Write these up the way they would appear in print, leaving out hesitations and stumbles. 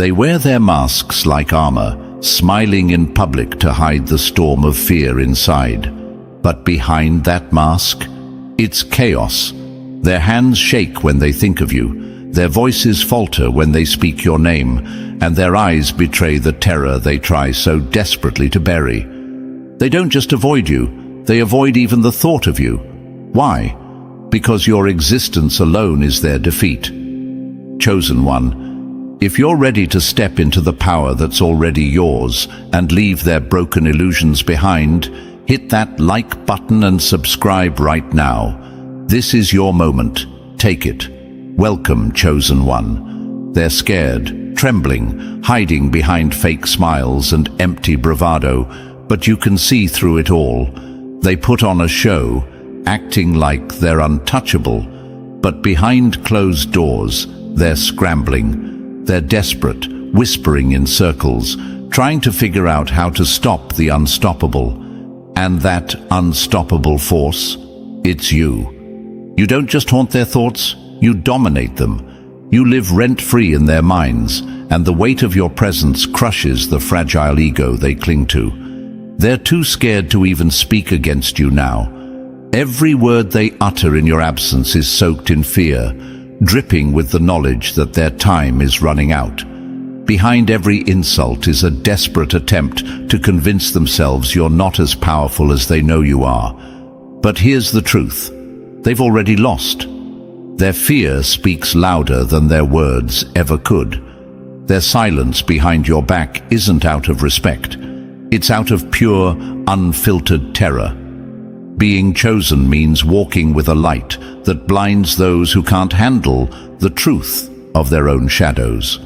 They wear their masks like armor, smiling in public to hide the storm of fear inside. But behind that mask, it's chaos. Their hands shake when they think of you, their voices falter when they speak your name, and their eyes betray the terror they try so desperately to bury. They don't just avoid you, they avoid even the thought of you. Why? Because your existence alone is their defeat. Chosen one, if you're ready to step into the power that's already yours and leave their broken illusions behind, hit that like button and subscribe right now. This is your moment. Take it. Welcome, Chosen One. They're scared, trembling, hiding behind fake smiles and empty bravado, but you can see through it all. They put on a show, acting like they're untouchable, but behind closed doors, they're scrambling. They're desperate, whispering in circles, trying to figure out how to stop the unstoppable. And that unstoppable force, it's you. You don't just haunt their thoughts, you dominate them. You live rent-free in their minds, and the weight of your presence crushes the fragile ego they cling to. They're too scared to even speak against you now. Every word they utter in your absence is soaked in fear, dripping with the knowledge that their time is running out. Behind every insult is a desperate attempt to convince themselves you're not as powerful as they know you are. But here's the truth. They've already lost. Their fear speaks louder than their words ever could. Their silence behind your back isn't out of respect. It's out of pure, unfiltered terror. Being chosen means walking with a light that blinds those who can't handle the truth of their own shadows.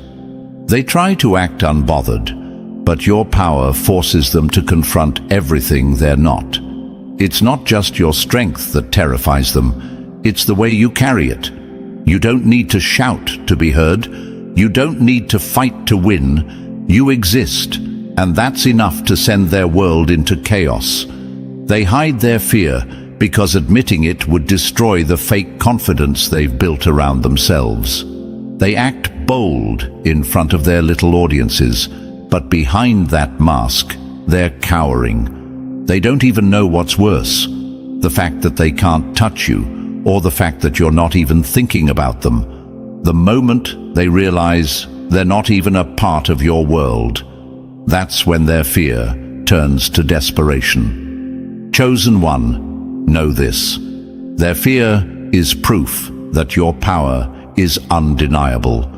They try to act unbothered, but your power forces them to confront everything they're not. It's not just your strength that terrifies them, it's the way you carry it. You don't need to shout to be heard. You don't need to fight to win. You exist, and that's enough to send their world into chaos. They hide their fear because admitting it would destroy the fake confidence they've built around themselves. They act bold in front of their little audiences, but behind that mask, they're cowering. They don't even know what's worse, the fact that they can't touch you, or the fact that you're not even thinking about them. The moment they realize they're not even a part of your world, that's when their fear turns to desperation. Chosen One, know this. Their fear is proof that your power is undeniable.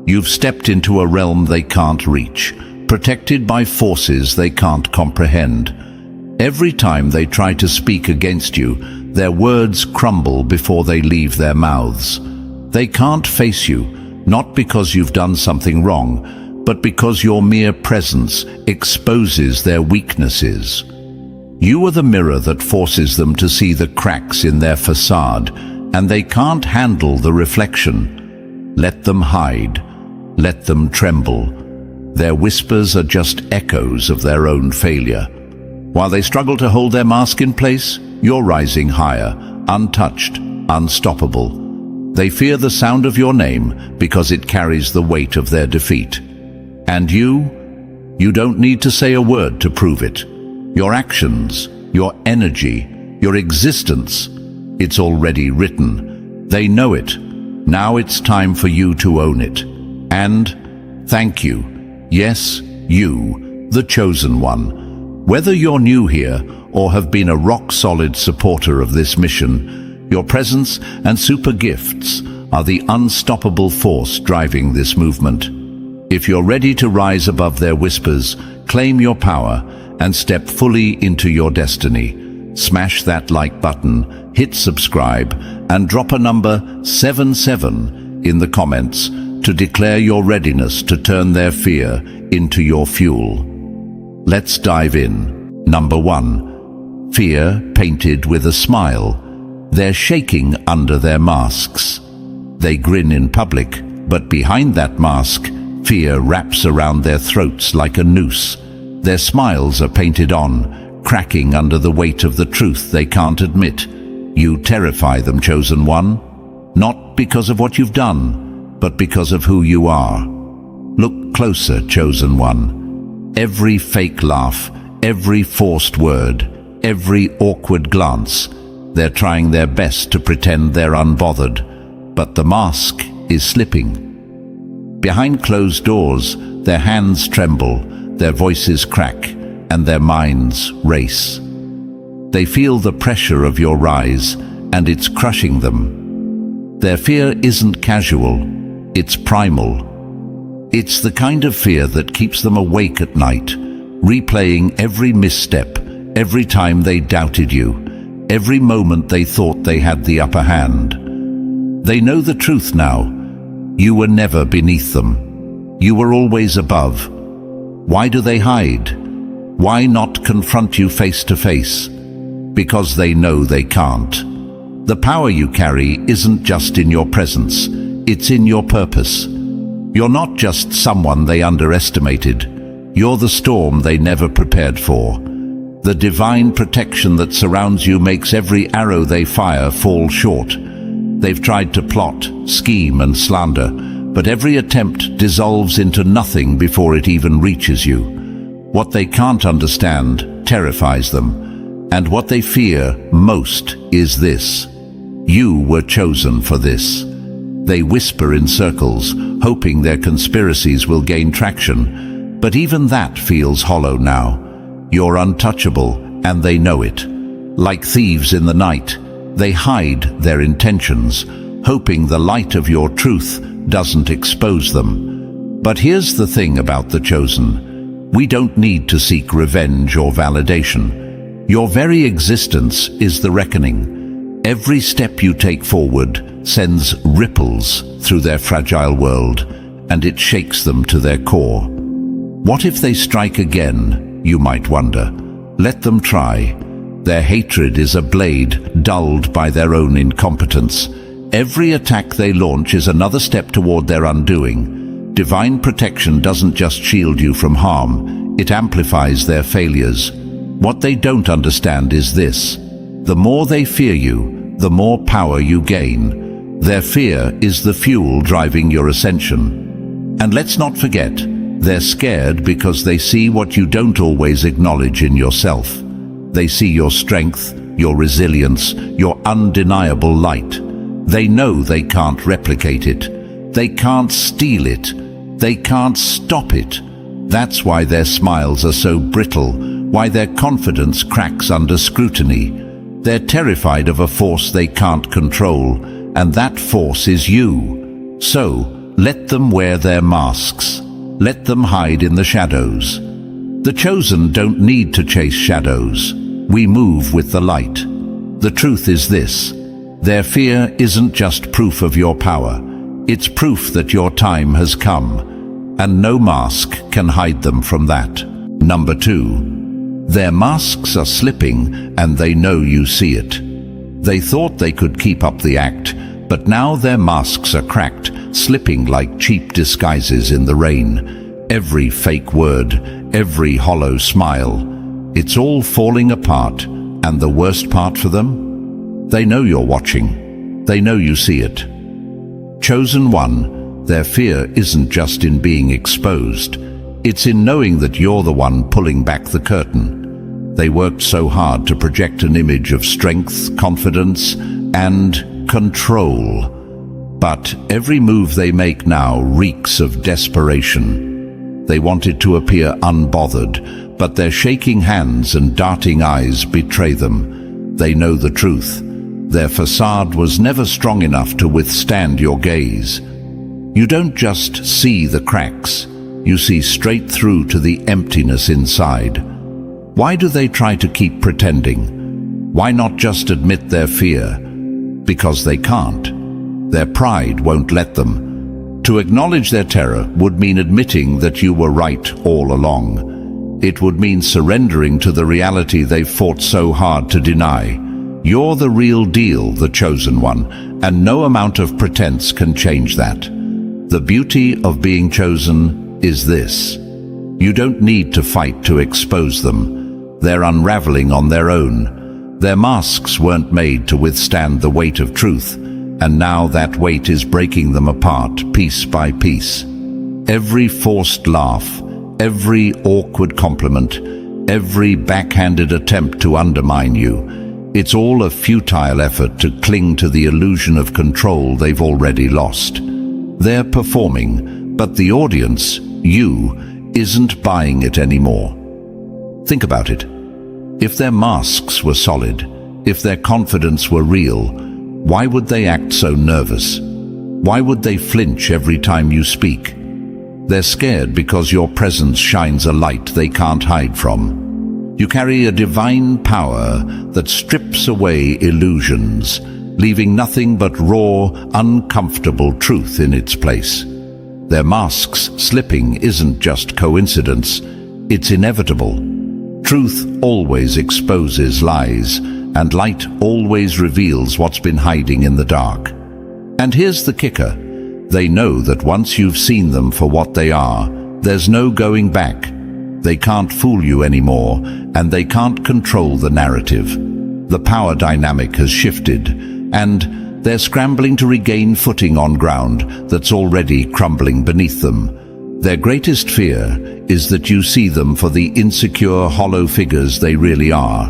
You've stepped into a realm they can't reach, protected by forces they can't comprehend. Every time they try to speak against you, their words crumble before they leave their mouths. They can't face you, not because you've done something wrong, but because your mere presence exposes their weaknesses. You are the mirror that forces them to see the cracks in their facade, and they can't handle the reflection. Let them hide. Let them tremble. Their whispers are just echoes of their own failure. While they struggle to hold their mask in place, you're rising higher, untouched, unstoppable. They fear the sound of your name because it carries the weight of their defeat. And you don't need to say a word to prove it. Your actions, your energy, your existence, it's already written. They know it. Now it's time for you to own it. And thank you. Yes, you, the chosen one. Whether you're new here or have been a rock-solid supporter of this mission, your presence and super gifts are the unstoppable force driving this movement. If you're ready to rise above their whispers, claim your power, and step fully into your destiny, smash that like button, hit subscribe, and drop a number 77 in the comments to declare your readiness to turn their fear into your fuel. Let's dive in. Number 1. Fear painted with a smile. They're shaking under their masks. They grin in public, but behind that mask, fear wraps around their throats like a noose. Their smiles are painted on, cracking under the weight of the truth they can't admit. You terrify them, chosen one, not because of what you've done, but because of who you are. Look closer, chosen one. Every fake laugh, every forced word, every awkward glance, they're trying their best to pretend they're unbothered, but the mask is slipping. Behind closed doors, their hands tremble, their voices crack, and their minds race. They feel the pressure of your rise, and it's crushing them. Their fear isn't casual, it's primal. It's the kind of fear that keeps them awake at night, replaying every misstep, every time they doubted you, every moment they thought they had the upper hand. They know the truth now. You were never beneath them. You were always above. Why do they hide? Why not confront you face to face? Because they know they can't. The power you carry isn't just in your presence, it's in your purpose. You're not just someone they underestimated. You're the storm they never prepared for. The divine protection that surrounds you makes every arrow they fire fall short. They've tried to plot, scheme, and slander, but every attempt dissolves into nothing before it even reaches you. What they can't understand terrifies them, and what they fear most is this: you were chosen for this. They whisper in circles, hoping their conspiracies will gain traction, but even that feels hollow now. You're untouchable, and they know it. Like thieves in the night, they hide their intentions, hoping the light of your truth doesn't expose them. But here's the thing about the chosen: we don't need to seek revenge or validation. Your very existence is the reckoning. Every step you take forward sends ripples through their fragile world, and it shakes them to their core. What if they strike again, you might wonder? Let them try. Their hatred is a blade dulled by their own incompetence. Every attack they launch is another step toward their undoing. Divine protection doesn't just shield you from harm, it amplifies their failures. What they don't understand is this: the more they fear you, the more power you gain. Their fear is the fuel driving your ascension. And let's not forget, they're scared because they see what you don't always acknowledge in yourself. They see your strength, your resilience, your undeniable light. They know they can't replicate it. They can't steal it. They can't stop it. That's why their smiles are so brittle, why their confidence cracks under scrutiny. They're terrified of a force they can't control, and that force is you. So, let them wear their masks. Let them hide in the shadows. The chosen don't need to chase shadows. We move with the light. The truth is this: their fear isn't just proof of your power. It's proof that your time has come, and no mask can hide them from that. Number 2. Their masks are slipping, and they know you see it. They thought they could keep up the act, but now their masks are cracked, slipping like cheap disguises in the rain. Every fake word, every hollow smile, it's all falling apart, and the worst part for them? They know you're watching. They know you see it. Chosen one, their fear isn't just in being exposed. It's in knowing that you're the one pulling back the curtain. They worked so hard to project an image of strength, confidence, and control. But every move they make now reeks of desperation. They wanted to appear unbothered, but their shaking hands and darting eyes betray them. They know the truth. Their facade was never strong enough to withstand your gaze. You don't just see the cracks. You see straight through to the emptiness inside. Why do they try to keep pretending? Why not just admit their fear? Because they can't. Their pride won't let them. To acknowledge their terror would mean admitting that you were right all along. It would mean surrendering to the reality they've fought so hard to deny. You're the real deal, the chosen one, and no amount of pretense can change that. The beauty of being chosen is this: you don't need to fight to expose them. They're unraveling on their own. Their masks weren't made to withstand the weight of truth, and now that weight is breaking them apart piece by piece. Every forced laugh, every awkward compliment, every backhanded attempt to undermine you, it's all a futile effort to cling to the illusion of control they've already lost. They're performing, but the audience, you, isn't buying it anymore. Think about it. If their masks were solid, if their confidence were real, why would they act so nervous? Why would they flinch every time you speak? They're scared because your presence shines a light they can't hide from. You carry a divine power that strips away illusions, leaving nothing but raw, uncomfortable truth in its place. Their masks slipping isn't just coincidence, it's inevitable. Truth always exposes lies, and light always reveals what's been hiding in the dark. And here's the kicker. They know that once you've seen them for what they are, there's no going back. They can't fool you anymore, and they can't control the narrative. The power dynamic has shifted, and they're scrambling to regain footing on ground that's already crumbling beneath them. Their greatest fear is that you see them for the insecure, hollow figures they really are.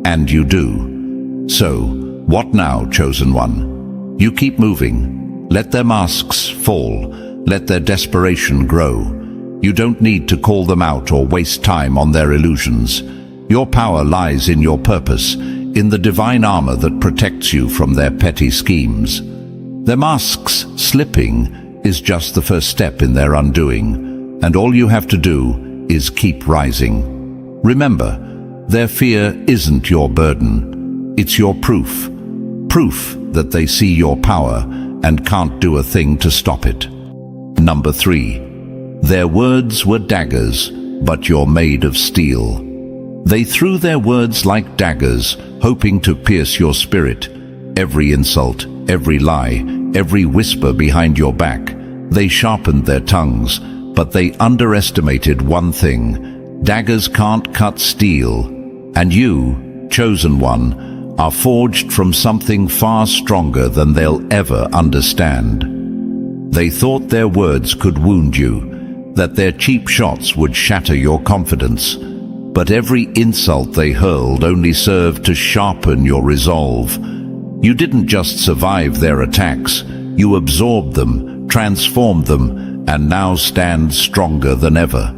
And you do. So, what now, chosen one? You keep moving. Let their masks fall. Let their desperation grow. You don't need to call them out or waste time on their illusions. Your power lies in your purpose, in the divine armor that protects you from their petty schemes. Their masks slipping is just the first step in their undoing, and all you have to do is keep rising. Remember, their fear isn't your burden, it's your proof. Proof that they see your power and can't do a thing to stop it. Number 3. Their words were daggers, but you're made of steel. They threw their words like daggers, hoping to pierce your spirit. Every insult, every lie, every whisper behind your back. They sharpened their tongues, but they underestimated one thing. Daggers can't cut steel. And you, chosen one, are forged from something far stronger than they'll ever understand. They thought their words could wound you, that their cheap shots would shatter your confidence. But every insult they hurled only served to sharpen your resolve. You didn't just survive their attacks, you absorbed them, transformed them, and now stand stronger than ever.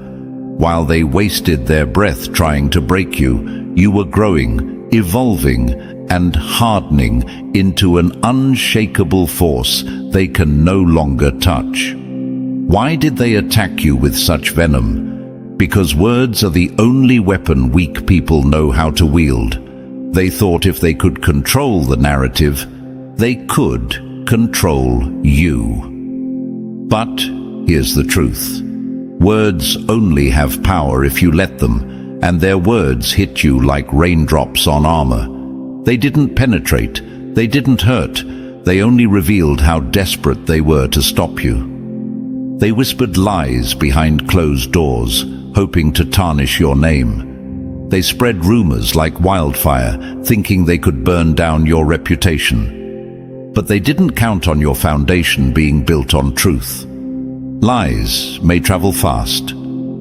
While they wasted their breath trying to break you, you were growing, evolving, and hardening into an unshakable force they can no longer touch. Why did they attack you with such venom? Because words are the only weapon weak people know how to wield. They thought if they could control the narrative, they could control you. But here's the truth. Words only have power if you let them, and their words hit you like raindrops on armor. They didn't penetrate, they didn't hurt, they only revealed how desperate they were to stop you. They whispered lies behind closed doors, hoping to tarnish your name. They spread rumors like wildfire, thinking they could burn down your reputation. But they didn't count on your foundation being built on truth. Lies may travel fast,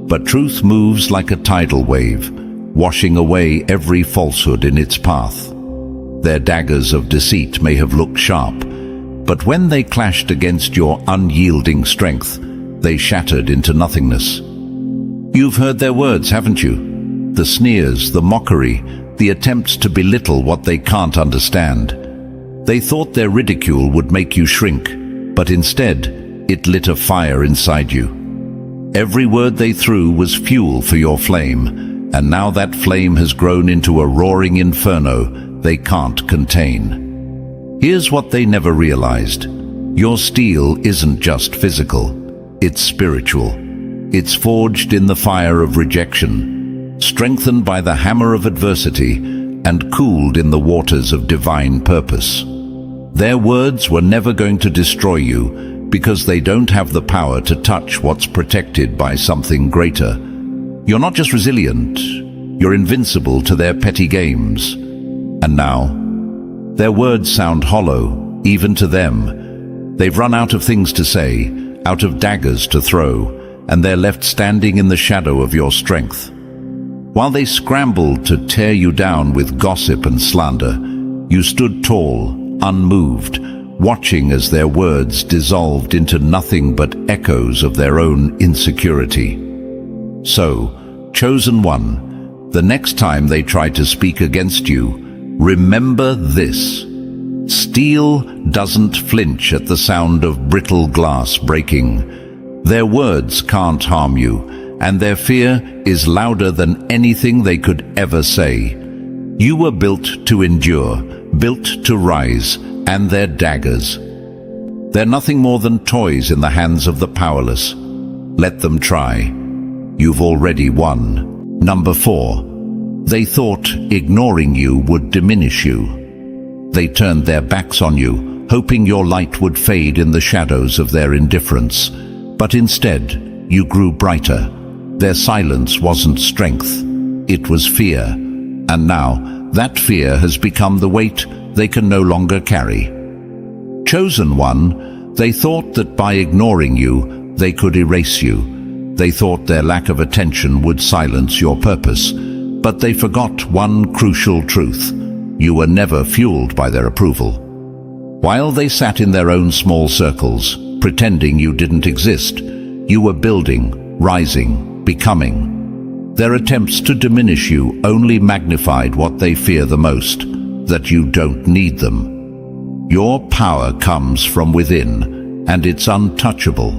but truth moves like a tidal wave, washing away every falsehood in its path. Their daggers of deceit may have looked sharp, but when they clashed against your unyielding strength, they shattered into nothingness. You've heard their words, haven't you? The sneers, the mockery, the attempts to belittle what they can't understand. They thought their ridicule would make you shrink, but instead, it lit a fire inside you. Every word they threw was fuel for your flame, and now that flame has grown into a roaring inferno they can't contain. Here's what they never realized. Your steel isn't just physical, it's spiritual. It's forged in the fire of rejection, strengthened by the hammer of adversity, and cooled in the waters of divine purpose. Their words were never going to destroy you, because they don't have the power to touch what's protected by something greater. You're not just resilient, you're invincible to their petty games. And now, their words sound hollow, even to them. They've run out of things to say, out of daggers to throw, and they're left standing in the shadow of your strength. While they scrambled to tear you down with gossip and slander, you stood tall, unmoved, watching as their words dissolved into nothing but echoes of their own insecurity. So, chosen one, the next time they try to speak against you, remember this. Steel doesn't flinch at the sound of brittle glass breaking. Their words can't harm you, and their fear is louder than anything they could ever say. You were built to endure, built to rise, and they're daggers. They're nothing more than toys in the hands of the powerless. Let them try. You've already won. Number 4. They thought ignoring you would diminish you. They turned their backs on you, hoping your light would fade in the shadows of their indifference. But instead, you grew brighter. Their silence wasn't strength, it was fear. And now, that fear has become the weight they can no longer carry. Chosen one, they thought that by ignoring you, they could erase you. They thought their lack of attention would silence your purpose. But they forgot one crucial truth. You were never fueled by their approval. While they sat in their own small circles, pretending you didn't exist, you were building, rising, becoming. Their attempts to diminish you only magnified what they fear the most, that you don't need them. Your power comes from within, and it's untouchable.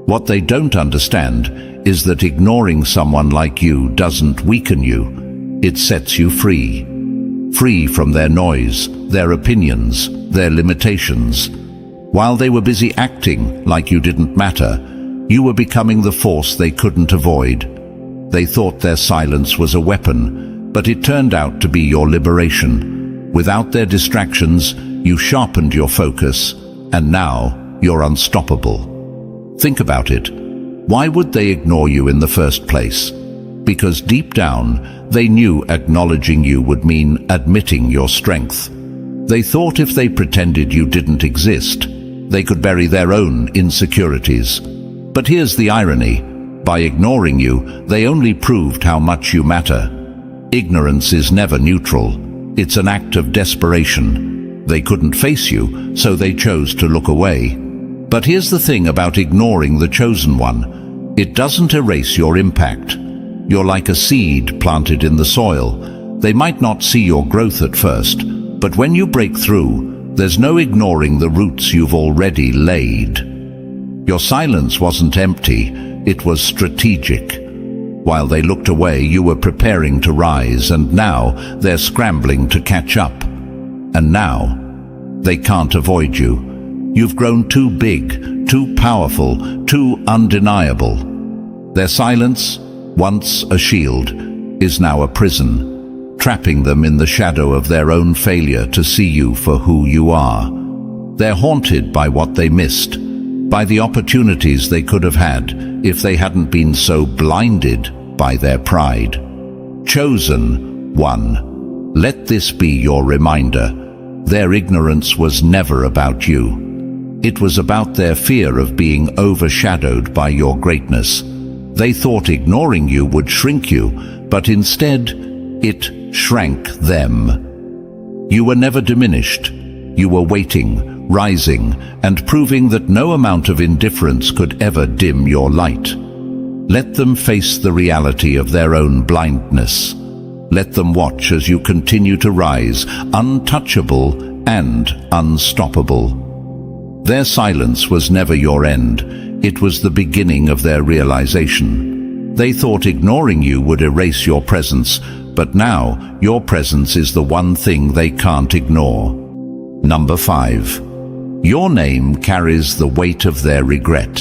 What they don't understand is that ignoring someone like you doesn't weaken you, it sets you free. Free from their noise, their opinions, their limitations. While they were busy acting like you didn't matter, you were becoming the force they couldn't avoid. They thought their silence was a weapon, but it turned out to be your liberation. Without their distractions, you sharpened your focus, and now you're unstoppable. Think about it. Why would they ignore you in the first place? Because deep down, they knew acknowledging you would mean admitting your strength. They thought if they pretended you didn't exist, they could bury their own insecurities. But here's the irony. By ignoring you, they only proved how much you matter. Ignorance is never neutral. It's an act of desperation. They couldn't face you, so they chose to look away. But here's the thing about ignoring the chosen one. It doesn't erase your impact. You're like a seed planted in the soil. They might not see your growth at first, but when you break through, there's no ignoring the roots you've already laid. Your silence wasn't empty, it was strategic. While they looked away, you were preparing to rise, and now they're scrambling to catch up. And now, they can't avoid you. You've grown too big, too powerful, too undeniable. Their silence, once a shield, is now a prison, trapping them in the shadow of their own failure to see you for who you are. They're haunted by what they missed, by the opportunities they could have had if they hadn't been so blinded by their pride. Chosen one, let this be your reminder. Their ignorance was never about you. It was about their fear of being overshadowed by your greatness. They thought ignoring you would shrink you, but instead, it shrank them. You were never diminished. You were waiting, rising, and proving that no amount of indifference could ever dim your light. Let them face the reality of their own blindness. Let them watch as you continue to rise, untouchable and unstoppable. Their silence was never your end. It was the beginning of their realization. They thought ignoring you would erase your presence, but now your presence is the one thing they can't ignore. Number 5. Your name carries the weight of their regret.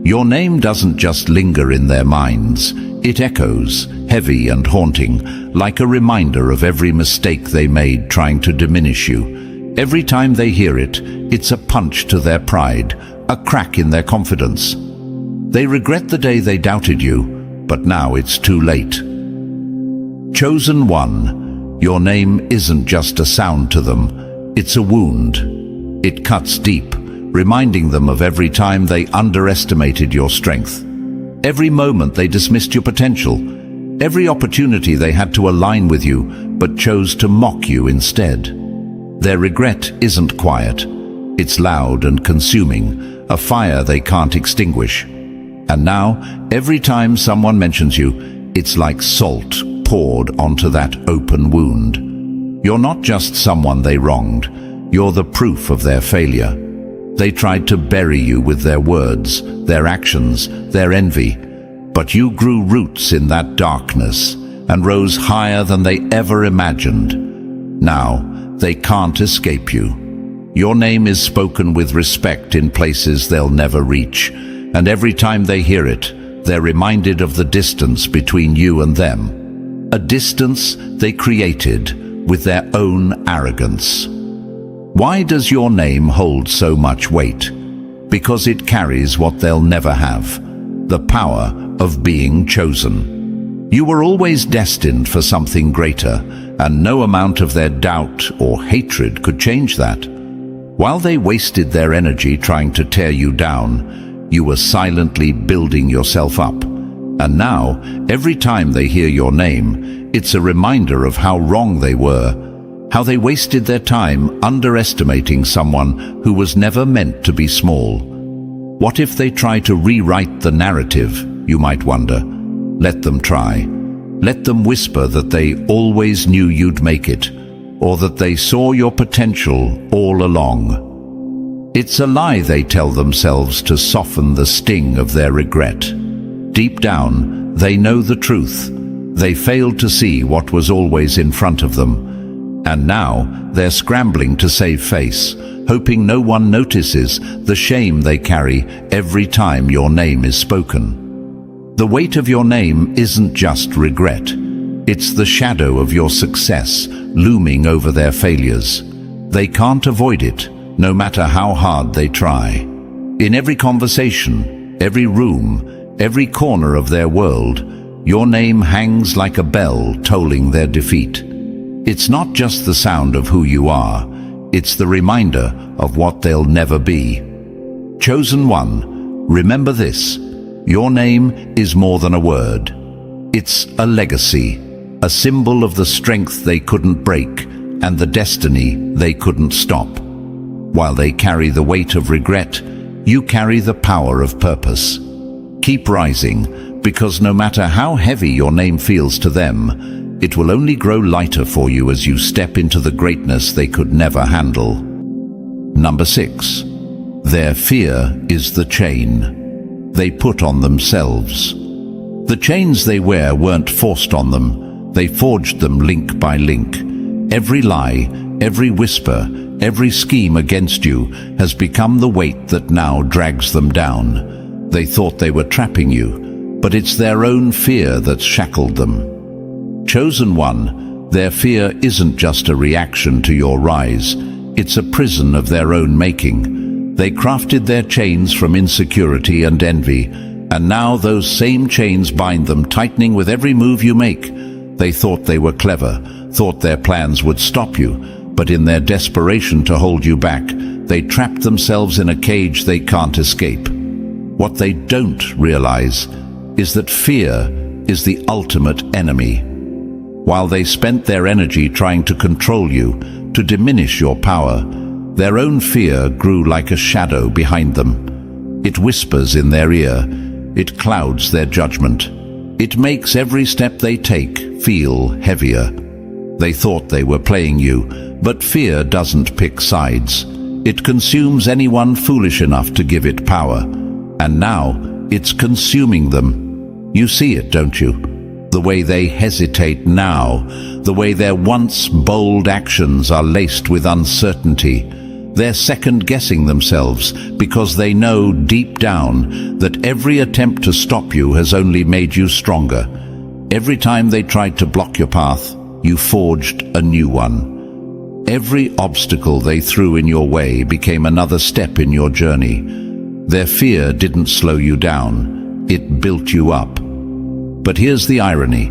Your name doesn't just linger in their minds. It echoes, heavy and haunting, like a reminder of every mistake they made trying to diminish you. Every time they hear it, it's a punch to their pride, a crack in their confidence. They regret the day they doubted you, but now it's too late. Chosen one, your name isn't just a sound to them, it's a wound. It cuts deep, reminding them of every time they underestimated your strength. Every moment they dismissed your potential. Every opportunity they had to align with you, but chose to mock you instead. Their regret isn't quiet. It's loud and consuming, a fire they can't extinguish. And now, every time someone mentions you, it's like salt poured onto that open wound. You're not just someone they wronged. You're the proof of their failure. They tried to bury you with their words, their actions, their envy. But you grew roots in that darkness and rose higher than they ever imagined. Now, they can't escape you. Your name is spoken with respect in places they'll never reach, and every time they hear it, they're reminded of the distance between you and them. A distance they created with their own arrogance. Why does your name hold so much weight? Because it carries what they'll never have: the power of being chosen. You were always destined for something greater, and no amount of their doubt or hatred could change that. While they wasted their energy trying to tear you down, you were silently building yourself up. And now, every time they hear your name, it's a reminder of how wrong they were, how they wasted their time underestimating someone who was never meant to be small. What if they try to rewrite the narrative, you might wonder? Let them try. Let them whisper that they always knew you'd make it, or that they saw your potential all along. It's a lie they tell themselves to soften the sting of their regret. Deep down, they know the truth. They failed to see what was always in front of them. And now, they're scrambling to save face, hoping no one notices the shame they carry every time your name is spoken. The weight of your name isn't just regret. It's the shadow of your success looming over their failures. They can't avoid it, no matter how hard they try. In every conversation, every room, every corner of their world, your name hangs like a bell tolling their defeat. It's not just the sound of who you are, it's the reminder of what they'll never be. Chosen one, remember this: your name is more than a word. It's a legacy, a symbol of the strength they couldn't break and the destiny they couldn't stop. While they carry the weight of regret, you carry the power of purpose. Keep rising, because no matter how heavy your name feels to them, it will only grow lighter for you as you step into the greatness they could never handle. Number 6. Their fear is the chain they put on themselves. The chains they wear weren't forced on them. They forged them link by link. Every lie, every whisper, every scheme against you has become the weight that now drags them down. They thought they were trapping you, but it's their own fear that's shackled them. Chosen one, their fear isn't just a reaction to your rise. It's a prison of their own making. They crafted their chains from insecurity and envy, and now those same chains bind them, tightening with every move you make. They thought they were clever, thought their plans would stop you, but in their desperation to hold you back, they trapped themselves in a cage they can't escape. What they don't realize is that fear is the ultimate enemy. While they spent their energy trying to control you, to diminish your power, their own fear grew like a shadow behind them. It whispers in their ear. It clouds their judgment. It makes every step they take feel heavier. They thought they were playing you, but fear doesn't pick sides. It consumes anyone foolish enough to give it power. And now, it's consuming them. You see it, don't you? The way they hesitate now, the way their once bold actions are laced with uncertainty. They're second-guessing themselves because they know deep down that every attempt to stop you has only made you stronger. Every time they tried to block your path, you forged a new one. Every obstacle they threw in your way became another step in your journey. Their fear didn't slow you down, it built you up. But here's the irony.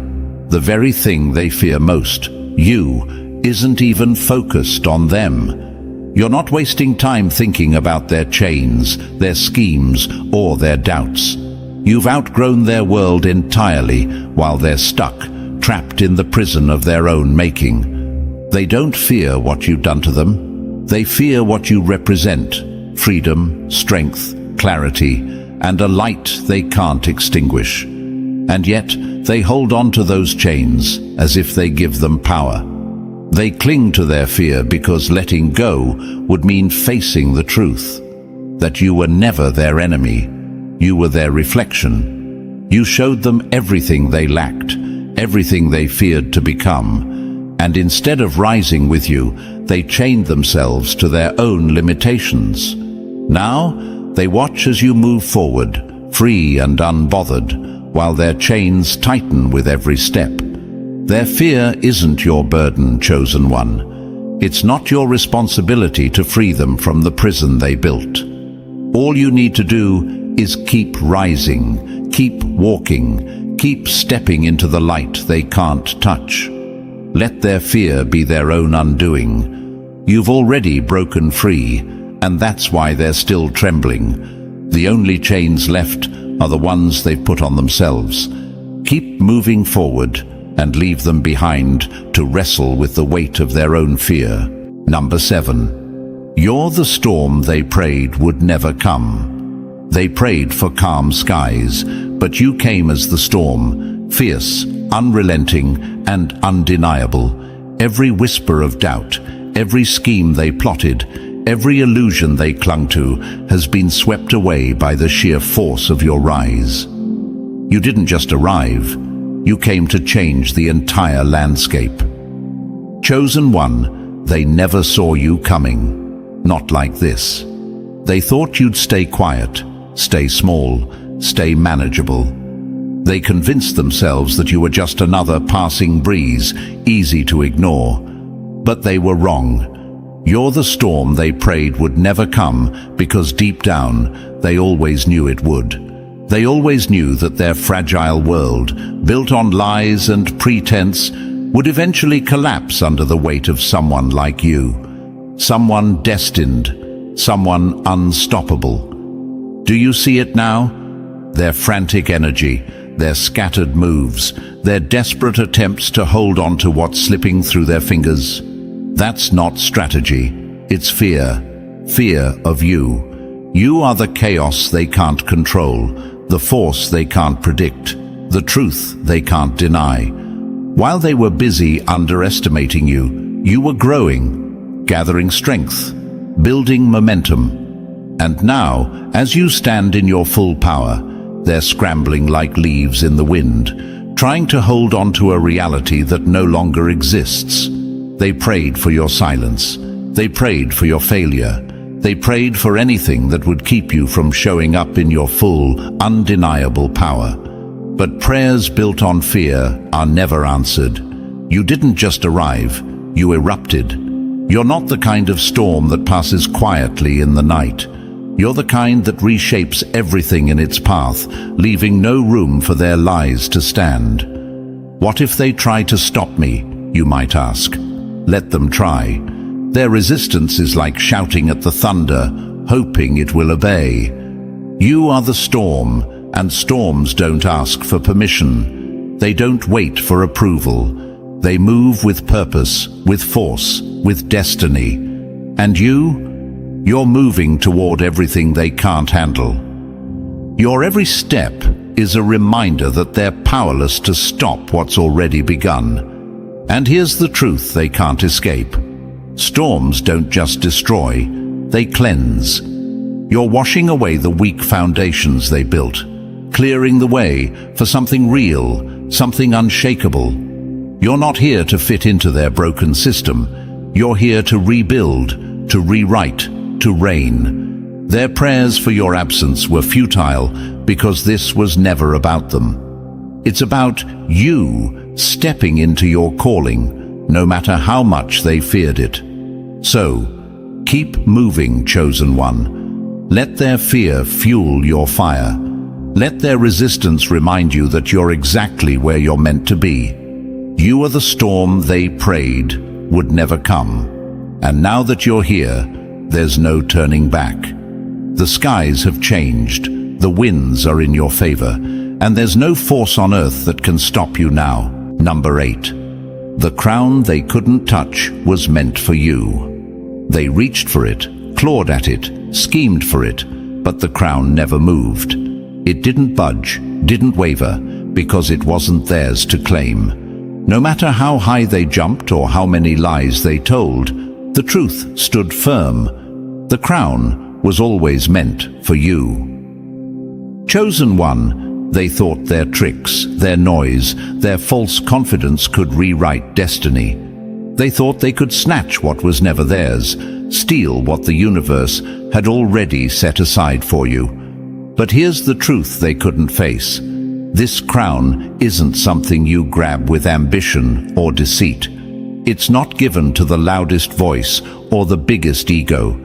The very thing they fear most, you, isn't even focused on them. You're not wasting time thinking about their chains, their schemes, or their doubts. You've outgrown their world entirely while they're stuck, trapped in the prison of their own making. They don't fear what you've done to them. They fear what you represent: freedom, strength, clarity, and a light they can't extinguish. And yet, they hold on to those chains as if they give them power. They cling to their fear because letting go would mean facing the truth, that you were never their enemy. You were their reflection. You showed them everything they lacked, everything they feared to become, and instead of rising with you, they chained themselves to their own limitations. Now, they watch as you move forward, free and unbothered, while their chains tighten with every step. Their fear isn't your burden, chosen one. It's not your responsibility to free them from the prison they built. All you need to do is keep rising, keep walking, keep stepping into the light they can't touch. Let their fear be their own undoing. You've already broken free, and that's why they're still trembling. The only chains left are the ones they've put on themselves. Keep moving forward and leave them behind to wrestle with the weight of their own fear. Number 7. You're the storm they prayed would never come. They prayed for calm skies, but you came as the storm, fierce, unrelenting, and undeniable. Every whisper of doubt, every scheme they plotted, every illusion they clung to has been swept away by the sheer force of your rise. You didn't just arrive. You came to change the entire landscape. Chosen one, they never saw you coming. Not like this. They thought you'd stay quiet, stay small, stay manageable. They convinced themselves that you were just another passing breeze, easy to ignore. But they were wrong. You're the storm they prayed would never come because deep down, they always knew it would. They always knew that their fragile world, built on lies and pretense, would eventually collapse under the weight of someone like you. Someone destined, someone unstoppable. Do you see it now? Their frantic energy, their scattered moves, their desperate attempts to hold on to what's slipping through their fingers. That's not strategy, it's fear. Fear of you. You are the chaos they can't control, the force they can't predict, the truth they can't deny. While they were busy underestimating you, you were growing, gathering strength, building momentum. And now, as you stand in your full power, they're scrambling like leaves in the wind, trying to hold on to a reality that no longer exists. They prayed for your silence. They prayed for your failure. They prayed for anything that would keep you from showing up in your full, undeniable power. But prayers built on fear are never answered. You didn't just arrive, you erupted. You're not the kind of storm that passes quietly in the night. You're the kind that reshapes everything in its path, leaving no room for their lies to stand. What if they try to stop me, you might ask. Let them try. Their resistance is like shouting at the thunder, hoping it will obey. You are the storm, and storms don't ask for permission. They don't wait for approval. They move with purpose, with force, with destiny. And you're moving toward everything they can't handle. Your every step is a reminder that they're powerless to stop what's already begun. And here's the truth they can't escape. Storms don't just destroy, they cleanse. You're washing away the weak foundations they built, clearing the way for something real, something unshakable. You're not here to fit into their broken system. You're here to rebuild, to rewrite, to reign. Their prayers for your absence were futile because this was never about them. It's about you stepping into your calling, no matter how much they feared it. So, keep moving, chosen one. Let their fear fuel your fire. Let their resistance remind you that you're exactly where you're meant to be. You are the storm they prayed would never come. And now that you're here, there's no turning back. The skies have changed, the winds are in your favor, and there's no force on earth that can stop you now. Number 8. The crown they couldn't touch was meant for you. They reached for it, clawed at it, schemed for it, but the crown never moved. It didn't budge, didn't waver, because it wasn't theirs to claim. No matter how high they jumped or how many lies they told, the truth stood firm. The crown was always meant for you. Chosen one, they thought their tricks, their noise, their false confidence could rewrite destiny. They thought they could snatch what was never theirs, steal what the universe had already set aside for you. But here's the truth they couldn't face. This crown isn't something you grab with ambition or deceit. It's not given to the loudest voice or the biggest ego.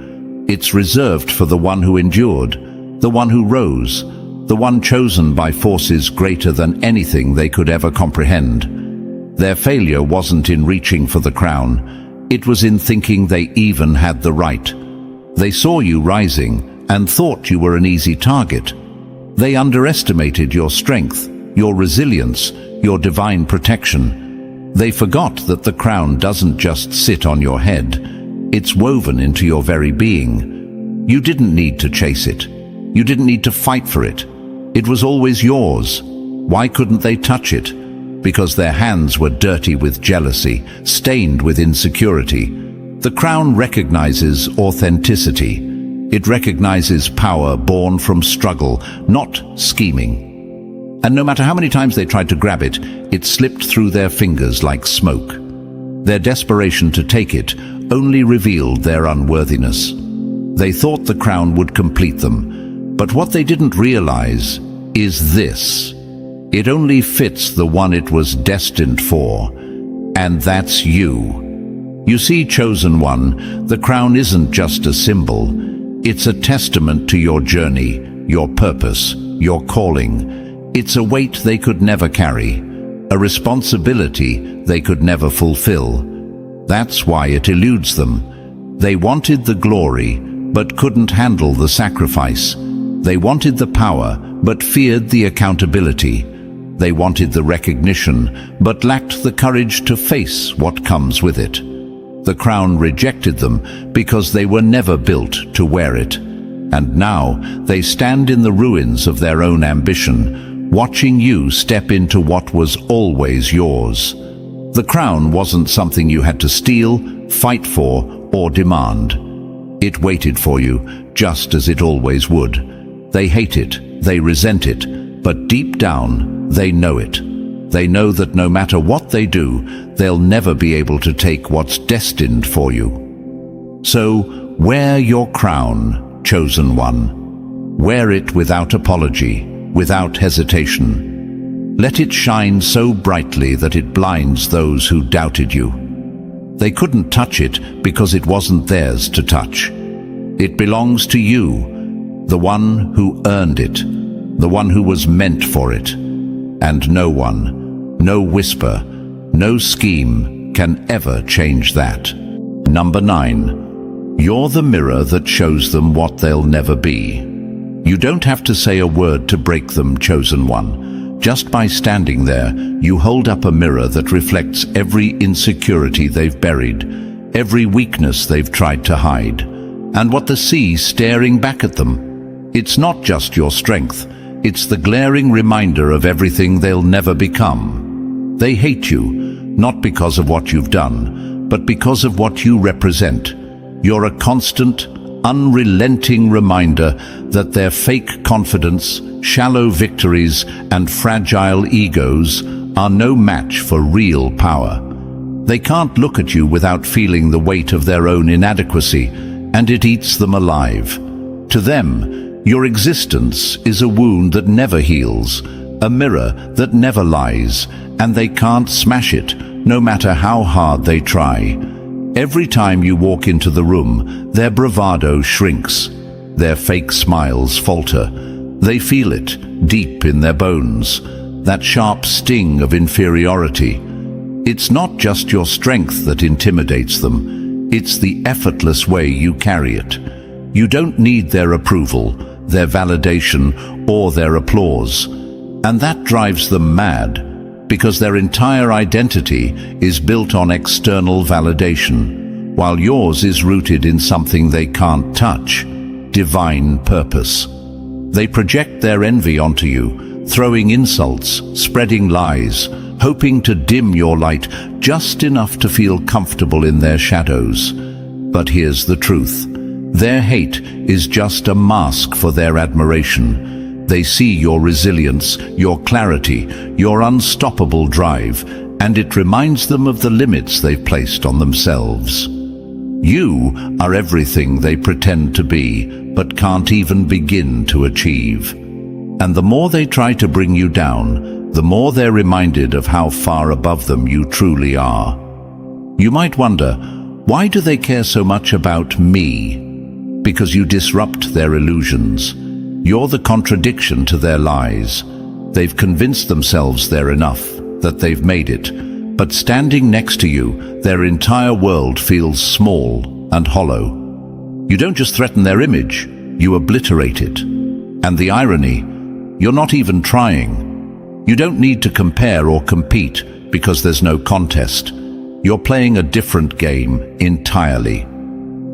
It's reserved for the one who endured, the one who rose, the one chosen by forces greater than anything they could ever comprehend. Their failure wasn't in reaching for the crown. It was in thinking they even had the right. They saw you rising and thought you were an easy target. They underestimated your strength, your resilience, your divine protection. They forgot that the crown doesn't just sit on your head. It's woven into your very being. You didn't need to chase it. You didn't need to fight for it. It was always yours. Why couldn't they touch it? Because their hands were dirty with jealousy, stained with insecurity. The crown recognizes authenticity. It recognizes power born from struggle, not scheming. And no matter how many times they tried to grab it, it slipped through their fingers like smoke. Their desperation to take it only revealed their unworthiness. They thought the crown would complete them, but what they didn't realize is this. It only fits the one it was destined for, and that's you. You see, chosen one, the crown isn't just a symbol. It's a testament to your journey, your purpose, your calling. It's a weight they could never carry, a responsibility they could never fulfill. That's why it eludes them. They wanted the glory, but couldn't handle the sacrifice. They wanted the power, but feared the accountability. They wanted the recognition, but lacked the courage to face what comes with it. The crown rejected them because they were never built to wear it. And now they stand in the ruins of their own ambition, watching you step into what was always yours. The crown wasn't something you had to steal, fight for, or demand. It waited for you, just as it always would. They hate it, they resent it, but deep down, they know it. They know that no matter what they do, they'll never be able to take what's destined for you. So, wear your crown, chosen one. Wear it without apology, without hesitation. Let it shine so brightly that it blinds those who doubted you. They couldn't touch it because it wasn't theirs to touch. It belongs to you, the one who earned it, the one who was meant for it. And no one, no whisper, no scheme can ever change that. Number 9. You're the mirror that shows them what they'll never be. You don't have to say a word to break them, chosen one. Just by standing there, you hold up a mirror that reflects every insecurity they've buried, every weakness they've tried to hide, and what the sea's staring back at them. It's not just your strength. It's the glaring reminder of everything they'll never become. They hate you, not because of what you've done, but because of what you represent. You're a constant, unrelenting reminder that their fake confidence, shallow victories, and fragile egos are no match for real power. They can't look at you without feeling the weight of their own inadequacy, and it eats them alive. To them, your existence is a wound that never heals, a mirror that never lies, and they can't smash it, no matter how hard they try. Every time you walk into the room, their bravado shrinks. Their fake smiles falter. They feel it, deep in their bones, that sharp sting of inferiority. It's not just your strength that intimidates them. It's the effortless way you carry it. You don't need their approval, their validation, or their applause. And that drives them mad, because their entire identity is built on external validation, while yours is rooted in something they can't touch: divine purpose. They project their envy onto you, throwing insults, spreading lies, hoping to dim your light just enough to feel comfortable in their shadows. But here's the truth. Their hate is just a mask for their admiration. They see your resilience, your clarity, your unstoppable drive, and it reminds them of the limits they've placed on themselves. You are everything they pretend to be, but can't even begin to achieve. And the more they try to bring you down, the more they're reminded of how far above them you truly are. You might wonder, why do they care so much about me? Because you disrupt their illusions. You're the contradiction to their lies. They've convinced themselves they're enough, that they've made it. But standing next to you, their entire world feels small and hollow. You don't just threaten their image, you obliterate it. And the irony, you're not even trying. You don't need to compare or compete because there's no contest. You're playing a different game entirely.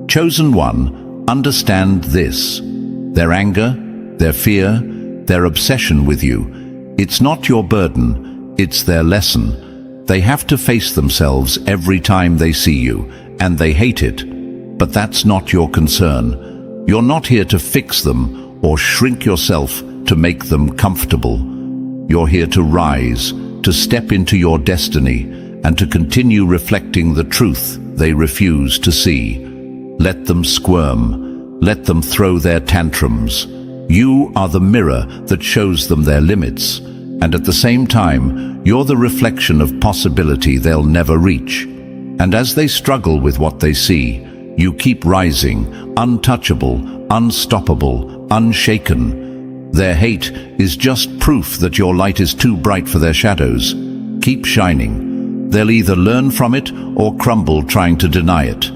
Chosen one, understand this. Their anger, their fear, their obsession with you, it's not your burden, it's their lesson. They have to face themselves every time they see you, and they hate it. But that's not your concern. You're not here to fix them or shrink yourself to make them comfortable. You're here to rise, to step into your destiny, and to continue reflecting the truth they refuse to see. Let them squirm. Let them throw their tantrums. You are the mirror that shows them their limits, and at the same time, you're the reflection of possibility they'll never reach. And as they struggle with what they see, you keep rising, untouchable, unstoppable, unshaken. Their hate is just proof that your light is too bright for their shadows. Keep shining. They'll either learn from it or crumble trying to deny it.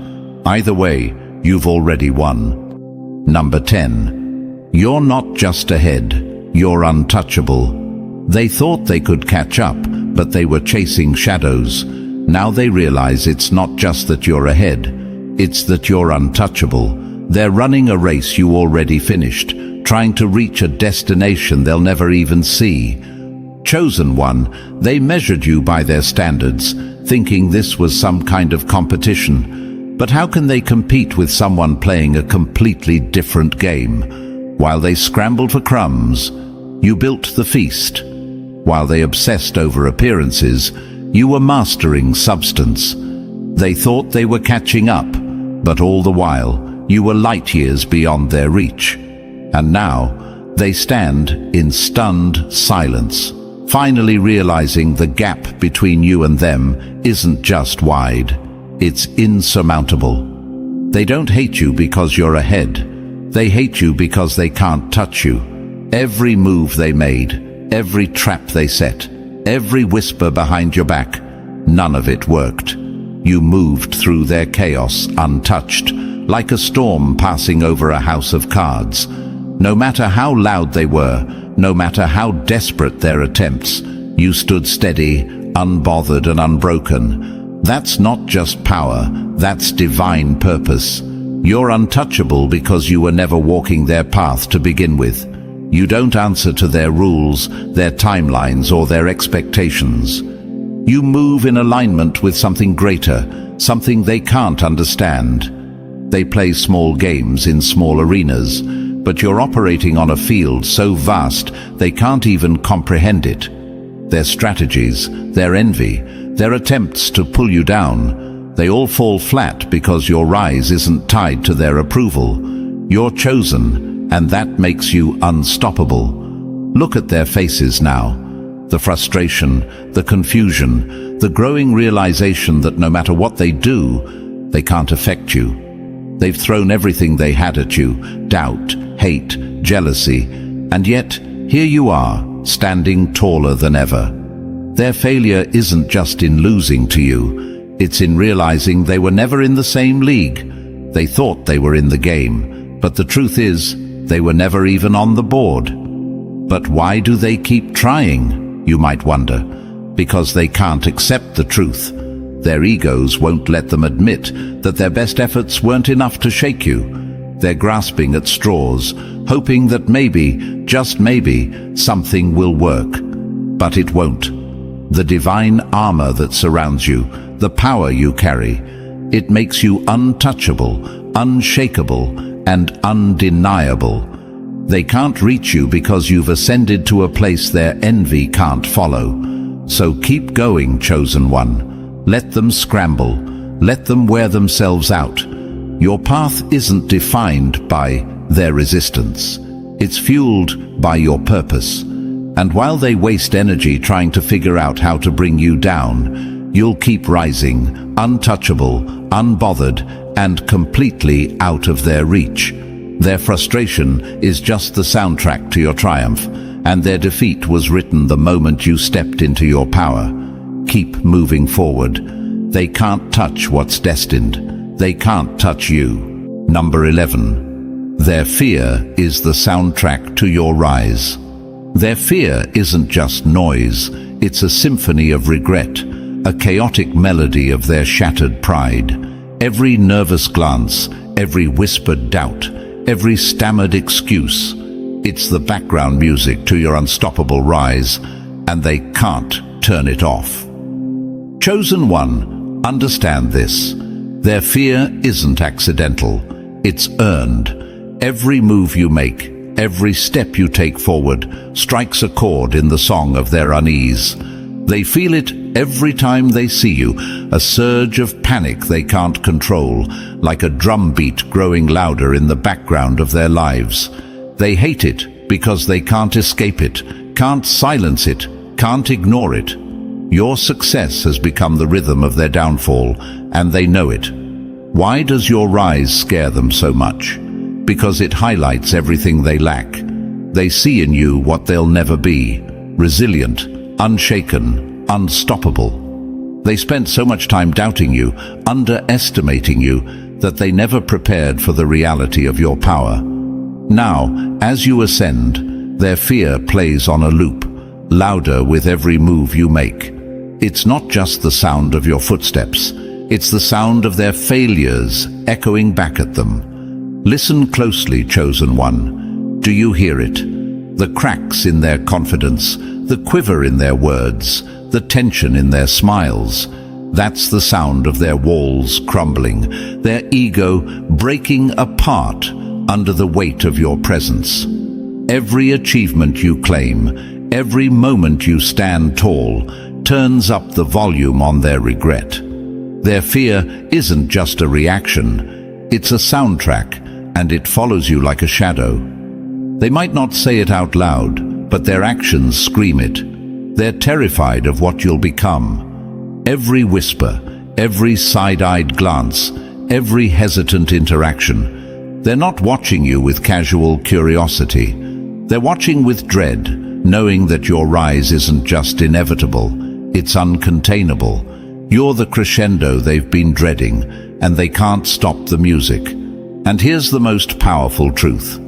Either way, you've already won. Number 10. You're not just ahead, you're untouchable. They thought they could catch up, but they were chasing shadows. Now they realize it's not just that you're ahead, it's that you're untouchable. They're running a race you already finished, trying to reach a destination they'll never even see. Chosen one, they measured you by their standards, thinking this was some kind of competition. But how can they compete with someone playing a completely different game? While they scrambled for crumbs, you built the feast. While they obsessed over appearances, you were mastering substance. They thought they were catching up, but all the while, you were light years beyond their reach. And now, they stand in stunned silence, finally realizing the gap between you and them isn't just wide, it's insurmountable. They don't hate you because you're ahead. They hate you because they can't touch you. Every move they made, every trap they set, every whisper behind your back, none of it worked. You moved through their chaos untouched, like a storm passing over a house of cards. No matter how loud they were, no matter how desperate their attempts, you stood steady, unbothered and unbroken. That's not just power, that's divine purpose. You're untouchable because you were never walking their path to begin with. You don't answer to their rules, their timelines, or their expectations. You move in alignment with something greater, something they can't understand. They play small games in small arenas, but you're operating on a field so vast they can't even comprehend it. Their strategies, their envy, their attempts to pull you down, they all fall flat because your rise isn't tied to their approval. You're chosen, and that makes you unstoppable. Look at their faces now. The frustration, the confusion, the growing realization that no matter what they do, they can't affect you. They've thrown everything they had at you, doubt, hate, jealousy, and yet here you are, standing taller than ever. Their failure isn't just in losing to you, It's in realizing they were never in the same league. They thought they were in the game, but the truth is, they were never even on the board. But why do they keep trying, you might wonder? Because they can't accept the truth. Their egos won't let them admit that their best efforts weren't enough to shake you. They're grasping at straws, hoping that maybe, just maybe, something will work. But it won't. The divine armor that surrounds you, the power you carry, it makes you untouchable, unshakable, and undeniable. They can't reach you because you've ascended to a place their envy can't follow. So keep going, chosen one. Let them scramble. Let them wear themselves out. Your path isn't defined by their resistance. It's fueled by your purpose. And while they waste energy trying to figure out how to bring you down, you'll keep rising, untouchable, unbothered, and completely out of their reach. Their frustration is just the soundtrack to your triumph, and their defeat was written the moment you stepped into your power. Keep moving forward. They can't touch what's destined. They can't touch you. Number 11. Their fear is the soundtrack to your rise. Their fear isn't just noise, it's a symphony of regret, a chaotic melody of their shattered pride. Every nervous glance, every whispered doubt, every stammered excuse, it's the background music to your unstoppable rise, and they can't turn it off. Chosen one, understand this. Their fear isn't accidental, it's earned. Every move you make, every step you take forward, strikes a chord in the song of their unease. They feel it every time they see you, a surge of panic they can't control, like a drumbeat growing louder in the background of their lives. They hate it because they can't escape it, can't silence it, can't ignore it. Your success has become the rhythm of their downfall, and they know it. Why does your rise scare them so much? Because it highlights everything they lack. They see in you what they'll never be: resilient, unshaken, unstoppable. They spent so much time doubting you, underestimating you, that they never prepared for the reality of your power. Now, as you ascend, their fear plays on a loop, louder with every move you make. It's not just the sound of your footsteps, it's the sound of their failures echoing back at them. Listen closely, chosen one. Do you hear it? The cracks in their confidence, the quiver in their words, the tension in their smiles. That's the sound of their walls crumbling, their ego breaking apart under the weight of your presence. Every achievement you claim, every moment you stand tall, turns up the volume on their regret. Their fear isn't just a reaction, it's a soundtrack, and it follows you like a shadow. They might not say it out loud, but their actions scream it. They're terrified of what you'll become. Every whisper, every side-eyed glance, every hesitant interaction. They're not watching you with casual curiosity. They're watching with dread, knowing that your rise isn't just inevitable, it's uncontainable. You're the crescendo they've been dreading, and they can't stop the music. And here's the most powerful truth.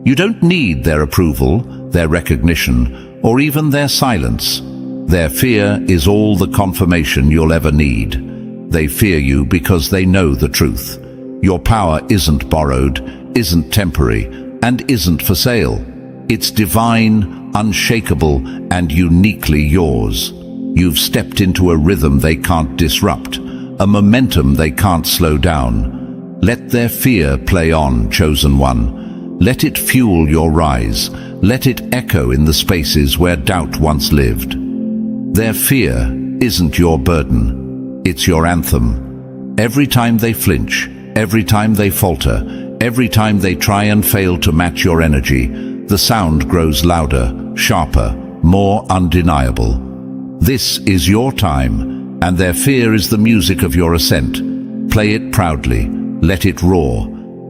You don't need their approval, their recognition, or even their silence. Their fear is all the confirmation you'll ever need. They fear you because they know the truth. Your power isn't borrowed, isn't temporary, and isn't for sale. It's divine, unshakable, and uniquely yours. You've stepped into a rhythm they can't disrupt, a momentum they can't slow down. Let their fear play on, chosen one. Let it fuel your rise. Let it echo in the spaces where doubt once lived. Their fear isn't your burden. It's your anthem. Every time they flinch, every time they falter, every time they try and fail to match your energy, the sound grows louder, sharper, more undeniable. This is your time, and their fear is the music of your ascent. Play it proudly. Let it roar.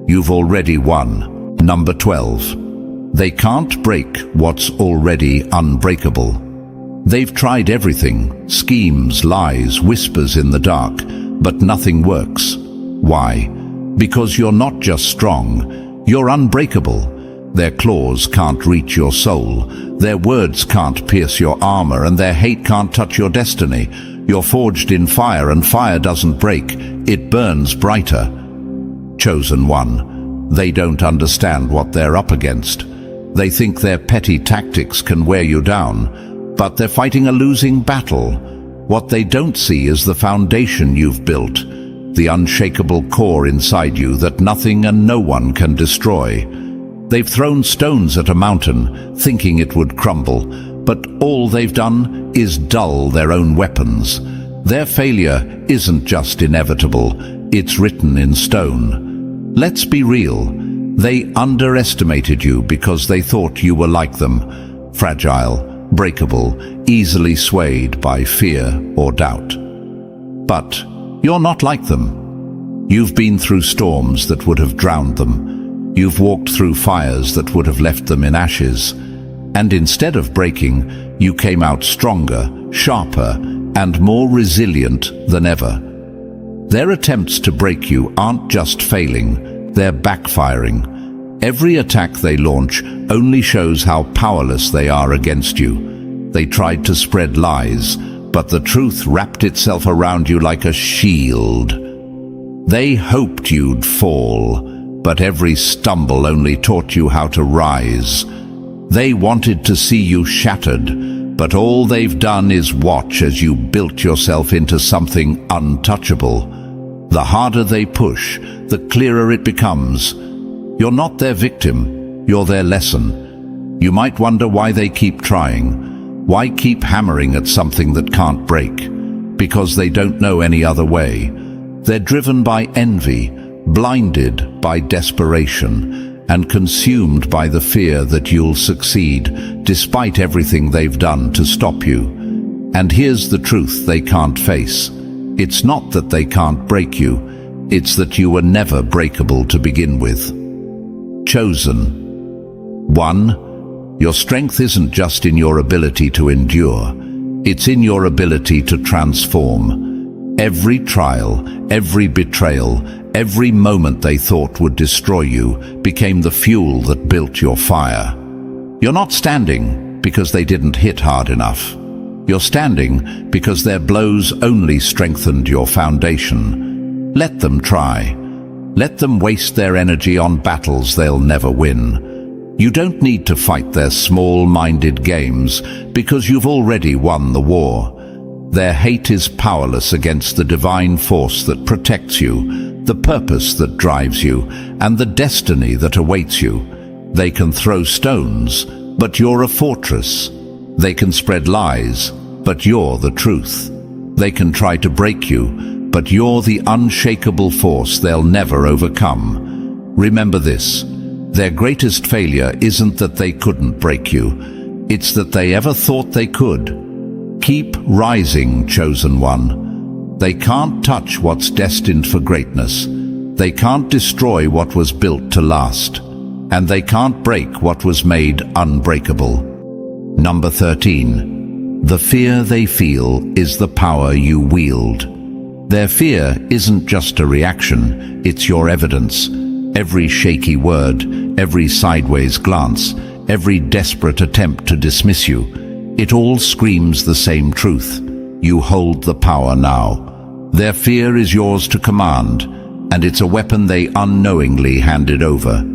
You've already won. Number 12. They can't break what's already unbreakable. They've tried everything: schemes, lies, whispers in the dark, but nothing works. Why? Because you're not just strong, you're unbreakable. Their claws can't reach your soul, their words can't pierce your armor, and their hate can't touch your destiny. You're forged in fire, and fire doesn't break, it burns brighter. Chosen one, they don't understand what they're up against. They think their petty tactics can wear you down, but they're fighting a losing battle. What they don't see is the foundation you've built, the unshakable core inside you that nothing and no one can destroy. They've thrown stones at a mountain, thinking it would crumble, but all they've done is dull their own weapons. Their failure isn't just inevitable, it's written in stone. Let's be real, they underestimated you because they thought you were like them, fragile, breakable, easily swayed by fear or doubt. But you're not like them. You've been through storms that would have drowned them. You've walked through fires that would have left them in ashes. And instead of breaking, you came out stronger, sharper, and more resilient than ever. Their attempts to break you aren't just failing, they're backfiring. Every attack they launch only shows how powerless they are against you. They tried to spread lies, but the truth wrapped itself around you like a shield. They hoped you'd fall, but every stumble only taught you how to rise. They wanted to see you shattered, but all they've done is watch as you built yourself into something untouchable. The harder they push, the clearer it becomes. You're not their victim, you're their lesson. You might wonder why they keep trying. Why keep hammering at something that can't break? Because they don't know any other way. They're driven by envy, blinded by desperation, and consumed by the fear that you'll succeed, despite everything they've done to stop you. And here's the truth they can't face. It's not that they can't break you, it's that you were never breakable to begin with. Chosen. 1. Your strength isn't just in your ability to endure, it's in your ability to transform. Every trial, every betrayal, every moment they thought would destroy you became the fuel that built your fire. You're not standing because they didn't hit hard enough. You're standing because their blows only strengthened your foundation. Let them try. Let them waste their energy on battles they'll never win. You don't need to fight their small-minded games because you've already won the war. Their hate is powerless against the divine force that protects you, the purpose that drives you, and the destiny that awaits you. They can throw stones, but you're a fortress. They can spread lies, but you're the truth. They can try to break you, but you're the unshakable force they'll never overcome. Remember this, their greatest failure isn't that they couldn't break you, it's that they ever thought they could. Keep rising, chosen one. They can't touch what's destined for greatness. They can't destroy what was built to last. And they can't break what was made unbreakable. Number 13. The fear they feel is the power you wield. Their fear isn't just a reaction, it's your evidence. Every shaky word, every sideways glance, every desperate attempt to dismiss you, it all screams the same truth. You hold the power now. Their fear is yours to command, and it's a weapon they unknowingly handed over.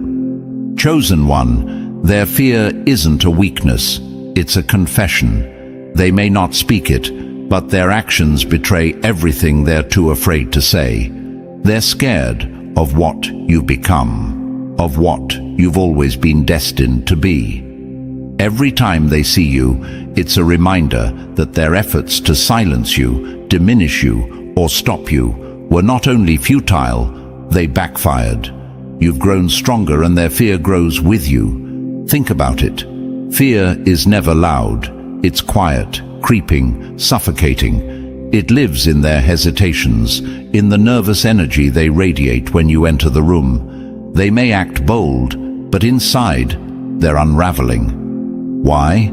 Chosen one, their fear isn't a weakness, it's a confession. They may not speak it, but their actions betray everything they're too afraid to say. They're scared of what you've become, of what you've always been destined to be. Every time they see you, it's a reminder that their efforts to silence you, diminish you, or stop you were not only futile, they backfired. You've grown stronger and their fear grows with you. Think about it. Fear is never loud. It's quiet, creeping, suffocating. It lives in their hesitations, in the nervous energy they radiate when you enter the room. They may act bold, but inside, they're unraveling. Why?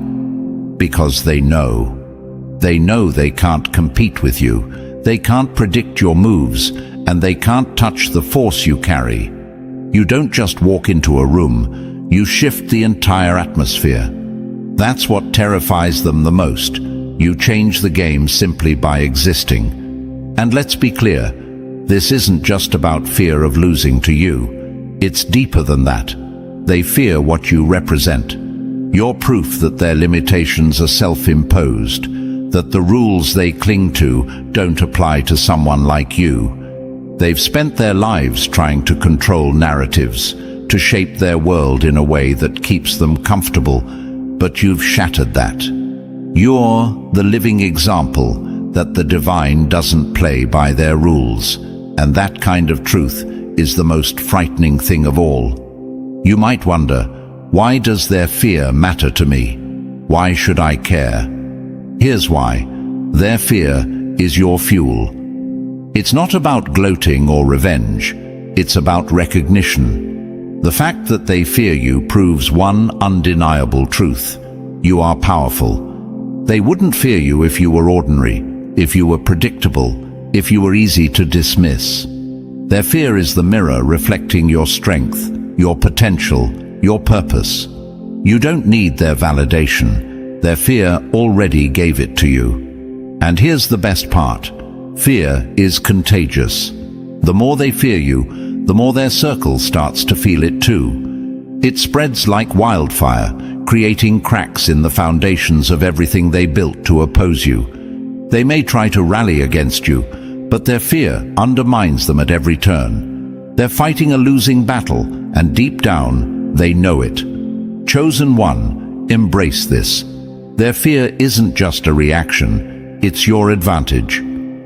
Because they know. They know they can't compete with you. They can't predict your moves, and they can't touch the force you carry. You don't just walk into a room, you shift the entire atmosphere. That's what terrifies them the most. You change the game simply by existing. And let's be clear, this isn't just about fear of losing to you. It's deeper than that. They fear what you represent. You're proof that their limitations are self-imposed, that the rules they cling to don't apply to someone like you. They've spent their lives trying to control narratives, to shape their world in a way that keeps them comfortable, but you've shattered that. You're the living example that the divine doesn't play by their rules, and that kind of truth is the most frightening thing of all. You might wonder, why does their fear matter to me? Why should I care? Here's why. Their fear is your fuel. It's not about gloating or revenge. It's about recognition. The fact that they fear you proves one undeniable truth. You are powerful. They wouldn't fear you if you were ordinary, if you were predictable, if you were easy to dismiss. Their fear is the mirror reflecting your strength, your potential, your purpose. You don't need their validation. Their fear already gave it to you. And here's the best part. Fear is contagious. The more they fear you, the more their circle starts to feel it too. It spreads like wildfire, creating cracks in the foundations of everything they built to oppose you. They may try to rally against you, but their fear undermines them at every turn. They're fighting a losing battle, and deep down, they know it. Chosen one, embrace this. Their fear isn't just a reaction, it's your advantage.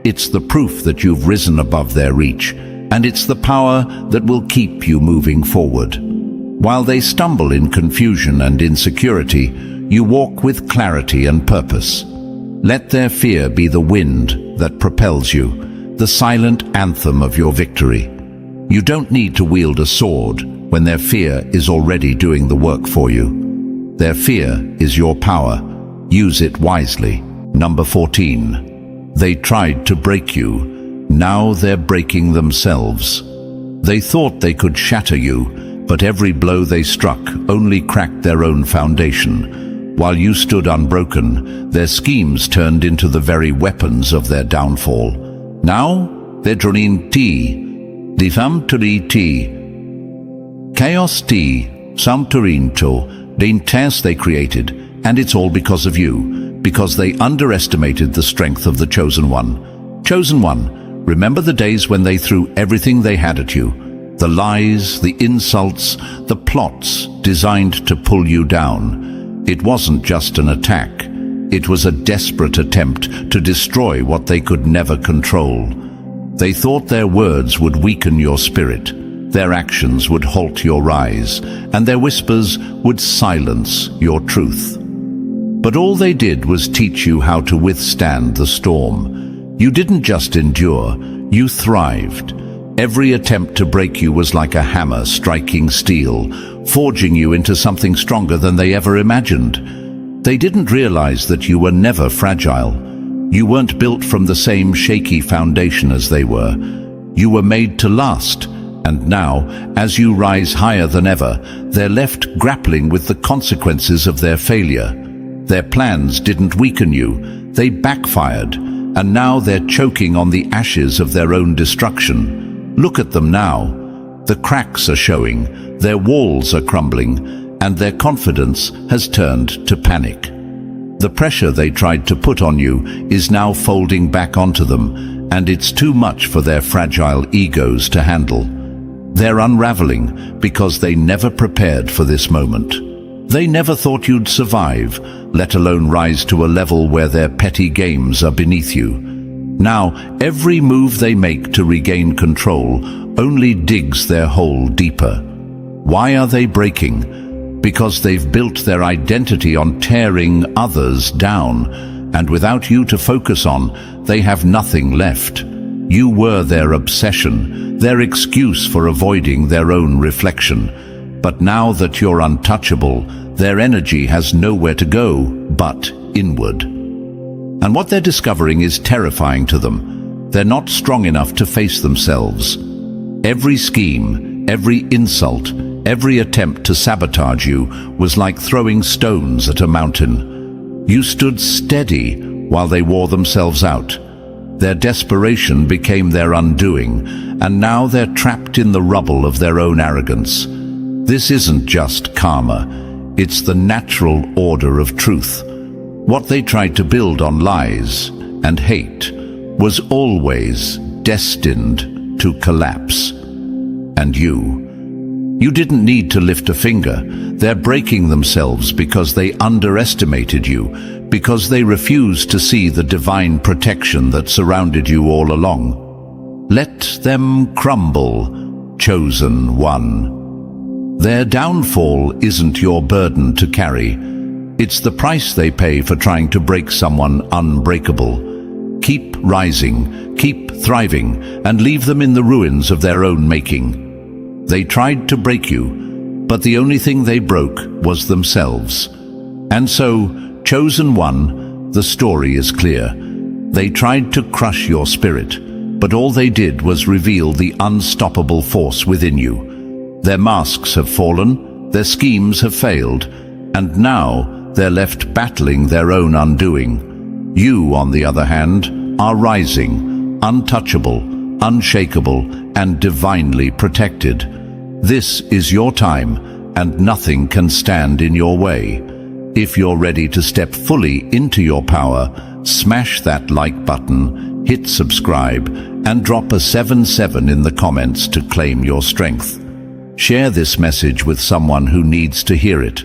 It's the proof that you've risen above their reach, and it's the power that will keep you moving forward. While they stumble in confusion and insecurity, you walk with clarity and purpose. Let their fear be the wind that propels you, the silent anthem of your victory. You don't need to wield a sword when their fear is already doing the work for you. Their fear is your power. Use it wisely. Number 14. They tried to break you. Now they're breaking themselves. They thought they could shatter you, but every blow they struck only cracked their own foundation. While you stood unbroken, their schemes turned into the very weapons of their downfall. Now, vedronin ti, difam turi ti, chaos ti, samturinto, the intense they created, and it's all because of you, because they underestimated the strength of the Chosen One. Chosen One, remember the days when they threw everything they had at you? The lies, the insults, the plots designed to pull you down. It wasn't just an attack. It was a desperate attempt to destroy what they could never control. They thought their words would weaken your spirit, their actions would halt your rise, and their whispers would silence your truth. But all they did was teach you how to withstand the storm. You didn't just endure, you thrived. Every attempt to break you was like a hammer striking steel, forging you into something stronger than they ever imagined. They didn't realize that you were never fragile. You weren't built from the same shaky foundation as they were. You were made to last, and now, as you rise higher than ever, they're left grappling with the consequences of their failure. Their plans didn't weaken you, they backfired, and now they're choking on the ashes of their own destruction. Look at them now. The cracks are showing, their walls are crumbling, and their confidence has turned to panic. The pressure they tried to put on you is now folding back onto them, and it's too much for their fragile egos to handle. They're unraveling because they never prepared for this moment. They never thought you'd survive, let alone rise to a level where their petty games are beneath you. Now, every move they make to regain control only digs their hole deeper. Why are they breaking? Because they've built their identity on tearing others down, and without you to focus on, they have nothing left. You were their obsession, their excuse for avoiding their own reflection. But now that you're untouchable, their energy has nowhere to go but inward. And what they're discovering is terrifying to them. They're not strong enough to face themselves. Every scheme, every insult, every attempt to sabotage you was like throwing stones at a mountain. You stood steady while they wore themselves out. Their desperation became their undoing, and now they're trapped in the rubble of their own arrogance. This isn't just karma, it's the natural order of truth. What they tried to build on lies and hate was always destined to collapse. And you didn't need to lift a finger. They're breaking themselves because they underestimated you, because they refused to see the divine protection that surrounded you all along. Let them crumble, chosen one. Their downfall isn't your burden to carry. It's the price they pay for trying to break someone unbreakable. Keep rising, keep thriving, and leave them in the ruins of their own making. They tried to break you, but the only thing they broke was themselves. And so, chosen one, the story is clear. They tried to crush your spirit, but all they did was reveal the unstoppable force within you. Their masks have fallen, their schemes have failed, and now they're left battling their own undoing. You, on the other hand, are rising, untouchable, unshakable, and divinely protected. This is your time, and nothing can stand in your way. If you're ready to step fully into your power, smash that like button, hit subscribe, and drop a 77 in the comments to claim your strength. Share this message with someone who needs to hear it.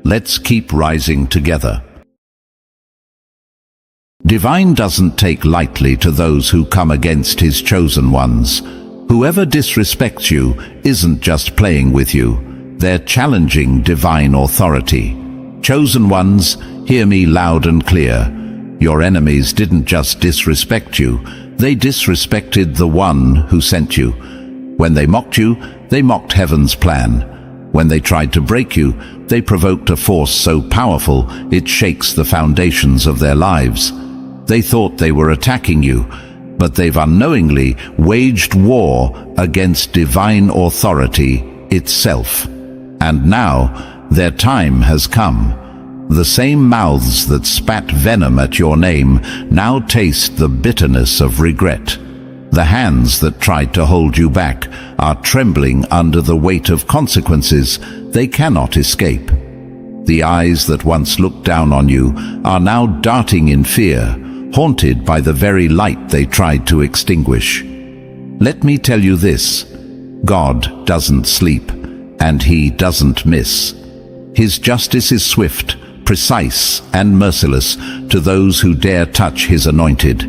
Let's keep rising together. Divine doesn't take lightly to those who come against his chosen ones. Whoever disrespects you isn't just playing with you. They're challenging divine authority. Chosen ones, hear me loud and clear. Your enemies didn't just disrespect you, they disrespected the one who sent you. When they mocked heaven's plan. When they tried to break you, they provoked a force so powerful it shakes the foundations of their lives. They thought they were attacking you, but they've unknowingly waged war against divine authority itself. And now, their time has come. The same mouths that spat venom at your name now taste the bitterness of regret. The hands that tried to hold you back are trembling under the weight of consequences they cannot escape. The eyes that once looked down on you are now darting in fear, haunted by the very light they tried to extinguish. Let me tell you this: God doesn't sleep, and he doesn't miss. His justice is swift, precise, and merciless to those who dare touch his anointed.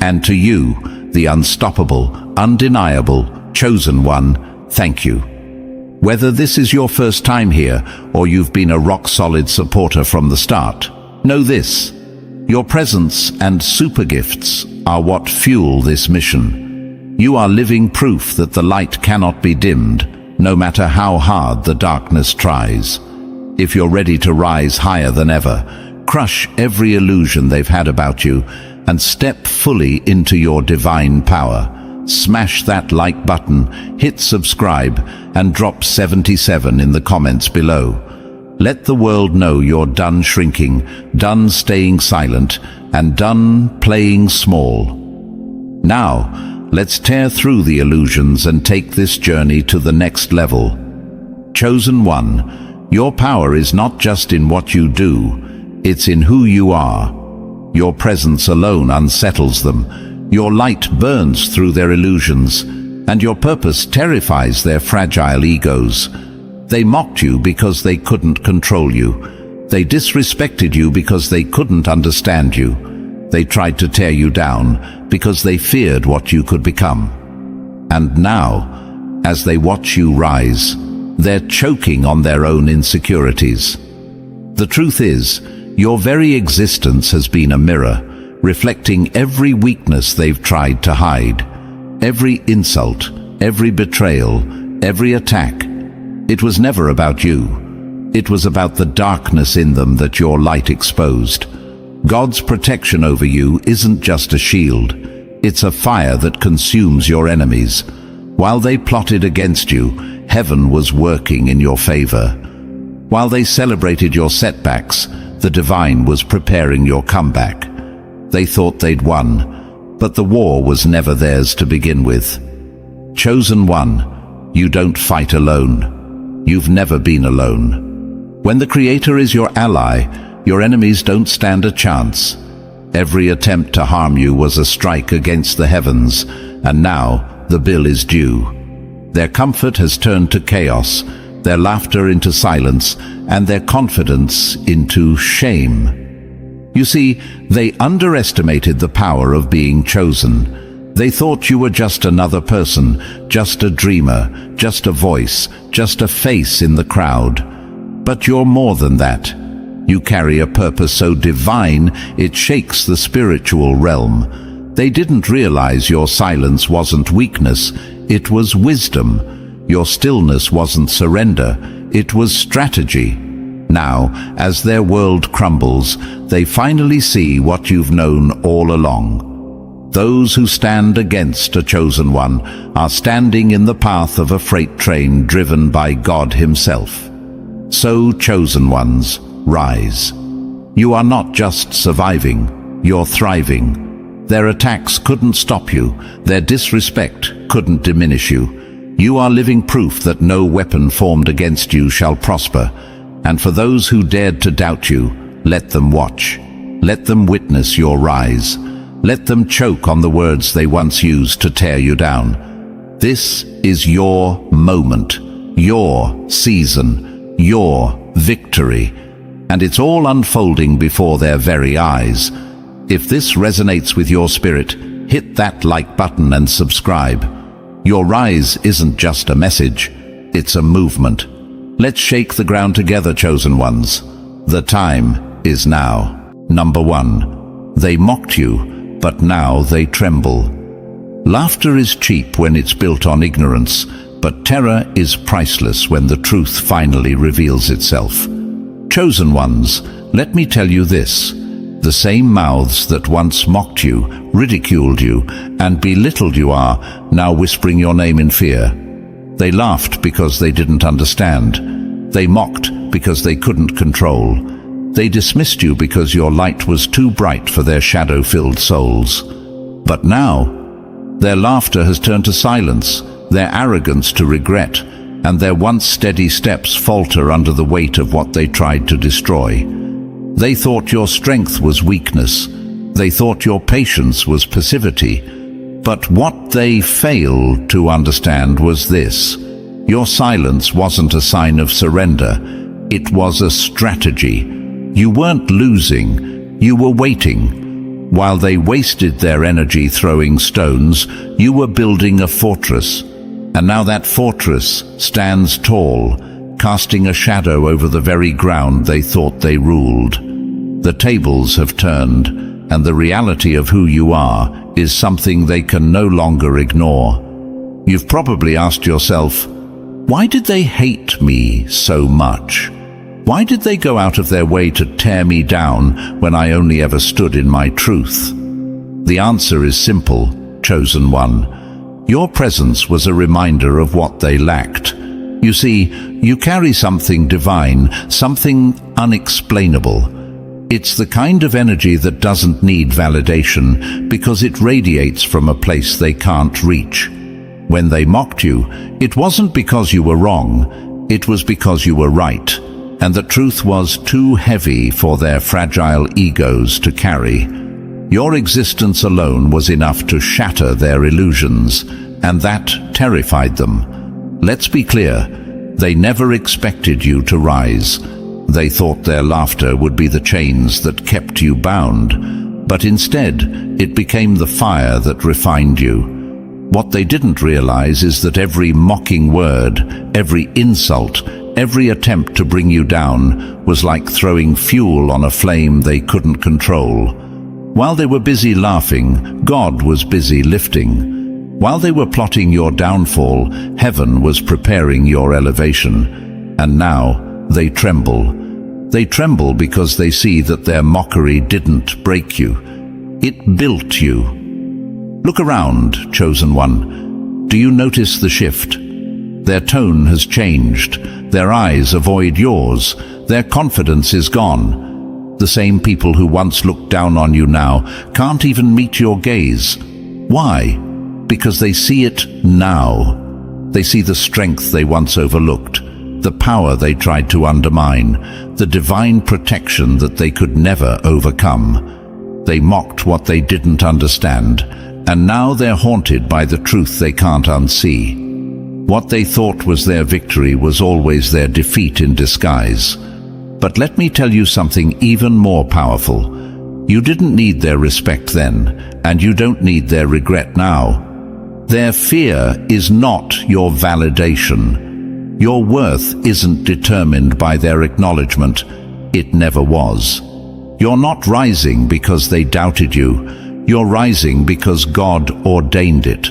And to you, the unstoppable, undeniable, chosen one, thank you. Whether this is your first time here, or you've been a rock-solid supporter from the start, know this: your presence and super gifts are what fuel this mission. You are living proof that the light cannot be dimmed, no matter how hard the darkness tries. If you're ready to rise higher than ever, crush every illusion they've had about you, and step fully into your divine power. Smash that like button, hit subscribe, and drop 77 in the comments below. Let the world know you're done shrinking, done staying silent, and done playing small. Now, let's tear through the illusions and take this journey to the next level. Chosen one, your power is not just in what you do, it's in who you are. Your presence alone unsettles them. Your light burns through their illusions, and your purpose terrifies their fragile egos. They mocked you because they couldn't control you. They disrespected you because they couldn't understand you. They tried to tear you down because they feared what you could become. And now, as they watch you rise, they're choking on their own insecurities. The truth is, your very existence has been a mirror, reflecting every weakness they've tried to hide. Every insult, every betrayal, every attack. It was never about you. It was about the darkness in them that your light exposed. God's protection over you isn't just a shield. It's a fire that consumes your enemies. While they plotted against you, heaven was working in your favor. While they celebrated your setbacks, the divine was preparing your comeback. They thought they'd won, but the war was never theirs to begin with. Chosen one, you don't fight alone. You've never been alone. When the Creator is your ally, your enemies don't stand a chance. Every attempt to harm you was a strike against the heavens, and now the bill is due. Their comfort has turned to chaos, their laughter into silence, and their confidence into shame. You see, they underestimated the power of being chosen. They thought you were just another person, just a dreamer, just a voice, just a face in the crowd. But you're more than that. You carry a purpose so divine it shakes the spiritual realm. They didn't realize your silence wasn't weakness, it was wisdom. Your stillness wasn't surrender, it was strategy. Now, as their world crumbles, they finally see what you've known all along. Those who stand against a chosen one are standing in the path of a freight train driven by God Himself. So, chosen ones, rise. You are not just surviving, you're thriving. Their attacks couldn't stop you, their disrespect couldn't diminish you. You are living proof that no weapon formed against you shall prosper. And for those who dared to doubt you, let them watch. Let them witness your rise. Let them choke on the words they once used to tear you down. This is your moment, your season, your victory. And it's all unfolding before their very eyes. If this resonates with your spirit, hit that like button and subscribe. Your rise isn't just a message, it's a movement. Let's shake the ground together, chosen ones. The time is now. Number 1. They mocked you, but now they tremble. Laughter is cheap when it's built on ignorance, but terror is priceless when the truth finally reveals itself. Chosen ones, let me tell you this. The same mouths that once mocked you, ridiculed you, and belittled you are now whispering your name in fear. They laughed because they didn't understand. They mocked because they couldn't control. They dismissed you because your light was too bright for their shadow-filled souls. But now, their laughter has turned to silence, their arrogance to regret, and their once steady steps falter under the weight of what they tried to destroy. They thought your strength was weakness. They thought your patience was passivity. But what they failed to understand was this. Your silence wasn't a sign of surrender. It was a strategy. You weren't losing, you were waiting. While they wasted their energy throwing stones, you were building a fortress. And now that fortress stands tall, casting a shadow over the very ground they thought they ruled. The tables have turned, and the reality of who you are is something they can no longer ignore. You've probably asked yourself, why did they hate me so much? Why did they go out of their way to tear me down when I only ever stood in my truth? The answer is simple, chosen one. Your presence was a reminder of what they lacked. You see, you carry something divine, something unexplainable. It's the kind of energy that doesn't need validation because it radiates from a place they can't reach. When they mocked you, it wasn't because you were wrong, it was because you were right, and the truth was too heavy for their fragile egos to carry. Your existence alone was enough to shatter their illusions, and that terrified them. Let's be clear, they never expected you to rise. They thought their laughter would be the chains that kept you bound, but instead it became the fire that refined you. What they didn't realize is that every mocking word, every insult, every attempt to bring you down was like throwing fuel on a flame they couldn't control. While they were busy laughing, God was busy lifting. While they were plotting your downfall, heaven was preparing your elevation. And now they tremble. They tremble because they see that their mockery didn't break you. It built you. Look around, chosen one. Do you notice the shift? Their tone has changed. Their eyes avoid yours. Their confidence is gone. The same people who once looked down on you now can't even meet your gaze. Why? Because they see it now. They see the strength they once overlooked, the power they tried to undermine, the divine protection that they could never overcome. They mocked what they didn't understand, and now they're haunted by the truth they can't unsee. What they thought was their victory was always their defeat in disguise. But let me tell you something even more powerful. You didn't need their respect then, and you don't need their regret now. Their fear is not your validation. Your worth isn't determined by their acknowledgement. It never was. You're not rising because they doubted you. You're rising because God ordained it.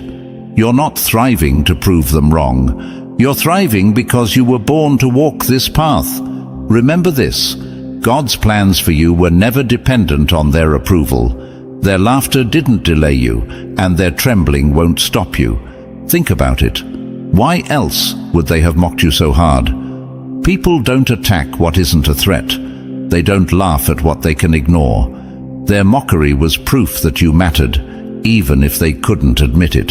You're not thriving to prove them wrong. You're thriving because you were born to walk this path. Remember this: God's plans for you were never dependent on their approval. Their laughter didn't delay you, and their trembling won't stop you. Think about it. Why else would they have mocked you so hard? People don't attack what isn't a threat. They don't laugh at what they can ignore. Their mockery was proof that you mattered, even if they couldn't admit it.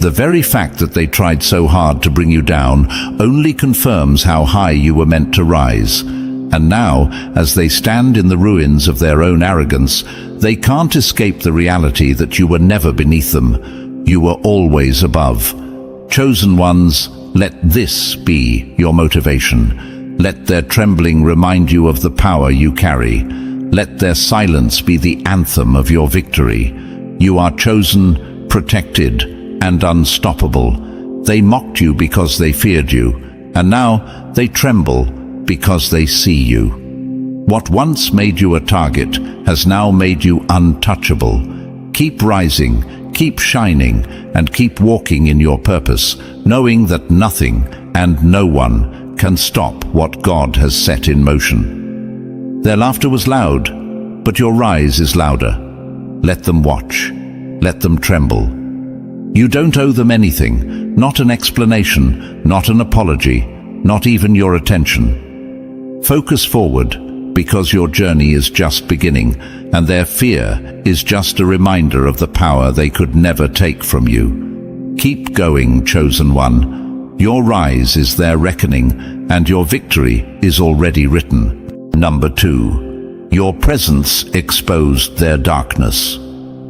The very fact that they tried so hard to bring you down only confirms how high you were meant to rise. And now, as they stand in the ruins of their own arrogance, they can't escape the reality that you were never beneath them. You were always above. Chosen ones, let this be your motivation. Let their trembling remind you of the power you carry. Let their silence be the anthem of your victory. You are chosen, protected, and unstoppable. They mocked you because they feared you, and now they tremble because they see you. What once made you a target has now made you untouchable. Keep rising, keep shining, and keep walking in your purpose, knowing that nothing and no one can stop what God has set in motion. Their laughter was loud, but your rise is louder. Let them watch. Let them tremble. You don't owe them anything, not an explanation, not an apology, not even your attention. Focus forward, because your journey is just beginning, and their fear is just a reminder of the power they could never take from you. Keep going, chosen one. Your rise is their reckoning, and your victory is already written. Number 2. Your presence exposed their darkness.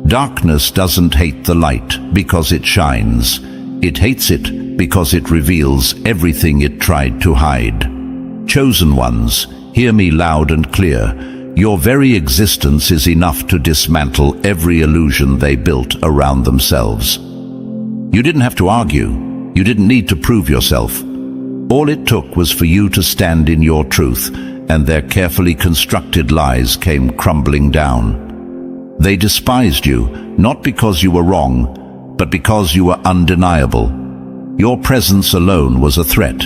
Darkness doesn't hate the light because it shines. It hates it because it reveals everything it tried to hide. Chosen ones, hear me loud and clear. Your very existence is enough to dismantle every illusion they built around themselves. You didn't have to argue. You didn't need to prove yourself. All it took was for you to stand in your truth, and their carefully constructed lies came crumbling down. They despised you, not because you were wrong, but because you were undeniable. Your presence alone was a threat.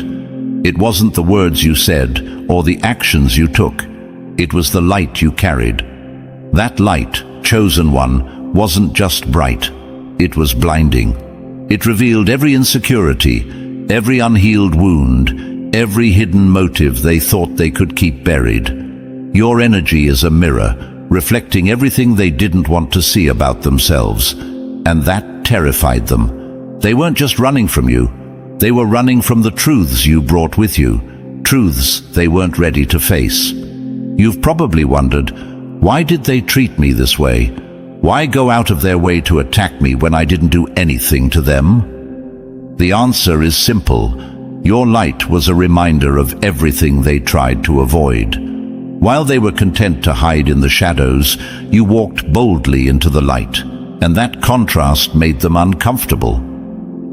It wasn't the words you said or the actions you took. It was the light you carried. That light, chosen one, wasn't just bright. It was blinding. It revealed every insecurity, every unhealed wound, every hidden motive they thought they could keep buried. Your energy is a mirror, reflecting everything they didn't want to see about themselves, and that terrified them. They weren't just running from you, they were running from the truths you brought with you, truths they weren't ready to face. You've probably wondered, why did they treat me this way? Why go out of their way to attack me when I didn't do anything to them? The answer is simple. Your light was a reminder of everything they tried to avoid. While they were content to hide in the shadows, you walked boldly into the light, and that contrast made them uncomfortable.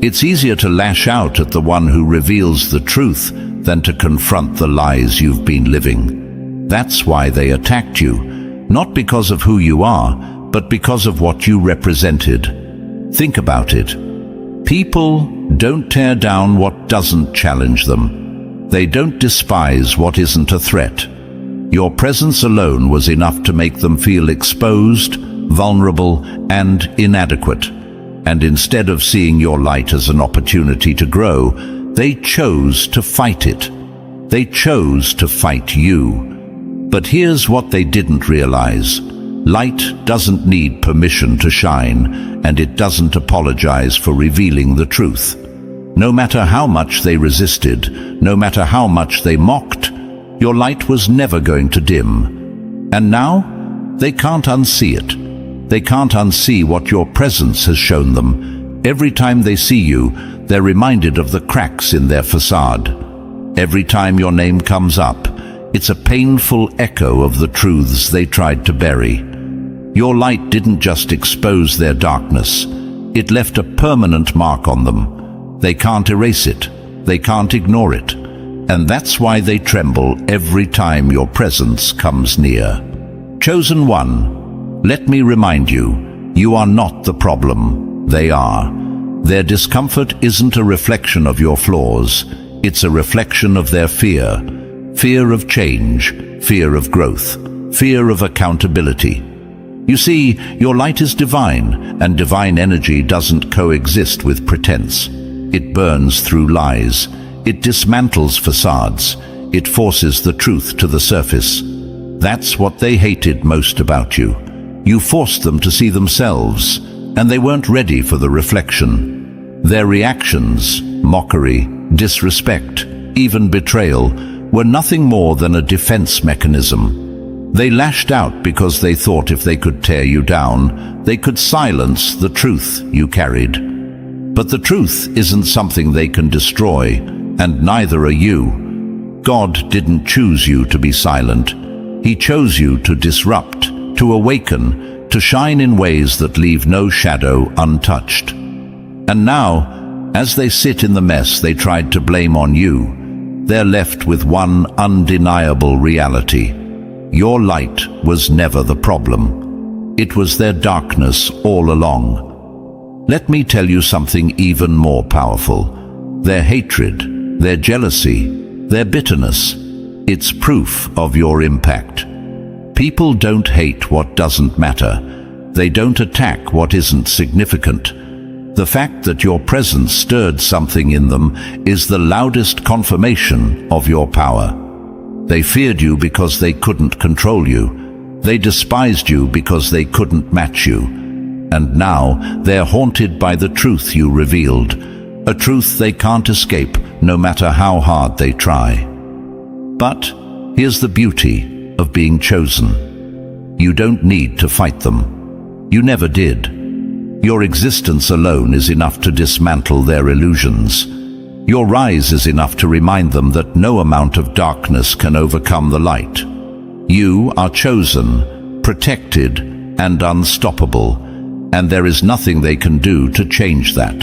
It's easier to lash out at the one who reveals the truth than to confront the lies you've been living. That's why they attacked you, not because of who you are, but because of what you represented. Think about it. People don't tear down what doesn't challenge them. They don't despise what isn't a threat. Your presence alone was enough to make them feel exposed, vulnerable, and inadequate. And instead of seeing your light as an opportunity to grow, they chose to fight it. They chose to fight you. But here's what they didn't realize. Light doesn't need permission to shine, and it doesn't apologize for revealing the truth. No matter how much they resisted, no matter how much they mocked, your light was never going to dim. And now, they can't unsee it. They can't unsee what your presence has shown them. Every time they see you, they're reminded of the cracks in their facade. Every time your name comes up, it's a painful echo of the truths they tried to bury. Your light didn't just expose their darkness, it left a permanent mark on them. They can't erase it, they can't ignore it, and that's why they tremble every time your presence comes near. Chosen one, let me remind you, you are not the problem, they are. Their discomfort isn't a reflection of your flaws, it's a reflection of their fear. Fear of change, fear of growth, fear of accountability. You see, your light is divine, and divine energy doesn't coexist with pretense. It burns through lies. It dismantles facades. It forces the truth to the surface. That's what they hated most about you. You forced them to see themselves, and they weren't ready for the reflection. Their reactions, mockery, disrespect, even betrayal, were nothing more than a defense mechanism. They lashed out because they thought if they could tear you down, they could silence the truth you carried. But the truth isn't something they can destroy, and neither are you. God didn't choose you to be silent. He chose you to disrupt, to awaken, to shine in ways that leave no shadow untouched. And now, as they sit in the mess they tried to blame on you, they're left with one undeniable reality. Your light was never the problem. It was their darkness all along. Let me tell you something even more powerful. Their hatred, their jealousy, their bitterness, it's proof of your impact. People don't hate what doesn't matter. They don't attack what isn't significant. The fact that your presence stirred something in them is the loudest confirmation of your power. They feared you because they couldn't control you. They despised you because they couldn't match you. And now they're haunted by the truth you revealed, a truth they can't escape no matter how hard they try. But here's the beauty of being chosen. You don't need to fight them. You never did. Your existence alone is enough to dismantle their illusions. Your rise is enough to remind them that no amount of darkness can overcome the light. You are chosen, protected, and unstoppable, and there is nothing they can do to change that.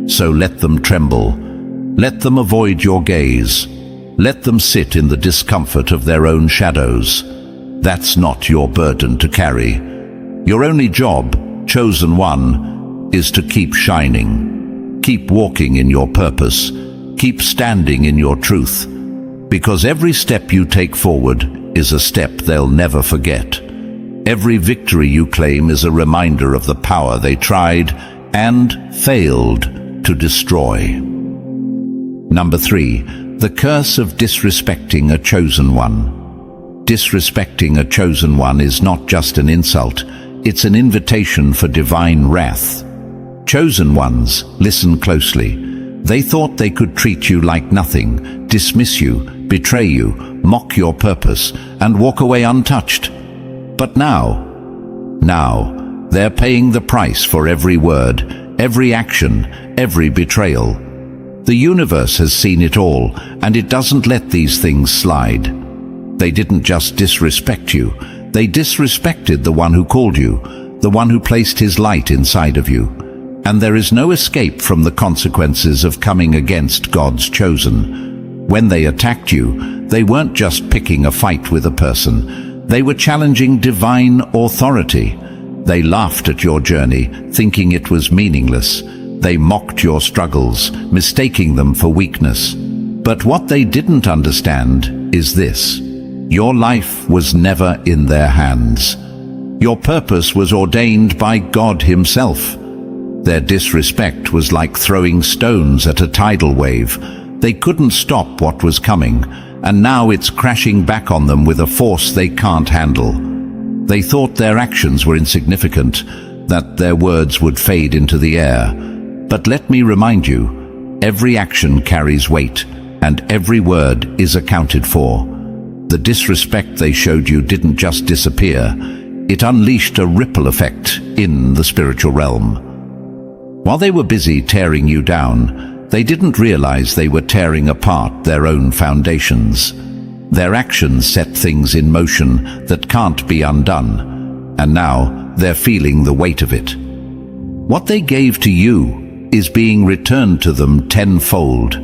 So let them tremble. Let them avoid your gaze. Let them sit in the discomfort of their own shadows. That's not your burden to carry. Your only job, chosen one, is to keep shining. Keep walking in your purpose. Keep standing in your truth. Because every step you take forward is a step they'll never forget. Every victory you claim is a reminder of the power they tried and failed to destroy. Number 3, the curse of disrespecting a chosen one. Disrespecting a chosen one is not just an insult, it's an invitation for divine wrath. Chosen ones, listen closely. They thought they could treat you like nothing, dismiss you, betray you, mock your purpose, and walk away untouched. But now, they're paying the price for every word, every action, every betrayal. The universe has seen it all, and it doesn't let these things slide. They didn't just disrespect you, they disrespected the one who called you, the one who placed his light inside of you. And there is no escape from the consequences of coming against God's chosen. When they attacked you, they weren't just picking a fight with a person. They were challenging divine authority. They laughed at your journey, thinking it was meaningless. They mocked your struggles, mistaking them for weakness. But what they didn't understand is this: your life was never in their hands. Your purpose was ordained by God Himself. Their disrespect was like throwing stones at a tidal wave. They couldn't stop what was coming, and now it's crashing back on them with a force they can't handle. They thought their actions were insignificant, that their words would fade into the air. But let me remind you, every action carries weight, and every word is accounted for. The disrespect they showed you didn't just disappear, it unleashed a ripple effect in the spiritual realm. While they were busy tearing you down, they didn't realize they were tearing apart their own foundations. Their actions set things in motion that can't be undone, and now they're feeling the weight of it. What they gave to you is being returned to them tenfold.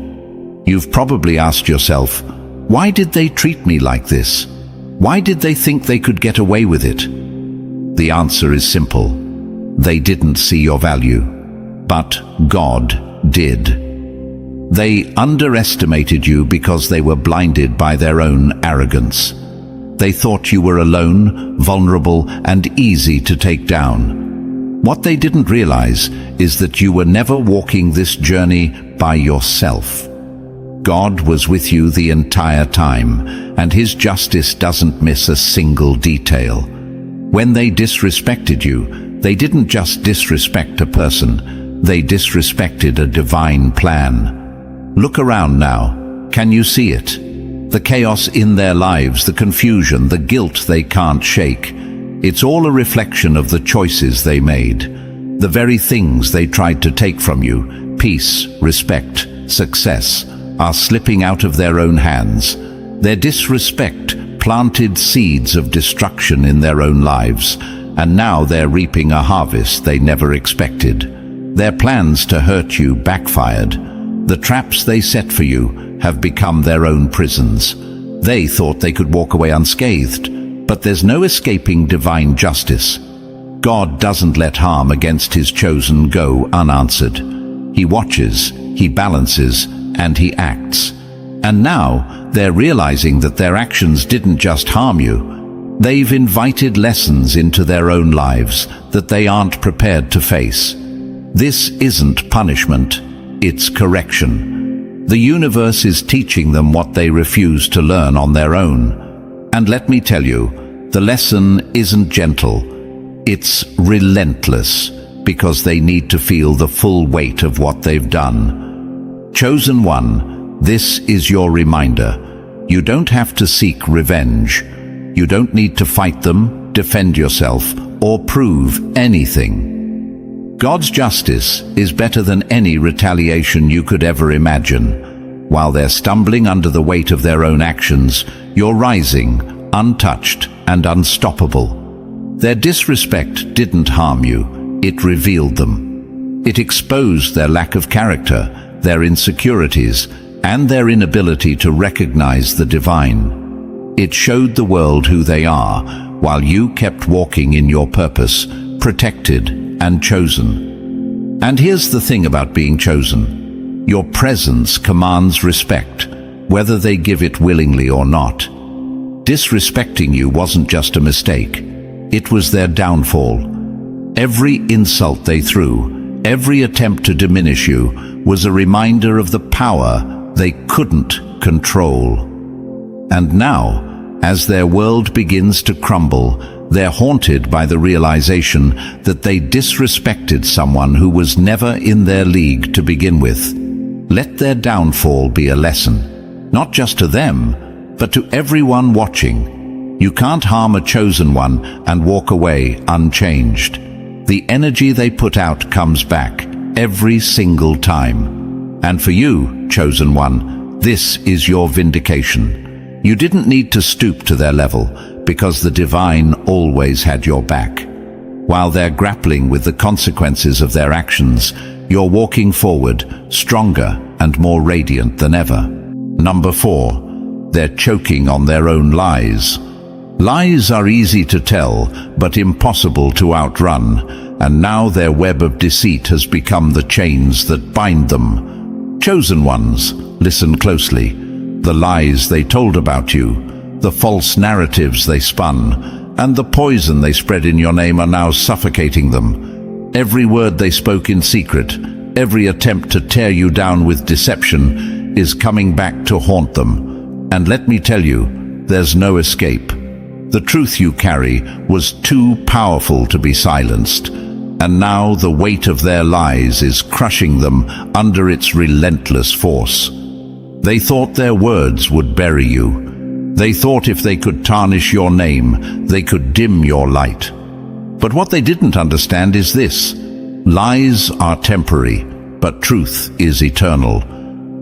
You've probably asked yourself, why did they treat me like this? Why did they think they could get away with it? The answer is simple. They didn't see your value, but God did. They underestimated you because they were blinded by their own arrogance. They thought you were alone, vulnerable, and easy to take down. What they didn't realize is that you were never walking this journey by yourself. God was with you the entire time, and His justice doesn't miss a single detail. When they disrespected you, they didn't just disrespect a person, they disrespected a divine plan. Look around now. Can you see it? The chaos in their lives, the confusion, the guilt they can't shake. It's all a reflection of the choices they made. The very things they tried to take from you, peace, respect, success, are slipping out of their own hands. Their disrespect planted seeds of destruction in their own lives, and now they're reaping a harvest they never expected. Their plans to hurt you backfired. The traps they set for you have become their own prisons. They thought they could walk away unscathed, but there's no escaping divine justice. God doesn't let harm against His chosen go unanswered. He watches, He balances, and He acts. And now they're realizing that their actions didn't just harm you. They've invited lessons into their own lives that they aren't prepared to face. This isn't punishment, it's correction. The universe is teaching them what they refuse to learn on their own. And let me tell you, the lesson isn't gentle, it's relentless, because they need to feel the full weight of what they've done. Chosen one, this is your reminder. You don't have to seek revenge. You don't need to fight them, defend yourself, or prove anything. God's justice is better than any retaliation you could ever imagine. While they're stumbling under the weight of their own actions, you're rising, untouched and unstoppable. Their disrespect didn't harm you, it revealed them. It exposed their lack of character, their insecurities, and their inability to recognize the divine. It showed the world who they are, while you kept walking in your purpose, protected and chosen. And here's the thing about being chosen. Your presence commands respect, whether they give it willingly or not. Disrespecting you wasn't just a mistake, it was their downfall. Every insult they threw, every attempt to diminish you, was a reminder of the power they couldn't control. And now, as their world begins to crumble, they're haunted by the realization that they disrespected someone who was never in their league to begin with. Let their downfall be a lesson, not just to them, but to everyone watching. You can't harm a chosen one and walk away unchanged. The energy they put out comes back every single time. And for you, chosen one, this is your vindication. You didn't need to stoop to their level, because the divine always had your back. While they're grappling with the consequences of their actions, you're walking forward, stronger and more radiant than ever. Number 4, they're choking on their own lies. Lies are easy to tell, but impossible to outrun, and now their web of deceit has become the chains that bind them. Chosen ones, listen closely. The lies they told about you, the false narratives they spun, and the poison they spread in your name are now suffocating them. Every word they spoke in secret, every attempt to tear you down with deception is coming back to haunt them. And let me tell you, there's no escape. The truth you carry was too powerful to be silenced, and now the weight of their lies is crushing them under its relentless force. They thought their words would bury you. They thought if they could tarnish your name, they could dim your light. But what they didn't understand is this: lies are temporary, but truth is eternal.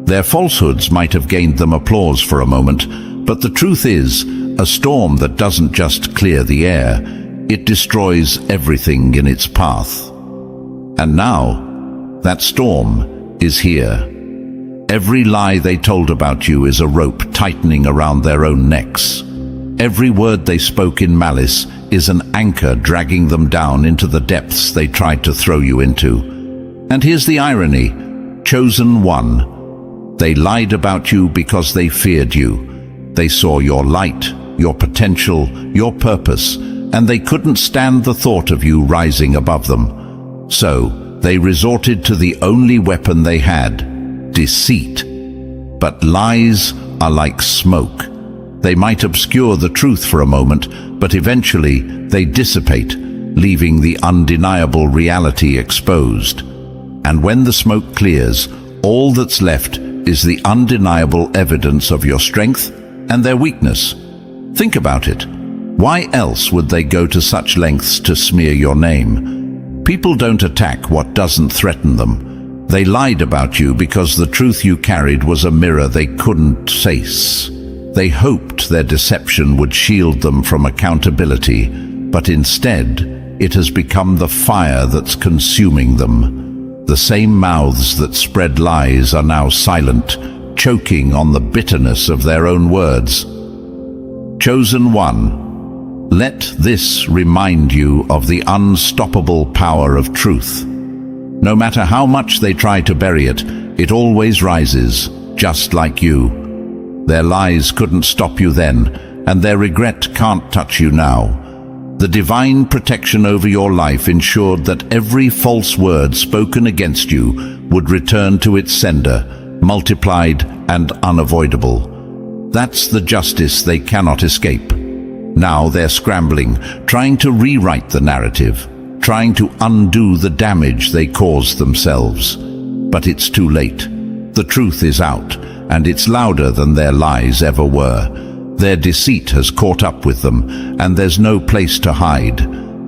Their falsehoods might have gained them applause for a moment, but the truth is, a storm that doesn't just clear the air, it destroys everything in its path. And now, that storm is here. Every lie they told about you is a rope tightening around their own necks. Every word they spoke in malice is an anchor dragging them down into the depths they tried to throw you into. And here's the irony: chosen one. They lied about you because they feared you. They saw your light, your potential, your purpose, and they couldn't stand the thought of you rising above them. So they resorted to the only weapon they had: deceit. But lies are like smoke. They might obscure the truth for a moment, but eventually they dissipate, leaving the undeniable reality exposed. And when the smoke clears, all that's left is the undeniable evidence of your strength and their weakness. Think about it. Why else would they go to such lengths to smear your name? People don't attack what doesn't threaten them. They lied about you because the truth you carried was a mirror they couldn't face. They hoped their deception would shield them from accountability, but instead, it has become the fire that's consuming them. The same mouths that spread lies are now silent, choking on the bitterness of their own words. Chosen one, let this remind you of the unstoppable power of truth. No matter how much they try to bury it, it always rises, just like you. Their lies couldn't stop you then, and their regret can't touch you now. The divine protection over your life ensured that every false word spoken against you would return to its sender, multiplied and unavoidable. That's the justice they cannot escape. Now they're scrambling, trying to rewrite the narrative, trying to undo the damage they caused themselves. But it's too late. The truth is out, and it's louder than their lies ever were. Their deceit has caught up with them, and there's no place to hide.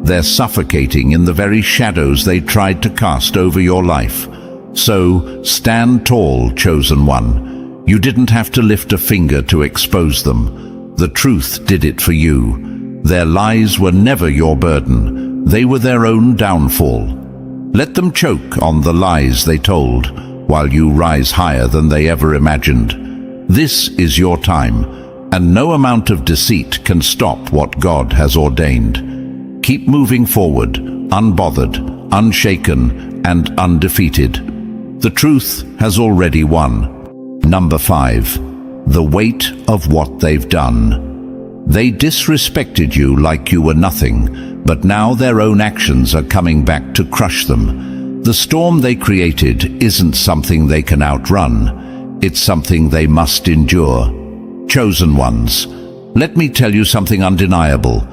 They're suffocating in the very shadows they tried to cast over your life. So, stand tall, chosen one. You didn't have to lift a finger to expose them. The truth did it for you. Their lies were never your burden. They were their own downfall. Let them choke on the lies they told, while you rise higher than they ever imagined. This is your time, and no amount of deceit can stop what God has ordained. Keep moving forward, unbothered, unshaken, and undefeated. The truth has already won. Number 5. The weight of what they've done. They disrespected you like you were nothing, but now their own actions are coming back to crush them. The storm they created isn't something they can outrun. It's something they must endure. Chosen ones, let me tell you something undeniable.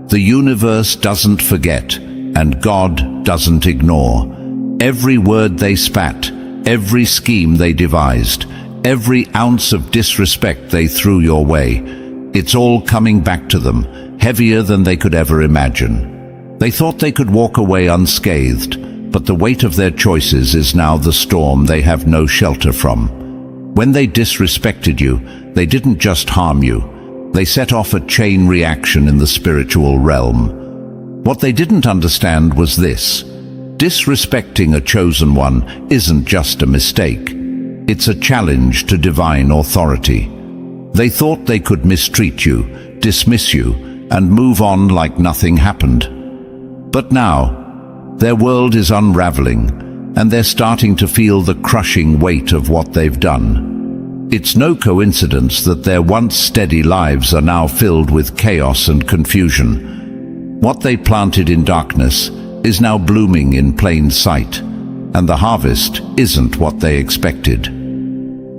The universe doesn't forget, and God doesn't ignore. Every word they spat, every scheme they devised, every ounce of disrespect they threw your way, it's all coming back to them, heavier than they could ever imagine. They thought they could walk away unscathed, but the weight of their choices is now the storm they have no shelter from. When they disrespected you, they didn't just harm you. They set off a chain reaction in the spiritual realm. What they didn't understand was this: disrespecting a chosen one isn't just a mistake. It's a challenge to divine authority. They thought they could mistreat you, dismiss you, and move on like nothing happened. But now, their world is unraveling, and they're starting to feel the crushing weight of what they've done. It's no coincidence that their once steady lives are now filled with chaos and confusion. What they planted in darkness is now blooming in plain sight, and the harvest isn't what they expected.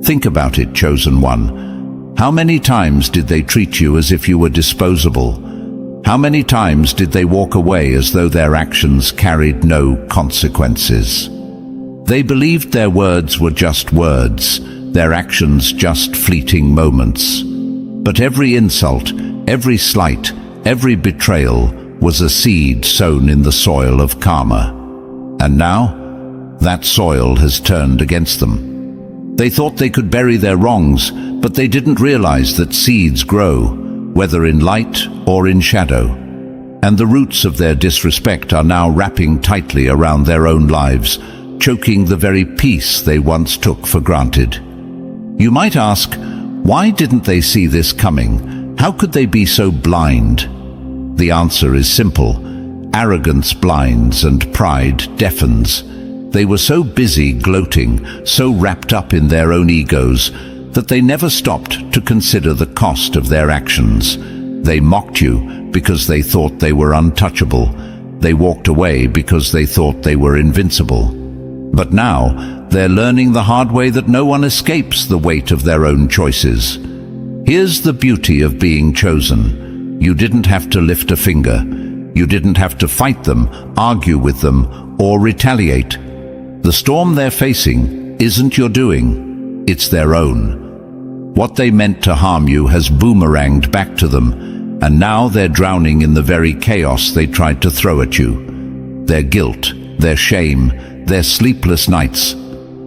Think about it, chosen one. How many times did they treat you as if you were disposable? How many times did they walk away as though their actions carried no consequences? They believed their words were just words, their actions just fleeting moments. But every insult, every slight, every betrayal was a seed sown in the soil of karma. And now, that soil has turned against them. They thought they could bury their wrongs, but they didn't realize that seeds grow, whether in light or in shadow. And the roots of their disrespect are now wrapping tightly around their own lives, choking the very peace they once took for granted. You might ask, why didn't they see this coming? How could they be so blind? The answer is simple. Arrogance blinds and pride deafens. They were so busy gloating, so wrapped up in their own egos, that they never stopped to consider the cost of their actions. They mocked you because they thought they were untouchable. They walked away because they thought they were invincible. But now, they're learning the hard way that no one escapes the weight of their own choices. Here's the beauty of being chosen. You didn't have to lift a finger. You didn't have to fight them, argue with them, or retaliate. The storm they're facing isn't your doing, it's their own. What they meant to harm you has boomeranged back to them, and now they're drowning in the very chaos they tried to throw at you. Their guilt, their shame, their sleepless nights.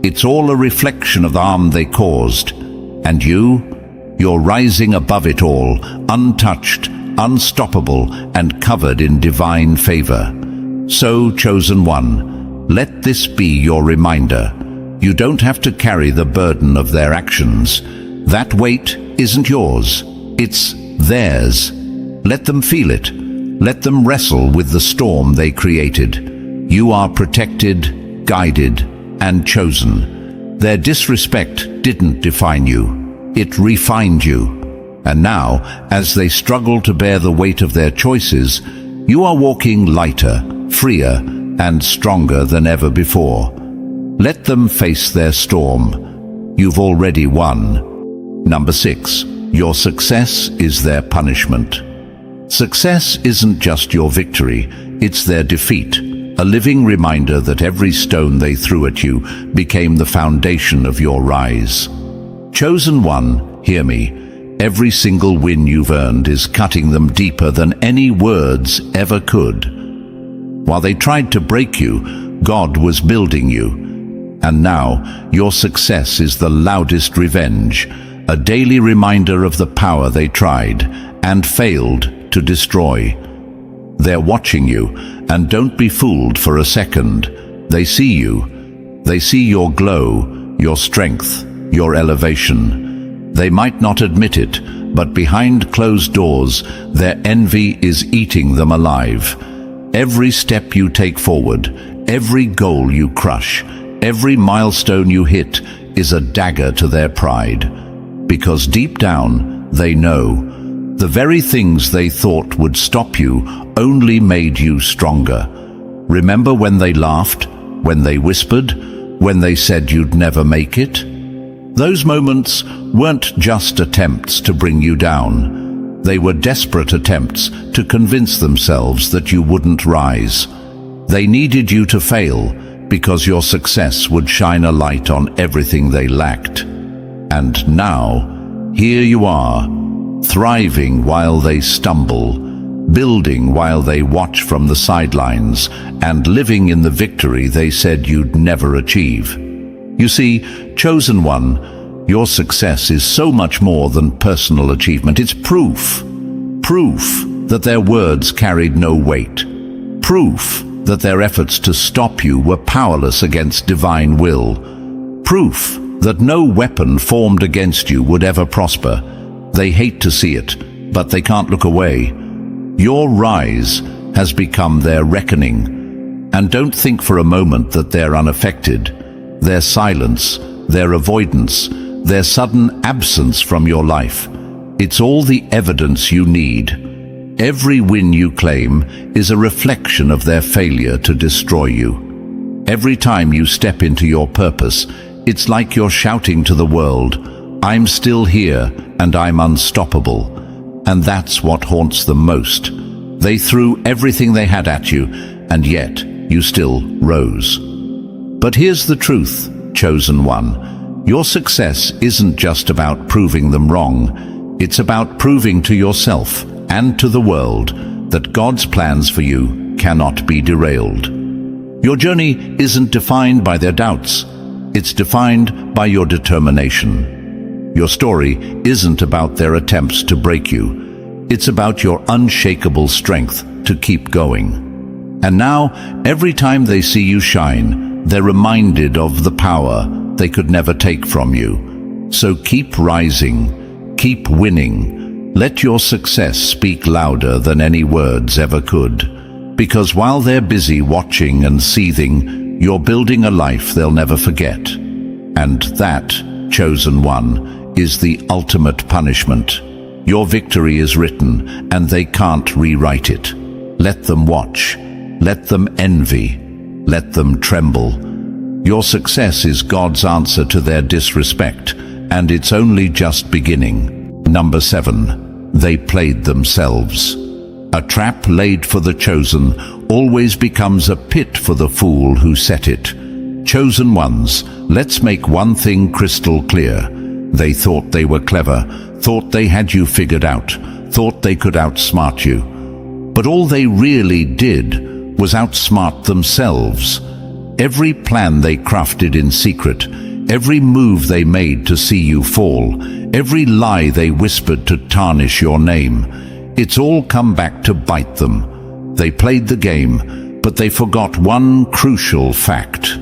It's all a reflection of the harm they caused. And you're rising above it all, untouched, unstoppable, and covered in divine favor. So, chosen one, let this be your reminder. You don't have to carry the burden of their actions. That weight isn't yours, it's theirs. Let them feel it. Let them wrestle with the storm they created. You are protected, guided, and chosen. Their disrespect didn't define you. It refined you. And now, as they struggle to bear the weight of their choices, you are walking lighter, freer, and stronger than ever before. Let them face their storm. You've already won. Number 6. Your success is their punishment. Success isn't just your victory, it's their defeat. A living reminder that every stone they threw at you became the foundation of your rise. Chosen one, hear me. Every single win you've earned is cutting them deeper than any words ever could. While they tried to break you, God was building you. And now, your success is the loudest revenge, a daily reminder of the power they tried and failed to destroy. They're watching you, and don't be fooled for a second. They see you. They see your glow, your strength, your elevation. They might not admit it, but behind closed doors, their envy is eating them alive. Every step you take forward, every goal you crush, every milestone you hit is a dagger to their pride. Because deep down, they know the very things they thought would stop you only made you stronger. Remember when they laughed, when they whispered, when they said you'd never make it? Those moments weren't just attempts to bring you down. They were desperate attempts to convince themselves that you wouldn't rise. They needed you to fail because your success would shine a light on everything they lacked. And now, here you are, thriving while they stumble, building while they watch from the sidelines, and living in the victory they said you'd never achieve. You see, chosen one, your success is so much more than personal achievement. It's proof that their words carried no weight, proof that their efforts to stop you were powerless against divine will, proof that no weapon formed against you would ever prosper. They hate to see it, but they can't look away. Your rise has become their reckoning. And don't think for a moment that they're unaffected. Their silence, their avoidance, their sudden absence from your life, it's all the evidence you need. Every win you claim is a reflection of their failure to destroy you. Every time you step into your purpose, it's like you're shouting to the world, "I'm still here and I'm unstoppable." And that's what haunts them most. They threw everything they had at you, and yet you still rose. But here's the truth, chosen one. Your success isn't just about proving them wrong. It's about proving to yourself and to the world that God's plans for you cannot be derailed. Your journey isn't defined by their doubts. It's defined by your determination. Your story isn't about their attempts to break you. It's about your unshakable strength to keep going. And now, every time they see you shine, they're reminded of the power they could never take from you. So keep rising, keep winning. Let your success speak louder than any words ever could. Because while they're busy watching and seething, you're building a life they'll never forget. And that, chosen one, is the ultimate punishment. Your victory is written, and they can't rewrite it. Let them watch. Let them envy. Let them tremble. Your success is God's answer to their disrespect, and it's only just beginning. Number 7. They played themselves. A trap laid for the chosen always becomes a pit for the fool who set it. Chosen ones, let's make one thing crystal clear. They thought they were clever, thought they had you figured out, thought they could outsmart you. But all they really did was outsmart themselves. Every plan they crafted in secret, every move they made to see you fall, every lie they whispered to tarnish your name, it's all come back to bite them. They played the game, but they forgot one crucial fact.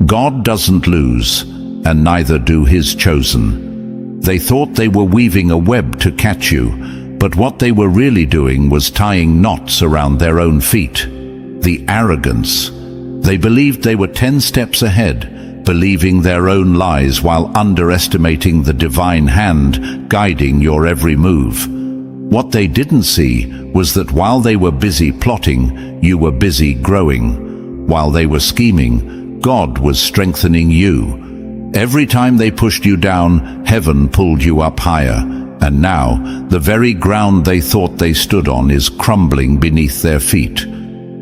God doesn't lose, and neither do his chosen. They thought they were weaving a web to catch you, but what they were really doing was tying knots around their own feet. The arrogance. They believed they were 10 steps ahead, believing their own lies while underestimating the divine hand guiding your every move. What they didn't see was that while they were busy plotting, you were busy growing. While they were scheming, God was strengthening you. Every time they pushed you down, heaven pulled you up higher. And now, the very ground they thought they stood on is crumbling beneath their feet.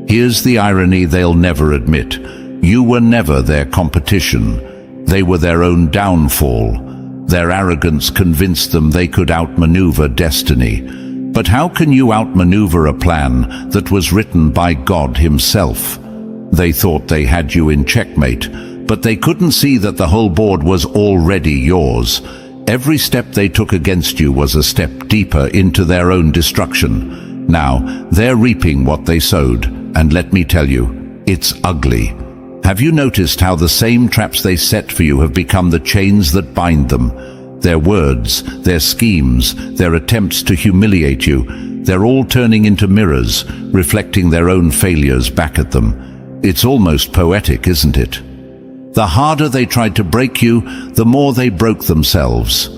Here's the irony they'll never admit. You were never their competition. They were their own downfall. Their arrogance convinced them they could outmaneuver destiny. But how can you outmaneuver a plan that was written by God himself? They thought they had you in checkmate, but they couldn't see that the whole board was already yours. Every step they took against you was a step deeper into their own destruction. Now, they're reaping what they sowed, and let me tell you, it's ugly. Have you noticed how the same traps they set for you have become the chains that bind them? Their words, their schemes, their attempts to humiliate you, they're all turning into mirrors, reflecting their own failures back at them. It's almost poetic, isn't it? The harder they tried to break you, the more they broke themselves.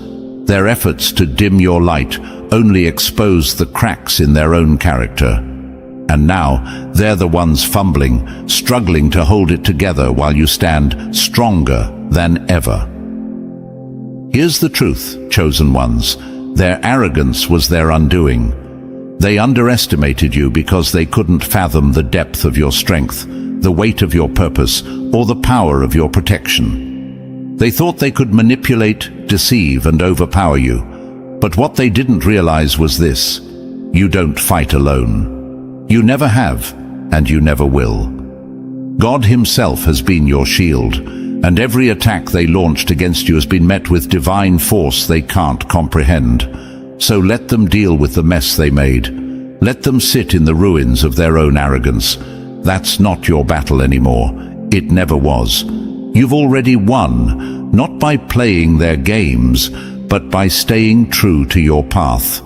Their efforts to dim your light only exposed the cracks in their own character. And now, they're the ones fumbling, struggling to hold it together while you stand stronger than ever. Here's the truth, chosen ones. Their arrogance was their undoing. They underestimated you because they couldn't fathom the depth of your strength, the weight of your purpose, or the power of your protection. They thought they could manipulate, deceive, and overpower you. But what they didn't realize was this: you don't fight alone. You never have, and you never will. God himself has been your shield, and every attack they launched against you has been met with divine force they can't comprehend. So let them deal with the mess they made. Let them sit in the ruins of their own arrogance. That's not your battle anymore. It never was. You've already won, not by playing their games, but by staying true to your path.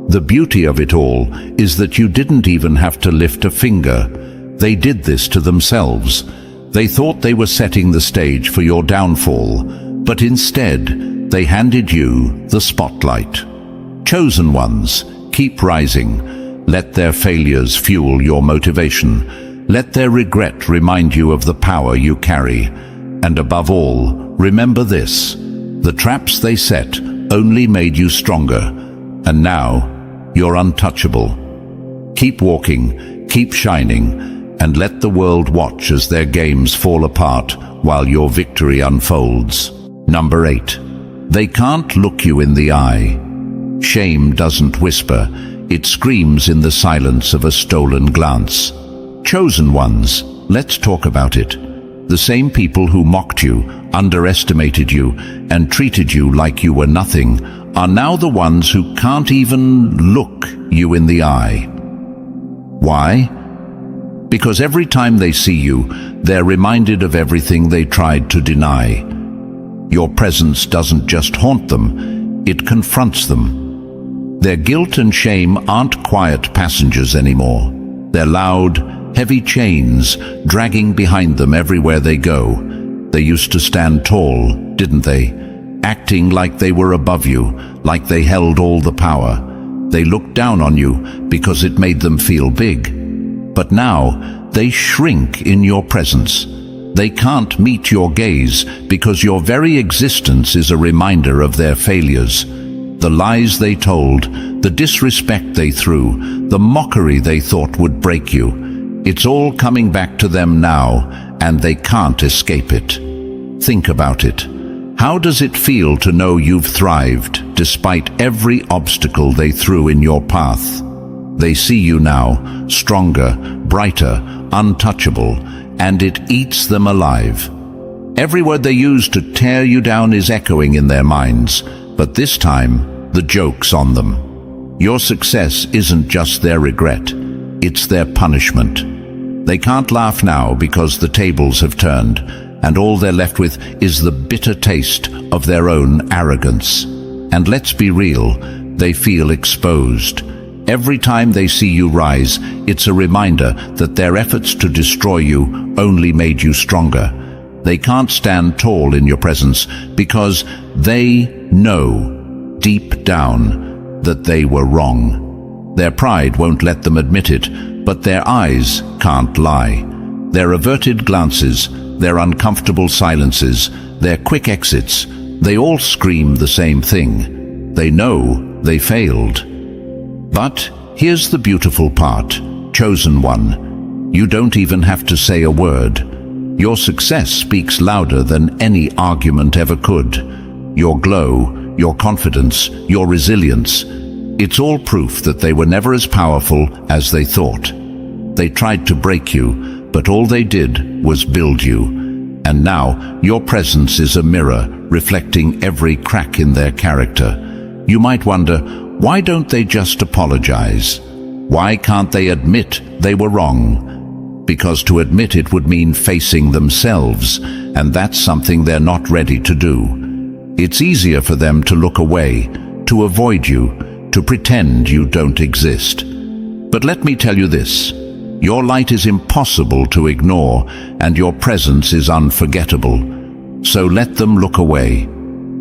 The beauty of it all is that you didn't even have to lift a finger. They did this to themselves. They thought they were setting the stage for your downfall, but instead, they handed you the spotlight. Chosen ones, keep rising. Let their failures fuel your motivation. Let their regret remind you of the power you carry. And above all, remember this: the traps they set only made you stronger, and now you're untouchable. Keep walking, keep shining, and let the world watch as their games fall apart while your victory unfolds. Number 8. They can't look you in the eye. Shame doesn't whisper, it screams in the silence of a stolen glance. Chosen ones, let's talk about it. The same people who mocked you, underestimated you, and treated you like you were nothing are now the ones who can't even look you in the eye. Why? Because every time they see you, they're reminded of everything they tried to deny. Your presence doesn't just haunt them, it confronts them. Their guilt and shame aren't quiet passengers anymore. They're loud, heavy chains dragging behind them everywhere they go. They used to stand tall, didn't they? Acting like they were above you, like they held all the power. They looked down on you because it made them feel big. But now they shrink in your presence. They can't meet your gaze because your very existence is a reminder of their failures. The lies they told, the disrespect they threw, the mockery they thought would break you. It's all coming back to them now, and they can't escape it. Think about it. How does it feel to know you've thrived despite every obstacle they threw in your path? They see you now, stronger, brighter, untouchable, and it eats them alive. Every word they use to tear you down is echoing in their minds, but this time, the joke's on them. Your success isn't just their regret, it's their punishment. They can't laugh now because the tables have turned, and all they're left with is the bitter taste of their own arrogance. And let's be real, they feel exposed. Every time they see you rise, it's a reminder that their efforts to destroy you only made you stronger. They can't stand tall in your presence because they know, deep down, that they were wrong. Their pride won't let them admit it, but their eyes can't lie. Their averted glances, their uncomfortable silences, their quick exits, they all scream the same thing. They know they failed. But here's the beautiful part, chosen one. You don't even have to say a word. Your success speaks louder than any argument ever could. Your glow, your confidence, your resilience, it's all proof that they were never as powerful as they thought. They tried to break you, but all they did was build you. And now your presence is a mirror reflecting every crack in their character. You might wonder, why don't they just apologize? Why can't they admit they were wrong? Because to admit it would mean facing themselves, and that's something they're not ready to do. It's easier for them to look away, to avoid you, to pretend you don't exist. But let me tell you this, your light is impossible to ignore, and your presence is unforgettable. So let them look away.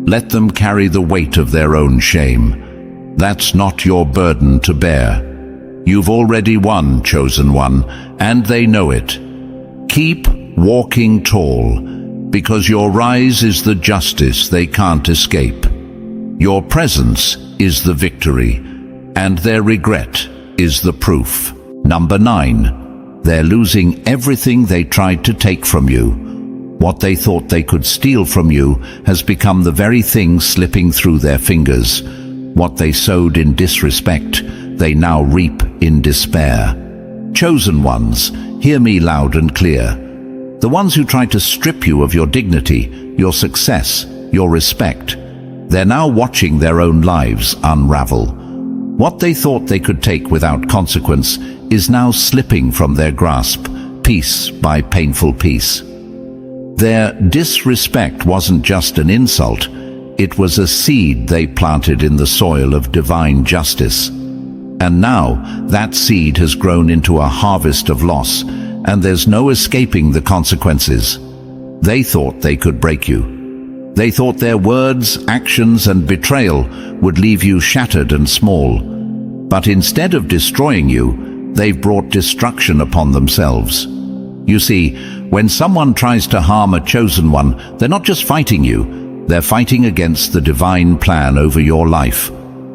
Let them carry the weight of their own shame. That's not your burden to bear. You've already won, chosen one, and they know it. Keep walking tall, because your rise is the justice they can't escape. Your presence is the victory, and their regret is the proof. Number 9. They're losing everything they tried to take from you. What they thought they could steal from you has become the very thing slipping through their fingers. What they sowed in disrespect, they now reap in despair. Chosen ones, hear me loud and clear. The ones who tried to strip you of your dignity, your success, your respect, they're now watching their own lives unravel. What they thought they could take without consequence is now slipping from their grasp, piece by painful piece. Their disrespect wasn't just an insult, it was a seed they planted in the soil of divine justice. And now that seed has grown into a harvest of loss, and there's no escaping the consequences. They thought they could break you. They thought their words, actions, and betrayal would leave you shattered and small. But instead of destroying you, they've brought destruction upon themselves. You see, when someone tries to harm a chosen one, they're not just fighting you, they're fighting against the divine plan over your life.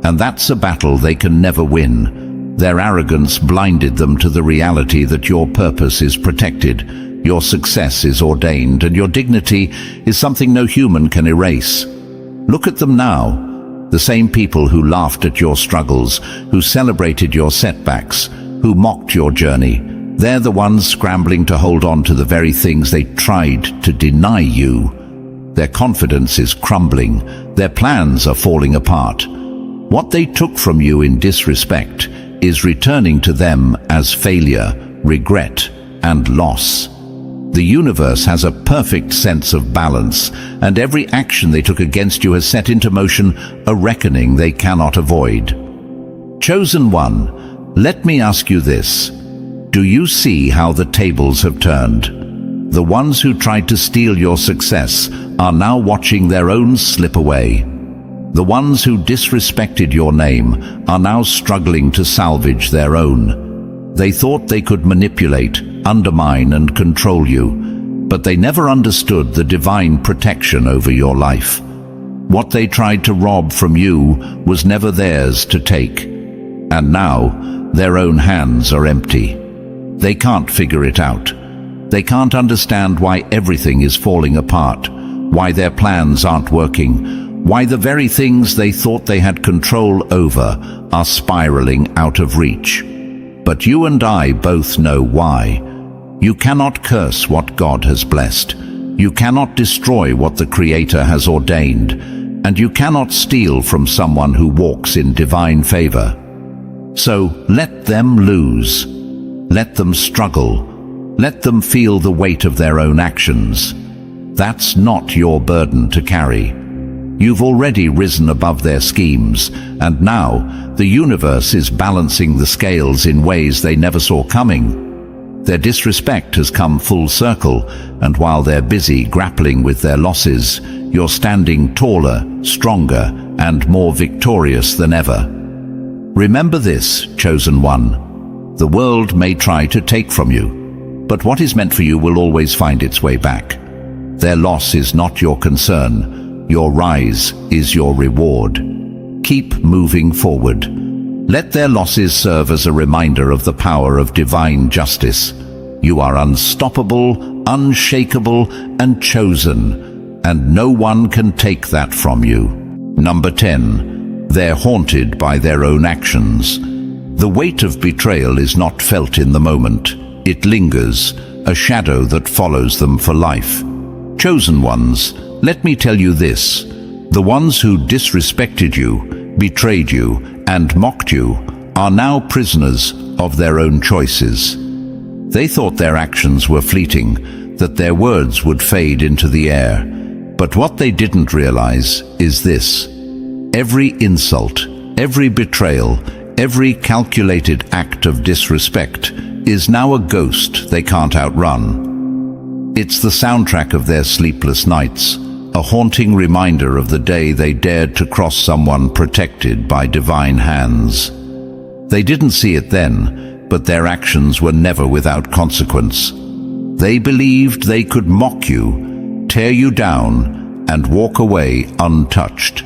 And that's a battle they can never win. Their arrogance blinded them to the reality that your purpose is protected, your success is ordained, and your dignity is something no human can erase. Look at them now, the same people who laughed at your struggles, who celebrated your setbacks, who mocked your journey. They're the ones scrambling to hold on to the very things they tried to deny you. Their confidence is crumbling, their plans are falling apart. What they took from you in disrespect is returning to them as failure, regret, and loss. The universe has a perfect sense of balance, and every action they took against you has set into motion a reckoning they cannot avoid. Chosen one, let me ask you this. Do you see how the tables have turned? The ones who tried to steal your success are now watching their own slip away. The ones who disrespected your name are now struggling to salvage their own. They thought they could manipulate, undermine, and control you, but they never understood the divine protection over your life. What they tried to rob from you was never theirs to take, and now their own hands are empty. They can't figure it out. They can't understand why everything is falling apart, why their plans aren't working, why the very things they thought they had control over are spiraling out of reach. But you and I both know why. You cannot curse what God has blessed. You cannot destroy what the Creator has ordained. And you cannot steal from someone who walks in divine favor. So let them lose. Let them struggle. Let them feel the weight of their own actions. That's not your burden to carry. You've already risen above their schemes, and now the universe is balancing the scales in ways they never saw coming. Their disrespect has come full circle, and while they're busy grappling with their losses, you're standing taller, stronger, and more victorious than ever. Remember this, chosen one. The world may try to take from you, but what is meant for you will always find its way back. Their loss is not your concern. Your rise is your reward. Keep moving forward. Let their losses serve as a reminder of the power of divine justice. You are unstoppable, unshakable, and chosen, and no one can take that from you. Number 10. They're haunted by their own actions. The weight of betrayal is not felt in the moment. It lingers, a shadow that follows them for life. Chosen ones, let me tell you this. The ones who disrespected you, betrayed you, and mocked you are now prisoners of their own choices. They thought their actions were fleeting, that their words would fade into the air. But what they didn't realize is this. Every insult, every betrayal, every calculated act of disrespect is now a ghost they can't outrun. It's the soundtrack of their sleepless nights, a haunting reminder of the day they dared to cross someone protected by divine hands. They didn't see it then, but their actions were never without consequence. They believed they could mock you, tear you down, and walk away untouched.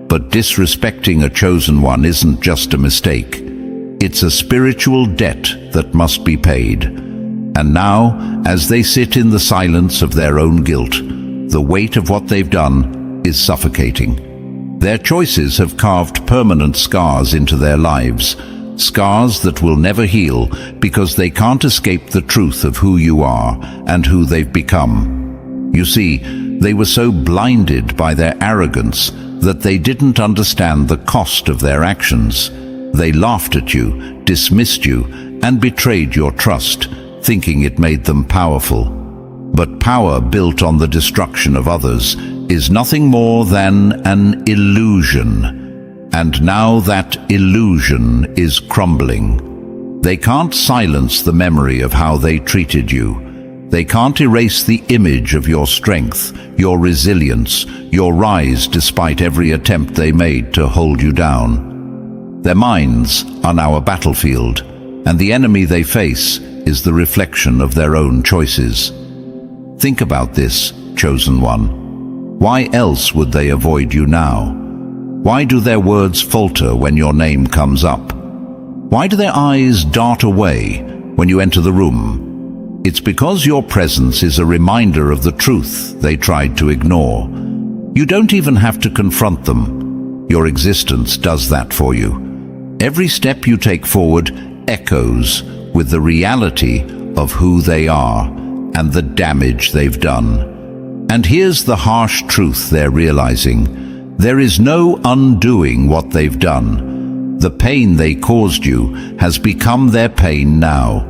But disrespecting a chosen one isn't just a mistake. It's a spiritual debt that must be paid. And now, as they sit in the silence of their own guilt, the weight of what they've done is suffocating. Their choices have carved permanent scars into their lives, scars that will never heal because they can't escape the truth of who you are and who they've become. You see, they were so blinded by their arrogance that they didn't understand the cost of their actions. They laughed at you, dismissed you, and betrayed your trust, thinking it made them powerful. But power built on the destruction of others is nothing more than an illusion. And now that illusion is crumbling. They can't silence the memory of how they treated you. They can't erase the image of your strength, your resilience, your rise despite every attempt they made to hold you down. Their minds are now a battlefield, and the enemy they face is the reflection of their own choices. Think about this, chosen one. Why else would they avoid you now? Why do their words falter when your name comes up? Why do their eyes dart away when you enter the room? It's because your presence is a reminder of the truth they tried to ignore. You don't even have to confront them. Your existence does that for you. Every step you take forward echoes with the reality of who they are and the damage they've done. And here's the harsh truth they're realizing. There is no undoing what they've done. The pain they caused you has become their pain now.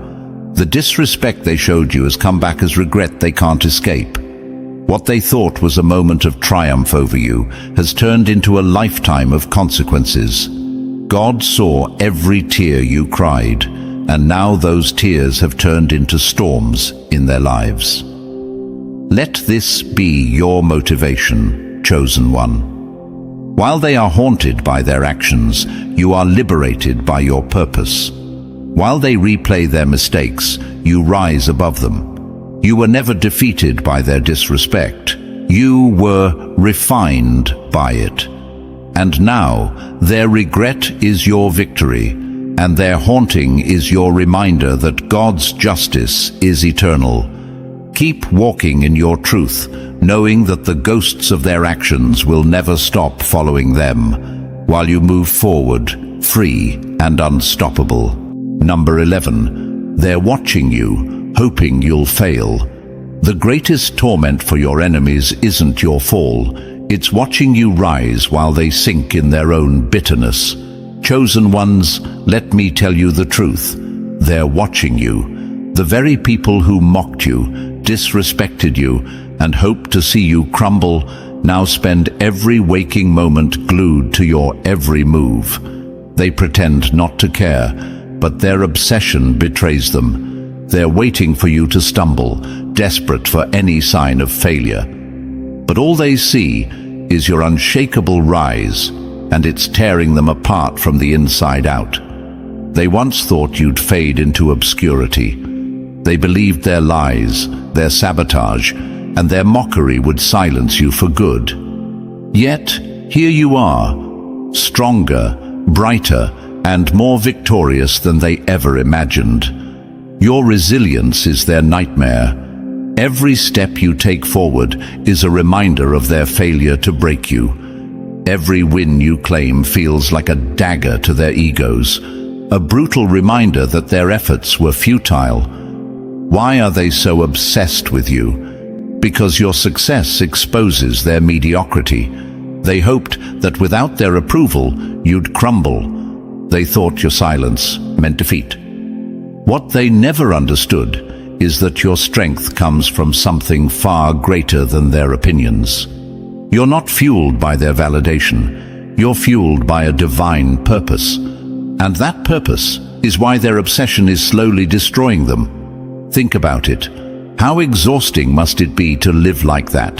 The disrespect they showed you has come back as regret they can't escape. What they thought was a moment of triumph over you has turned into a lifetime of consequences. God saw every tear you cried, and now those tears have turned into storms in their lives. Let this be your motivation, chosen one. While they are haunted by their actions, you are liberated by your purpose. While they replay their mistakes, you rise above them. You were never defeated by their disrespect. You were refined by it. And now, their regret is your victory, and their haunting is your reminder that God's justice is eternal. Keep walking in your truth, knowing that the ghosts of their actions will never stop following them, while you move forward, free and unstoppable. Number 11. They're watching you, hoping you'll fail. The greatest torment for your enemies isn't your fall. It's watching you rise while they sink in their own bitterness. Chosen ones, let me tell you the truth. They're watching you. The very people who mocked you, disrespected you, and hoped to see you crumble, now spend every waking moment glued to your every move. They pretend not to care, but their obsession betrays them. They're waiting for you to stumble, desperate for any sign of failure. But all they see is your unshakable rise, and it's tearing them apart from the inside out. They once thought you'd fade into obscurity. They believed their lies, their sabotage, and their mockery would silence you for good. Yet, here you are, stronger, brighter, and more victorious than they ever imagined. Your resilience is their nightmare. Every step you take forward is a reminder of their failure to break you. Every win you claim feels like a dagger to their egos, a brutal reminder that their efforts were futile. Why are they so obsessed with you? Because your success exposes their mediocrity. They hoped that without their approval, you'd crumble. They thought your silence meant defeat. What they never understood is that your strength comes from something far greater than their opinions. You're not fueled by their validation. You're fueled by a divine purpose. And that purpose is why their obsession is slowly destroying them. Think about it. How exhausting must it be to live like that?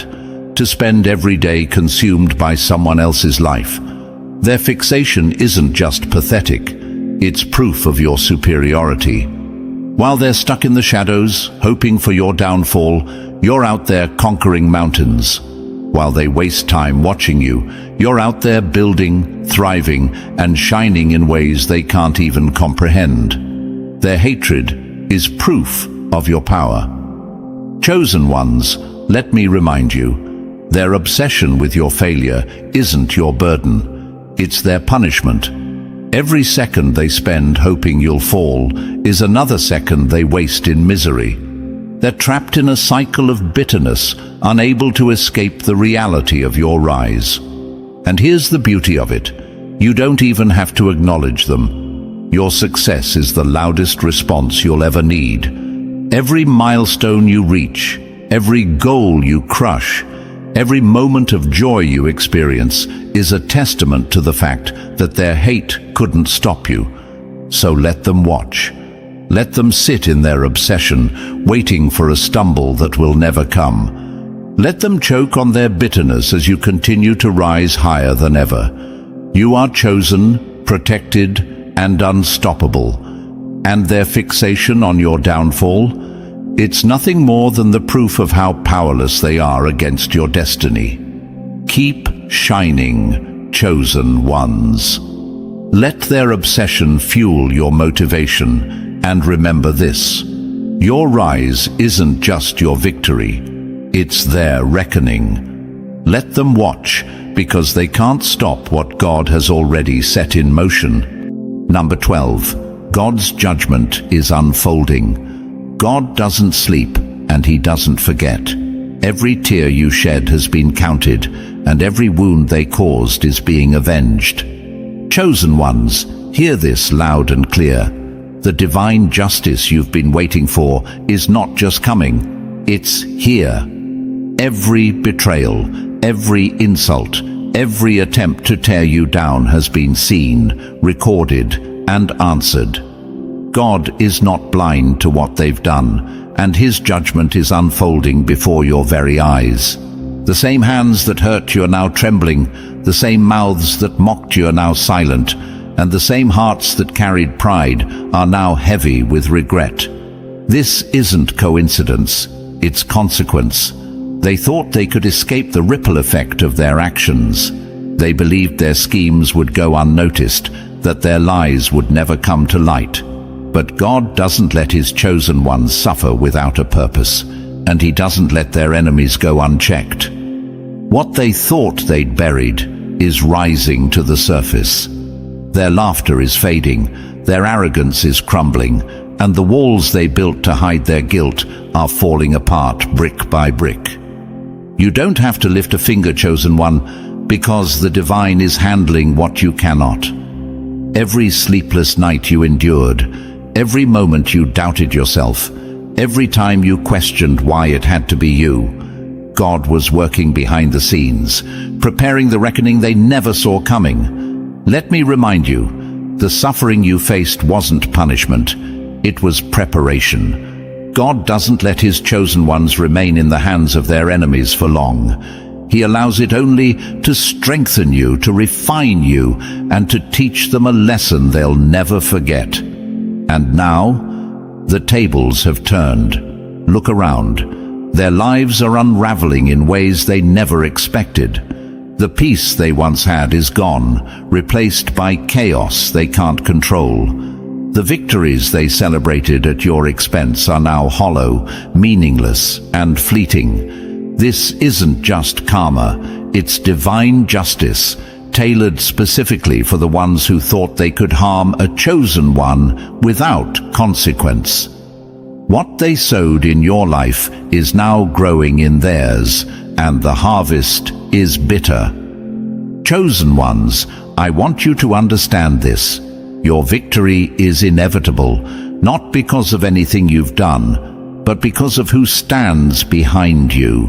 To spend every day consumed by someone else's life? Their fixation isn't just pathetic. It's proof of your superiority. While they're stuck in the shadows, hoping for your downfall, you're out there conquering mountains. While they waste time watching you, you're out there building, thriving, and shining in ways they can't even comprehend. Their hatred is proof of your power. Chosen ones, let me remind you, their obsession with your failure isn't your burden. It's their punishment. Every second they spend hoping you'll fall is another second they waste in misery. They're trapped in a cycle of bitterness, unable to escape the reality of your rise. And here's the beauty of it. You don't even have to acknowledge them. Your success is the loudest response you'll ever need. Every milestone you reach, every goal you crush, every moment of joy you experience is a testament to the fact that their hate couldn't stop you. So let them watch. Let them sit in their obsession, waiting for a stumble that will never come. Let them choke on their bitterness as you continue to rise higher than ever. You are chosen, protected, and unstoppable. And their fixation on your downfall? It's nothing more than the proof of how powerless they are against your destiny. Keep shining, chosen ones. Let their obsession fuel your motivation, and remember this: your rise isn't just your victory, it's their reckoning. Let them watch, because they can't stop what God has already set in motion. Number 12. God's judgment is unfolding. God doesn't sleep, and He doesn't forget. Every tear you shed has been counted, and every wound they caused is being avenged. Chosen ones, hear this loud and clear. The divine justice you've been waiting for is not just coming, it's here. Every betrayal, every insult, every attempt to tear you down has been seen, recorded, and answered. God is not blind to what they've done, and His judgment is unfolding before your very eyes. The same hands that hurt you are now trembling, the same mouths that mocked you are now silent, and the same hearts that carried pride are now heavy with regret. This isn't coincidence, it's consequence. They thought they could escape the ripple effect of their actions. They believed their schemes would go unnoticed, that their lies would never come to light. But God doesn't let His chosen ones suffer without a purpose, and He doesn't let their enemies go unchecked. What they thought they'd buried is rising to the surface. Their laughter is fading, their arrogance is crumbling, and the walls they built to hide their guilt are falling apart brick by brick. You don't have to lift a finger, chosen one, because the divine is handling what you cannot. Every sleepless night you endured, every moment you doubted yourself, every time you questioned why it had to be you, God was working behind the scenes, preparing the reckoning they never saw coming. Let me remind you, the suffering you faced wasn't punishment, it was preparation. God doesn't let His chosen ones remain in the hands of their enemies for long. He allows it only to strengthen you, to refine you, and to teach them a lesson they'll never forget. And now, the tables have turned. Look around. Their lives are unraveling in ways they never expected. The peace they once had is gone, replaced by chaos they can't control. The victories they celebrated at your expense are now hollow, meaningless, and fleeting. This isn't just karma, it's divine justice, tailored specifically for the ones who thought they could harm a chosen one without consequence. What they sowed in your life is now growing in theirs, and the harvest is bitter. Chosen ones, I want you to understand this. Your victory is inevitable, not because of anything you've done, but because of who stands behind you.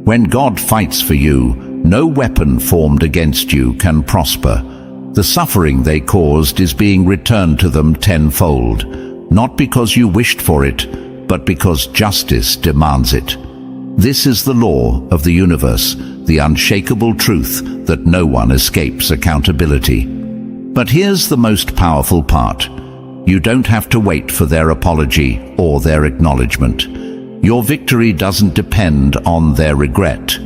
When God fights for you, no weapon formed against you can prosper. The suffering they caused is being returned to them tenfold, not because you wished for it, but because justice demands it. This is the law of the universe, the unshakable truth that no one escapes accountability. But here's the most powerful part. You don't have to wait for their apology or their acknowledgement. Your victory doesn't depend on their regret.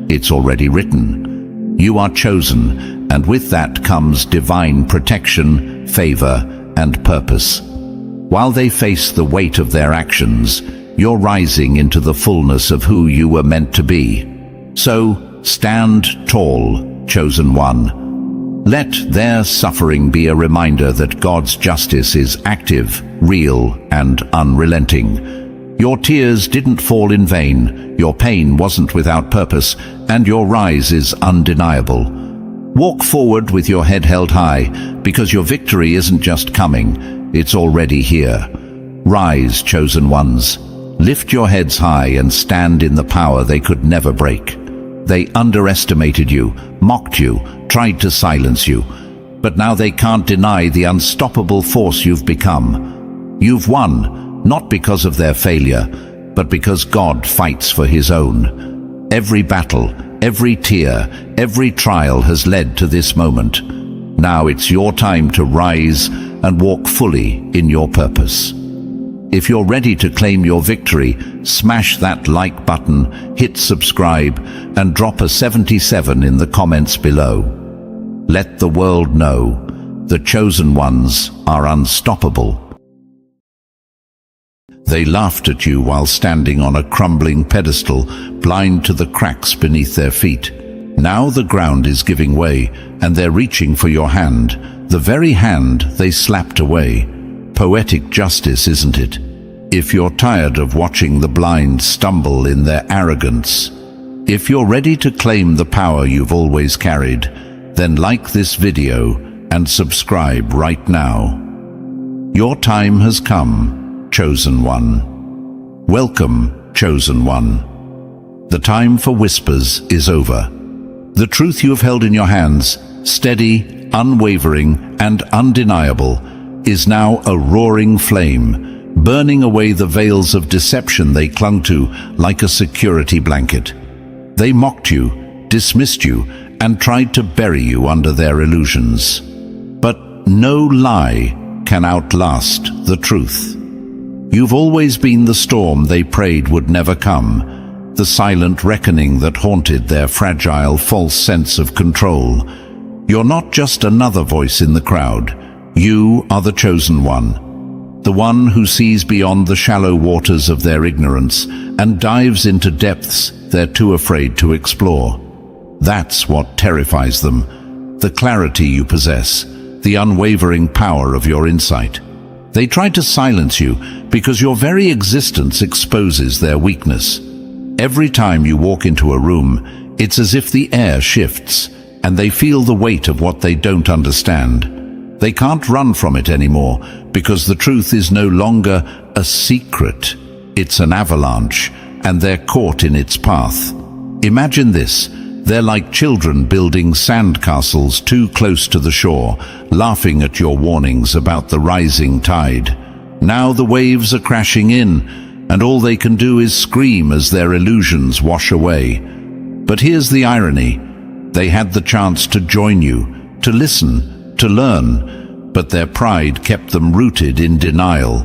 It's already written. You are chosen, and with that comes divine protection, favor, and purpose. While they face the weight of their actions, you're rising into the fullness of who you were meant to be. So, stand tall, chosen one. Let their suffering be a reminder that God's justice is active, real, and unrelenting. Your tears didn't fall in vain, your pain wasn't without purpose, and your rise is undeniable. Walk forward with your head held high, because your victory isn't just coming, it's already here. Rise, chosen ones. Lift your heads high and stand in the power they could never break. They underestimated you, mocked you, tried to silence you, but now they can't deny the unstoppable force you've become. You've won, not because of their failure, but because God fights for His own. Every battle, every tear, every trial has led to this moment. Now it's your time to rise and walk fully in your purpose. If you're ready to claim your victory, smash that like button, hit subscribe, and drop a 77 in the comments below. Let the world know the chosen ones are unstoppable. They laughed at you while standing on a crumbling pedestal, blind to the cracks beneath their feet. Now the ground is giving way, and they're reaching for your hand, the very hand they slapped away. Poetic justice, isn't it? If you're tired of watching the blind stumble in their arrogance, if you're ready to claim the power you've always carried, then like this video and subscribe right now. Your time has come, chosen one. Welcome, chosen one. The time for whispers is over. The truth you have held in your hands, steady, unwavering, and undeniable, is now a roaring flame, burning away the veils of deception they clung to like a security blanket. They mocked you, dismissed you, and tried to bury you under their illusions. But no lie can outlast the truth. You've always been the storm they prayed would never come, the silent reckoning that haunted their fragile, false sense of control. You're not just another voice in the crowd. You are the chosen one, the one who sees beyond the shallow waters of their ignorance and dives into depths they're too afraid to explore. That's what terrifies them, the clarity you possess, the unwavering power of your insight. They tried to silence you because your very existence exposes their weakness. Every time you walk into a room, it's as if the air shifts, and they feel the weight of what they don't understand. They can't run from it anymore, because the truth is no longer a secret. It's an avalanche, and they're caught in its path. Imagine this. They're like children building sandcastles too close to the shore, laughing at your warnings about the rising tide. Now the waves are crashing in, and all they can do is scream as their illusions wash away. But here's the irony. They had the chance to join you, to listen, to learn, but their pride kept them rooted in denial.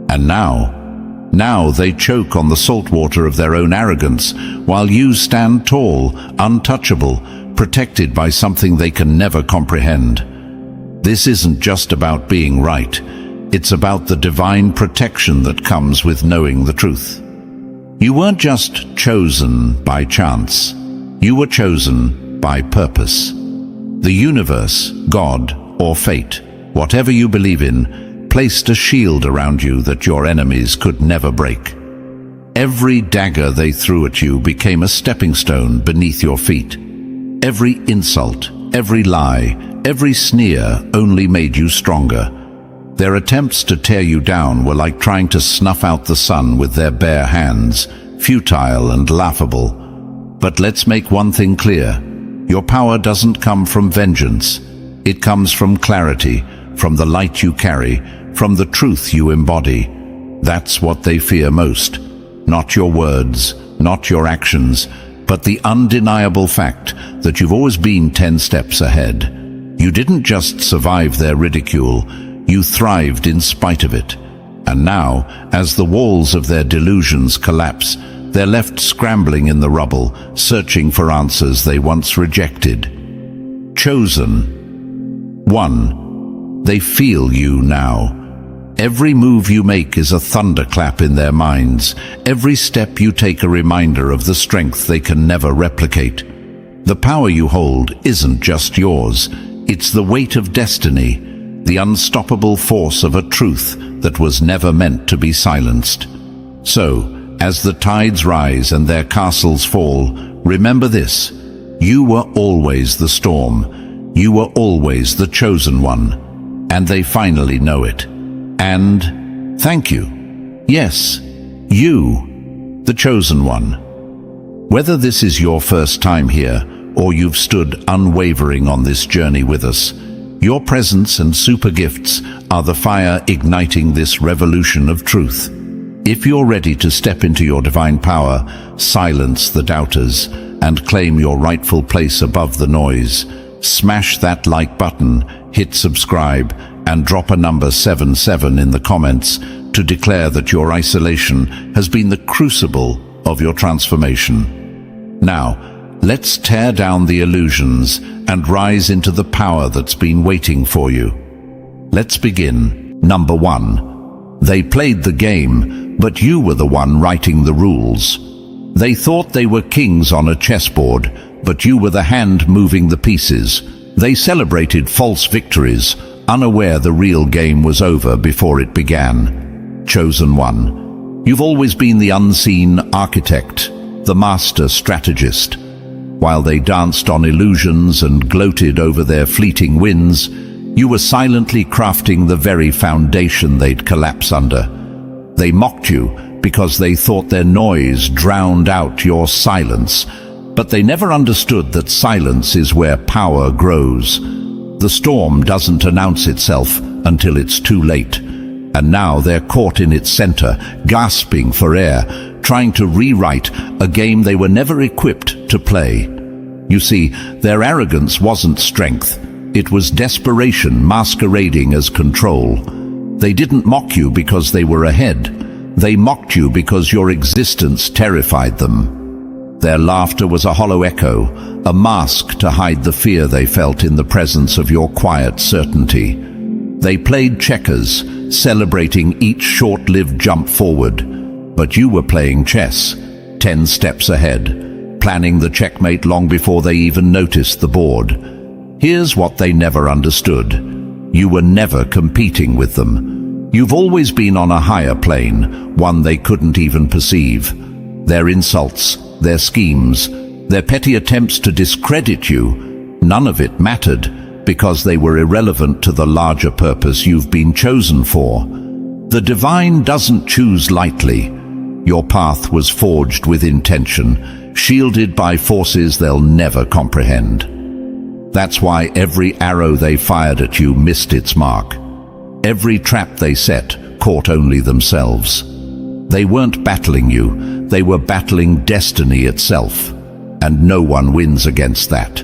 And now they choke on the saltwater of their own arrogance, while you stand tall, untouchable, protected by something they can never comprehend. This isn't just about being right. It's about the divine protection that comes with knowing the truth. You weren't just chosen by chance. You were chosen by purpose. The universe, God, or fate, whatever you believe in, placed a shield around you that your enemies could never break. Every dagger they threw at you became a stepping stone beneath your feet. Every insult, every lie, every sneer only made you stronger. Their attempts to tear you down were like trying to snuff out the sun with their bare hands, futile and laughable. But let's make one thing clear. Your power doesn't come from vengeance. It comes from clarity, from the light you carry, from the truth you embody. That's what they fear most. Not your words, not your actions, but the undeniable fact that you've always been 10 steps ahead. You didn't just survive their ridicule, you thrived in spite of it. And now, as the walls of their delusions collapse, they're left scrambling in the rubble, searching for answers they once rejected. Chosen one. They feel you now. Every move you make is a thunderclap in their minds. Every step you take a reminder of the strength they can never replicate. The power you hold isn't just yours. It's the weight of destiny, the unstoppable force of a truth that was never meant to be silenced. So, as the tides rise and their castles fall, remember this: you were always the storm. You were always the chosen one. And they finally know it. And thank you. Yes, you, the chosen one. Whether this is your first time here, or you've stood unwavering on this journey with us, your presence and super gifts are the fire igniting this revolution of truth. If you're ready to step into your divine power, silence the doubters, and claim your rightful place above the noise, smash that like button, hit subscribe, and drop a number 77 in the comments to declare that your isolation has been the crucible of your transformation. Now, let's tear down the illusions and rise into the power that's been waiting for you. Let's begin. Number 1. They played the game, but you were the one writing the rules. They thought they were kings on a chessboard, but you were the hand moving the pieces. They celebrated false victories, unaware the real game was over before it began. Chosen one. You've always been the unseen architect, the master strategist. While they danced on illusions and gloated over their fleeting wins, you were silently crafting the very foundation they'd collapse under. They mocked you because they thought their noise drowned out your silence, but they never understood that silence is where power grows. The storm doesn't announce itself until it's too late, and now they're caught in its center, gasping for air, trying to rewrite a game they were never equipped to play. You see, their arrogance wasn't strength. It was desperation masquerading as control. They didn't mock you because they were ahead. They mocked you because your existence terrified them. Their laughter was a hollow echo, a mask to hide the fear they felt in the presence of your quiet certainty. They played checkers, celebrating each short-lived jump forward, but you were playing chess, 10 steps ahead, planning the checkmate long before they even noticed the board. Here's what they never understood. You were never competing with them. You've always been on a higher plane, one they couldn't even perceive. Their insults, their schemes, their petty attempts to discredit you, none of it mattered because they were irrelevant to the larger purpose you've been chosen for. The divine doesn't choose lightly. Your path was forged with intention, shielded by forces they'll never comprehend. That's why every arrow they fired at you missed its mark. Every trap they set caught only themselves. They weren't battling you, they were battling destiny itself. And no one wins against that.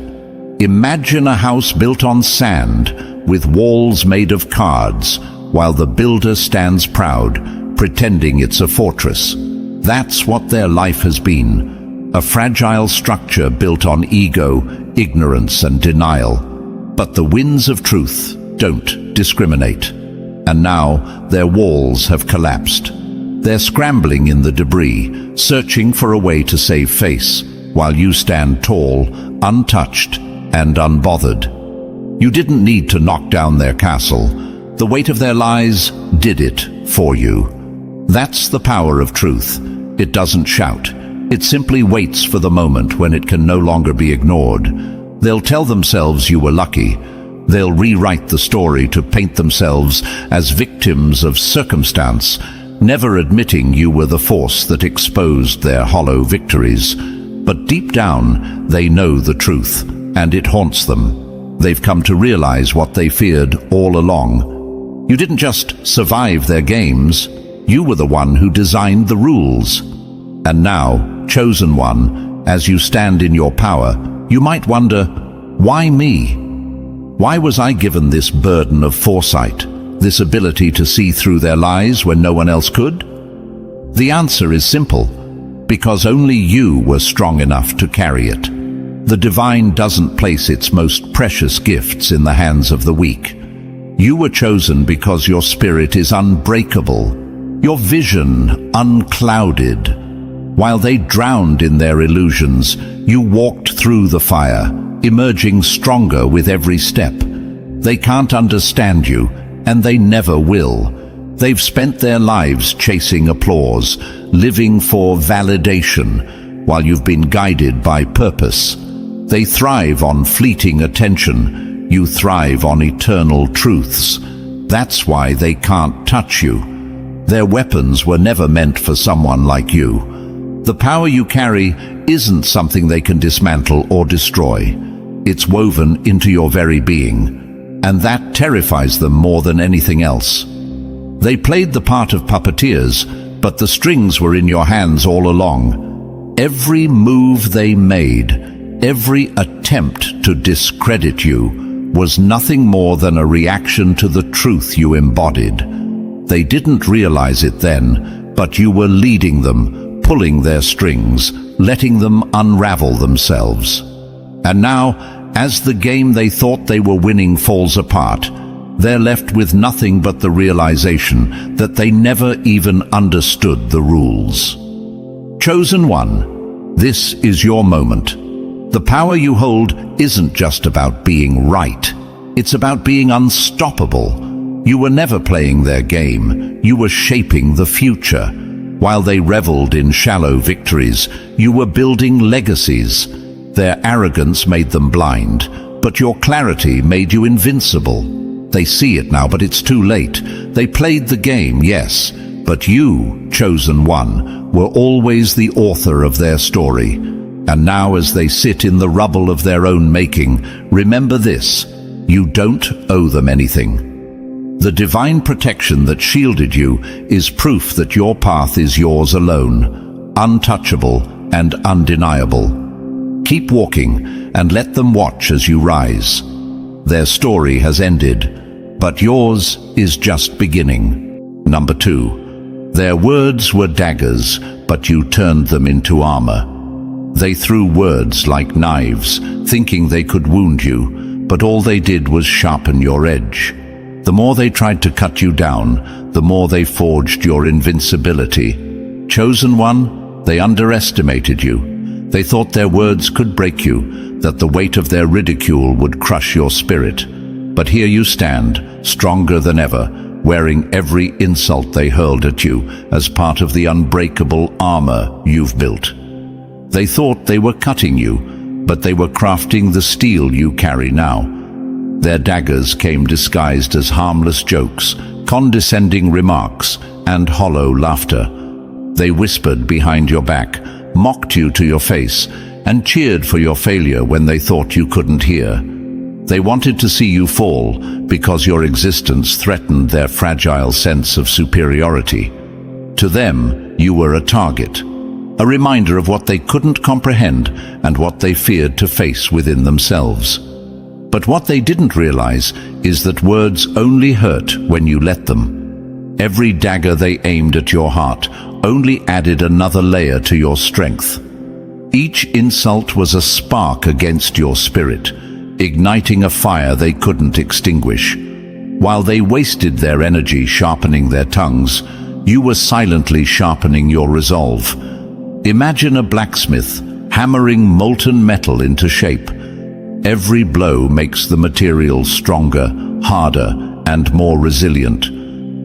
Imagine a house built on sand, with walls made of cards, while the builder stands proud, pretending it's a fortress. That's what their life has been. A fragile structure built on ego, ignorance, and denial. But the winds of truth don't discriminate. And now their walls have collapsed. They're scrambling in the debris, searching for a way to save face, while you stand tall, untouched, and unbothered. You didn't need to knock down their castle. The weight of their lies did it for you. That's the power of truth. It doesn't shout. It simply waits for the moment when it can no longer be ignored. They'll tell themselves you were lucky. They'll rewrite the story to paint themselves as victims of circumstance, never admitting you were the force that exposed their hollow victories. But deep down, they know the truth, and it haunts them. They've come to realize what they feared all along. You didn't just survive their games, you were the one who designed the rules. And now, chosen one, as you stand in your power, you might wonder, why me? Why was I given this burden of foresight, this ability to see through their lies when no one else could? The answer is simple, because only you were strong enough to carry it. The divine doesn't place its most precious gifts in the hands of the weak. You were chosen because your spirit is unbreakable, your vision unclouded. While they drowned in their illusions, you walked through the fire, emerging stronger with every step. They can't understand you, and they never will. They've spent their lives chasing applause, living for validation, while you've been guided by purpose. They thrive on fleeting attention. You thrive on eternal truths. That's why they can't touch you. Their weapons were never meant for someone like you. The power you carry isn't something they can dismantle or destroy. It's woven into your very being, and that terrifies them more than anything else. They played the part of puppeteers, but the strings were in your hands all along. Every move they made, every attempt to discredit you was nothing more than a reaction to the truth you embodied. They didn't realize it then, but you were leading them, pulling their strings, letting them unravel themselves. And now, as the game they thought they were winning falls apart, they're left with nothing but the realization that they never even understood the rules. Chosen one, this is your moment. The power you hold isn't just about being right. It's about being unstoppable. You were never playing their game. You were shaping the future. While they reveled in shallow victories, you were building legacies. Their arrogance made them blind, but your clarity made you invincible. They see it now, but it's too late. They played the game, yes, but you, chosen one, were always the author of their story. And now, as they sit in the rubble of their own making, remember this: you don't owe them anything. The divine protection that shielded you is proof that your path is yours alone, untouchable and undeniable. Keep walking and let them watch as you rise. Their story has ended, but yours is just beginning. Number 2. Their words were daggers, but you turned them into armor. They threw words like knives, thinking they could wound you, but all they did was sharpen your edge. The more they tried to cut you down, the more they forged your invincibility. Chosen one, they underestimated you. They thought their words could break you, that the weight of their ridicule would crush your spirit. But here you stand, stronger than ever, wearing every insult they hurled at you as part of the unbreakable armor you've built. They thought they were cutting you, but they were crafting the steel you carry now. Their daggers came disguised as harmless jokes, condescending remarks, and hollow laughter. They whispered behind your back, mocked you to your face, and cheered for your failure when they thought you couldn't hear. They wanted to see you fall because your existence threatened their fragile sense of superiority. To them, you were a target, a reminder of what they couldn't comprehend and what they feared to face within themselves. But what they didn't realize is that words only hurt when you let them. Every dagger they aimed at your heart only added another layer to your strength. Each insult was a spark against your spirit, igniting a fire they couldn't extinguish. While they wasted their energy sharpening their tongues, you were silently sharpening your resolve. Imagine a blacksmith hammering molten metal into shape. Every blow makes the material stronger, harder, and more resilient.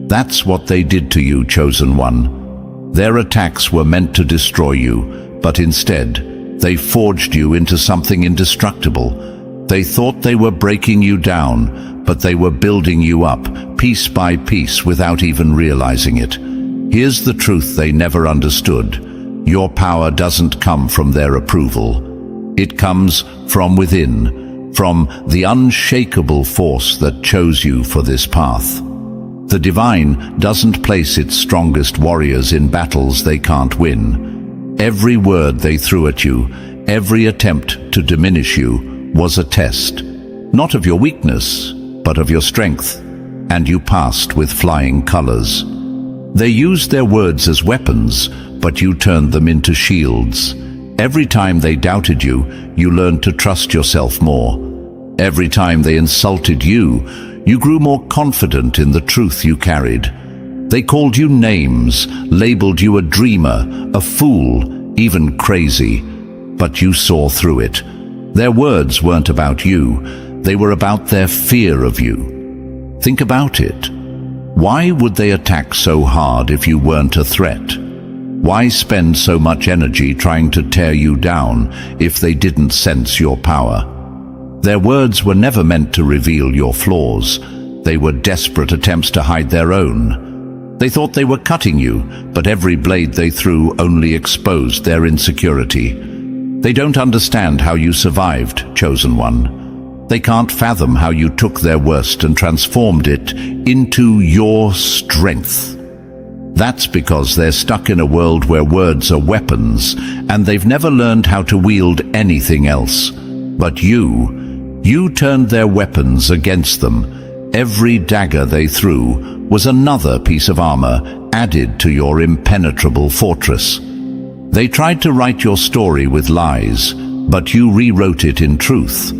That's what they did to you, chosen one. Their attacks were meant to destroy you, but instead, they forged you into something indestructible. They thought they were breaking you down, but they were building you up, piece by piece, without even realizing it. Here's the truth they never understood. Your power doesn't come from their approval. It comes from within, from the unshakable force that chose you for this path. The divine doesn't place its strongest warriors in battles they can't win. Every word they threw at you, every attempt to diminish you, was a test, not of your weakness, but of your strength, and you passed with flying colors. They used their words as weapons, but you turned them into shields. Every time they doubted you, you learned to trust yourself more. Every time they insulted you, you grew more confident in the truth you carried. They called you names, labeled you a dreamer, a fool, even crazy, but you saw through it. Their words weren't about you, they were about their fear of you. Think about it. Why would they attack so hard if you weren't a threat? Why spend so much energy trying to tear you down if they didn't sense your power? Their words were never meant to reveal your flaws. They were desperate attempts to hide their own. They thought they were cutting you, but every blade they threw only exposed their insecurity. They don't understand how you survived, chosen one. They can't fathom how you took their worst and transformed it into your strength. That's because they're stuck in a world where words are weapons, and they've never learned how to wield anything else. But you turned their weapons against them. Every dagger they threw was another piece of armor added to your impenetrable fortress. They tried to write your story with lies, but you rewrote it in truth.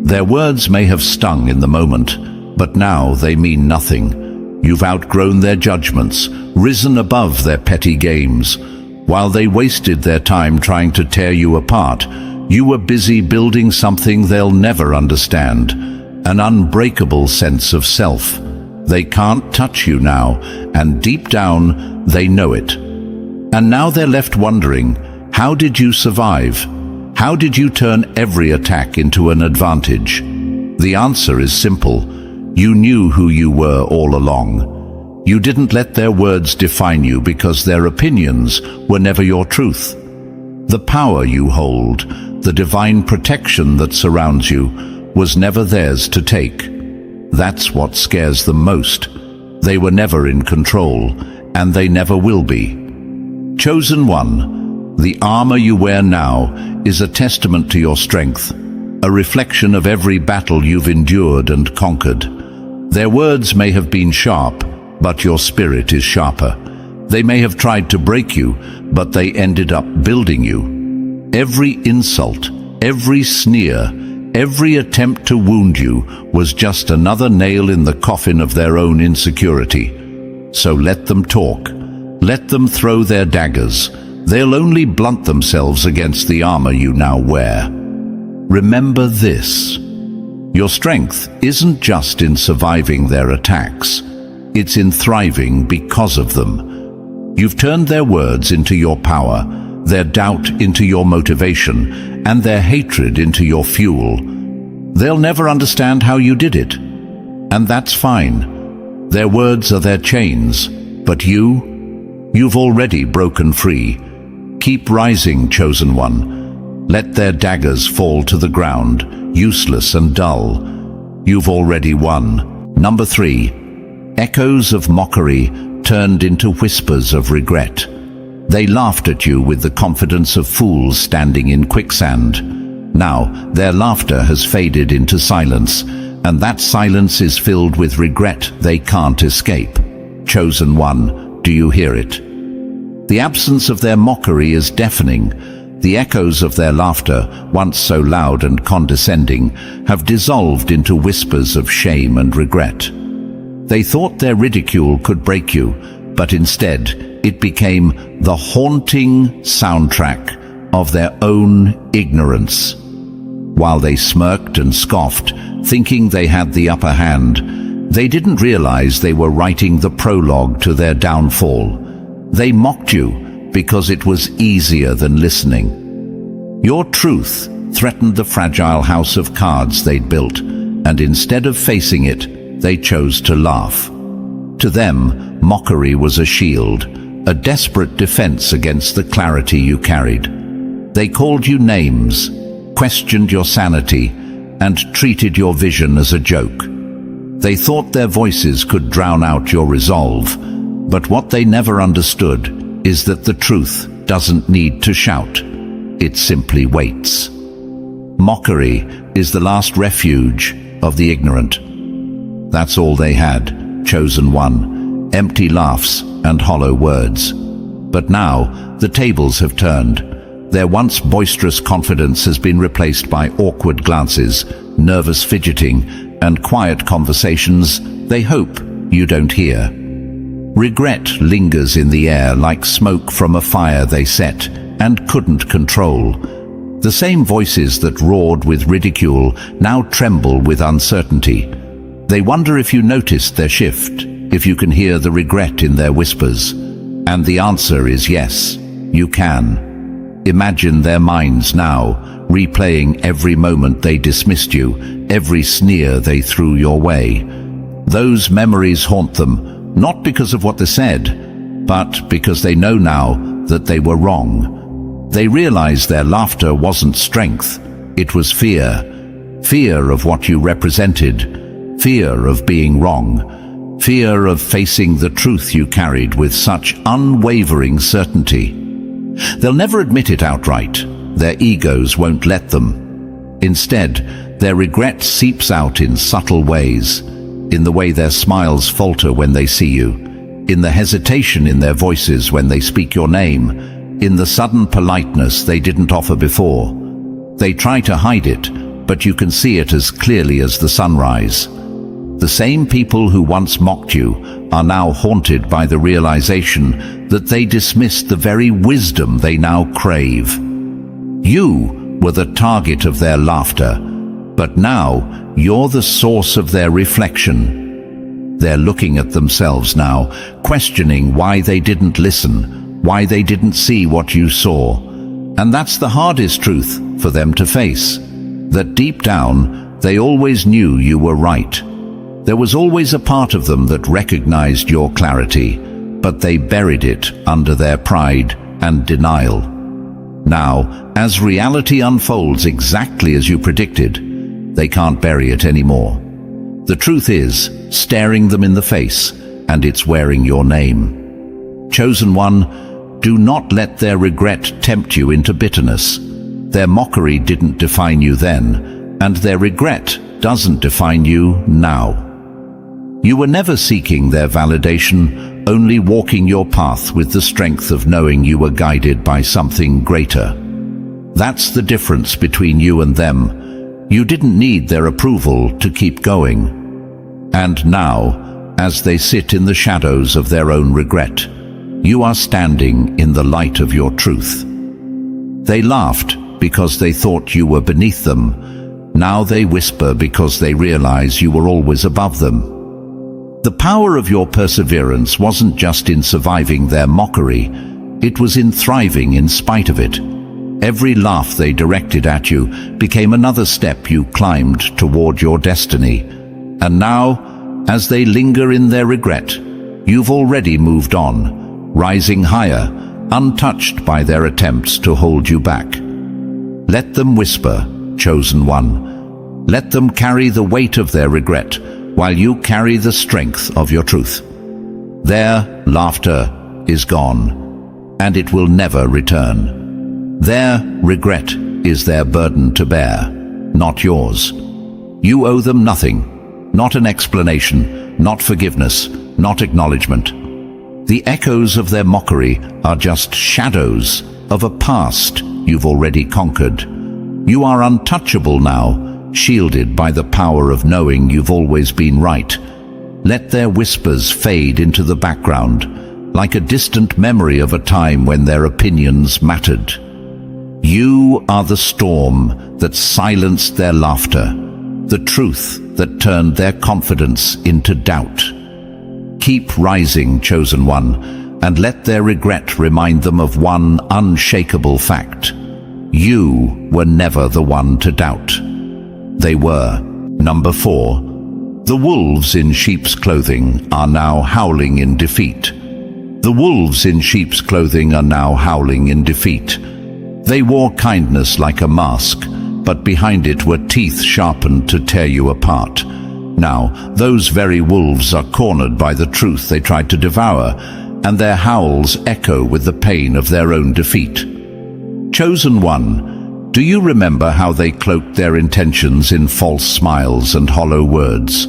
Their words may have stung in the moment, but now they mean nothing. You've outgrown their judgments, risen above their petty games. While they wasted their time trying to tear you apart, you were busy building something they'll never understand, an unbreakable sense of self. They can't touch you now, and deep down, they know it. And now they're left wondering, how did you survive? How did you turn every attack into an advantage? The answer is simple. You knew who you were all along. You didn't let their words define you because their opinions were never your truth. The power you hold, the divine protection that surrounds you, was never theirs to take. That's what scares them most. They were never in control, and they never will be. Chosen one, the armor you wear now is a testament to your strength, a reflection of every battle you've endured and conquered. Their words may have been sharp, but your spirit is sharper. They may have tried to break you, but they ended up building you. Every insult, every sneer, every attempt to wound you was just another nail in the coffin of their own insecurity. So let them talk. Let them throw their daggers. They'll only blunt themselves against the armor you now wear. Remember this. Your strength isn't just in surviving their attacks. It's in thriving because of them. You've turned their words into your power, their doubt into your motivation, and their hatred into your fuel. They'll never understand how you did it. And that's fine. Their words are their chains, but you've already broken free. Keep rising, chosen one. Let their daggers fall to the ground, useless and dull. You've already won. Number 3. Echoes of mockery turned into whispers of regret. They laughed at you with the confidence of fools standing in quicksand. Now, their laughter has faded into silence, and that silence is filled with regret they can't escape. Chosen one, do you hear it? The absence of their mockery is deafening. The echoes of their laughter, once so loud and condescending, have dissolved into whispers of shame and regret. They thought their ridicule could break you, but instead it became the haunting soundtrack of their own ignorance. While they smirked and scoffed, thinking they had the upper hand, they didn't realize they were writing the prologue to their downfall. They mocked you because it was easier than listening. Your truth threatened the fragile house of cards they'd built, and instead of facing it, they chose to laugh. To them, mockery was a shield, a desperate defense against the clarity you carried. They called you names, questioned your sanity, and treated your vision as a joke. They thought their voices could drown out your resolve, but what they never understood is that the truth doesn't need to shout. It simply waits. Mockery is the last refuge of the ignorant. That's all they had, chosen one, empty laughs and hollow words. But now the tables have turned. Their once boisterous confidence has been replaced by awkward glances, nervous fidgeting, and quiet conversations they hope you don't hear. Regret lingers in the air like smoke from a fire they set and couldn't control. The same voices that roared with ridicule now tremble with uncertainty. They wonder if you noticed their shift, if you can hear the regret in their whispers. And the answer is yes, you can. Imagine their minds now, replaying every moment they dismissed you, every sneer they threw your way. Those memories haunt them, not because of what they said, but because they know now that they were wrong. They realize their laughter wasn't strength, it was fear. Fear of what you represented, fear of being wrong, fear of facing the truth you carried with such unwavering certainty. They'll never admit it outright. Their egos won't let them. Instead, their regret seeps out in subtle ways, in the way their smiles falter when they see you, in the hesitation in their voices when they speak your name, in the sudden politeness they didn't offer before. They try to hide it, but you can see it as clearly as the sunrise. The same people who once mocked you are now haunted by the realization that they dismissed the very wisdom they now crave. You were the target of their laughter, but now you're the source of their reflection. They're looking at themselves now, questioning why they didn't listen, why they didn't see what you saw. And that's the hardest truth for them to face, that deep down they always knew you were right. There was always a part of them that recognized your clarity, but they buried it under their pride and denial. Now, as reality unfolds exactly as you predicted, they can't bury it anymore. The truth is staring them in the face, and it's wearing your name. Chosen one, do not let their regret tempt you into bitterness. Their mockery didn't define you then, and their regret doesn't define you now. You were never seeking their validation, only walking your path with the strength of knowing you were guided by something greater. That's the difference between you and them. You didn't need their approval to keep going. And now, as they sit in the shadows of their own regret, you are standing in the light of your truth. They laughed because they thought you were beneath them. Now they whisper because they realize you were always above them. The power of your perseverance wasn't just in surviving their mockery, it was in thriving in spite of it. Every laugh they directed at you became another step you climbed toward your destiny. And now, as they linger in their regret, you've already moved on, rising higher, untouched by their attempts to hold you back. Let them whisper, chosen one. Let them carry the weight of their regret, while you carry the strength of your truth. Their laughter is gone, and it will never return. Their regret is their burden to bear, not yours. You owe them nothing, not an explanation, not forgiveness, not acknowledgement. The echoes of their mockery are just shadows of a past you've already conquered. You are untouchable now, shielded by the power of knowing you've always been right. Let their whispers fade into the background, like a distant memory of a time when their opinions mattered. You are the storm that silenced their laughter, the truth that turned their confidence into doubt. Keep rising, chosen one, and let their regret remind them of one unshakable fact. You were never the one to doubt. They were. Number 4. The wolves in sheep's clothing are now howling in defeat. The wolves in sheep's clothing are now howling in defeat. They wore kindness like a mask, but behind it were teeth sharpened to tear you apart. Now, those very wolves are cornered by the truth they tried to devour, and their howls echo with the pain of their own defeat. Chosen one, do you remember how they cloaked their intentions in false smiles and hollow words?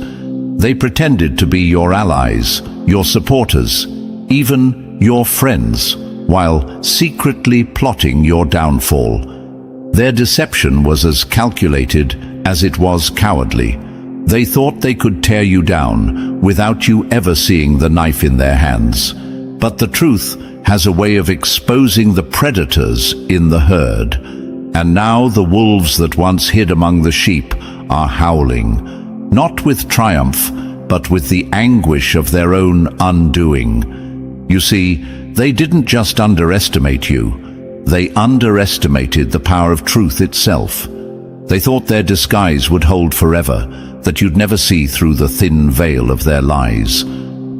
They pretended to be your allies, your supporters, even your friends, while secretly plotting your downfall. Their deception was as calculated as it was cowardly. They thought they could tear you down without you ever seeing the knife in their hands. But the truth has a way of exposing the predators in the herd. And now the wolves that once hid among the sheep are howling, not with triumph, but with the anguish of their own undoing. You see, they didn't just underestimate you, they underestimated the power of truth itself. They thought their disguise would hold forever, that you'd never see through the thin veil of their lies.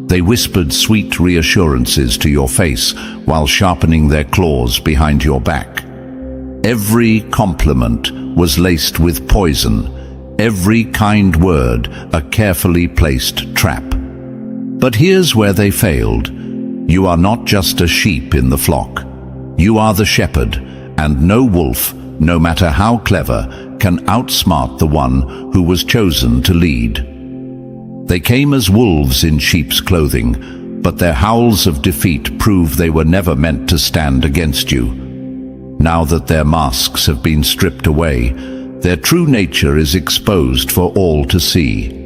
They whispered sweet reassurances to your face while sharpening their claws behind your back. Every compliment was laced with poison, every kind word a carefully placed trap. But here's where they failed. You are not just a sheep in the flock. You are the shepherd, and no wolf, no matter how clever, can outsmart the one who was chosen to lead. They came as wolves in sheep's clothing, but their howls of defeat prove they were never meant to stand against you. Now that their masks have been stripped away, their true nature is exposed for all to see.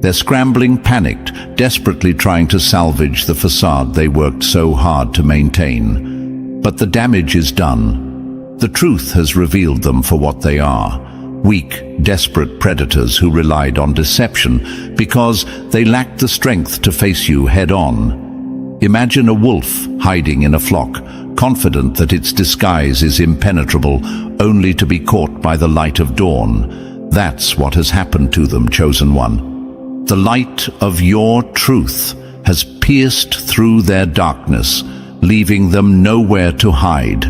They're scrambling, panicked, desperately trying to salvage the facade they worked so hard to maintain. But the damage is done. The truth has revealed them for what they are. Weak, desperate predators who relied on deception because they lacked the strength to face you head-on. Imagine a wolf hiding in a flock, confident that its disguise is impenetrable, only to be caught by the light of dawn. That's what has happened to them, Chosen One. The light of your truth has pierced through their darkness, leaving them nowhere to hide.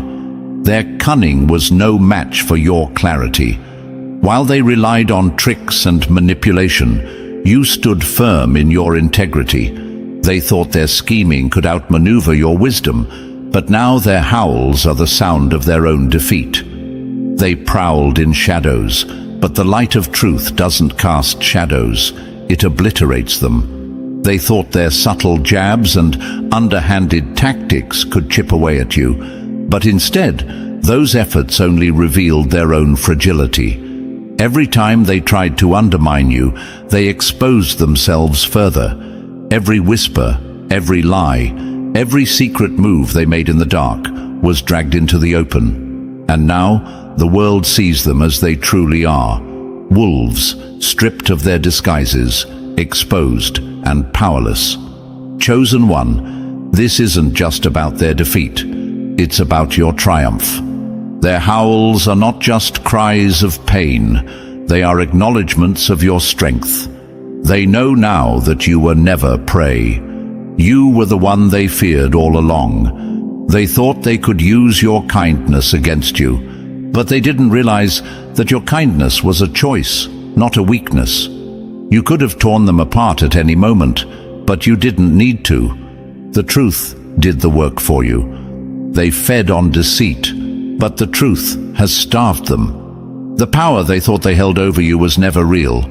Their cunning was no match for your clarity. While they relied on tricks and manipulation, you stood firm in your integrity. They thought their scheming could outmaneuver your wisdom, but now their howls are the sound of their own defeat. They prowled in shadows, but the light of truth doesn't cast shadows. It obliterates them. They thought their subtle jabs and underhanded tactics could chip away at you, but instead, those efforts only revealed their own fragility. Every time they tried to undermine you, they exposed themselves further. Every whisper, every lie, every secret move they made in the dark was dragged into the open. And now, the world sees them as they truly are. Wolves, stripped of their disguises, exposed and powerless. Chosen One, this isn't just about their defeat. It's about your triumph. Their howls are not just cries of pain. They are acknowledgements of your strength. They know now that you were never prey. You were the one they feared all along. They thought they could use your kindness against you, but they didn't realize that your kindness was a choice, not a weakness. You could have torn them apart at any moment, but you didn't need to. The truth did the work for you. They fed on deceit, but the truth has starved them. The power they thought they held over you was never real.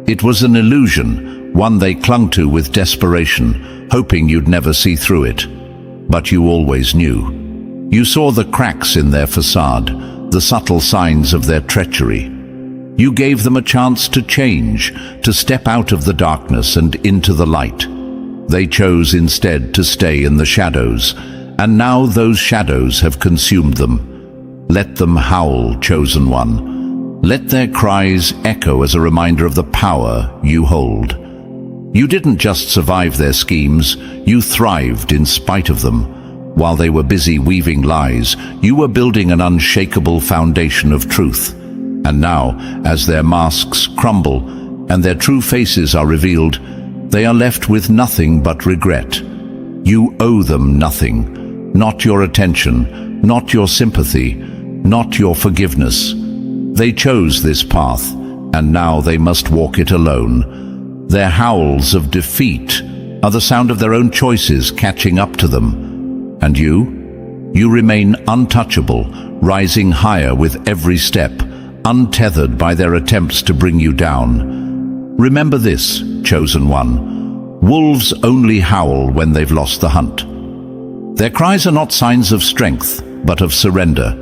It was an illusion, one they clung to with desperation, hoping you'd never see through it. But you always knew. You saw the cracks in their facade, the subtle signs of their treachery. You gave them a chance to change, to step out of the darkness and into the light. They chose instead to stay in the shadows, and now those shadows have consumed them. Let them howl, Chosen One. Let their cries echo as a reminder of the power you hold. You didn't just survive their schemes, you thrived in spite of them. While they were busy weaving lies, you were building an unshakable foundation of truth. And now, as their masks crumble and their true faces are revealed, they are left with nothing but regret. You owe them nothing, not your attention, not your sympathy, not your forgiveness. They chose this path, and now they must walk it alone. Their howls of defeat are the sound of their own choices catching up to them. And you remain untouchable, rising higher with every step, untethered by their attempts to bring you down. Remember this, Chosen One. Wolves only howl when they've lost the hunt. Their cries are not signs of strength, but of surrender.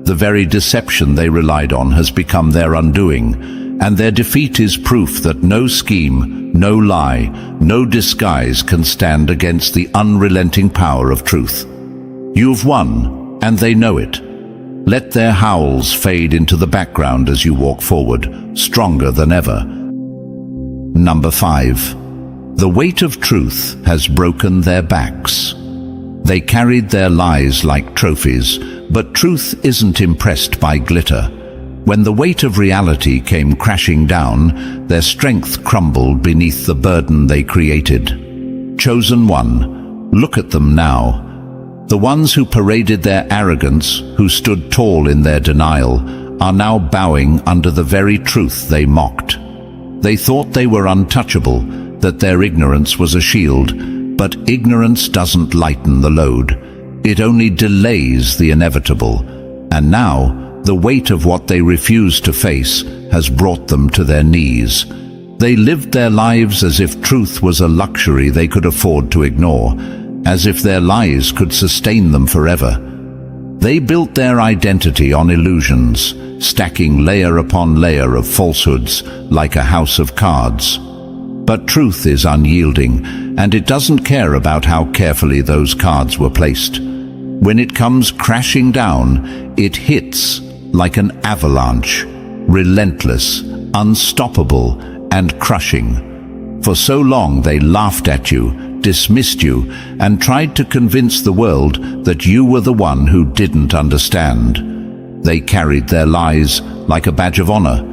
The very deception they relied on has become their undoing, and their defeat is proof that no scheme, no lie, no disguise can stand against the unrelenting power of truth. You've won, and they know it. Let their howls fade into the background as you walk forward, stronger than ever. Number 5. The weight of truth has broken their backs. They carried their lies like trophies, but truth isn't impressed by glitter. When the weight of reality came crashing down, their strength crumbled beneath the burden they created. Chosen One, look at them now. The ones who paraded their arrogance, who stood tall in their denial, are now bowing under the very truth they mocked. They thought they were untouchable, that their ignorance was a shield, but ignorance doesn't lighten the load. It only delays the inevitable. And now, the weight of what they refuse to face has brought them to their knees. They lived their lives as if truth was a luxury they could afford to ignore, as if their lies could sustain them forever. They built their identity on illusions, stacking layer upon layer of falsehoods like a house of cards. But truth is unyielding, and it doesn't care about how carefully those cards were placed. When it comes crashing down, it hits like an avalanche, relentless, unstoppable, and crushing. For so long they laughed at you, dismissed you, and tried to convince the world that you were the one who didn't understand. They carried their lies like a badge of honor,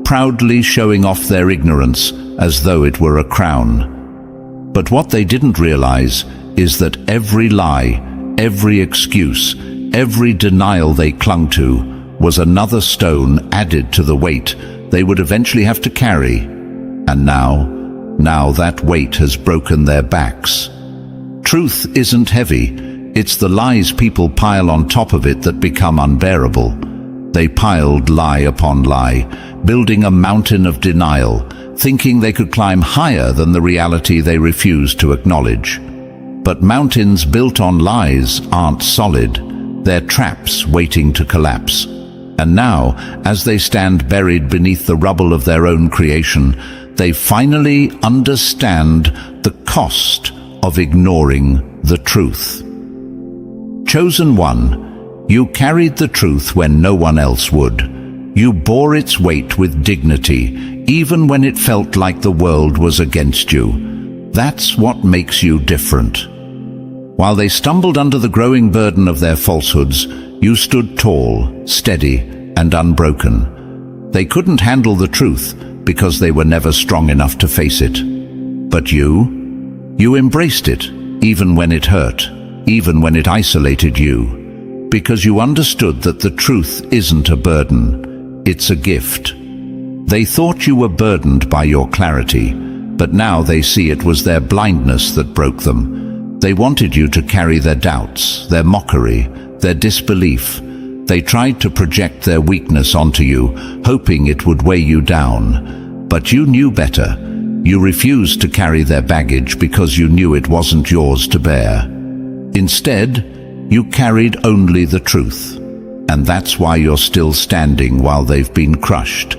proudly showing off their ignorance as though it were a crown. But what they didn't realize is that every lie, every excuse, every denial they clung to was another stone added to the weight they would eventually have to carry. And now that weight has broken their backs. Truth isn't heavy, it's the lies people pile on top of it that become unbearable. They piled lie upon lie, building a mountain of denial, thinking they could climb higher than the reality they refused to acknowledge. But mountains built on lies aren't solid. They're traps waiting to collapse. And now, as they stand buried beneath the rubble of their own creation, they finally understand the cost of ignoring the truth. Chosen one, you carried the truth when no one else would. You bore its weight with dignity, even when it felt like the world was against you. That's what makes you different. While they stumbled under the growing burden of their falsehoods, you stood tall, steady, and unbroken. They couldn't handle the truth because they were never strong enough to face it. But you embraced it, even when it hurt, even when it isolated you, because you understood that the truth isn't a burden, it's a gift. They thought you were burdened by your clarity, but now they see it was their blindness that broke them. They wanted you to carry their doubts, their mockery, their disbelief. They tried to project their weakness onto you, hoping it would weigh you down. But you knew better. You refused to carry their baggage because you knew it wasn't yours to bear. Instead, you carried only the truth. And that's why you're still standing while they've been crushed.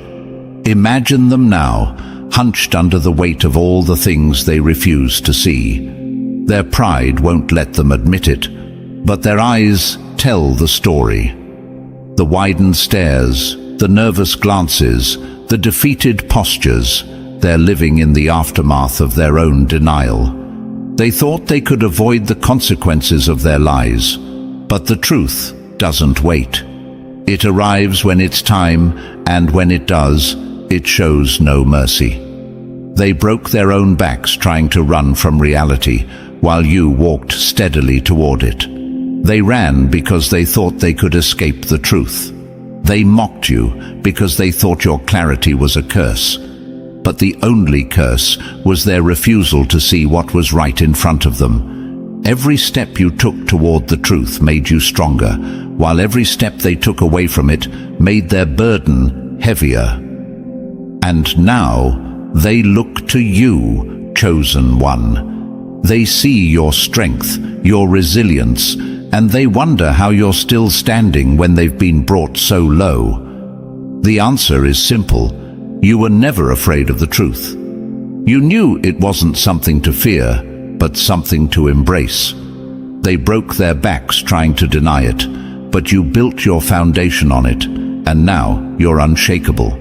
Imagine them now, hunched under the weight of all the things they refuse to see. Their pride won't let them admit it, but their eyes tell the story. The widened stares, the nervous glances, the defeated postures, they're living in the aftermath of their own denial. They thought they could avoid the consequences of their lies, but the truth doesn't wait. It arrives when it's time, and when it does, it shows no mercy. They broke their own backs trying to run from reality, while you walked steadily toward it. They ran because they thought they could escape the truth. They mocked you because they thought your clarity was a curse. But the only curse was their refusal to see what was right in front of them. Every step you took toward the truth made you stronger, while every step they took away from it made their burden heavier. And now they look to you, chosen one. They see your strength, your resilience, and they wonder how you're still standing when they've been brought so low. The answer is simple. You were never afraid of the truth. You knew it wasn't something to fear, but something to embrace. They broke their backs trying to deny it, but you built your foundation on it, and now you're unshakable.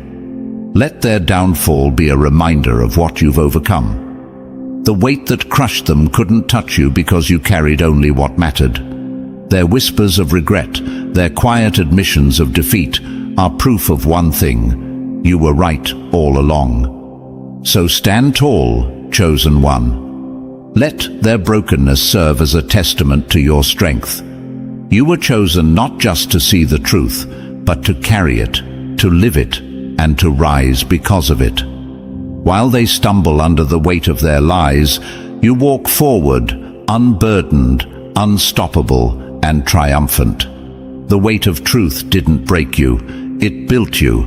Let their downfall be a reminder of what you've overcome. The weight that crushed them couldn't touch you because you carried only what mattered. Their whispers of regret, their quiet admissions of defeat, are proof of one thing: you were right all along. So stand tall, chosen one. Let their brokenness serve as a testament to your strength. You were chosen not just to see the truth, but to carry it, to live it, and to rise because of it. While they stumble under the weight of their lies, you walk forward, unburdened, unstoppable, and triumphant. The weight of truth didn't break you, it built you.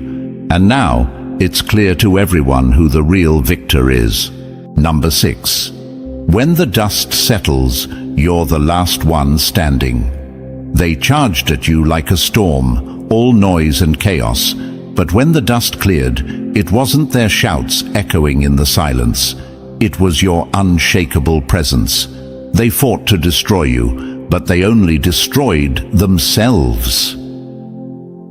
And now, it's clear to everyone who the real victor is. Number 6. When the dust settles, you're the last one standing. They charged at you like a storm, all noise and chaos. But when the dust cleared, it wasn't their shouts echoing in the silence. It was your unshakable presence. They fought to destroy you, but they only destroyed themselves.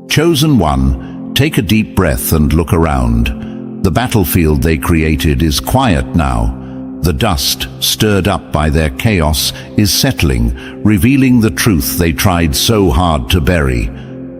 Chosen one, take a deep breath and look around. The battlefield they created is quiet now. The dust, stirred up by their chaos, is settling, revealing the truth they tried so hard to bury.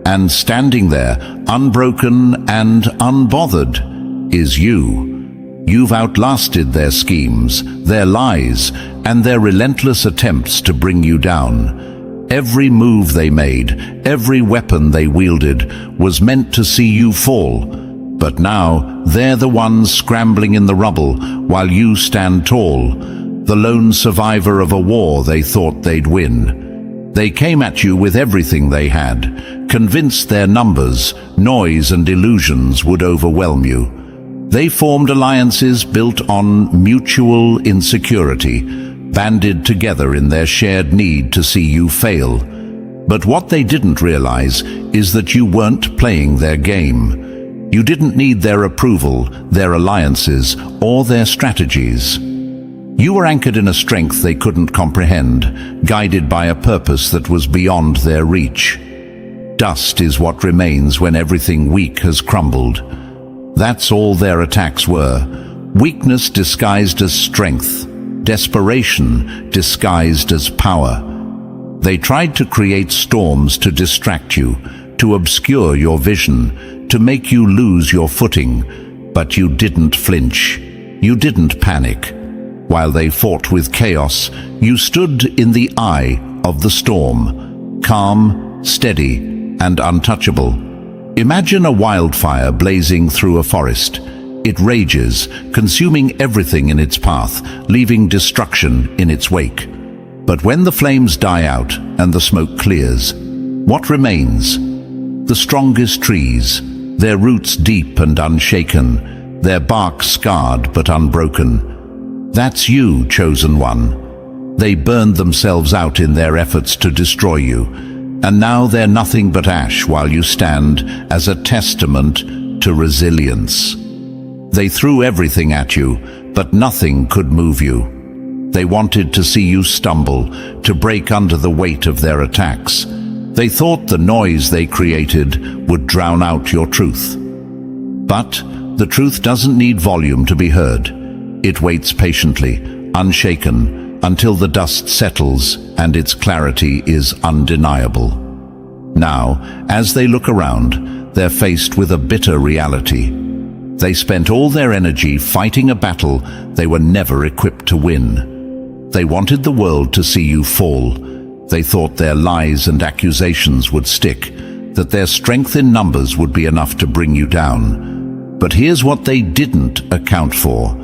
And standing there, unbroken and unbothered, is you. You've outlasted their schemes, their lies, and their relentless attempts to bring you down. Every move they made, every weapon they wielded, was meant to see you fall. But now, they're the ones scrambling in the rubble, while you stand tall, the lone survivor of a war they thought they'd win. They came at you with everything they had, convinced their numbers, noise and illusions would overwhelm you. They formed alliances built on mutual insecurity, banded together in their shared need to see you fail. But what they didn't realize is that you weren't playing their game. You didn't need their approval, their alliances, or their strategies. You were anchored in a strength they couldn't comprehend, guided by a purpose that was beyond their reach. Dust is what remains when everything weak has crumbled. That's all their attacks were. Weakness disguised as strength, desperation disguised as power. They tried to create storms to distract you, to obscure your vision, to make you lose your footing. But you didn't flinch. You didn't panic. While they fought with chaos, you stood in the eye of the storm, calm, steady, and untouchable. Imagine a wildfire blazing through a forest. It rages, consuming everything in its path, leaving destruction in its wake. But when the flames die out and the smoke clears, what remains? The strongest trees, their roots deep and unshaken, their bark scarred but unbroken. That's you, chosen one. They burned themselves out in their efforts to destroy you, and now they're nothing but ash while you stand as a testament to resilience. They threw everything at you, but nothing could move you. They wanted to see you stumble, to break under the weight of their attacks. They thought the noise they created would drown out your truth. But the truth doesn't need volume to be heard. It waits patiently, unshaken, until the dust settles and its clarity is undeniable. Now, as they look around, they're faced with a bitter reality. They spent all their energy fighting a battle they were never equipped to win. They wanted the world to see you fall. They thought their lies and accusations would stick, that their strength in numbers would be enough to bring you down. But here's what they didn't account for.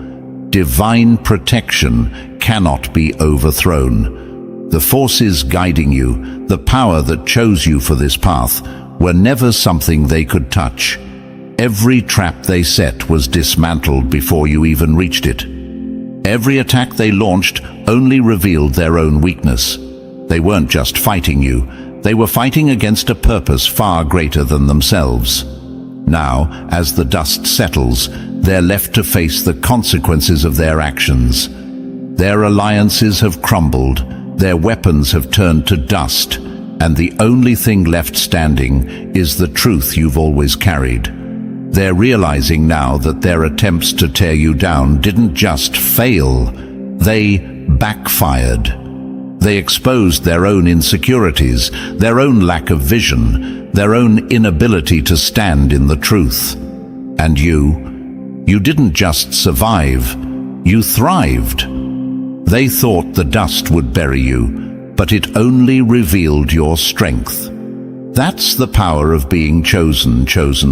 Divine protection cannot be overthrown. The forces guiding you, the power that chose you for this path, were never something they could touch. Every trap they set was dismantled before you even reached it. Every attack they launched only revealed their own weakness. They weren't just fighting you, they were fighting against a purpose far greater than themselves. Now, as the dust settles, they're left to face the consequences of their actions. Their alliances have crumbled, their weapons have turned to dust, and the only thing left standing is the truth you've always carried. They're realizing now that their attempts to tear you down didn't just fail, they backfired. They exposed their own insecurities, their own lack of vision, their own inability to stand in the truth. And you didn't just survive, you thrived. They thought the dust would bury you, but it only revealed your strength. That's the power of being chosen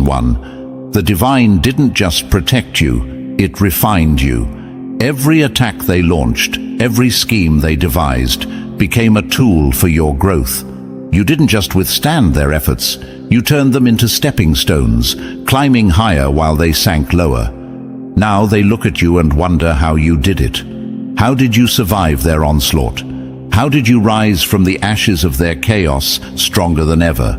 one. The divine didn't just protect you, it refined you. Every attack they launched, every scheme they devised, became a tool for your growth. You didn't just withstand their efforts, you turned them into stepping stones, climbing higher while they sank lower. Now they look at you and wonder how you did it. How did you survive their onslaught? How did you rise from the ashes of their chaos stronger than ever?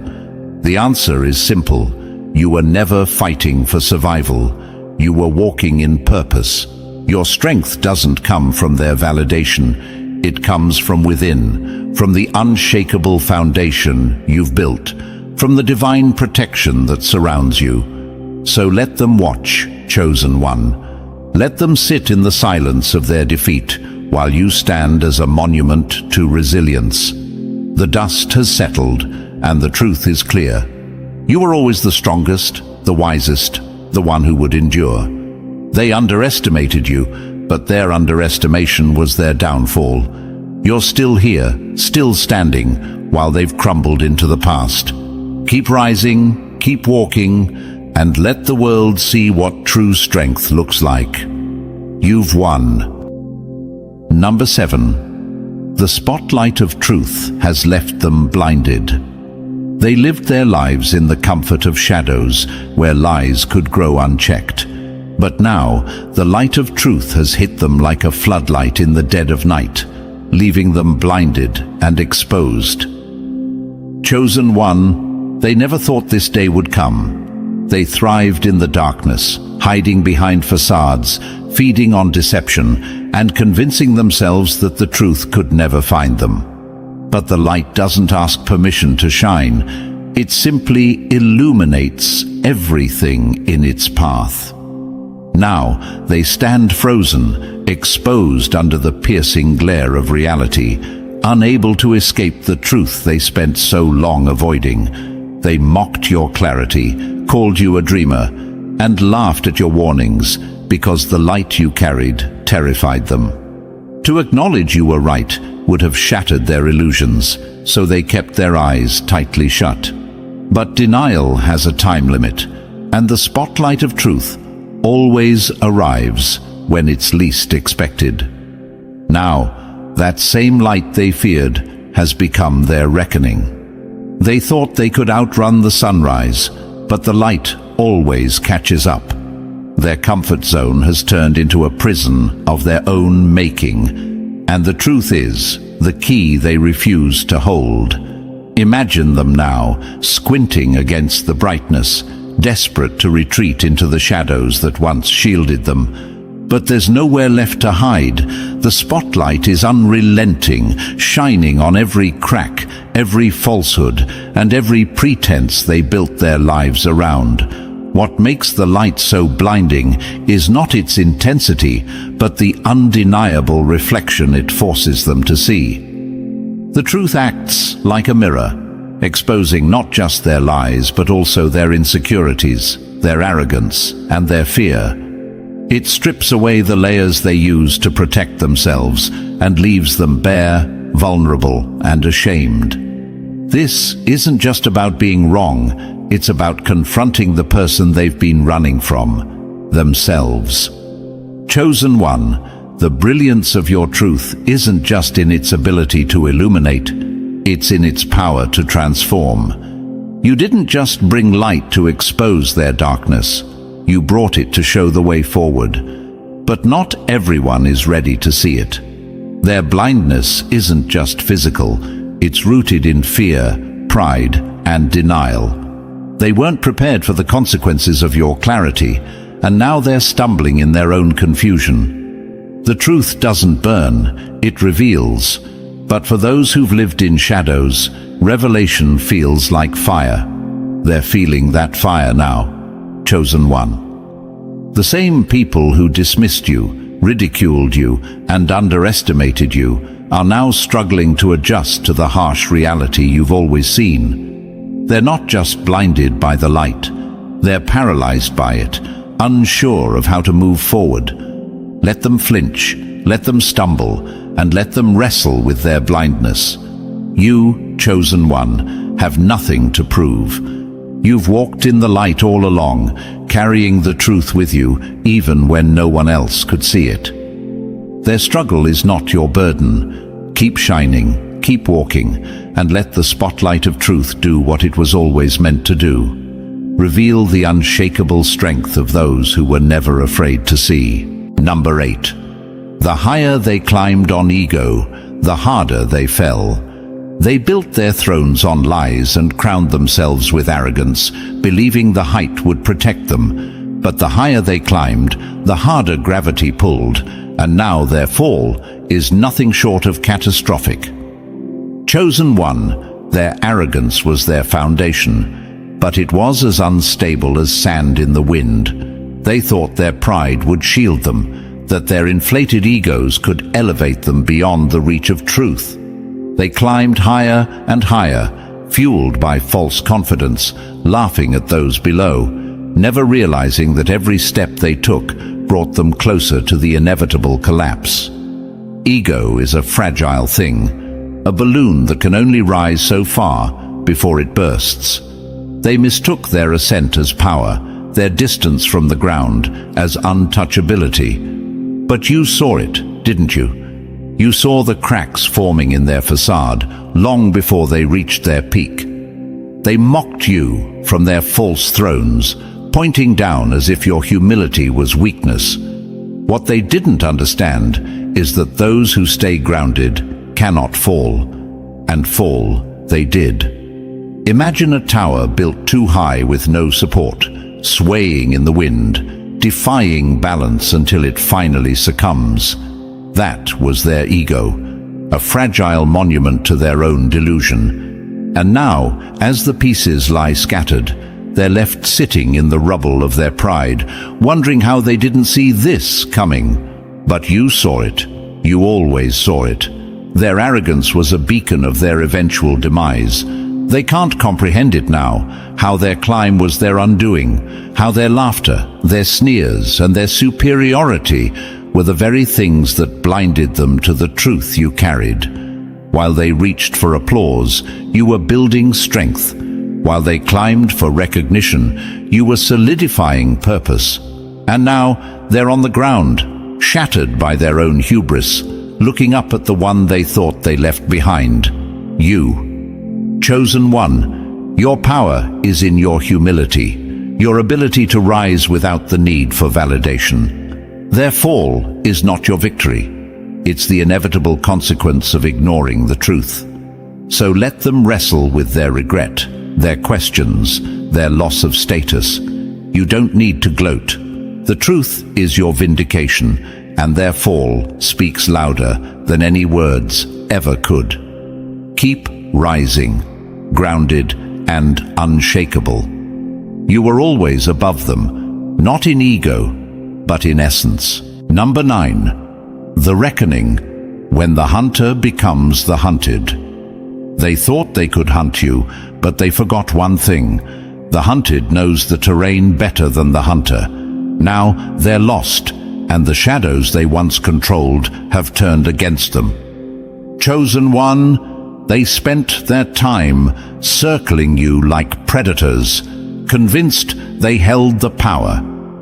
The answer is simple. You were never fighting for survival. You were walking in purpose. Your strength doesn't come from their validation. It comes from within, from the unshakable foundation you've built, from the divine protection that surrounds you. So let them watch, chosen one. Let them sit in the silence of their defeat, while you stand as a monument to resilience. The dust has settled, and the truth is clear. You were always the strongest, the wisest, the one who would endure. They underestimated you, but their underestimation was their downfall. You're still here, still standing, while they've crumbled into the past. Keep rising, keep walking, and let the world see what true strength looks like. You've won. Number 7. The spotlight of truth has left them blinded. They lived their lives in the comfort of shadows, where lies could grow unchecked. But now, the light of truth has hit them like a floodlight in the dead of night, leaving them blinded and exposed. Chosen one, they never thought this day would come. They thrived in the darkness, hiding behind facades, feeding on deception, and convincing themselves that the truth could never find them. But the light doesn't ask permission to shine. It simply illuminates everything in its path. Now they stand frozen, exposed under the piercing glare of reality, unable to escape the truth they spent so long avoiding. They mocked your clarity, called you a dreamer, and laughed at your warnings because the light you carried terrified them. To acknowledge you were right would have shattered their illusions, so they kept their eyes tightly shut. But denial has a time limit, and the spotlight of truth always arrives when it's least expected. Now, that same light they feared has become their reckoning. They thought they could outrun the sunrise, but the light always catches up. Their comfort zone has turned into a prison of their own making, and the truth is, the key they refuse to hold. Imagine them now, squinting against the brightness, desperate to retreat into the shadows that once shielded them. But there's nowhere left to hide. The spotlight is unrelenting, shining on every crack, every falsehood, and every pretense they built their lives around. What makes the light so blinding is not its intensity, but the undeniable reflection it forces them to see. The truth acts like a mirror, exposing not just their lies, but also their insecurities, their arrogance, and their fear. It strips away the layers they use to protect themselves and leaves them bare, vulnerable, and ashamed. This isn't just about being wrong, it's about confronting the person they've been running from, themselves. Chosen one, the brilliance of your truth isn't just in its ability to illuminate, it's in its power to transform. You didn't just bring light to expose their darkness, you brought it to show the way forward. But not everyone is ready to see it. Their blindness isn't just physical, it's rooted in fear, pride, and denial. They weren't prepared for the consequences of your clarity, and now they're stumbling in their own confusion. The truth doesn't burn, it reveals. But for those who've lived in shadows, revelation feels like fire. They're feeling that fire now. Chosen one. The same people who dismissed you, ridiculed you, and underestimated you are now struggling to adjust to the harsh reality you've always seen. They're not just blinded by the light, they're paralyzed by it, unsure of how to move forward. Let them flinch, let them stumble, and let them wrestle with their blindness. You, chosen one, have nothing to prove. You've walked in the light all along, carrying the truth with you, even when no one else could see it. Their struggle is not your burden. Keep shining, keep walking, and let the spotlight of truth do what it was always meant to do. Reveal the unshakable strength of those who were never afraid to see. Number 8. The higher they climbed on ego, the harder they fell. They built their thrones on lies and crowned themselves with arrogance, believing the height would protect them. But the higher they climbed, the harder gravity pulled, and now their fall is nothing short of catastrophic. Chosen one, their arrogance was their foundation, but it was as unstable as sand in the wind. They thought their pride would shield them, that their inflated egos could elevate them beyond the reach of truth. They climbed higher and higher, fueled by false confidence, laughing at those below, never realizing that every step they took brought them closer to the inevitable collapse. Ego is a fragile thing, a balloon that can only rise so far before it bursts. They mistook their ascent as power, their distance from the ground as untouchability. But you saw it, didn't you? You saw the cracks forming in their facade long before they reached their peak. They mocked you from their false thrones, pointing down as if your humility was weakness. What they didn't understand is that those who stay grounded cannot fall, and fall they did. Imagine a tower built too high with no support, swaying in the wind, defying balance until it finally succumbs. That was their ego, a fragile monument to their own delusion. And now, as the pieces lie scattered, they're left sitting in the rubble of their pride, wondering how they didn't see this coming. But you saw it. You always saw it. Their arrogance was a beacon of their eventual demise. They can't comprehend it now, how their climb was their undoing, how their laughter, their sneers, and their superiority were the very things that blinded them to the truth you carried. While they reached for applause, you were building strength. While they climbed for recognition, you were solidifying purpose. And now they're on the ground, shattered by their own hubris, looking up at the one they thought they left behind. You. Chosen one, your power is in your humility, your ability to rise without the need for validation. Their fall is not your victory. It's the inevitable consequence of ignoring the truth. So let them wrestle with their regret, their questions, their loss of status. You don't need to gloat. The truth is your vindication, and their fall speaks louder than any words ever could. Keep rising, grounded and unshakable. You were always above them, not in ego, but in essence. Number 9. The reckoning, when the hunter becomes the hunted. They thought they could hunt you, but they forgot one thing. The hunted knows the terrain better than the hunter. Now they're lost, and the shadows they once controlled have turned against them. Chosen one, they spent their time circling you like predators, convinced they held the power,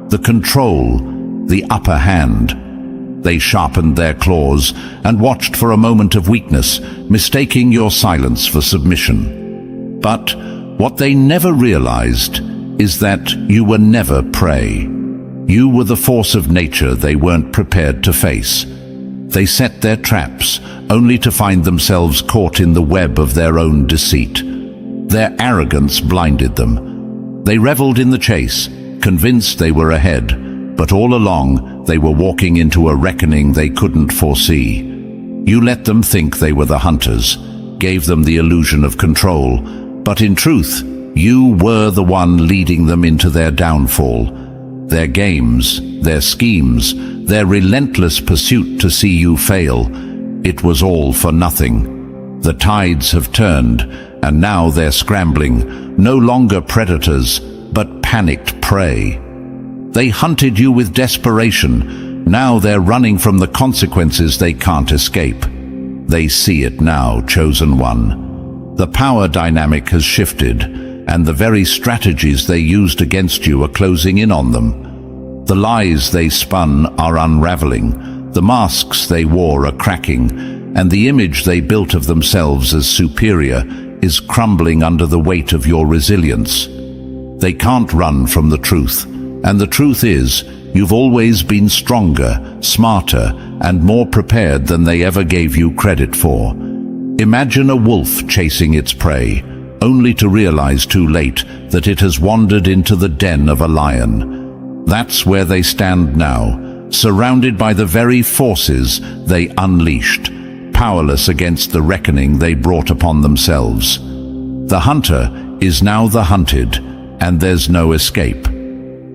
the control, the upper hand. They sharpened their claws and watched for a moment of weakness, mistaking your silence for submission. But what they never realized is that you were never prey. You were the force of nature they weren't prepared to face. They set their traps, only to find themselves caught in the web of their own deceit. Their arrogance blinded them. They reveled in the chase, convinced they were ahead, but all along they were walking into a reckoning they couldn't foresee. You let them think they were the hunters, gave them the illusion of control, but in truth, you were the one leading them into their downfall. Their games, their schemes, their relentless pursuit to see you fail, it was all for nothing. The tides have turned, and now they're scrambling, no longer predators, but panicked prey. They hunted you with desperation. Now they're running from the consequences they can't escape. They see it now, chosen one. The power dynamic has shifted. and the very strategies they used against you are closing in on them. The lies they spun are unraveling, the masks they wore are cracking, and the image they built of themselves as superior is crumbling under the weight of your resilience. They can't run from the truth, and the truth is, you've always been stronger, smarter, and more prepared than they ever gave you credit for. Imagine a wolf chasing its prey, only to realize too late that it has wandered into the den of a lion. That's where they stand now, surrounded by the very forces they unleashed, powerless against the reckoning they brought upon themselves. The hunter is now the hunted, and there's no escape.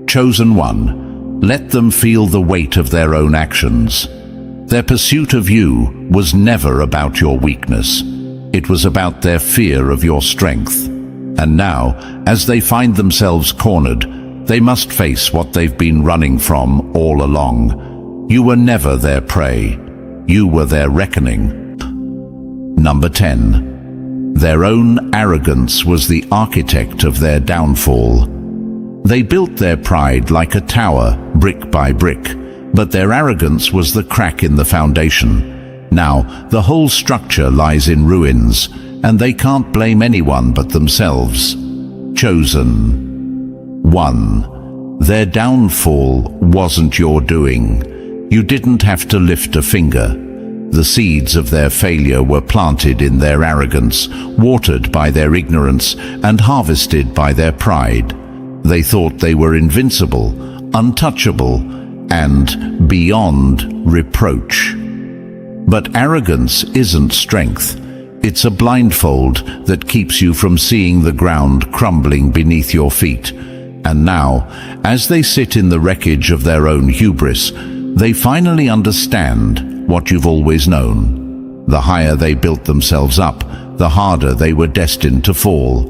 Chosen one, let them feel the weight of their own actions. Their pursuit of you was never about your weakness. It was about their fear of your strength. And now, as they find themselves cornered, they must face what they've been running from all along. You were never their prey. You were their reckoning. Number 10. Their own arrogance was the architect of their downfall. They built their pride like a tower, brick by brick, but their arrogance was the crack in the foundation. Now, the whole structure lies in ruins, and they can't blame anyone but themselves. Chosen one. Their downfall wasn't your doing. You didn't have to lift a finger. The seeds of their failure were planted in their arrogance, watered by their ignorance, and harvested by their pride. They thought they were invincible, untouchable, and beyond reproach. But arrogance isn't strength. It's a blindfold that keeps you from seeing the ground crumbling beneath your feet. And now, as they sit in the wreckage of their own hubris, they finally understand what you've always known. The higher they built themselves up, the harder they were destined to fall.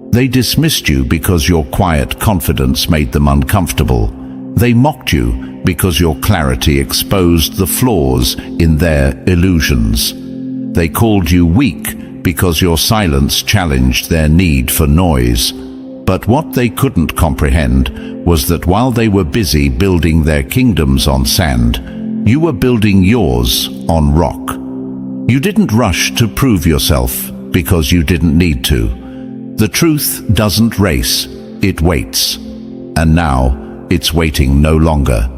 They dismissed you because your quiet confidence made them uncomfortable. They mocked you because your clarity exposed the flaws in their illusions. They called you weak because your silence challenged their need for noise. But what they couldn't comprehend was that while they were busy building their kingdoms on sand, you were building yours on rock. You didn't rush to prove yourself because you didn't need to. The truth doesn't race, it waits. And now, it's waiting no longer.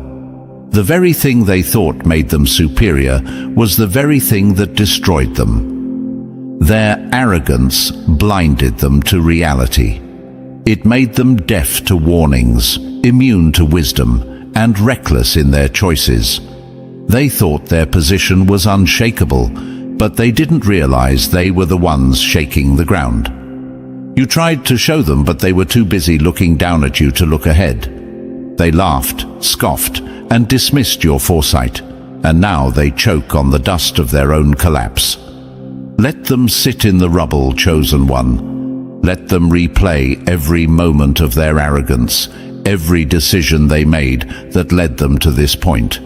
The very thing they thought made them superior was the very thing that destroyed them. Their arrogance blinded them to reality. It made them deaf to warnings, immune to wisdom, and reckless in their choices. They thought their position was unshakable, but they didn't realize they were the ones shaking the ground. You tried to show them, but they were too busy looking down at you to look ahead. They laughed, scoffed, and dismissed your foresight, and now they choke on the dust of their own collapse. Let them sit in the rubble, chosen one. Let them replay every moment of their arrogance, every decision they made that led them to this point.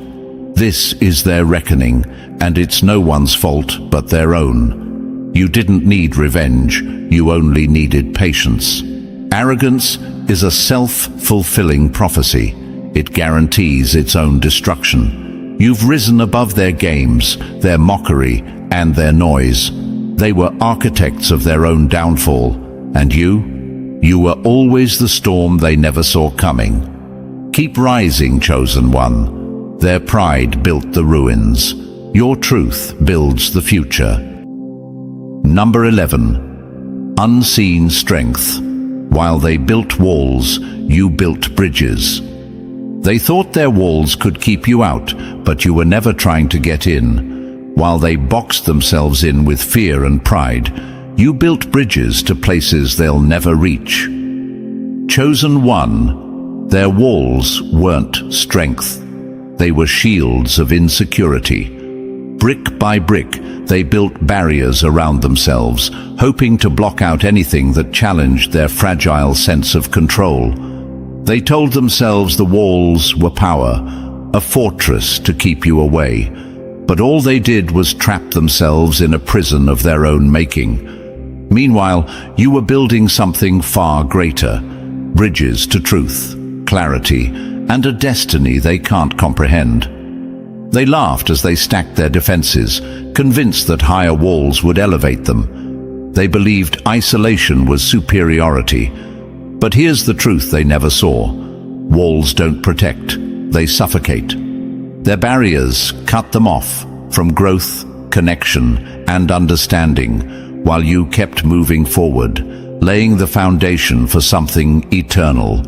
This is their reckoning, and it's no one's fault but their own. You didn't need revenge, you only needed patience. Arrogance is a self-fulfilling prophecy. It guarantees its own destruction. You've risen above their games, their mockery, and their noise. They were architects of their own downfall, and you were always the storm they never saw coming. Keep rising, chosen one. Their pride built the ruins. Your truth builds the future. Number 11. Unseen strength. While they built walls, you built bridges. They thought their walls could keep you out, but you were never trying to get in. While they boxed themselves in with fear and pride, you built bridges to places they'll never reach. Chosen one, their walls weren't strength. They were shields of insecurity. Brick by brick, they built barriers around themselves, hoping to block out anything that challenged their fragile sense of control. They told themselves the walls were power, a fortress to keep you away. But all they did was trap themselves in a prison of their own making. Meanwhile, you were building something far greater: bridges to truth, clarity, and a destiny they can't comprehend. They laughed as they stacked their defenses, convinced that higher walls would elevate them. They believed isolation was superiority. But here's the truth they never saw: walls don't protect, they suffocate. Their barriers cut them off from growth, connection, and understanding, while you kept moving forward, laying the foundation for something eternal.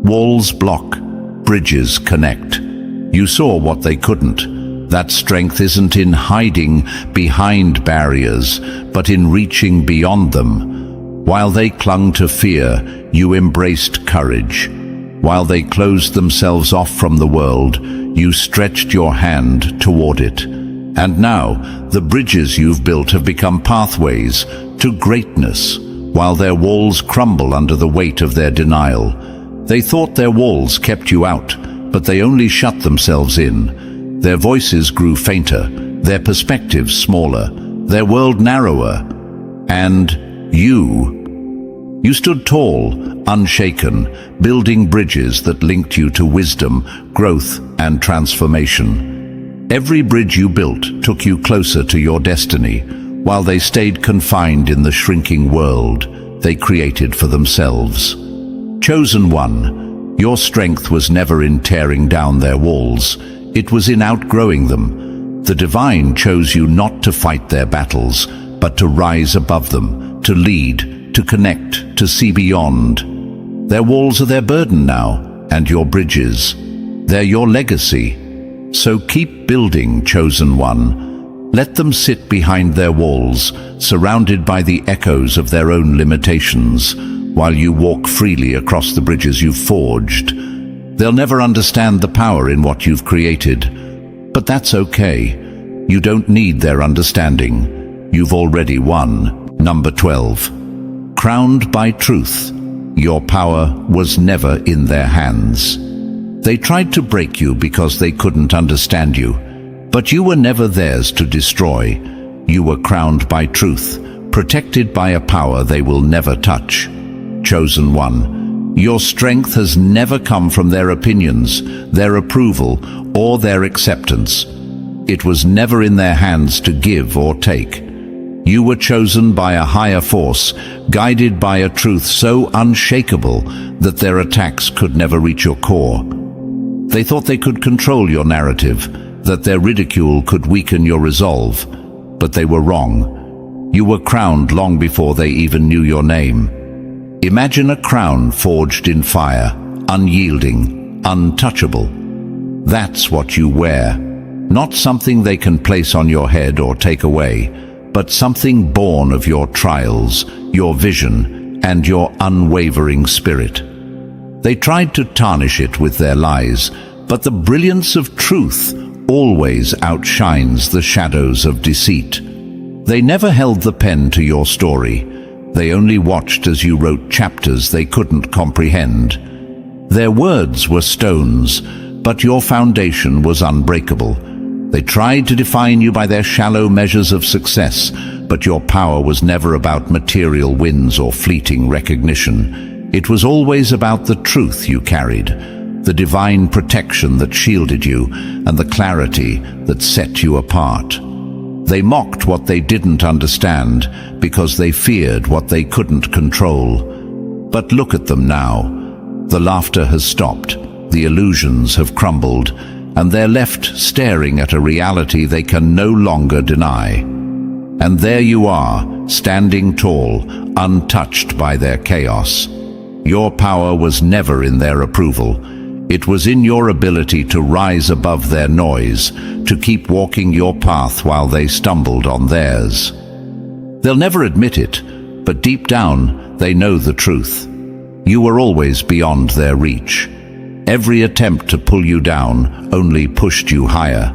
Walls block, bridges connect. You saw what they couldn't. That strength isn't in hiding behind barriers, but in reaching beyond them. While they clung to fear, you embraced courage. While they closed themselves off from the world, you stretched your hand toward it. And now, the bridges you've built have become pathways to greatness, while their walls crumble under the weight of their denial. They thought their walls kept you out, but they only shut themselves in. Their voices grew fainter, their perspectives smaller, their world narrower. And you stood tall, unshaken, building bridges that linked you to wisdom, growth, and transformation. Every bridge you built took you closer to your destiny, while they stayed confined in the shrinking world they created for themselves. Chosen one, your strength was never in tearing down their walls, it was in outgrowing them. The divine chose you not to fight their battles, but to rise above them, to lead, to connect, to see beyond. Their walls are their burden now, and your bridges, they're your legacy. So keep building, chosen one. Let them sit behind their walls, surrounded by the echoes of their own limitations, while you walk freely across the bridges you've forged. They'll never understand the power in what you've created, but that's okay. You don't need their understanding. You've already won. Number 12. Crowned by truth. Your power was never in their hands. They tried to break you because they couldn't understand you, but you were never theirs to destroy. You were crowned by truth, protected by a power they will never touch. Chosen one, your strength has never come from their opinions, their approval, or their acceptance. It was never in their hands to give or take. You were chosen by a higher force, guided by a truth so unshakable that their attacks could never reach your core. They thought they could control your narrative, that their ridicule could weaken your resolve, but they were wrong. You were crowned long before they even knew your name. Imagine a crown forged in fire, unyielding, untouchable. That's what you wear. Not something they can place on your head or take away, but something born of your trials, your vision, and your unwavering spirit. They tried to tarnish it with their lies, but the brilliance of truth always outshines the shadows of deceit. They never held the pen to your story. They only watched as you wrote chapters they couldn't comprehend. Their words were stones, but your foundation was unbreakable. They tried to define you by their shallow measures of success, but your power was never about material wins or fleeting recognition. It was always about the truth you carried, the divine protection that shielded you, and the clarity that set you apart. They mocked what they didn't understand because they feared what they couldn't control. But look at them now. The laughter has stopped, the illusions have crumbled, and they're left staring at a reality they can no longer deny. And there you are, standing tall, untouched by their chaos. Your power was never in their approval. It was in your ability to rise above their noise, to keep walking your path while they stumbled on theirs. They'll never admit it, but deep down, they know the truth. You were always beyond their reach. Every attempt to pull you down only pushed you higher.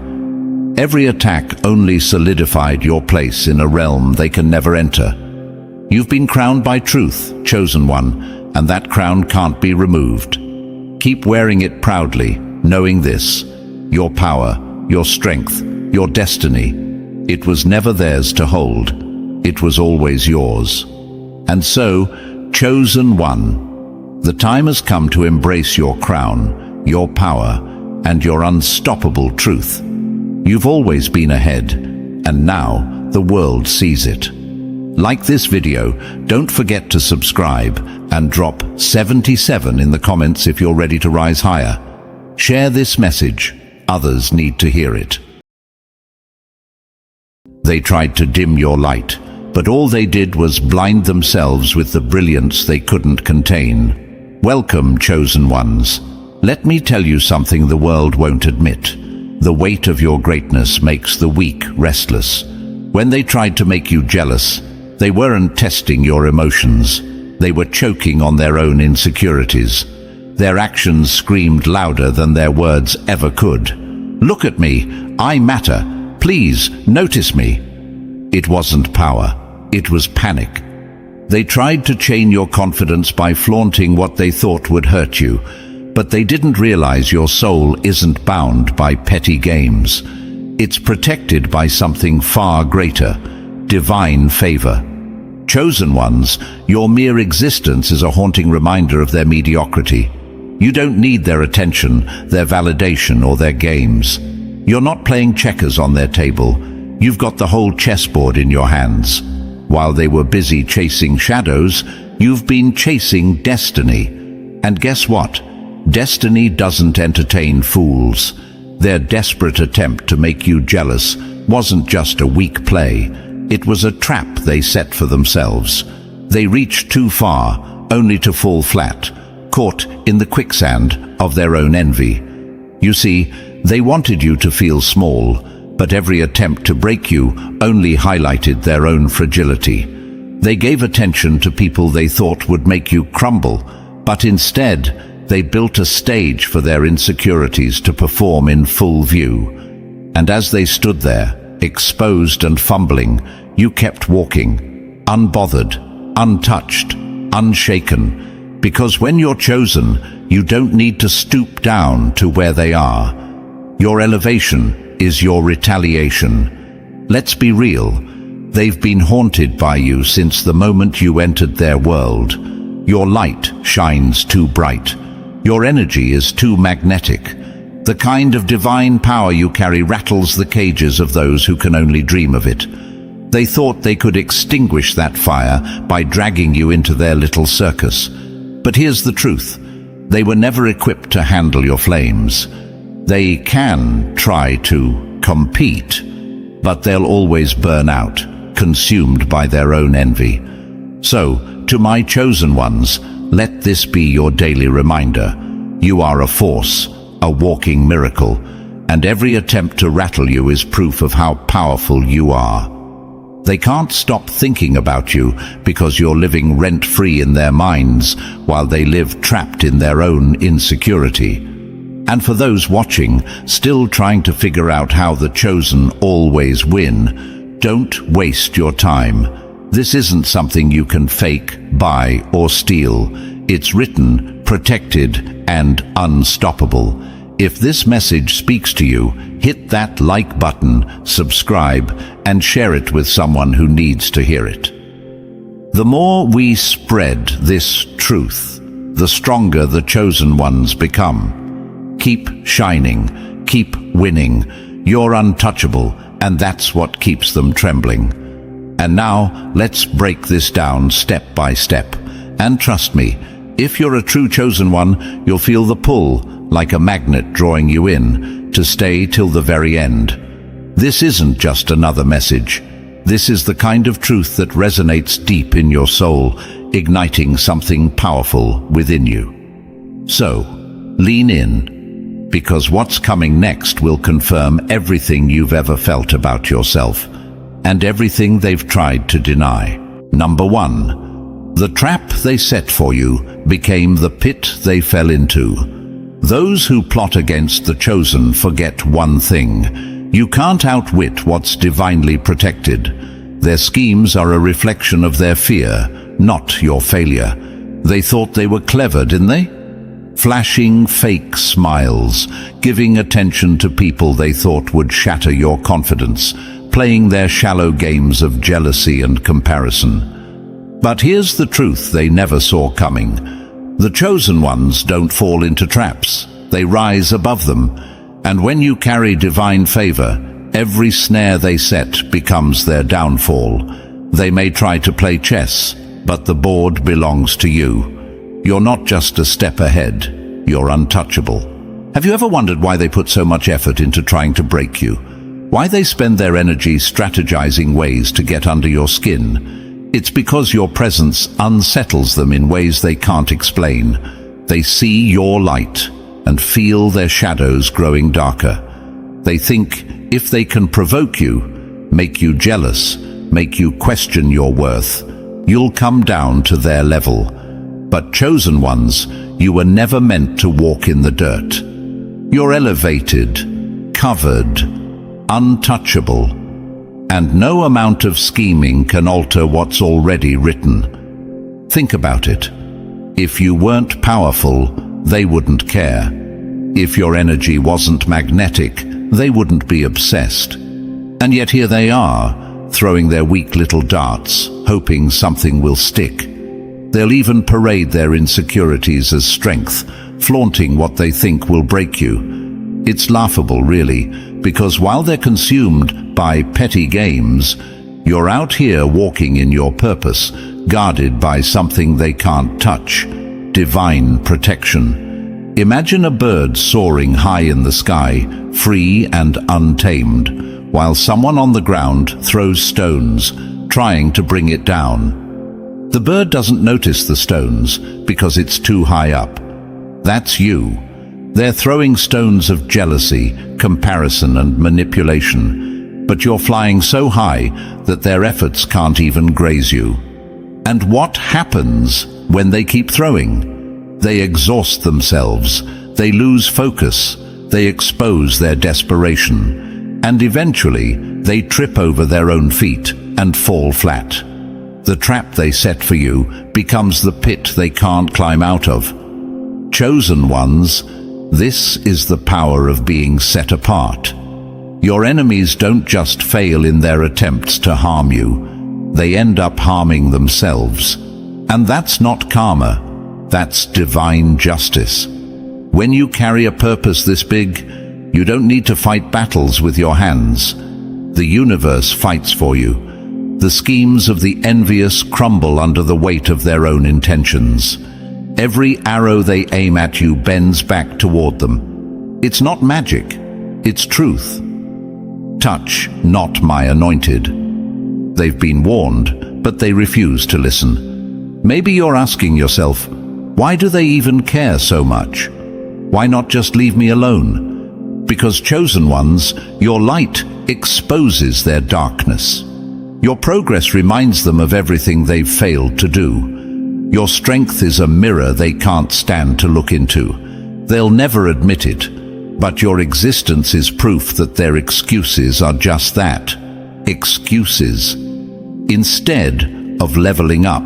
Every attack only solidified your place in a realm they can never enter. You've been crowned by truth, chosen one, and that crown can't be removed. Keep wearing it proudly, knowing this: your power, your strength, your destiny, it was never theirs to hold. It was always yours. And so, chosen one, the time has come to embrace your crown, your power, and your unstoppable truth. You've always been ahead, and now the world sees it. Like this video, don't forget to subscribe and drop 77 in the comments if you're ready to rise higher. Share this message. Others need to hear it. They tried to dim your light, but all they did was blind themselves with the brilliance they couldn't contain. Welcome, chosen ones. Let me tell you something the world won't admit. The weight of your greatness makes the weak restless. When they tried to make you jealous, they weren't testing your emotions. They were choking on their own insecurities. Their actions screamed louder than their words ever could. Look at me, I matter. Please, notice me. It wasn't power, it was panic. They tried to chain your confidence by flaunting what they thought would hurt you, but they didn't realize your soul isn't bound by petty games. It's protected by something far greater, divine favor. Chosen ones, your mere existence is a haunting reminder of their mediocrity. You don't need their attention, their validation, or their games. You're not playing checkers on their table. You've got the whole chessboard in your hands. While they were busy chasing shadows, you've been chasing destiny. And guess what? Destiny doesn't entertain fools. Their desperate attempt to make you jealous wasn't just a weak play. It was a trap they set for themselves. They reached too far, only to fall flat, caught in the quicksand of their own envy. You see, they wanted you to feel small, but every attempt to break you only highlighted their own fragility. They gave attention to people they thought would make you crumble, but instead they built a stage for their insecurities to perform in full view. And as they stood there, exposed and fumbling, you kept walking, unbothered, untouched, unshaken, because when you're chosen, you don't need to stoop down to where they are. Your elevation is your retaliation. Let's be real, they've been haunted by you since the moment you entered their world. Your light shines too bright. Your energy is too magnetic. The kind of divine power you carry rattles the cages of those who can only dream of it. They thought they could extinguish that fire by dragging you into their little circus. But here's the truth. They were never equipped to handle your flames. They can try to compete, but they'll always burn out, consumed by their own envy. So, to my chosen ones, let this be your daily reminder. You are a force, a walking miracle, and every attempt to rattle you is proof of how powerful you are. They can't stop thinking about you because you're living rent-free in their minds while they live trapped in their own insecurity. And for those watching, still trying to figure out how the chosen always win, don't waste your time. This isn't something you can fake, buy, or steal. It's written, protected, and unstoppable. If this message speaks to you, hit that like button, subscribe, and share it with someone who needs to hear it. The more we spread this truth, the stronger the chosen ones become. Keep shining, keep winning. You're untouchable, and that's what keeps them trembling. And now, let's break this down step by step. And trust me, if you're a true chosen one, you'll feel the pull, like a magnet drawing you in, to stay till the very end. This isn't just another message. This is the kind of truth that resonates deep in your soul, igniting something powerful within you. So, lean in, because what's coming next will confirm everything you've ever felt about yourself, and everything they've tried to deny. Number 1. The trap they set for you became the pit they fell into. Those who plot against the chosen forget one thing. You can't outwit what's divinely protected. Their schemes are a reflection of their fear, not your failure. They thought they were clever, didn't they? Flashing fake smiles, giving attention to people they thought would shatter your confidence. playing their shallow games of jealousy and comparison. But here's the truth they never saw coming. The chosen ones don't fall into traps. They rise above them. And when you carry divine favor, every snare they set becomes their downfall. They may try to play chess, but the board belongs to you. You're not just a step ahead, you're untouchable. Have you ever wondered why they put so much effort into trying to break you? Why they spend their energy strategizing ways to get under your skin? It's because your presence unsettles them in ways they can't explain. They see your light and feel their shadows growing darker. They think if they can provoke you, make you jealous, make you question your worth, you'll come down to their level. But chosen ones, you were never meant to walk in the dirt. You're elevated, covered, untouchable, and no amount of scheming can alter what's already written. Think about it. If you weren't powerful, they wouldn't care. If your energy wasn't magnetic, they wouldn't be obsessed. And yet here they are, throwing their weak little darts, hoping something will stick. They'll even parade their insecurities as strength, flaunting what they think will break you. It's laughable, really, because while they're consumed by petty games, you're out here walking in your purpose, guarded by something they can't touch: divine protection. Imagine a bird soaring high in the sky, free and untamed, while someone on the ground throws stones, trying to bring it down. The bird doesn't notice the stones because it's too high up. That's you. They're throwing stones of jealousy, comparison, and manipulation, but you're flying so high that their efforts can't even graze you. And what happens when they keep throwing? They exhaust themselves, they lose focus, they expose their desperation, and eventually they trip over their own feet and fall flat. The trap they set for you becomes the pit they can't climb out of. Chosen ones, this is the power of being set apart. Your enemies don't just fail in their attempts to harm you, they end up harming themselves. And that's not karma, that's divine justice. When you carry a purpose this big, you don't need to fight battles with your hands. The universe fights for you. The schemes of the envious crumble under the weight of their own intentions. Every arrow they aim at you bends back toward them. It's not magic, it's truth. Touch not my anointed. They've been warned, but they refuse to listen. Maybe you're asking yourself, why do they even care so much? Why not just leave me alone? Because chosen ones, your light exposes their darkness. Your progress reminds them of everything they've failed to do. Your strength is a mirror they can't stand to look into. They'll never admit it, but your existence is proof that their excuses are just that, excuses. Instead of leveling up,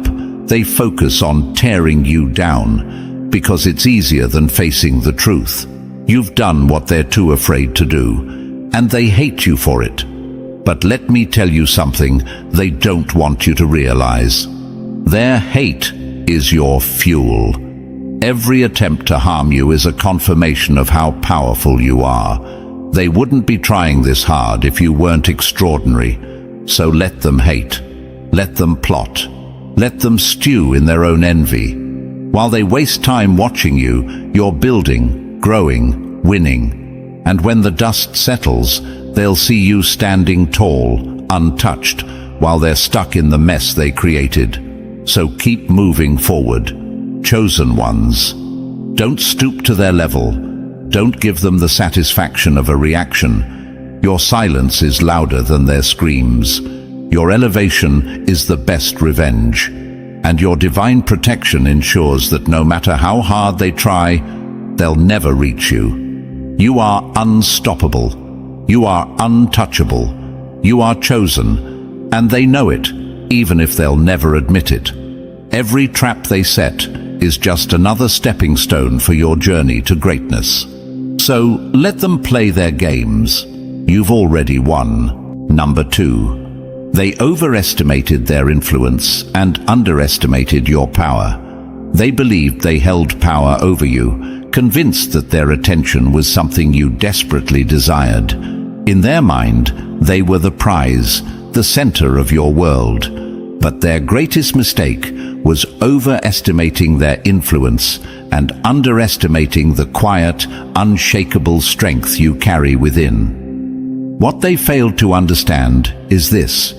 they focus on tearing you down, because it's easier than facing the truth. You've done what they're too afraid to do, and they hate you for it. But let me tell you something they don't want you to realize. Their hate is your fuel. Every attempt to harm you is a confirmation of how powerful you are. They wouldn't be trying this hard if you weren't extraordinary. So let them hate. Let them plot. Let them stew in their own envy. While they waste time watching you, you're building, growing, winning. And when the dust settles, they'll see you standing tall, untouched, while they're stuck in the mess they created. So keep moving forward. Chosen ones. Don't stoop to their level. Don't give them the satisfaction of a reaction. Your silence is louder than their screams. Your elevation is the best revenge. And your divine protection ensures that no matter how hard they try, they'll never reach you. You are unstoppable. You are untouchable. You are chosen, and they know it, even if they'll never admit it. Every trap they set is just another stepping stone for your journey to greatness. So let them play their games. You've already won. Number 2. They overestimated their influence and underestimated your power. They believed they held power over you, convinced that their attention was something you desperately desired. In their mind, they were the prize, the center of your world. But their greatest mistake was overestimating their influence and underestimating the quiet, unshakable strength you carry within. What they failed to understand is this: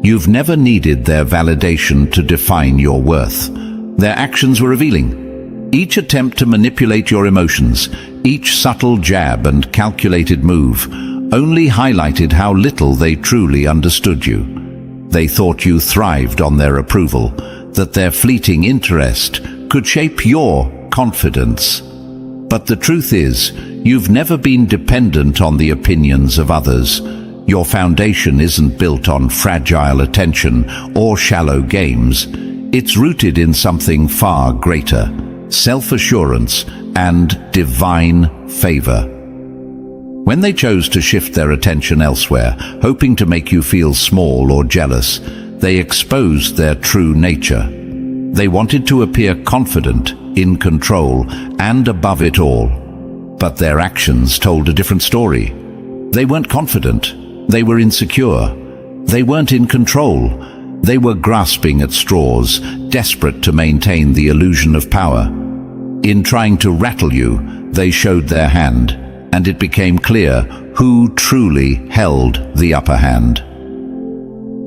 you've never needed their validation to define your worth. Their actions were revealing. Each attempt to manipulate your emotions, each subtle jab and calculated move, only highlighted how little they truly understood you. They thought you thrived on their approval, that their fleeting interest could shape your confidence. But the truth is, you've never been dependent on the opinions of others. Your foundation isn't built on fragile attention or shallow games. It's rooted in something far greater: self-assurance and divine favor. When they chose to shift their attention elsewhere, hoping to make you feel small or jealous, they exposed their true nature. They wanted to appear confident, in control, and above it all. But their actions told a different story. They weren't confident. They were insecure. They weren't in control. They were grasping at straws, desperate to maintain the illusion of power. In trying to rattle you, they showed their hand, and it became clear who truly held the upper hand.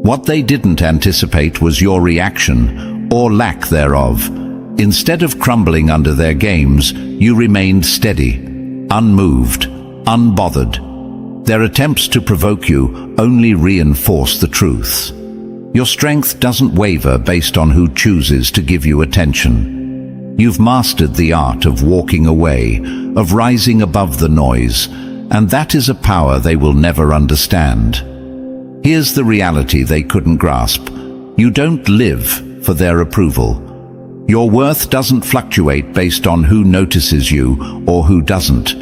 What they didn't anticipate was your reaction, or lack thereof. Instead of crumbling under their games, you remained steady, unmoved, unbothered. Their attempts to provoke you only reinforced the truth. Your strength doesn't waver based on who chooses to give you attention. You've mastered the art of walking away, of rising above the noise, and that is a power they will never understand. Here's the reality they couldn't grasp: you don't live for their approval. Your worth doesn't fluctuate based on who notices you or who doesn't.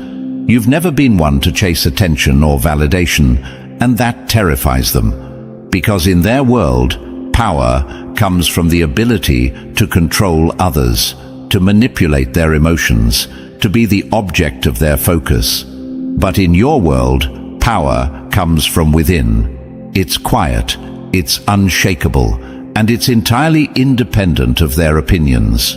You've never been one to chase attention or validation, and that terrifies them, because in their world, power comes from the ability to control others, to manipulate their emotions, to be the object of their focus. But in your world, power comes from within. It's quiet, it's unshakable, and it's entirely independent of their opinions.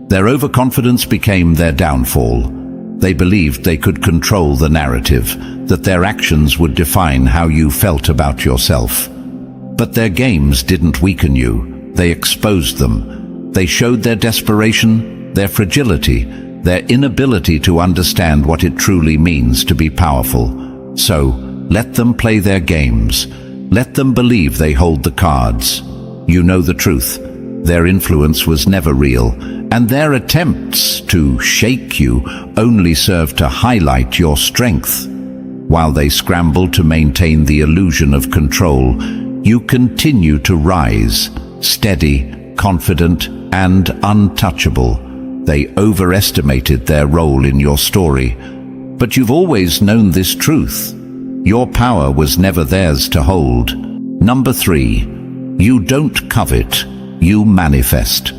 Their overconfidence became their downfall. They believed they could control the narrative, that their actions would define how you felt about yourself. But their games didn't weaken you, they exposed them. They showed their desperation, their fragility, their inability to understand what it truly means to be powerful. So, let them play their games. Let them believe they hold the cards. You know the truth. Their influence was never real, and their attempts to shake you only served to highlight your strength. While they scrambled to maintain the illusion of control, you continue to rise, steady, confident, and untouchable. They overestimated their role in your story, but you've always known this truth. Your power was never theirs to hold. Number 3. You don't covet, you manifest.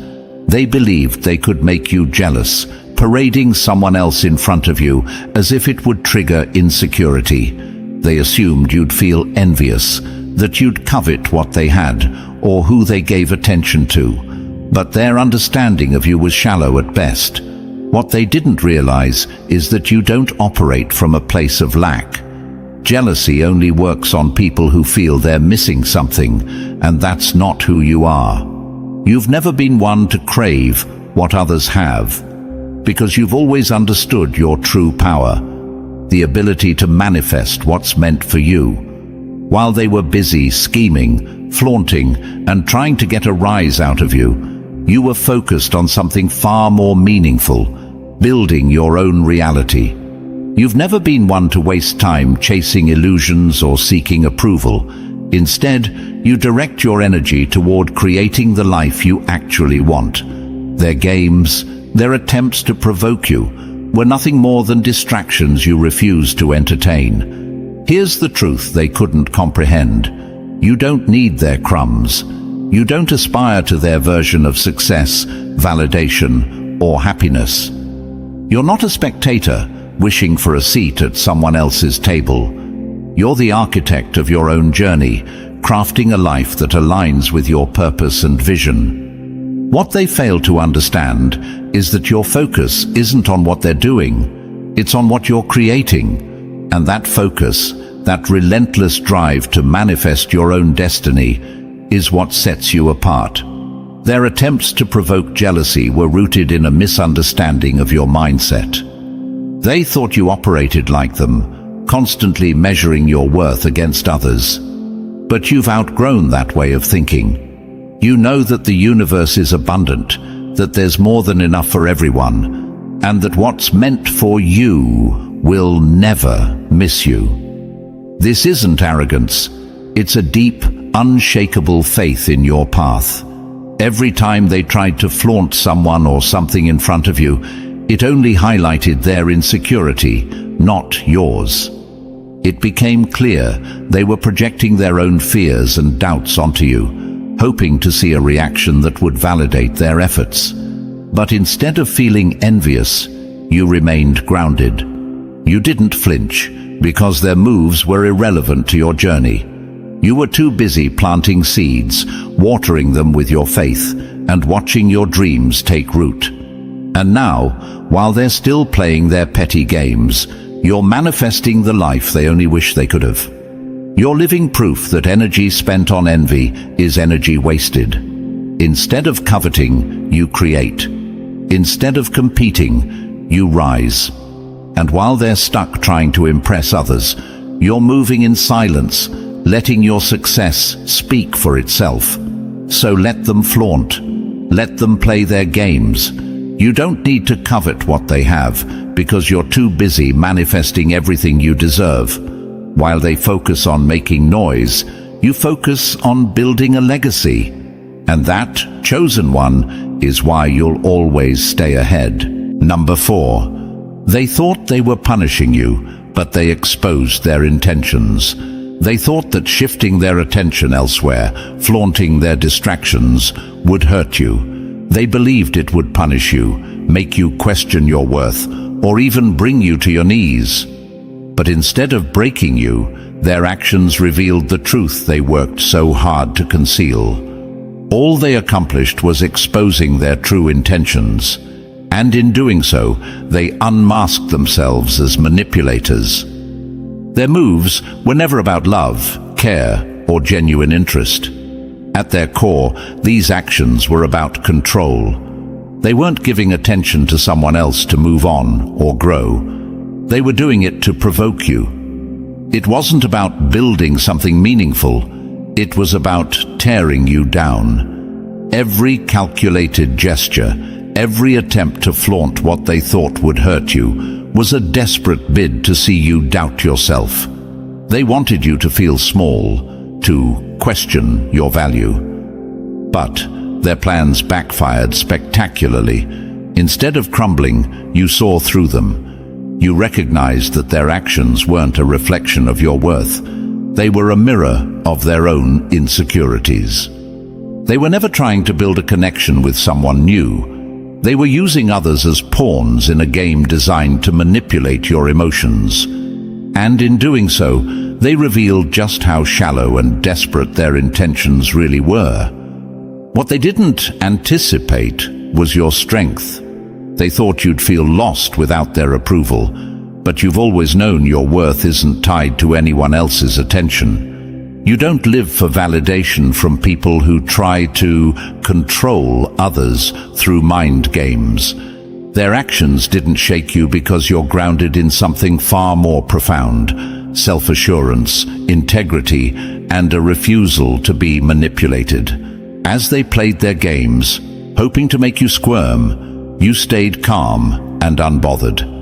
They believed they could make you jealous, parading someone else in front of you as if it would trigger insecurity. They assumed you'd feel envious, that you'd covet what they had or who they gave attention to. But their understanding of you was shallow at best. What they didn't realize is that you don't operate from a place of lack. Jealousy only works on people who feel they're missing something, and that's not who you are. You've never been one to crave what others have, because you've always understood your true power, the ability to manifest what's meant for you. While they were busy scheming, flaunting, and trying to get a rise out of you, you were focused on something far more meaningful, building your own reality. You've never been one to waste time chasing illusions or seeking approval. Instead, you direct your energy toward creating the life you actually want. Their games, their attempts to provoke you, were nothing more than distractions you refused to entertain. Here's the truth they couldn't comprehend. You don't need their crumbs. You don't aspire to their version of success, validation, or happiness. You're not a spectator wishing for a seat at someone else's table. You're the architect of your own journey, crafting a life that aligns with your purpose and vision. What they fail to understand is that your focus isn't on what they're doing, it's on what you're creating. And that focus, that relentless drive to manifest your own destiny, is what sets you apart. Their attempts to provoke jealousy were rooted in a misunderstanding of your mindset. They thought you operated like them, constantly measuring your worth against others. But you've outgrown that way of thinking. You know that the universe is abundant, that there's more than enough for everyone, and that what's meant for you will never miss you. This isn't arrogance. It's a deep, unshakable faith in your path. Every time they tried to flaunt someone or something in front of you, it only highlighted their insecurity, not yours. It became clear they were projecting their own fears and doubts onto you, hoping to see a reaction that would validate their efforts. But instead of feeling envious, you remained grounded. You didn't flinch, because their moves were irrelevant to your journey. You were too busy planting seeds, watering them with your faith, and watching your dreams take root. And now, while they're still playing their petty games, you're manifesting the life they only wish they could have. You're living proof that energy spent on envy is energy wasted. Instead of coveting, you create. Instead of competing, you rise. And while they're stuck trying to impress others, you're moving in silence, letting your success speak for itself. So let them flaunt. Let them play their games. You don't need to covet what they have, because you're too busy manifesting everything you deserve. While they focus on making noise, you focus on building a legacy. And that chosen one is why you'll always stay ahead. Number 4. They thought they were punishing you, but they exposed their intentions. They thought that shifting their attention elsewhere, flaunting their distractions, would hurt you. They believed it would punish you, make you question your worth, or even bring you to your knees. But instead of breaking you, their actions revealed the truth they worked so hard to conceal. All they accomplished was exposing their true intentions, and in doing so, they unmasked themselves as manipulators. Their moves were never about love, care, or genuine interest. At their core, these actions were about control. They weren't giving attention to someone else to move on or grow. They were doing it to provoke you. It wasn't about building something meaningful. It was about tearing you down. Every calculated gesture, every attempt to flaunt what they thought would hurt you, was a desperate bid to see you doubt yourself. They wanted you to feel small, to question your value. But their plans backfired spectacularly. Instead of crumbling, you saw through them. You recognized that their actions weren't a reflection of your worth. They were a mirror of their own insecurities. They were never trying to build a connection with someone new. They were using others as pawns in a game designed to manipulate your emotions. And in doing so, they revealed just how shallow and desperate their intentions really were. What they didn't anticipate was your strength. They thought you'd feel lost without their approval, but you've always known your worth isn't tied to anyone else's attention. You don't live for validation from people who try to control others through mind games. Their actions didn't shake you because you're grounded in something far more profound: self-assurance, integrity, and a refusal to be manipulated. As they played their games, hoping to make you squirm, you stayed calm and unbothered.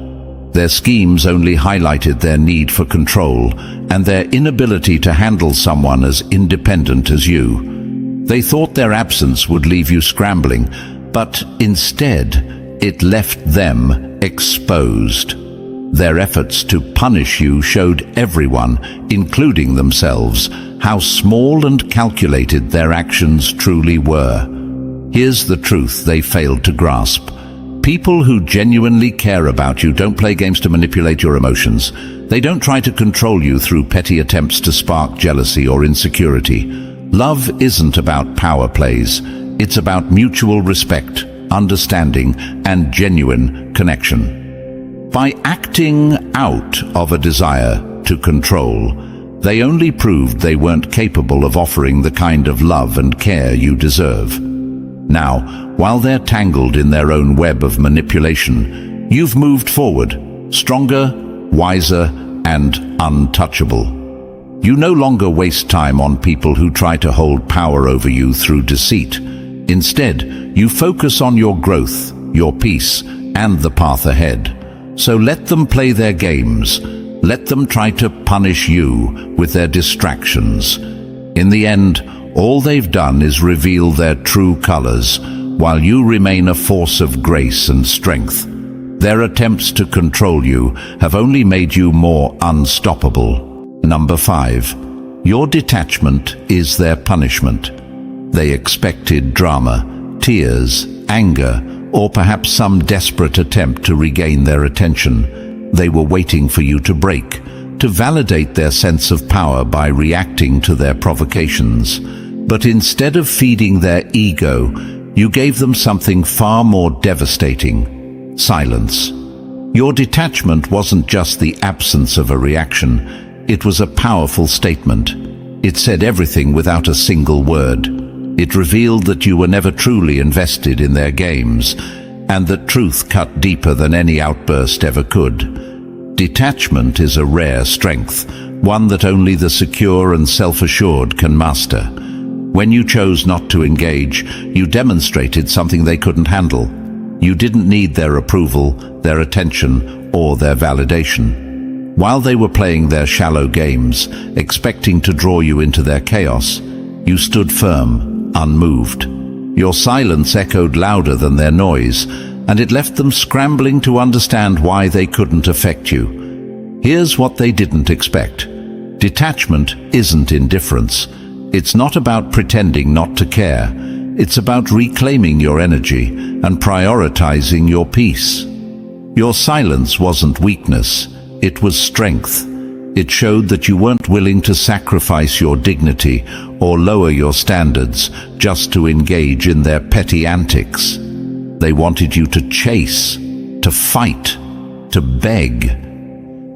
Their schemes only highlighted their need for control and their inability to handle someone as independent as you. They thought their absence would leave you scrambling, but instead, it left them exposed. Their efforts to punish you showed everyone, including themselves, how small and calculated their actions truly were. Here's the truth they failed to grasp. People who genuinely care about you don't play games to manipulate your emotions. They don't try to control you through petty attempts to spark jealousy or insecurity. Love isn't about power plays. It's about mutual respect, understanding, and genuine connection. By acting out of a desire to control, they only proved they weren't capable of offering the kind of love and care you deserve. Now, while they're tangled in their own web of manipulation, you've moved forward, stronger, wiser, and untouchable. You no longer waste time on people who try to hold power over you through deceit. Instead, you focus on your growth, your peace, and the path ahead. So let them play their games. Let them try to punish you with their distractions. In the end, all they've done is reveal their true colors, while you remain a force of grace and strength. Their attempts to control you have only made you more unstoppable. Number 5. Your detachment is their punishment. They expected drama, tears, anger, or perhaps some desperate attempt to regain their attention. They were waiting for you to break, to validate their sense of power by reacting to their provocations. But instead of feeding their ego, you gave them something far more devastating: silence. Your detachment wasn't just the absence of a reaction, it was a powerful statement. It said everything without a single word. It revealed that you were never truly invested in their games, and that truth cut deeper than any outburst ever could. Detachment is a rare strength, one that only the secure and self-assured can master. When you chose not to engage, you demonstrated something they couldn't handle. You didn't need their approval, their attention, or their validation. While they were playing their shallow games, expecting to draw you into their chaos, you stood firm, unmoved. Your silence echoed louder than their noise, and it left them scrambling to understand why they couldn't affect you. Here's what they didn't expect. Detachment isn't indifference. It's not about pretending not to care. It's about reclaiming your energy and prioritizing your peace. Your silence wasn't weakness, it was strength. It showed that you weren't willing to sacrifice your dignity or lower your standards just to engage in their petty antics. They wanted you to chase, to fight, to beg.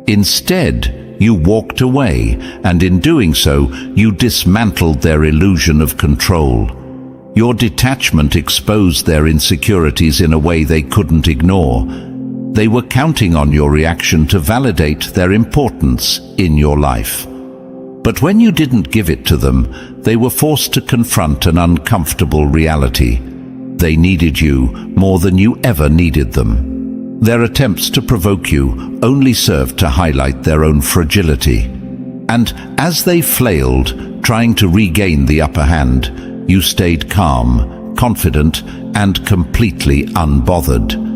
Instead, you walked away, and in doing so, you dismantled their illusion of control. Your detachment exposed their insecurities in a way they couldn't ignore. They were counting on your reaction to validate their importance in your life. But when you didn't give it to them, they were forced to confront an uncomfortable reality. They needed you more than you ever needed them. Their attempts to provoke you only served to highlight their own fragility. And as they flailed, trying to regain the upper hand, you stayed calm, confident, and completely unbothered.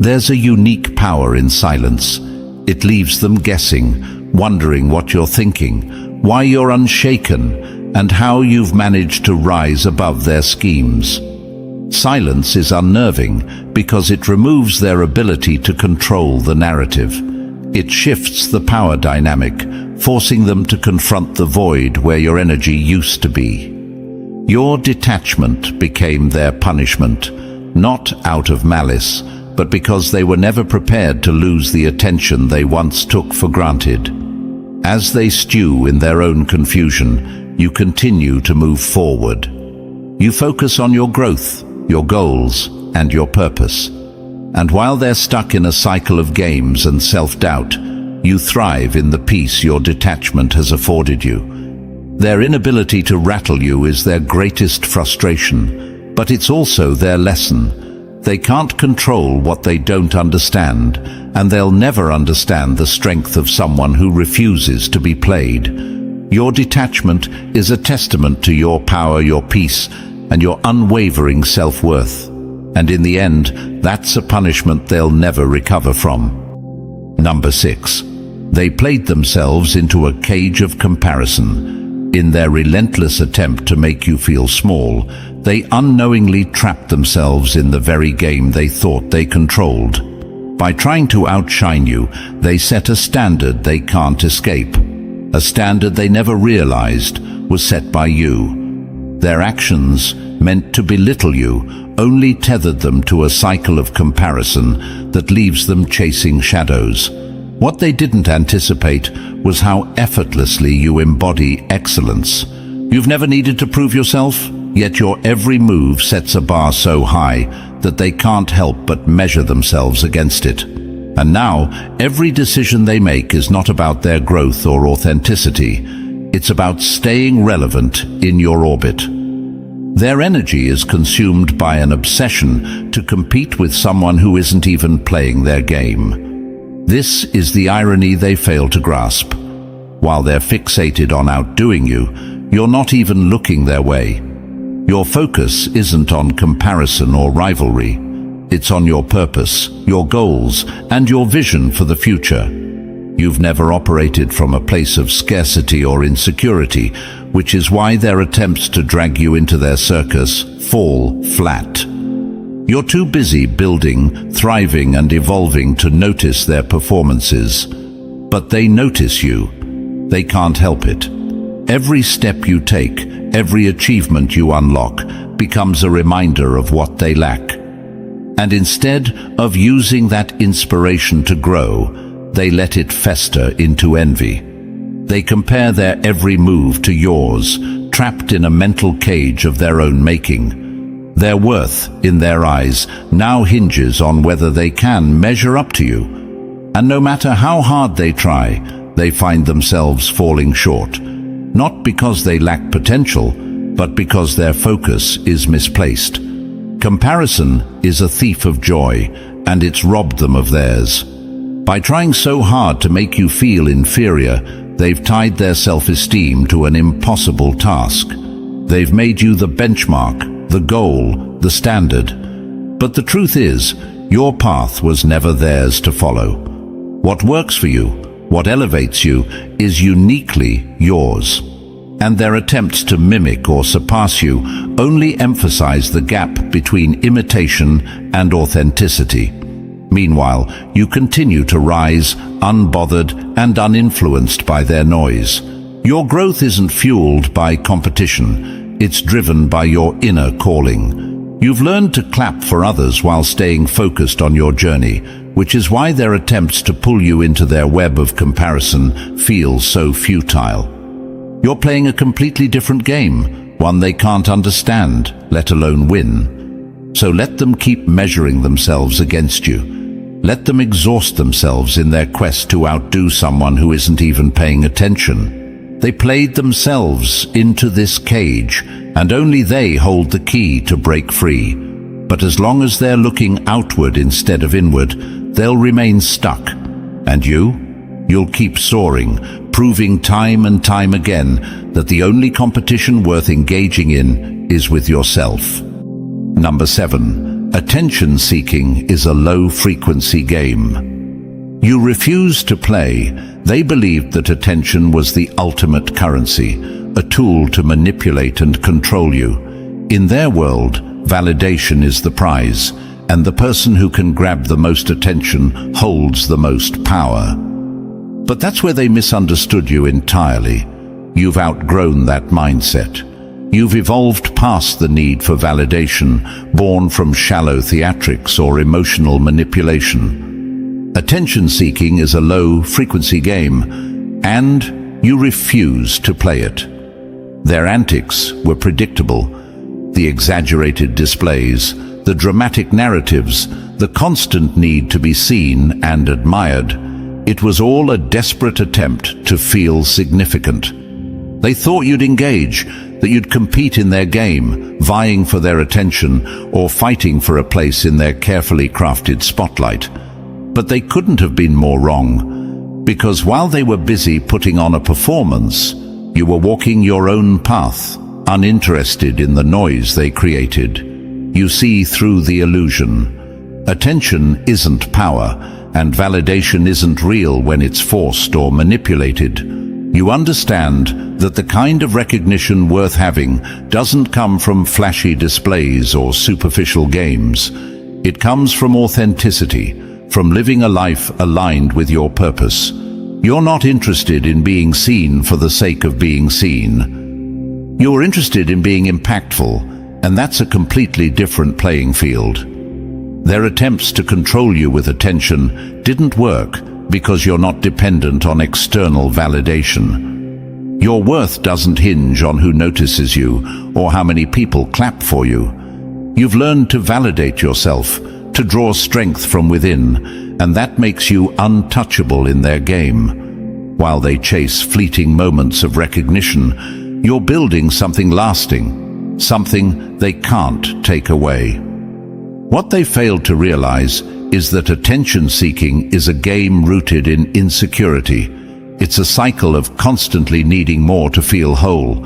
There's a unique power in silence. It leaves them guessing, wondering what you're thinking, why you're unshaken, and how you've managed to rise above their schemes. Silence is unnerving because it removes their ability to control the narrative. It shifts the power dynamic, forcing them to confront the void where your energy used to be. Your detachment became their punishment, not out of malice, but because they were never prepared to lose the attention they once took for granted. As they stew in their own confusion, you continue to move forward. You focus on your growth, your goals, and your purpose. And while they're stuck in a cycle of games and self-doubt, you thrive in the peace your detachment has afforded you. Their inability to rattle you is their greatest frustration, but it's also their lesson. They can't control what they don't understand, and they'll never understand the strength of someone who refuses to be played. Your detachment is a testament to your power, your peace, and your unwavering self-worth. And in the end, that's a punishment they'll never recover from. Number 6. They played themselves into a cage of comparison. In their relentless attempt to make you feel small, they unknowingly trapped themselves in the very game they thought they controlled. By trying to outshine you, they set a standard they can't escape. A standard they never realized was set by you. Their actions, meant to belittle you, only tethered them to a cycle of comparison that leaves them chasing shadows. What they didn't anticipate was how effortlessly you embody excellence. You've never needed to prove yourself, yet your every move sets a bar so high that they can't help but measure themselves against it. And now, every decision they make is not about their growth or authenticity. It's about staying relevant in your orbit. Their energy is consumed by an obsession to compete with someone who isn't even playing their game. This is the irony they fail to grasp. While they're fixated on outdoing you, you're not even looking their way. Your focus isn't on comparison or rivalry. It's on your purpose, your goals, and your vision for the future. You've never operated from a place of scarcity or insecurity, which is why their attempts to drag you into their circus fall flat. You're too busy building, thriving, and evolving to notice their performances. But they notice you. They can't help it. Every step you take, every achievement you unlock, becomes a reminder of what they lack. And instead of using that inspiration to grow, they let it fester into envy. They compare their every move to yours, trapped in a mental cage of their own making. Their worth, in their eyes, now hinges on whether they can measure up to you. And no matter how hard they try, they find themselves falling short. Not because they lack potential, but because their focus is misplaced. Comparison is a thief of joy, and it's robbed them of theirs. By trying so hard to make you feel inferior, they've tied their self-esteem to an impossible task. They've made you the benchmark, the goal, the standard. But the truth is, your path was never theirs to follow. What works for you, what elevates you, is uniquely yours. And their attempts to mimic or surpass you only emphasize the gap between imitation and authenticity. Meanwhile, you continue to rise, unbothered and uninfluenced by their noise. Your growth isn't fueled by competition, it's driven by your inner calling. You've learned to clap for others while staying focused on your journey, which is why their attempts to pull you into their web of comparison feel so futile. You're playing a completely different game, one they can't understand, let alone win. So let them keep measuring themselves against you. Let them exhaust themselves in their quest to outdo someone who isn't even paying attention. They played themselves into this cage, and only they hold the key to break free. But as long as they're looking outward instead of inward, they'll remain stuck. And you'll keep soaring, proving time and time again that the only competition worth engaging in is with yourself. Number 7. Attention-seeking is a low-frequency game. You refused to play. They believed that attention was the ultimate currency, a tool to manipulate and control you. In their world, validation is the prize, and the person who can grab the most attention holds the most power. But that's where they misunderstood you entirely. You've outgrown that mindset. You've evolved past the need for validation, born from shallow theatrics or emotional manipulation. Attention-seeking is a low-frequency game, and you refuse to play it. Their antics were predictable. The exaggerated displays, the dramatic narratives, the constant need to be seen and admired. It was all a desperate attempt to feel significant. They thought you'd engage, that you'd compete in their game, vying for their attention or fighting for a place in their carefully crafted spotlight. But they couldn't have been more wrong, because while they were busy putting on a performance, you were walking your own path, uninterested in the noise they created. You see through the illusion. Attention isn't power, and validation isn't real when it's forced or manipulated. You understand that the kind of recognition worth having doesn't come from flashy displays or superficial games. It comes from authenticity, from living a life aligned with your purpose. You're not interested in being seen for the sake of being seen. You're interested in being impactful, and that's a completely different playing field. Their attempts to control you with attention didn't work because you're not dependent on external validation. Your worth doesn't hinge on who notices you or how many people clap for you. You've learned to validate yourself, to draw strength from within, and that makes you untouchable in their game. While they chase fleeting moments of recognition, you're building something lasting, something they can't take away. What they failed to realize is that attention-seeking is a game rooted in insecurity. It's a cycle of constantly needing more to feel whole,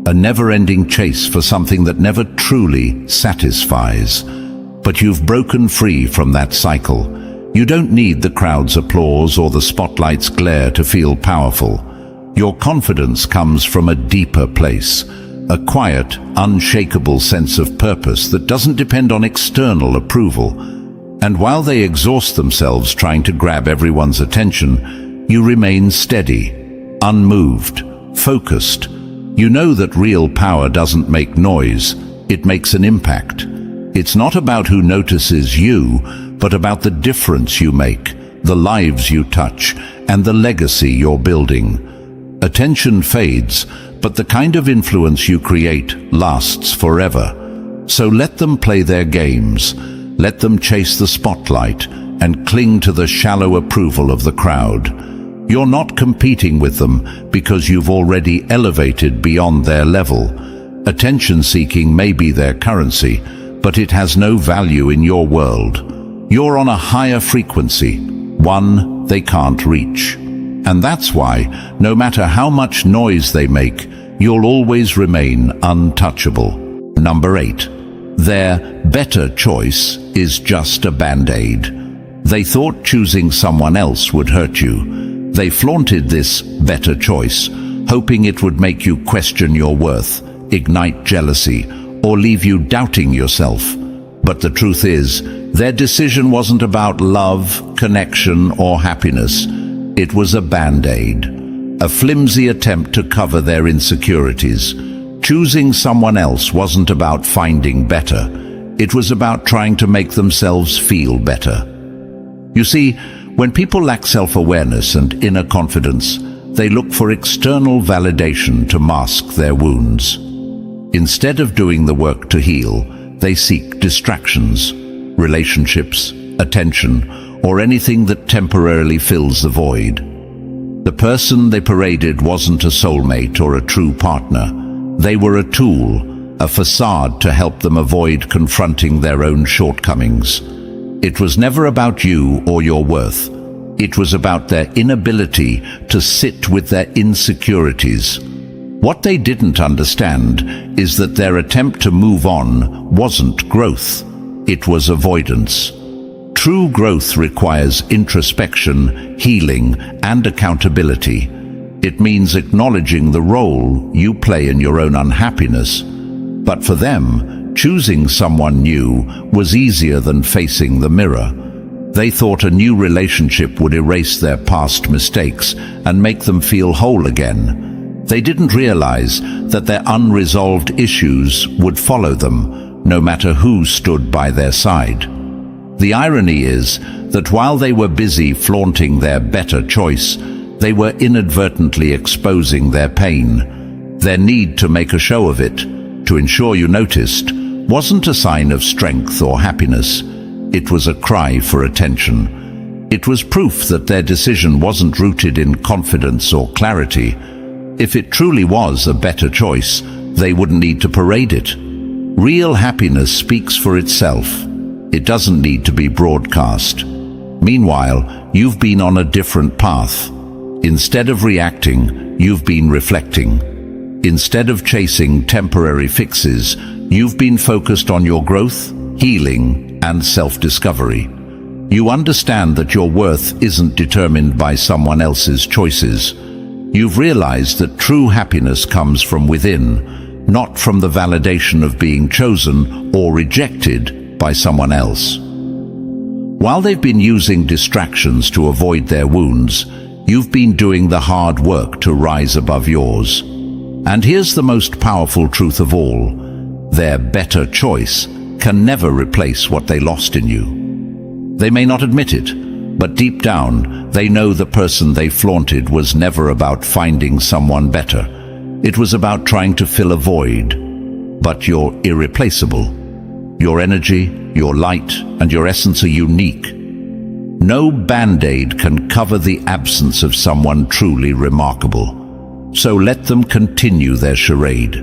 a never-ending chase for something that never truly satisfies. But you've broken free from that cycle. You don't need the crowd's applause or the spotlight's glare to feel powerful. Your confidence comes from a deeper place, a quiet, unshakable sense of purpose that doesn't depend on external approval. And while they exhaust themselves trying to grab everyone's attention, you remain steady, unmoved, focused. You know that real power doesn't make noise, it makes an impact. It's not about who notices you, but about the difference you make, the lives you touch, and the legacy you're building. Attention fades, but the kind of influence you create lasts forever. So let them play their games, let them chase the spotlight, and cling to the shallow approval of the crowd. You're not competing with them because you've already elevated beyond their level. Attention-seeking may be their currency, but it has no value in your world. You're on a higher frequency, one they can't reach. And that's why, no matter how much noise they make, you'll always remain untouchable. Number 8. Their better choice is just a band-aid. They thought choosing someone else would hurt you. They flaunted this better choice, hoping it would make you question your worth, ignite jealousy, or leave you doubting yourself. But the truth is, their decision wasn't about love, connection, or happiness. It was a band-aid, a flimsy attempt to cover their insecurities. Choosing someone else wasn't about finding better. It was about trying to make themselves feel better. You see, when people lack self-awareness and inner confidence, they look for external validation to mask their wounds. Instead of doing the work to heal, they seek distractions, relationships, attention, or anything that temporarily fills the void. The person they paraded wasn't a soulmate or a true partner. They were a tool, a facade to help them avoid confronting their own shortcomings. It was never about you or your worth. It was about their inability to sit with their insecurities. What they didn't understand is that their attempt to move on wasn't growth. It was avoidance. True growth requires introspection, healing, and accountability. It means acknowledging the role you play in your own unhappiness. But for them, choosing someone new was easier than facing the mirror. They thought a new relationship would erase their past mistakes and make them feel whole again. They didn't realize that their unresolved issues would follow them, no matter who stood by their side. The irony is that while they were busy flaunting their better choice, they were inadvertently exposing their pain. Their need to make a show of it, to ensure you noticed, wasn't a sign of strength or happiness. It was a cry for attention. It was proof that their decision wasn't rooted in confidence or clarity. If it truly was a better choice, they wouldn't need to parade it. Real happiness speaks for itself. It doesn't need to be broadcast. Meanwhile, you've been on a different path. Instead of reacting, you've been reflecting. Instead of chasing temporary fixes, you've been focused on your growth, healing, and self-discovery. You understand that your worth isn't determined by someone else's choices. You've realized that true happiness comes from within, not from the validation of being chosen or rejected by someone else. While they've been using distractions to avoid their wounds, you've been doing the hard work to rise above yours. And here's the most powerful truth of all: their better choice can never replace what they lost in you. They may not admit it, but deep down, they know the person they flaunted was never about finding someone better. It was about trying to fill a void. But you're irreplaceable. Your energy, your light, and your essence are unique. No band-aid can cover the absence of someone truly remarkable. So let them continue their charade.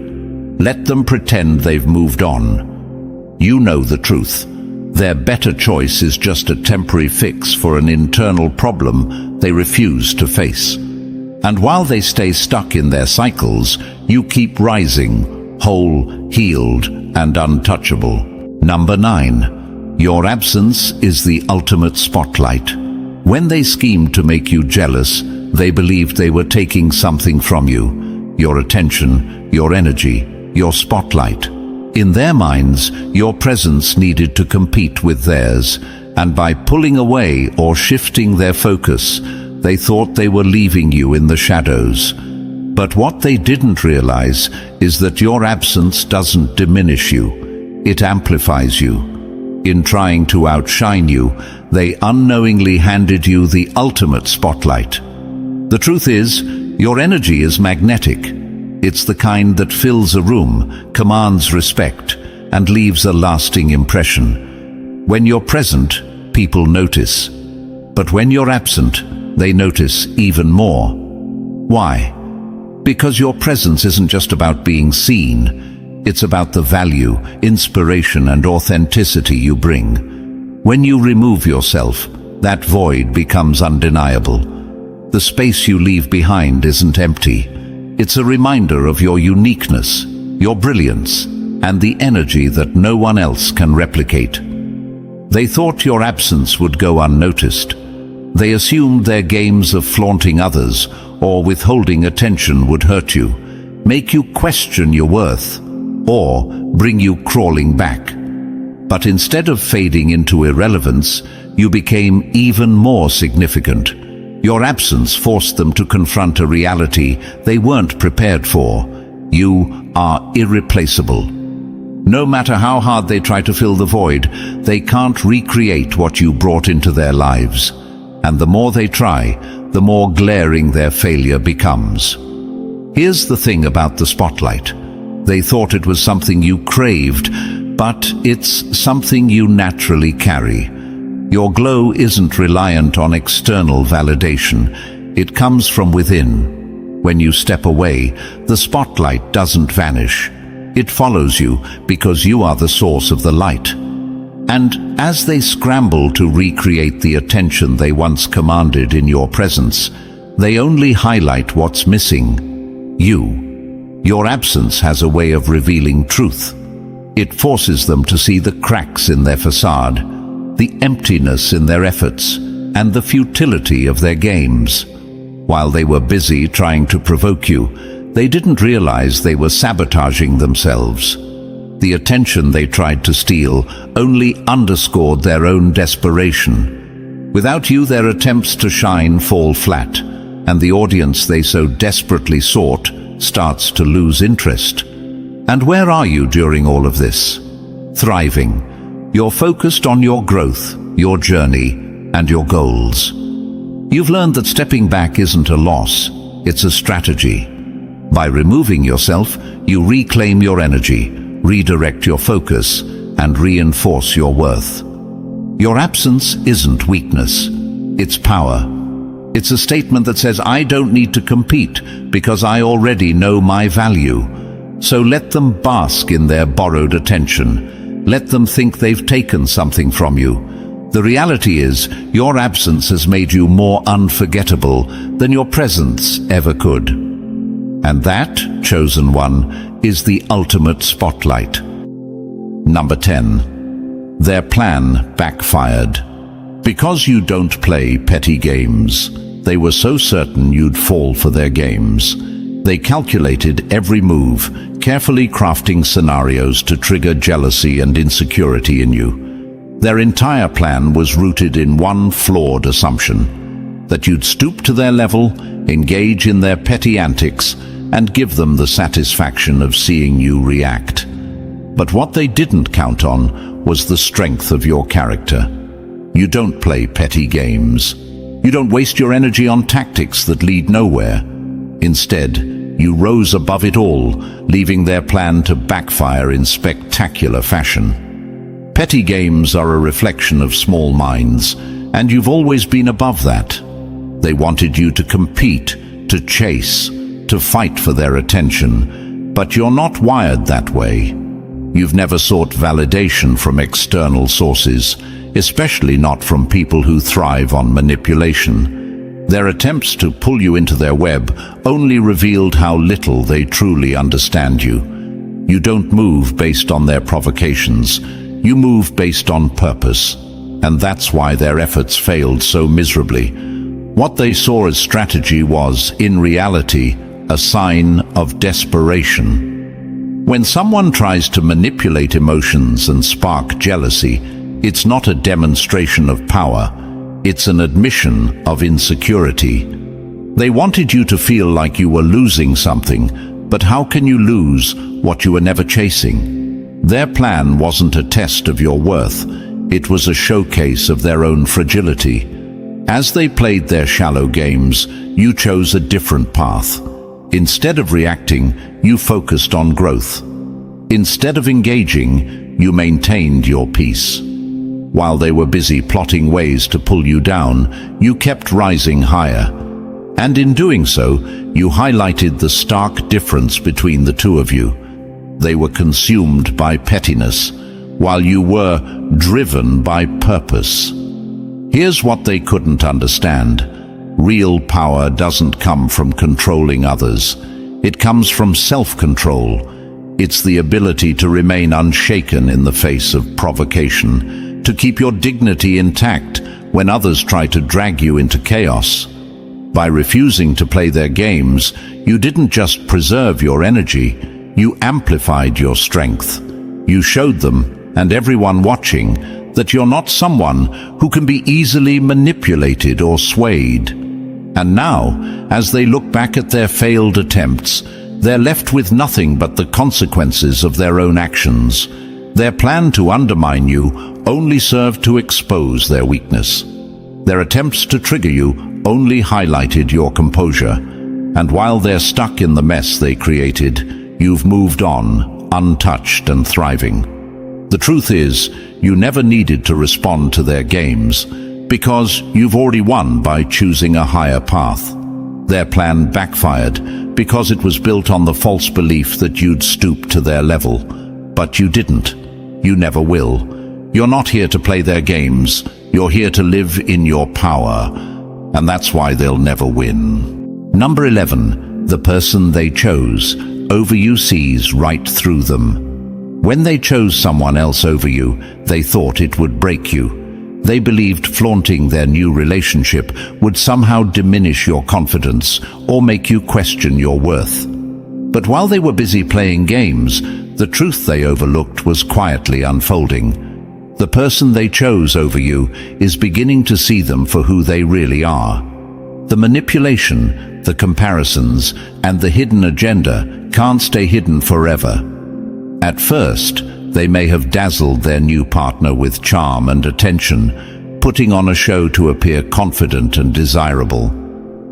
Let them pretend they've moved on. You know the truth. Their better choice is just a temporary fix for an internal problem they refuse to face. And while they stay stuck in their cycles, you keep rising, whole, healed, and untouchable. Number 9. Your absence is the ultimate spotlight. When they schemed to make you jealous, they believed they were taking something from you: your attention, your energy, your spotlight. In their minds, your presence needed to compete with theirs, and by pulling away or shifting their focus, they thought they were leaving you in the shadows. But what they didn't realize is that your absence doesn't diminish you, it amplifies you. In trying to outshine you, they unknowingly handed you the ultimate spotlight. The truth is, your energy is magnetic. It's the kind that fills a room, commands respect, and leaves a lasting impression. When you're present, people notice. But when you're absent, they notice even more. Why? Because your presence isn't just about being seen. It's about the value, inspiration, and authenticity you bring. When you remove yourself, that void becomes undeniable. The space you leave behind isn't empty. It's a reminder of your uniqueness, your brilliance, and the energy that no one else can replicate. They thought your absence would go unnoticed. They assumed their games of flaunting others or withholding attention would hurt you, make you question your worth, or bring you crawling back. But instead of fading into irrelevance, you became even more significant. Your absence forced them to confront a reality they weren't prepared for. You are irreplaceable. No matter how hard they try to fill the void, they can't recreate what you brought into their lives. And the more they try, the more glaring their failure becomes. Here's the thing about the spotlight. They thought it was something you craved, but it's something you naturally carry. Your glow isn't reliant on external validation. It comes from within. When you step away, the spotlight doesn't vanish. It follows you because you are the source of the light. And as they scramble to recreate the attention they once commanded in your presence, they only highlight what's missing: you. Your absence has a way of revealing truth. It forces them to see the cracks in their facade, the emptiness in their efforts, and the futility of their games. While they were busy trying to provoke you, they didn't realize they were sabotaging themselves. The attention they tried to steal only underscored their own desperation. Without you, their attempts to shine fall flat, and the audience they so desperately sought starts to lose interest. And where are you during all of this? Thriving. You're focused on your growth, your journey, and your goals. You've learned that stepping back isn't a loss, it's a strategy. By removing yourself, you reclaim your energy, redirect your focus, and reinforce your worth. Your absence isn't weakness, it's power. It's a statement that says, I don't need to compete because I already know my value. So let them bask in their borrowed attention. Let them think they've taken something from you. The reality is, your absence has made you more unforgettable than your presence ever could. And that, chosen one, is the ultimate spotlight. Number 10. Their plan backfired. Because you don't play petty games, they were so certain you'd fall for their games. They calculated every move, carefully crafting scenarios to trigger jealousy and insecurity in you. Their entire plan was rooted in one flawed assumption: that you'd stoop to their level, engage in their petty antics, and give them the satisfaction of seeing you react. But what they didn't count on was the strength of your character. You don't play petty games. You don't waste your energy on tactics that lead nowhere. Instead, you rose above it all, leaving their plan to backfire in spectacular fashion. Petty games are a reflection of small minds, and you've always been above that. They wanted you to compete, to chase, to fight for their attention, but you're not wired that way. You've never sought validation from external sources, especially not from people who thrive on manipulation. Their attempts to pull you into their web only revealed how little they truly understand you. You don't move based on their provocations. You move based on purpose, and that's why their efforts failed so miserably. What they saw as strategy was, in reality, a sign of desperation. When someone tries to manipulate emotions and spark jealousy, it's not a demonstration of power, it's an admission of insecurity. They wanted you to feel like you were losing something, but how can you lose what you were never chasing? Their plan wasn't a test of your worth, it was a showcase of their own fragility. As they played their shallow games, you chose a different path. Instead of reacting, you focused on growth. Instead of engaging, you maintained your peace. While they were busy plotting ways to pull you down, you kept rising higher. And in doing so, you highlighted the stark difference between the two of you. They were consumed by pettiness, while you were driven by purpose. Here's what they couldn't understand. Real power doesn't come from controlling others. It comes from self-control. It's the ability to remain unshaken in the face of provocation, to keep your dignity intact when others try to drag you into chaos. By refusing to play their games, you didn't just preserve your energy, you amplified your strength. You showed them, and everyone watching, that you're not someone who can be easily manipulated or swayed. And now, as they look back at their failed attempts, they're left with nothing but the consequences of their own actions. Their plan to undermine you only served to expose their weakness. Their attempts to trigger you only highlighted your composure. And while they're stuck in the mess they created, you've moved on, untouched and thriving. The truth is, you never needed to respond to their games, because you've already won by choosing a higher path. Their plan backfired because it was built on the false belief that you'd stoop to their level. But you didn't. You never will. You're not here to play their games. You're here to live in your power. And that's why they'll never win. Number 11. The person they chose over you sees right through them. When they chose someone else over you, they thought it would break you. They believed flaunting their new relationship would somehow diminish your confidence or make you question your worth. But while they were busy playing games, the truth they overlooked was quietly unfolding. The person they chose over you is beginning to see them for who they really are. The manipulation, the comparisons, and the hidden agenda can't stay hidden forever. At first, they may have dazzled their new partner with charm and attention, putting on a show to appear confident and desirable.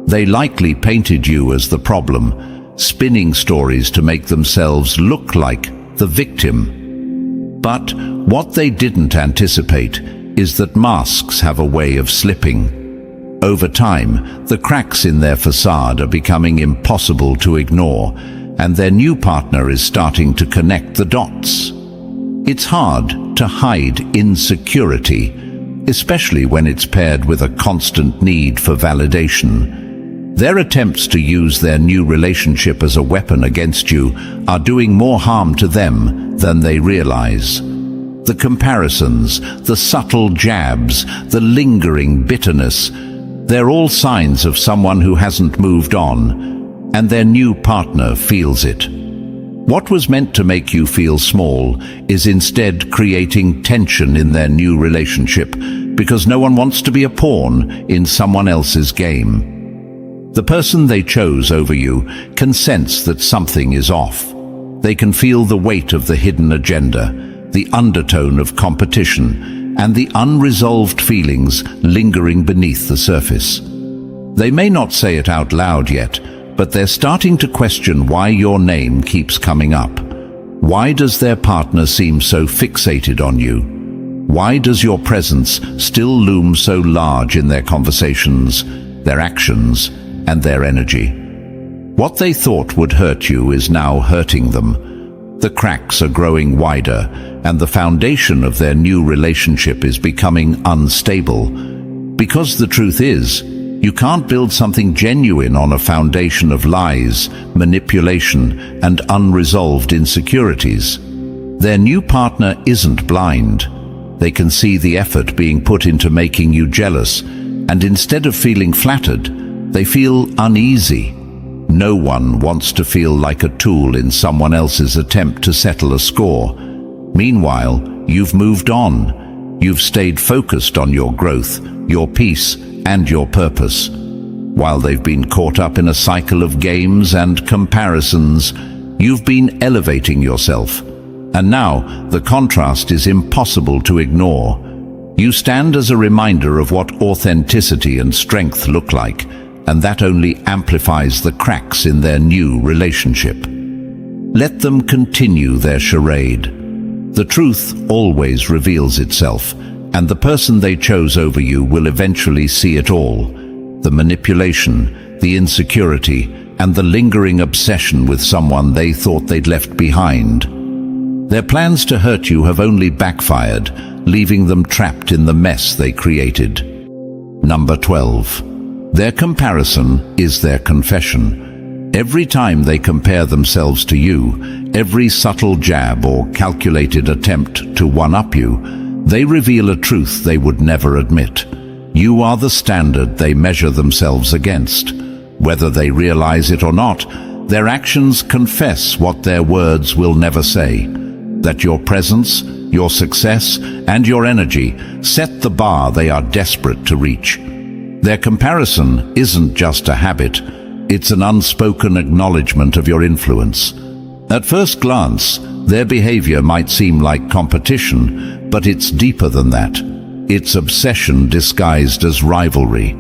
They likely painted you as the problem, spinning stories to make themselves look like the victim. But what they didn't anticipate is that masks have a way of slipping. Over time, the cracks in their facade are becoming impossible to ignore, and their new partner is starting to connect the dots. It's hard to hide insecurity, especially when it's paired with a constant need for validation. Their attempts to use their new relationship as a weapon against you are doing more harm to them than they realize. The comparisons, the subtle jabs, the lingering bitterness, they're all signs of someone who hasn't moved on, and their new partner feels it. What was meant to make you feel small is instead creating tension in their new relationship, because no one wants to be a pawn in someone else's game. The person they chose over you can sense that something is off. They can feel the weight of the hidden agenda, the undertone of competition, and the unresolved feelings lingering beneath the surface. They may not say it out loud yet, but they're starting to question why your name keeps coming up. Why does their partner seem so fixated on you? Why does your presence still loom so large in their conversations, their actions, and their energy? What they thought would hurt you is now hurting them. The cracks are growing wider, and the foundation of their new relationship is becoming unstable. Because the truth is, you can't build something genuine on a foundation of lies, manipulation, and unresolved insecurities. Their new partner isn't blind. They can see the effort being put into making you jealous, and instead of feeling flattered, they feel uneasy. No one wants to feel like a tool in someone else's attempt to settle a score. Meanwhile, you've moved on. You've stayed focused on your growth, your peace, and your purpose. While they've been caught up in a cycle of games and comparisons, you've been elevating yourself. And now, the contrast is impossible to ignore. You stand as a reminder of what authenticity and strength look like, and that only amplifies the cracks in their new relationship. Let them continue their charade. The truth always reveals itself, and the person they chose over you will eventually see it all. The manipulation, the insecurity, and the lingering obsession with someone they thought they'd left behind. Their plans to hurt you have only backfired, leaving them trapped in the mess they created. Number 12. Their comparison is their confession. Every time they compare themselves to you, every subtle jab or calculated attempt to one-up you, they reveal a truth they would never admit. You are the standard they measure themselves against. Whether they realize it or not, their actions confess what their words will never say. That your presence, your success, and your energy set the bar they are desperate to reach. Their comparison isn't just a habit, it's an unspoken acknowledgement of your influence. At first glance, their behavior might seem like competition, but it's deeper than that. It's obsession disguised as rivalry.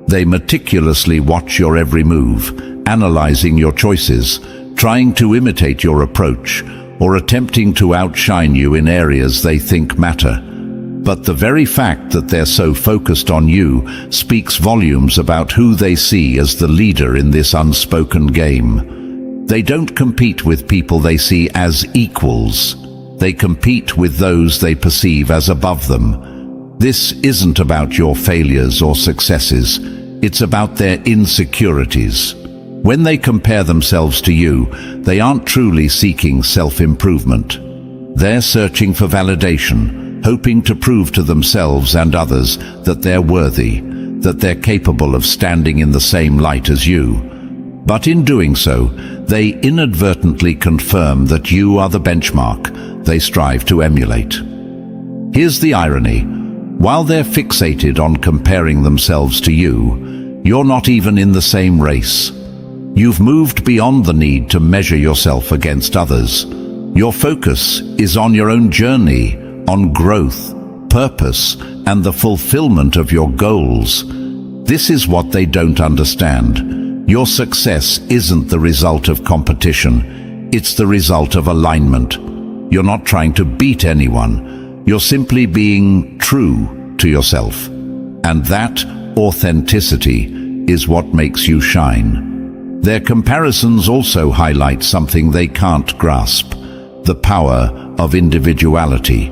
They meticulously watch your every move, analyzing your choices, trying to imitate your approach, or attempting to outshine you in areas they think matter. But the very fact that they're so focused on you speaks volumes about who they see as the leader in this unspoken game. They don't compete with people they see as equals. They compete with those they perceive as above them. This isn't about your failures or successes. It's about their insecurities. When they compare themselves to you, they aren't truly seeking self-improvement. They're searching for validation, hoping to prove to themselves and others that they're worthy, that they're capable of standing in the same light as you. But in doing so, they inadvertently confirm that you are the benchmark they strive to emulate. Here's the irony. While they're fixated on comparing themselves to you, you're not even in the same race. You've moved beyond the need to measure yourself against others. Your focus is on your own journey, on growth, purpose, and the fulfillment of your goals. This is what they don't understand. Your success isn't the result of competition. It's the result of alignment. You're not trying to beat anyone. You're simply being true to yourself. And that authenticity is what makes you shine. Their comparisons also highlight something they can't grasp: the power of individuality.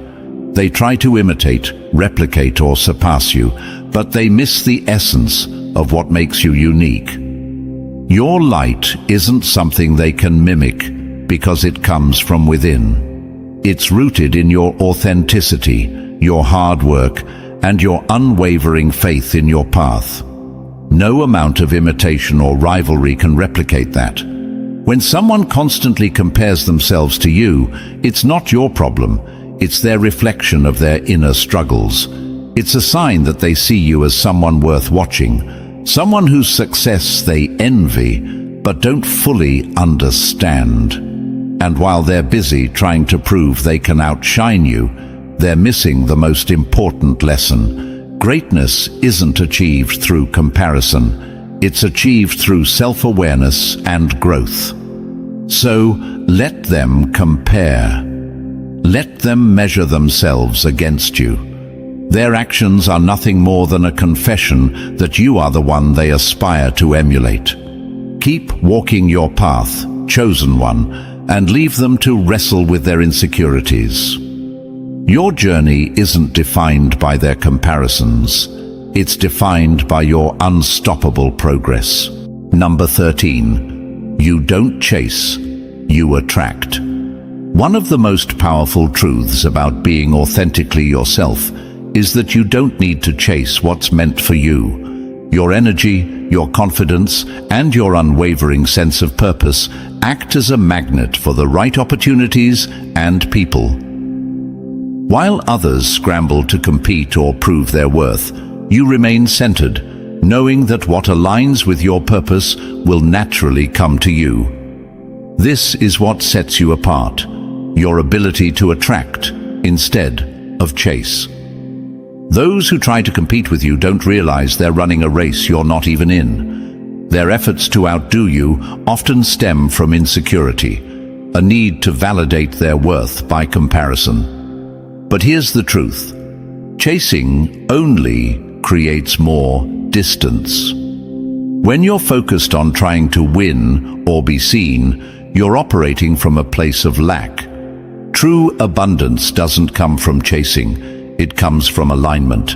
They try to imitate, replicate, or surpass you, but they miss the essence of what makes you unique. Your light isn't something they can mimic because it comes from within. It's rooted in your authenticity, your hard work, and your unwavering faith in your path. No amount of imitation or rivalry can replicate that. When someone constantly compares themselves to you, it's not your problem, it's their reflection of their inner struggles. It's a sign that they see you as someone worth watching, someone whose success they envy, but don't fully understand. And while they're busy trying to prove they can outshine you, they're missing the most important lesson. Greatness isn't achieved through comparison. It's achieved through self-awareness and growth. So let them compare. Let them measure themselves against you. Their actions are nothing more than a confession that you are the one they aspire to emulate. Keep walking your path, chosen one, and leave them to wrestle with their insecurities. Your journey isn't defined by their comparisons. It's defined by your unstoppable progress. Number 13. You don't chase, you attract. One of the most powerful truths about being authentically yourself is that you don't need to chase what's meant for you. Your energy, your confidence, and your unwavering sense of purpose act as a magnet for the right opportunities and people. While others scramble to compete or prove their worth, you remain centered, knowing that what aligns with your purpose will naturally come to you. This is what sets you apart, your ability to attract instead of chase. Those who try to compete with you don't realize they're running a race you're not even in. Their efforts to outdo you often stem from insecurity, a need to validate their worth by comparison. But here's the truth. Chasing only creates more distance. When you're focused on trying to win or be seen, you're operating from a place of lack. True abundance doesn't come from chasing, it comes from alignment.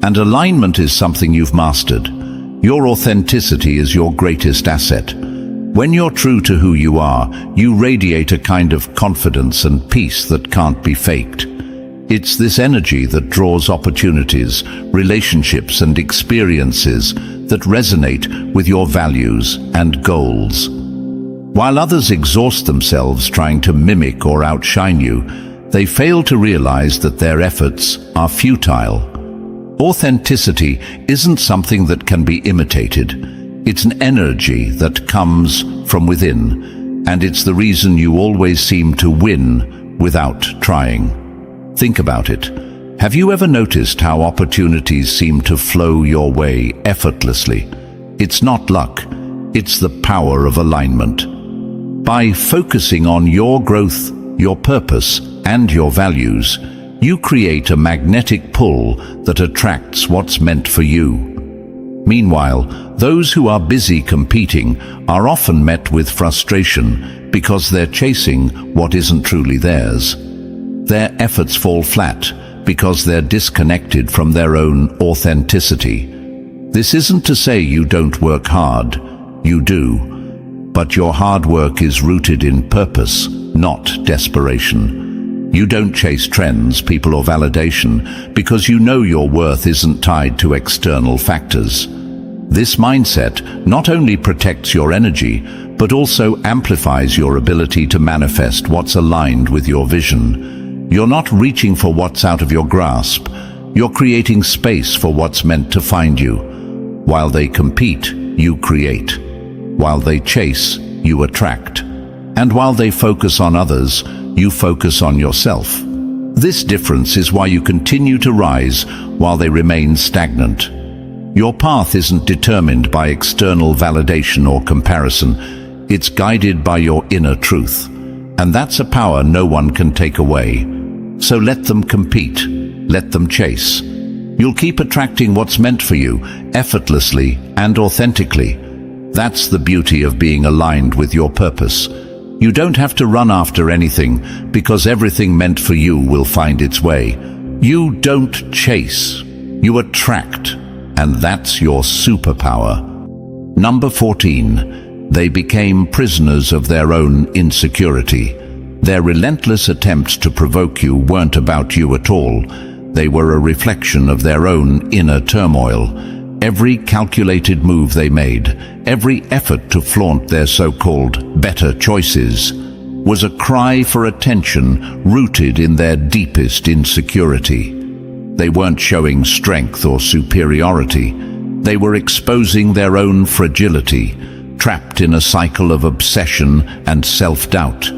And alignment is something you've mastered. Your authenticity is your greatest asset. When you're true to who you are, you radiate a kind of confidence and peace that can't be faked. It's this energy that draws opportunities, relationships, and experiences that resonate with your values and goals. While others exhaust themselves trying to mimic or outshine you, they fail to realize that their efforts are futile. Authenticity isn't something that can be imitated. It's an energy that comes from within, and it's the reason you always seem to win without trying. Think about it. Have you ever noticed how opportunities seem to flow your way effortlessly? It's not luck, it's the power of alignment. By focusing on your growth, your purpose, and your values, you create a magnetic pull that attracts what's meant for you. Meanwhile, those who are busy competing are often met with frustration because they're chasing what isn't truly theirs. Their efforts fall flat because they're disconnected from their own authenticity. This isn't to say you don't work hard. You do. But your hard work is rooted in purpose, not desperation. You don't chase trends, people, or validation because you know your worth isn't tied to external factors. This mindset not only protects your energy, but also amplifies your ability to manifest what's aligned with your vision. You're not reaching for what's out of your grasp. You're creating space for what's meant to find you. While they compete, you create. While they chase, you attract. And while they focus on others, you focus on yourself. This difference is why you continue to rise while they remain stagnant. Your path isn't determined by external validation or comparison. It's guided by your inner truth. And that's a power no one can take away. So let them compete. Let them chase. You'll keep attracting what's meant for you, effortlessly and authentically. That's the beauty of being aligned with your purpose. You don't have to run after anything, because everything meant for you will find its way. You don't chase, you attract, and that's your superpower. Number 14. They became prisoners of their own insecurity. Their relentless attempts to provoke you weren't about you at all. They were a reflection of their own inner turmoil. Every calculated move they made, every effort to flaunt their so-called better choices, was a cry for attention rooted in their deepest insecurity. They weren't showing strength or superiority. They were exposing their own fragility, trapped in a cycle of obsession and self-doubt.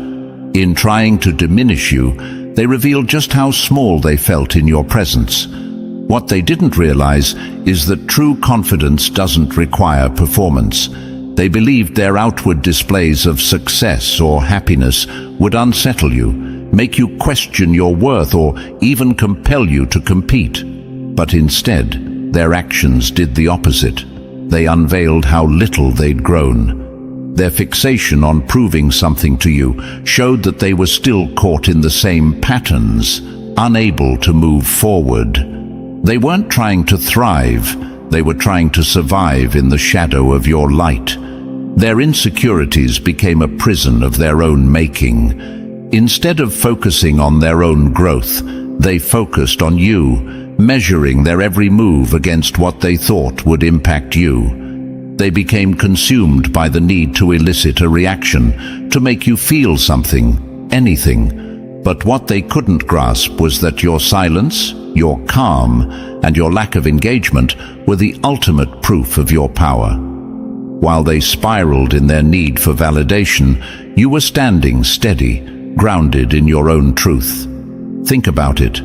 In trying to diminish you, they revealed just how small they felt in your presence. What they didn't realize is that true confidence doesn't require performance. They believed their outward displays of success or happiness would unsettle you, make you question your worth, or even compel you to compete. But instead, their actions did the opposite. They unveiled how little they'd grown. Their fixation on proving something to you showed that they were still caught in the same patterns, unable to move forward. They weren't trying to thrive, they were trying to survive in the shadow of your light. Their insecurities became a prison of their own making. Instead of focusing on their own growth, they focused on you, measuring their every move against what they thought would impact you. They became consumed by the need to elicit a reaction, to make you feel something, anything. But what they couldn't grasp was that your silence, your calm, and your lack of engagement were the ultimate proof of your power. While they spiraled in their need for validation, you were standing steady, grounded in your own truth. Think about it.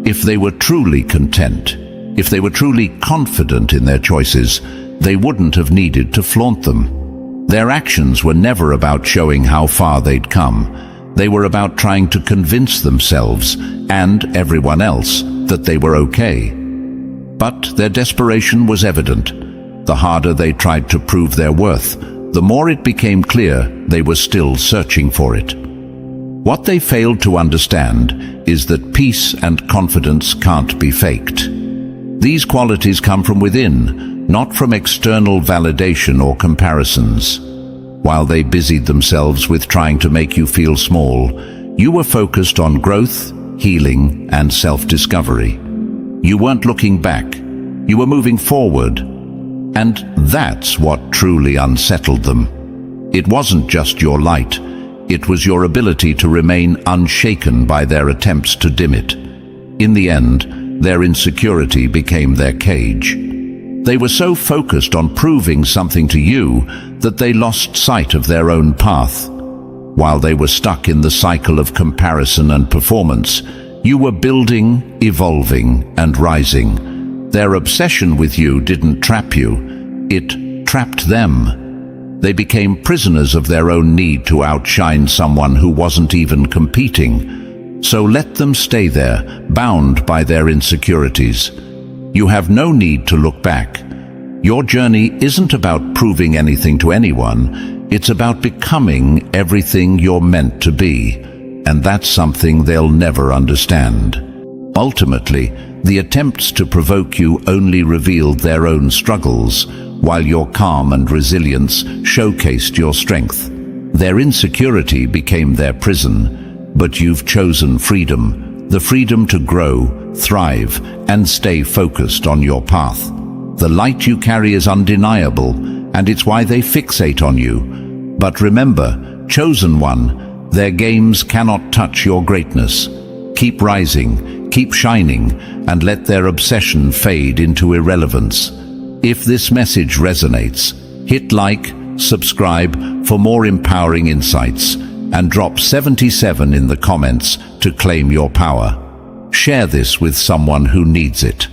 If they were truly content, if they were truly confident in their choices, they wouldn't have needed to flaunt them. Their actions were never about showing how far they'd come. They were about trying to convince themselves and everyone else that they were okay. But their desperation was evident. The harder they tried to prove their worth, the more it became clear they were still searching for it. What they failed to understand is that peace and confidence can't be faked. These qualities come from within, not from external validation or comparisons. While they busied themselves with trying to make you feel small, you were focused on growth, healing, and self-discovery. You weren't looking back, you were moving forward. And that's what truly unsettled them. It wasn't just your light, it was your ability to remain unshaken by their attempts to dim it. In the end, their insecurity became their cage. They were so focused on proving something to you that they lost sight of their own path. While they were stuck in the cycle of comparison and performance, you were building, evolving, and rising. Their obsession with you didn't trap you, it trapped them. They became prisoners of their own need to outshine someone who wasn't even competing. So let them stay there, bound by their insecurities. You have no need to look back. Your journey isn't about proving anything to anyone. It's about becoming everything you're meant to be. And that's something they'll never understand. Ultimately, the attempts to provoke you only revealed their own struggles, while your calm and resilience showcased your strength. Their insecurity became their prison, but you've chosen freedom, the freedom to grow, thrive, and stay focused on your path. The light you carry is undeniable, and it's why they fixate on you. But remember, chosen one, their games cannot touch your greatness. Keep rising, keep shining, and let their obsession fade into irrelevance. If this message resonates, hit like, subscribe for more empowering insights, and drop 77 in the comments to claim your power. Share this with someone who needs it.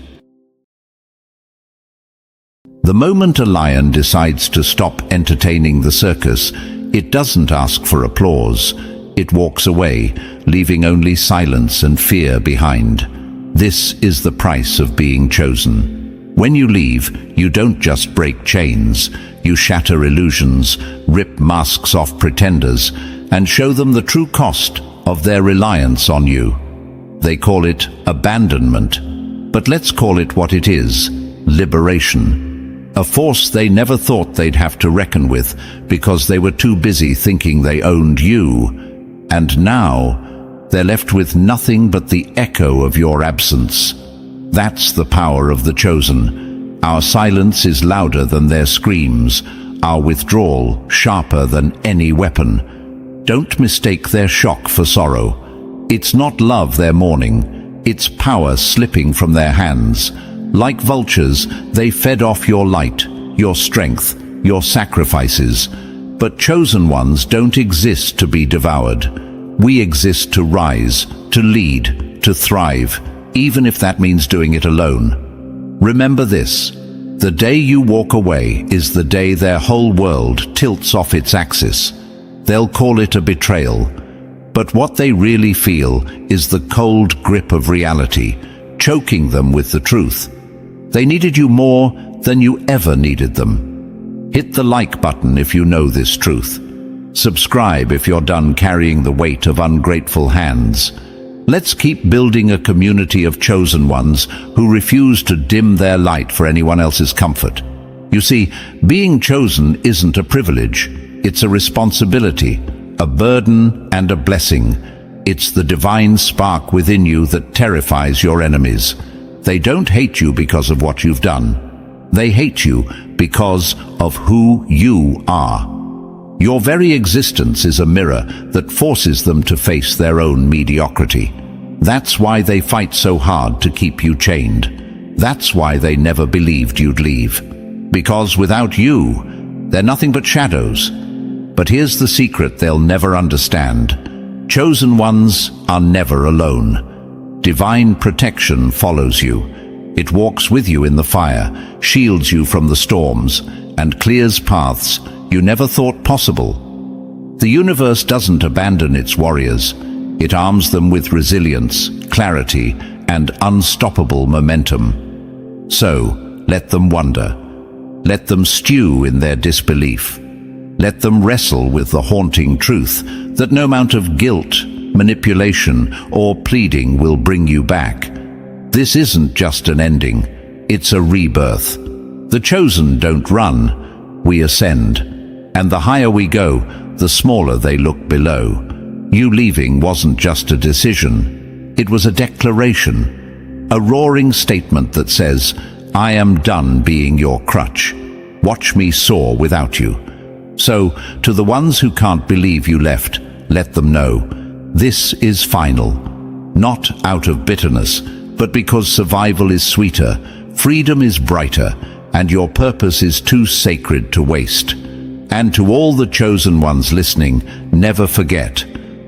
The moment a lion decides to stop entertaining the circus, it doesn't ask for applause. It walks away, leaving only silence and fear behind. This is the price of being chosen. When you leave, you don't just break chains. You shatter illusions, rip masks off pretenders, and show them the true cost of their reliance on you. They call it abandonment, but let's call it what it is: liberation. A force they never thought they'd have to reckon with because they were too busy thinking they owned you. And now, they're left with nothing but the echo of your absence. That's the power of the chosen. Our silence is louder than their screams, our withdrawal sharper than any weapon. Don't mistake their shock for sorrow. It's not love they're mourning, it's power slipping from their hands. Like vultures, they fed off your light, your strength, your sacrifices. But chosen ones don't exist to be devoured. We exist to rise, to lead, to thrive, even if that means doing it alone. Remember this: the day you walk away is the day their whole world tilts off its axis. They'll call it a betrayal, but what they really feel is the cold grip of reality, choking them with the truth. They needed you more than you ever needed them. Hit the like button if you know this truth. Subscribe if you're done carrying the weight of ungrateful hands. Let's keep building a community of chosen ones who refuse to dim their light for anyone else's comfort. You see, being chosen isn't a privilege. It's a responsibility, a burden and a blessing. It's the divine spark within you that terrifies your enemies. They don't hate you because of what you've done. They hate you because of who you are. Your very existence is a mirror that forces them to face their own mediocrity. That's why they fight so hard to keep you chained. That's why they never believed you'd leave. Because without you, they're nothing but shadows. But here's the secret they'll never understand. Chosen ones are never alone. Divine protection follows you. It walks with you in the fire, shields you from the storms, and clears paths you never thought possible. The universe doesn't abandon its warriors. It arms them with resilience, clarity, and unstoppable momentum. So, let them wonder. Let them stew in their disbelief. Let them wrestle with the haunting truth that no amount of guilt, manipulation, or pleading will bring you back. This isn't just an ending, it's a rebirth. The chosen don't run, we ascend. And the higher we go, the smaller they look below. You leaving wasn't just a decision, it was a declaration. A roaring statement that says, I am done being your crutch. Watch me soar without you. So, to the ones who can't believe you left, let them know, this is final. Not out of bitterness, but because survival is sweeter, freedom is brighter, and your purpose is too sacred to waste. And to all the chosen ones listening, never forget,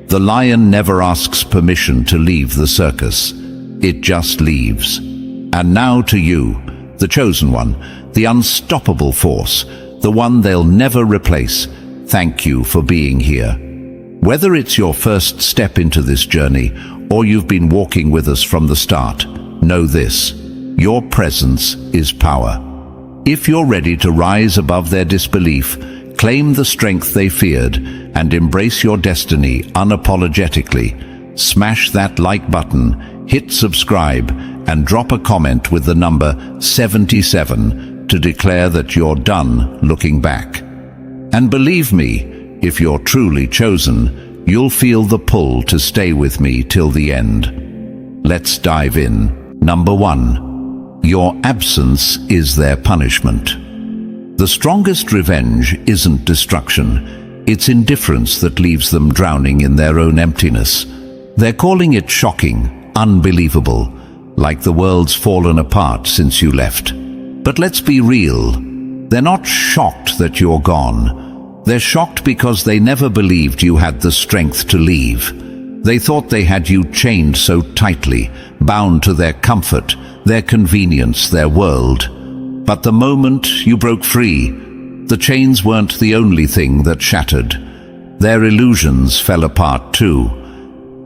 the lion never asks permission to leave the circus. It just leaves. And now to you, the chosen one, the unstoppable force, the one they'll never replace, thank you for being here. Whether it's your first step into this journey, or you've been walking with us from the start, know this: your presence is power. If you're ready to rise above their disbelief, claim the strength they feared, and embrace your destiny unapologetically, smash that like button, hit subscribe, and drop a comment with the number 77 to declare that you're done looking back. And believe me, if you're truly chosen, you'll feel the pull to stay with me till the end. Let's dive in. Number 1. Your absence is their punishment. The strongest revenge isn't destruction. It's indifference that leaves them drowning in their own emptiness. They're calling it shocking, unbelievable, like the world's fallen apart since you left. But let's be real. They're not shocked that you're gone. They're shocked because they never believed you had the strength to leave. They thought they had you chained so tightly, bound to their comfort, their convenience, their world. But the moment you broke free, the chains weren't the only thing that shattered. Their illusions fell apart too.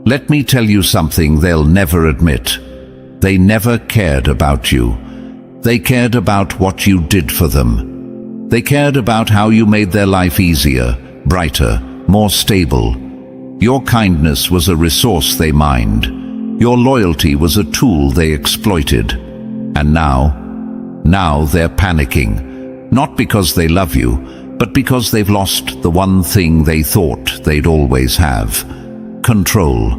Let me tell you something they'll never admit. They never cared about you. They cared about what you did for them. They cared about how you made their life easier, brighter, more stable. Your kindness was a resource they mined. Your loyalty was a tool they exploited. And now they're panicking. Not because they love you, but because they've lost the one thing they thought they'd always have. control.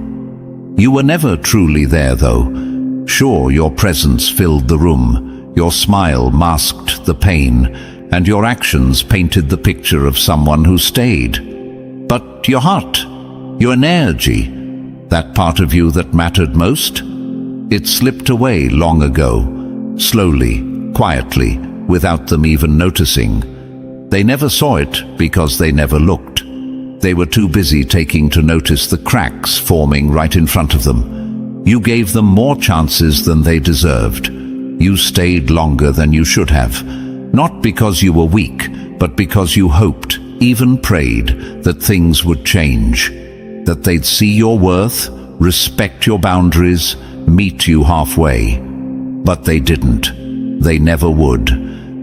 You were never truly there, though. Sure, your presence filled the room, your smile masked the pain, and your actions painted the picture of someone who stayed. But your heart, your energy, that part of you that mattered most, it slipped away long ago, slowly, quietly, without them even noticing. They never saw it because they never looked. They were too busy taking to notice the cracks forming right in front of them. You gave them more chances than they deserved. You stayed longer than you should have, not because you were weak, but because you hoped, even prayed, that things would change, that they'd see your worth, respect your boundaries, meet you halfway. But they didn't. They never would.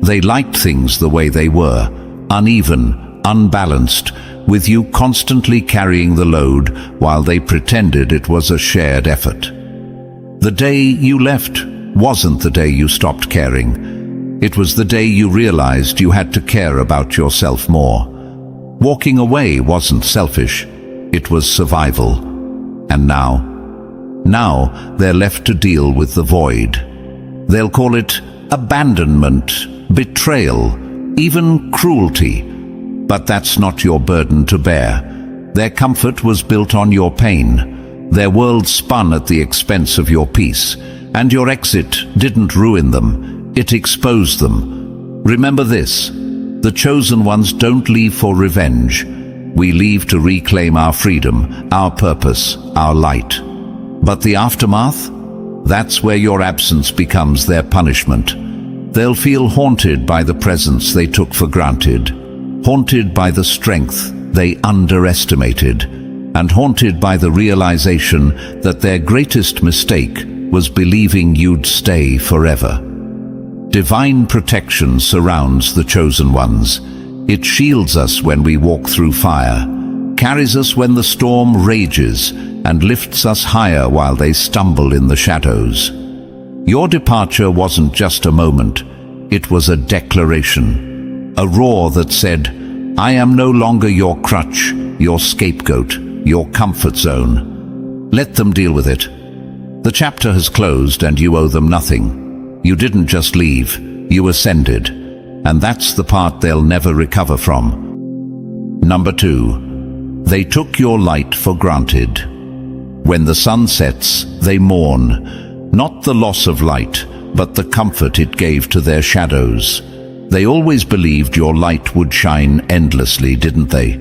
They liked things the way they were, uneven, unbalanced, with you constantly carrying the load while they pretended it was a shared effort. The day you left wasn't the day you stopped caring. It was the day you realized you had to care about yourself more. Walking away wasn't selfish, it was survival. And now they're left to deal with the void. They'll call it abandonment, betrayal, even cruelty. But that's not your burden to bear. Their comfort was built on your pain. Their world spun at the expense of your peace. And your exit didn't ruin them, it exposed them. Remember this, the chosen ones don't leave for revenge. We leave to reclaim our freedom, our purpose, our light. But the aftermath? That's where your absence becomes their punishment. They'll feel haunted by the presence they took for granted, haunted by the strength they underestimated, and haunted by the realization that their greatest mistake was believing you'd stay forever. Divine protection surrounds the chosen ones. It shields us when we walk through fire, carries us when the storm rages, and lifts us higher while they stumble in the shadows. Your departure wasn't just a moment, it was a declaration, a roar that said, "I am no longer your crutch, your scapegoat, your comfort zone. Let them deal with it." The chapter has closed and you owe them nothing. You didn't just leave, you ascended. And that's the part they'll never recover from. Number 2, they took your light for granted. When the sun sets, they mourn, not the loss of light, but the comfort it gave to their shadows. They always believed your light would shine endlessly, didn't they?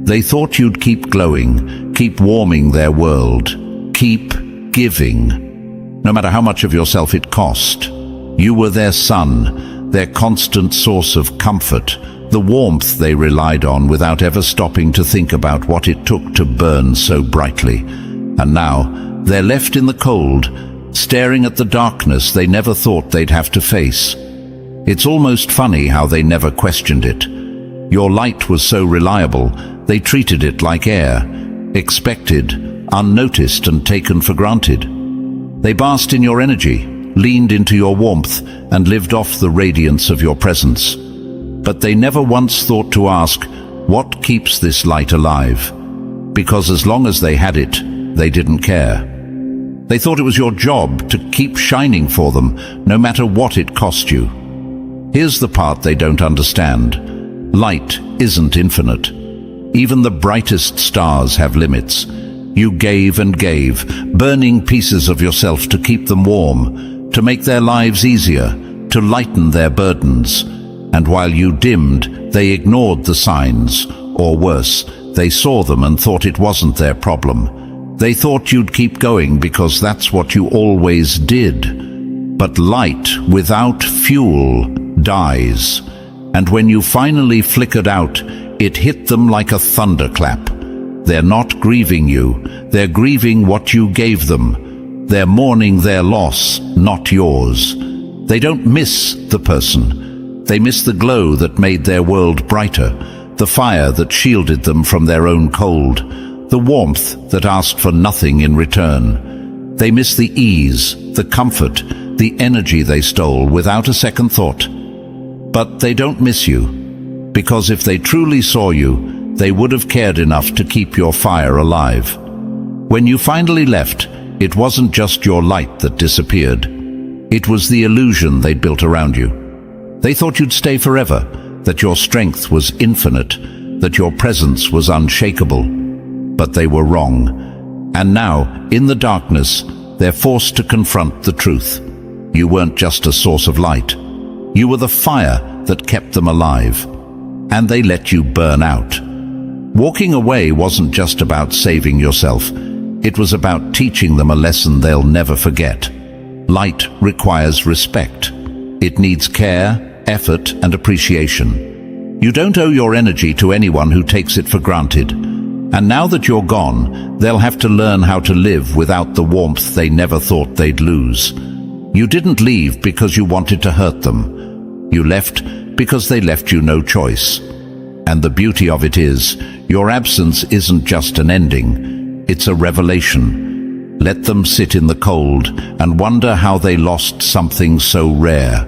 They thought you'd keep glowing, keep warming their world, keep giving, no matter how much of yourself it cost. You were their sun, their constant source of comfort, the warmth they relied on without ever stopping to think about what it took to burn so brightly. And now, they're left in the cold, staring at the darkness they never thought they'd have to face. It's almost funny how they never questioned it. Your light was so reliable, they treated it like air, expected, unnoticed and taken for granted. They basked in your energy, leaned into your warmth, and lived off the radiance of your presence. But they never once thought to ask, what keeps this light alive? Because as long as they had it, they didn't care. They thought it was your job to keep shining for them, no matter what it cost you. Here's the part they don't understand. Light isn't infinite. Even the brightest stars have limits. You gave and gave, burning pieces of yourself to keep them warm, to make their lives easier, to lighten their burdens. And while you dimmed, they ignored the signs, or worse, they saw them and thought it wasn't their problem. They thought you'd keep going because that's what you always did. But light without fuel dies. And when you finally flickered out, it hit them like a thunderclap. They're not grieving you, they're grieving what you gave them. They're mourning their loss, not yours. They don't miss the person. They miss the glow that made their world brighter, the fire that shielded them from their own cold, the warmth that asked for nothing in return. They miss the ease, the comfort, the energy they stole without a second thought. But they don't miss you, because if they truly saw you, they would have cared enough to keep your fire alive. When you finally left, it wasn't just your light that disappeared. It was the illusion they'd built around you. They thought you'd stay forever, that your strength was infinite, that your presence was unshakable. But they were wrong. And now, in the darkness, they're forced to confront the truth. You weren't just a source of light. You were the fire that kept them alive. And they let you burn out. Walking away wasn't just about saving yourself. It was about teaching them a lesson they'll never forget. Light requires respect. It needs care, effort, and appreciation. You don't owe your energy to anyone who takes it for granted. And now that you're gone, they'll have to learn how to live without the warmth they never thought they'd lose. You didn't leave because you wanted to hurt them. You left because they left you no choice. And the beauty of it is, your absence isn't just an ending, it's a revelation. Let them sit in the cold and wonder how they lost something so rare.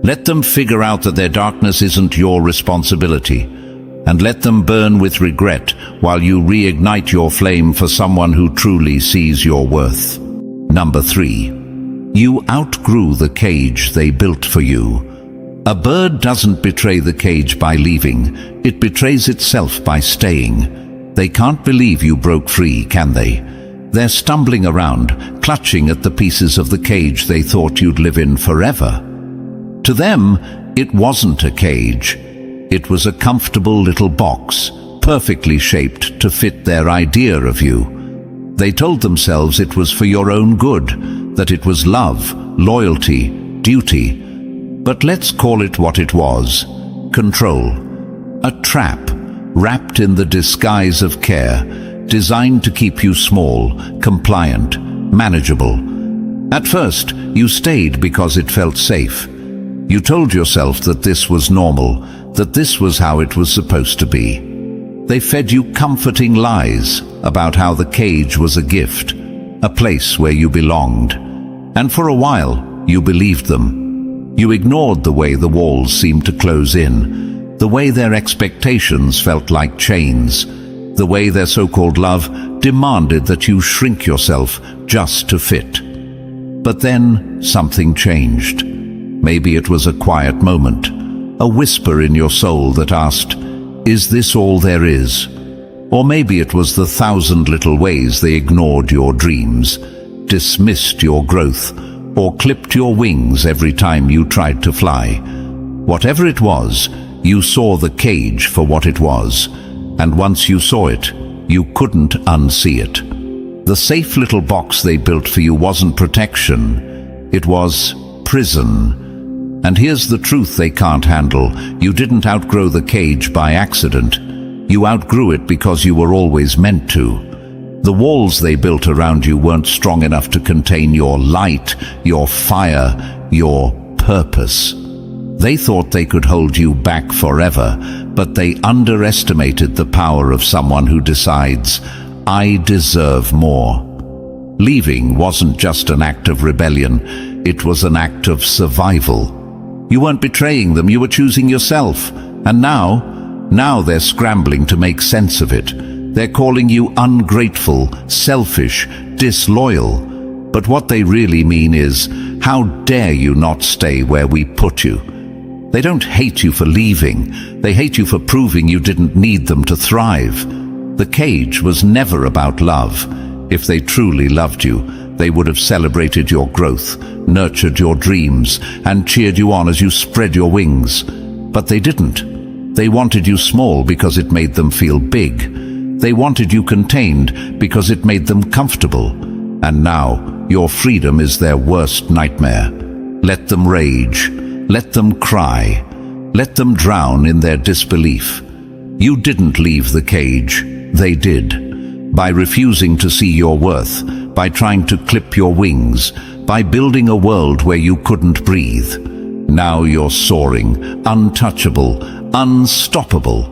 Let them figure out that their darkness isn't your responsibility. And let them burn with regret while you reignite your flame for someone who truly sees your worth. Number 3. You outgrew the cage they built for you. A bird doesn't betray the cage by leaving, it betrays itself by staying. They can't believe you broke free, can they? They're stumbling around, clutching at the pieces of the cage they thought you'd live in forever. To them, it wasn't a cage. It was a comfortable little box, perfectly shaped to fit their idea of you. They told themselves it was for your own good, that it was love, loyalty, duty. But let's call it what it was: control. A trap, wrapped in the disguise of care, designed to keep you small, compliant, manageable. At first, you stayed because it felt safe. You told yourself that this was normal, that this was how it was supposed to be. They fed you comforting lies about how the cage was a gift, a place where you belonged. And for a while, you believed them. You ignored the way the walls seemed to close in, the way their expectations felt like chains, the way their so-called love demanded that you shrink yourself just to fit. But then something changed. Maybe it was a quiet moment, a whisper in your soul that asked, "Is this all there is?" Or maybe it was the 1,000 little ways they ignored your dreams, dismissed your growth, or clipped your wings every time you tried to fly. Whatever it was, you saw the cage for what it was, and once you saw it, you couldn't unsee it. The safe little box they built for you wasn't protection, it was prison. And here's the truth they can't handle: you didn't outgrow the cage by accident. You outgrew it because you were always meant to. The walls they built around you weren't strong enough to contain your light, your fire, your purpose. They thought they could hold you back forever, but they underestimated the power of someone who decides, "I deserve more." Leaving wasn't just an act of rebellion, it was an act of survival. You weren't betraying them, you were choosing yourself. And now they're scrambling to make sense of it. They're calling you ungrateful, selfish, disloyal. But what they really mean is, how dare you not stay where we put you? They don't hate you for leaving. They hate you for proving you didn't need them to thrive. The cage was never about love. If they truly loved you, they would have celebrated your growth, nurtured your dreams, and cheered you on as you spread your wings. But they didn't. They wanted you small because it made them feel big. They wanted you contained because it made them comfortable. And now, your freedom is their worst nightmare. Let them rage. Let them cry. Let them drown in their disbelief. You didn't leave the cage. They did. By refusing to see your worth, by trying to clip your wings, by building a world where you couldn't breathe. Now you're soaring, untouchable, unstoppable.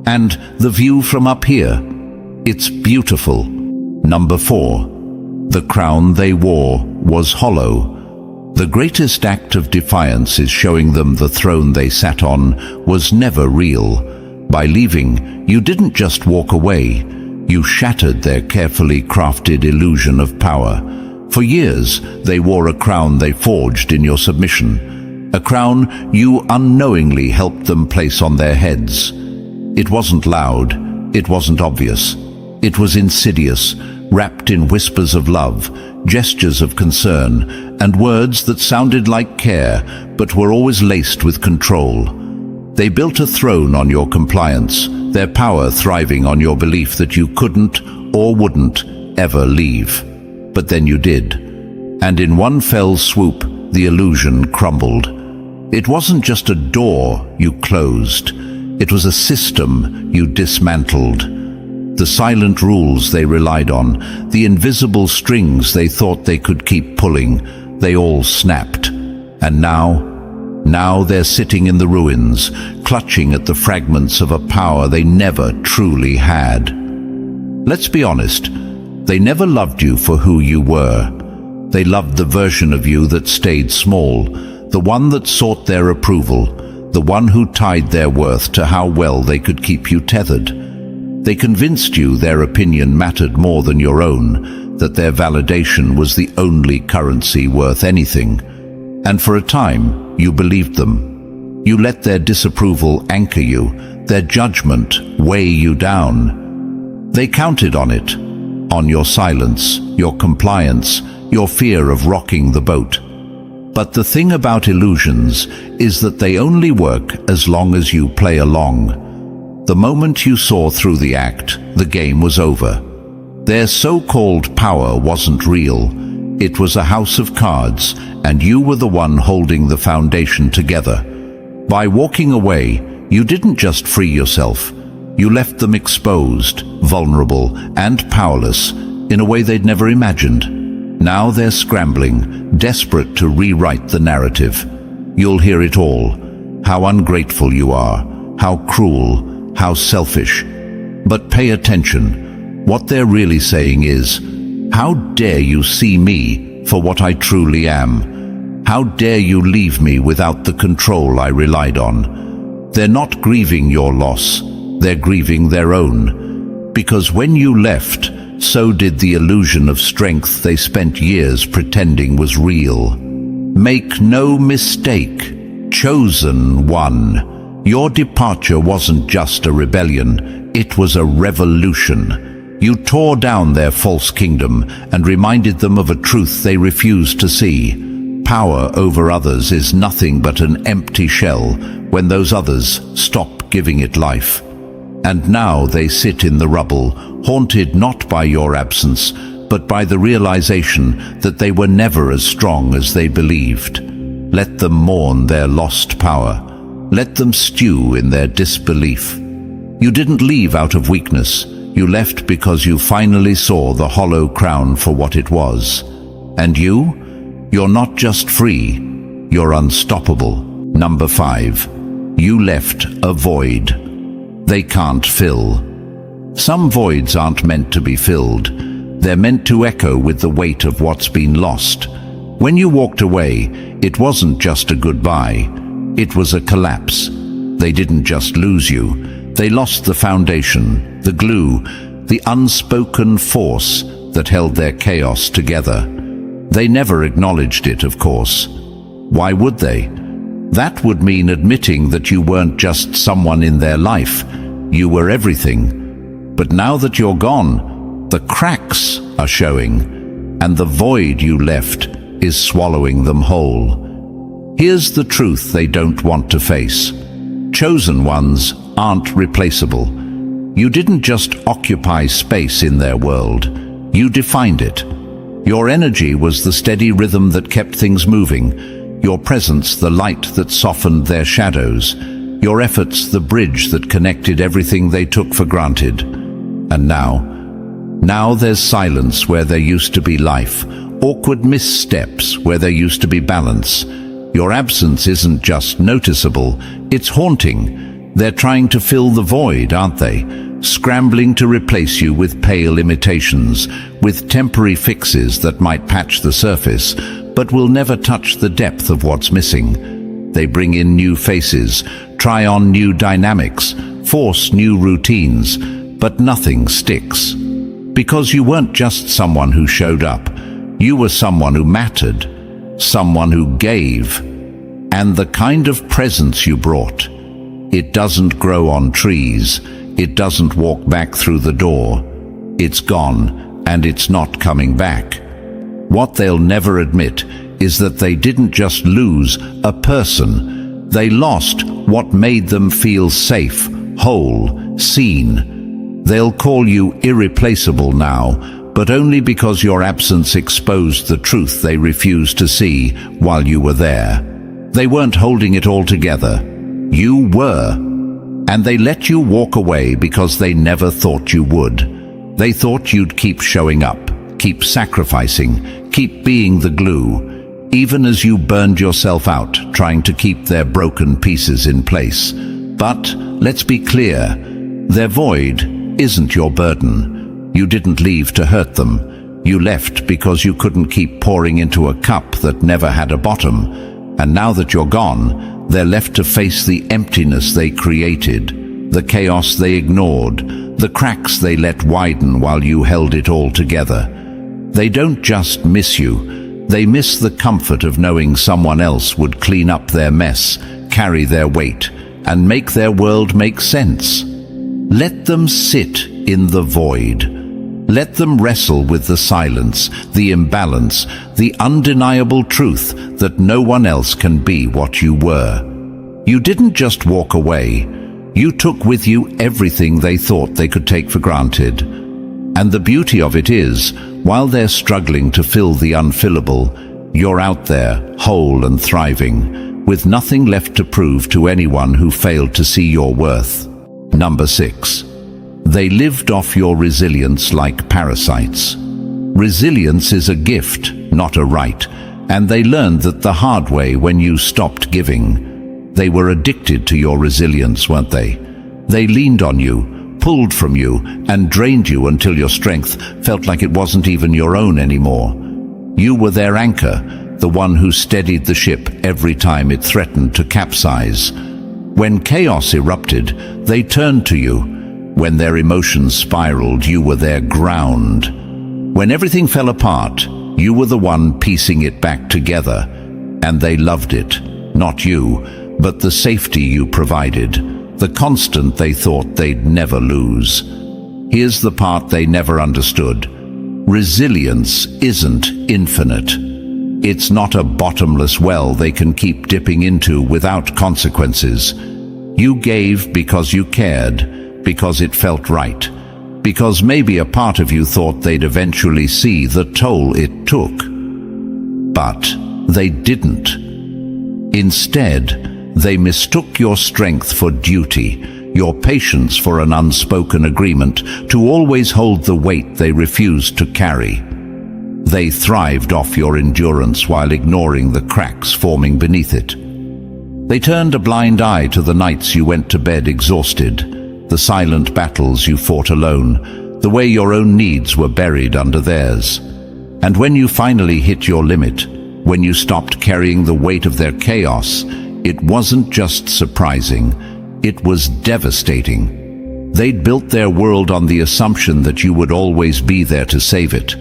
And the view from up here, it's beautiful. Number 4. The crown they wore was hollow. The greatest act of defiance is showing them the throne they sat on was never real. By leaving, you didn't just walk away. You shattered their carefully crafted illusion of power. For years, they wore a crown they forged in your submission, a crown you unknowingly helped them place on their heads. It wasn't loud, it wasn't obvious. It was insidious, wrapped in whispers of love, gestures of concern, and words that sounded like care, but were always laced with control. They built a throne on your compliance, their power thriving on your belief that you couldn't or wouldn't ever leave. But then you did. And in one fell swoop, the illusion crumbled. It wasn't just a door you closed. It was a system you dismantled. The silent rules they relied on, the invisible strings they thought they could keep pulling, they all snapped. And now they're sitting in the ruins, clutching at the fragments of a power they never truly had. Let's be honest, they never loved you for who you were. They loved the version of you that stayed small, the one that sought their approval, the one who tied their worth to how well they could keep you tethered. They convinced you their opinion mattered more than your own, that their validation was the only currency worth anything. And for a time, you believed them. You let their disapproval anchor you, their judgment weigh you down. They counted on it, on your silence, your compliance, your fear of rocking the boat. But the thing about illusions is that they only work as long as you play along. The moment you saw through the act, the game was over. Their so-called power wasn't real. It was a house of cards, and you were the one holding the foundation together. By walking away, you didn't just free yourself. You left them exposed, vulnerable, and powerless in a way they'd never imagined. Now they're scrambling, desperate to rewrite the narrative. You'll hear it all. How ungrateful you are, how cruel, how selfish. But pay attention. What they're really saying is, how dare you see me for what I truly am? How dare you leave me without the control I relied on? They're not grieving your loss, they're grieving their own. Because when you left, so did the illusion of strength they spent years pretending was real. Make no mistake, chosen one. Your departure wasn't just a rebellion, it was a revolution. You tore down their false kingdom and reminded them of a truth they refused to see. Power over others is nothing but an empty shell when those others stop giving it life. And now they sit in the rubble, haunted not by your absence, but by the realization that they were never as strong as they believed. Let them mourn their lost power. Let them stew in their disbelief. You didn't leave out of weakness. You left because you finally saw the hollow crown for what it was. And you're not just free, you're unstoppable. Number 5. You left a void they can't fill. Some voids aren't meant to be filled. They're meant to echo with the weight of what's been lost. When you walked away, it wasn't just a goodbye. It was a collapse. They didn't just lose you. They lost the foundation, the glue, the unspoken force that held their chaos together. They never acknowledged it, of course. Why would they? That would mean admitting that you weren't just someone in their life. You were everything. But now that you're gone, the cracks are showing, and the void you left is swallowing them whole. Here's the truth they don't want to face. Chosen ones aren't replaceable. You didn't just occupy space in their world, you defined it. Your energy was the steady rhythm that kept things moving, your presence the light that softened their shadows, your efforts the bridge that connected everything they took for granted. And now there's silence where there used to be life, awkward missteps where there used to be balance. Your absence isn't just noticeable, it's haunting. They're trying to fill the void, aren't they? Scrambling to replace you with pale imitations, with temporary fixes that might patch the surface, but will never touch the depth of what's missing. They bring in new faces, try on new dynamics, force new routines, but nothing sticks. Because you weren't just someone who showed up, you were someone who mattered, someone who gave. And the kind of presence you brought, it doesn't grow on trees, it doesn't walk back through the door. It's gone, and it's not coming back. What they'll never admit is that they didn't just lose a person, they lost what made them feel safe, whole, seen. They'll call you irreplaceable now, but only because your absence exposed the truth they refused to see while you were there. They weren't holding it all together. You were. And they let you walk away because they never thought you would. They thought you'd keep showing up, keep sacrificing, keep being the glue, even as you burned yourself out trying to keep their broken pieces in place. But let's be clear, their void isn't your burden. You didn't leave to hurt them. You left because you couldn't keep pouring into a cup that never had a bottom. And now that you're gone, they're left to face the emptiness they created, the chaos they ignored, the cracks they let widen while you held it all together. They don't just miss you, they miss the comfort of knowing someone else would clean up their mess, carry their weight, and make their world make sense. Let them sit in the void. Let them wrestle with the silence, the imbalance, the undeniable truth that no one else can be what you were. You didn't just walk away. You took with you everything they thought they could take for granted. And the beauty of it is, while they're struggling to fill the unfillable, you're out there, whole and thriving, with nothing left to prove to anyone who failed to see your worth. Number 6. They lived off your resilience like parasites. Resilience is a gift, not a right, and they learned that the hard way when you stopped giving. They were addicted to your resilience, weren't they? They leaned on you, pulled from you, and drained you until your strength felt like it wasn't even your own anymore. You were their anchor, the one who steadied the ship every time it threatened to capsize. When chaos erupted, they turned to you. When their emotions spiraled, you were their ground. When everything fell apart, you were the one piecing it back together. And they loved it, not you, but the safety you provided, the constant they thought they'd never lose. Here's the part they never understood. Resilience isn't infinite. It's not a bottomless well they can keep dipping into without consequences. You gave because you cared, because it felt right, because maybe a part of you thought they'd eventually see the toll it took. But they didn't. Instead, they mistook your strength for duty, your patience for an unspoken agreement to always hold the weight they refused to carry. They thrived off your endurance while ignoring the cracks forming beneath it. They turned a blind eye to the nights you went to bed exhausted, the silent battles you fought alone, the way your own needs were buried under theirs. And when you finally hit your limit, when you stopped carrying the weight of their chaos, it wasn't just surprising, it was devastating. They'd built their world on the assumption that you would always be there to save it.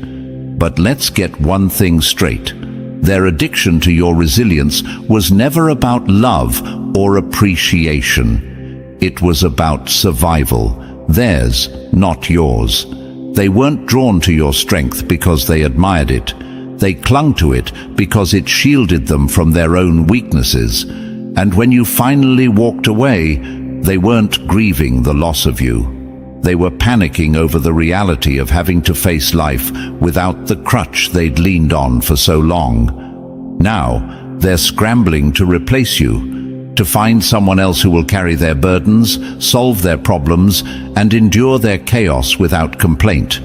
But let's get one thing straight. Their addiction to your resilience was never about love or appreciation. It was about survival, theirs, not yours. They weren't drawn to your strength because they admired it. They clung to it because it shielded them from their own weaknesses. And when you finally walked away, they weren't grieving the loss of you. They were panicking over the reality of having to face life without the crutch they'd leaned on for so long. Now, they're scrambling to replace you, to find someone else who will carry their burdens, solve their problems, and endure their chaos without complaint.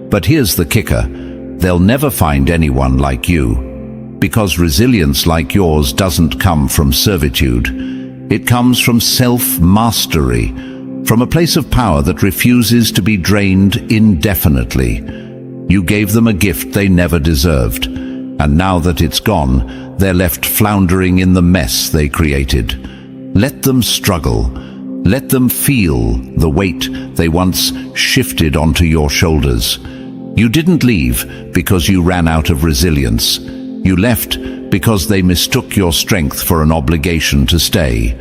But here's the kicker. They'll never find anyone like you. Because resilience like yours doesn't come from servitude. It comes from self-mastery, from a place of power that refuses to be drained indefinitely. You gave them a gift they never deserved, and now that it's gone, they're left floundering in the mess they created. Let them struggle. Let them feel the weight they once shifted onto your shoulders. You didn't leave because you ran out of resilience. You left because they mistook your strength for an obligation to stay.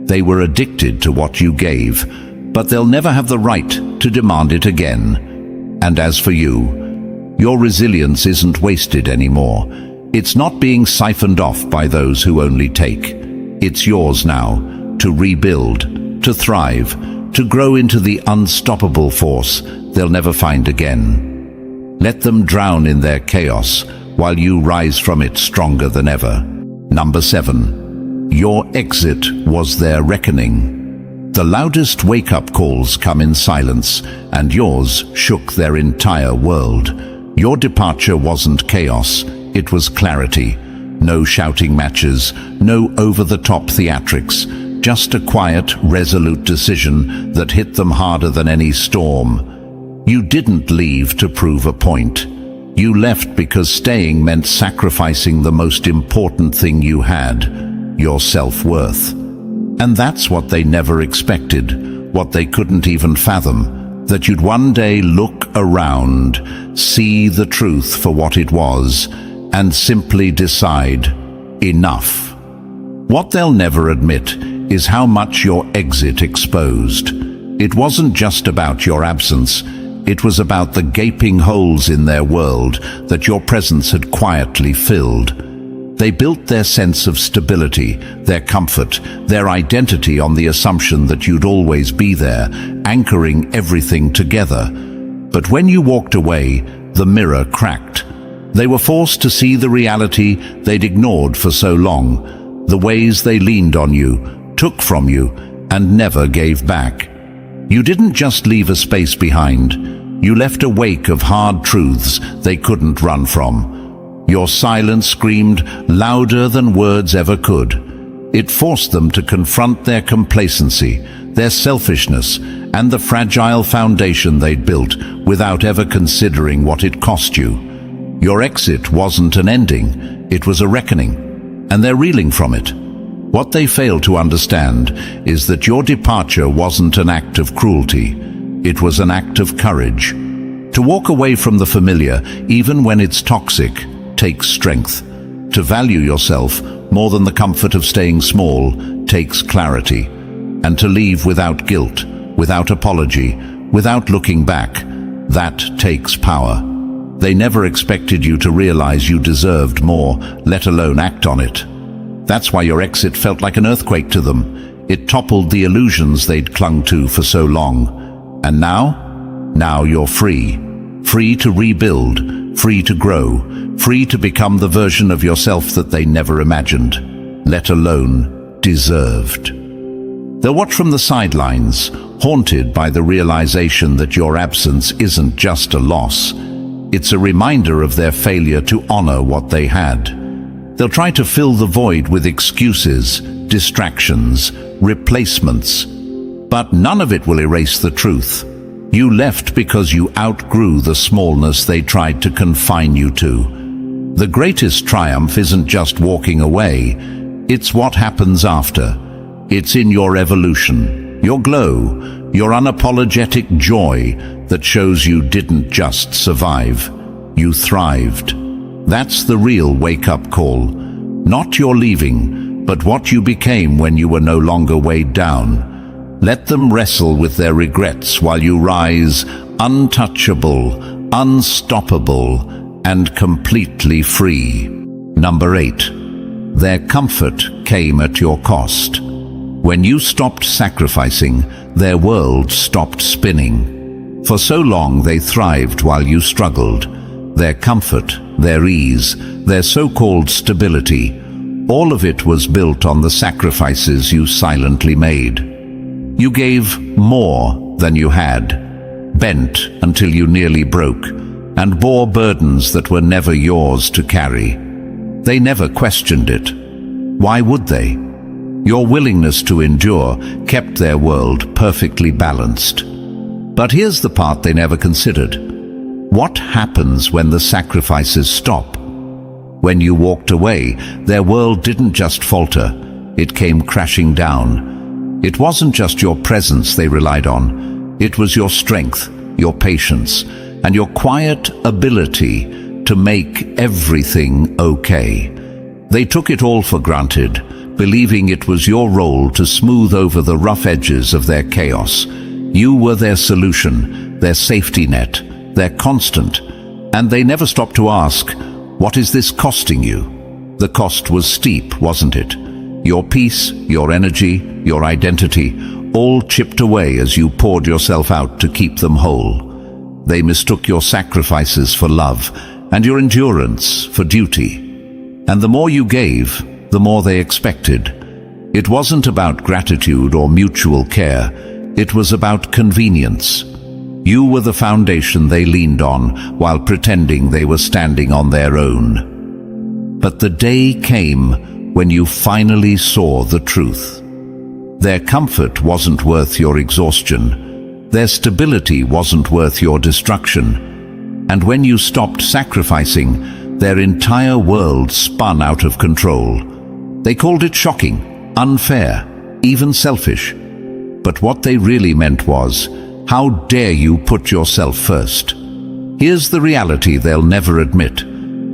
They were addicted to what you gave, but they'll never have the right to demand it again. And as for you, your resilience isn't wasted anymore. It's not being siphoned off by those who only take. It's yours now, to rebuild, to thrive, to grow into the unstoppable force they'll never find again. Let them drown in their chaos while you rise from it stronger than ever. Number 7. Your exit was their reckoning. The loudest wake-up calls come in silence, and yours shook their entire world. Your departure wasn't chaos, it was clarity. No shouting matches, no over-the-top theatrics, just a quiet, resolute decision that hit them harder than any storm. You didn't leave to prove a point. You left because staying meant sacrificing the most important thing you had, your self-worth. And that's what they never expected, what they couldn't even fathom, that you'd one day look around, see the truth for what it was, and simply decide, enough. What they'll never admit is how much your exit exposed. It wasn't just about your absence. It was about the gaping holes in their world that your presence had quietly filled. They built their sense of stability, their comfort, their identity on the assumption that you'd always be there, anchoring everything together. But when you walked away, the mirror cracked. They were forced to see the reality they'd ignored for so long, the ways they leaned on you, took from you, and never gave back. You didn't just leave a space behind. You left a wake of hard truths they couldn't run from. Your silence screamed louder than words ever could. It forced them to confront their complacency, their selfishness, and the fragile foundation they'd built without ever considering what it cost you. Your exit wasn't an ending, it was a reckoning, and they're reeling from it. What they fail to understand is that your departure wasn't an act of cruelty. It was an act of courage. To walk away from the familiar, even when it's toxic, takes strength. To value yourself more than the comfort of staying small takes clarity. And to leave without guilt, without apology, without looking back, that takes power. They never expected you to realize you deserved more, let alone act on it. That's why your exit felt like an earthquake to them. It toppled the illusions they'd clung to for so long. And now you're free. Free to rebuild, free to grow, free to become the version of yourself that they never imagined, let alone deserved. They'll watch from the sidelines, haunted by the realization that your absence isn't just a loss. It's a reminder of their failure to honor what they had. They'll try to fill the void with excuses, distractions, replacements. But none of it will erase the truth. You left because you outgrew the smallness they tried to confine you to. The greatest triumph isn't just walking away, it's what happens after. It's in your evolution, your glow, your unapologetic joy that shows you didn't just survive, you thrived. That's the real wake-up call. Not your leaving, but what you became when you were no longer weighed down. Let them wrestle with their regrets while you rise untouchable, unstoppable, and completely free. Number 8. Their comfort came at your cost. When you stopped sacrificing, their world stopped spinning. For so long they thrived while you struggled. Their comfort, their ease, their so-called stability, all of it was built on the sacrifices you silently made. You gave more than you had, bent until you nearly broke, and bore burdens that were never yours to carry. They never questioned it. Why would they? Your willingness to endure kept their world perfectly balanced. But here's the part they never considered. What happens when the sacrifices stop? When you walked away, their world didn't just falter, it came crashing down. It wasn't just your presence they relied on. It was your strength, your patience, and your quiet ability to make everything okay. They took it all for granted, believing it was your role to smooth over the rough edges of their chaos. You were their solution, their safety net, their constant, and they never stopped to ask, "What is this costing you?" The cost was steep, wasn't it? Your peace, your energy, your identity, all chipped away as you poured yourself out to keep them whole. They mistook your sacrifices for love, and your endurance for duty. And the more you gave, the more they expected. It wasn't about gratitude or mutual care. It was about convenience. You were the foundation they leaned on while pretending they were standing on their own. But the day came when you finally saw the truth. Their comfort wasn't worth your exhaustion. Their stability wasn't worth your destruction. And when you stopped sacrificing, their entire world spun out of control. They called it shocking, unfair, even selfish. But what they really meant was, how dare you put yourself first? Here's the reality they'll never admit.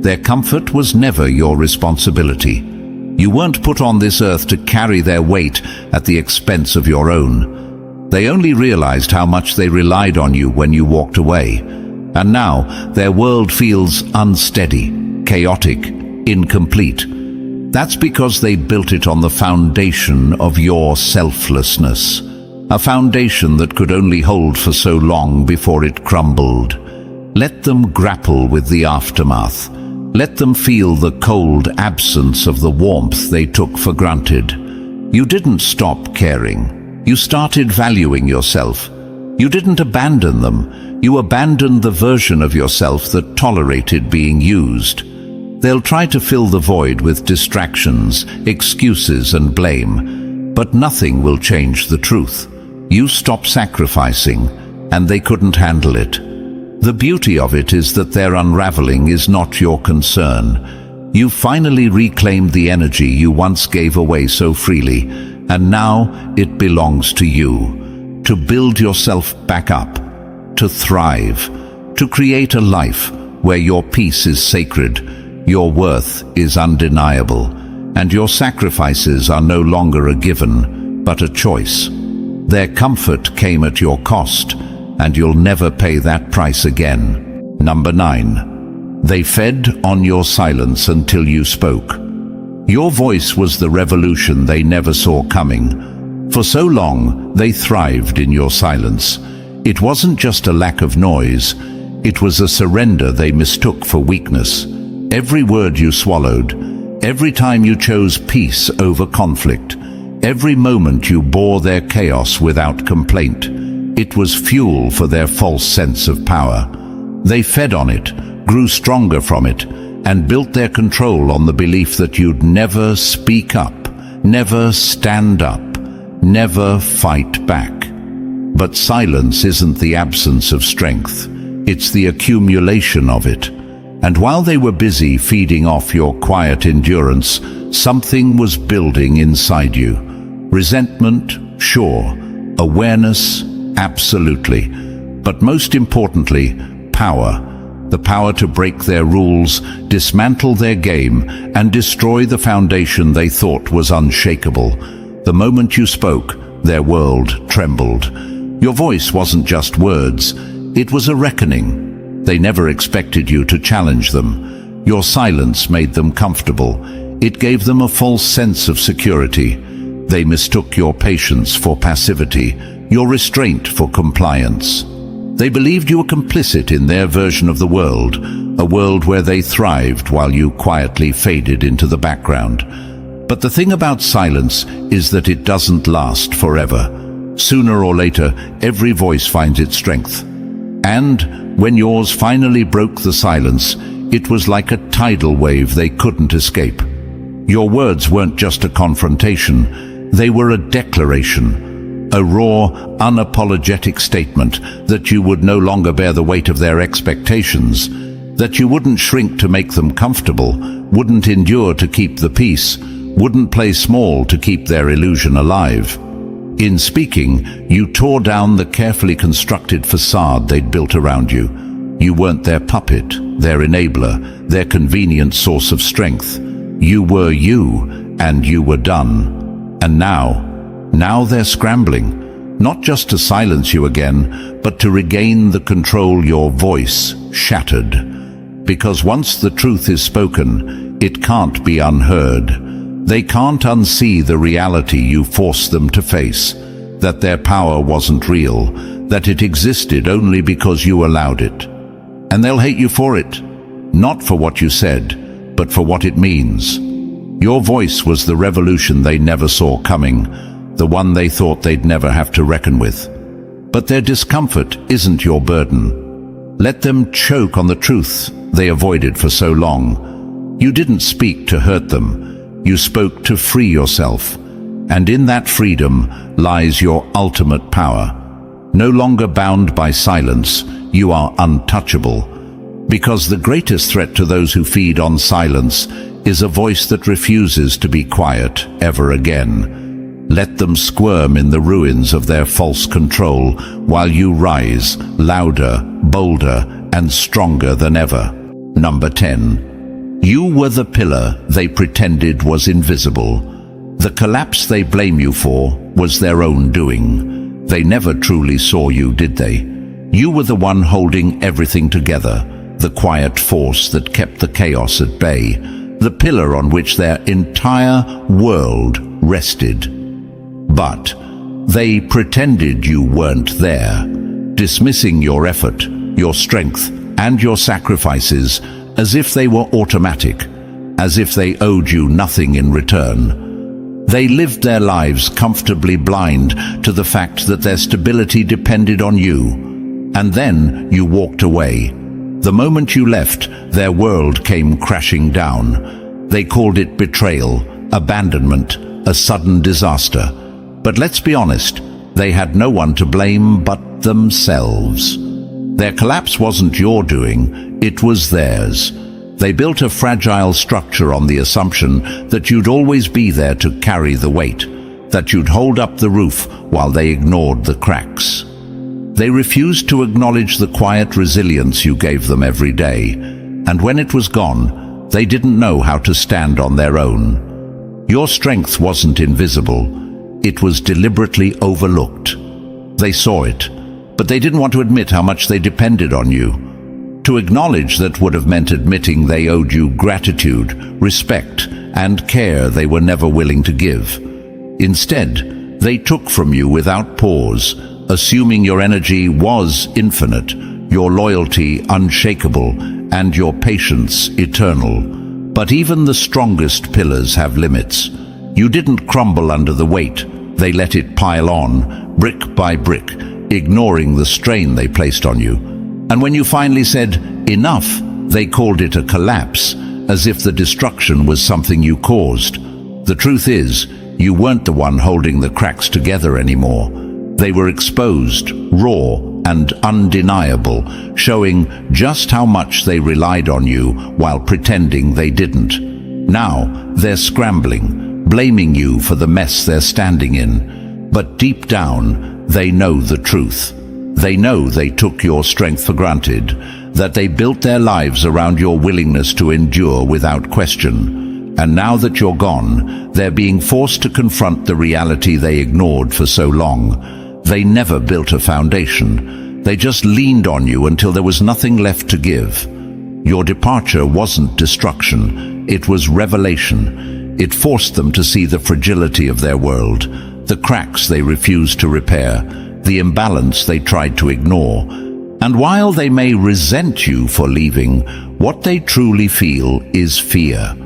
Their comfort was never your responsibility. You weren't put on this earth to carry their weight at the expense of your own. They only realized how much they relied on you when you walked away. And now their world feels unsteady, chaotic, incomplete. That's because they built it on the foundation of your selflessness. A foundation that could only hold for so long before it crumbled. Let them grapple with the aftermath. Let them feel the cold absence of the warmth they took for granted. You didn't stop caring. You started valuing yourself. You didn't abandon them. You abandoned the version of yourself that tolerated being used. They'll try to fill the void with distractions, excuses, and blame. But nothing will change the truth. You stopped sacrificing, and they couldn't handle it. The beauty of it is that their unraveling is not your concern. You finally reclaimed the energy you once gave away so freely, and now it belongs to you. To build yourself back up, to thrive, to create a life where your peace is sacred, your worth is undeniable, and your sacrifices are no longer a given, but a choice. Their comfort came at your cost, and you'll never pay that price again. Number 9. They fed on your silence until you spoke. Your voice was the revolution they never saw coming. For so long, they thrived in your silence. It wasn't just a lack of noise, it was a surrender they mistook for weakness. Every word you swallowed, every time you chose peace over conflict, every moment you bore their chaos without complaint, it was fuel for their false sense of power. They fed on it, grew stronger from it, and built their control on the belief that you'd never speak up, never stand up, never fight back. But silence isn't the absence of strength, it's the accumulation of it. And while they were busy feeding off your quiet endurance, something was building inside you. Resentment, sure. Awareness, absolutely. But most importantly, power. The power to break their rules, dismantle their game, and destroy the foundation they thought was unshakable. The moment you spoke, their world trembled. Your voice wasn't just words, it was a reckoning. They never expected you to challenge them. Your silence made them comfortable. It gave them a false sense of security. They mistook your patience for passivity, your restraint for compliance. They believed you were complicit in their version of the world, a world where they thrived while you quietly faded into the background. But the thing about silence is that it doesn't last forever. Sooner or later, every voice finds its strength. And when yours finally broke the silence, it was like a tidal wave they couldn't escape. Your words weren't just a confrontation, they were a declaration, a raw, unapologetic statement that you would no longer bear the weight of their expectations, that you wouldn't shrink to make them comfortable, wouldn't endure to keep the peace, wouldn't play small to keep their illusion alive. In speaking, you tore down the carefully constructed facade they'd built around you. You weren't their puppet, their enabler, their convenient source of strength. You were you, and you were done. And now they're scrambling, not just to silence you again, but to regain the control your voice shattered. Because once the truth is spoken, it can't be unheard. They can't unsee the reality you forced them to face, that their power wasn't real, that it existed only because you allowed it. And they'll hate you for it, not for what you said, but for what it means. Your voice was the revolution they never saw coming, the one they thought they'd never have to reckon with. But their discomfort isn't your burden. Let them choke on the truth they avoided for so long. You didn't speak to hurt them. You spoke to free yourself, and in that freedom lies your ultimate power. No longer bound by silence, you are untouchable. Because the greatest threat to those who feed on silence is a voice that refuses to be quiet ever again. Let them squirm in the ruins of their false control while you rise, louder, bolder, and stronger than ever. Number 10. You were the pillar they pretended was invisible. The collapse they blame you for was their own doing. They never truly saw you, did they? You were the one holding everything together, the quiet force that kept the chaos at bay, the pillar on which their entire world rested. But they pretended you weren't there, dismissing your effort, your strength, and your sacrifices as if they were automatic, as if they owed you nothing in return. They lived their lives comfortably blind to the fact that their stability depended on you. And then you walked away. The moment you left, their world came crashing down. They called it betrayal, abandonment, a sudden disaster. But let's be honest, they had no one to blame but themselves. Their collapse wasn't your doing, it was theirs. They built a fragile structure on the assumption that you'd always be there to carry the weight, that you'd hold up the roof while they ignored the cracks. They refused to acknowledge the quiet resilience you gave them every day, and when it was gone, they didn't know how to stand on their own. Your strength wasn't invisible, it was deliberately overlooked. They saw it, but they didn't want to admit how much they depended on you. To acknowledge that would have meant admitting they owed you gratitude, respect, and care they were never willing to give. Instead, they took from you without pause, assuming your energy was infinite, your loyalty unshakable, and your patience eternal. But even the strongest pillars have limits. You didn't crumble under the weight, they let it pile on, brick by brick, ignoring the strain they placed on you. And when you finally said, enough, they called it a collapse, as if the destruction was something you caused. The truth is, you weren't the one holding the cracks together anymore. They were exposed, raw, and undeniable, showing just how much they relied on you while pretending they didn't. Now, they're scrambling, blaming you for the mess they're standing in. But deep down, they know the truth. They know they took your strength for granted, that they built their lives around your willingness to endure without question. And now that you're gone, they're being forced to confront the reality they ignored for so long. They never built a foundation. They just leaned on you until there was nothing left to give. Your departure wasn't destruction, it was revelation. It forced them to see the fragility of their world, the cracks they refused to repair, the imbalance they tried to ignore. And while they may resent you for leaving, what they truly feel is fear.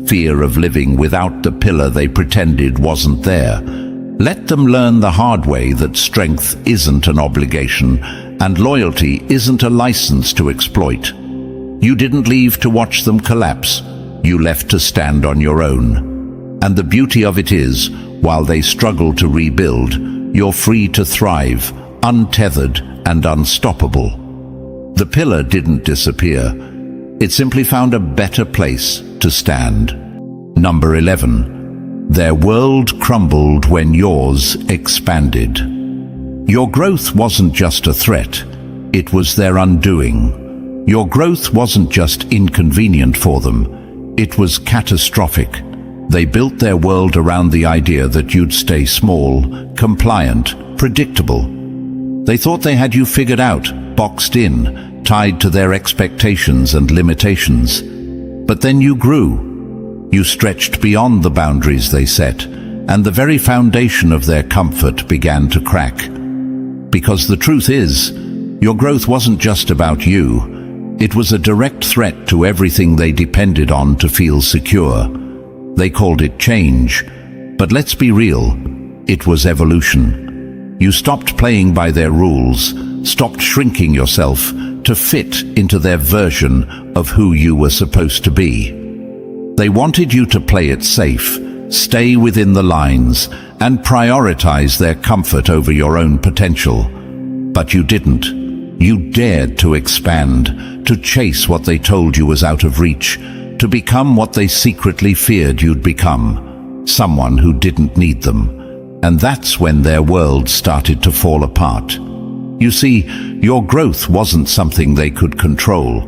Fear of living without the pillar they pretended wasn't there. Let them learn the hard way that strength isn't an obligation, and loyalty isn't a license to exploit. You didn't leave to watch them collapse. You left to stand on your own. And the beauty of it is, while they struggle to rebuild, you're free to thrive, untethered and unstoppable. The pillar didn't disappear. It simply found a better place to stand. Number 11. Their world crumbled when yours expanded. Your growth wasn't just a threat, it was their undoing. Your growth wasn't just inconvenient for them, it was catastrophic. They built their world around the idea that you'd stay small, compliant, predictable. They thought they had you figured out, boxed in, tied to their expectations and limitations. But then you grew. You stretched beyond the boundaries they set, and the very foundation of their comfort began to crack. Because the truth is, your growth wasn't just about you. It was a direct threat to everything they depended on to feel secure. They called it change, but let's be real, it was evolution. You stopped playing by their rules, stopped shrinking yourself to fit into their version of who you were supposed to be. They wanted you to play it safe, stay within the lines, and prioritize their comfort over your own potential. But you didn't. You dared to expand, to chase what they told you was out of reach, to become what they secretly feared you'd become, someone who didn't need them. And that's when their world started to fall apart. You see, your growth wasn't something they could control.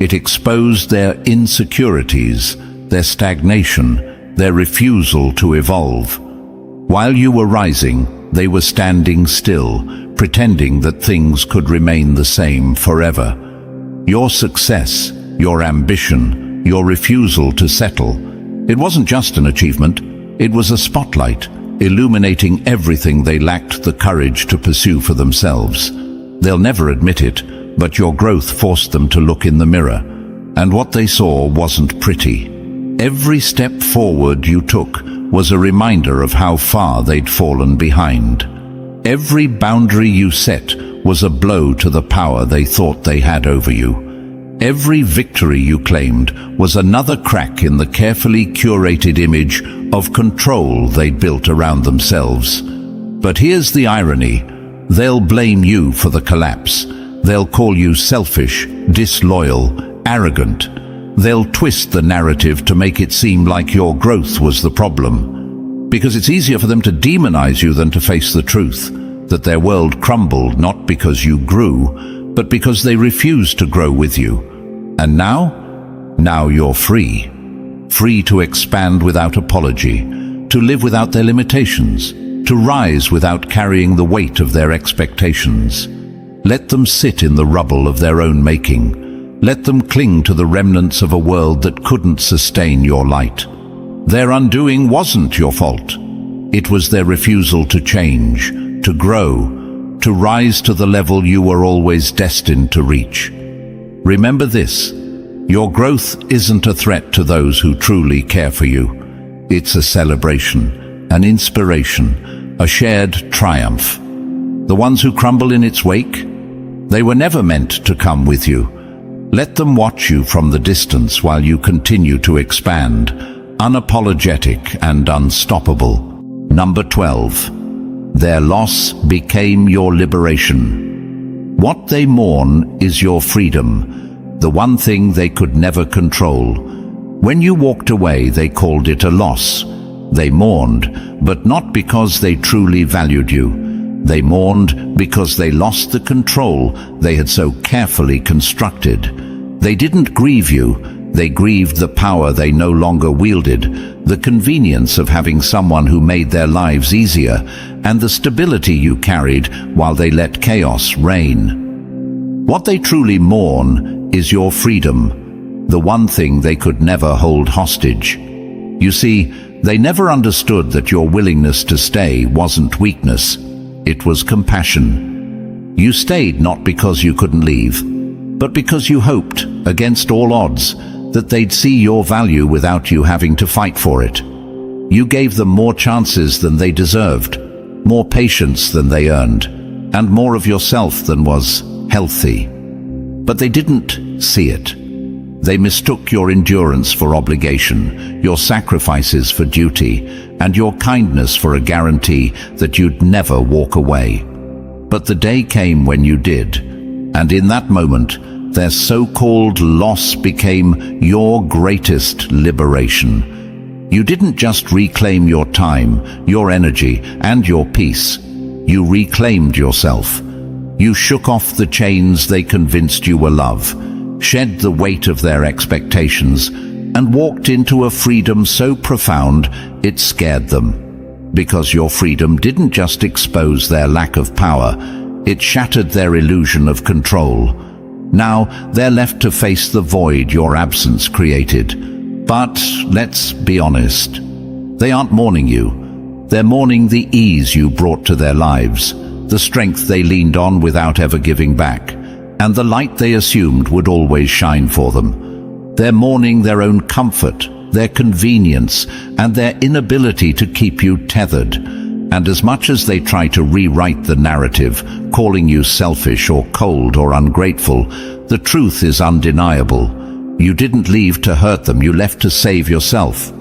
It exposed their insecurities, their stagnation, their refusal to evolve. While you were rising, they were standing still, pretending that things could remain the same forever. Your success, your ambition, your refusal to settle, it wasn't just an achievement, it was a spotlight, illuminating everything they lacked the courage to pursue for themselves. They'll never admit it, but your growth forced them to look in the mirror, and what they saw wasn't pretty. Every step forward you took was a reminder of how far they'd fallen behind. Every boundary you set was a blow to the power they thought they had over you. Every victory you claimed was another crack in the carefully curated image of control they'd built around themselves. But here's the irony. They'll blame you for the collapse. They'll call you selfish, disloyal, arrogant. They'll twist the narrative to make it seem like your growth was the problem. Because it's easier for them to demonize you than to face the truth, that their world crumbled not because you grew, but because they refused to grow with you. And now you're free. Free to expand without apology, to live without their limitations, to rise without carrying the weight of their expectations. Let them sit in the rubble of their own making. Let them cling to the remnants of a world that couldn't sustain your light. Their undoing wasn't your fault. It was their refusal to change, to grow, to rise to the level you were always destined to reach. Remember this, your growth isn't a threat to those who truly care for you. It's a celebration, an inspiration, a shared triumph. The ones who crumble in its wake, they were never meant to come with you. Let them watch you from the distance while you continue to expand, unapologetic and unstoppable. Number 12. Their loss became your liberation. What they mourn is your freedom, the one thing they could never control. When you walked away, they called it a loss. They mourned, but not because they truly valued you. They mourned because they lost the control they had so carefully constructed. They didn't grieve you, they grieved the power they no longer wielded, the convenience of having someone who made their lives easier, and the stability you carried while they let chaos reign. What they truly mourn is your freedom, the one thing they could never hold hostage. You see, they never understood that your willingness to stay wasn't weakness, it was compassion. You stayed not because you couldn't leave, but because you hoped, against all odds, that they'd see your value without you having to fight for it. You gave them more chances than they deserved, more patience than they earned, and more of yourself than was healthy. But they didn't see it. They mistook your endurance for obligation, your sacrifices for duty, and your kindness for a guarantee that you'd never walk away. But the day came when you did, and in that moment, their so-called loss became your greatest liberation. You didn't just reclaim your time, your energy, and your peace. You reclaimed yourself. You shook off the chains they convinced you were love, shed the weight of their expectations, and walked into a freedom so profound it scared them. Because your freedom didn't just expose their lack of power, it shattered their illusion of control. Now they're left to face the void your absence created. But let's be honest, they aren't mourning you. They're mourning the ease you brought to their lives, the strength they leaned on without ever giving back, and the light they assumed would always shine for them. They're mourning their own comfort, their convenience, and their inability to keep you tethered. And as much as they try to rewrite the narrative, calling you selfish or cold or ungrateful, the truth is undeniable. You didn't leave to hurt them, you left to save yourself.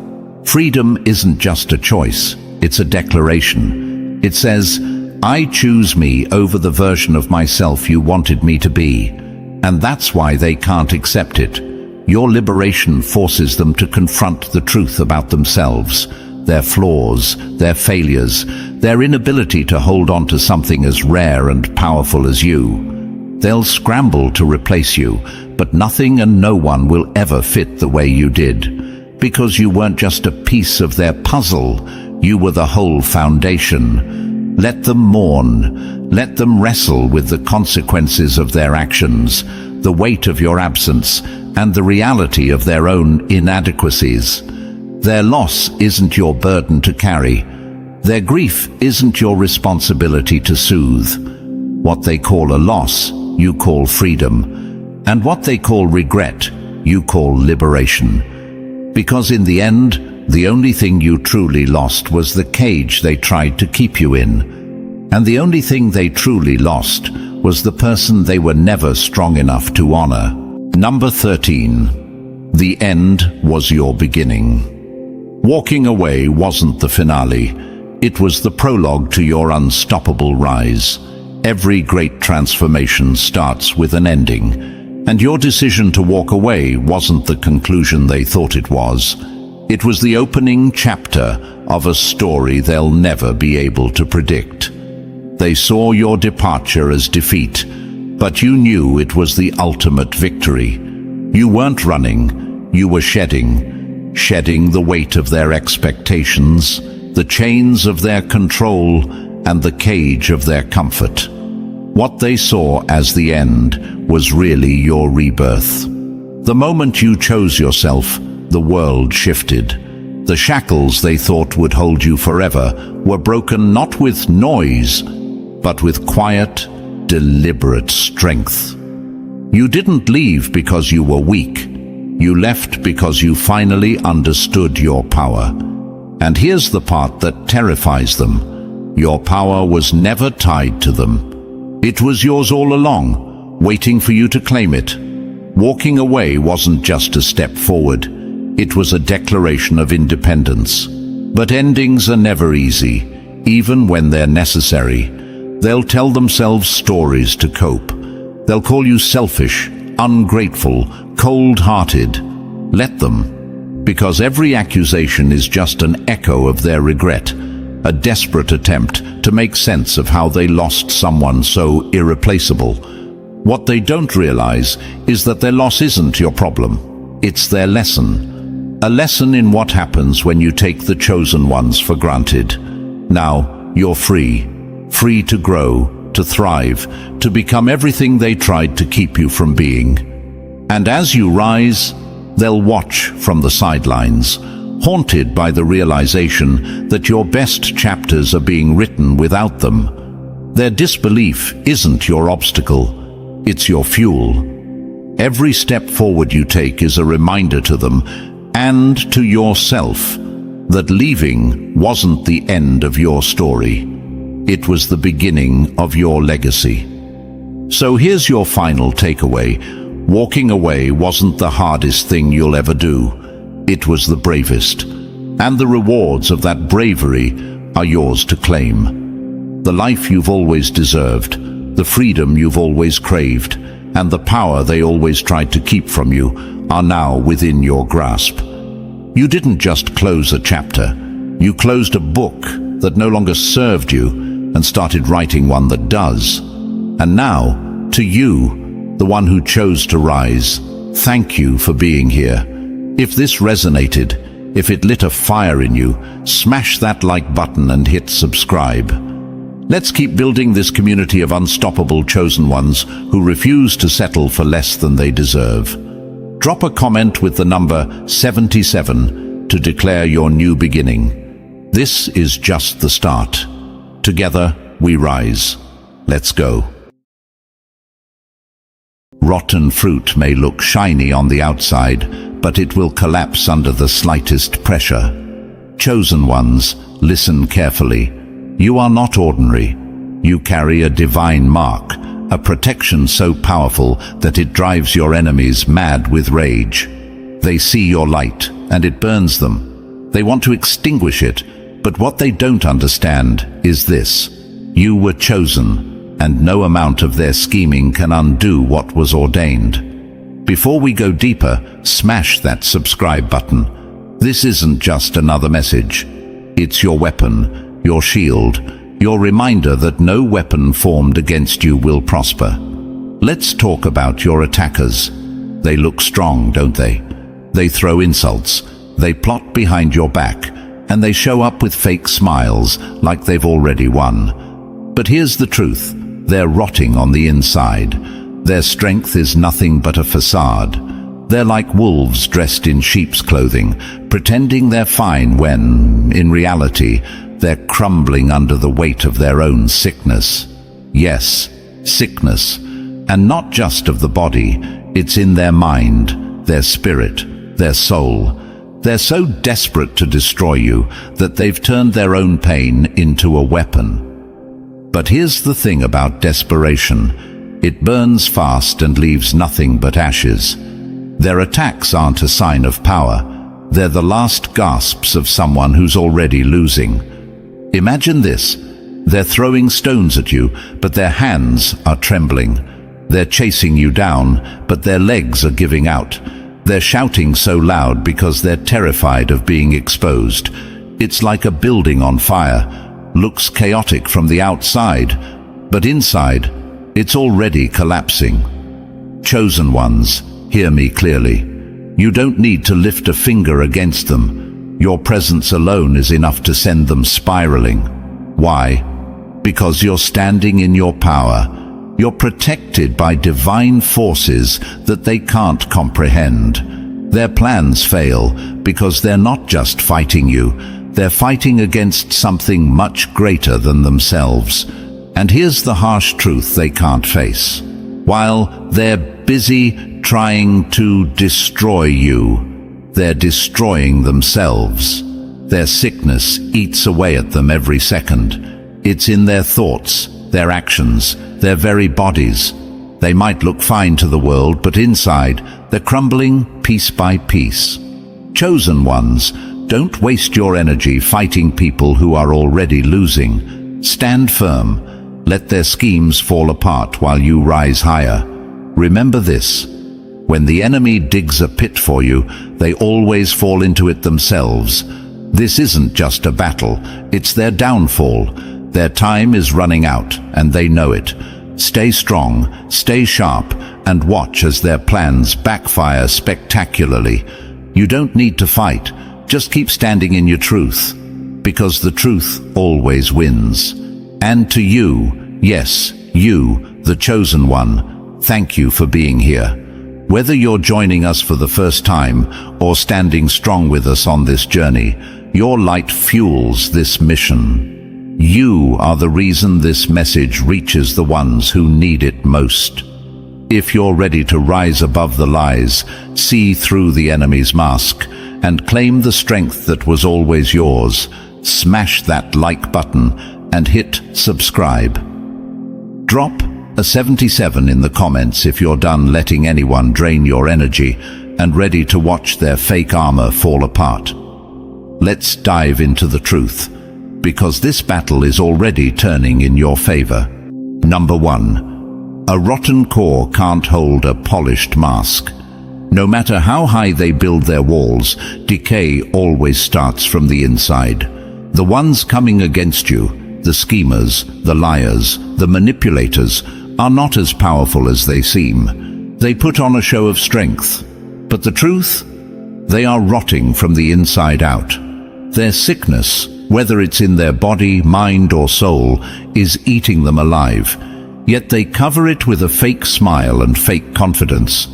Freedom isn't just a choice, it's a declaration. It says, I choose me over the version of myself you wanted me to be. And that's why they can't accept it. Your liberation forces them to confront the truth about themselves, their flaws, their failures, their inability to hold on to something as rare and powerful as you. They'll scramble to replace you, but nothing and no one will ever fit the way you did. Because you weren't just a piece of their puzzle, you were the whole foundation. Let them mourn. Let them wrestle with the consequences of their actions, the weight of your absence, and the reality of their own inadequacies. Their loss isn't your burden to carry. Their grief isn't your responsibility to soothe. What they call a loss, you call freedom. And what they call regret, you call liberation. Because in the end, the only thing you truly lost was the cage they tried to keep you in. And the only thing they truly lost was the person they were never strong enough to honor. Number 13. The end was your beginning. Walking away wasn't the finale. It was the prologue to your unstoppable rise. Every great transformation starts with an ending. And your decision to walk away wasn't the conclusion they thought it was. It was the opening chapter of a story they'll never be able to predict. They saw your departure as defeat, but you knew it was the ultimate victory. You weren't running, you were shedding the weight of their expectations, the chains of their control, and the cage of their comfort. What they saw as the end was really your rebirth. The moment you chose yourself, the world shifted. The shackles they thought would hold you forever were broken not with noise, but with quiet, deliberate strength. You didn't leave because you were weak. You left because you finally understood your power. And here's the part that terrifies them. Your power was never tied to them. It was yours all along, waiting for you to claim it. Walking away wasn't just a step forward. It was a declaration of independence. But endings are never easy, even when they're necessary. They'll tell themselves stories to cope. They'll call you selfish, ungrateful, cold-hearted. Let them, because every accusation is just an echo of their regret, a desperate attempt to make sense of how they lost someone so irreplaceable. What they don't realize is that their loss isn't your problem. It's their lesson. A lesson in what happens when you take the chosen ones for granted. Now, you're free. Free to grow, to thrive, to become everything they tried to keep you from being. And as you rise, they'll watch from the sidelines, haunted by the realization that your best chapters are being written without them. Their disbelief isn't your obstacle, it's your fuel. Every step forward you take is a reminder to them, and to yourself, that leaving wasn't the end of your story. It was the beginning of your legacy. So here's your final takeaway. Walking away wasn't the hardest thing you'll ever do. It was the bravest. And the rewards of that bravery are yours to claim. The life you've always deserved, the freedom you've always craved, and the power they always tried to keep from you are now within your grasp. You didn't just close a chapter. You closed a book that no longer served you and started writing one that does. And now, to you, the one who chose to rise, thank you for being here. If this resonated, if it lit a fire in you, smash that like button and hit subscribe. Let's keep building this community of unstoppable chosen ones who refuse to settle for less than they deserve. Drop a comment with the number 77 to declare your new beginning. This is just the start. Together we rise. Let's go. Rotten fruit may look shiny on the outside, but it will collapse under the slightest pressure. Chosen ones, listen carefully. You are not ordinary. You carry a divine mark, a protection so powerful that it drives your enemies mad with rage. They see your light, and it burns them. They want to extinguish it, but what they don't understand is this: you were chosen, and no amount of their scheming can undo what was ordained. Before we go deeper, smash that subscribe button. This isn't just another message. It's your weapon, your shield, your reminder that no weapon formed against you will prosper. Let's talk about your attackers. They look strong, don't they? They throw insults, they plot behind your back, and they show up with fake smiles like they've already won. But here's the truth: they're rotting on the inside. Their strength is nothing but a facade. They're like wolves dressed in sheep's clothing, pretending they're fine when, in reality, they're crumbling under the weight of their own sickness. Yes, sickness. And not just of the body, it's in their mind, their spirit, their soul. They're so desperate to destroy you that they've turned their own pain into a weapon. But here's the thing about desperation: it burns fast and leaves nothing but ashes. Their attacks aren't a sign of power. They're the last gasps of someone who's already losing. Imagine this: they're throwing stones at you, but their hands are trembling. They're chasing you down, but their legs are giving out. They're shouting so loud because they're terrified of being exposed. It's like a building on fire. Looks chaotic from the outside, but inside, it's already collapsing. Chosen ones, hear me clearly. You don't need to lift a finger against them. Your presence alone is enough to send them spiraling. Why? Because you're standing in your power. You're protected by divine forces that they can't comprehend. Their plans fail because they're not just fighting you. They're fighting against something much greater than themselves. And here's the harsh truth they can't face. While they're busy trying to destroy you, they're destroying themselves. Their sickness eats away at them every second. It's in their thoughts, their actions, their very bodies. They might look fine to the world, but inside, they're crumbling piece by piece. Chosen ones, don't waste your energy fighting people who are already losing. Stand firm. Let their schemes fall apart while you rise higher. Remember this: when the enemy digs a pit for you, they always fall into it themselves. This isn't just a battle, it's their downfall. Their time is running out, and they know it. Stay strong, stay sharp, and watch as their plans backfire spectacularly. You don't need to fight, just keep standing in your truth, because the truth always wins. And to you, yes, you, the chosen one, thank you for being here. Whether you're joining us for the first time or standing strong with us on this journey, your light fuels this mission. You are the reason this message reaches the ones who need it most. If you're ready to rise above the lies, see through the enemy's mask, and claim the strength that was always yours, smash that like button and hit subscribe. Drop a 77 in the comments if you're done letting anyone drain your energy and ready to watch their fake armor fall apart. Let's dive into the truth, because this battle is already turning in your favor. Number 1. A rotten core can't hold a polished mask. No matter how high they build their walls, decay always starts from the inside. The ones coming against you, the schemers, the liars, the manipulators, are not as powerful as they seem. They put on a show of strength. But the truth? They are rotting from the inside out. Their sickness, whether it's in their body, mind or soul, is eating them alive. Yet they cover it with a fake smile and fake confidence.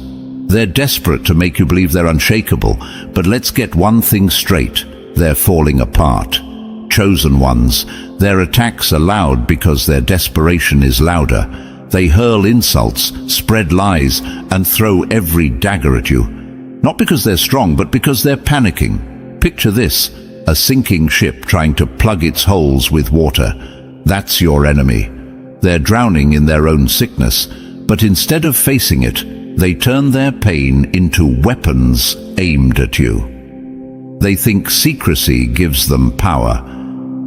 They're desperate to make you believe they're unshakable, but let's get one thing straight. They're falling apart. Chosen ones, their attacks are loud because their desperation is louder. They hurl insults, spread lies, and throw every dagger at you. Not because they're strong, but because they're panicking. Picture this, a sinking ship trying to plug its holes with water. That's your enemy. They're drowning in their own sickness, but instead of facing it, they turn their pain into weapons aimed at you. They think secrecy gives them power.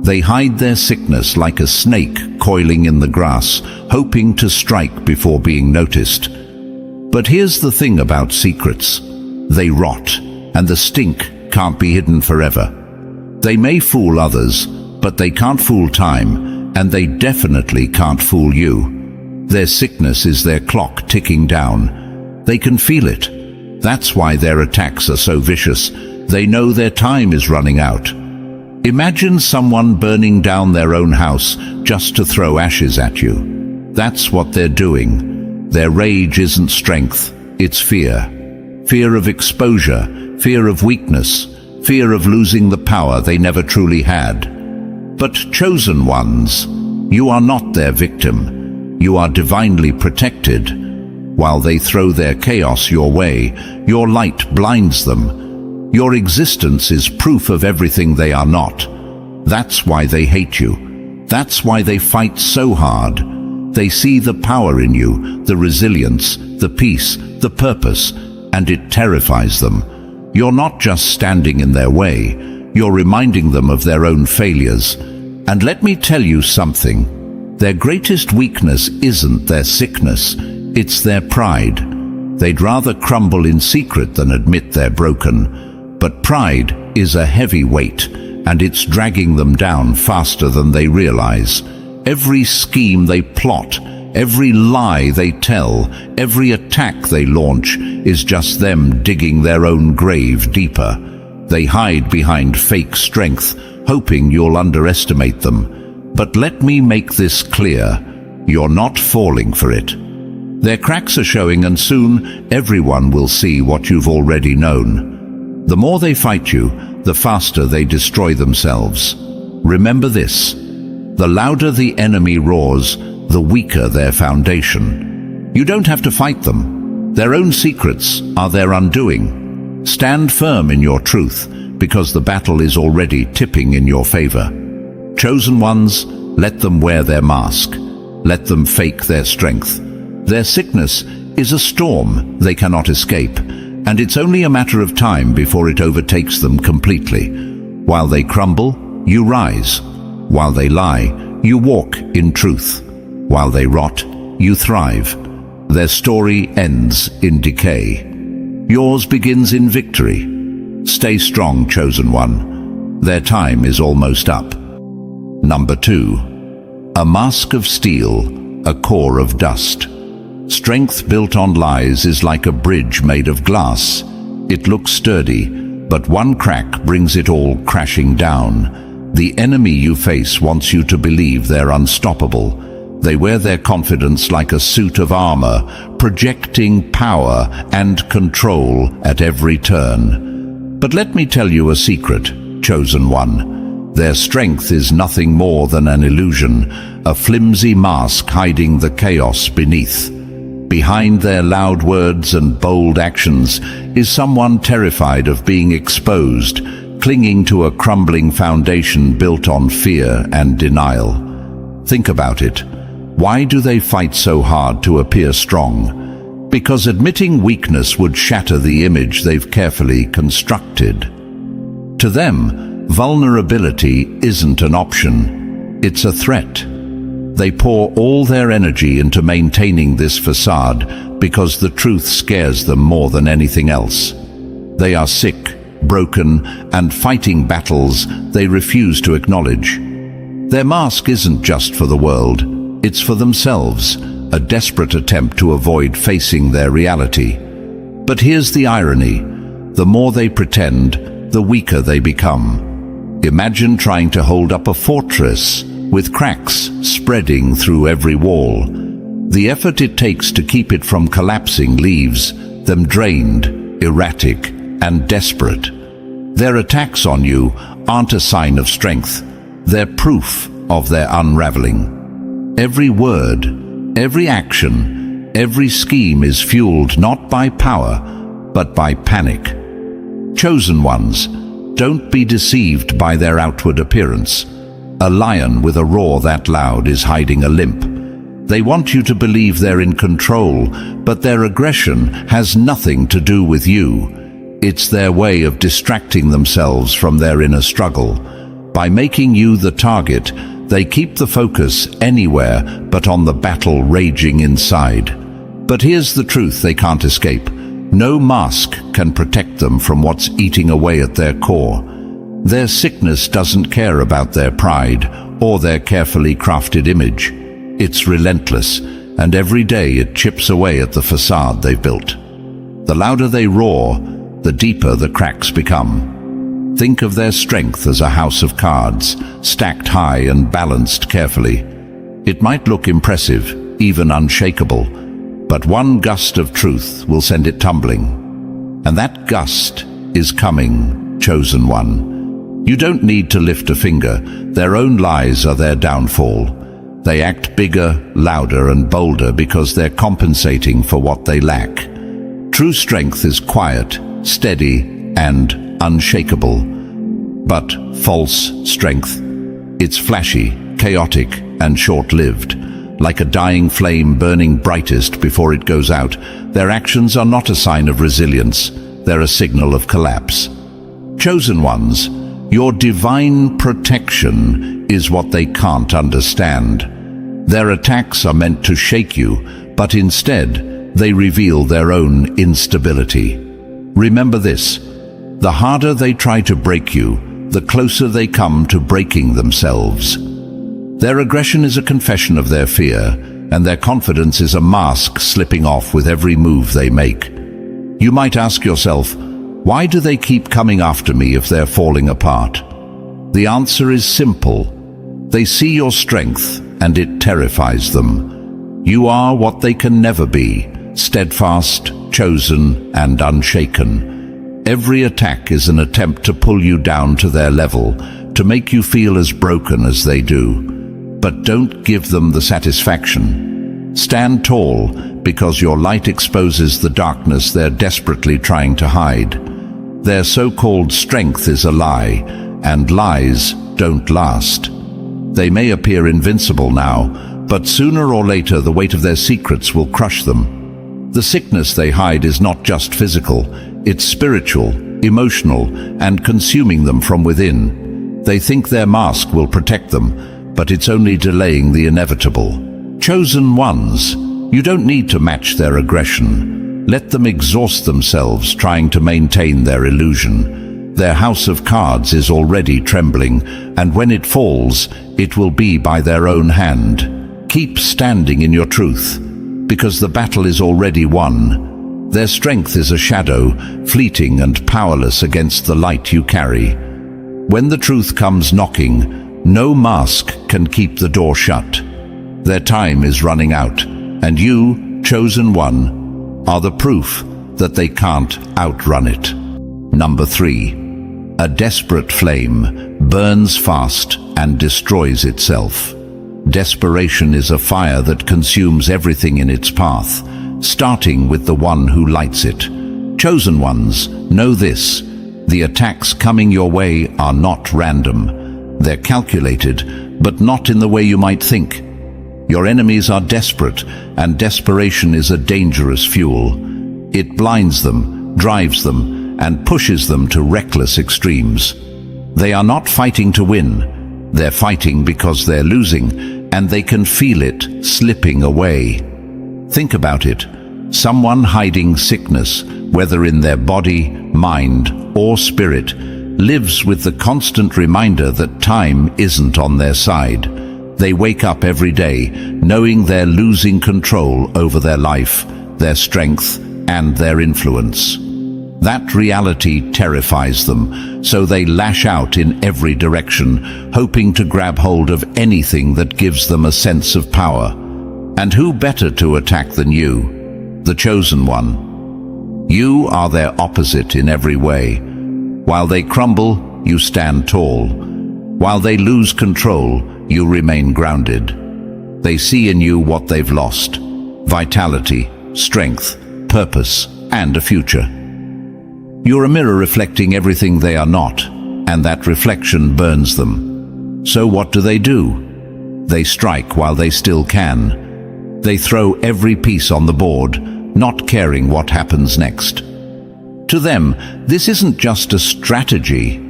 They hide their sickness like a snake coiling in the grass, hoping to strike before being noticed. But here's the thing about secrets. They rot, and the stink can't be hidden forever. They may fool others, but they can't fool time, and they definitely can't fool you. Their sickness is their clock ticking down. They can feel it. That's why their attacks are so vicious. They know their time is running out. Imagine someone burning down their own house just to throw ashes at you. That's what they're doing. Their rage isn't strength, it's fear. Fear of exposure, fear of weakness, fear of losing the power they never truly had. But chosen ones, you are not their victim. You are divinely protected. While they throw their chaos your way, your light blinds them. Your existence is proof of everything they are not. That's why they hate you. That's why they fight so hard. They see the power in you, the resilience, the peace, the purpose, and it terrifies them. You're not just standing in their way, you're reminding them of their own failures. And let me tell you something. Their greatest weakness isn't their sickness. It's their pride. They'd rather crumble in secret than admit they're broken. But pride is a heavy weight, and it's dragging them down faster than they realize. Every scheme they plot, every lie they tell, every attack they launch is just them digging their own grave deeper. They hide behind fake strength, hoping you'll underestimate them. But let me make this clear. You're not falling for it. Their cracks are showing, and soon everyone will see what you've already known. The more they fight you, the faster they destroy themselves. Remember this: the louder the enemy roars, the weaker their foundation. You don't have to fight them. Their own secrets are their undoing. Stand firm in your truth, because the battle is already tipping in your favor. Chosen ones, let them wear their mask. Let them fake their strength. Their sickness is a storm they cannot escape, and it's only a matter of time before it overtakes them completely. While they crumble, you rise. While they lie, you walk in truth. While they rot, you thrive. Their story ends in decay. Yours begins in victory. Stay strong, chosen one. Their time is almost up. Number 2. A mask of steel, a core of dust. Strength built on lies is like a bridge made of glass. It looks sturdy, but one crack brings it all crashing down. The enemy you face wants you to believe they're unstoppable. They wear their confidence like a suit of armor, projecting power and control at every turn. But let me tell you a secret, chosen one. Their strength is nothing more than an illusion, a flimsy mask hiding the chaos beneath. Behind their loud words and bold actions is someone terrified of being exposed, clinging to a crumbling foundation built on fear and denial. Think about it. Why do they fight so hard to appear strong? Because admitting weakness would shatter the image they've carefully constructed. To them, vulnerability isn't an option, it's a threat. They pour all their energy into maintaining this facade because the truth scares them more than anything else. They are sick, broken, and fighting battles they refuse to acknowledge. Their mask isn't just for the world, it's for themselves, a desperate attempt to avoid facing their reality. But here's the irony: the more they pretend, the weaker they become. Imagine trying to hold up a fortress with cracks spreading through every wall. The effort it takes to keep it from collapsing leaves them drained, erratic, and desperate. Their attacks on you aren't a sign of strength, they're proof of their unraveling. Every word, every action, every scheme is fueled not by power, but by panic. Chosen ones, don't be deceived by their outward appearance. A lion with a roar that loud is hiding a limp. They want you to believe they're in control, but their aggression has nothing to do with you. It's their way of distracting themselves from their inner struggle. By making you the target, they keep the focus anywhere but on the battle raging inside. But here's the truth they can't escape. No mask can protect them from what's eating away at their core. Their sickness doesn't care about their pride or their carefully crafted image. It's relentless, and every day it chips away at the facade they've built. The louder they roar, the deeper the cracks become. Think of their strength as a house of cards, stacked high and balanced carefully. It might look impressive, even unshakable, but one gust of truth will send it tumbling. And that gust is coming, chosen one. You don't need to lift a finger. Their own lies are their downfall. They act bigger, louder, and bolder because they're compensating for what they lack. True strength is quiet, steady, and unshakable. But false strength, it's flashy, chaotic, and short-lived. Like a dying flame burning brightest before it goes out, their actions are not a sign of resilience, they're a signal of collapse. Chosen ones, your divine protection is what they can't understand. Their attacks are meant to shake you, but instead, they reveal their own instability. Remember this: the harder they try to break you, the closer they come to breaking themselves. Their aggression is a confession of their fear, and their confidence is a mask slipping off with every move they make. You might ask yourself, why do they keep coming after me if they're falling apart? The answer is simple. They see your strength, and it terrifies them. You are what they can never be: steadfast, chosen, and unshaken. Every attack is an attempt to pull you down to their level, to make you feel as broken as they do. But don't give them the satisfaction. Stand tall, because your light exposes the darkness they're desperately trying to hide. Their so-called strength is a lie, and lies don't last. They may appear invincible now, but sooner or later the weight of their secrets will crush them. The sickness they hide is not just physical, it's spiritual, emotional, and consuming them from within. They think their mask will protect them, but it's only delaying the inevitable. Chosen ones, you don't need to match their aggression. Let them exhaust themselves trying to maintain their illusion. Their house of cards is already trembling, and when it falls, it will be by their own hand. Keep standing in your truth, because the battle is already won. Their strength is a shadow, fleeting and powerless against the light you carry. When the truth comes knocking, no mask can keep the door shut. Their time is running out, and you, chosen one, are the proof that they can't outrun it. Number 3. A desperate flame burns fast and destroys itself. Desperation is a fire that consumes everything in its path, starting with the one who lights it. Chosen ones, know this: the attacks coming your way are not random. They're calculated, but not in the way you might think. Your enemies are desperate, and desperation is a dangerous fuel. It blinds them, drives them, and pushes them to reckless extremes. They are not fighting to win. They're fighting because they're losing, and they can feel it slipping away. Think about it. Someone hiding sickness, whether in their body, mind, or spirit, lives with the constant reminder that time isn't on their side. They wake up every day knowing they're losing control over their life, their strength, and their influence. That reality terrifies them, so they lash out in every direction, hoping to grab hold of anything that gives them a sense of power. And who better to attack than you, the chosen one? You are their opposite in every way. While they crumble, you stand tall. While they lose control, you remain grounded. They see in you what they've lost: vitality, strength, purpose, and a future. You're a mirror reflecting everything they are not, and that reflection burns them. So what do? They strike while they still can. They throw every piece on the board, not caring what happens next. To them, this isn't just a strategy,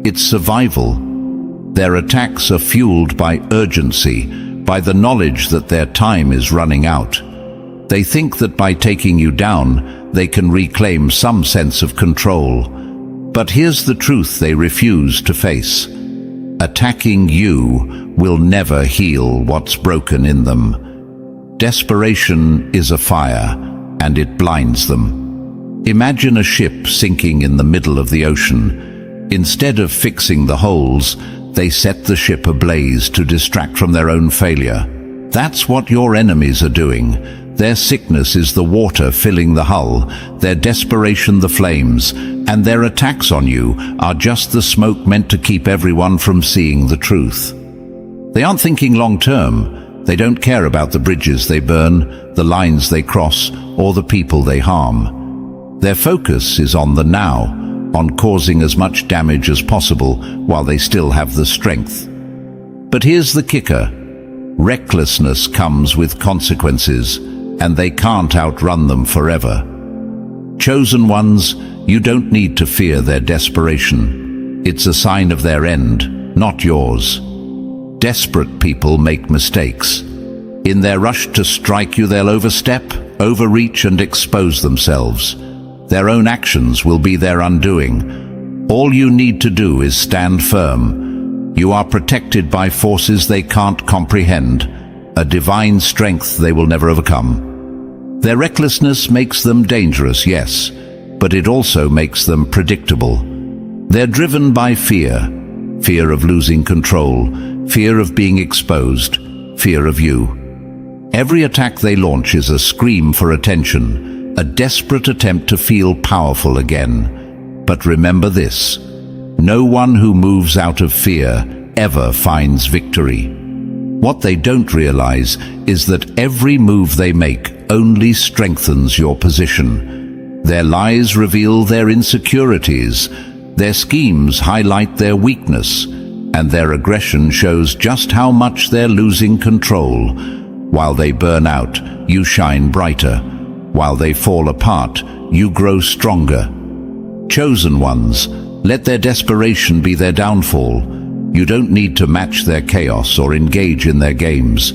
it's survival. Their attacks are fueled by urgency, by the knowledge that their time is running out. They think that by taking you down, they can reclaim some sense of control. But here's the truth they refuse to face. Attacking you will never heal what's broken in them. Desperation is a fire, and it blinds them. Imagine a ship sinking in the middle of the ocean. Instead of fixing the holes, they set the ship ablaze to distract from their own failure. That's what your enemies are doing. Their sickness is the water filling the hull, their desperation the flames, and their attacks on you are just the smoke meant to keep everyone from seeing the truth. They aren't thinking long-term. They don't care about the bridges they burn, the lines they cross, or the people they harm. Their focus is on the now, on causing as much damage as possible while they still have the strength. But here's the kicker. Recklessness comes with consequences, and they can't outrun them forever. Chosen ones, you don't need to fear their desperation. It's a sign of their end, not yours. Desperate people make mistakes. In their rush to strike you, they'll overstep, overreach, and expose themselves. Their own actions will be their undoing. All you need to do is stand firm. You are protected by forces they can't comprehend, a divine strength they will never overcome. Their recklessness makes them dangerous, yes, but it also makes them predictable. They're driven by fear. Fear of losing control, fear of being exposed, fear of you. Every attack they launch is a scream for attention, a desperate attempt to feel powerful again. But remember this: no one who moves out of fear ever finds victory. What they don't realize is that every move they make only strengthens your position. Their lies reveal their insecurities, their schemes highlight their weakness, and their aggression shows just how much they're losing control. While they burn out, you shine brighter. While they fall apart, you grow stronger. Chosen ones, let their desperation be their downfall. You don't need to match their chaos or engage in their games.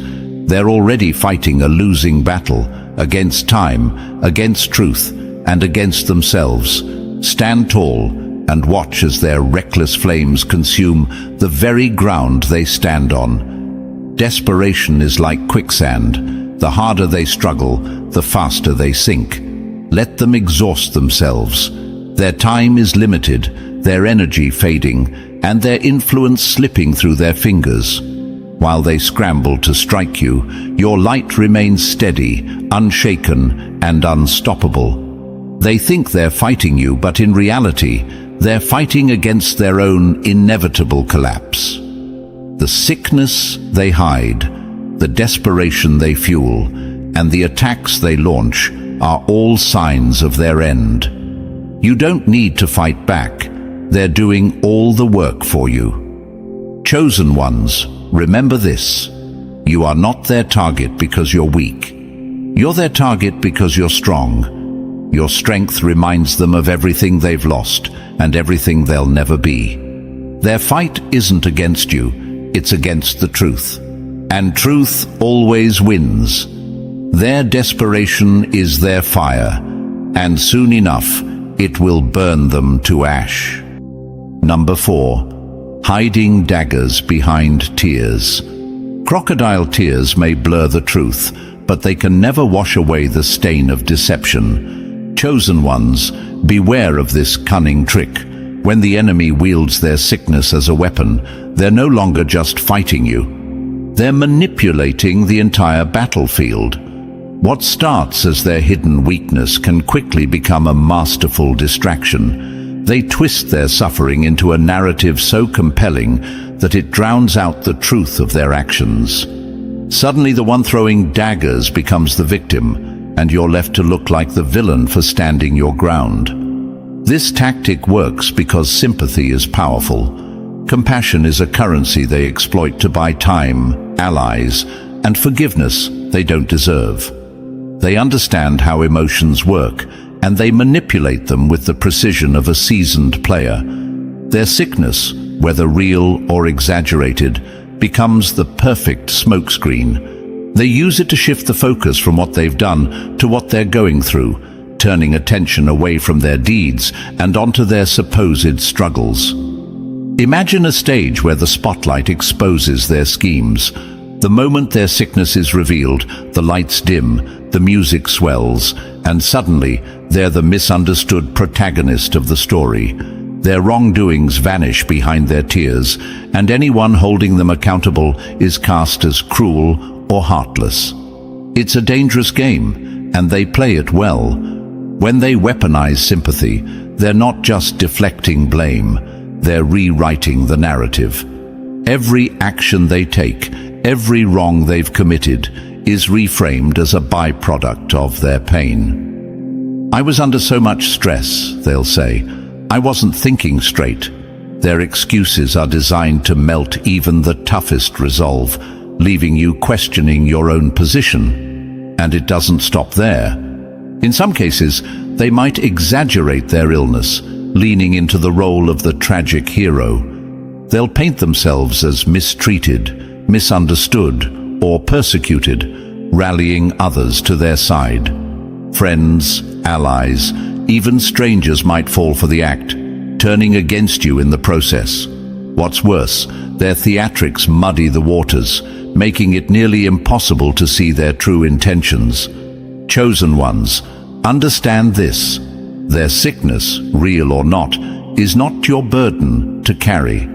They're already fighting a losing battle against time, against truth, and against themselves. Stand tall and watch as their reckless flames consume the very ground they stand on. Desperation is like quicksand. The harder they struggle, the faster they sink. Let them exhaust themselves. Their time is limited, their energy fading, and their influence slipping through their fingers. While they scramble to strike you, your light remains steady, unshaken, and unstoppable. They think they're fighting you, but in reality, they're fighting against their own inevitable collapse. The sickness they hide, the desperation they fuel, and the attacks they launch are all signs of their end. You don't need to fight back. They're doing all the work for you. Chosen ones, remember this: you are not their target because you're weak. You're their target because you're strong. Your strength reminds them of everything they've lost and everything they'll never be. Their fight isn't against you, it's against the truth. And truth always wins. Their desperation is their fire, and soon enough it will burn them to ash. Number 4. Hiding daggers behind tears. Crocodile tears may blur the truth, but they can never wash away the stain of deception. Chosen ones, beware of this cunning trick. When the enemy wields their sickness as a weapon, they're no longer just fighting you. They're manipulating the entire battlefield. What starts as their hidden weakness can quickly become a masterful distraction. They twist their suffering into a narrative so compelling that it drowns out the truth of their actions. Suddenly the one throwing daggers becomes the victim, and you're left to look like the villain for standing your ground. This tactic works because sympathy is powerful. Compassion is a currency they exploit to buy time, allies, and forgiveness they don't deserve. They understand how emotions work, and they manipulate them with the precision of a seasoned player. Their sickness, whether real or exaggerated, becomes the perfect smokescreen. They use it to shift the focus from what they've done to what they're going through, turning attention away from their deeds and onto their supposed struggles. Imagine a stage where the spotlight exposes their schemes. The moment their sickness is revealed, the lights dim, the music swells, and suddenly they're the misunderstood protagonist of the story. Their wrongdoings vanish behind their tears, and anyone holding them accountable is cast as cruel or heartless. It's a dangerous game, and they play it well. When they weaponize sympathy, they're not just deflecting blame, they're rewriting the narrative. Every action they take, every wrong they've committed, is reframed as a byproduct of their pain. I was under so much stress, they'll say. I wasn't thinking straight. Their excuses are designed to melt even the toughest resolve, leaving you questioning your own position. And it doesn't stop there. In some cases, they might exaggerate their illness, leaning into the role of the tragic hero. They'll paint themselves as mistreated, misunderstood, or persecuted, rallying others to their side. Friends, allies, even strangers might fall for the act, turning against you in the process. What's worse, their theatrics muddy the waters, making it nearly impossible to see their true intentions. Chosen ones, understand this. Their sickness, real or not, is not your burden to carry.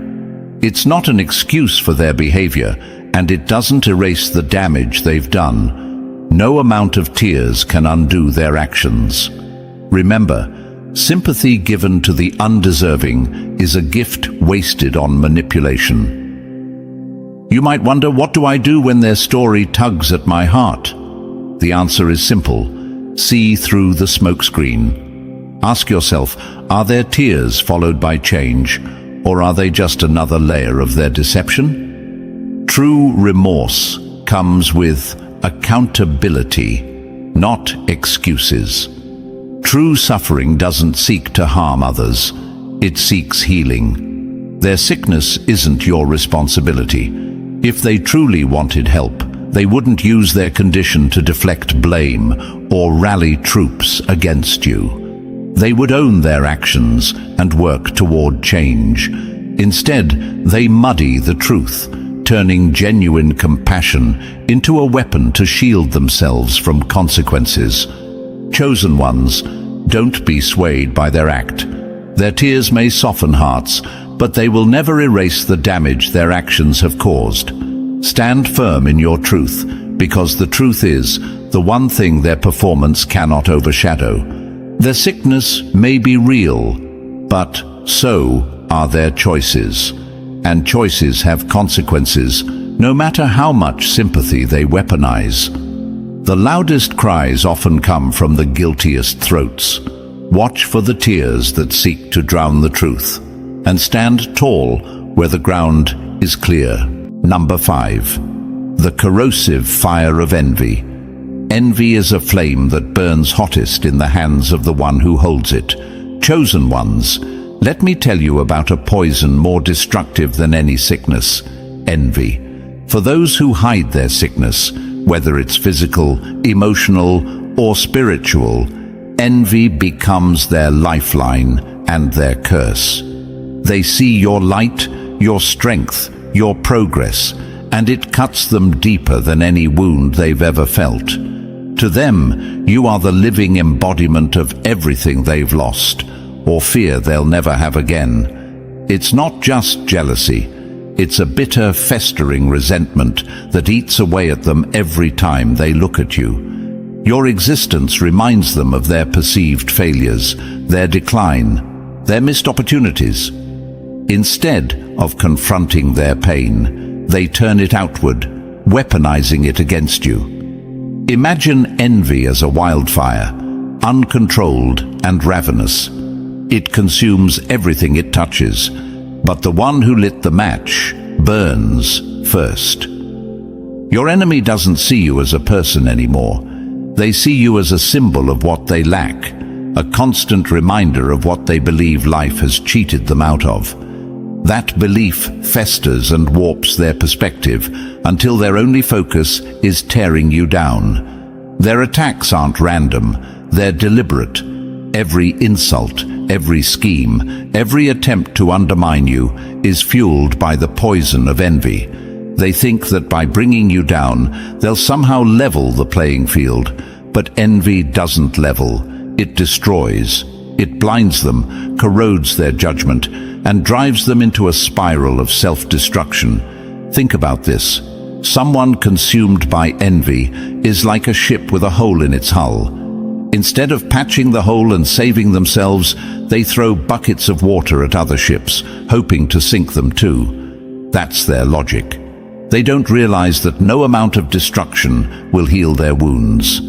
It's not an excuse for their behavior, and it doesn't erase the damage they've done. No amount of tears can undo their actions. Remember, sympathy given to the undeserving is a gift wasted on manipulation. You might wonder, what do I do when their story tugs at my heart? The answer is simple. See through the smokescreen. Ask yourself, are their tears followed by change, or are they just another layer of their deception? True remorse comes with accountability, not excuses. True suffering doesn't seek to harm others, it seeks healing. Their sickness isn't your responsibility. If they truly wanted help, they wouldn't use their condition to deflect blame or rally troops against you. They would own their actions and work toward change. Instead, they muddy the truth, turning genuine compassion into a weapon to shield themselves from consequences. Chosen ones, don't be swayed by their act. Their tears may soften hearts, but they will never erase the damage their actions have caused. Stand firm in your truth, because the truth is the one thing their performance cannot overshadow. Their sickness may be real, but so are their choices. And choices have consequences, no matter how much sympathy they weaponize. The loudest cries often come from the guiltiest throats. Watch for the tears that seek to drown the truth, and stand tall where the ground is clear. Number 5. The corrosive fire of envy. Envy is a flame that burns hottest in the hands of the one who holds it. Chosen ones, let me tell you about a poison more destructive than any sickness: envy. For those who hide their sickness, whether it's physical, emotional, or spiritual, envy becomes their lifeline and their curse. They see your light, your strength, your progress, and it cuts them deeper than any wound they've ever felt. To them, you are the living embodiment of everything they've lost, or fear they'll never have again. It's not just jealousy. It's a bitter, festering resentment that eats away at them every time they look at you. Your existence reminds them of their perceived failures, their decline, their missed opportunities. Instead of confronting their pain, they turn it outward, weaponizing it against you. Imagine envy as a wildfire, uncontrolled and ravenous. It consumes everything it touches, but the one who lit the match burns first. Your enemy doesn't see you as a person anymore. They see you as a symbol of what they lack, a constant reminder of what they believe life has cheated them out of. That belief festers and warps their perspective until their only focus is tearing you down. Their attacks aren't random, they're deliberate. Every insult, every scheme, every attempt to undermine you is fueled by the poison of envy. They think that by bringing you down, they'll somehow level the playing field. But envy doesn't level, it destroys. It blinds them, corrodes their judgment, and drives them into a spiral of self-destruction. Think about this. Someone consumed by envy is like a ship with a hole in its hull. Instead of patching the hole and saving themselves, they throw buckets of water at other ships, hoping to sink them too. That's their logic. They don't realize that no amount of destruction will heal their wounds.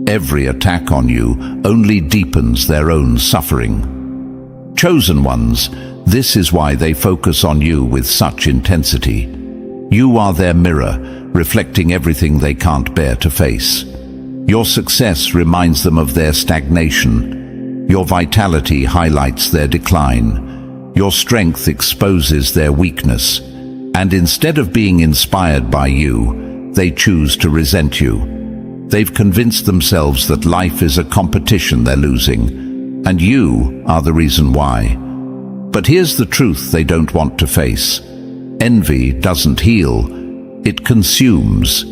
Every attack on you only deepens their own suffering. Chosen ones, this is why they focus on you with such intensity. You are their mirror, reflecting everything they can't bear to face. Your success reminds them of their stagnation. Your vitality highlights their decline. Your strength exposes their weakness. And instead of being inspired by you, they choose to resent you. They've convinced themselves that life is a competition they're losing, and you are the reason why. But here's the truth they don't want to face. Envy doesn't heal, it consumes.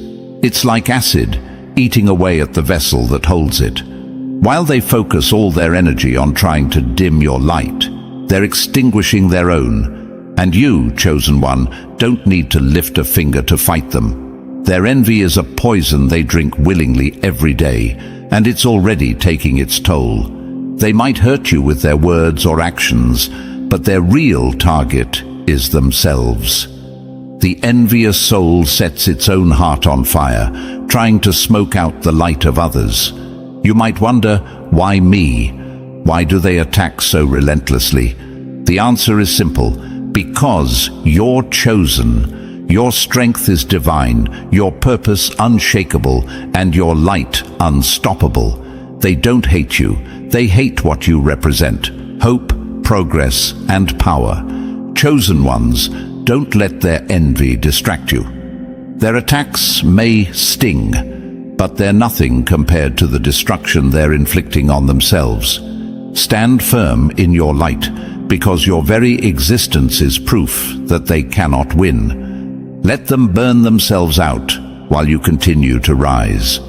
It's like acid, eating away at the vessel that holds it. While they focus all their energy on trying to dim your light, they're extinguishing their own. And you, chosen one, don't need to lift a finger to fight them. Their envy is a poison they drink willingly every day, and it's already taking its toll. They might hurt you with their words or actions, but their real target is themselves. The envious soul sets its own heart on fire, trying to smoke out the light of others. You might wonder, why me? Why do they attack so relentlessly? The answer is simple: because you're chosen. Your strength is divine, your purpose unshakable, and your light unstoppable. They don't hate you, they hate what you represent: hope, progress, and power. Chosen ones, don't let their envy distract you. Their attacks may sting, but they're nothing compared to the destruction they're inflicting on themselves. Stand firm in your light, because your very existence is proof that they cannot win. Let them burn themselves out while you continue to rise.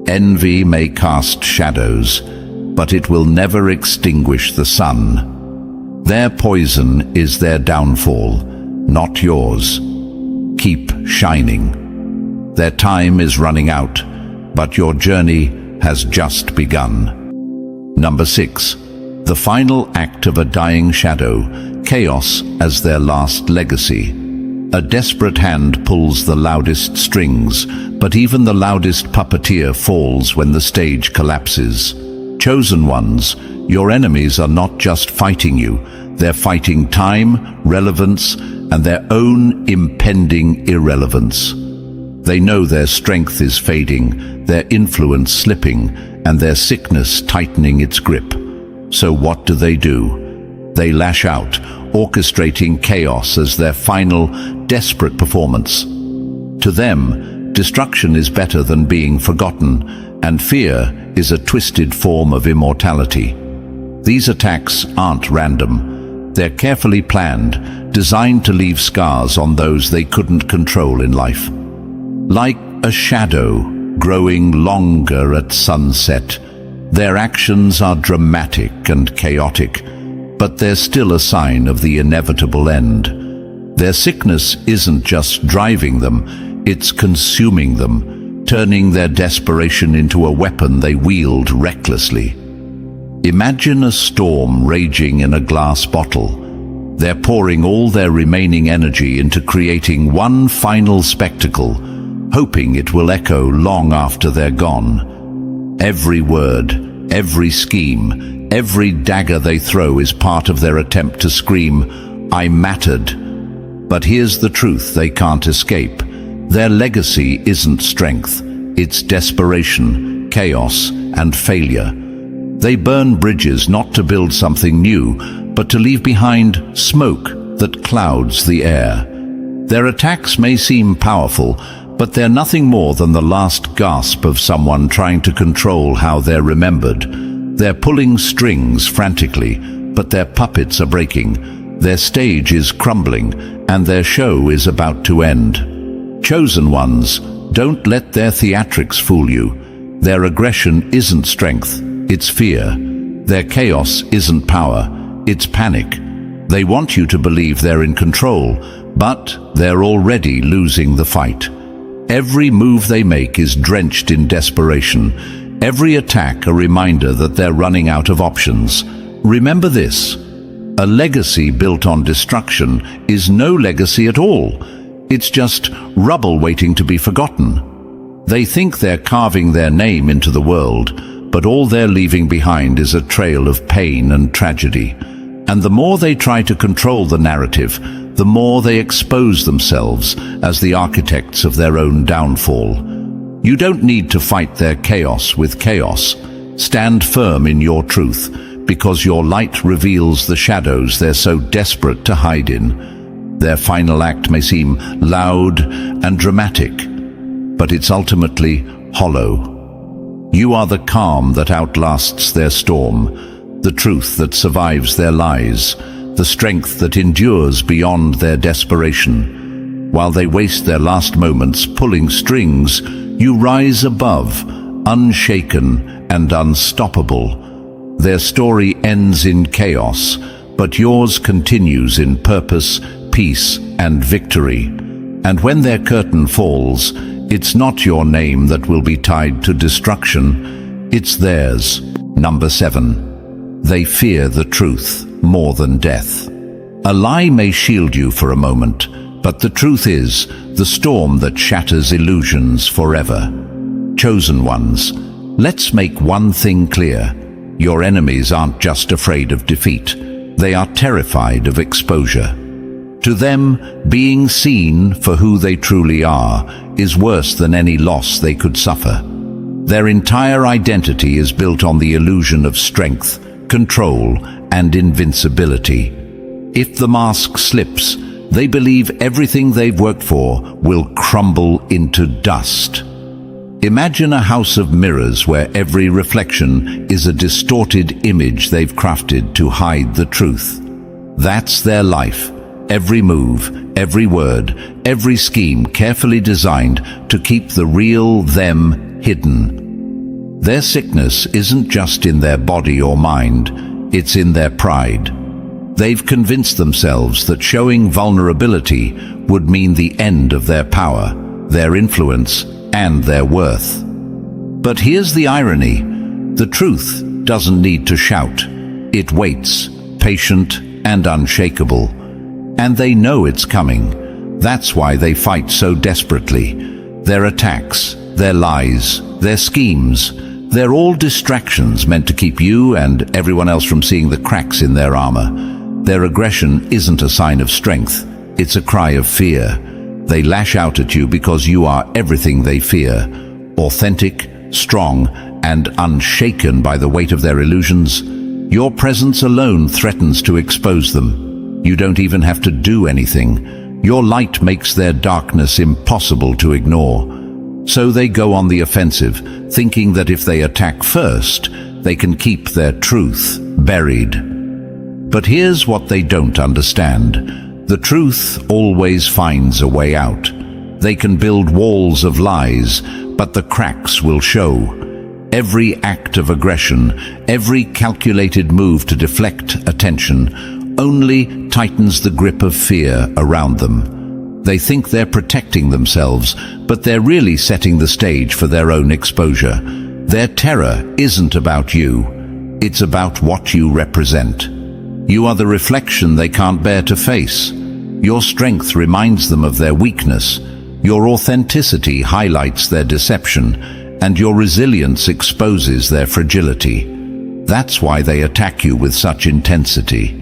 Envy may cast shadows, but it will never extinguish the sun. Their poison is their downfall, not yours. Keep shining. Their time is running out, but your journey has just begun. Number 6. The final act of a dying shadow, chaos as their last legacy. A desperate hand pulls the loudest strings, but even the loudest puppeteer falls when the stage collapses. Chosen ones, your enemies are not just fighting you, they're fighting time, relevance, and their own impending irrelevance. They know their strength is fading, their influence slipping, and their sickness tightening its grip. So what do? They lash out, orchestrating chaos as their final, desperate performance. To them, destruction is better than being forgotten, and fear is a twisted form of immortality. These attacks aren't random. They're carefully planned, designed to leave scars on those they couldn't control in life. Like a shadow growing longer at sunset, their actions are dramatic and chaotic, but they're still a sign of the inevitable end. Their sickness isn't just driving them, it's consuming them, turning their desperation into a weapon they wield recklessly. Imagine a storm raging in a glass bottle. They're pouring all their remaining energy into creating one final spectacle, hoping it will echo long after they're gone. Every word, every scheme, every dagger they throw is part of their attempt to scream, "I mattered." But here's the truth they can't escape. Their legacy isn't strength, it's desperation, chaos, and failure. They burn bridges not to build something new, but to leave behind smoke that clouds the air. Their attacks may seem powerful, but they're nothing more than the last gasp of someone trying to control how they're remembered. They're pulling strings frantically, but their puppets are breaking. Their stage is crumbling, and their show is about to end. Chosen ones, don't let their theatrics fool you. Their aggression isn't strength, it's fear. Their chaos isn't power, it's panic. They want you to believe they're in control, but they're already losing the fight. Every move they make is drenched in desperation. Every attack a reminder that they're running out of options. Remember this: a legacy built on destruction is no legacy at all. It's just rubble waiting to be forgotten. They think they're carving their name into the world, but all they're leaving behind is a trail of pain and tragedy. And the more they try to control the narrative, the more they expose themselves as the architects of their own downfall. You don't need to fight their chaos with chaos. Stand firm in your truth, because your light reveals the shadows they're so desperate to hide in. Their final act may seem loud and dramatic, but it's ultimately hollow. You are the calm that outlasts their storm, the truth that survives their lies, the strength that endures beyond their desperation. While they waste their last moments pulling strings, you rise above, unshaken and unstoppable. Their story ends in chaos, but yours continues in purpose, peace, and victory. And when their curtain falls, it's not your name that will be tied to destruction, it's theirs. Number 7. They fear the truth more than death. A lie may shield you for a moment, but the truth is the storm that shatters illusions forever. Chosen ones, let's make one thing clear. Your enemies aren't just afraid of defeat, they are terrified of exposure. To them, being seen for who they truly are is worse than any loss they could suffer. Their entire identity is built on the illusion of strength, control, and invincibility. If the mask slips, they believe everything they've worked for will crumble into dust. Imagine a house of mirrors where every reflection is a distorted image they've crafted to hide the truth. That's their life. Every move, every word, every scheme carefully designed to keep the real them hidden. Their sickness isn't just in their body or mind, it's in their pride. They've convinced themselves that showing vulnerability would mean the end of their power, their influence, and their worth. But here's the irony: the truth doesn't need to shout. It waits, patient and unshakable. And they know it's coming. That's why they fight so desperately. Their attacks, their lies, their schemes, they're all distractions meant to keep you and everyone else from seeing the cracks in their armor. Their aggression isn't a sign of strength, it's a cry of fear. They lash out at you because you are everything they fear. Authentic, strong, and unshaken by the weight of their illusions. Your presence alone threatens to expose them. You don't even have to do anything. Your light makes their darkness impossible to ignore. So they go on the offensive, thinking that if they attack first, they can keep their truth buried. But here's what they don't understand. The truth always finds a way out. They can build walls of lies, but the cracks will show. Every act of aggression, every calculated move to deflect attention, only tightens the grip of fear around them. They think they're protecting themselves, but they're really setting the stage for their own exposure. Their terror isn't about you, it's about what you represent. You are the reflection they can't bear to face. Your strength reminds them of their weakness. Your authenticity highlights their deception, and your resilience exposes their fragility. That's why they attack you with such intensity.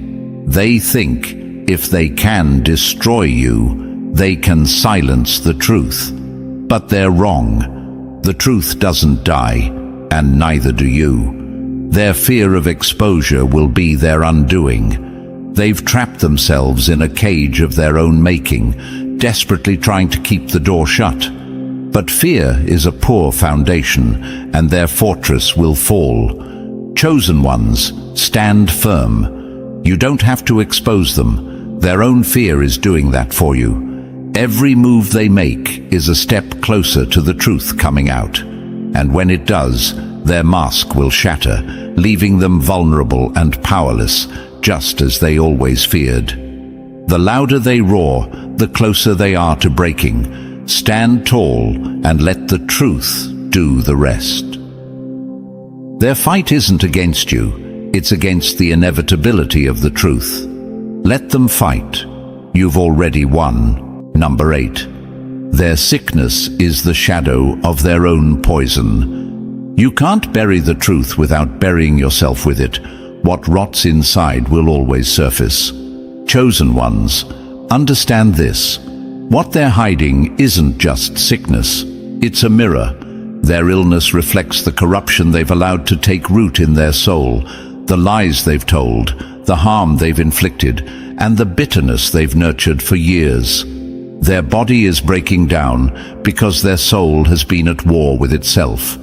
They think if they can destroy you, they can silence the truth. But they're wrong. The truth doesn't die, and neither do you. Their fear of exposure will be their undoing. They've trapped themselves in a cage of their own making, desperately trying to keep the door shut. But fear is a poor foundation, and their fortress will fall. Chosen ones, stand firm. You don't have to expose them. Their own fear is doing that for you. Every move they make is a step closer to the truth coming out. And when it does, their mask will shatter, leaving them vulnerable and powerless, just as they always feared. The louder they roar, the closer they are to breaking. Stand tall and let the truth do the rest. Their fight isn't against you, it's against the inevitability of the truth. Let them fight. You've already won. Number 8. Their sickness is the shadow of their own poison. You can't bury the truth without burying yourself with it. What rots inside will always surface. Chosen ones, understand this. What they're hiding isn't just sickness. It's a mirror. Their illness reflects the corruption they've allowed to take root in their soul, the lies they've told, the harm they've inflicted, and the bitterness they've nurtured for years. Their body is breaking down because their soul has been at war with itself.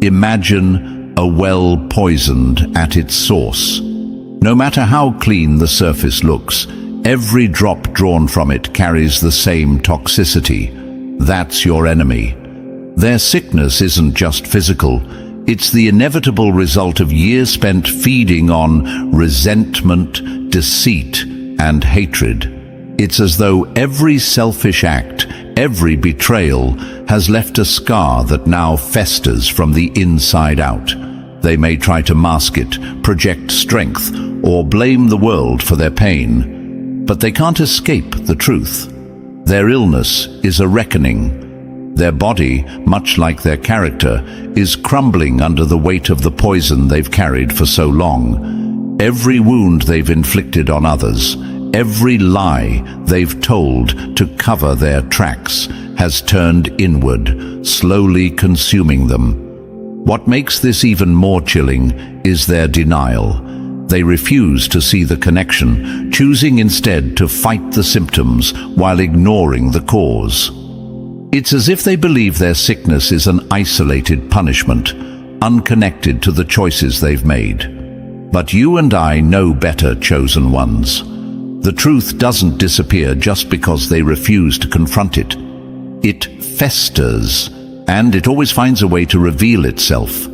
Imagine a well poisoned at its source. No matter how clean the surface looks, every drop drawn from it carries the same toxicity. That's your enemy. Their sickness isn't just physical. It's the inevitable result of years spent feeding on resentment, deceit, and hatred. It's as though every selfish act, every betrayal, has left a scar that now festers from the inside out. They may try to mask it, project strength, or blame the world for their pain. But they can't escape the truth. Their illness is a reckoning. Their body, much like their character, is crumbling under the weight of the poison they've carried for so long. Every wound they've inflicted on others, every lie they've told to cover their tracks has turned inward, slowly consuming them. What makes this even more chilling is their denial. They refuse to see the connection, choosing instead to fight the symptoms while ignoring the cause. It's as if they believe their sickness is an isolated punishment, unconnected to the choices they've made. But you and I know better, chosen ones. The truth doesn't disappear just because they refuse to confront it. It festers, and it always finds a way to reveal itself.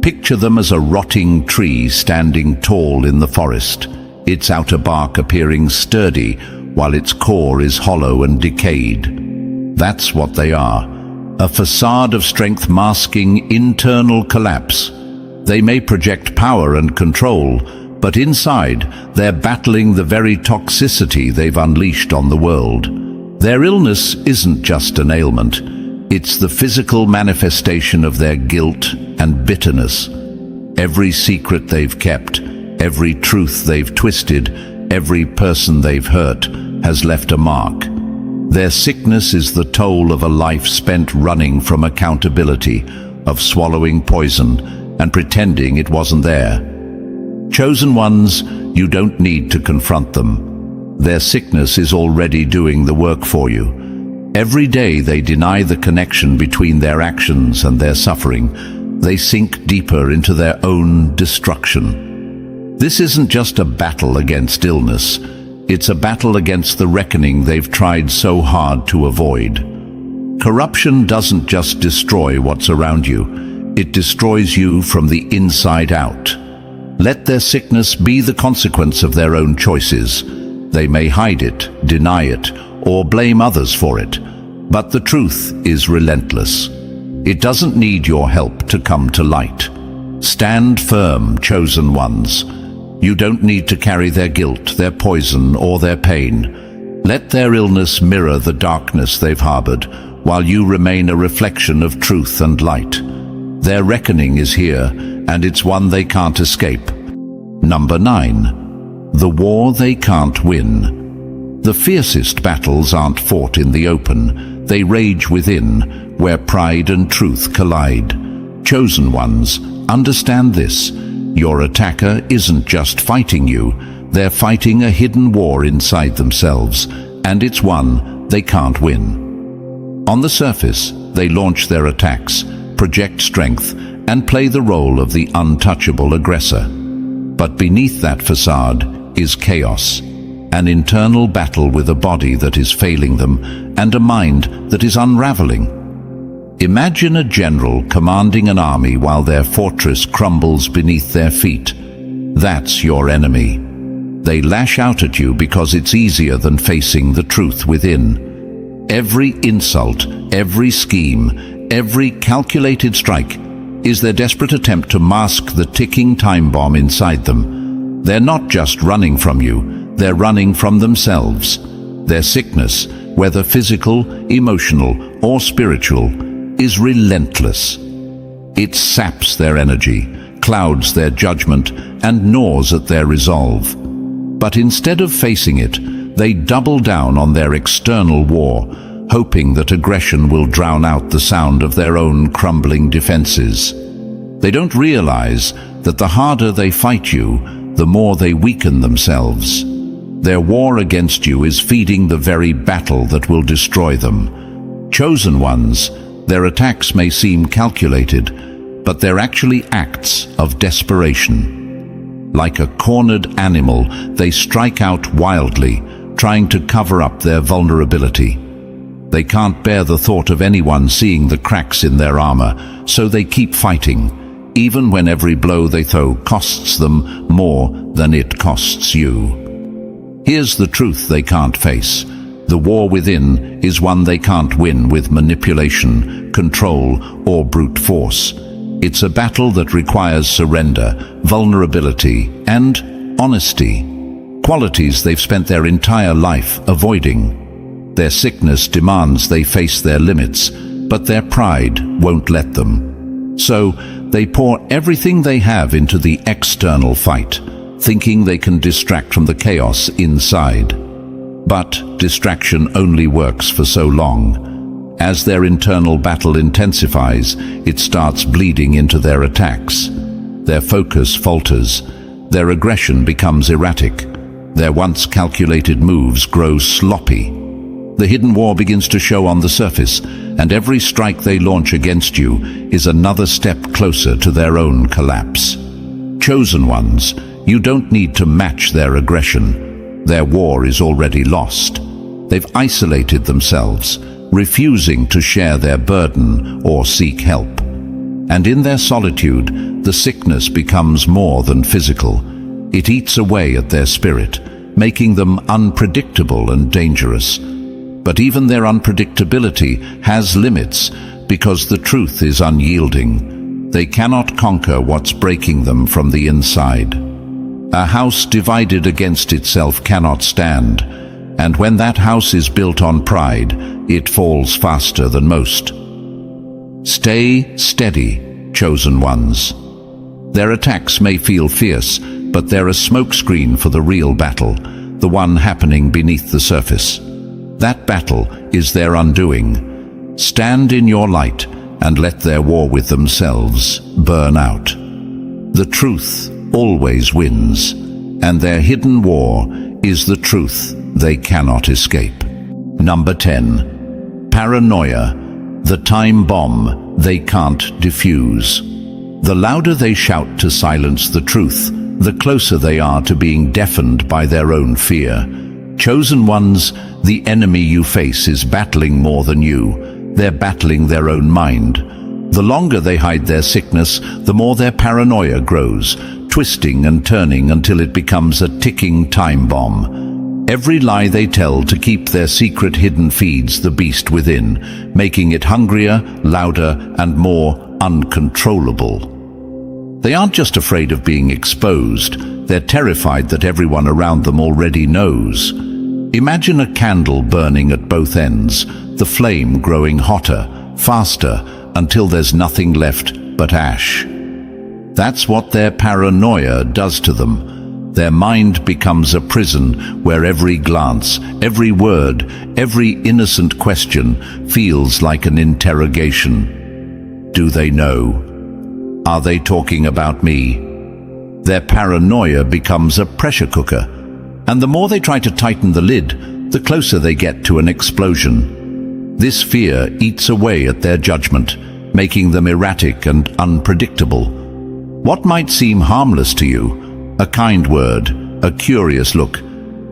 Picture them as a rotting tree standing tall in the forest, its outer bark appearing sturdy while its core is hollow and decayed. That's what they are, a facade of strength masking internal collapse. They may project power and control, but inside they're battling the very toxicity they've unleashed on the world. Their illness isn't just an ailment. It's the physical manifestation of their guilt and bitterness. Every secret they've kept, every truth they've twisted, every person they've hurt has left a mark. Their sickness is the toll of a life spent running from accountability, of swallowing poison and pretending it wasn't there. Chosen ones, you don't need to confront them. their sickness is already doing the work for you. Every day they deny the connection between their actions and their suffering. They sink deeper into their own destruction. This isn't just a battle against illness. It's a battle against the reckoning they've tried so hard to avoid. Corruption doesn't just destroy what's around you. It destroys you from the inside out. Let their sickness be the consequence of their own choices. They may hide it, deny it, or blame others for it. But the truth is relentless. It doesn't need your help to come to light. Stand firm, chosen ones. You don't need to carry their guilt, their poison, or their pain. Let their illness mirror the darkness they've harbored, while you remain a reflection of truth and light. Their reckoning is here, and it's one they can't escape. Number 9. The war they can't win. The fiercest battles aren't fought in the open. They rage within, where pride and truth collide. Chosen ones, understand this. Your attacker isn't just fighting you. They're fighting a hidden war inside themselves, and it's one they can't win. On the surface, they launch their attacks, project strength, and play the role of the untouchable aggressor. But beneath that facade is chaos, an internal battle with a body that is failing them and a mind that is unraveling. Imagine a general commanding an army while their fortress crumbles beneath their feet. That's your enemy. They lash out at you because it's easier than facing the truth within. Every insult, every scheme, every calculated strike is their desperate attempt to mask the ticking time bomb inside them. They're not just running from you, they're running from themselves. Their sickness, whether physical, emotional, or spiritual, is relentless. It saps their energy, clouds their judgment, and gnaws at their resolve. But instead of facing it, they double down on their external war, hoping that aggression will drown out the sound of their own crumbling defenses. They don't realize that the harder they fight you, the more they weaken themselves. Their war against you is feeding the very battle that will destroy them. Chosen ones, their attacks may seem calculated, but they're actually acts of desperation. Like a cornered animal, they strike out wildly, trying to cover up their vulnerability. They can't bear the thought of anyone seeing the cracks in their armor, so they keep fighting, even when every blow they throw costs them more than it costs you. Here's the truth they can't face. The war within is one they can't win with manipulation, control, or brute force. It's a battle that requires surrender, vulnerability, and honesty. Qualities they've spent their entire life avoiding. Their sickness demands they face their limits, but their pride won't let them. So they pour everything they have into the external fight, thinking they can distract from the chaos inside. But distraction only works for so long. As their internal battle intensifies, it starts bleeding into their attacks. Their focus falters. Their aggression becomes erratic. Their once calculated moves grow sloppy. The hidden war begins to show on the surface, and every strike they launch against you is another step closer to their own collapse. Chosen ones, you don't need to match their aggression. Their war is already lost. They've isolated themselves, refusing to share their burden or seek help. And in their solitude, the sickness becomes more than physical. It eats away at their spirit, making them unpredictable and dangerous. But even their unpredictability has limits, because the truth is unyielding. They cannot conquer what's breaking them from the inside. A house divided against itself cannot stand, and when that house is built on pride, it falls faster than most. Stay steady, chosen ones. Their attacks may feel fierce, but they're a smokescreen for the real battle, the one happening beneath the surface. That battle is their undoing. Stand in your light and let their war with themselves burn out. The truth always wins, and their hidden war is the truth they cannot escape. Number 10. Paranoia, the time bomb they can't defuse. The louder they shout to silence the truth, the closer they are to being deafened by their own fear. Chosen ones, the enemy you face is battling more than you. They're battling their own mind. The longer they hide their sickness, the more their paranoia grows, twisting and turning until it becomes a ticking time bomb. Every lie they tell to keep their secret hidden feeds the beast within, making it hungrier, louder, and more uncontrollable. They aren't just afraid of being exposed, they're terrified that everyone around them already knows. Imagine a candle burning at both ends, the flame growing hotter, faster, until there's nothing left but ash. That's what their paranoia does to them. Their mind becomes a prison where every glance, every word, every innocent question feels like an interrogation. Do they know? Are they talking about me? Their paranoia becomes a pressure cooker, and the more they try to tighten the lid, the closer they get to an explosion. This fear eats away at their judgment, making them erratic and unpredictable. What might seem harmless to you, a kind word, a curious look,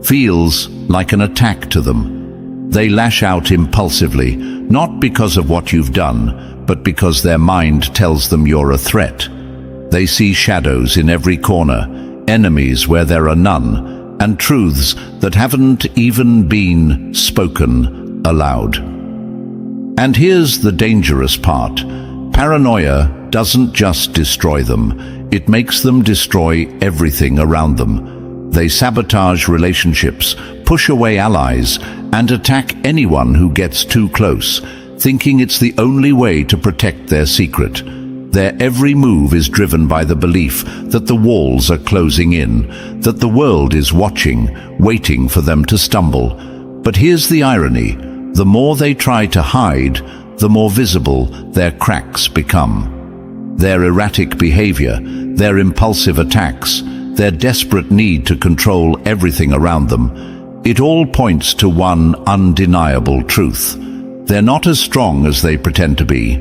feels like an attack to them. They lash out impulsively, not because of what you've done, but because their mind tells them you're a threat. They see shadows in every corner, enemies where there are none, and truths that haven't even been spoken aloud. And here's the dangerous part. Paranoia doesn't just destroy them, it makes them destroy everything around them. They sabotage relationships, push away allies, and attack anyone who gets too close, thinking it's the only way to protect their secret. Their every move is driven by the belief that the walls are closing in, that the world is watching, waiting for them to stumble. But here's the irony. The more they try to hide, the more visible their cracks become. Their erratic behavior, their impulsive attacks, their desperate need to control everything around them, it all points to one undeniable truth. They're not as strong as they pretend to be.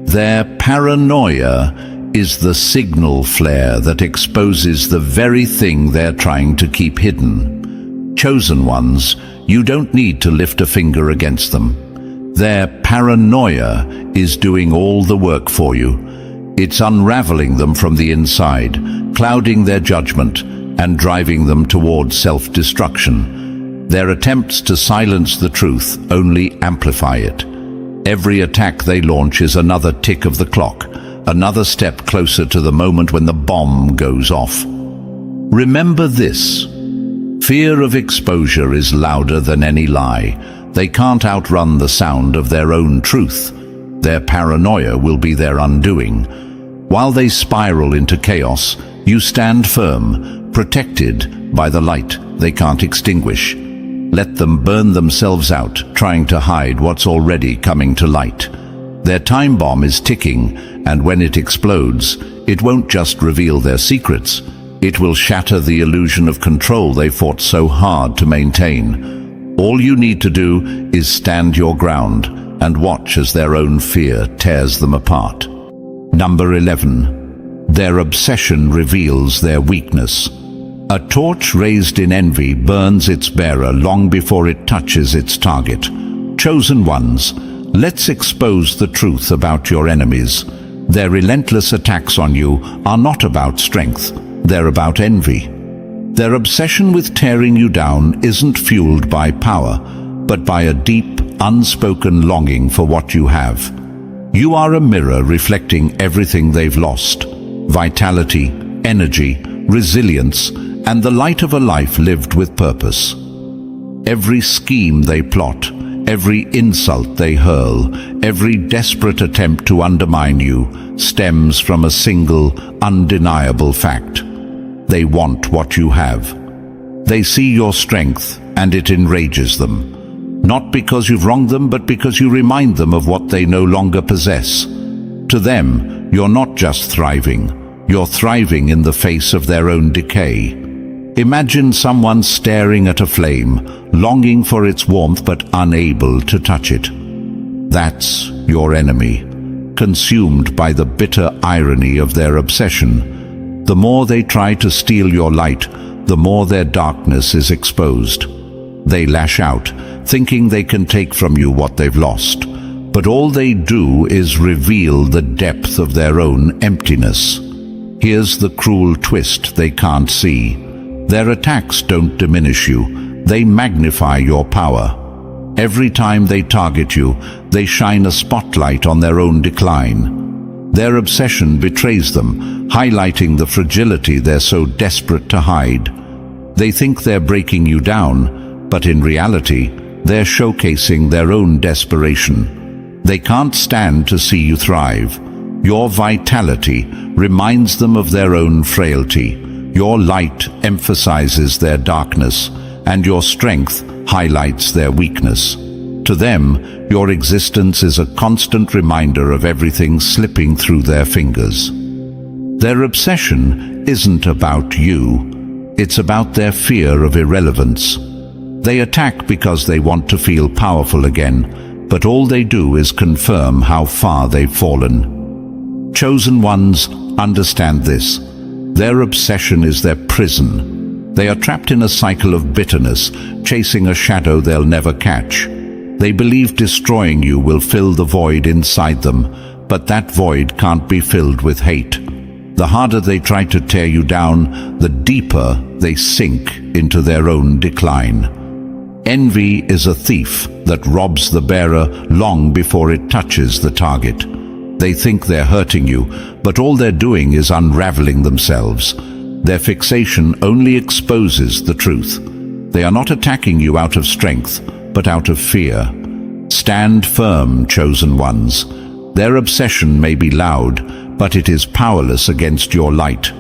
Their paranoia is the signal flare that exposes the very thing they're trying to keep hidden. Chosen ones, you don't need to lift a finger against them. Their paranoia is doing all the work for you. It's unraveling them from the inside, clouding their judgment, and driving them towards self-destruction. Their attempts to silence the truth only amplify it. Every attack they launch is another tick of the clock, another step closer to the moment when the bomb goes off. Remember this. Fear of exposure is louder than any lie. They can't outrun the sound of their own truth. Their paranoia will be their undoing. While they spiral into chaos, you stand firm, protected by the light they can't extinguish. Let them burn themselves out, trying to hide what's already coming to light. Their time bomb is ticking, and when it explodes, it won't just reveal their secrets. It will shatter the illusion of control they fought so hard to maintain. All you need to do is stand your ground and watch as their own fear tears them apart. Number 11. Their obsession reveals their weakness. A torch raised in envy burns its bearer long before it touches its target. Chosen ones, let's expose the truth about your enemies. Their relentless attacks on you are not about strength, they're about envy. Their obsession with tearing you down isn't fueled by power, but by a deep, unspoken longing for what you have. You are a mirror reflecting everything they've lost: vitality, energy, resilience, and the light of a life lived with purpose. Every scheme they plot, every insult they hurl, every desperate attempt to undermine you stems from a single, undeniable fact. They want what you have. They see your strength, and it enrages them. Not because you've wronged them, but because you remind them of what they no longer possess. To them, you're not just thriving, you're thriving in the face of their own decay. Imagine someone staring at a flame, longing for its warmth but unable to touch it. That's your enemy, consumed by the bitter irony of their obsession. The more they try to steal your light, the more their darkness is exposed. They lash out, thinking they can take from you what they've lost. But all they do is reveal the depth of their own emptiness. Here's the cruel twist they can't see. Their attacks don't diminish you, they magnify your power. Every time they target you, they shine a spotlight on their own decline. Their obsession betrays them, highlighting the fragility they're so desperate to hide. They think they're breaking you down, but in reality, they're showcasing their own desperation. They can't stand to see you thrive. Your vitality reminds them of their own frailty. Your light emphasizes their darkness, and your strength highlights their weakness. To them, your existence is a constant reminder of everything slipping through their fingers. Their obsession isn't about you. It's about their fear of irrelevance. They attack because they want to feel powerful again, but all they do is confirm how far they've fallen. Chosen ones understand this. Their obsession is their prison. They are trapped in a cycle of bitterness, chasing a shadow they'll never catch. They believe destroying you will fill the void inside them, but that void can't be filled with hate. The harder they try to tear you down, the deeper they sink into their own decline. Envy is a thief that robs the bearer long before it touches the target. They think they're hurting you, but all they're doing is unraveling themselves. Their fixation only exposes the truth. They are not attacking you out of strength, but out of fear. Stand firm, chosen ones. Their obsession may be loud, but it is powerless against your light.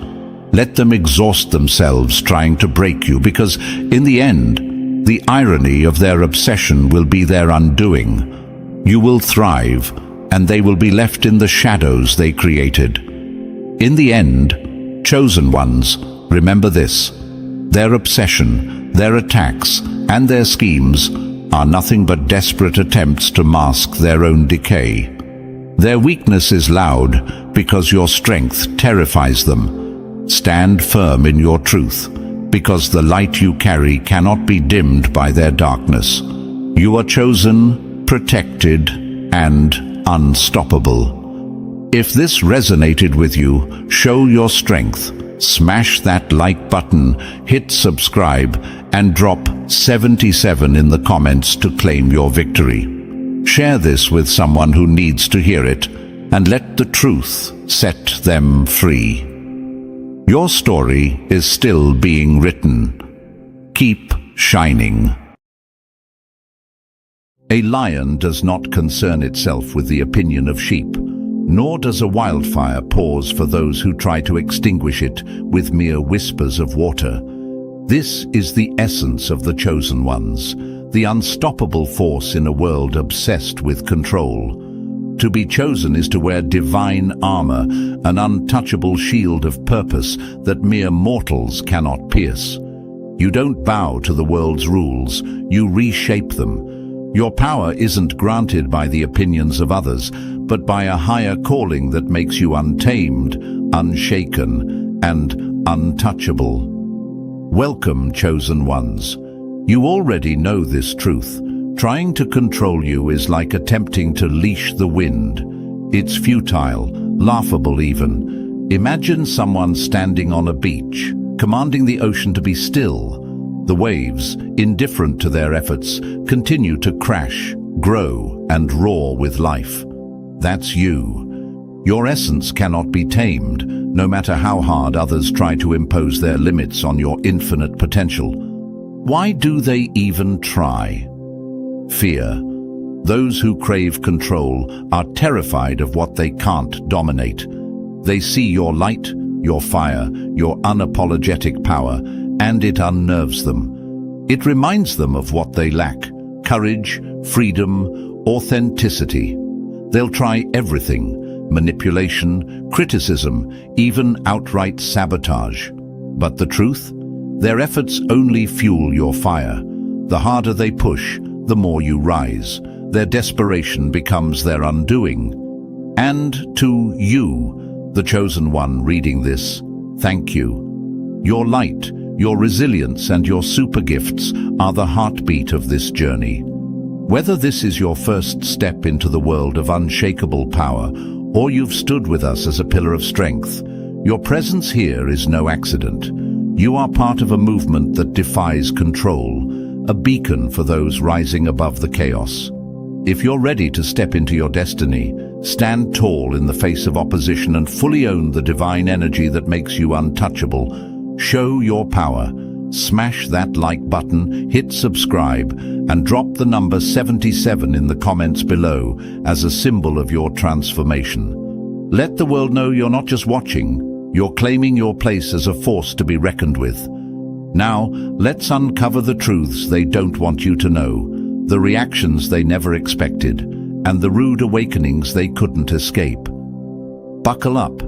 Let them exhaust themselves trying to break you, because in the end, the irony of their obsession will be their undoing. You will thrive, and they will be left in the shadows they created. In the end, chosen ones, remember this. Their obsession, their attacks, and their schemes are nothing but desperate attempts to mask their own decay. Their weakness is loud because your strength terrifies them. Stand firm in your truth, because the light you carry cannot be dimmed by their darkness. You are chosen, protected, and unstoppable. If this resonated with you, show your strength. Smash that like button, hit subscribe, and drop 77 in the comments to claim your victory. Share this with someone who needs to hear it, and let the truth set them free. Your story is still being written. Keep shining. A lion does not concern itself with the opinion of sheep, nor does a wildfire pause for those who try to extinguish it with mere whispers of water. This is the essence of the chosen ones, the unstoppable force in a world obsessed with control. To be chosen is to wear divine armor, an untouchable shield of purpose that mere mortals cannot pierce. You don't bow to the world's rules, you reshape them. Your power isn't granted by the opinions of others, but by a higher calling that makes you untamed, unshaken, and untouchable. Welcome, chosen ones. You already know this truth. Trying to control you is like attempting to leash the wind. It's futile, laughable even. Imagine someone standing on a beach, commanding the ocean to be still. The waves, indifferent to their efforts, continue to crash, grow, and roar with life. That's you. Your essence cannot be tamed, no matter how hard others try to impose their limits on your infinite potential. Why do they even try? Fear. Those who crave control are terrified of what they can't dominate. They see your light, your fire, your unapologetic power, and it unnerves them. It reminds them of what they lack: courage, freedom, authenticity. They'll try everything: manipulation, criticism, even outright sabotage. But the truth? Their efforts only fuel your fire. The harder they push, the more you rise. Their desperation becomes their undoing. And to you, the chosen one reading this, thank you. Your light, your resilience, and your super gifts are the heartbeat of this journey. Whether this is your first step into the world of unshakable power, or you've stood with us as a pillar of strength, your presence here is no accident. You are part of a movement that defies control, a beacon for those rising above the chaos. If you're ready to step into your destiny, stand tall in the face of opposition and fully own the divine energy that makes you untouchable. Show your power. Smash that like button, hit subscribe, and drop the number 77 in the comments below as a symbol of your transformation. Let the world know you're not just watching, you're claiming your place as a force to be reckoned with. Now, let's uncover the truths they don't want you to know, the reactions they never expected, and the rude awakenings they couldn't escape. Buckle up.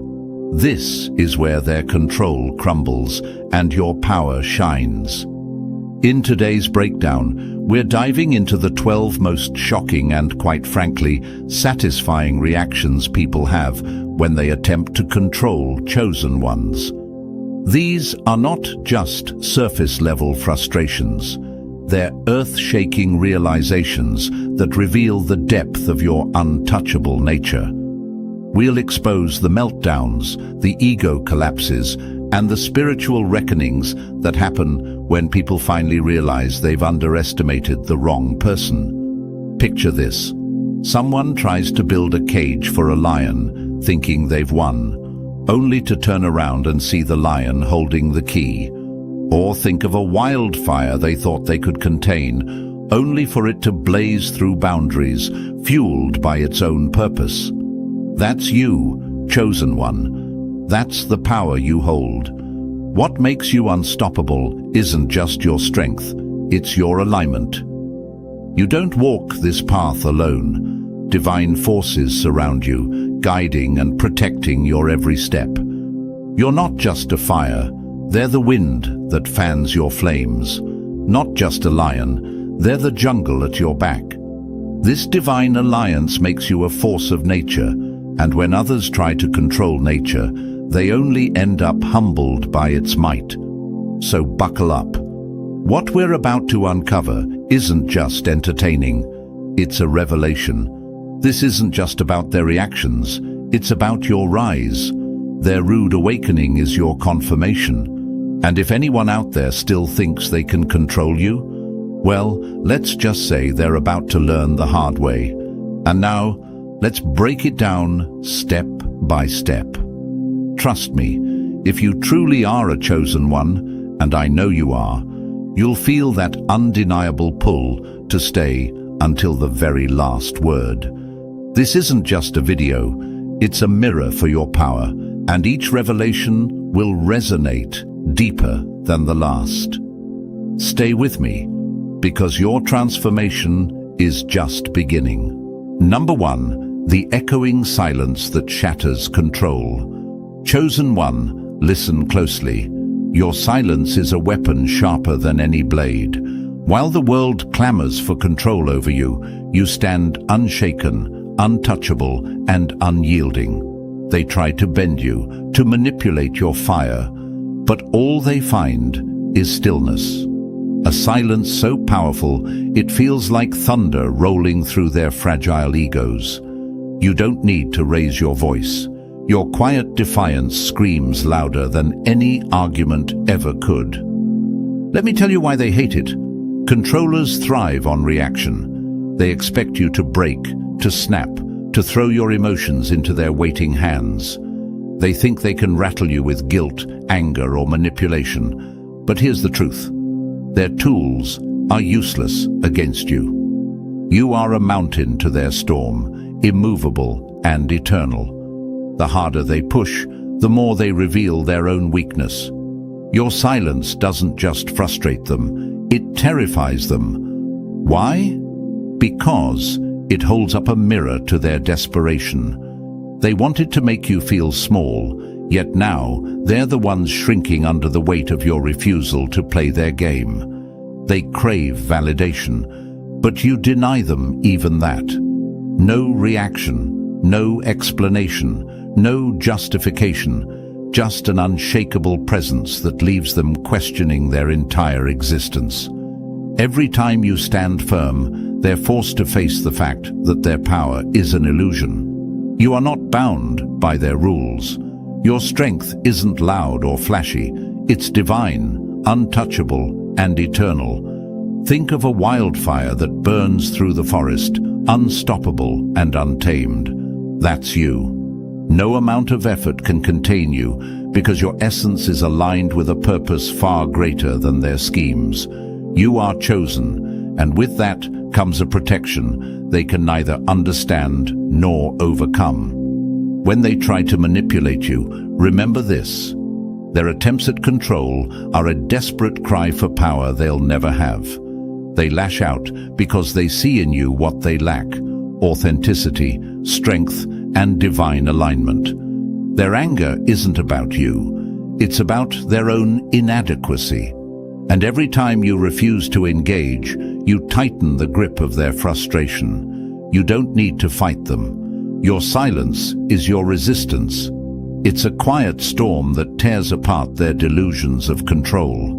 This is where their control crumbles and your power shines. In today's breakdown, we're diving into the 12 most shocking and, quite frankly, satisfying reactions people have when they attempt to control chosen ones. These are not just surface-level frustrations. They're earth-shaking realizations that reveal the depth of your untouchable nature. We'll expose the meltdowns, the ego collapses, and the spiritual reckonings that happen when people finally realize they've underestimated the wrong person. Picture this. Someone tries to build a cage for a lion, thinking they've won, only to turn around and see the lion holding the key. Or think of a wildfire they thought they could contain, only for it to blaze through boundaries, fueled by its own purpose. That's you, chosen one. That's the power you hold. What makes you unstoppable isn't just your strength, it's your alignment. You don't walk this path alone. Divine forces surround you, guiding and protecting your every step. You're not just a fire, they're the wind that fans your flames. Not just a lion, they're the jungle at your back. This divine alliance makes you a force of nature, and when others try to control nature, they only end up humbled by its might. So buckle up. What we're about to uncover isn't just entertaining, it's a revelation. This isn't just about their reactions, it's about your rise. Their rude awakening is your confirmation. And if anyone out there still thinks they can control you, well, let's just say they're about to learn the hard way. And now, let's break it down step by step. Trust me, if you truly are a chosen one, and I know you are, you'll feel that undeniable pull to stay until the very last word. This isn't just a video, it's a mirror for your power, and each revelation will resonate deeper than the last. Stay with me, because your transformation is just beginning. Number 1, the echoing silence that shatters control. Chosen one, listen closely. Your silence is a weapon sharper than any blade. While the world clamors for control over you, you stand unshaken, untouchable, and unyielding. They try to bend you, to manipulate your fire, but all they find is stillness. A silence so powerful, it feels like thunder rolling through their fragile egos. You don't need to raise your voice. Your quiet defiance screams louder than any argument ever could. Let me tell you why they hate it. Controllers thrive on reaction. They expect you to break, to snap, to throw your emotions into their waiting hands. They think they can rattle you with guilt, anger, or manipulation. But here's the truth. Their tools are useless against you. You are a mountain to their storm, immovable and eternal. The harder they push, the more they reveal their own weakness. Your silence doesn't just frustrate them, it terrifies them. Why? Because it holds up a mirror to their desperation. They wanted to make you feel small, Yet now, they're the ones shrinking under the weight of your refusal to play their game. They crave validation, but you deny them even that. No reaction, no explanation, no justification, just an unshakable presence that leaves them questioning their entire existence. Every time you stand firm, they're forced to face the fact that their power is an illusion. You are not bound by their rules. Your strength isn't loud or flashy. It's divine, untouchable, and eternal. Think of a wildfire that burns through the forest, unstoppable and untamed. That's you. No amount of effort can contain you because your essence is aligned with a purpose far greater than their schemes. You are chosen, and with that comes a protection they can neither understand nor overcome. When they try to manipulate you, remember this. Their attempts at control are a desperate cry for power they'll never have. They lash out because they see in you what they lack: authenticity, strength, and divine alignment. Their anger isn't about you. It's about their own inadequacy. And every time you refuse to engage, you tighten the grip of their frustration. You don't need to fight them. Your silence is your resistance. It's a quiet storm that tears apart their delusions of control.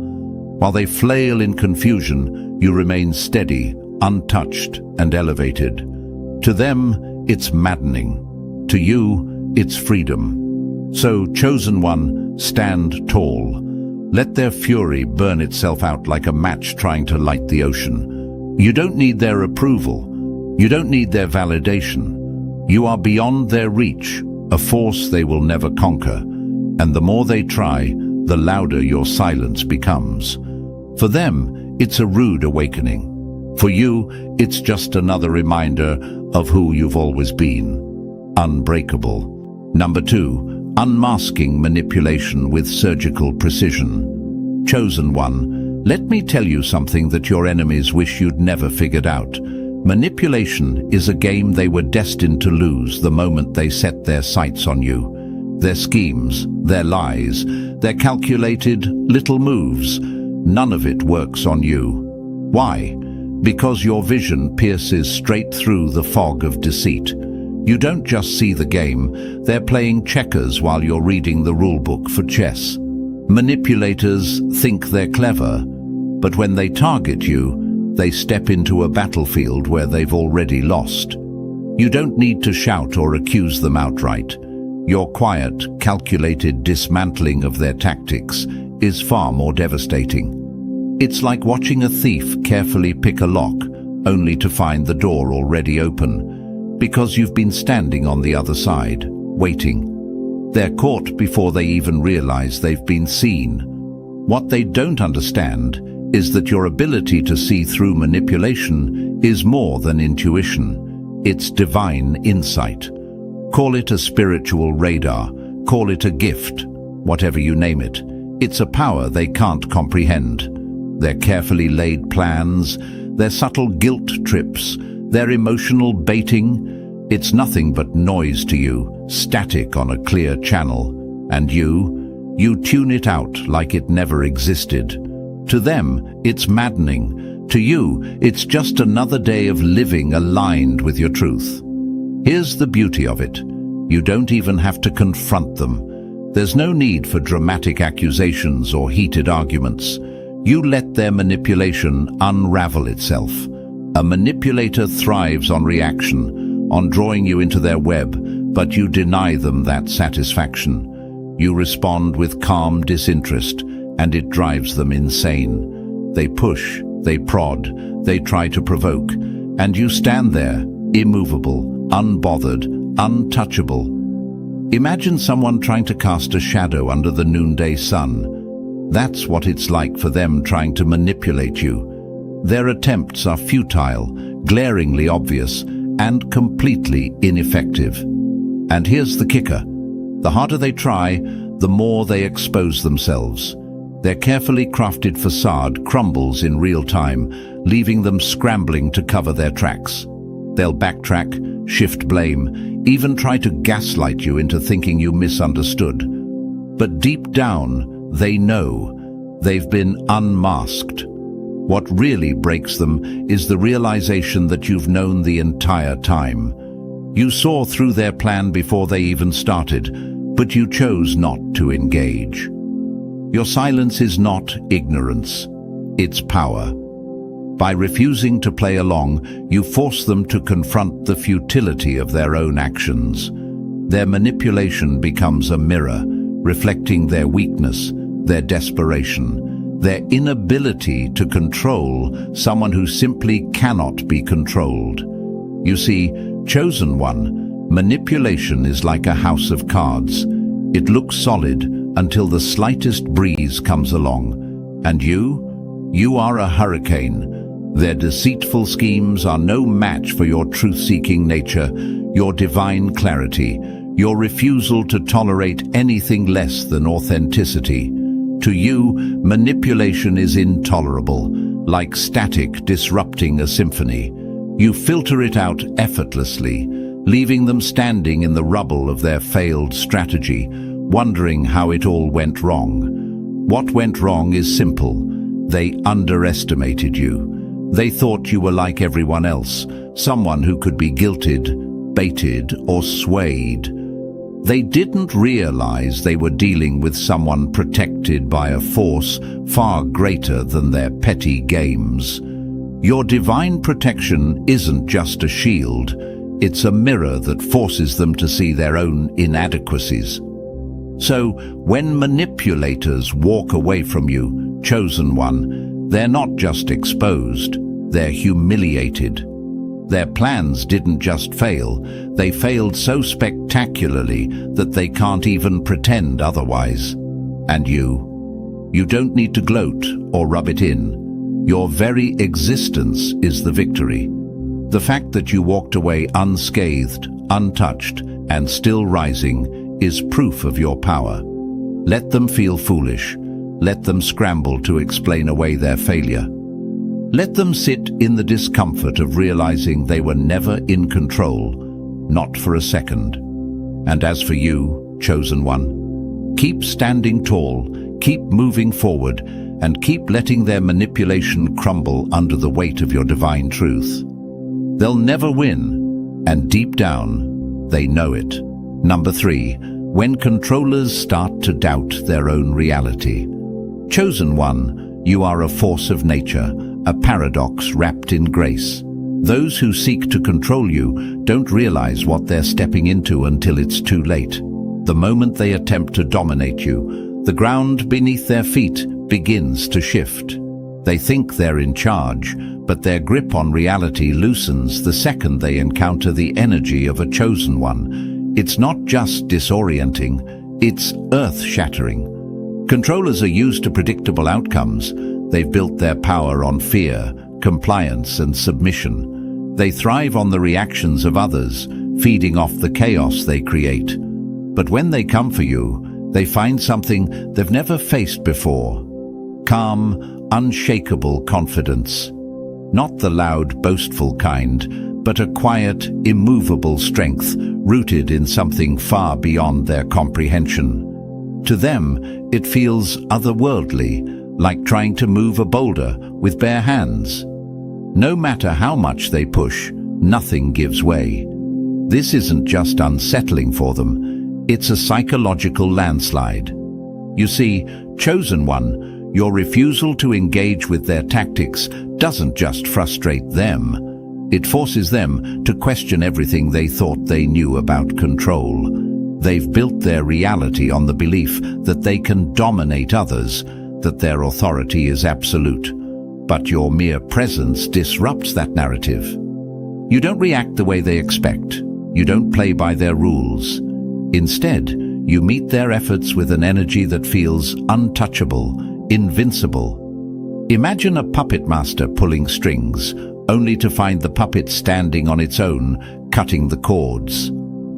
While they flail in confusion, you remain steady, untouched, and elevated. To them, it's maddening. To you, it's freedom. So, chosen one, stand tall. Let their fury burn itself out like a match trying to light the ocean. You don't need their approval. You don't need their validation. You are beyond their reach, a force they will never conquer. And the more they try, the louder your silence becomes. For them, it's a rude awakening. For you, it's just another reminder of who you've always been. Unbreakable. Number 2, unmasking manipulation with surgical precision. Chosen one, let me tell you something that your enemies wish you'd never figured out. Manipulation is a game they were destined to lose the moment they set their sights on you. Their schemes, their lies, their calculated little moves, none of it works on you. Why? Because your vision pierces straight through the fog of deceit. You don't just see the game, they're playing checkers while you're reading the rulebook for chess. Manipulators think they're clever, but when they target you, they step into a battlefield where they've already lost. You don't need to shout or accuse them outright. Your quiet, calculated dismantling of their tactics is far more devastating. It's like watching a thief carefully pick a lock, only to find the door already open, because you've been standing on the other side, waiting. They're caught before they even realize they've been seen. What they don't understand is that your ability to see through manipulation is more than intuition. It's divine insight. Call it a spiritual radar, call it a gift, whatever you name it. It's a power they can't comprehend. Their carefully laid plans, their subtle guilt trips, their emotional baiting, it's nothing but noise to you, static on a clear channel. And you tune it out like it never existed. To them, it's maddening. To you, it's just another day of living aligned with your truth. Here's the beauty of it. You don't even have to confront them. There's no need for dramatic accusations or heated arguments. You let their manipulation unravel itself. A manipulator thrives on reaction, on drawing you into their web, but you deny them that satisfaction. You respond with calm disinterest, and it drives them insane. They push, they prod, they try to provoke, and you stand there, immovable, unbothered, untouchable. Imagine someone trying to cast a shadow under the noonday sun. That's what it's like for them trying to manipulate you. Their attempts are futile, glaringly obvious, and completely ineffective. And here's the kicker. The harder they try, the more they expose themselves. Their carefully crafted facade crumbles in real time, leaving them scrambling to cover their tracks. They'll backtrack, shift blame, even try to gaslight you into thinking you misunderstood. But deep down, they know they've been unmasked. What really breaks them is the realization that you've known the entire time. You saw through their plan before they even started, but you chose not to engage. Your silence is not ignorance, it's power. By refusing to play along, you force them to confront the futility of their own actions. Their manipulation becomes a mirror, reflecting their weakness, their desperation, their inability to control someone who simply cannot be controlled. You see, chosen one, manipulation is like a house of cards. It looks solid until the slightest breeze comes along. And you are a hurricane. Their deceitful schemes are no match for your truth-seeking nature, your divine clarity, your refusal to tolerate anything less than authenticity. To you, manipulation is intolerable, like static disrupting a symphony. You filter it out effortlessly, leaving them standing in the rubble of their failed strategy, wondering how it all went wrong. What went wrong is simple. They underestimated you. They thought you were like everyone else, someone who could be guilted, baited, or swayed. They didn't realize they were dealing with someone protected by a force far greater than their petty games. Your divine protection isn't just a shield, it's a mirror that forces them to see their own inadequacies. So, when manipulators walk away from you, chosen one, they're not just exposed, they're humiliated. Their plans didn't just fail, they failed so spectacularly that they can't even pretend otherwise. And you don't need to gloat or rub it in. Your very existence is the victory. The fact that you walked away unscathed, untouched, and still rising is proof of your power. Let them feel foolish. Let them scramble to explain away their failure. Let them sit in the discomfort of realizing they were never in control, not for a second. And as for you, chosen one, keep standing tall, keep moving forward, and keep letting their manipulation crumble under the weight of your divine truth. They'll never win, and deep down, they know it. Number 3, when controllers start to doubt their own reality. Chosen one, you are a force of nature, a paradox wrapped in grace. Those who seek to control you don't realize what they're stepping into until it's too late. The moment they attempt to dominate you, the ground beneath their feet begins to shift. They think they're in charge, but their grip on reality loosens the second they encounter the energy of a chosen one. It's not just disorienting, it's earth-shattering. Controllers are used to predictable outcomes. They've built their power on fear, compliance, and submission. They thrive on the reactions of others, feeding off the chaos they create. But when they come for you, they find something they've never faced before. Calm, unshakable confidence. Not the loud, boastful kind, but a quiet, immovable strength rooted in something far beyond their comprehension. To them, it feels otherworldly, like trying to move a boulder with bare hands. No matter how much they push, nothing gives way. This isn't just unsettling for them, it's a psychological landslide. You see, chosen one, your refusal to engage with their tactics doesn't just frustrate them. It forces them to question everything they thought they knew about control. They've built their reality on the belief that they can dominate others, that their authority is absolute. But your mere presence disrupts that narrative. You don't react the way they expect. You don't play by their rules. Instead, you meet their efforts with an energy that feels untouchable, invincible. Imagine a puppet master pulling strings, only to find the puppet standing on its own, cutting the cords.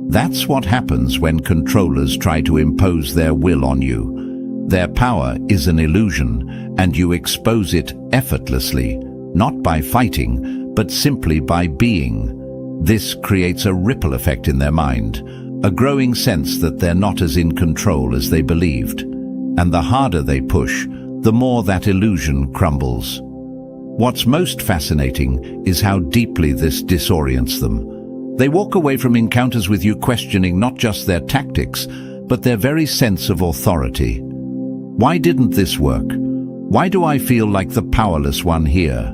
That's what happens when controllers try to impose their will on you. Their power is an illusion, and you expose it effortlessly, not by fighting, but simply by being. This creates a ripple effect in their mind, a growing sense that they're not as in control as they believed. And the harder they push, the more that illusion crumbles. What's most fascinating is how deeply this disorients them. They walk away from encounters with you questioning not just their tactics, but their very sense of authority. Why didn't this work? Why do I feel like the powerless one here?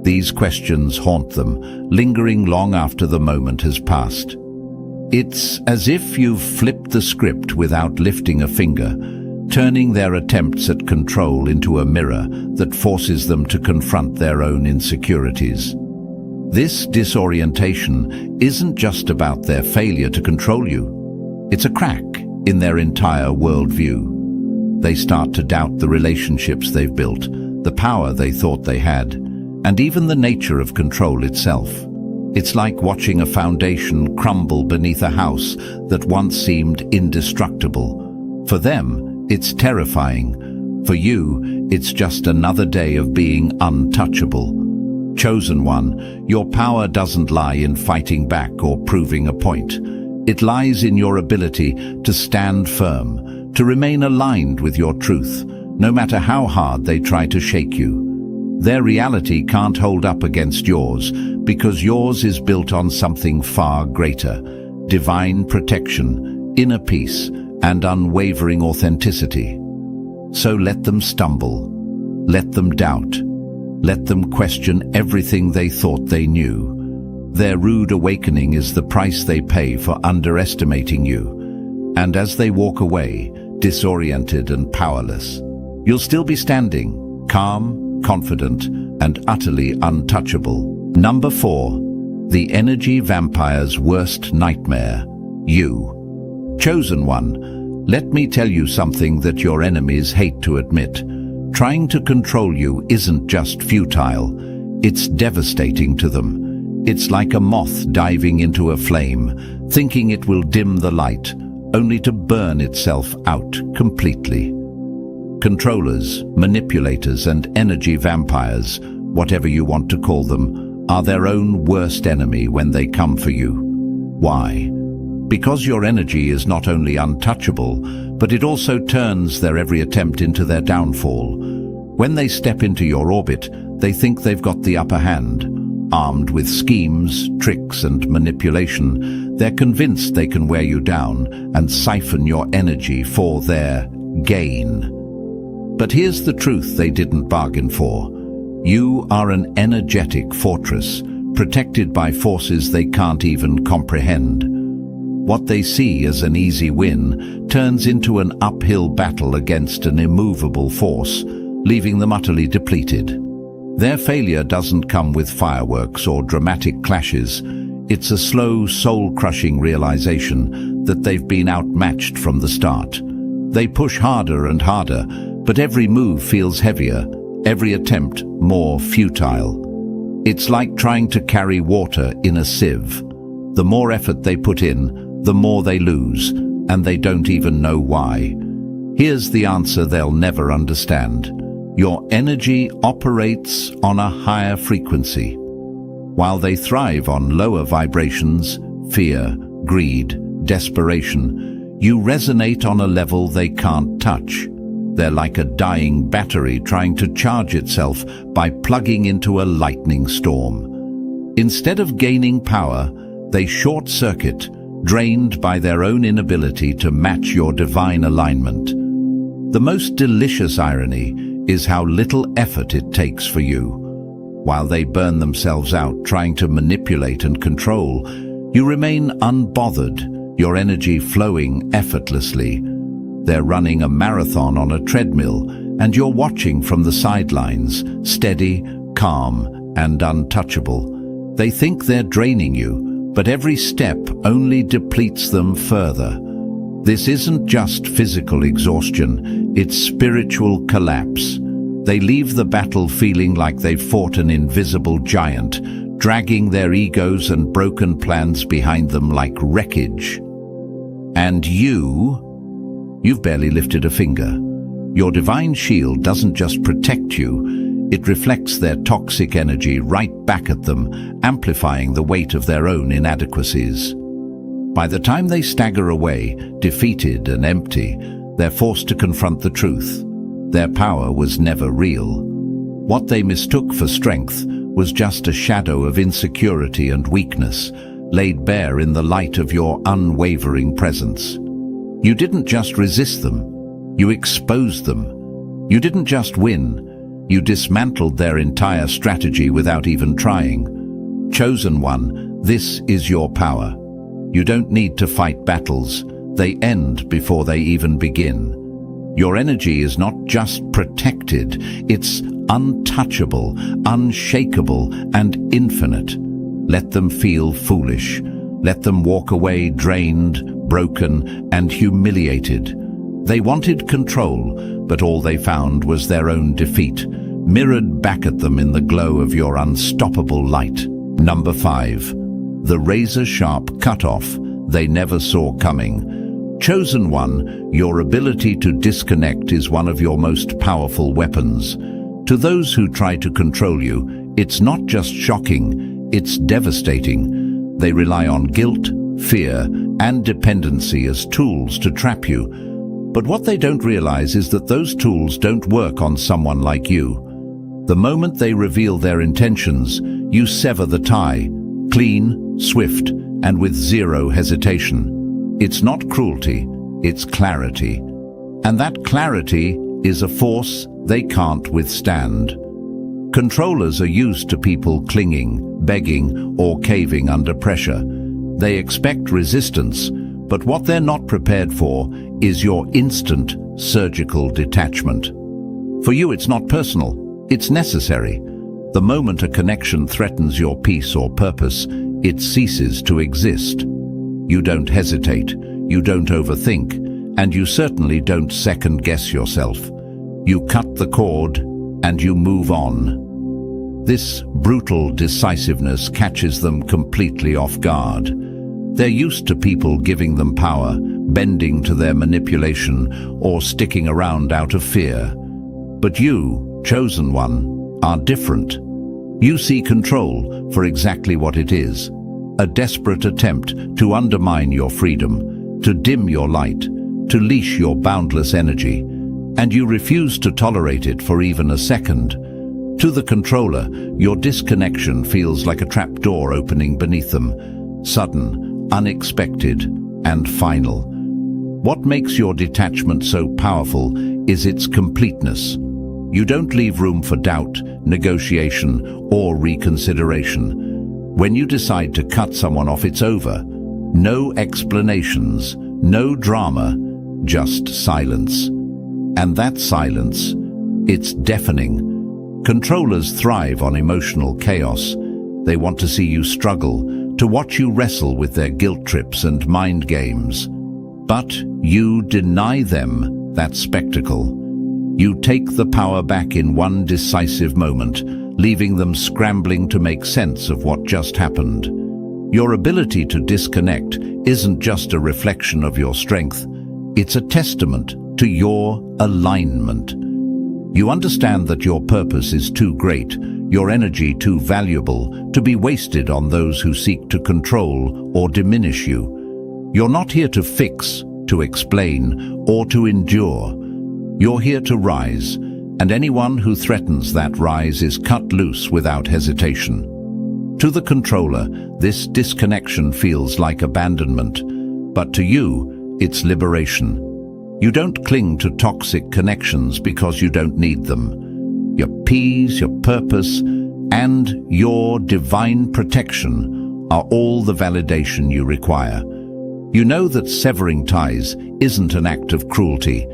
These questions haunt them, lingering long after the moment has passed. It's as if you've flipped the script without lifting a finger, turning their attempts at control into a mirror that forces them to confront their own insecurities. This disorientation isn't just about their failure to control you. It's a crack in their entire worldview. They start to doubt the relationships they've built, the power they thought they had, and even the nature of control itself. It's like watching a foundation crumble beneath a house that once seemed indestructible. For them, it's terrifying. For you, it's just another day of being untouchable. Chosen one, your power doesn't lie in fighting back or proving a point. It lies in your ability to stand firm, to remain aligned with your truth, no matter how hard they try to shake you. Their reality can't hold up against yours, because yours is built on something far greater: divine protection, inner peace, and unwavering authenticity. So let them stumble, let them doubt, let them question everything they thought they knew. Their rude awakening is the price they pay for underestimating you. And as they walk away, disoriented and powerless, you'll still be standing, calm, confident, and utterly untouchable. Number 4. The energy vampire's worst nightmare: you. Chosen one, let me tell you something that your enemies hate to admit. Trying to control you isn't just futile, it's devastating to them. It's like a moth diving into a flame, thinking it will dim the light, only to burn itself out completely. Controllers, manipulators, and energy vampires, whatever you want to call them, are their own worst enemy when they come for you. Why? Because your energy is not only untouchable, but it also turns their every attempt into their downfall. When they step into your orbit, they think they've got the upper hand. Armed with schemes, tricks, and manipulation, they're convinced they can wear you down and siphon your energy for their gain. But here's the truth they didn't bargain for. You are an energetic fortress, protected by forces they can't even comprehend. What they see as an easy win turns into an uphill battle against an immovable force, leaving them utterly depleted. Their failure doesn't come with fireworks or dramatic clashes. It's a slow, soul-crushing realization that they've been outmatched from the start. They push harder and harder, but every move feels heavier, every attempt more futile. It's like trying to carry water in a sieve. The more effort they put in, the more they lose, and they don't even know why. Here's the answer they'll never understand. Your energy operates on a higher frequency. While they thrive on lower vibrations, fear, greed, desperation, you resonate on a level they can't touch. They're like a dying battery trying to charge itself by plugging into a lightning storm. Instead of gaining power, they short-circuit, drained by their own inability to match your divine alignment. The most delicious irony is how little effort it takes for you. While they burn themselves out trying to manipulate and control, you remain unbothered, your energy flowing effortlessly. They're running a marathon on a treadmill, and you're watching from the sidelines, steady, calm, and untouchable. They think they're draining you, but every step only depletes them further. This isn't just physical exhaustion, it's spiritual collapse. They leave the battle feeling like they've fought an invisible giant, dragging their egos and broken plans behind them like wreckage. And you've barely lifted a finger. Your divine shield doesn't just protect you, it reflects their toxic energy right back at them, amplifying the weight of their own inadequacies. By the time they stagger away, defeated and empty, they're forced to confront the truth. Their power was never real. What they mistook for strength was just a shadow of insecurity and weakness, laid bare in the light of your unwavering presence. You didn't just resist them, you exposed them. You didn't just win, you dismantled their entire strategy without even trying. Chosen one, this is your power. You don't need to fight battles, they end before they even begin. Your energy is not just protected, it's untouchable, unshakable, and infinite. Let them feel foolish. Let them walk away drained, broken, and humiliated. They wanted control, but all they found was their own defeat, mirrored back at them in the glow of your unstoppable light. Number 5. The razor-sharp cutoff they never saw coming. Chosen one, your ability to disconnect is one of your most powerful weapons. To those who try to control you, it's not just shocking, it's devastating. They rely on guilt, fear, and dependency as tools to trap you. But what they don't realize is that those tools don't work on someone like you. The moment they reveal their intentions, you sever the tie, clean, swift, and with zero hesitation. It's not cruelty, it's clarity. And that clarity is a force they can't withstand. Controllers are used to people clinging, begging, or caving under pressure. They expect resistance, but what they're not prepared for is your instant, surgical detachment. For you, it's not personal, it's necessary. The moment a connection threatens your peace or purpose, it ceases to exist. You don't hesitate, you don't overthink, and you certainly don't second-guess yourself. You cut the cord, and you move on. This brutal decisiveness catches them completely off guard. They're used to people giving them power, bending to their manipulation, or sticking around out of fear. But you, chosen one, are different. You see control for exactly what it is. A desperate attempt to undermine your freedom, to dim your light, to leash your boundless energy, and you refuse to tolerate it for even a second. To the controller, your disconnection feels like a trapdoor opening beneath them, sudden, unexpected, and final. What makes your detachment so powerful is its completeness. You don't leave room for doubt, negotiation, or reconsideration. When you decide to cut someone off, it's over. No explanations, no drama, just silence. And that silence, it's deafening. Controllers thrive on emotional chaos. They want to see you struggle, to watch you wrestle with their guilt trips and mind games. But you deny them that spectacle. You take the power back in one decisive moment, leaving them scrambling to make sense of what just happened. Your ability to disconnect isn't just a reflection of your strength, it's a testament to your alignment. You understand that your purpose is too great, your energy too valuable, to be wasted on those who seek to control or diminish you. You're not here to fix, to explain, or to endure. You're here to rise, and anyone who threatens that rise is cut loose without hesitation. To the controller, this disconnection feels like abandonment, but to you, it's liberation. You don't cling to toxic connections because you don't need them. Your peace, your purpose, and your divine protection are all the validation you require. You know that severing ties isn't an act of cruelty,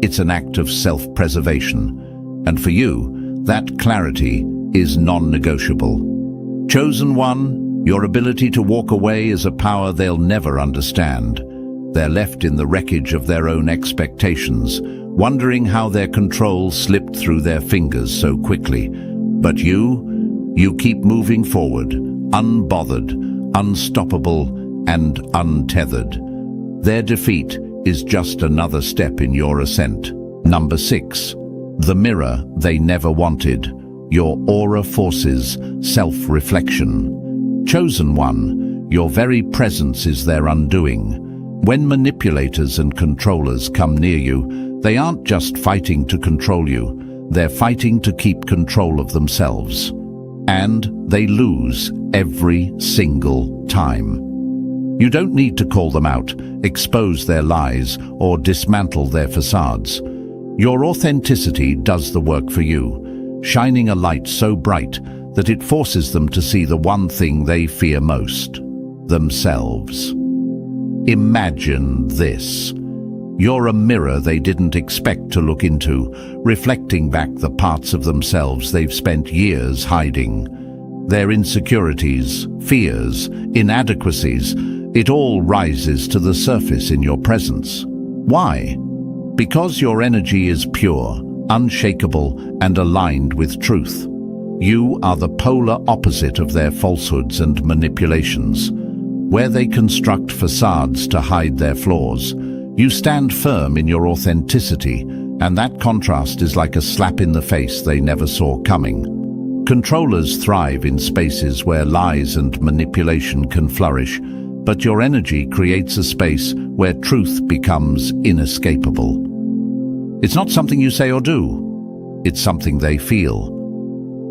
it's an act of self-preservation. And for you, that clarity is non-negotiable. Chosen one, your ability to walk away is a power they'll never understand. They're left in the wreckage of their own expectations, wondering how their control slipped through their fingers so quickly. But you keep moving forward, unbothered, unstoppable, and untethered. Their defeat is just another step in your ascent. Number 6. The mirror they never wanted. Your aura forces self-reflection. Chosen one, Your very presence is their undoing. When manipulators and controllers come near you, they aren't just fighting to control you, they're fighting to keep control of themselves. And they lose every single time. You don't need to call them out, expose their lies, or dismantle their facades. Your authenticity does the work for you, shining a light so bright that it forces them to see the one thing they fear most: themselves. Imagine this. You're a mirror they didn't expect to look into, reflecting back the parts of themselves they've spent years hiding. Their insecurities, fears, inadequacies, it all rises to the surface in your presence. Why? Because your energy is pure, unshakable, and aligned with truth. You are the polar opposite of their falsehoods and manipulations. Where they construct facades to hide their flaws, you stand firm in your authenticity, and that contrast is like a slap in the face they never saw coming. Controllers thrive in spaces where lies and manipulation can flourish, but your energy creates a space where truth becomes inescapable. It's not something you say or do, it's something they feel.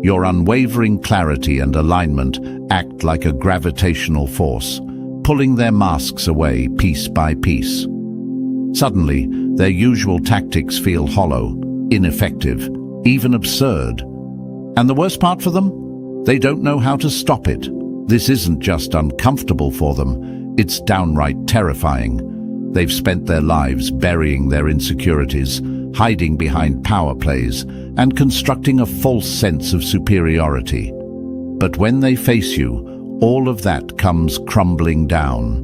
Your unwavering clarity and alignment act like a gravitational force, pulling their masks away piece by piece. Suddenly, their usual tactics feel hollow, ineffective, even absurd. And the worst part for them? They don't know how to stop it. This isn't just uncomfortable for them, it's downright terrifying. They've spent their lives burying their insecurities, hiding behind power plays, and constructing a false sense of superiority. But when they face you, all of that comes crumbling down.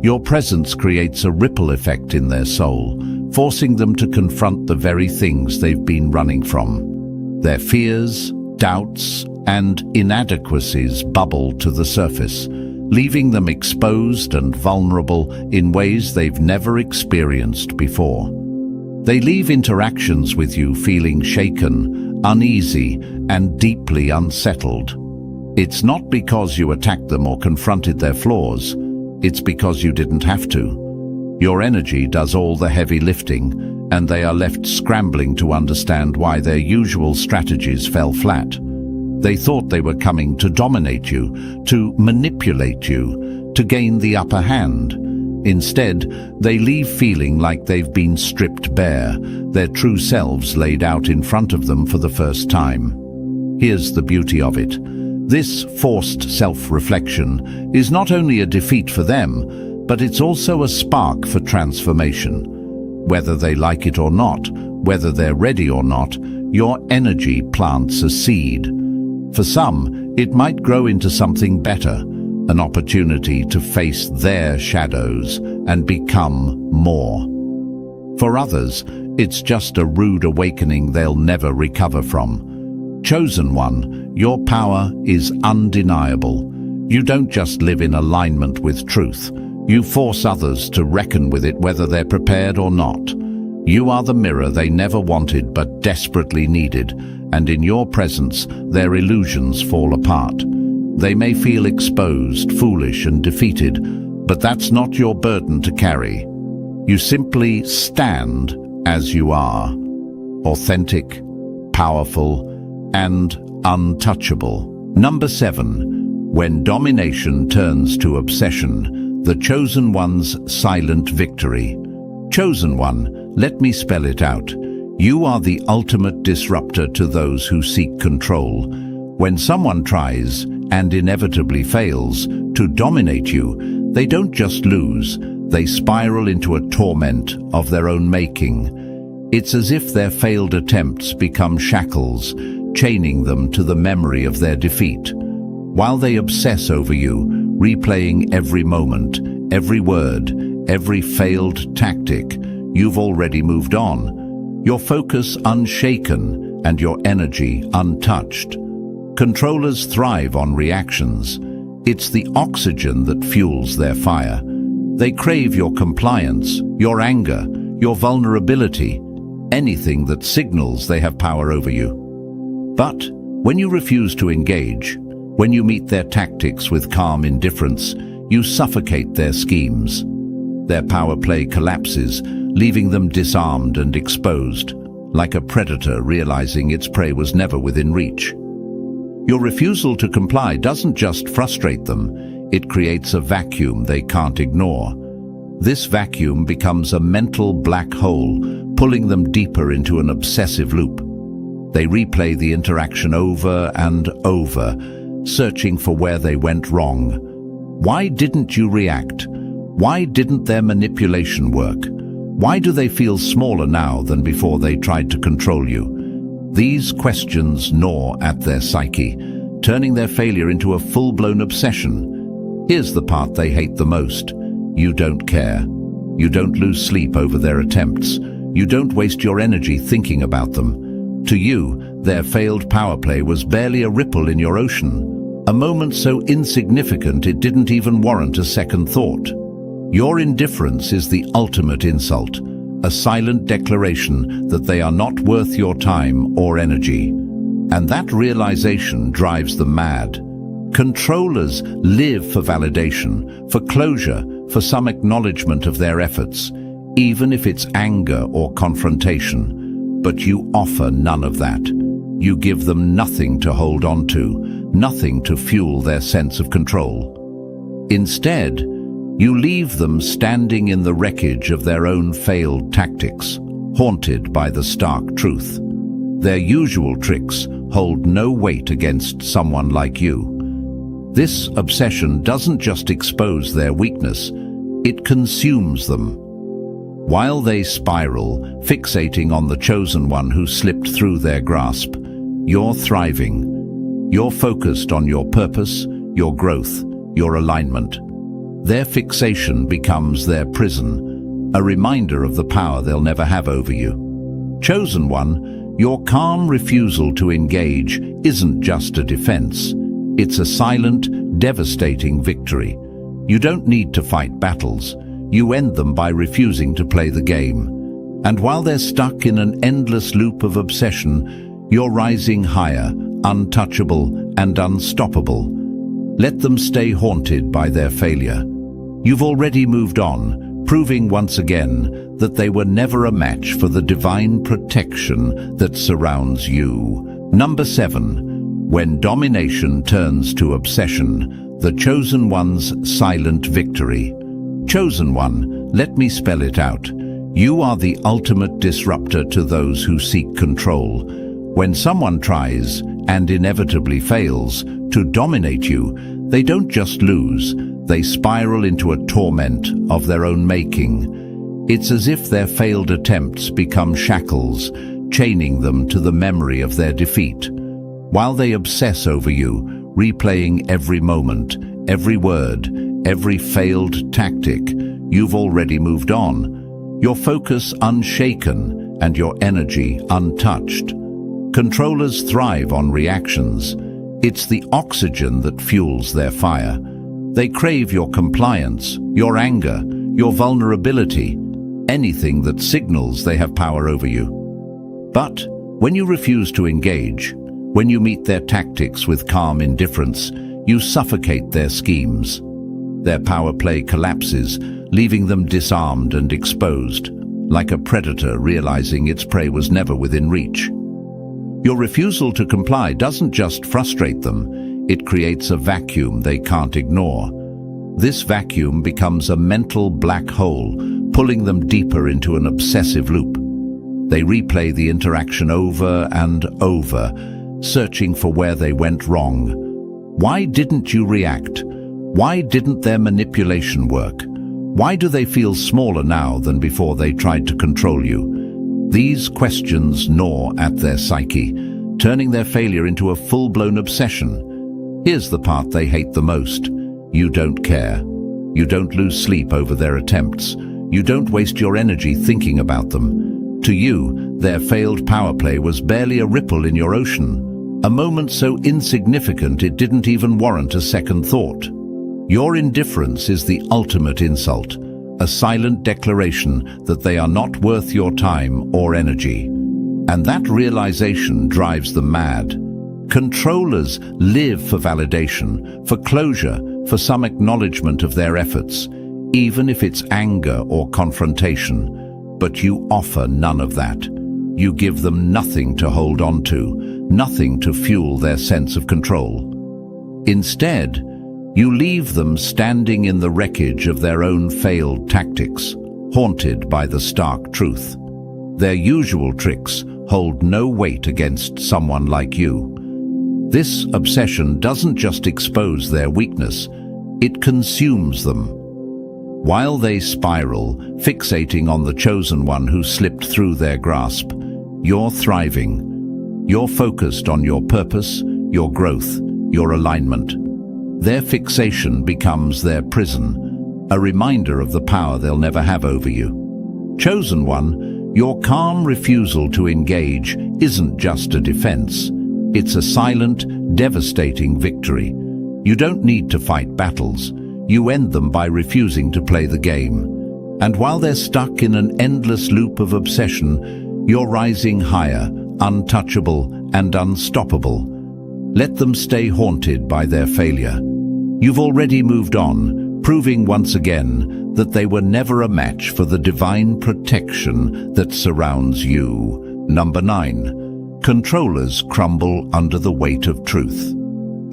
Your presence creates a ripple effect in their soul, forcing them to confront the very things they've been running from. Their fears, doubts, and inadequacies bubble to the surface, leaving them exposed and vulnerable in ways they've never experienced before. They leave interactions with you feeling shaken, uneasy, and deeply unsettled. It's not because you attacked them or confronted their flaws, it's because you didn't have to. Your energy does all the heavy lifting, and they are left scrambling to understand why their usual strategies fell flat. They thought they were coming to dominate you, to manipulate you, to gain the upper hand. Instead, they leave feeling like they've been stripped bare, their true selves laid out in front of them for the first time. Here's the beauty of it. This forced self-reflection is not only a defeat for them, but it's also a spark for transformation. Whether they like it or not, whether they're ready or not, your energy plants a seed. For some, it might grow into something better, an opportunity to face their shadows and become more. For others, it's just a rude awakening they'll never recover from. Chosen one, your power is undeniable. You don't just live in alignment with truth. You force others to reckon with it whether they're prepared or not. You are the mirror they never wanted but desperately needed, and in your presence, their illusions fall apart. They may feel exposed, foolish, and defeated, but that's not your burden to carry. You simply stand as you are, authentic, powerful, and untouchable. Number 7. When domination turns to obsession, the chosen one's silent victory. Chosen one, let me spell it out. You are the ultimate disruptor to those who seek control. When someone tries, and inevitably fails, to dominate you, they don't just lose, they spiral into a torment of their own making. It's as if their failed attempts become shackles, chaining them to the memory of their defeat. While they obsess over you, replaying every moment, every word, every failed tactic, you've already moved on. Your focus unshaken and your energy untouched. Controllers thrive on reactions. It's the oxygen that fuels their fire. They crave your compliance, your anger, your vulnerability, anything that signals they have power over you. But when you refuse to engage, when you meet their tactics with calm indifference, you suffocate their schemes. Their power play collapses, leaving them disarmed and exposed, like a predator realizing its prey was never within reach. Your refusal to comply doesn't just frustrate them, it creates a vacuum they can't ignore. This vacuum becomes a mental black hole, pulling them deeper into an obsessive loop. They replay the interaction over and over, searching for where they went wrong. Why didn't you react? Why didn't their manipulation work? Why do they feel smaller now than before they tried to control you? These questions gnaw at their psyche, turning their failure into a full-blown obsession. Here's the part they hate the most. You don't care. You don't lose sleep over their attempts. You don't waste your energy thinking about them. To you, their failed power play was barely a ripple in your ocean, a moment so insignificant it didn't even warrant a second thought. Your indifference is the ultimate insult, a silent declaration that they are not worth your time or energy. And that realization drives them mad. Controllers live for validation, for closure, for some acknowledgement of their efforts, even if it's anger or confrontation. But you offer none of that. You give them nothing to hold on to, nothing to fuel their sense of control. Instead, you leave them standing in the wreckage of their own failed tactics, haunted by the stark truth. Their usual tricks hold no weight against someone like you. This obsession doesn't just expose their weakness, it consumes them. While they spiral, fixating on the chosen one who slipped through their grasp, you're thriving. You're focused on your purpose, your growth, your alignment. Their fixation becomes their prison, a reminder of the power they'll never have over you. Chosen one, your calm refusal to engage isn't just a defense. It's a silent, devastating victory. You don't need to fight battles. You end them by refusing to play the game. And while they're stuck in an endless loop of obsession, you're rising higher, untouchable and unstoppable. Let them stay haunted by their failure. You've already moved on, proving once again that they were never a match for the divine protection that surrounds you. Number 7. When domination turns to obsession, the chosen one's silent victory. Chosen one, let me spell it out. You are the ultimate disruptor to those who seek control. When someone tries, and inevitably fails, to dominate you, they don't just lose, they spiral into a torment of their own making. It's as if their failed attempts become shackles, chaining them to the memory of their defeat. While they obsess over you, replaying every moment, every word, every failed tactic, you've already moved on. Your focus unshaken and your energy untouched. Controllers thrive on reactions. It's the oxygen that fuels their fire. They crave your compliance, your anger, your vulnerability, anything that signals they have power over you. But when you refuse to engage, when you meet their tactics with calm indifference, you suffocate their schemes. Their power play collapses, leaving them disarmed and exposed, like a predator realizing its prey was never within reach. Your refusal to comply doesn't just frustrate them, it creates a vacuum they can't ignore. This vacuum becomes a mental black hole, pulling them deeper into an obsessive loop. They replay the interaction over and over, searching for where they went wrong. Why didn't you react? Why didn't their manipulation work? Why do they feel smaller now than before they tried to control you? These questions gnaw at their psyche, turning their failure into a full-blown obsession. Here's the part they hate the most. You don't care. You don't lose sleep over their attempts. You don't waste your energy thinking about them. To you, their failed power play was barely a ripple in your ocean, a moment so insignificant it didn't even warrant a second thought. Your indifference is the ultimate insult, a silent declaration that they are not worth your time or energy. And that realization drives them mad. Controllers live for validation, for closure, for some acknowledgement of their efforts, even if it's anger or confrontation. But you offer none of that. You give them nothing to hold on to, nothing to fuel their sense of control. Instead, you leave them standing in the wreckage of their own failed tactics, haunted by the stark truth. Their usual tricks hold no weight against someone like you. This obsession doesn't just expose their weakness, it consumes them. While they spiral, fixating on the chosen one who slipped through their grasp, you're thriving. You're focused on your purpose, your growth, your alignment. Their fixation becomes their prison, a reminder of the power they'll never have over you. Chosen one, your calm refusal to engage isn't just a defense. It's a silent, devastating victory. You don't need to fight battles. You end them by refusing to play the game. And while they're stuck in an endless loop of obsession, you're rising higher, untouchable and unstoppable. Let them stay haunted by their failure. You've already moved on, proving once again that they were never a match for the divine protection that surrounds you. Number 9. Controllers crumble under the weight of truth.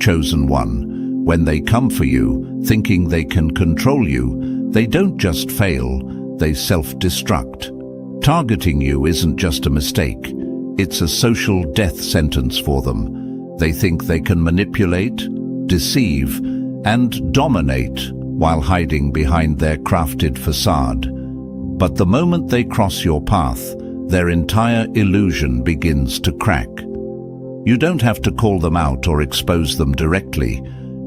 Chosen one, when they come for you, thinking they can control you, they don't just fail, they self-destruct. Targeting you isn't just a mistake, it's a social death sentence for them. They think they can manipulate, deceive, and dominate while hiding behind their crafted facade. But the moment they cross your path, their entire illusion begins to crack. You don't have to call them out or expose them directly.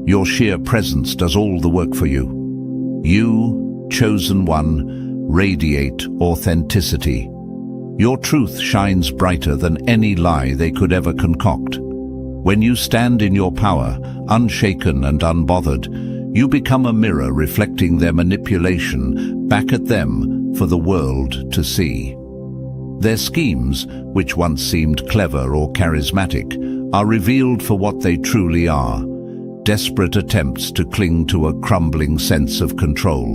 Your sheer presence does all the work for you. You, chosen one, radiate authenticity. Your truth shines brighter than any lie they could ever concoct. When you stand in your power, unshaken and unbothered, you become a mirror reflecting their manipulation back at them for the world to see. Their schemes, which once seemed clever or charismatic, are revealed for what they truly are: desperate attempts to cling to a crumbling sense of control.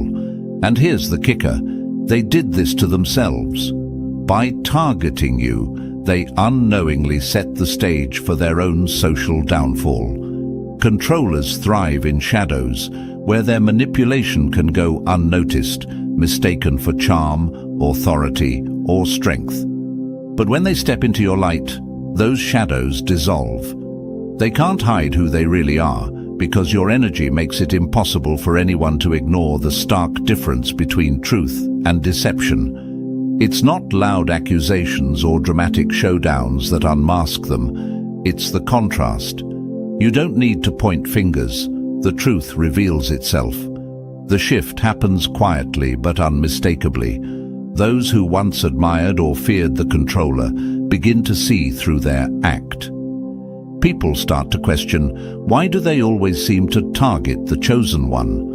And here's the kicker: they did this to themselves. By targeting you, they unknowingly set the stage for their own social downfall. Controllers thrive in shadows, where their manipulation can go unnoticed, mistaken for charm, authority, or strength. But when they step into your light, those shadows dissolve. They can't hide who they really are, because your energy makes it impossible for anyone to ignore the stark difference between truth and deception. It's not loud accusations or dramatic showdowns that unmask them. It's the contrast. You don't need to point fingers. The truth reveals itself. The shift happens quietly but unmistakably. Those who once admired or feared the controller begin to see through their act. People start to question, why do they always seem to target the chosen one?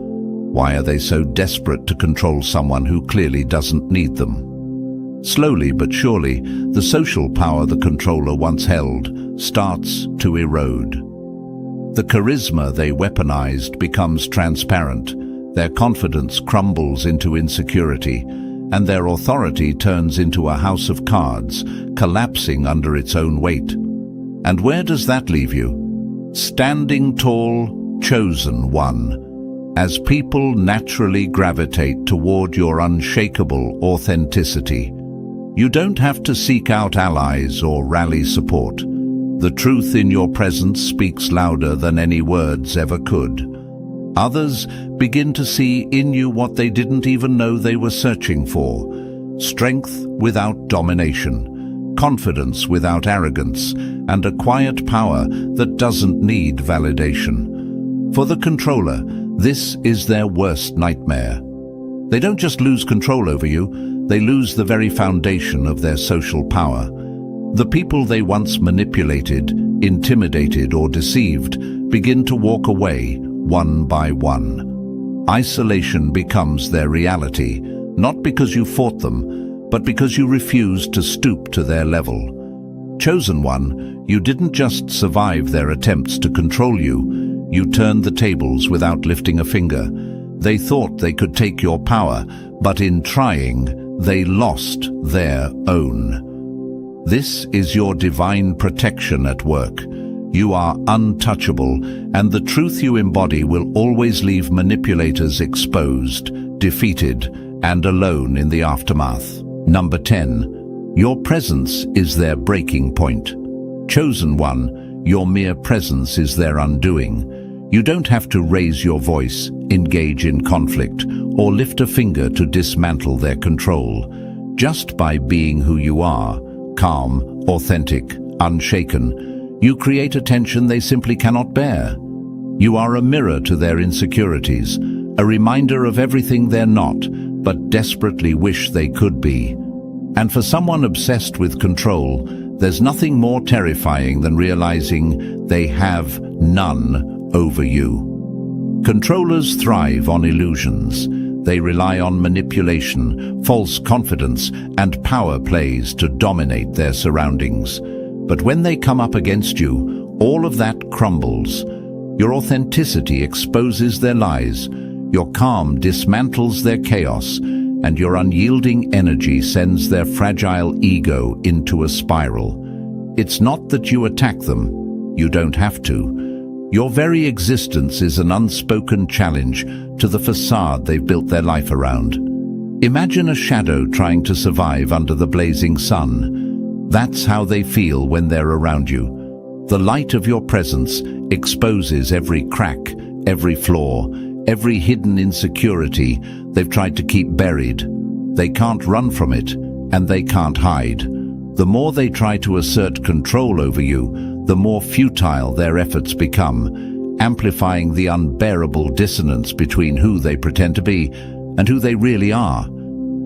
Why are they so desperate to control someone who clearly doesn't need them? Slowly but surely, the social power the controller once held starts to erode. The charisma they weaponized becomes transparent, their confidence crumbles into insecurity, and their authority turns into a house of cards, collapsing under its own weight. And where does that leave you? Standing tall, chosen one, as people naturally gravitate toward your unshakable authenticity. You don't have to seek out allies or rally support. The truth in your presence speaks louder than any words ever could. Others begin to see in you what they didn't even know they were searching for: strength without domination, confidence without arrogance, and a quiet power that doesn't need validation. For the controller, this is their worst nightmare. They don't just lose control over you, they lose the very foundation of their social power. The people they once manipulated, intimidated, or deceived begin to walk away one by one. Isolation becomes their reality, not because you fought them, but because you refused to stoop to their level. Chosen one, you didn't just survive their attempts to control you, You turned the tables without lifting a finger. They thought they could take your power, but in trying, they lost their own. This is your divine protection at work. You are untouchable, and the truth you embody will always leave manipulators exposed, defeated, and alone in the aftermath. Number 10. Your presence is their breaking point. Chosen one, your mere presence is their undoing. You don't have to raise your voice, engage in conflict, or lift a finger to dismantle their control. Just by being who you are, calm, authentic, unshaken, you create a tension they simply cannot bear. You are a mirror to their insecurities, a reminder of everything they're not, but desperately wish they could be. And for someone obsessed with control, there's nothing more terrifying than realizing they have none over you. Controllers thrive on illusions. They rely on manipulation, false confidence, and power plays to dominate their surroundings. But when they come up against you, all of that crumbles. Your authenticity exposes their lies, your calm dismantles their chaos, and your unyielding energy sends their fragile ego into a spiral. It's not that you attack them. You don't have to. Your very existence is an unspoken challenge to the facade they've built their life around. Imagine a shadow trying to survive under the blazing sun. That's how they feel when they're around you. The light of your presence exposes every crack, every flaw, every hidden insecurity they've tried to keep buried. They can't run from it, and they can't hide. The more they try to assert control over you, the more futile their efforts become, amplifying the unbearable dissonance between who they pretend to be and who they really are.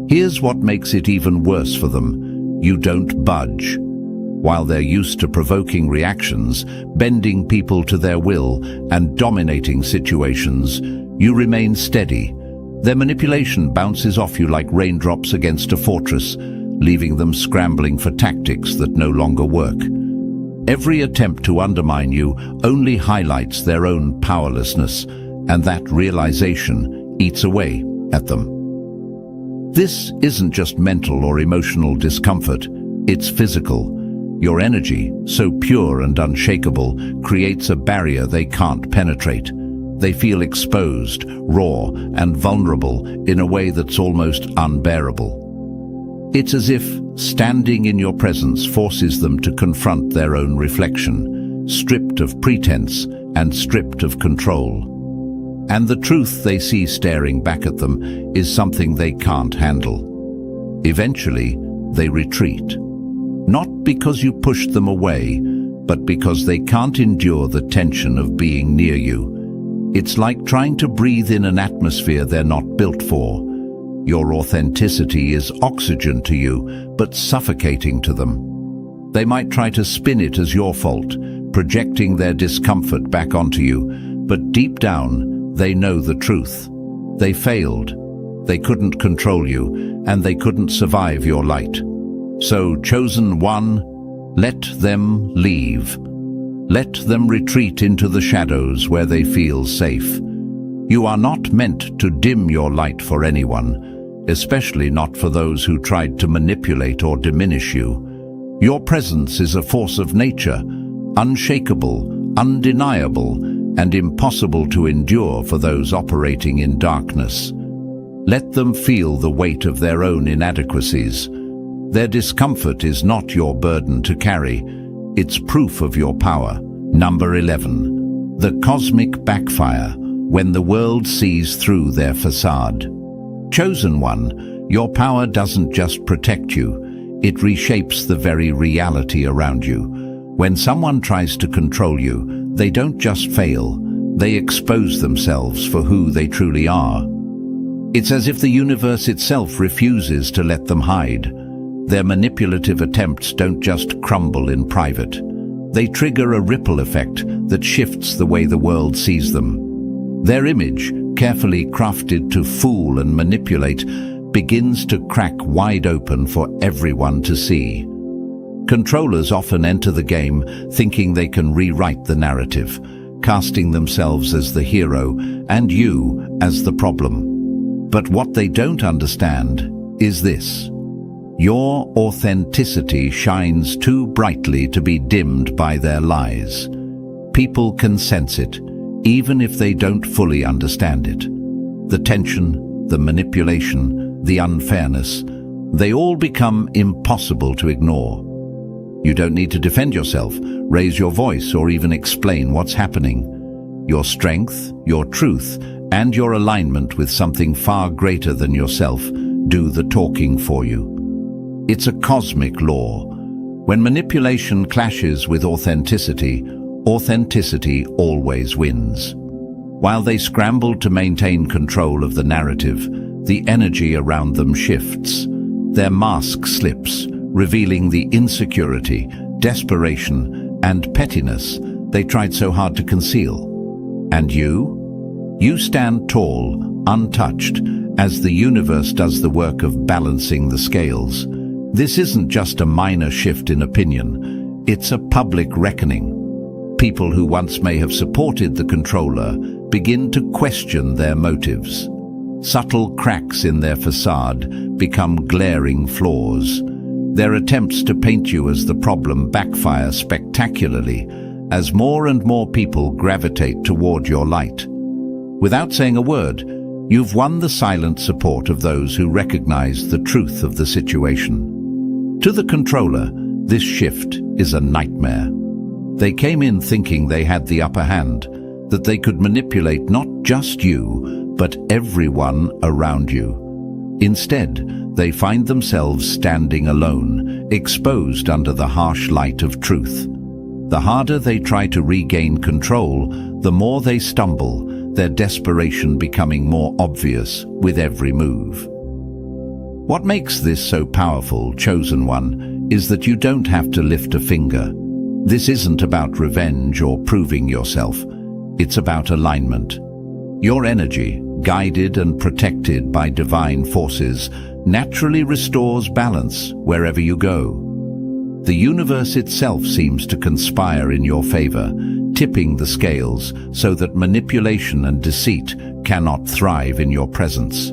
Here's what makes it even worse for them. You don't budge. While they're used to provoking reactions, bending people to their will, and dominating situations, you remain steady. Their manipulation bounces off you like raindrops against a fortress, leaving them scrambling for tactics that no longer work. Every attempt to undermine you only highlights their own powerlessness, and that realization eats away at them. This isn't just mental or emotional discomfort, it's physical. Your energy, so pure and unshakable, creates a barrier they can't penetrate. They feel exposed, raw, and vulnerable in a way that's almost unbearable. It's as if standing in your presence forces them to confront their own reflection, stripped of pretense and stripped of control. And the truth they see staring back at them is something they can't handle. Eventually, they retreat. Not because you pushed them away, but because they can't endure the tension of being near you. It's like trying to breathe in an atmosphere they're not built for. Your authenticity is oxygen to you, but suffocating to them. They might try to spin it as your fault, projecting their discomfort back onto you, but deep down, they know the truth. They failed. They couldn't control you, and they couldn't survive your light. So, chosen one, let them leave. Let them retreat into the shadows where they feel safe. You are not meant to dim your light for anyone, especially not for those who tried to manipulate or diminish you. Your presence is a force of nature, unshakable, undeniable, and impossible to endure for those operating in darkness. Let them feel the weight of their own inadequacies. Their discomfort is not your burden to carry, it's proof of your power. Number 11. The cosmic backfire, when the world sees through their facade. Chosen one, your power doesn't just protect you, it reshapes the very reality around you. When someone tries to control you, they don't just fail, they expose themselves for who they truly are. It's as if the universe itself refuses to let them hide. Their manipulative attempts don't just crumble in private. They trigger a ripple effect that shifts the way the world sees them. Their image, carefully crafted to fool and manipulate, begins to crack wide open for everyone to see. Controllers often enter the game thinking they can rewrite the narrative, casting themselves as the hero and you as the problem. But what they don't understand is this: your authenticity shines too brightly to be dimmed by their lies. People can sense it, even if they don't fully understand it. The tension, the manipulation, the unfairness, they all become impossible to ignore. You don't need to defend yourself, raise your voice, or even explain what's happening. Your strength, your truth, and your alignment with something far greater than yourself do the talking for you. It's a cosmic law. When manipulation clashes with authenticity, authenticity always wins. While they scramble to maintain control of the narrative, the energy around them shifts. Their mask slips, revealing the insecurity, desperation, and pettiness they tried so hard to conceal. And you stand tall, untouched, as the universe does the work of balancing the scales. This isn't just a minor shift in opinion, it's a public reckoning. People who once may have supported the controller begin to question their motives. Subtle cracks in their facade become glaring flaws. Their attempts to paint you as the problem backfire spectacularly as more and more people gravitate toward your light. Without saying a word, you've won the silent support of those who recognize the truth of the situation. To the controller, this shift is a nightmare. They came in thinking they had the upper hand, that they could manipulate not just you, but everyone around you. Instead, they find themselves standing alone, exposed under the harsh light of truth. The harder they try to regain control, the more they stumble, their desperation becoming more obvious with every move. What makes this so powerful, chosen one, is that you don't have to lift a finger. This isn't about revenge or proving yourself. It's about alignment. Your energy, guided and protected by divine forces, naturally restores balance wherever you go. The universe itself seems to conspire in your favor, tipping the scales so that manipulation and deceit cannot thrive in your presence.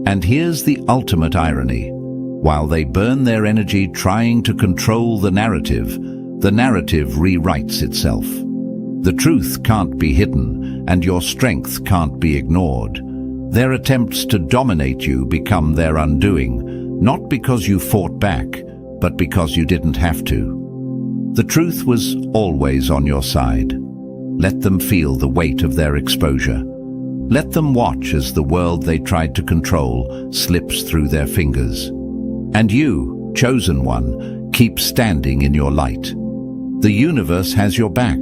And here's the ultimate irony. While they burn their energy trying to control the narrative rewrites itself. The truth can't be hidden, and your strength can't be ignored. Their attempts to dominate you become their undoing, not because you fought back, but because you didn't have to. The truth was always on your side. Let them feel the weight of their exposure. Let them watch as the world they tried to control slips through their fingers. And you, chosen one, keep standing in your light. The universe has your back,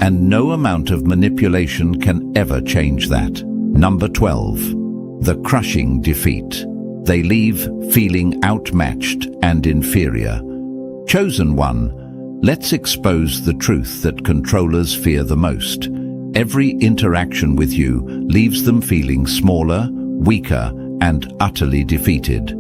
and no amount of manipulation can ever change that. Number 12. The crushing defeat. They leave feeling outmatched and inferior. Chosen one, let's expose the truth that controllers fear the most. Every interaction with you leaves them feeling smaller, weaker, and utterly defeated.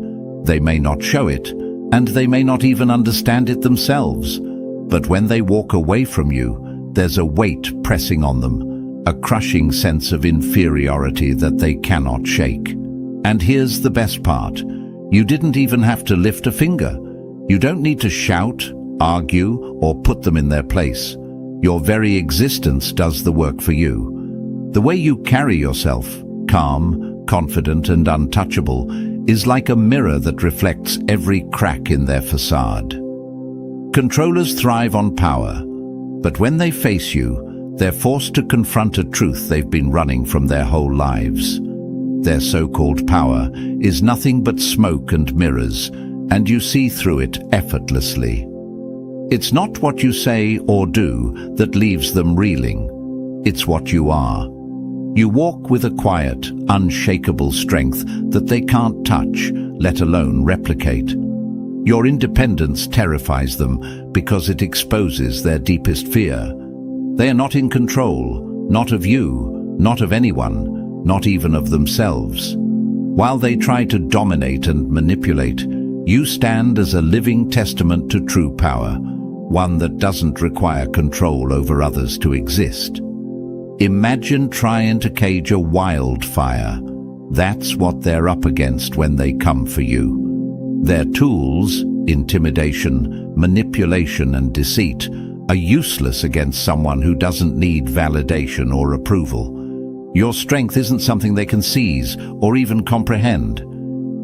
They may not show it, and they may not even understand it themselves. But when they walk away from you, there's a weight pressing on them, a crushing sense of inferiority that they cannot shake. And here's the best part. You didn't even have to lift a finger. You don't need to shout, argue, or put them in their place. Your very existence does the work for you. The way you carry yourself, calm, confident, and untouchable, is like a mirror that reflects every crack in their facade. Controllers thrive on power, but when they face you, they're forced to confront a truth they've been running from their whole lives. Their so-called power is nothing but smoke and mirrors, and you see through it effortlessly. It's not what you say or do that leaves them reeling. It's what you are. You walk with a quiet, unshakable strength that they can't touch, let alone replicate. Your independence terrifies them because it exposes their deepest fear. They are not in control, not of you, not of anyone, not even of themselves. While they try to dominate and manipulate, you stand as a living testament to true power, one that doesn't require control over others to exist. Imagine trying to cage a wildfire. That's what they're up against when they come for you. Their tools, intimidation, manipulation, and deceit, are useless against someone who doesn't need validation or approval. Your strength isn't something they can seize or even comprehend.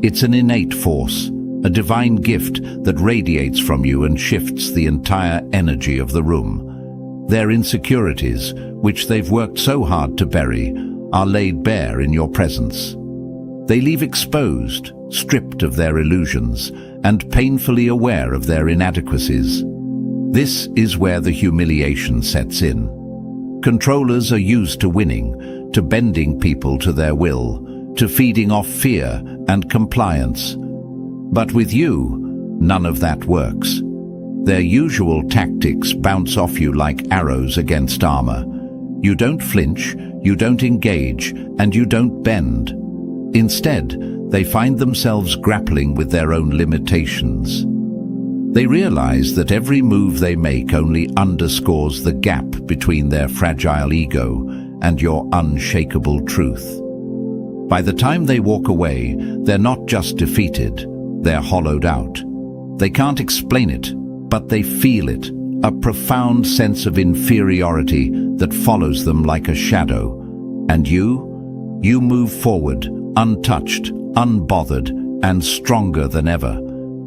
It's an innate force, a divine gift that radiates from you and shifts the entire energy of the room. Their insecurities, which they've worked so hard to bury, are laid bare in your presence. They leave exposed, stripped of their illusions, and painfully aware of their inadequacies. This is where the humiliation sets in. Controllers are used to winning, to bending people to their will, to feeding off fear and compliance. But with you, none of that works. Their usual tactics bounce off you like arrows against armor. You don't flinch, you don't engage, and you don't bend. Instead, they find themselves grappling with their own limitations. They realize that every move they make only underscores the gap between their fragile ego and your unshakable truth. By the time they walk away, they're not just defeated, they're hollowed out. They can't explain it, but they feel it, a profound sense of inferiority that follows them like a shadow. And you move forward, untouched, unbothered, and stronger than ever.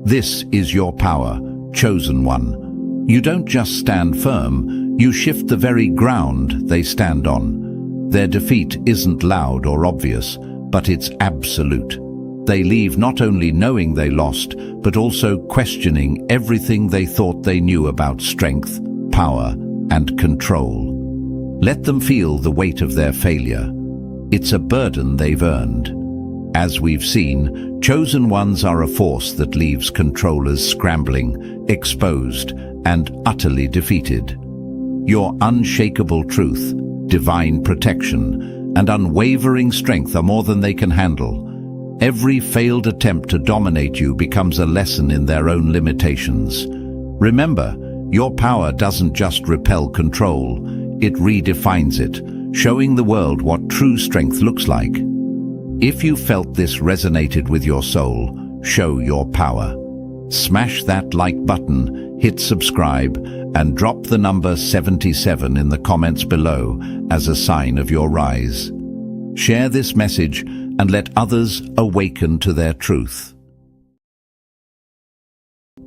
This is your power, chosen one. You don't just stand firm, you shift the very ground they stand on. Their defeat isn't loud or obvious, but it's absolute. They leave not only knowing they lost, but also questioning everything they thought they knew about strength, power, and control. Let them feel the weight of their failure. It's a burden they've earned. As we've seen, chosen ones are a force that leaves controllers scrambling, exposed, and utterly defeated. Your unshakable truth, divine protection, and unwavering strength are more than they can handle. Every failed attempt to dominate you becomes a lesson in their own limitations. Remember, your power doesn't just repel control, it redefines it, showing the world what true strength looks like. If you felt this resonated with your soul, show your power. Smash that like button, hit subscribe, and drop the number 77 in the comments below as a sign of your rise. Share this message and let others awaken to their truth.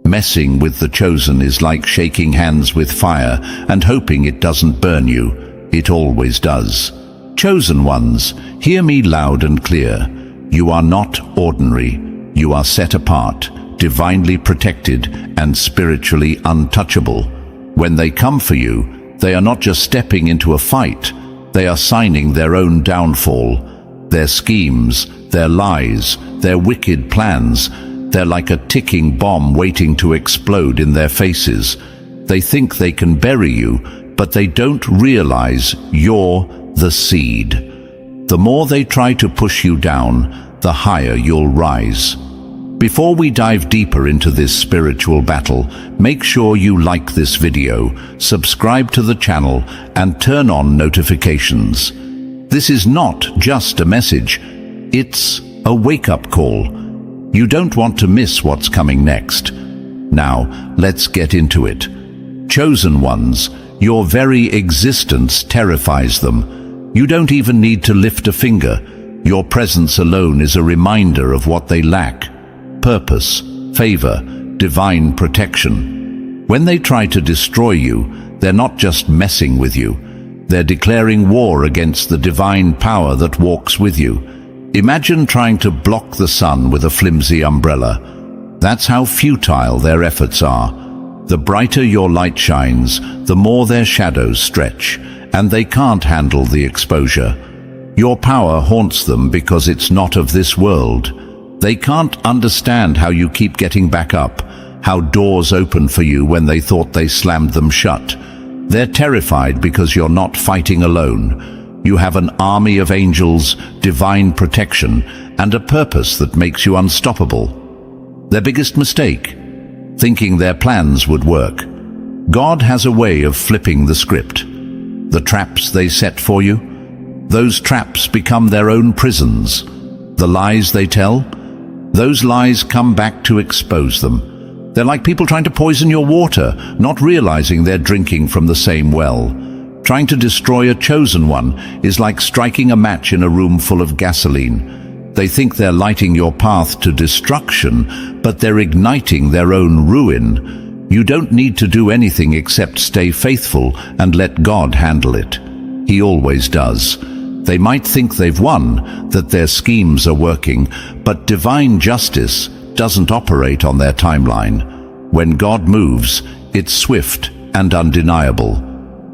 Messing with the chosen is like shaking hands with fire and hoping it doesn't burn you. It always does. Chosen ones, hear me loud and clear. You are not ordinary. You are set apart, divinely protected, and spiritually untouchable. When they come for you, they are not just stepping into a fight. They are signing their own downfall. Their schemes, their lies, their wicked plans, they're like a ticking bomb waiting to explode in their faces. They think they can bury you, but they don't realize you're the seed. The more they try to push you down, the higher you'll rise. Before we dive deeper into this spiritual battle, make sure you like this video, subscribe to the channel, and turn on notifications. This is not just a message, it's a wake-up call. You don't want to miss what's coming next. Now, let's get into it. Chosen ones, your very existence terrifies them. You don't even need to lift a finger. Your presence alone is a reminder of what they lack: purpose, favor, divine protection. When they try to destroy you, they're not just messing with you. They're declaring war against the divine power that walks with you. Imagine trying to block the sun with a flimsy umbrella. That's how futile their efforts are. The brighter your light shines, the more their shadows stretch, and they can't handle the exposure. Your power haunts them because it's not of this world. They can't understand how you keep getting back up, how doors open for you when they thought they slammed them shut. They're terrified because you're not fighting alone. You have an army of angels, divine protection, and a purpose that makes you unstoppable. Their biggest mistake? Thinking their plans would work. God has a way of flipping the script. The traps they set for you? Those traps become their own prisons. The lies they tell? Those lies come back to expose them. They're like people trying to poison your water, not realizing they're drinking from the same well. Trying to destroy a chosen one is like striking a match in a room full of gasoline. They think they're lighting your path to destruction, but they're igniting their own ruin. You don't need to do anything except stay faithful and let God handle it. He always does. They might think they've won, that their schemes are working, but divine justice doesn't operate on their timeline. When God moves, it's swift and undeniable.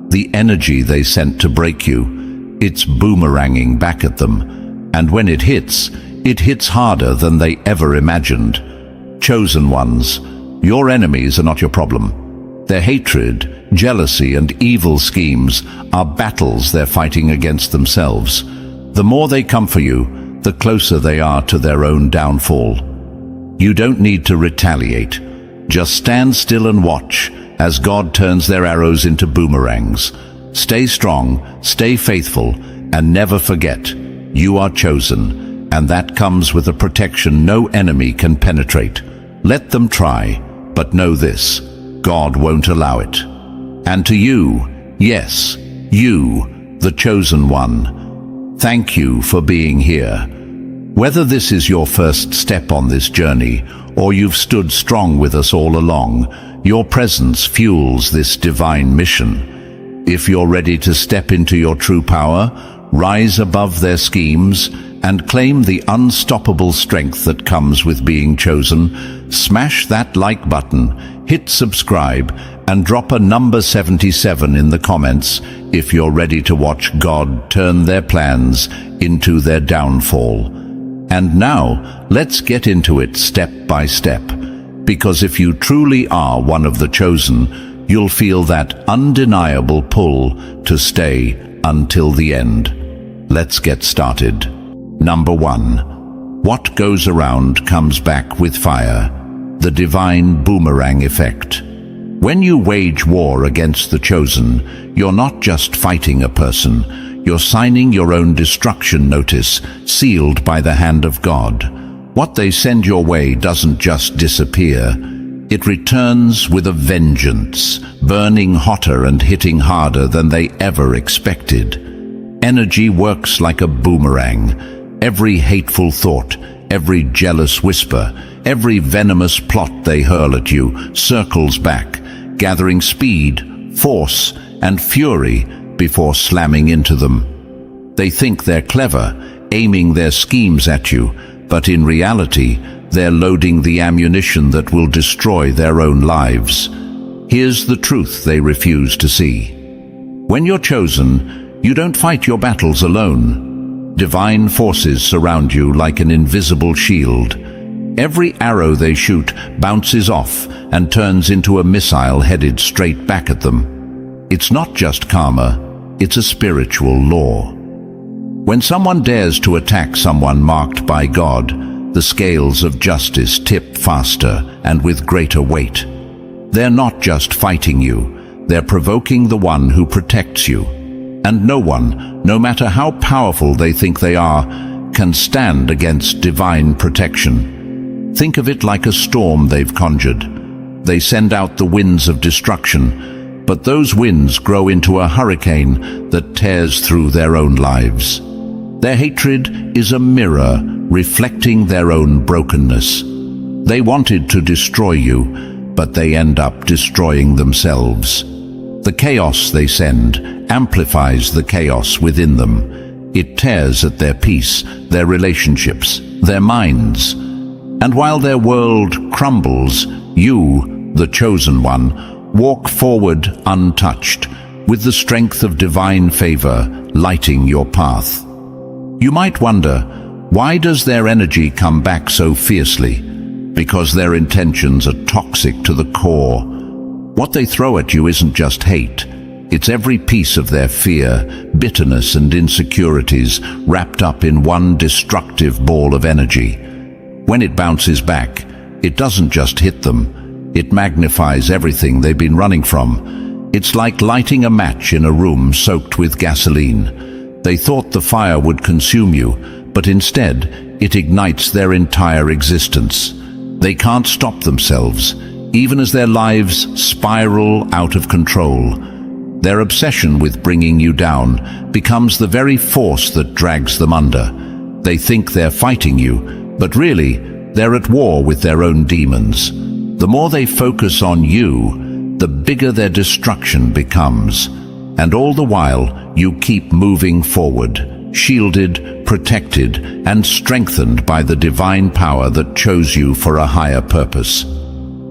The energy they sent to break you, it's boomeranging back at them. And when it hits harder than they ever imagined. Chosen ones, your enemies are not your problem. Their hatred, jealousy, and evil schemes are battles they're fighting against themselves. The more they come for you, the closer they are to their own downfall. You don't need to retaliate. Just stand still and watch as God turns their arrows into boomerangs. Stay strong, stay faithful, and never forget, you are chosen, and that comes with a protection no enemy can penetrate. Let them try, but know this, God won't allow it. And to you, yes, you, the chosen one, thank you for being here. Whether this is your first step on this journey, or you've stood strong with us all along, your presence fuels this divine mission. If you're ready to step into your true power, rise above their schemes, and claim the unstoppable strength that comes with being chosen, smash that like button, hit subscribe, and drop a number 77 in the comments if you're ready to watch God turn their plans into their downfall. And now, let's get into it step by step, because if you truly are one of the chosen, you'll feel that undeniable pull to stay until the end. Let's get started. Number 1. What goes around comes back with fire. The divine boomerang effect. When you wage war against the chosen, you're not just fighting a person, you're signing your own destruction notice, sealed by the hand of God. What they send your way doesn't just disappear. It returns with a vengeance, burning hotter and hitting harder than they ever expected. Energy works like a boomerang. Every hateful thought, every jealous whisper, every venomous plot they hurl at you circles back, gathering speed, force, and fury before slamming into them. They think they're clever, aiming their schemes at you, but in reality, they're loading the ammunition that will destroy their own lives. Here's the truth they refuse to see. When you're chosen, you don't fight your battles alone. Divine forces surround you like an invisible shield. Every arrow they shoot bounces off and turns into a missile headed straight back at them. It's not just karma, it's a spiritual law. When someone dares to attack someone marked by God, the scales of justice tip faster and with greater weight. They're not just fighting you, they're provoking the one who protects you. And no one, no matter how powerful they think they are, can stand against divine protection. Think of it like a storm they've conjured. They send out the winds of destruction, but those winds grow into a hurricane that tears through their own lives. Their hatred is a mirror reflecting their own brokenness. They wanted to destroy you, but they end up destroying themselves. The chaos they send amplifies the chaos within them. It tears at their peace, their relationships, their minds. And while their world crumbles, you, the chosen one, walk forward untouched, with the strength of divine favor lighting your path. You might wonder, why does their energy come back so fiercely? Because their intentions are toxic to the core. What they throw at you isn't just hate. It's every piece of their fear, bitterness, and insecurities wrapped up in one destructive ball of energy. When it bounces back, it doesn't just hit them. It magnifies everything they've been running from. It's like lighting a match in a room soaked with gasoline. They thought the fire would consume you, but instead it ignites their entire existence. They can't stop themselves, even as their lives spiral out of control. Their obsession with bringing you down becomes the very force that drags them under. They think they're fighting you, but really, they're at war with their own demons. The more they focus on you, the bigger their destruction becomes. And all the while, you keep moving forward, shielded, protected, and strengthened by the divine power that chose you for a higher purpose.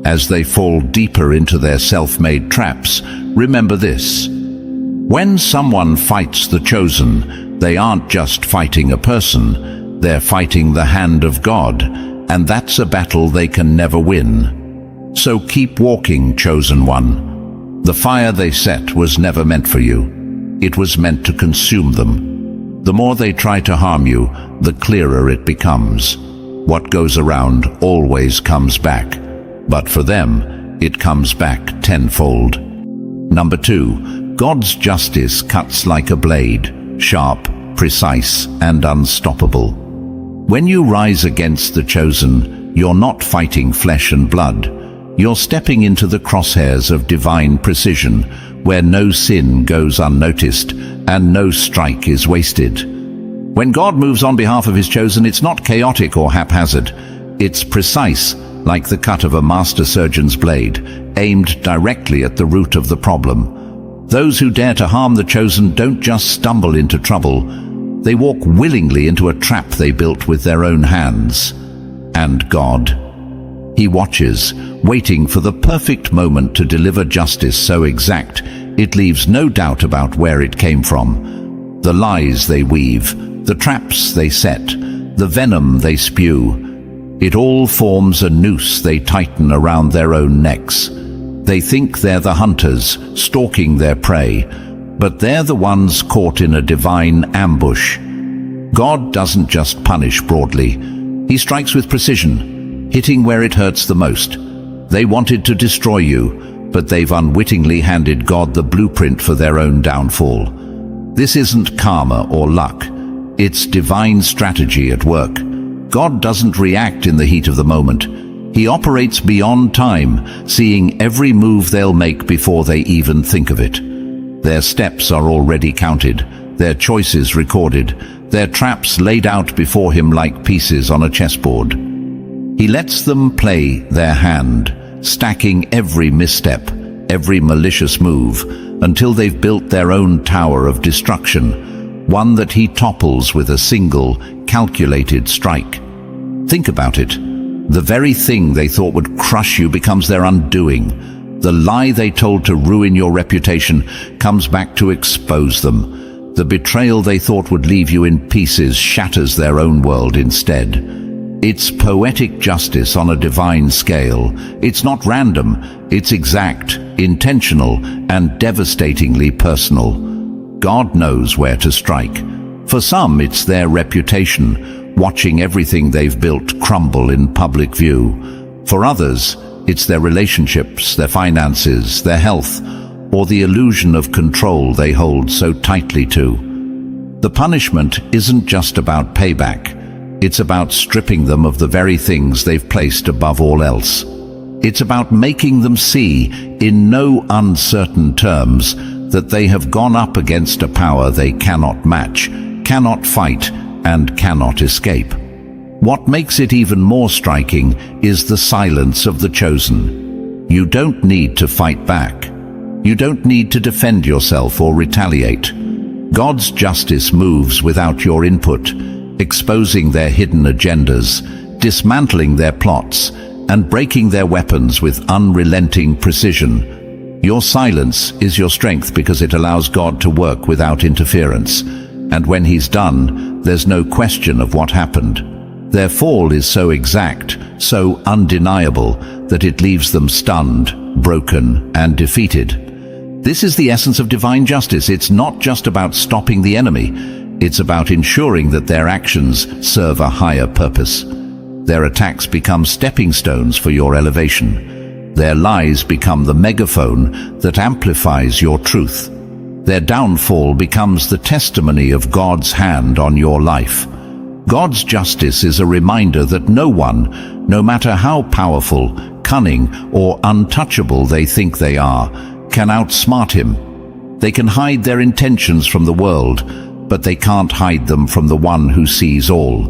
As they fall deeper into their self-made traps, remember this: when someone fights the chosen, they aren't just fighting a person, they're fighting the hand of God, and that's a battle they can never win. So keep walking, chosen one. The fire they set was never meant for you. It was meant to consume them. The more they try to harm you, the clearer it becomes. What goes around always comes back, but for them, it comes back tenfold. Number 2, God's justice cuts like a blade, sharp, precise, and unstoppable. When you rise against the chosen, you're not fighting flesh and blood. You're stepping into the crosshairs of divine precision, where no sin goes unnoticed and no strike is wasted. When God moves on behalf of his chosen, it's not chaotic or haphazard. It's precise, like the cut of a master surgeon's blade, aimed directly at the root of the problem. Those who dare to harm the chosen don't just stumble into trouble. They walk willingly into a trap they built with their own hands. And God, he watches, waiting for the perfect moment to deliver justice so exact it leaves no doubt about where it came from. The lies they weave, the traps they set, the venom they spew, it all forms a noose they tighten around their own necks. They think they're the hunters, stalking their prey, but they're the ones caught in a divine ambush. God doesn't just punish broadly. He strikes with precision, hitting where it hurts the most. They wanted to destroy you, but they've unwittingly handed God the blueprint for their own downfall. This isn't karma or luck. It's divine strategy at work. God doesn't react in the heat of the moment. He operates beyond time, seeing every move they'll make before they even think of it. Their steps are already counted, their choices recorded, their traps laid out before him like pieces on a chessboard. He lets them play their hand, stacking every misstep, every malicious move, until they've built their own tower of destruction, one that he topples with a single, calculated strike. Think about it. The very thing they thought would crush you becomes their undoing. The lie they told to ruin your reputation comes back to expose them. The betrayal they thought would leave you in pieces shatters their own world instead. It's poetic justice on a divine scale. It's not random, it's exact, intentional, and devastatingly personal. God knows where to strike. For some, it's their reputation, watching everything they've built crumble in public view. For others, it's their relationships, their finances, their health, or the illusion of control they hold so tightly to. The punishment isn't just about payback. It's about stripping them of the very things they've placed above all else. It's about making them see, in no uncertain terms, that they have gone up against a power they cannot match, cannot fight, and cannot escape. What makes it even more striking is the silence of the chosen. You don't need to fight back. You don't need to defend yourself or retaliate. God's justice moves without your input, exposing their hidden agendas, dismantling their plots, and breaking their weapons with unrelenting precision. Your silence is your strength because it allows God to work without interference. And when he's done, there's no question of what happened. Their fall is so exact, so undeniable, that it leaves them stunned, broken, and defeated. This is the essence of divine justice. It's not just about stopping the enemy. It's about ensuring that their actions serve a higher purpose. Their attacks become stepping stones for your elevation. Their lies become the megaphone that amplifies your truth. Their downfall becomes the testimony of God's hand on your life. God's justice is a reminder that no one, no matter how powerful, cunning, or untouchable they think they are, can outsmart him. They can hide their intentions from the world, but they can't hide them from the one who sees all.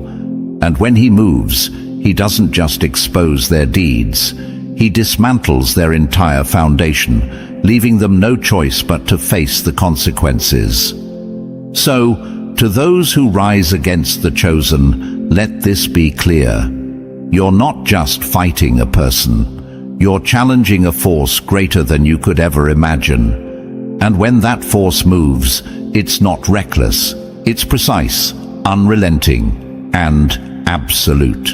And when he moves, he doesn't just expose their deeds. He dismantles their entire foundation, leaving them no choice but to face the consequences. So, to those who rise against the chosen, let this be clear. You're not just fighting a person. You're challenging a force greater than you could ever imagine. And when that force moves, it's not reckless. It's precise, unrelenting, and absolute.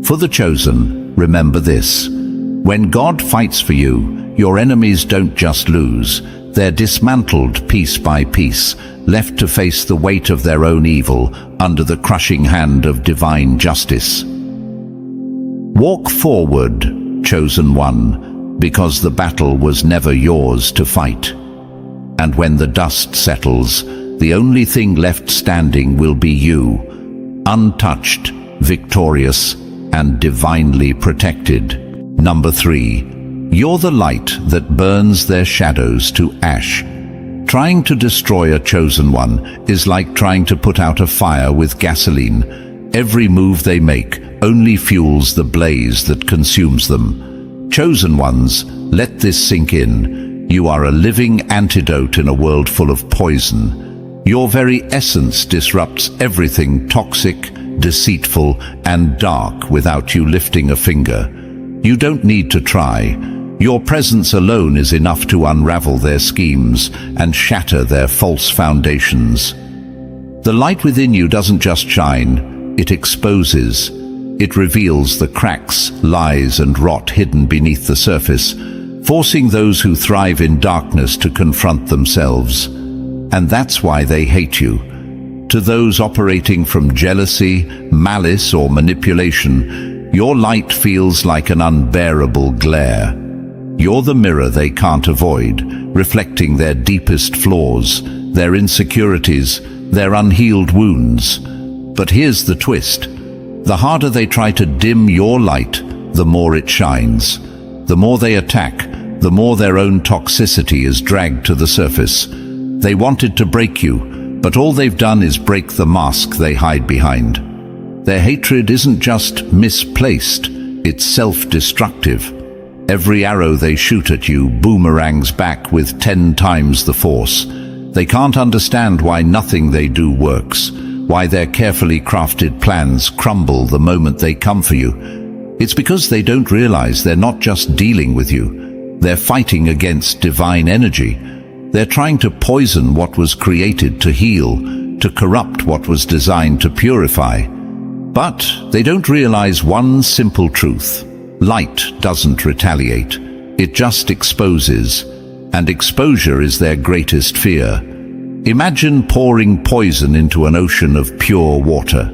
For the chosen, remember this. When God fights for you, your enemies don't just lose. They're dismantled piece by piece, left to face the weight of their own evil under the crushing hand of divine justice. Walk forward, chosen one, because the battle was never yours to fight. And when the dust settles, the only thing left standing will be you, untouched, victorious, and divinely protected. Number 3. You're the light that burns their shadows to ash. Trying to destroy a chosen one is like trying to put out a fire with gasoline. Every move they make only fuels the blaze that consumes them. Chosen ones, let this sink in. You are a living antidote in a world full of poison. Your very essence disrupts everything toxic, deceitful, and dark without you lifting a finger. You don't need to try. Your presence alone is enough to unravel their schemes and shatter their false foundations. The light within you doesn't just shine, it exposes. It reveals the cracks, lies, and rot hidden beneath the surface, forcing those who thrive in darkness to confront themselves. And that's why they hate you. To those operating from jealousy, malice, or manipulation, your light feels like an unbearable glare. You're the mirror they can't avoid, reflecting their deepest flaws, their insecurities, their unhealed wounds. But here's the twist. The harder they try to dim your light, the more it shines. The more they attack, the more their own toxicity is dragged to the surface. They wanted to break you, but all they've done is break the mask they hide behind. Their hatred isn't just misplaced, it's self-destructive. Every arrow they shoot at you boomerangs back with 10 times the force. They can't understand why nothing they do works, why their carefully crafted plans crumble the moment they come for you. It's because they don't realize they're not just dealing with you, they're fighting against divine energy. They're trying to poison what was created to heal, to corrupt what was designed to purify. But they don't realize one simple truth. Light doesn't retaliate. It just exposes. And exposure is their greatest fear. Imagine pouring poison into an ocean of pure water.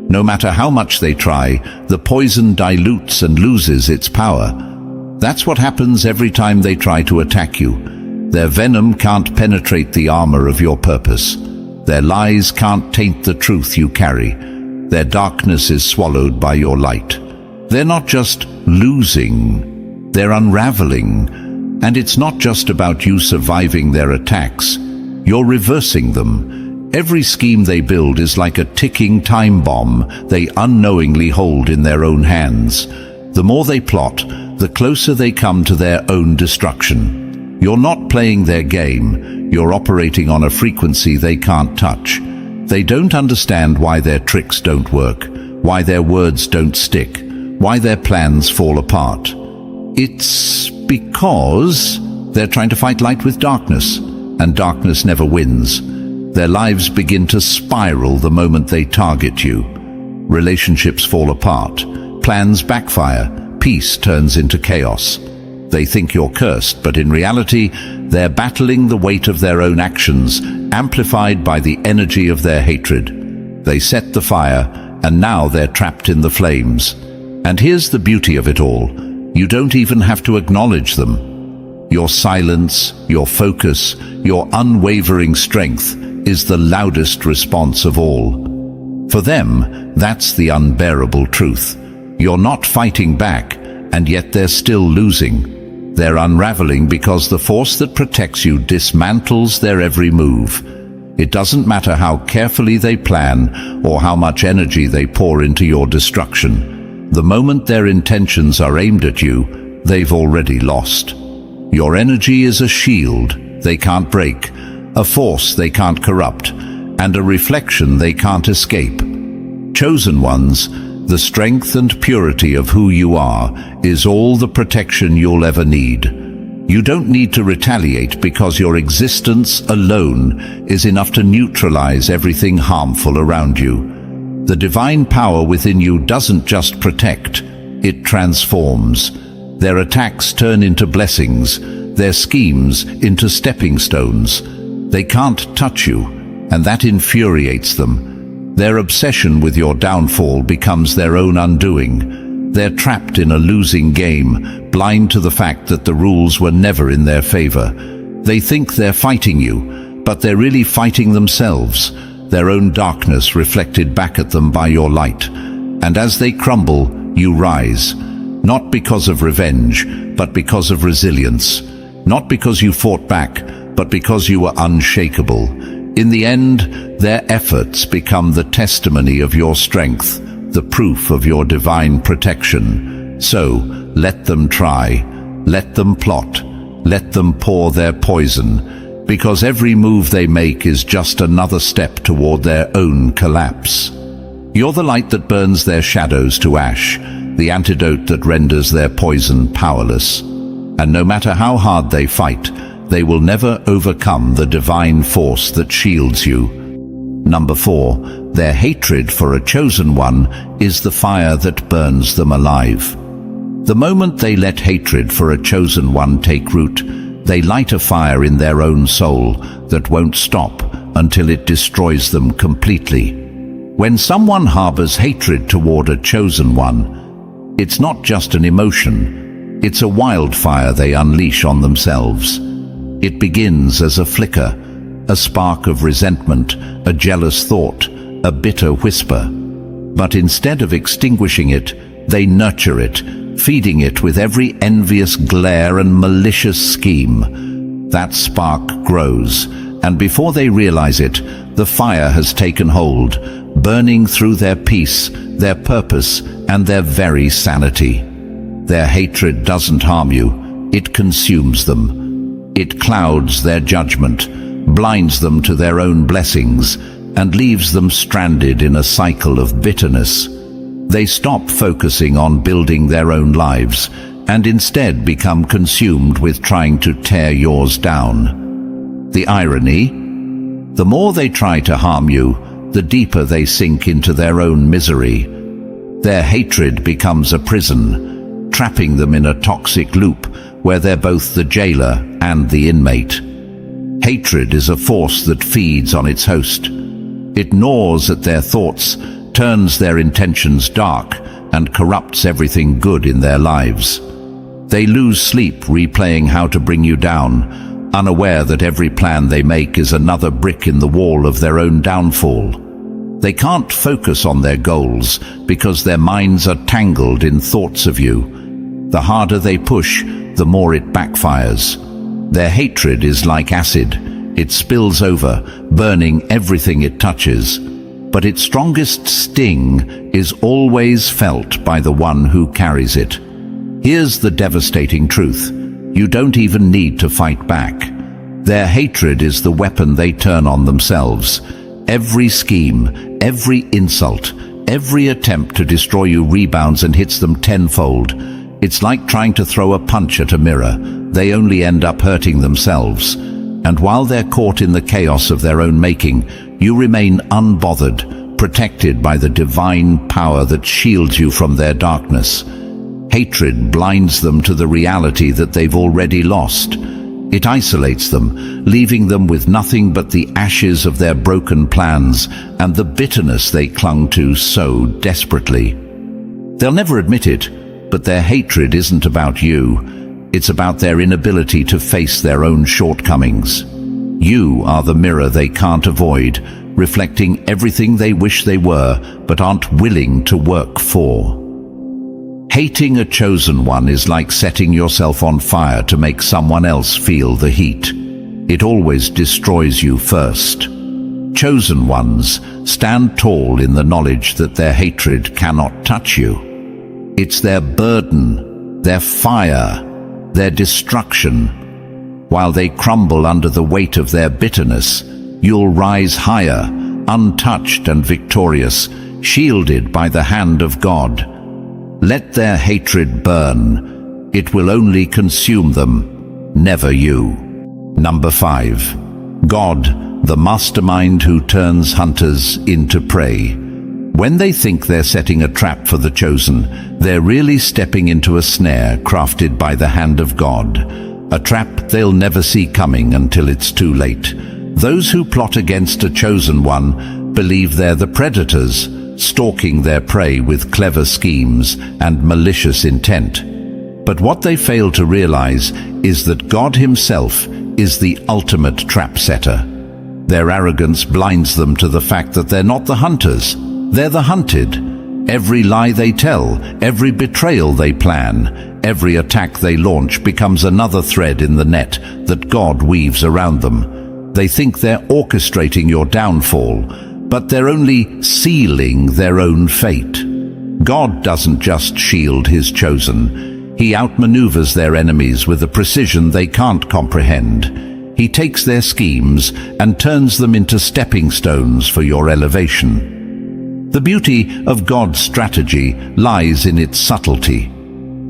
No matter how much they try, the poison dilutes and loses its power. That's what happens every time they try to attack you. Their venom can't penetrate the armor of your purpose. Their lies can't taint the truth you carry. Their darkness is swallowed by your light. They're not just losing, they're unraveling. And it's not just about you surviving their attacks. You're reversing them. Every scheme they build is like a ticking time bomb they unknowingly hold in their own hands. The more they plot, the closer they come to their own destruction. You're not playing their game, you're operating on a frequency they can't touch. They don't understand why their tricks don't work, why their words don't stick, why their plans fall apart. It's because they're trying to fight light with darkness, and darkness never wins. Their lives begin to spiral the moment they target you. Relationships fall apart, plans backfire, peace turns into chaos. They think you're cursed, but in reality, they're battling the weight of their own actions, amplified by the energy of their hatred. They set the fire, and now they're trapped in the flames. And here's the beauty of it all. You don't even have to acknowledge them. Your silence, your focus, your unwavering strength is the loudest response of all. For them, that's the unbearable truth. You're not fighting back, and yet they're still losing. They're unraveling because the force that protects you dismantles their every move. It doesn't matter how carefully they plan or how much energy they pour into your destruction. The moment their intentions are aimed at you, they've already lost. Your energy is a shield they can't break, a force they can't corrupt, and a reflection they can't escape. Chosen ones, the strength and purity of who you are is all the protection you'll ever need. You don't need to retaliate because your existence alone is enough to neutralize everything harmful around you. The divine power within you doesn't just protect, it transforms. Their attacks turn into blessings, their schemes into stepping stones. They can't touch you, and that infuriates them. Their obsession with your downfall becomes their own undoing. They're trapped in a losing game, blind to the fact that the rules were never in their favor. They think they're fighting you, but they're really fighting themselves, their own darkness reflected back at them by your light. And as they crumble, you rise. Not because of revenge, but because of resilience. Not because you fought back, but because you were unshakable. In the end, their efforts become the testimony of your strength, the proof of your divine protection. So, let them try, let them plot, let them pour their poison, because every move they make is just another step toward their own collapse. You're the light that burns their shadows to ash, the antidote that renders their poison powerless. And no matter how hard they fight, they will never overcome the divine force that shields you. Number 4, their hatred for a chosen one is the fire that burns them alive. The moment they let hatred for a chosen one take root, they light a fire in their own soul that won't stop until it destroys them completely. When someone harbors hatred toward a chosen one, it's not just an emotion, it's a wildfire they unleash on themselves. It begins as a flicker, a spark of resentment, a jealous thought, a bitter whisper. But instead of extinguishing it, they nurture it, feeding it with every envious glare and malicious scheme. That spark grows, and before they realize it, the fire has taken hold, burning through their peace, their purpose, and their very sanity. Their hatred doesn't harm you, it consumes them. It clouds their judgment, blinds them to their own blessings, and leaves them stranded in a cycle of bitterness. They stop focusing on building their own lives, and instead become consumed with trying to tear yours down. The irony? The more they try to harm you, the deeper they sink into their own misery. Their hatred becomes a prison, trapping them in a toxic loop where they're both the jailer and the inmate. Hatred is a force that feeds on its host. It gnaws at their thoughts, turns their intentions dark, and corrupts everything good in their lives. They lose sleep replaying how to bring you down, unaware that every plan they make is another brick in the wall of their own downfall. They can't focus on their goals because their minds are tangled in thoughts of you. The harder they push, the more it backfires. Their hatred is like acid. It spills over, burning everything it touches. But its strongest sting is always felt by the one who carries it. Here's the devastating truth. You don't even need to fight back. Their hatred is the weapon they turn on themselves. Every scheme, every insult, every attempt to destroy you rebounds and hits them tenfold. It's like trying to throw a punch at a mirror. They only end up hurting themselves. And while they're caught in the chaos of their own making, you remain unbothered, protected by the divine power that shields you from their darkness. Hatred blinds them to the reality that they've already lost. It isolates them, leaving them with nothing but the ashes of their broken plans and the bitterness they clung to so desperately. They'll never admit it, But their hatred isn't about you. It's about their inability to face their own shortcomings. You are the mirror they can't avoid, reflecting everything they wish they were, but aren't willing to work for. Hating a chosen one is like setting yourself on fire to make someone else feel the heat. It always destroys you first. Chosen ones stand tall in the knowledge that their hatred cannot touch you. It's their burden, their fire, their destruction. While they crumble under the weight of their bitterness, you'll rise higher, untouched and victorious, shielded by the hand of God. Let their hatred burn. It will only consume them, never you. Number 5. God, the mastermind who turns hunters into prey. When they think they're setting a trap for the chosen, they're really stepping into a snare crafted by the hand of God. A trap they'll never see coming until it's too late. Those who plot against a chosen one believe they're the predators, stalking their prey with clever schemes and malicious intent. But what they fail to realize is that God Himself is the ultimate trap setter. Their arrogance blinds them to the fact that they're not the hunters, they're the hunted. Every lie they tell, every betrayal they plan, every attack they launch becomes another thread in the net that God weaves around them. They think they're orchestrating your downfall, but they're only sealing their own fate. God doesn't just shield His chosen. He outmaneuvers their enemies with a precision they can't comprehend. He takes their schemes and turns them into stepping stones for your elevation. The beauty of God's strategy lies in its subtlety.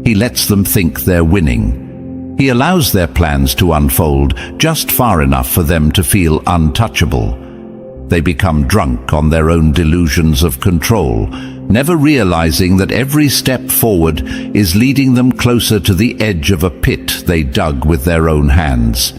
He lets them think they're winning. He allows their plans to unfold just far enough for them to feel untouchable. They become drunk on their own delusions of control, never realizing that every step forward is leading them closer to the edge of a pit they dug with their own hands.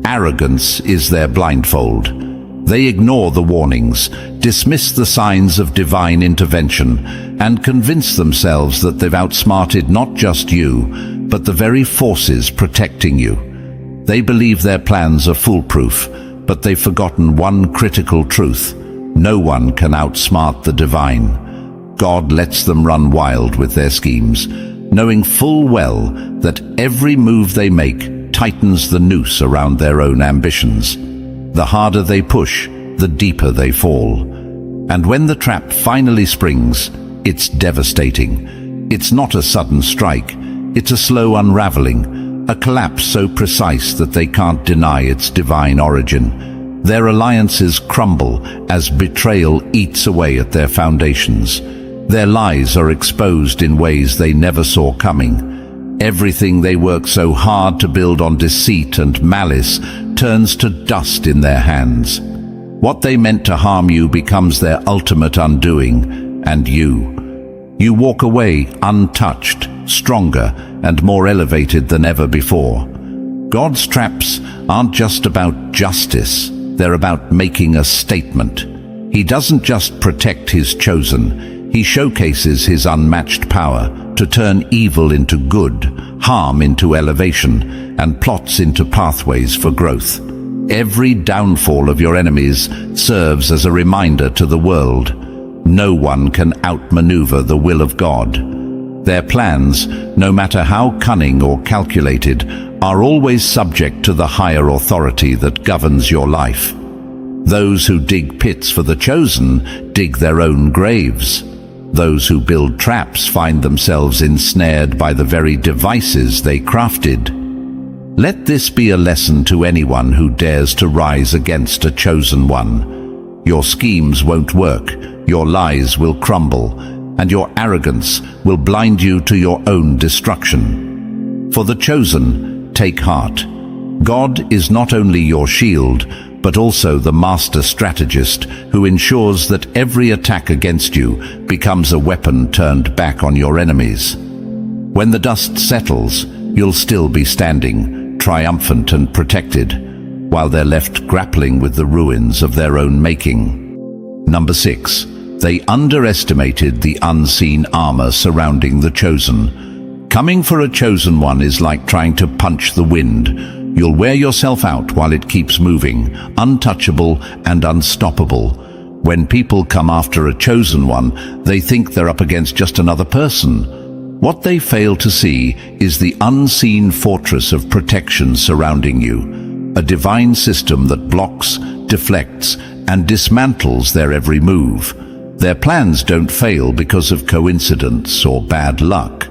Arrogance is their blindfold. They ignore the warnings, dismiss the signs of divine intervention, and convince themselves that they've outsmarted not just you, but the very forces protecting you. They believe their plans are foolproof, but they've forgotten one critical truth. No one can outsmart the divine. God lets them run wild with their schemes, knowing full well that every move they make tightens the noose around their own ambitions. The harder they push, the deeper they fall. And when the trap finally springs, it's devastating. It's not a sudden strike, it's a slow unraveling, a collapse so precise that they can't deny its divine origin. Their alliances crumble as betrayal eats away at their foundations. Their lies are exposed in ways they never saw coming. Everything they worked so hard to build on deceit and malice turns to dust in their hands. What they meant to harm you becomes their ultimate undoing, and you walk away untouched, stronger, and more elevated than ever before. God's traps aren't just about justice, they're about making a statement. He doesn't just protect His chosen, He showcases His unmatched power to turn evil into good, harm into elevation, and plots into pathways for growth. Every downfall of your enemies serves as a reminder to the world. No one can outmaneuver the will of God. Their plans, no matter how cunning or calculated, are always subject to the higher authority that governs your life. Those who dig pits for the chosen dig their own graves. Those who build traps find themselves ensnared by the very devices they crafted. Let this be a lesson to anyone who dares to rise against a chosen one. Your schemes won't work, your lies will crumble, and your arrogance will blind you to your own destruction. For the chosen, take heart. God is not only your shield, but also the master strategist who ensures that every attack against you becomes a weapon turned back on your enemies. When the dust settles, you'll still be standing, triumphant and protected, while they're left grappling with the ruins of their own making. Number 6. They underestimated the unseen armor surrounding the chosen. Coming for a chosen one is like trying to punch the wind. You'll wear yourself out while it keeps moving, untouchable and unstoppable. When people come after a chosen one, they think they're up against just another person. What they fail to see is the unseen fortress of protection surrounding you, a divine system that blocks, deflects, and dismantles their every move. Their plans don't fail because of coincidence or bad luck.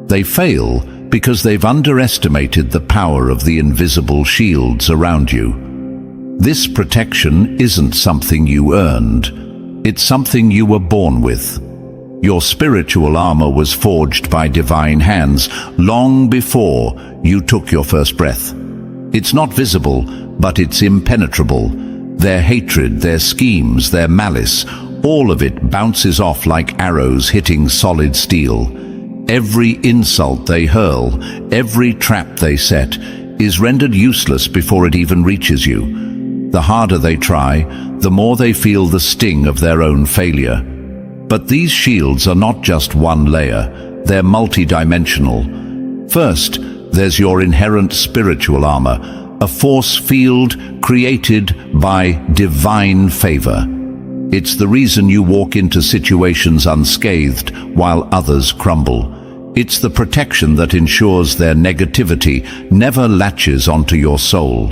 They fail because they've underestimated the power of the invisible shields around you. This protection isn't something you earned. It's something you were born with. Your spiritual armor was forged by divine hands long before you took your first breath. It's not visible, but it's impenetrable. Their hatred, their schemes, their malice, all of it bounces off like arrows hitting solid steel. Every insult they hurl, every trap they set, is rendered useless before it even reaches you. The harder they try, the more they feel the sting of their own failure. But these shields are not just one layer, they're multidimensional. First, there's your inherent spiritual armor, a force field created by divine favor. It's the reason you walk into situations unscathed while others crumble. It's the protection that ensures their negativity never latches onto your soul.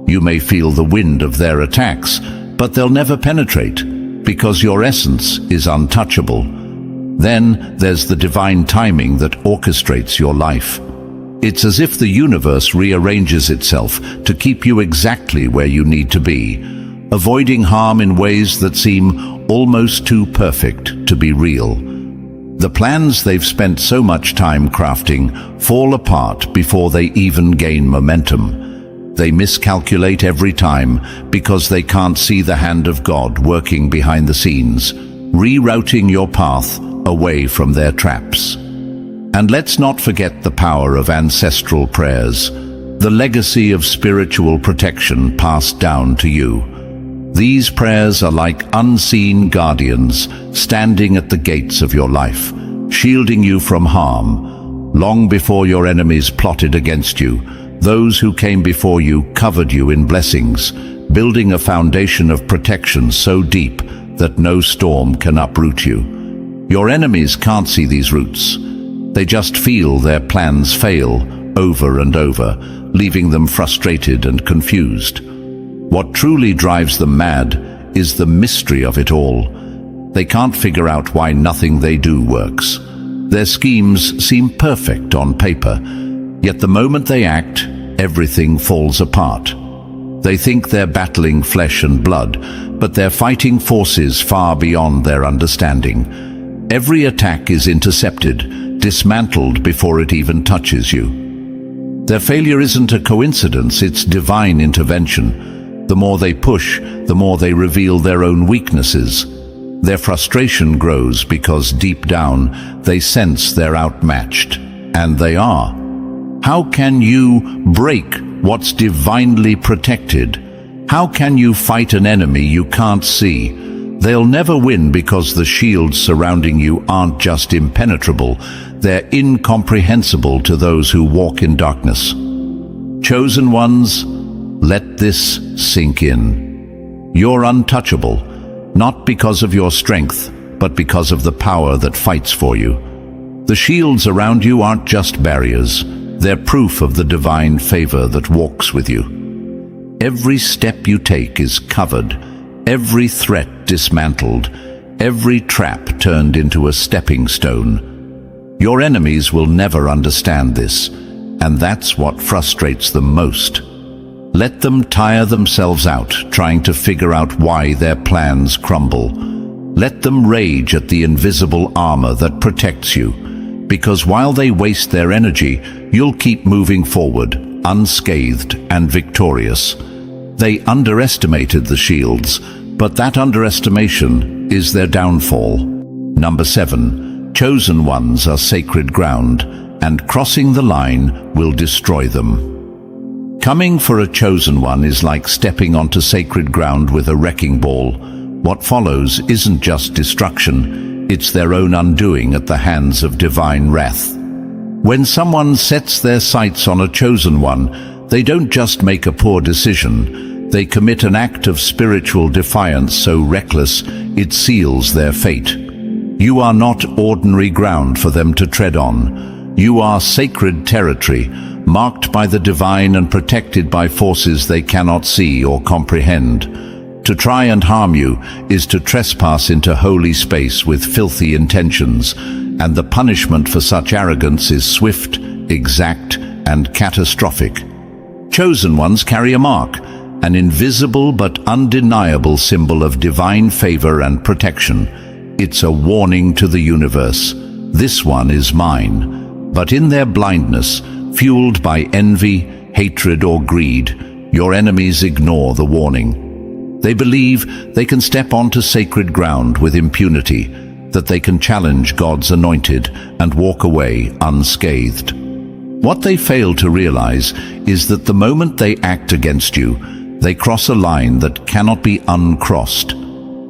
You may feel the wind of their attacks, but they'll never penetrate, because your essence is untouchable. Then there's the divine timing that orchestrates your life. It's as if the universe rearranges itself to keep you exactly where you need to be, avoiding harm in ways that seem almost too perfect to be real. The plans they've spent so much time crafting fall apart before they even gain momentum. They miscalculate every time because they can't see the hand of God working behind the scenes, rerouting your path away from their traps. And let's not forget the power of ancestral prayers, the legacy of spiritual protection passed down to you. These prayers are like unseen guardians standing at the gates of your life, shielding you from harm. Long before your enemies plotted against you, those who came before you covered you in blessings, building a foundation of protection so deep that no storm can uproot you. Your enemies can't see these roots. They just feel their plans fail over and over, leaving them frustrated and confused. What truly drives them mad is the mystery of it all. They can't figure out why nothing they do works. Their schemes seem perfect on paper, yet the moment they act, everything falls apart. They think they're battling flesh and blood, but they're fighting forces far beyond their understanding. Every attack is intercepted, dismantled before it even touches you. Their failure isn't a coincidence, it's divine intervention. The more they push, the more they reveal their own weaknesses. Their frustration grows because deep down they sense they're outmatched. And they are. How can you break what's divinely protected? How can you fight an enemy you can't see? They'll never win because the shields surrounding you aren't just impenetrable, they're incomprehensible to those who walk in darkness. Chosen ones, let this sink in. You're untouchable, not because of your strength, but because of the power that fights for you. The shields around you aren't just barriers, they're proof of the divine favor that walks with you. Every step you take is covered, every threat dismantled, every trap turned into a stepping stone. Your enemies will never understand this, and that's what frustrates them most. Let them tire themselves out trying to figure out why their plans crumble. Let them rage at the invisible armor that protects you, because while they waste their energy, you'll keep moving forward, unscathed and victorious. They underestimated the shields, but that underestimation is their downfall. Number 7, chosen ones are sacred ground, and crossing the line will destroy them. Coming for a chosen one is like stepping onto sacred ground with a wrecking ball. What follows isn't just destruction, it's their own undoing at the hands of divine wrath. When someone sets their sights on a chosen one, they don't just make a poor decision, they commit an act of spiritual defiance so reckless it seals their fate. You are not ordinary ground for them to tread on. You are sacred territory, marked by the divine and protected by forces they cannot see or comprehend. To try and harm you is to trespass into holy space with filthy intentions, and the punishment for such arrogance is swift, exact, and catastrophic. Chosen ones carry a mark, an invisible but undeniable symbol of divine favor and protection. It's a warning to the universe. This one is mine. But in their blindness, fueled by envy, hatred, or greed, your enemies ignore the warning. They believe they can step onto sacred ground with impunity, that they can challenge God's anointed and walk away unscathed. What they fail to realize is that the moment they act against you, they cross a line that cannot be uncrossed.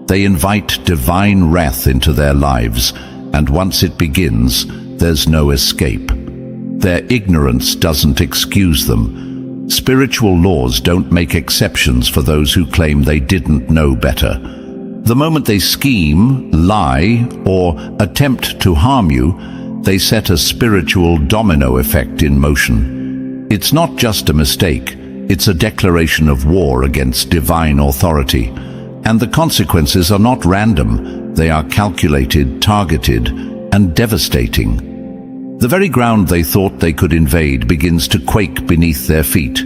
They invite divine wrath into their lives, and once it begins, there's no escape. Their ignorance doesn't excuse them. Spiritual laws don't make exceptions for those who claim they didn't know better. The moment they scheme, lie, or attempt to harm you, they set a spiritual domino effect in motion. It's not just a mistake, it's a declaration of war against divine authority. And the consequences are not random, they are calculated, targeted, and devastating. The very ground they thought they could invade begins to quake beneath their feet.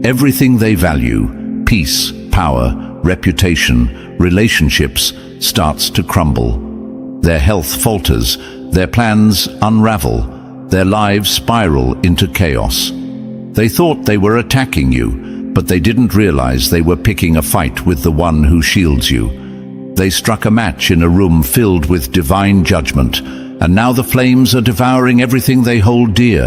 Everything they value, peace, power, reputation, relationships, starts to crumble. Their health falters, their plans unravel, their lives spiral into chaos. They thought they were attacking you, but they didn't realize they were picking a fight with the one who shields you. They struck a match in a room filled with divine judgment, and now the flames are devouring everything they hold dear.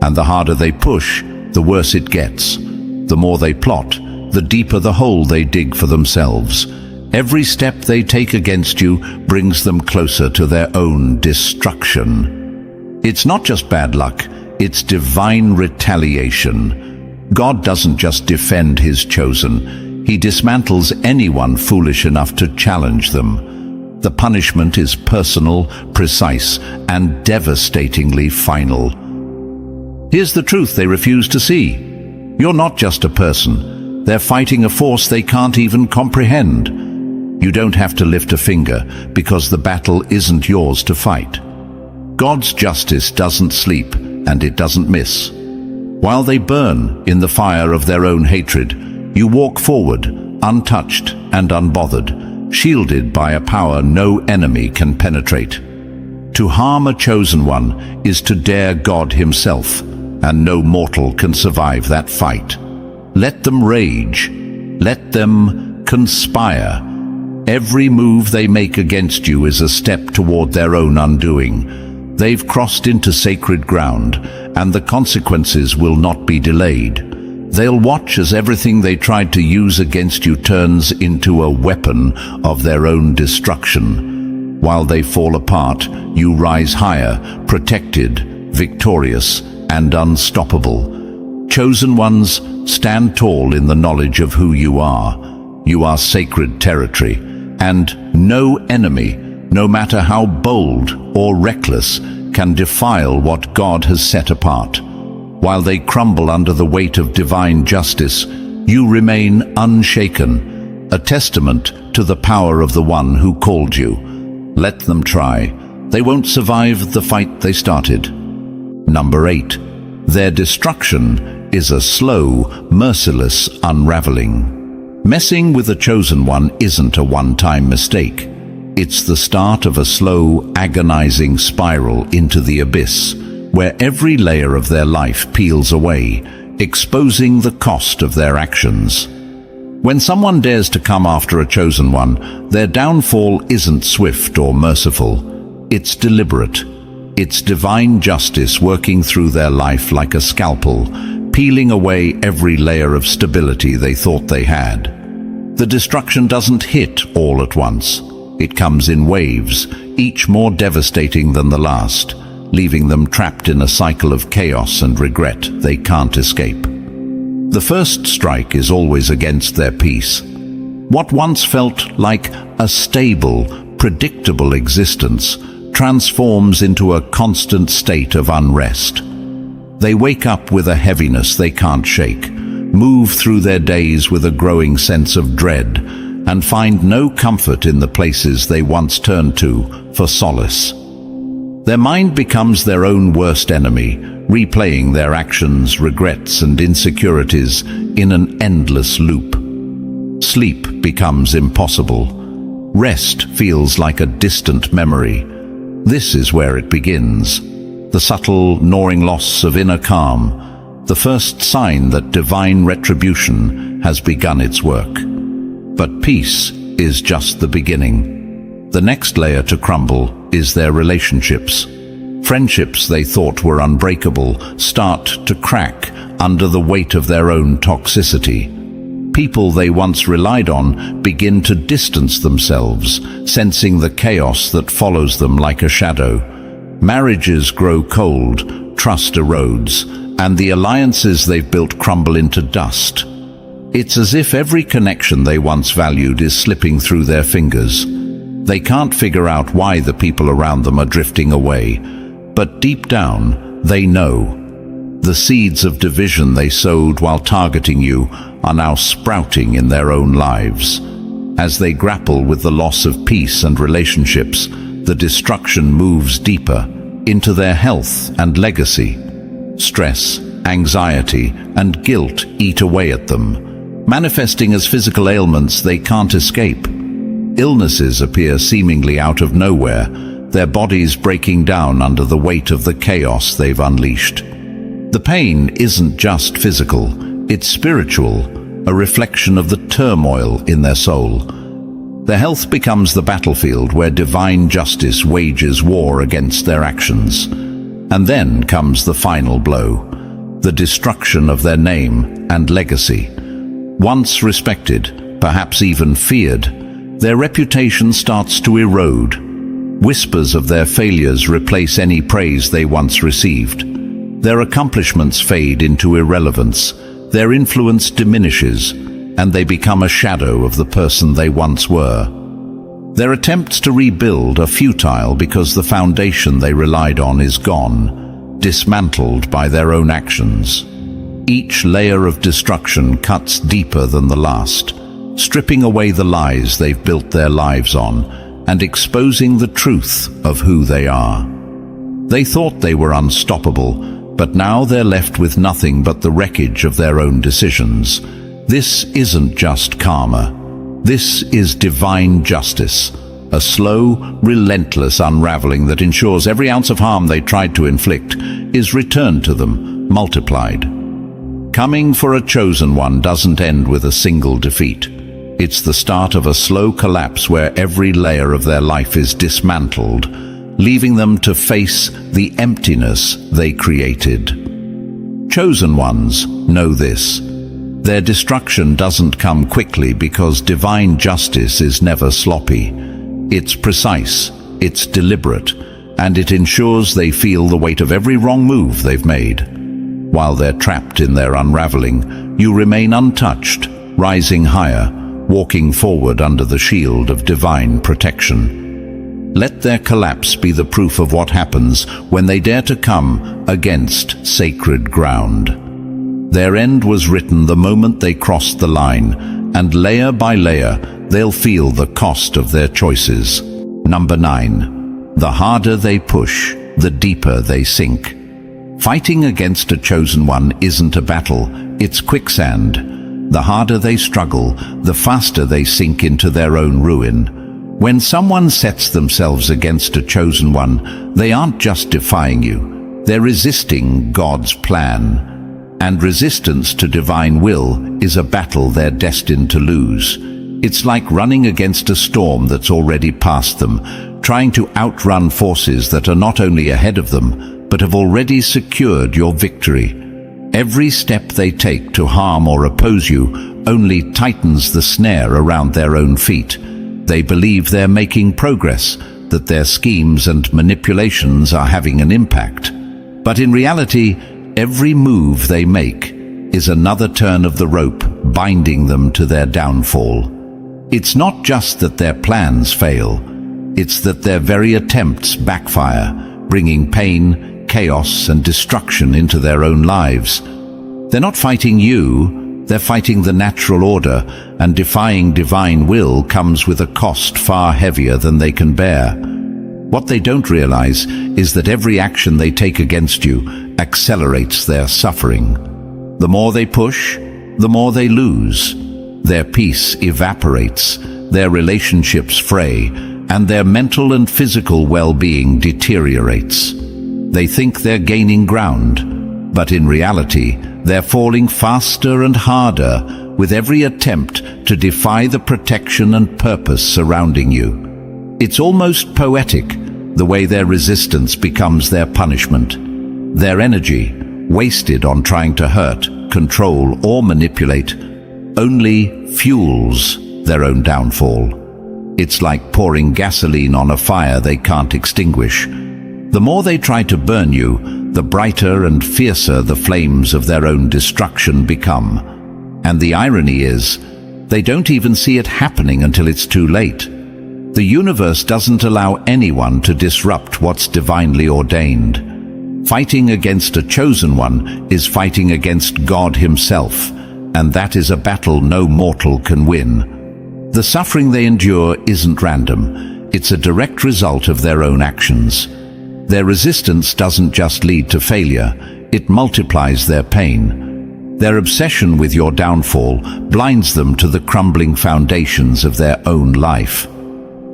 And the harder they push, the worse it gets. The more they plot, the deeper the hole they dig for themselves. Every step they take against you brings them closer to their own destruction. It's not just bad luck, it's divine retaliation. God doesn't just defend his chosen, he dismantles anyone foolish enough to challenge them. The punishment is personal, precise, and devastatingly final. Here's the truth they refuse to see. You're not just a person. They're fighting a force they can't even comprehend. You don't have to lift a finger, because the battle isn't yours to fight. God's justice doesn't sleep, and it doesn't miss. While they burn in the fire of their own hatred, you walk forward, untouched and unbothered, shielded by a power no enemy can penetrate. To harm a chosen one is to dare God himself, and no mortal can survive that fight. Let them rage. Let them conspire. Every move they make against you is a step toward their own undoing. They've crossed into sacred ground, and the consequences will not be delayed. They'll watch as everything they tried to use against you turns into a weapon of their own destruction. While they fall apart, you rise higher, protected, victorious, and unstoppable. Chosen ones, stand tall in the knowledge of who you are. You are sacred territory, and no enemy, no matter how bold or reckless, can defile what God has set apart. While they crumble under the weight of divine justice, you remain unshaken, a testament to the power of the one who called you. Let them try. They won't survive the fight they started. Number 8. Their destruction is a slow, merciless unraveling. Messing with the chosen one isn't a one-time mistake. It's the start of a slow, agonizing spiral into the abyss, where every layer of their life peels away, exposing the cost of their actions. When someone dares to come after a chosen one, their downfall isn't swift or merciful. It's deliberate. It's divine justice working through their life like a scalpel, peeling away every layer of stability they thought they had. The destruction doesn't hit all at once. It comes in waves, each more devastating than the last. leaving them trapped in a cycle of chaos and regret they can't escape. The first strike is always against their peace. What once felt like a stable, predictable existence transforms into a constant state of unrest. They wake up with a heaviness they can't shake, move through their days with a growing sense of dread, and find no comfort in the places they once turned to for solace. Their mind becomes their own worst enemy, replaying their actions, regrets, and insecurities in an endless loop. Sleep becomes impossible. Rest feels like a distant memory. This is where it begins. The subtle, gnawing loss of inner calm, the first sign that divine retribution has begun its work. But peace is just the beginning. The next layer to crumble is their relationships. Friendships they thought were unbreakable start to crack under the weight of their own toxicity. People they once relied on begin to distance themselves, sensing the chaos that follows them like a shadow. Marriages grow cold, trust erodes, and the alliances they've built crumble into dust. It's as if every connection they once valued is slipping through their fingers. They can't figure out why the people around them are drifting away, but deep down, they know. The seeds of division they sowed while targeting you are now sprouting in their own lives. As they grapple with the loss of peace and relationships, the destruction moves deeper into their health and legacy. Stress, anxiety, and guilt eat away at them, manifesting as physical ailments they can't escape. Illnesses appear seemingly out of nowhere, their bodies breaking down under the weight of the chaos they've unleashed. The pain isn't just physical, it's spiritual, a reflection of the turmoil in their soul. Their health becomes the battlefield where divine justice wages war against their actions. And then comes the final blow, the destruction of their name and legacy. Once respected, perhaps even feared, their reputation starts to erode. Whispers of their failures replace any praise they once received. Their accomplishments fade into irrelevance, their influence diminishes, and they become a shadow of the person they once were. Their attempts to rebuild are futile because the foundation they relied on is gone, dismantled by their own actions. Each layer of destruction cuts deeper than the last, stripping away the lies they've built their lives on and exposing the truth of who they are. They thought they were unstoppable, but now they're left with nothing but the wreckage of their own decisions. This isn't just karma. This is divine justice, a slow, relentless unraveling that ensures every ounce of harm they tried to inflict is returned to them, multiplied. Coming for a chosen one doesn't end with a single defeat. It's the start of a slow collapse where every layer of their life is dismantled, leaving them to face the emptiness they created. Chosen ones know this. Their destruction doesn't come quickly because divine justice is never sloppy. It's precise, it's deliberate, and it ensures they feel the weight of every wrong move they've made. While they're trapped in their unraveling, you remain untouched, rising higher, walking forward under the shield of divine protection. Let their collapse be the proof of what happens when they dare to come against sacred ground. Their end was written the moment they crossed the line, and layer by layer, they'll feel the cost of their choices. Number 9. The harder they push, the deeper they sink. Fighting against a chosen one isn't a battle, it's quicksand. The harder they struggle, the faster they sink into their own ruin. When someone sets themselves against a chosen one, they aren't just defying you, they're resisting God's plan. And resistance to divine will is a battle they're destined to lose. It's like running against a storm that's already past them, trying to outrun forces that are not only ahead of them, but have already secured your victory. Every step they take to harm or oppose you only tightens the snare around their own feet. They believe they're making progress, that their schemes and manipulations are having an impact. But in reality, every move they make is another turn of the rope binding them to their downfall. It's not just that their plans fail, it's that their very attempts backfire, bringing pain, chaos, and destruction into their own lives. They're not fighting you, they're fighting the natural order, and defying divine will comes with a cost far heavier than they can bear. What they don't realize is that every action they take against you accelerates their suffering. The more they push, the more they lose. Their peace evaporates, their relationships fray, and their mental and physical well-being deteriorates. They think they're gaining ground, but in reality, they're falling faster and harder with every attempt to defy the protection and purpose surrounding you. It's almost poetic, the way their resistance becomes their punishment. Their energy, wasted on trying to hurt, control, or manipulate, only fuels their own downfall. It's like pouring gasoline on a fire they can't extinguish. The more they try to burn you, the brighter and fiercer the flames of their own destruction become. And the irony is, they don't even see it happening until it's too late. The universe doesn't allow anyone to disrupt what's divinely ordained. Fighting against a chosen one is fighting against God himself, and that is a battle no mortal can win. The suffering they endure isn't random, it's a direct result of their own actions. Their resistance doesn't just lead to failure, it multiplies their pain. Their obsession with your downfall blinds them to the crumbling foundations of their own life.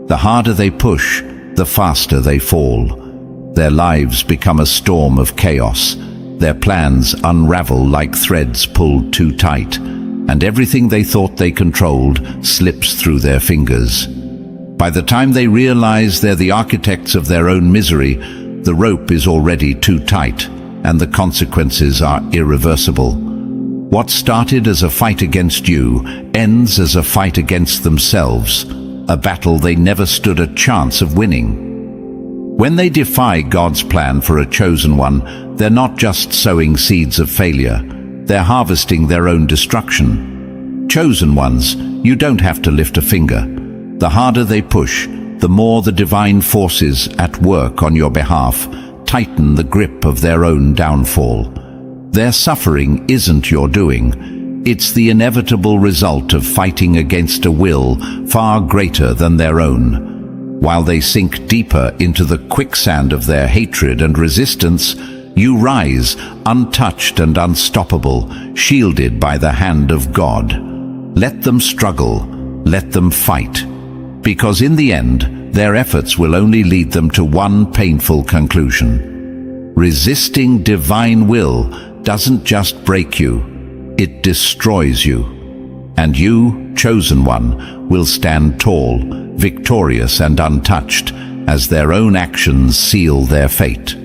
The harder they push, the faster they fall. Their lives become a storm of chaos. Their plans unravel like threads pulled too tight, and everything they thought they controlled slips through their fingers. By the time they realize they're the architects of their own misery, the rope is already too tight, and the consequences are irreversible. What started as a fight against you ends as a fight against themselves, a battle they never stood a chance of winning. When they defy God's plan for a chosen one, they're not just sowing seeds of failure, they're harvesting their own destruction. Chosen ones, you don't have to lift a finger. The harder they push, the more the divine forces at work on your behalf tighten the grip of their own downfall. Their suffering isn't your doing. It's the inevitable result of fighting against a will far greater than their own. While they sink deeper into the quicksand of their hatred and resistance, you rise, untouched and unstoppable, shielded by the hand of God. Let them struggle, let them fight, because in the end, their efforts will only lead them to one painful conclusion. Resisting divine will doesn't just break you, it destroys you. And you, chosen one, will stand tall, victorious and untouched, as their own actions seal their fate.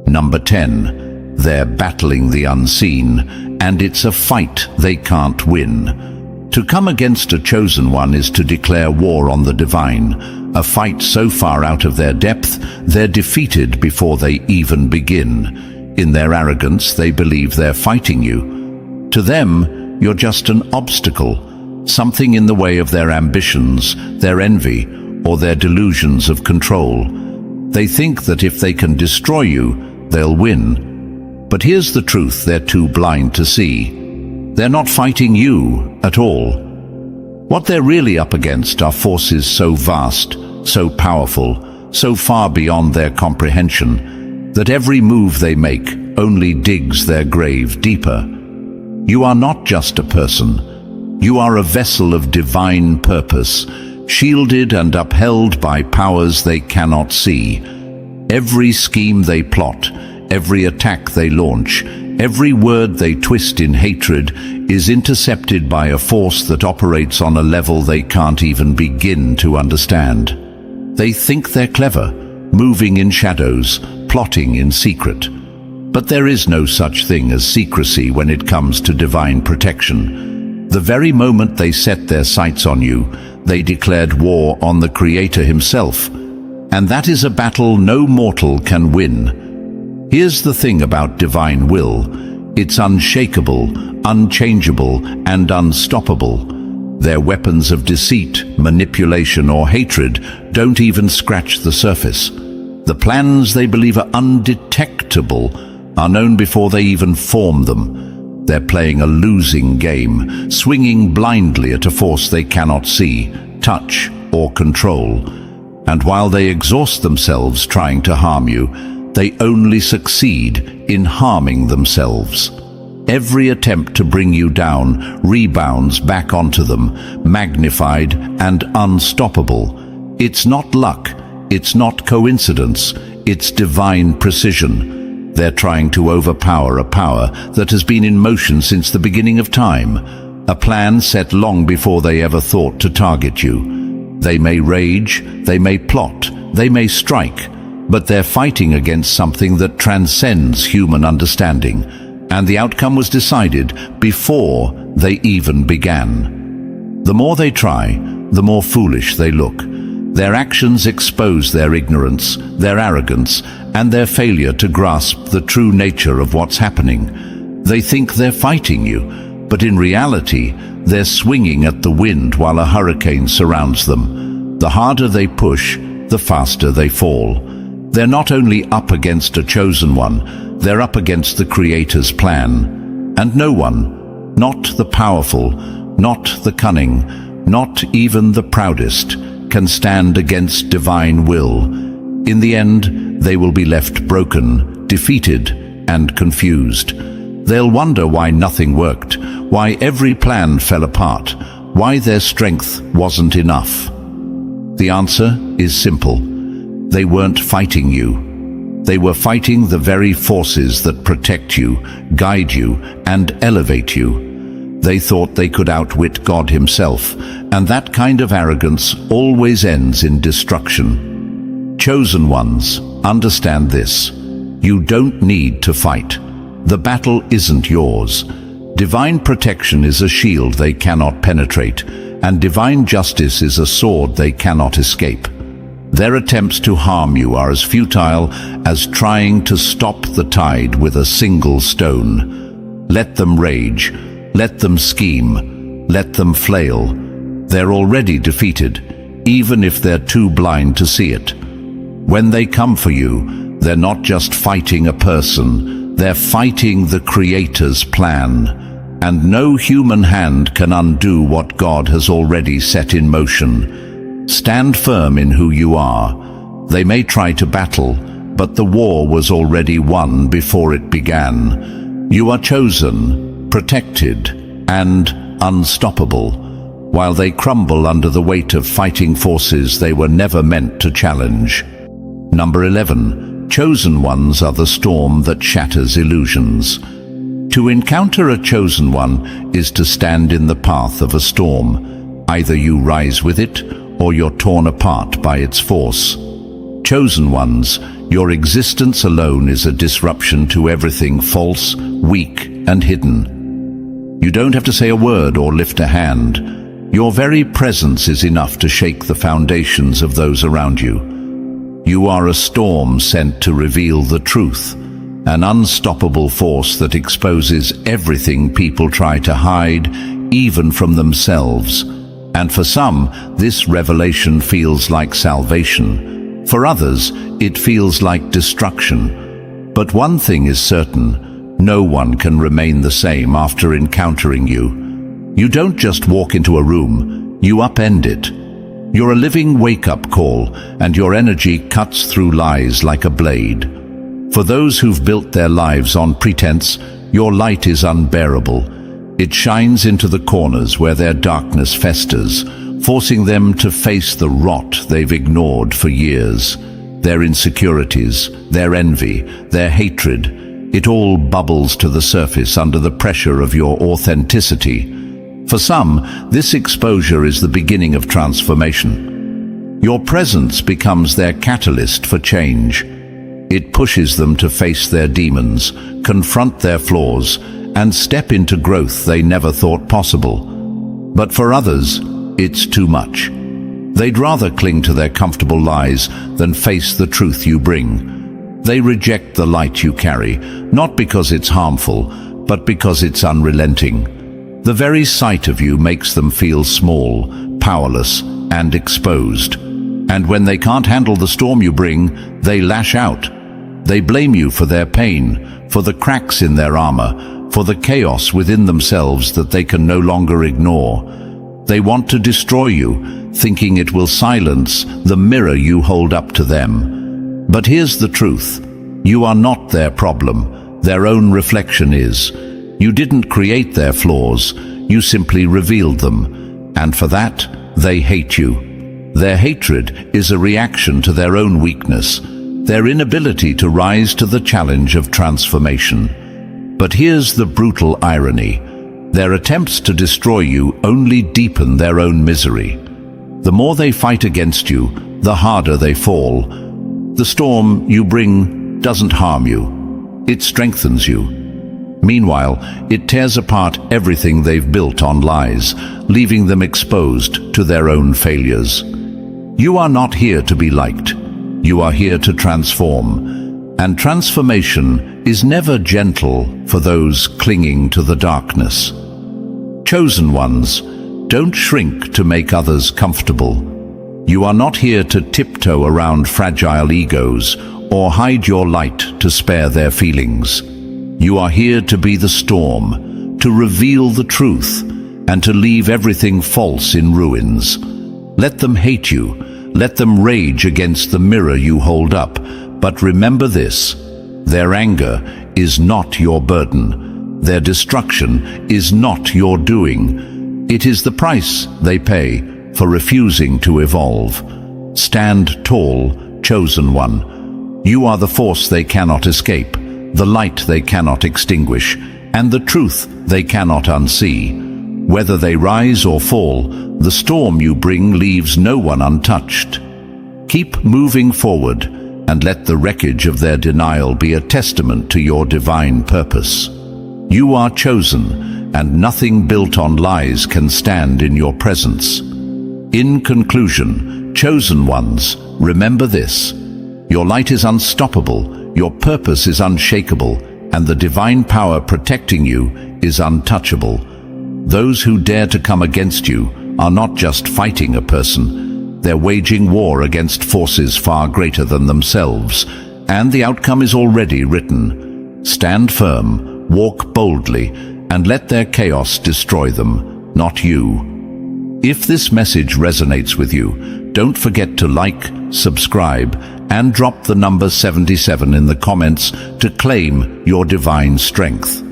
Number 10. They're battling the unseen, and it's a fight they can't win. To come against a chosen one is to declare war on the divine, a fight so far out of their depth, they're defeated before they even begin. In their arrogance, they believe they're fighting you. To them, you're just an obstacle, something in the way of their ambitions, their envy, or their delusions of control. They think that if they can destroy you, they'll win. But here's the truth they're too blind to see. They're not fighting you at all. What they're really up against are forces so vast, so powerful, so far beyond their comprehension, that every move they make only digs their grave deeper. You are not just a person. You are a vessel of divine purpose, shielded and upheld by powers they cannot see. Every scheme they plot, every attack they launch, every word they twist in hatred is intercepted by a force that operates on a level they can't even begin to understand. They think they're clever, moving in shadows, plotting in secret. But there is no such thing as secrecy when it comes to divine protection. The very moment they set their sights on you, they declared war on the Creator himself. and that is a battle no mortal can win. Here's the thing about divine will: it's unshakable, unchangeable, and unstoppable. Their weapons of deceit, manipulation, or hatred don't even scratch the surface. The plans they believe are undetectable are known before they even form them. They're playing a losing game, swinging blindly at a force they cannot see, touch, or control. And while they exhaust themselves trying to harm you, they only succeed in harming themselves. Every attempt to bring you down rebounds back onto them, magnified and unstoppable. It's not luck, it's not coincidence, it's divine precision. They're trying to overpower a power that has been in motion since the beginning of time, a plan set long before they ever thought to target you. They may rage, they may plot, they may strike, but they're fighting against something that transcends human understanding, and the outcome was decided before they even began. The more they try, the more foolish they look. Their actions expose their ignorance, their arrogance, and their failure to grasp the true nature of what's happening. They think they're fighting you, but in reality, they're swinging at the wind while a hurricane surrounds them. The harder they push, the faster they fall. They're not only up against a chosen one, they're up against the Creator's plan. And no one, not the powerful, not the cunning, not even the proudest, can stand against divine will. In the end, they will be left broken, defeated, and confused. They'll wonder why nothing worked, why every plan fell apart, why their strength wasn't enough. The answer is simple. They weren't fighting you. They were fighting the very forces that protect you, guide you, and elevate you. They thought they could outwit God himself, and that kind of arrogance always ends in destruction. Chosen ones, understand this. You don't need to fight. The battle isn't yours. Divine protection is a shield they cannot penetrate, and divine justice is a sword they cannot escape. Their attempts to harm you are as futile as trying to stop the tide with a single stone. Let them rage, let them scheme, let them flail. They're already defeated, even if they're too blind to see it. When they come for you, they're not just fighting a person, they're fighting the Creator's plan. And no human hand can undo what God has already set in motion. Stand firm in who you are. They may try to battle, but the war was already won before it began. You are chosen, protected, and unstoppable, while they crumble under the weight of fighting forces they were never meant to challenge. Number 11. Chosen ones are the storm that shatters illusions. To encounter a chosen one is to stand in the path of a storm. Either you rise with it, or you're torn apart by its force. Chosen ones, your existence alone is a disruption to everything false, weak, and hidden. You don't have to say a word or lift a hand. Your very presence is enough to shake the foundations of those around you. You are a storm sent to reveal the truth, an unstoppable force that exposes everything people try to hide, even from themselves. And for some, this revelation feels like salvation. For others, it feels like destruction. But one thing is certain: no one can remain the same after encountering you. You don't just walk into a room, you upend it. You're a living wake-up call, and your energy cuts through lies like a blade. For those who've built their lives on pretense, your light is unbearable. It shines into the corners where their darkness festers, forcing them to face the rot they've ignored for years. Their insecurities, their envy, their hatred, it all bubbles to the surface under the pressure of your authenticity. For some, this exposure is the beginning of transformation. Your presence becomes their catalyst for change. It pushes them to face their demons, confront their flaws, and step into growth they never thought possible. But for others, it's too much. They'd rather cling to their comfortable lies than face the truth you bring. They reject the light you carry, not because it's harmful, but because it's unrelenting. The very sight of you makes them feel small, powerless, and exposed. And when they can't handle the storm you bring, they lash out. They blame you for their pain, for the cracks in their armor, for the chaos within themselves that they can no longer ignore. They want to destroy you, thinking it will silence the mirror you hold up to them. But here's the truth. You are not their problem. Their own reflection is. You didn't create their flaws. You simply revealed them. And for that, they hate you. Their hatred is a reaction to their own weakness, their inability to rise to the challenge of transformation. But here's the brutal irony. Their attempts to destroy you only deepen their own misery. The more they fight against you, the harder they fall. The storm you bring doesn't harm you. It strengthens you. Meanwhile, it tears apart everything they've built on lies, leaving them exposed to their own failures. You are not here to be liked. You are here to transform. And transformation is never gentle for those clinging to the darkness. Chosen ones, don't shrink to make others comfortable. You are not here to tiptoe around fragile egos or hide your light to spare their feelings. You are here to be the storm, to reveal the truth, and to leave everything false in ruins. Let them hate you, let them rage against the mirror you hold up, but remember this: their anger is not your burden. Their destruction is not your doing. It is the price they pay for refusing to evolve. Stand tall, chosen one. You are the force they cannot escape, the light they cannot extinguish, and the truth they cannot unsee. Whether they rise or fall, the storm you bring leaves no one untouched. Keep moving forward, and let the wreckage of their denial be a testament to your divine purpose. You are chosen, and nothing built on lies can stand in your presence. In conclusion, chosen ones, remember this: your light is unstoppable, your purpose is unshakable, and the divine power protecting you is untouchable. Those who dare to come against you are not just fighting a person, they're waging war against forces far greater than themselves, and the outcome is already written. Stand firm, walk boldly, and let their chaos destroy them, not you. If this message resonates with you, don't forget to like, subscribe, and drop the number 77 in the comments to claim your divine strength.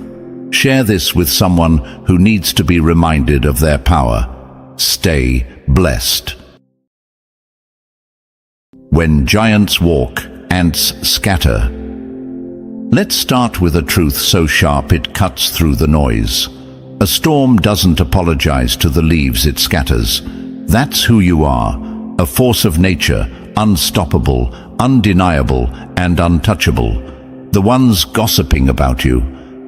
Share this with someone who needs to be reminded of their power. Stay blessed. When giants walk, ants scatter. Let's start with a truth so sharp it cuts through the noise. A storm doesn't apologize to the leaves it scatters. That's who you are, a force of nature, unstoppable, undeniable, and untouchable. The ones gossiping about you,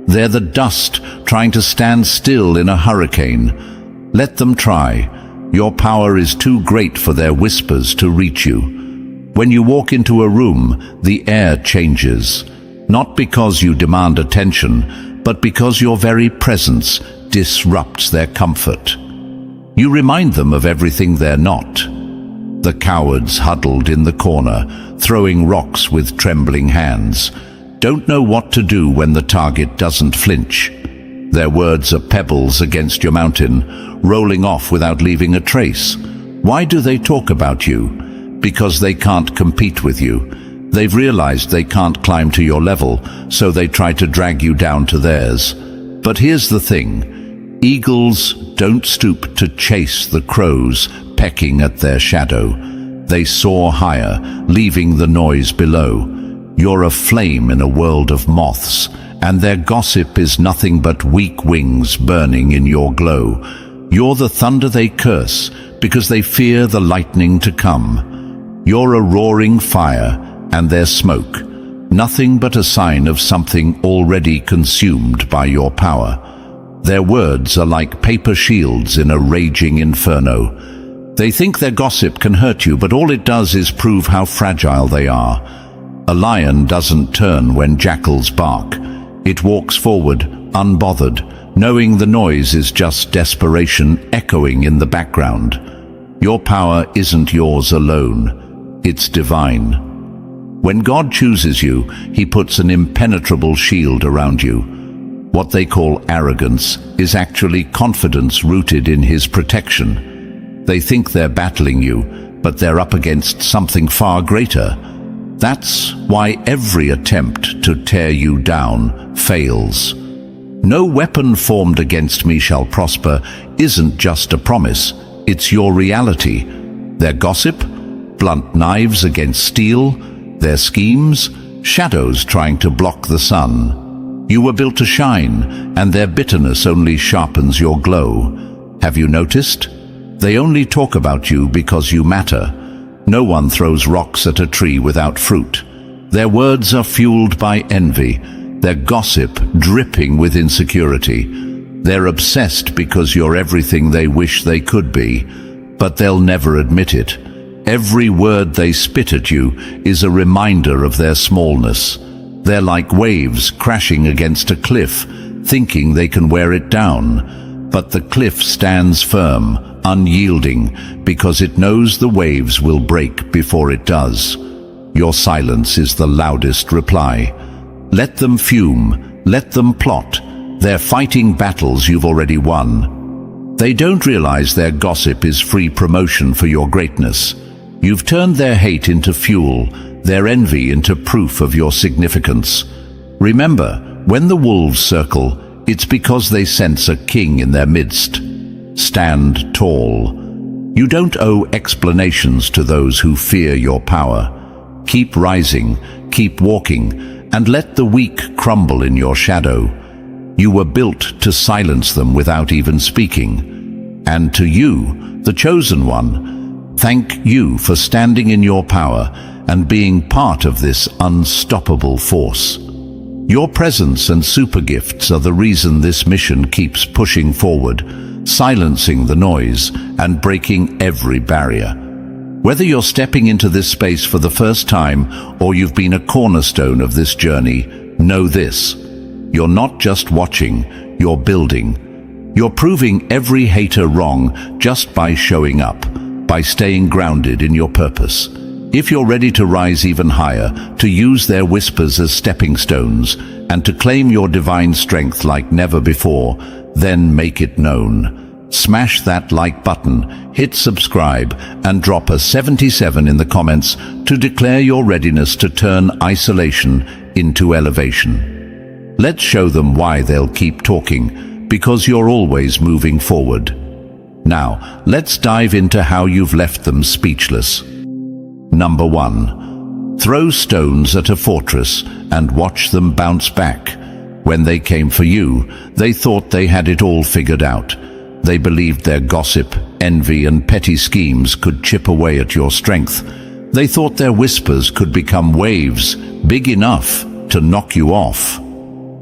they're the dust trying to stand still in a hurricane. Let them try. Your power is too great for their whispers to reach you. When you walk into a room, the air changes. Not because you demand attention, but because your very presence disrupts their comfort. You remind them of everything they're not. The cowards huddled in the corner, throwing rocks with trembling hands, don't know what to do when the target doesn't flinch. Their words are pebbles against your mountain, rolling off without leaving a trace. Why do they talk about you? Because they can't compete with you. They've realized they can't climb to your level, so they try to drag you down to theirs. But here's the thing: eagles don't stoop to chase the crows pecking at their shadow. They soar higher, leaving the noise below. You're a flame in a world of moths, and their gossip is nothing but weak wings burning in your glow. You're the thunder they curse, because they fear the lightning to come. You're a roaring fire, and their smoke, nothing but a sign of something already consumed by your power. Their words are like paper shields in a raging inferno. They think their gossip can hurt you, but all it does is prove how fragile they are. A lion doesn't turn when jackals bark. It walks forward, unbothered, knowing the noise is just desperation echoing in the background. Your power isn't yours alone. It's divine. When God chooses you, He puts an impenetrable shield around you. What they call arrogance is actually confidence rooted in His protection. They think they're battling you, but they're up against something far greater. That's why every attempt to tear you down fails. No weapon formed against me shall prosper isn't just a promise, it's your reality. Their gossip, blunt knives against steel, their schemes, shadows trying to block the sun. You were built to shine, and their bitterness only sharpens your glow. Have you noticed? They only talk about you because you matter. No one throws rocks at a tree without fruit. Their words are fueled by envy, their gossip dripping with insecurity. They're obsessed because you're everything they wish they could be, but they'll never admit it. Every word they spit at you is a reminder of their smallness. They're like waves crashing against a cliff, thinking they can wear it down. But the cliff stands firm, unyielding, because it knows the waves will break before it does. Your silence is the loudest reply. Let them fume, let them plot. They're fighting battles you've already won. They don't realize their gossip is free promotion for your greatness. You've turned their hate into fuel, their envy into proof of your significance. Remember, when the wolves circle, it's because they sense a king in their midst. Stand tall. You don't owe explanations to those who fear your power. Keep rising, keep walking, and let the weak crumble in your shadow. You were built to silence them without even speaking. And to you, the chosen one, thank you for standing in your power and being part of this unstoppable force. Your presence and super gifts are the reason this mission keeps pushing forward, silencing the noise and breaking every barrier. Whether you're stepping into this space for the first time or you've been a cornerstone of this journey, know this: you're not just watching, you're building. You're proving every hater wrong just by showing up, by staying grounded in your purpose. If you're ready to rise even higher, to use their whispers as stepping stones, and to claim your divine strength like never before, then make it known. Smash that like button, hit subscribe, and drop a 77 in the comments to declare your readiness to turn isolation into elevation. Let's show them why they'll keep talking, because you're always moving forward. Now, let's dive into how you've left them speechless. Number 1. Throw stones at a fortress and watch them bounce back. When they came for you, they thought they had it all figured out. They believed their gossip, envy, and petty schemes could chip away at your strength. They thought their whispers could become waves big enough to knock you off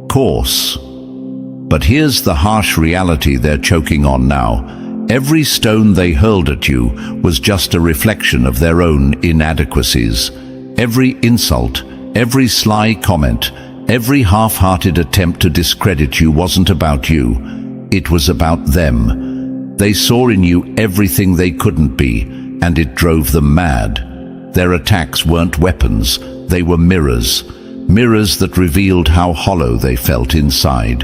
course. But here's the harsh reality they're choking on now. Every stone they hurled at you was just a reflection of their own inadequacies. Every insult, every sly comment, every half-hearted attempt to discredit you wasn't about you. It was about them. They saw in you everything they couldn't be, and it drove them mad. Their attacks weren't weapons, they were mirrors. Mirrors that revealed how hollow they felt inside.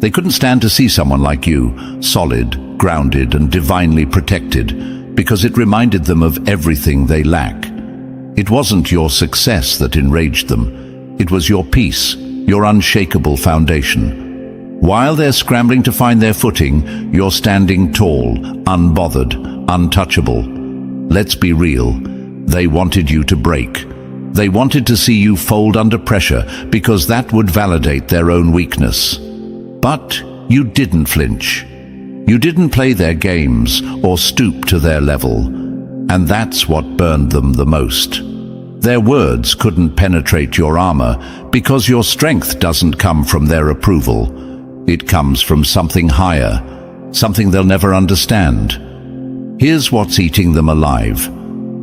They couldn't stand to see someone like you, solid, grounded, and divinely protected, because it reminded them of everything they lack. It wasn't your success that enraged them. It was your peace, your unshakable foundation. While they're scrambling to find their footing, you're standing tall, unbothered, untouchable. Let's be real. They wanted you to break. They wanted to see you fold under pressure because that would validate their own weakness. But you didn't flinch. You didn't play their games or stoop to their level. And that's what burned them the most. Their words couldn't penetrate your armor because your strength doesn't come from their approval. It comes from something higher, something they'll never understand. Here's what's eating them alive.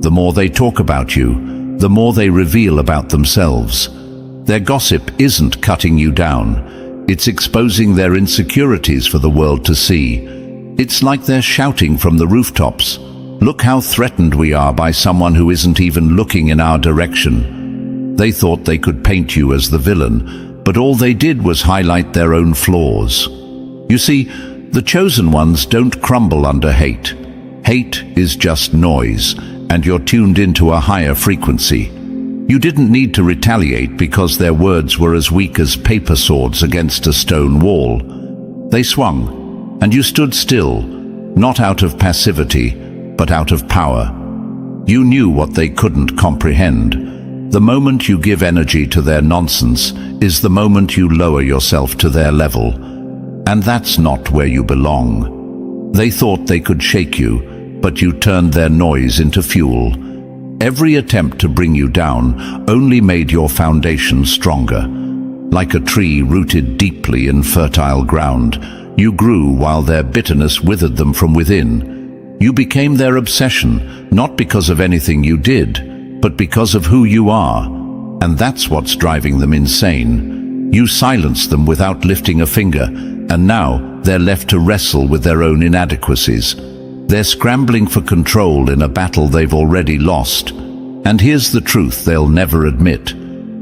The more they talk about you, the more they reveal about themselves. Their gossip isn't cutting you down. It's exposing their insecurities for the world to see. It's like they're shouting from the rooftops, "Look how threatened we are by someone who isn't even looking in our direction." They thought they could paint you as the villain, but all they did was highlight their own flaws. You see, the chosen ones don't crumble under hate. Hate is just noise, and you're tuned into a higher frequency. You didn't need to retaliate because their words were as weak as paper swords against a stone wall. They swung, and you stood still, not out of passivity, but out of power. You knew what they couldn't comprehend. The moment you give energy to their nonsense is the moment you lower yourself to their level. And that's not where you belong. They thought they could shake you, but you turned their noise into fuel. Every attempt to bring you down only made your foundation stronger. Like a tree rooted deeply in fertile ground, you grew while their bitterness withered them from within. You became their obsession, not because of anything you did, but because of who you are. And that's what's driving them insane. You silenced them without lifting a finger, and now they're left to wrestle with their own inadequacies. They're scrambling for control in a battle they've already lost. And here's the truth they'll never admit.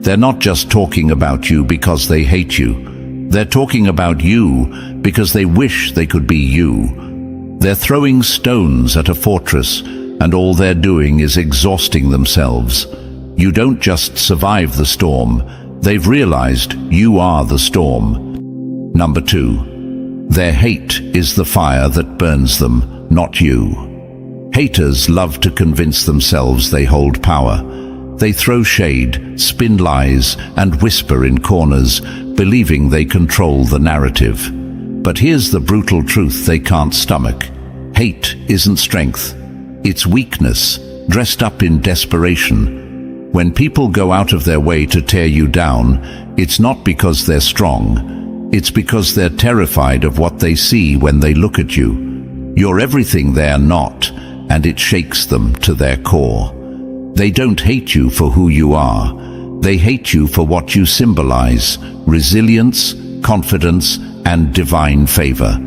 They're not just talking about you because they hate you. They're talking about you because they wish they could be you. They're throwing stones at a fortress, and all they're doing is exhausting themselves. You don't just survive the storm. They've realized you are the storm. Number 2. Their hate is the fire that burns them, not you. Haters love to convince themselves they hold power. They throw shade, spin lies, and whisper in corners, believing they control the narrative. But here's the brutal truth they can't stomach. Hate isn't strength. It's weakness, dressed up in desperation. When people go out of their way to tear you down, it's not because they're strong. It's because they're terrified of what they see when they look at you. You're everything they're not, and it shakes them to their core. They don't hate you for who you are. They hate you for what you symbolize: resilience, confidence, and divine favor.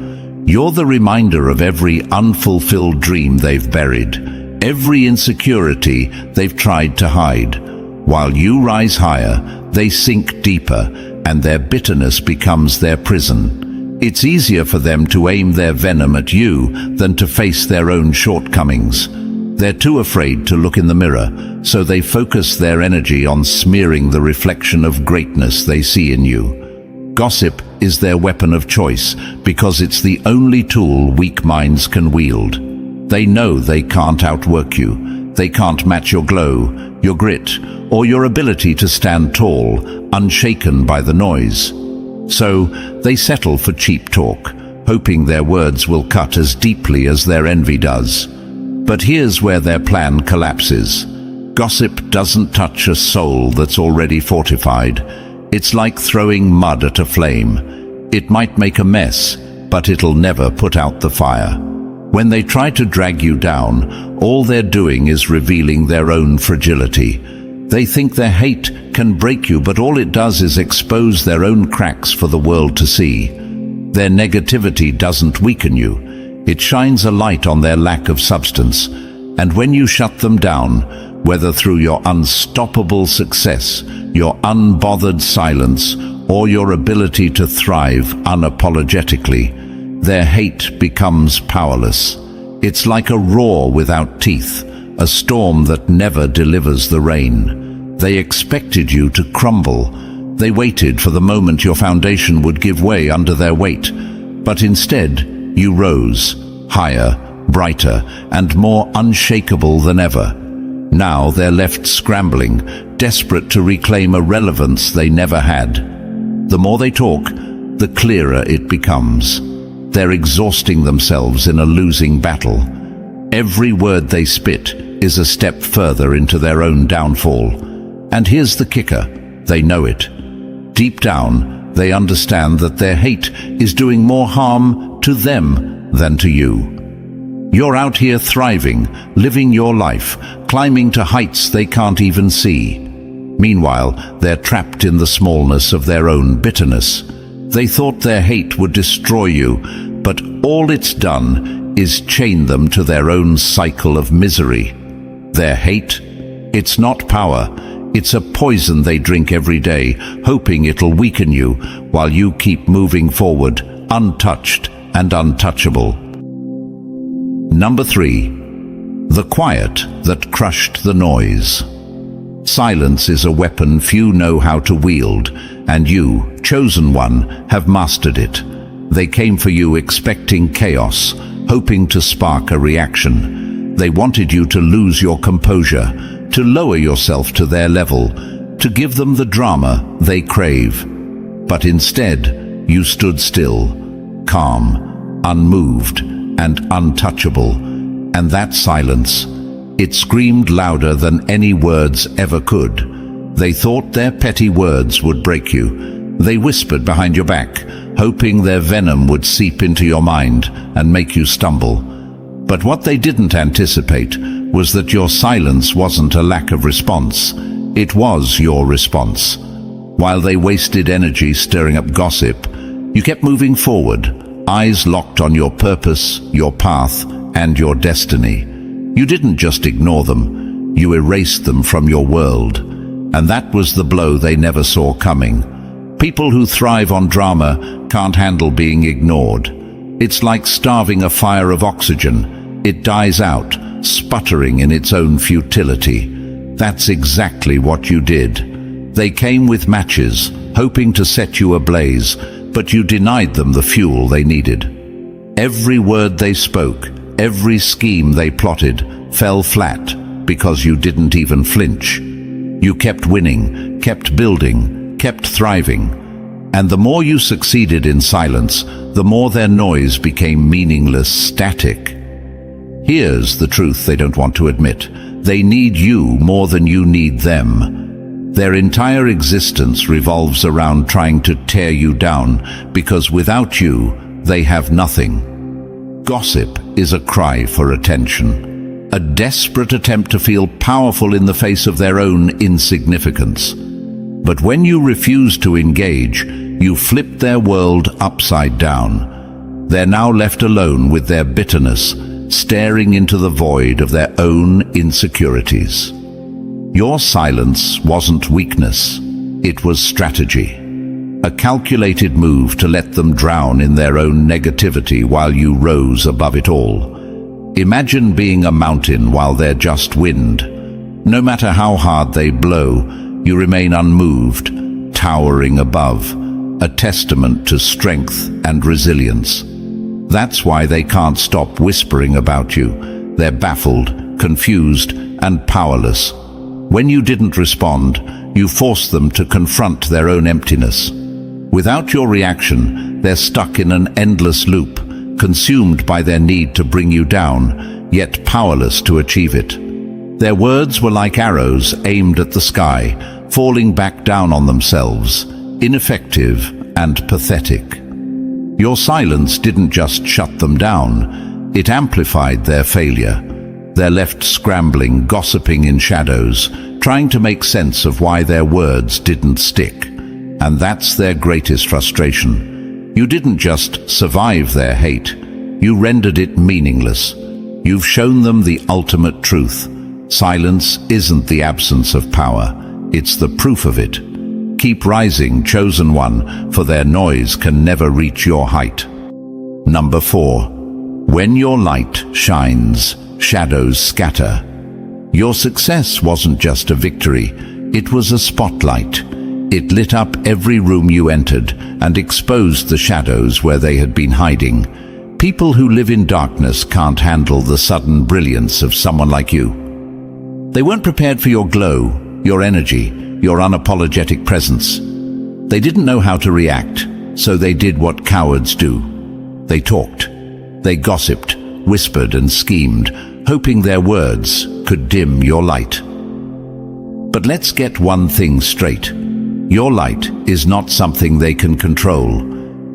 You're the reminder of every unfulfilled dream they've buried, every insecurity they've tried to hide. While you rise higher, they sink deeper, and their bitterness becomes their prison. It's easier for them to aim their venom at you than to face their own shortcomings. They're too afraid to look in the mirror, so they focus their energy on smearing the reflection of greatness they see in you. Gossip is their weapon of choice because it's the only tool weak minds can wield. They know they can't outwork you. They can't match your glow, your grit, or your ability to stand tall, unshaken by the noise. So they settle for cheap talk, hoping their words will cut as deeply as their envy does. But here's where their plan collapses. Gossip doesn't touch a soul that's already fortified. It's like throwing mud at a flame. It might make a mess, but it'll never put out the fire. When they try to drag you down, all they're doing is revealing their own fragility. They think their hate can break you, but all it does is expose their own cracks for the world to see. Their negativity doesn't weaken you. It shines a light on their lack of substance. And when you shut them down, whether through your unstoppable success, your unbothered silence, or your ability to thrive unapologetically, their hate becomes powerless. It's like a roar without teeth, a storm that never delivers the rain. They expected you to crumble. They waited for the moment your foundation would give way under their weight. But instead, you rose, higher, brighter, and more unshakable than ever. Now they're left scrambling, desperate to reclaim a relevance they never had. The more they talk, the clearer it becomes. They're exhausting themselves in a losing battle. Every word they spit is a step further into their own downfall. And here's the kicker: they know it. Deep down, they understand that their hate is doing more harm to them than to you. You're out here thriving, living your life, climbing to heights they can't even see. Meanwhile, they're trapped in the smallness of their own bitterness. They thought their hate would destroy you, but all it's done is chain them to their own cycle of misery. Their hate? It's not power. It's a poison they drink every day, hoping it'll weaken you while you keep moving forward, untouched and untouchable. Number 3. The quiet that crushed the noise. Silence is a weapon few know how to wield, and you, chosen one, have mastered it. They came for you expecting chaos, hoping to spark a reaction. They wanted you to lose your composure, to lower yourself to their level, to give them the drama they crave. But instead, you stood still, calm, unmoved, and untouchable. And that silence, it screamed louder than any words ever could. They thought their petty words would break you. They whispered behind your back, hoping their venom would seep into your mind and make you stumble. But what they didn't anticipate was that your silence wasn't a lack of response. It was your response. While they wasted energy stirring up gossip, you kept moving forward, eyes locked on your purpose, your path, and your destiny. You didn't just ignore them, you erased them from your world. And that was the blow they never saw coming. People who thrive on drama can't handle being ignored. It's like starving a fire of oxygen. It dies out, sputtering in its own futility. That's exactly what you did. They came with matches, hoping to set you ablaze, but you denied them the fuel they needed. Every word they spoke, every scheme they plotted, fell flat because you didn't even flinch. You kept winning, kept building, kept thriving. And the more you succeeded in silence, the more their noise became meaningless static. Here's the truth they don't want to admit. They need you more than you need them. Their entire existence revolves around trying to tear you down, because without you, they have nothing. Gossip is a cry for attention, a desperate attempt to feel powerful in the face of their own insignificance. But when you refuse to engage, you flip their world upside down. They're now left alone with their bitterness, staring into the void of their own insecurities. Your silence wasn't weakness, it was strategy. A calculated move to let them drown in their own negativity while you rose above it all. Imagine being a mountain while they're just wind. No matter how hard they blow, you remain unmoved, towering above, a testament to strength and resilience. That's why they can't stop whispering about you. They're baffled, confused, and powerless. When you didn't respond, you forced them to confront their own emptiness. Without your reaction, they're stuck in an endless loop, consumed by their need to bring you down, yet powerless to achieve it. Their words were like arrows aimed at the sky, falling back down on themselves, ineffective and pathetic. Your silence didn't just shut them down, it amplified their failure. They're left scrambling, gossiping in shadows, trying to make sense of why their words didn't stick. And that's their greatest frustration. You didn't just survive their hate, you rendered it meaningless. You've shown them the ultimate truth. Silence isn't the absence of power, it's the proof of it. Keep rising, chosen one, for their noise can never reach your height. Number 4. When your light shines, shadows scatter. Your success wasn't just a victory, it was a spotlight. It lit up every room you entered and exposed the shadows where they had been hiding. People who live in darkness can't handle the sudden brilliance of someone like you. They weren't prepared for your glow, your energy, your unapologetic presence. They didn't know how to react, so they did what cowards do. They talked. They gossiped, whispered and schemed, hoping their words could dim your light. But let's get one thing straight. Your light is not something they can control.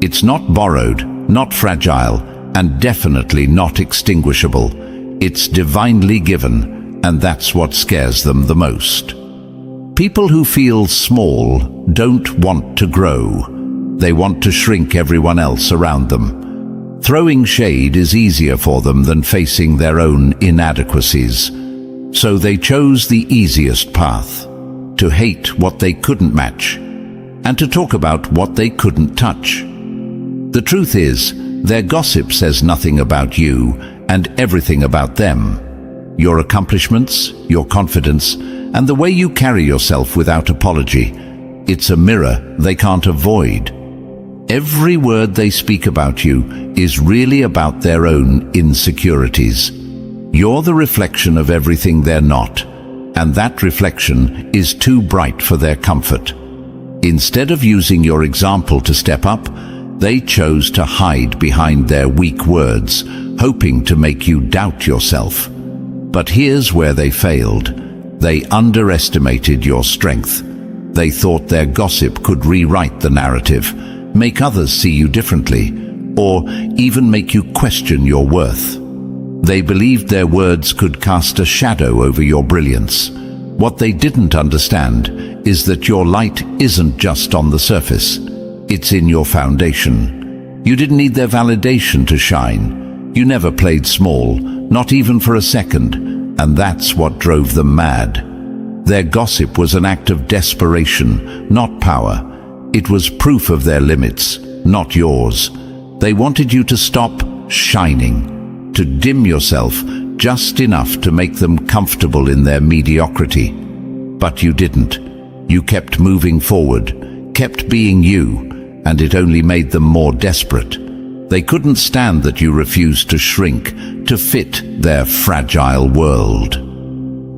It's not borrowed, not fragile, and definitely not extinguishable. It's divinely given, and that's what scares them the most. People who feel small don't want to grow. They want to shrink everyone else around them. Throwing shade is easier for them than facing their own inadequacies. So they chose the easiest path: to hate what they couldn't match, and to talk about what they couldn't touch. The truth is, their gossip says nothing about you and everything about them. Your accomplishments, your confidence, and the way you carry yourself without apology. It's a mirror they can't avoid. Every word they speak about you is really about their own insecurities. You're the reflection of everything they're not, and that reflection is too bright for their comfort. Instead of using your example to step up, they chose to hide behind their weak words, hoping to make you doubt yourself. But here's where they failed. They underestimated your strength. They thought their gossip could rewrite the narrative, make others see you differently, or even make you question your worth. They believed their words could cast a shadow over your brilliance. What they didn't understand is that your light isn't just on the surface. It's in your foundation. You didn't need their validation to shine. You never played small, not even for a second, and that's what drove them mad. Their gossip was an act of desperation, not power. It was proof of their limits, not yours. They wanted you to stop shining, to dim yourself just enough to make them comfortable in their mediocrity. But you didn't. You kept moving forward, kept being you, and it only made them more desperate. They couldn't stand that you refused to shrink, to fit their fragile world.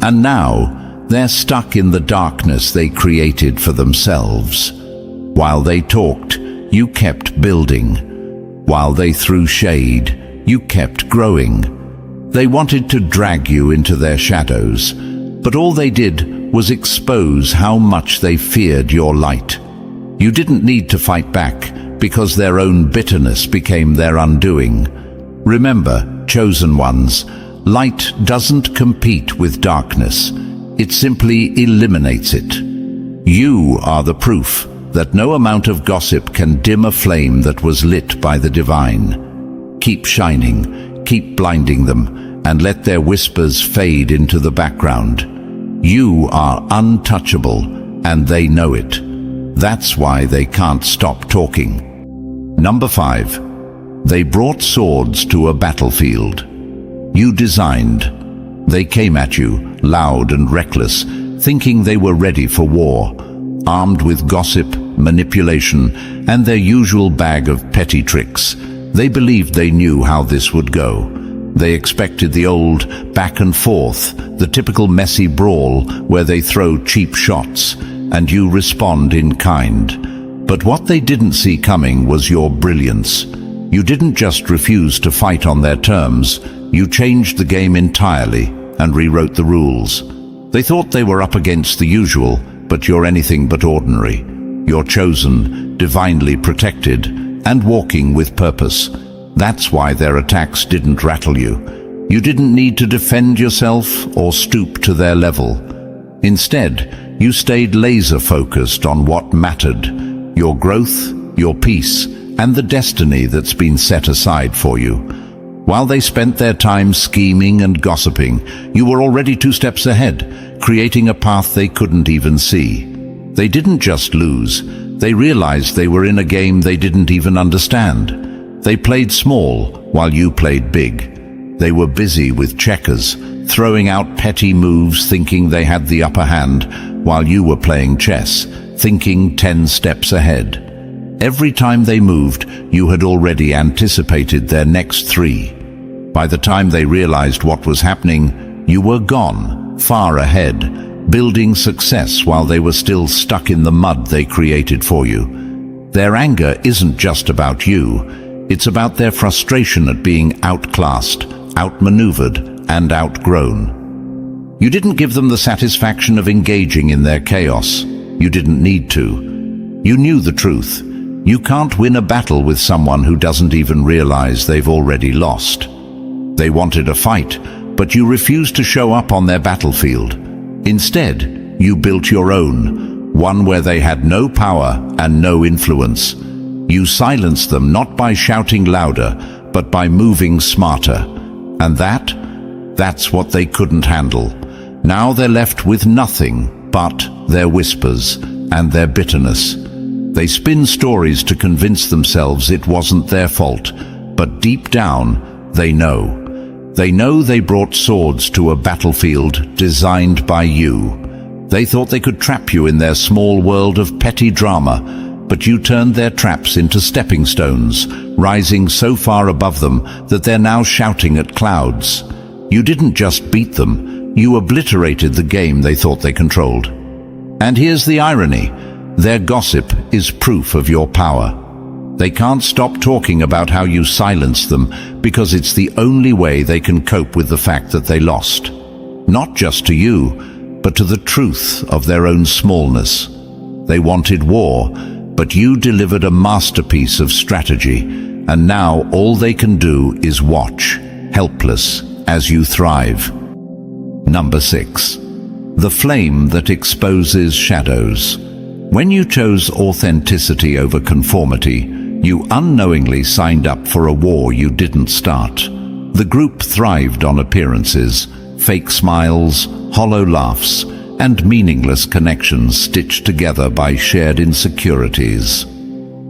And now, they're stuck in the darkness they created for themselves. While they talked, you kept building. While they threw shade, you kept growing. They wanted to drag you into their shadows, but all they did was expose how much they feared your light. You didn't need to fight back, because their own bitterness became their undoing. Remember, chosen ones, light doesn't compete with darkness. It simply eliminates it. You are the proof that no amount of gossip can dim a flame that was lit by the divine. Keep shining, keep blinding them, and let their whispers fade into the background. You are untouchable, and they know it. That's why they can't stop talking. Number 5. They brought swords to a battlefield. You designed. They came at you, loud and reckless, thinking they were ready for war, armed with gossip, manipulation, and their usual bag of petty tricks. They believed they knew how this would go. They expected the old back and forth, the typical messy brawl where they throw cheap shots, and you respond in kind. But what they didn't see coming was your brilliance. You didn't just refuse to fight on their terms, you changed the game entirely and rewrote the rules. They thought they were up against the usual, but you're anything but ordinary. You're chosen, divinely protected, and walking with purpose. That's why their attacks didn't rattle you. You didn't need to defend yourself or stoop to their level. Instead, you stayed laser-focused on what mattered: your growth, your peace, and the destiny that's been set aside for you. While they spent their time scheming and gossiping, you were already 2 steps ahead, creating a path they couldn't even see. They didn't just lose, they realized they were in a game they didn't even understand. They played small while you played big. They were busy with checkers, throwing out petty moves thinking they had the upper hand, while you were playing chess, thinking 10 steps ahead. Every time they moved, you had already anticipated their next 3. By the time they realized what was happening, you were gone, far ahead, building success while they were still stuck in the mud they created for you. Their anger isn't just about you, it's about their frustration at being outclassed, outmaneuvered, and outgrown. You didn't give them the satisfaction of engaging in their chaos. You didn't need to. You knew the truth. You can't win a battle with someone who doesn't even realize they've already lost. They wanted a fight, but you refused to show up on their battlefield. Instead, you built your own, one where they had no power and no influence. You silenced them not by shouting louder, but by moving smarter. And that's what they couldn't handle. Now they're left with nothing but their whispers and their bitterness. They spin stories to convince themselves it wasn't their fault, but deep down, they know. They know they brought swords to a battlefield designed by you. They thought they could trap you in their small world of petty drama, but you turned their traps into stepping stones, rising so far above them that they're now shouting at clouds. You didn't just beat them, you obliterated the game they thought they controlled. And here's the irony. Their gossip is proof of your power. They can't stop talking about how you silenced them because it's the only way they can cope with the fact that they lost. Not just to you, but to the truth of their own smallness. They wanted war, but you delivered a masterpiece of strategy, and now all they can do is watch, helpless, as you thrive. Number 6. The flame that exposes shadows. When you chose authenticity over conformity, you unknowingly signed up for a war you didn't start. The group thrived on appearances, fake smiles, hollow laughs, and meaningless connections stitched together by shared insecurities.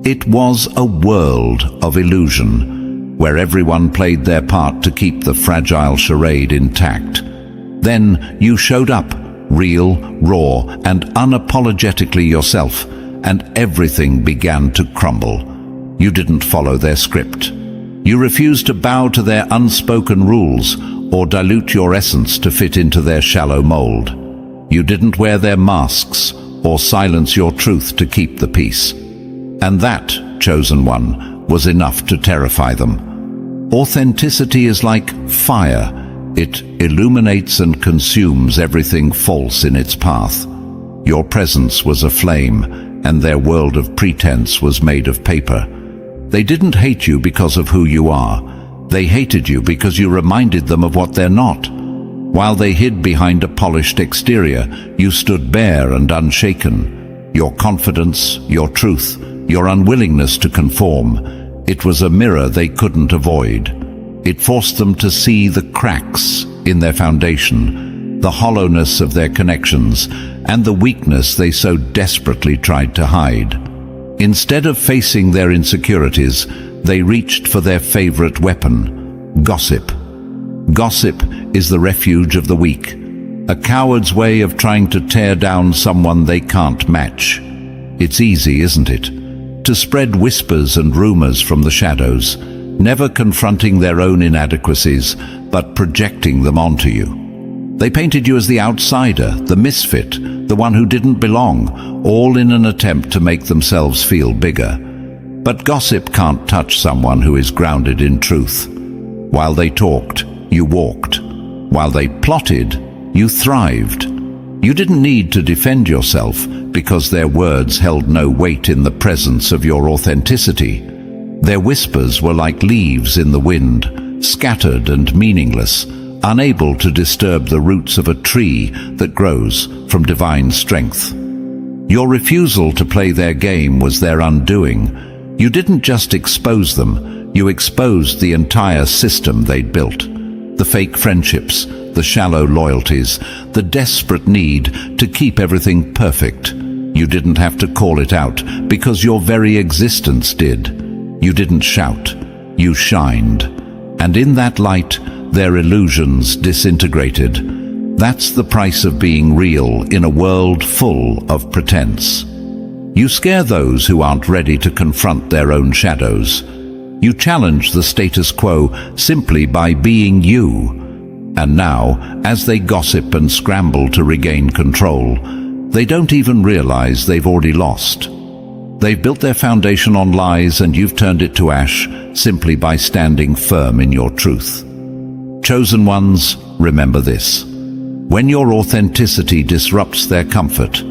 It was a world of illusion, where everyone played their part to keep the fragile charade intact. Then you showed up, real, raw, and unapologetically yourself, and everything began to crumble. You didn't follow their script. You refused to bow to their unspoken rules or dilute your essence to fit into their shallow mold. You didn't wear their masks or silence your truth to keep the peace. And that, chosen one, was enough to terrify them. Authenticity is like fire. It illuminates and consumes everything false in its path. Your presence was a flame, and their world of pretense was made of paper. They didn't hate you because of who you are. They hated you because you reminded them of what they're not. While they hid behind a polished exterior, you stood bare and unshaken. Your confidence, your truth, your unwillingness to conform, it was a mirror they couldn't avoid. It forced them to see the cracks in their foundation, the hollowness of their connections, and the weakness they so desperately tried to hide. Instead of facing their insecurities, they reached for their favorite weapon, gossip. Gossip is the refuge of the weak, a coward's way of trying to tear down someone they can't match. It's easy, isn't it? To spread whispers and rumors from the shadows, never confronting their own inadequacies, but projecting them onto you. They painted you as the outsider, the misfit, the one who didn't belong, all in an attempt to make themselves feel bigger. But gossip can't touch someone who is grounded in truth. While they talked, you walked. While they plotted, you thrived. You didn't need to defend yourself because their words held no weight in the presence of your authenticity. Their whispers were like leaves in the wind, scattered and meaningless, unable to disturb the roots of a tree that grows from divine strength. Your refusal to play their game was their undoing. You didn't just expose them, you exposed the entire system they'd built. The fake friendships, the shallow loyalties, the desperate need to keep everything perfect. You didn't have to call it out because your very existence did. You didn't shout, you shined. And in that light, their illusions disintegrated. That's the price of being real in a world full of pretense. You scare those who aren't ready to confront their own shadows. You challenge the status quo simply by being you. And now, as they gossip and scramble to regain control, they don't even realize they've already lost. They've built their foundation on lies, and you've turned it to ash simply by standing firm in your truth. Chosen ones, remember this. When your authenticity disrupts their comfort,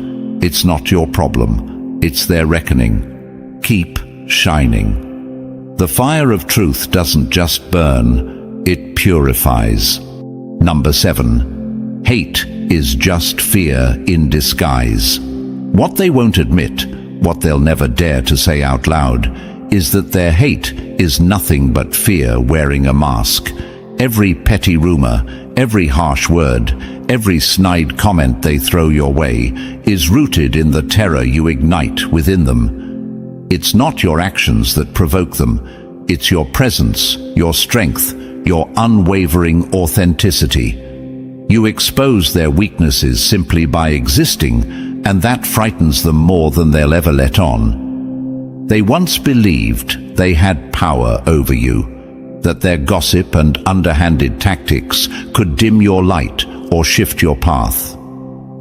it's not your problem, it's their reckoning. Keep shining. The fire of truth doesn't just burn, it purifies. Number 7. Hate is just fear in disguise. What they won't admit, what they'll never dare to say out loud, is that their hate is nothing but fear wearing a mask. Every petty rumor, every harsh word, every snide comment they throw your way is rooted in the terror you ignite within them. It's not your actions that provoke them, it's your presence, your strength, your unwavering authenticity. You expose their weaknesses simply by existing, and that frightens them more than they'll ever let on. They once believed they had power over you, that their gossip and underhanded tactics could dim your light or shift your path.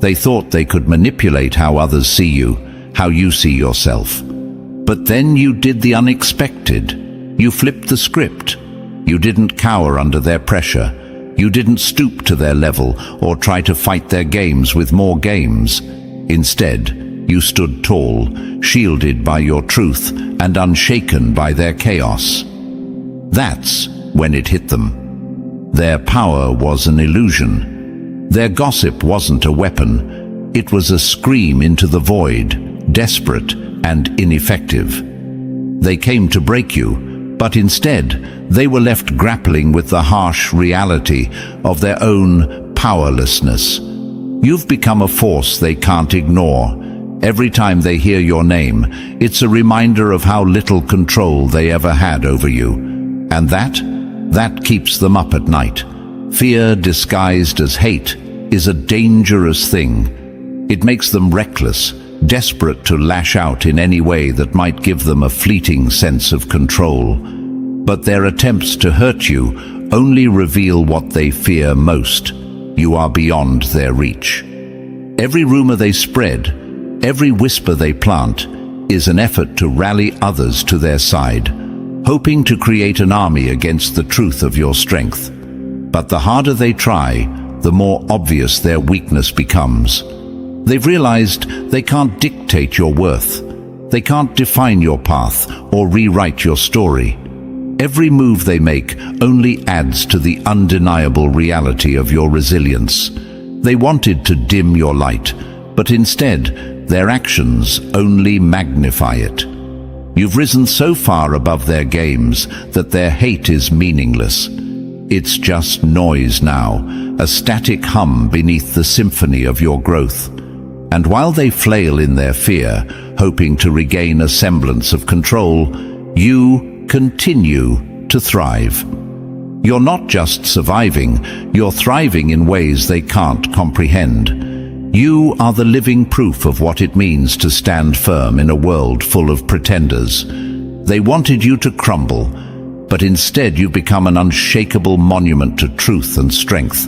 They thought they could manipulate how others see you, how you see yourself. But then you did the unexpected. You flipped the script. You didn't cower under their pressure. You didn't stoop to their level or try to fight their games with more games. Instead, you stood tall, shielded by your truth and unshaken by their chaos. That's when it hit them. Their power was an illusion. Their gossip wasn't a weapon. It was a scream into the void, desperate and ineffective. They came to break you, but instead they were left grappling with the harsh reality of their own powerlessness. You've become a force they can't ignore. Every time they hear your name, it's a reminder of how little control they ever had over you. And that keeps them up at night. Fear disguised as hate is a dangerous thing. It makes them reckless, desperate to lash out in any way that might give them a fleeting sense of control. But their attempts to hurt you only reveal what they fear most. You are beyond their reach. Every rumor they spread, every whisper they plant, is an effort to rally others to their side, hoping to create an army against the truth of your strength. But the harder they try, the more obvious their weakness becomes. They've realized they can't dictate your worth. They can't define your path or rewrite your story. Every move they make only adds to the undeniable reality of your resilience. They wanted to dim your light, but instead, their actions only magnify it. You've risen so far above their games that their hate is meaningless. It's just noise now, a static hum beneath the symphony of your growth. And while they flail in their fear, hoping to regain a semblance of control, you continue to thrive. You're not just surviving, you're thriving in ways they can't comprehend. You are the living proof of what it means to stand firm in a world full of pretenders. They wanted you to crumble, but instead you become an unshakable monument to truth and strength.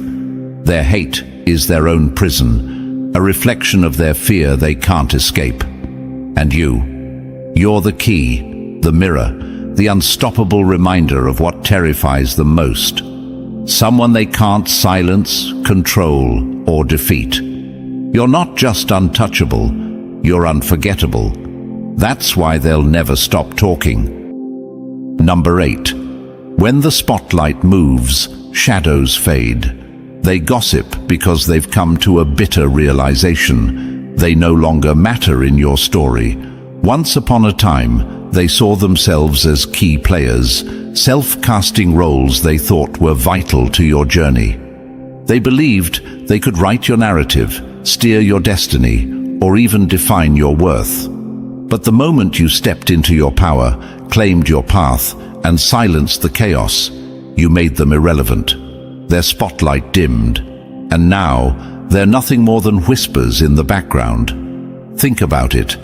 Their hate is their own prison, a reflection of their fear they can't escape. And you're the key, the mirror, the unstoppable reminder of what terrifies them most. Someone they can't silence, control, or defeat. You're not just untouchable, you're unforgettable. That's why they'll never stop talking. Number 8. When the spotlight moves, shadows fade. They gossip because they've come to a bitter realization. They no longer matter in your story. Once upon a time, they saw themselves as key players, self-casting roles they thought were vital to your journey. They believed they could write your narrative, steer your destiny, or even define your worth. But the moment you stepped into your power, claimed your path, and silenced the chaos, you made them irrelevant. Their spotlight dimmed, and now they're nothing more than whispers in the background. Think about it.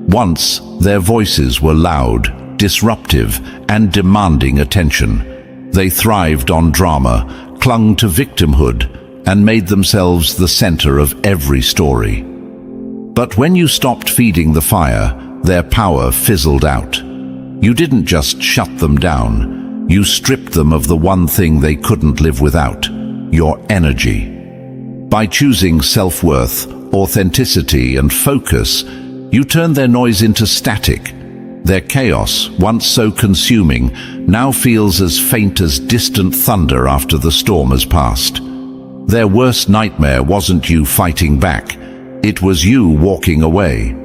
Once, their voices were loud, disruptive, and demanding attention. They thrived on drama, clung to victimhood, and made themselves the center of every story. But when you stopped feeding the fire, their power fizzled out. You didn't just shut them down, you stripped them of the one thing they couldn't live without, your energy. By choosing self-worth, authenticity, and focus, you turned their noise into static. Their chaos, once so consuming, now feels as faint as distant thunder after the storm has passed. Their worst nightmare wasn't you fighting back, it was you walking away.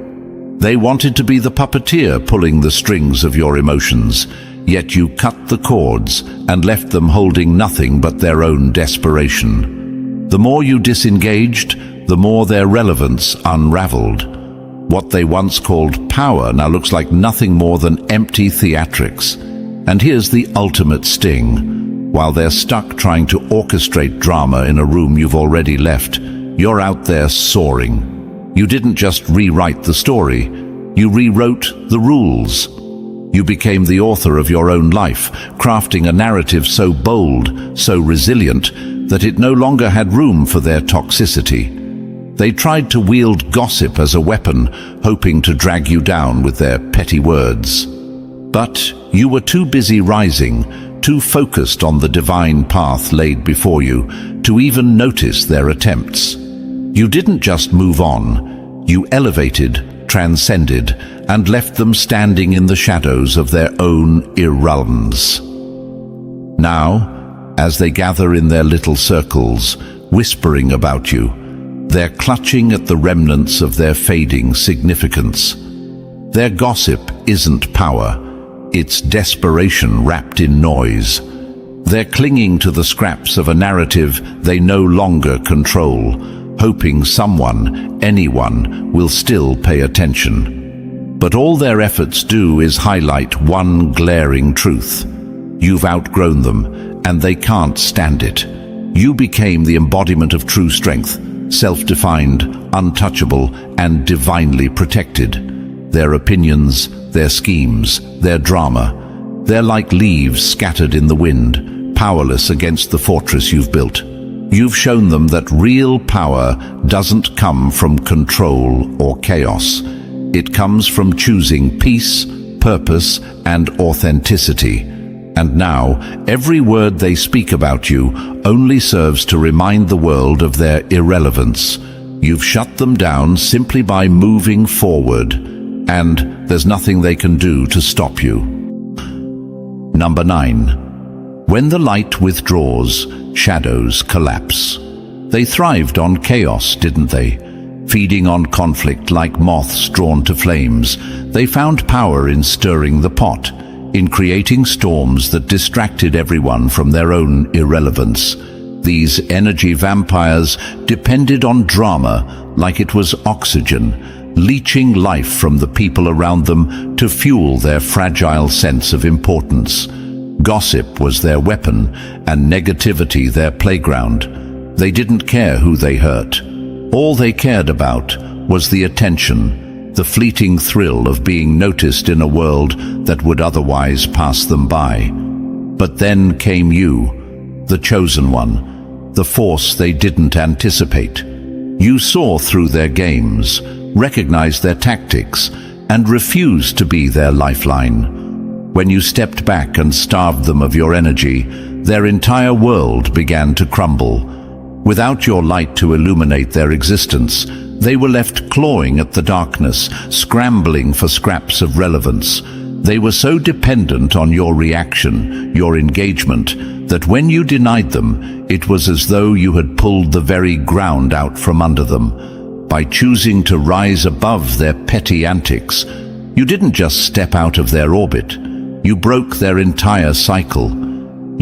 They wanted to be the puppeteer pulling the strings of your emotions, yet you cut the cords and left them holding nothing but their own desperation. The more you disengaged, the more their relevance unraveled. What they once called power now looks like nothing more than empty theatrics. And here's the ultimate sting. While they're stuck trying to orchestrate drama in a room you've already left, you're out there soaring. You didn't just rewrite the story, you rewrote the rules. You became the author of your own life, crafting a narrative so bold, so resilient, that it no longer had room for their toxicity. They tried to wield gossip as a weapon, hoping to drag you down with their petty words. But you were too busy rising, too focused on the divine path laid before you, to even notice their attempts. You didn't just move on, you elevated, transcended, and left them standing in the shadows of their own irrelevance. Now, as they gather in their little circles, whispering about you, they're clutching at the remnants of their fading significance. Their gossip isn't power, it's desperation wrapped in noise. They're clinging to the scraps of a narrative they no longer control, hoping someone, anyone, will still pay attention. But all their efforts do is highlight one glaring truth. You've outgrown them, and they can't stand it. You became the embodiment of true strength, self-defined, untouchable, and divinely protected. Their opinions, their schemes, their drama, they're like leaves scattered in the wind, powerless against the fortress you've built. You've shown them that real power doesn't come from control or chaos. It comes from choosing peace, purpose, and authenticity. And now, every word they speak about you only serves to remind the world of their irrelevance. You've shut them down simply by moving forward, and there's nothing they can do to stop you. Number 9. When the light withdraws, shadows collapse. They thrived on chaos, didn't they? Feeding on conflict like moths drawn to flames, they found power in stirring the pot, in creating storms that distracted everyone from their own irrelevance. These energy vampires depended on drama like it was oxygen, leeching life from the people around them to fuel their fragile sense of importance. Gossip was their weapon, and negativity their playground. They didn't care who they hurt. All they cared about was the attention, the fleeting thrill of being noticed in a world that would otherwise pass them by. But then came you, the chosen one, the force they didn't anticipate. You saw through their games, recognized their tactics, and refused to be their lifeline. When you stepped back and starved them of your energy, their entire world began to crumble. Without your light to illuminate their existence, they were left clawing at the darkness, scrambling for scraps of relevance. They were so dependent on your reaction, your engagement, that when you denied them, it was as though you had pulled the very ground out from under them. By choosing to rise above their petty antics, you didn't just step out of their orbit, you broke their entire cycle.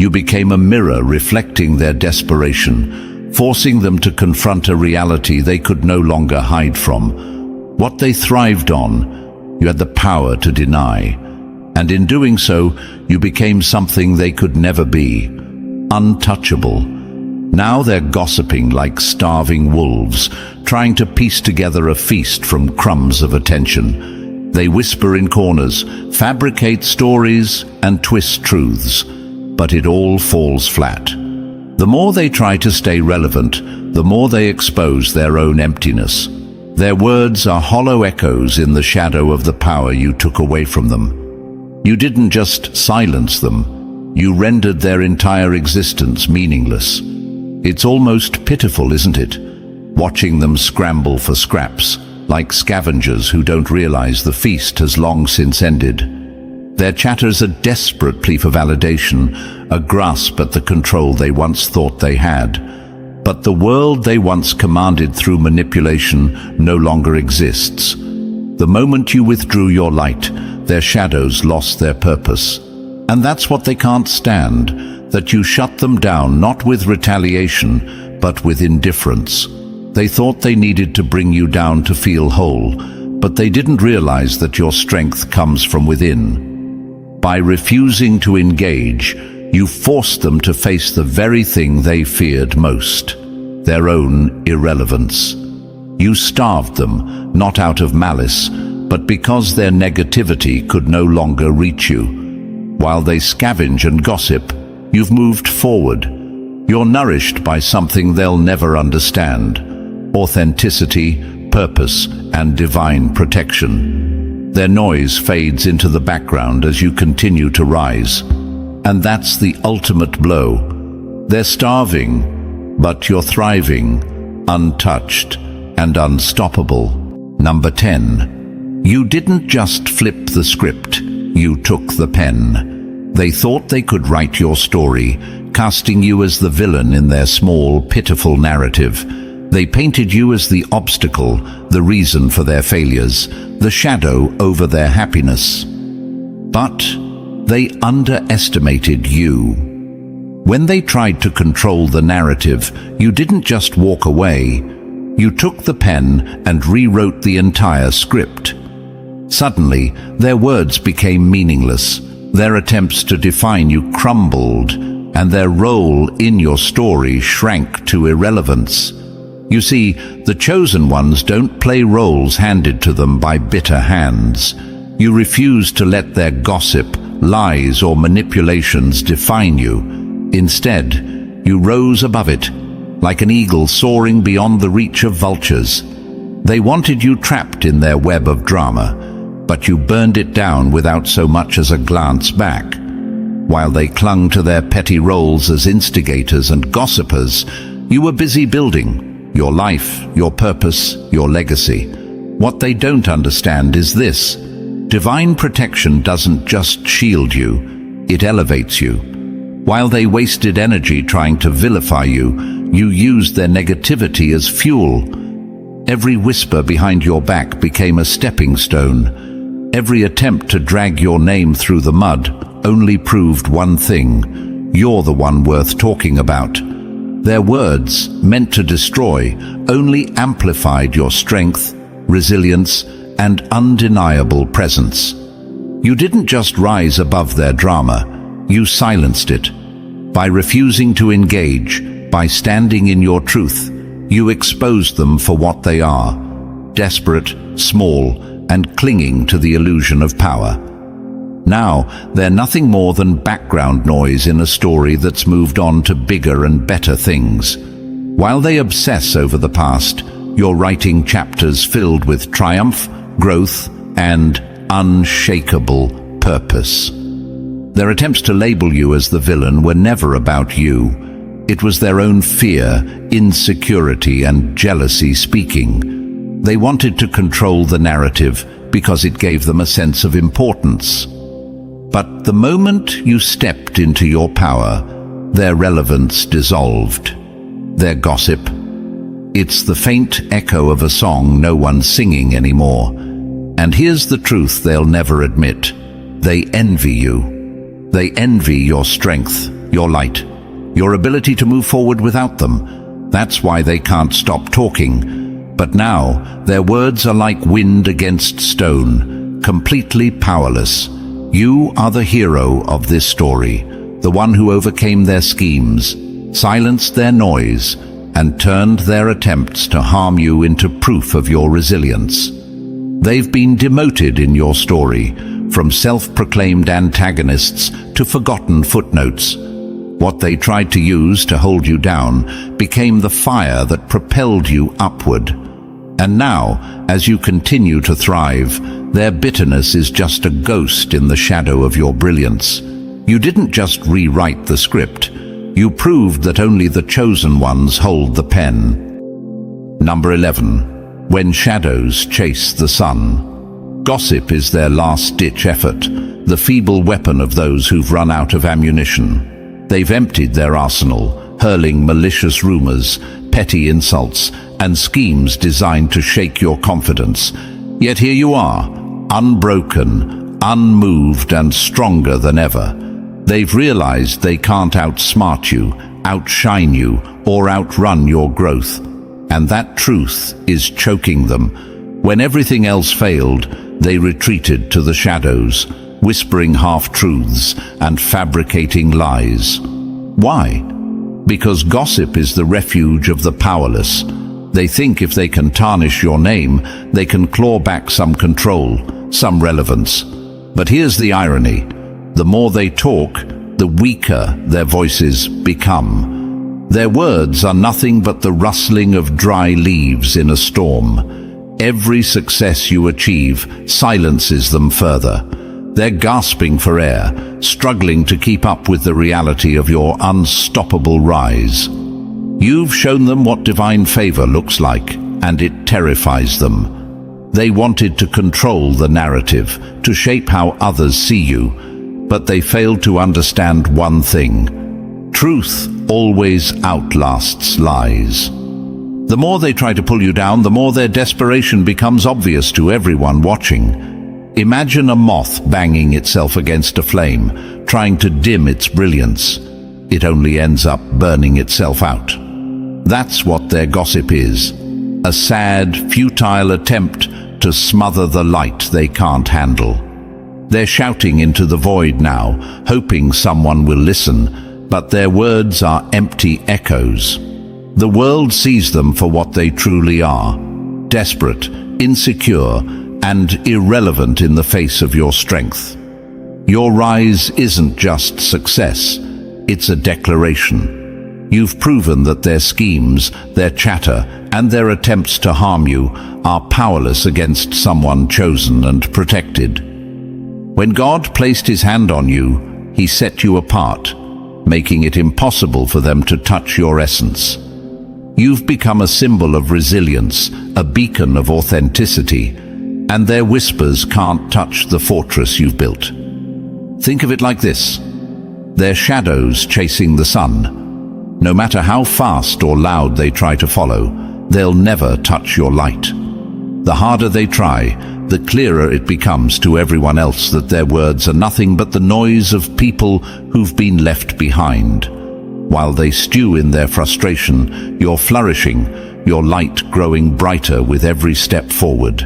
You became a mirror reflecting their desperation, forcing them to confront a reality they could no longer hide from. What they thrived on, you had the power to deny. And in doing so, you became something they could never be, untouchable. Now they're gossiping like starving wolves, trying to piece together a feast from crumbs of attention. They whisper in corners, fabricate stories, and twist truths, but it all falls flat. The more they try to stay relevant, the more they expose their own emptiness. Their words are hollow echoes in the shadow of the power you took away from them. You didn't just silence them, you rendered their entire existence meaningless. It's almost pitiful, isn't it? Watching them scramble for scraps, like scavengers who don't realize the feast has long since ended. Their chatter's a desperate plea for validation, a grasp at the control they once thought they had. But the world they once commanded through manipulation no longer exists. The moment you withdrew your light, their shadows lost their purpose. And that's what they can't stand, that you shut them down not with retaliation, but with indifference. They thought they needed to bring you down to feel whole, but they didn't realize that your strength comes from within. By refusing to engage, you forced them to face the very thing they feared most, their own irrelevance. You starved them, not out of malice, but because their negativity could no longer reach you. While they scavenge and gossip, you've moved forward. You're nourished by something they'll never understand: authenticity, purpose, and divine protection. Their noise fades into the background as you continue to rise. And that's the ultimate blow. They're starving, but you're thriving, untouched and unstoppable. Number 10. You didn't just flip the script, you took the pen. They thought they could write your story, casting you as the villain in their small, pitiful narrative. They painted you as the obstacle, the reason for their failures, the shadow over their happiness. But they underestimated you. When they tried to control the narrative, you didn't just walk away. You took the pen and rewrote the entire script. Suddenly, their words became meaningless. Their attempts to define you crumbled, and their role in your story shrank to irrelevance. You see, the chosen ones don't play roles handed to them by bitter hands. You refuse to let their gossip, lies, or manipulations define you. Instead, you rose above it, like an eagle soaring beyond the reach of vultures. They wanted you trapped in their web of drama, but you burned it down without so much as a glance back. While they clung to their petty roles as instigators and gossipers, you were busy building your life, your purpose, your legacy. What they don't understand is this: divine protection doesn't just shield you, it elevates you. While they wasted energy trying to vilify you, you used their negativity as fuel. Every whisper behind your back became a stepping stone. Every attempt to drag your name through the mud only proved one thing: you're the one worth talking about. Their words, meant to destroy, only amplified your strength, resilience, and undeniable presence. You didn't just rise above their drama, you silenced it. By refusing to engage, by standing in your truth, you exposed them for what they are: desperate, small, and clinging to the illusion of power. Now, they're nothing more than background noise in a story that's moved on to bigger and better things. While they obsess over the past, you're writing chapters filled with triumph, growth, and unshakable purpose. Their attempts to label you as the villain were never about you. It was their own fear, insecurity, and jealousy speaking. They wanted to control the narrative because it gave them a sense of importance. But the moment you stepped into your power, their relevance dissolved. Their gossip, it's the faint echo of a song no one's singing anymore. And here's the truth they'll never admit: they envy you. They envy your strength, your light, your ability to move forward without them. That's why they can't stop talking. But now, their words are like wind against stone, completely powerless. You are the hero of this story, the one who overcame their schemes, silenced their noise, and turned their attempts to harm you into proof of your resilience. They've been demoted in your story, from self-proclaimed antagonists to forgotten footnotes. What they tried to use to hold you down became the fire that propelled you upward. And now, as you continue to thrive, their bitterness is just a ghost in the shadow of your brilliance. You didn't just rewrite the script, you proved that only the chosen ones hold the pen. Number 11. when shadows chase the sun. Gossip is their last-ditch effort, the feeble weapon of those who've run out of ammunition. They've emptied their arsenal, hurling malicious rumors, petty insults, and schemes designed to shake your confidence. Yet here you are, unbroken, unmoved, and stronger than ever. They've realized they can't outsmart you, outshine you, or outrun your growth. And that truth is choking them. When everything else failed, they retreated to the shadows, whispering half-truths and fabricating lies. Why? Because gossip is the refuge of the powerless. They think if they can tarnish your name, they can claw back some control, some relevance. But here's the irony. The more they talk, the weaker their voices become. Their words are nothing but the rustling of dry leaves in a storm. Every success you achieve silences them further. They're gasping for air, struggling to keep up with the reality of your unstoppable rise. You've shown them what divine favor looks like, and it terrifies them. They wanted to control the narrative, to shape how others see you, but they failed to understand one thing. Truth always outlasts lies. The more they try to pull you down, the more their desperation becomes obvious to everyone watching. Imagine a moth banging itself against a flame, trying to dim its brilliance. It only ends up burning itself out. That's what their gossip is. A sad, futile attempt to smother the light they can't handle. They're shouting into the void now, hoping someone will listen, but their words are empty echoes. The world sees them for what they truly are: desperate, insecure, and irrelevant in the face of your strength. Your rise isn't just success, it's a declaration. You've proven that their schemes, their chatter, and their attempts to harm you are powerless against someone chosen and protected. When God placed his hand on you, he set you apart, making it impossible for them to touch your essence. You've become a symbol of resilience, a beacon of authenticity, and their whispers can't touch the fortress you've built. Think of it like this: they're shadows chasing the sun. No matter how fast or loud they try to follow, they'll never touch your light. The harder they try, the clearer it becomes to everyone else that their words are nothing but the noise of people who've been left behind. While they stew in their frustration, you're flourishing, your light growing brighter with every step forward.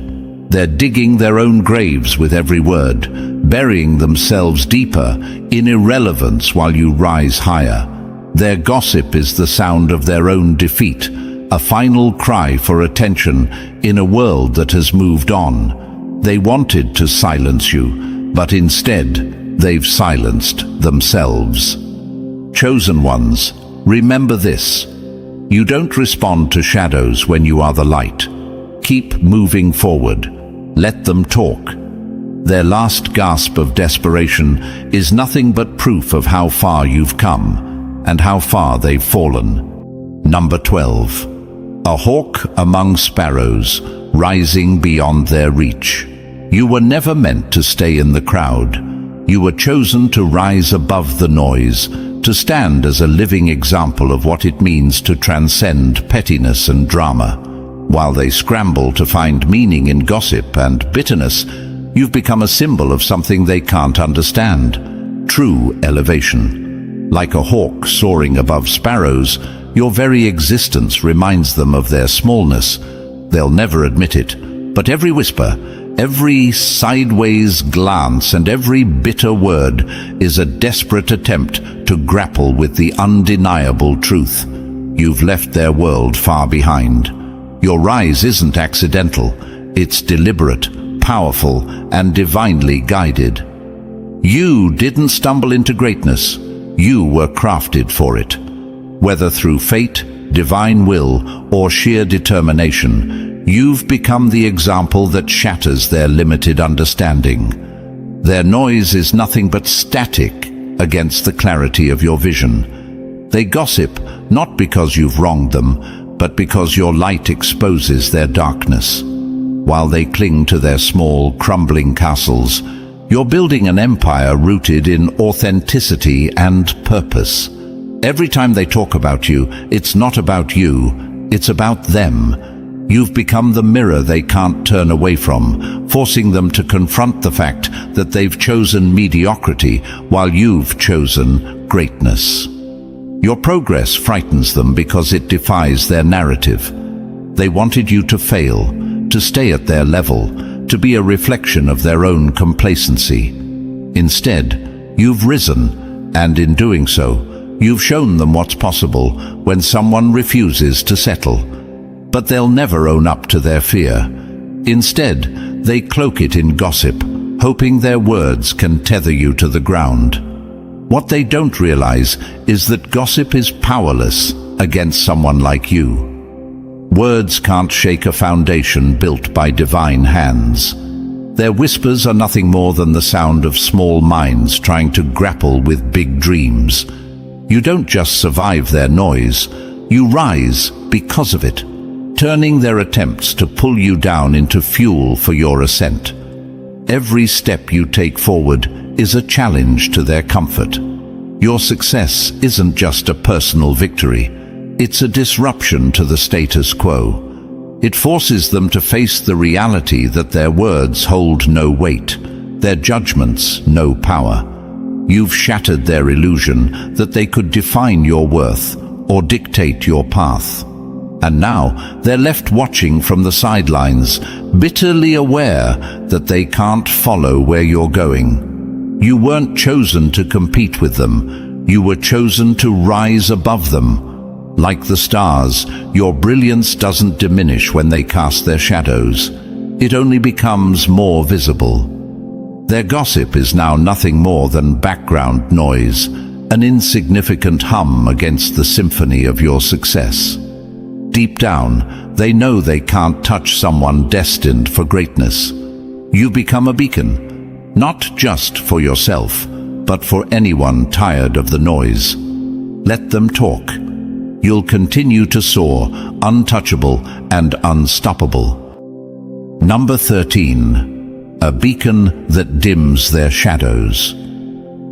They're digging their own graves with every word, burying themselves deeper in irrelevance while you rise higher. Their gossip is the sound of their own defeat, a final cry for attention in a world that has moved on. They wanted to silence you, but instead, they've silenced themselves. Chosen ones, remember this: you don't respond to shadows when you are the light. Keep moving forward. Let them talk. Their last gasp of desperation is nothing but proof of how far you've come and how far they've fallen. Number 12. A hawk among sparrows, rising beyond their reach. You were never meant to stay in the crowd. You were chosen to rise above the noise, to stand as a living example of what it means to transcend pettiness and drama. While they scramble to find meaning in gossip and bitterness, you've become a symbol of something they can't understand: true elevation. Like a hawk soaring above sparrows, your very existence reminds them of their smallness. They'll never admit it, but every whisper, every sideways glance, and every bitter word is a desperate attempt to grapple with the undeniable truth. You've left their world far behind. Your rise isn't accidental. It's deliberate, powerful, and divinely guided. You didn't stumble into greatness. You were crafted for it. Whether through fate, divine will, or sheer determination, you've become the example that shatters their limited understanding. Their noise is nothing but static against the clarity of your vision. They gossip not because you've wronged them, but because your light exposes their darkness. While they cling to their small, crumbling castles, you're building an empire rooted in authenticity and purpose. Every time they talk about you, it's not about you, it's about them. You've become the mirror they can't turn away from, forcing them to confront the fact that they've chosen mediocrity while you've chosen greatness. Your progress frightens them because it defies their narrative. They wanted you to fail, to stay at their level, to be a reflection of their own complacency. Instead, you've risen, and in doing so, you've shown them what's possible when someone refuses to settle. But they'll never own up to their fear. Instead, they cloak it in gossip, hoping their words can tether you to the ground. What they don't realize is that gossip is powerless against someone like you. Words can't shake a foundation built by divine hands. Their whispers are nothing more than the sound of small minds trying to grapple with big dreams. You don't just survive their noise, you rise because of it, turning their attempts to pull you down into fuel for your ascent. Every step you take forward is a challenge to their comfort. Your success isn't just a personal victory, it's a disruption to the status quo. It forces them to face the reality that their words hold no weight, their judgments no power. You've shattered their illusion that they could define your worth or dictate your path. And now they're left watching from the sidelines, bitterly aware that they can't follow where you're going. You weren't chosen to compete with them. You were chosen to rise above them. Like the stars, your brilliance doesn't diminish when they cast their shadows. It only becomes more visible. Their gossip is now nothing more than background noise, an insignificant hum against the symphony of your success. Deep down, they know they can't touch someone destined for greatness. You become a beacon, not just for yourself, but for anyone tired of the noise. Let them talk. You'll continue to soar, untouchable and unstoppable. Number 13. A beacon that dims their shadows.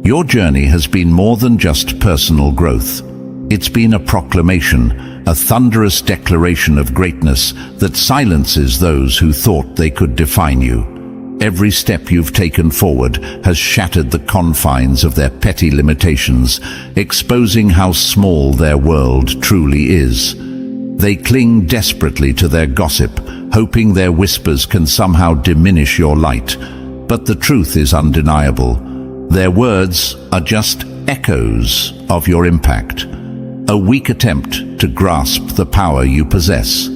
Your journey has been more than just personal growth. It's been a proclamation, a thunderous declaration of greatness that silences those who thought they could define you. Every step you've taken forward has shattered the confines of their petty limitations, exposing how small their world truly is. They cling desperately to their gossip, hoping their whispers can somehow diminish your light. But the truth is undeniable. Their words are just echoes of your impact, a weak attempt to grasp the power you possess.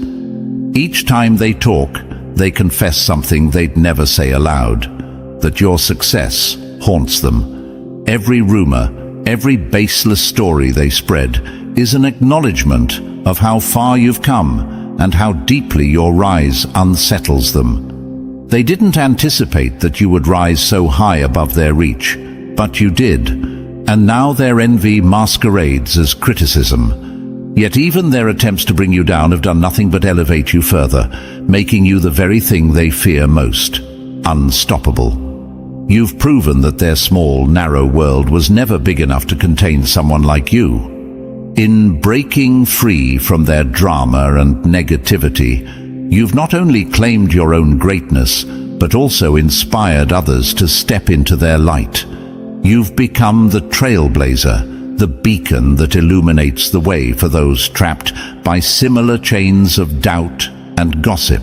Each time they talk, they confess something they'd never say aloud, that your success haunts them. Every rumor, every baseless story they spread is an acknowledgement of how far you've come and how deeply your rise unsettles them. They didn't anticipate that you would rise so high above their reach, but you did, and now their envy masquerades as criticism. Yet even their attempts to bring you down have done nothing but elevate you further, making you the very thing they fear most: unstoppable. You've proven that their small, narrow world was never big enough to contain someone like you. In breaking free from their drama and negativity, you've not only claimed your own greatness, but also inspired others to step into their light. You've become the trailblazer, the beacon that illuminates the way for those trapped by similar chains of doubt and gossip.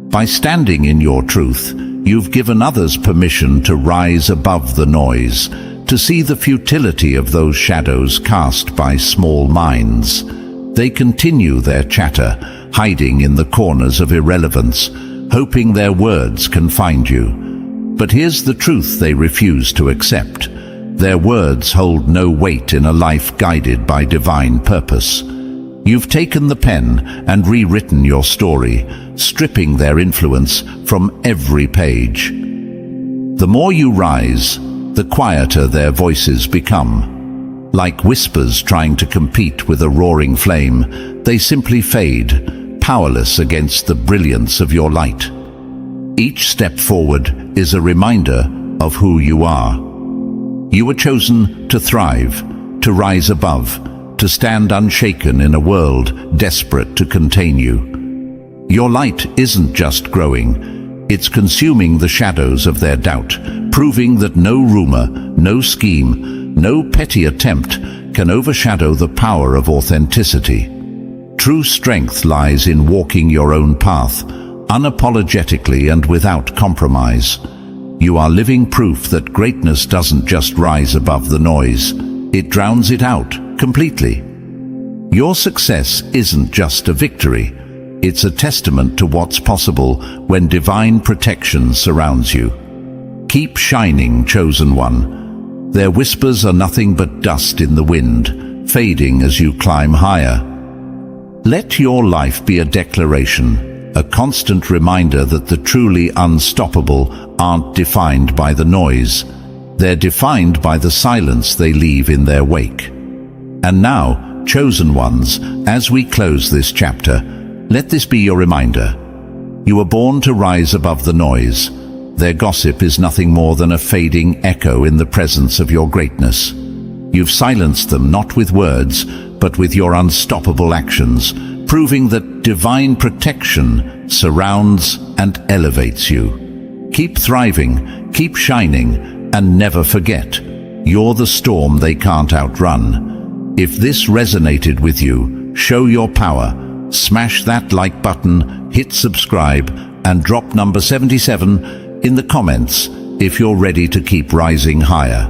By standing in your truth, you've given others permission to rise above the noise, to see the futility of those shadows cast by small minds. They continue their chatter, hiding in the corners of irrelevance, hoping their words can find you. But here's the truth they refuse to accept. Their words hold no weight in a life guided by divine purpose. You've taken the pen and rewritten your story, stripping their influence from every page. The more you rise, the quieter their voices become. Like whispers trying to compete with a roaring flame, they simply fade, powerless against the brilliance of your light. Each step forward is a reminder of who you are. You were chosen to thrive, to rise above, to stand unshaken in a world desperate to contain you. Your light isn't just growing, it's consuming the shadows of their doubt, proving that no rumor, no scheme, no petty attempt can overshadow the power of authenticity. True strength lies in walking your own path, unapologetically and without compromise. You are living proof that greatness doesn't just rise above the noise, it drowns it out completely. Your success isn't just a victory, it's a testament to what's possible when divine protection surrounds you. Keep shining, chosen one. Their whispers are nothing but dust in the wind, fading as you climb higher. Let your life be a declaration, a constant reminder that the truly unstoppable aren't defined by the noise. They're defined by the silence they leave in their wake. And now, chosen ones, as we close this chapter, let this be your reminder. You were born to rise above the noise. Their gossip is nothing more than a fading echo in the presence of your greatness. You've silenced them not with words, but with your unstoppable actions, proving that divine protection surrounds and elevates you. Keep thriving, keep shining, and never forget, you're the storm they can't outrun. If this resonated with you, show your power. Smash that like button, hit subscribe, and drop number 77 in the comments if you're ready to keep rising higher.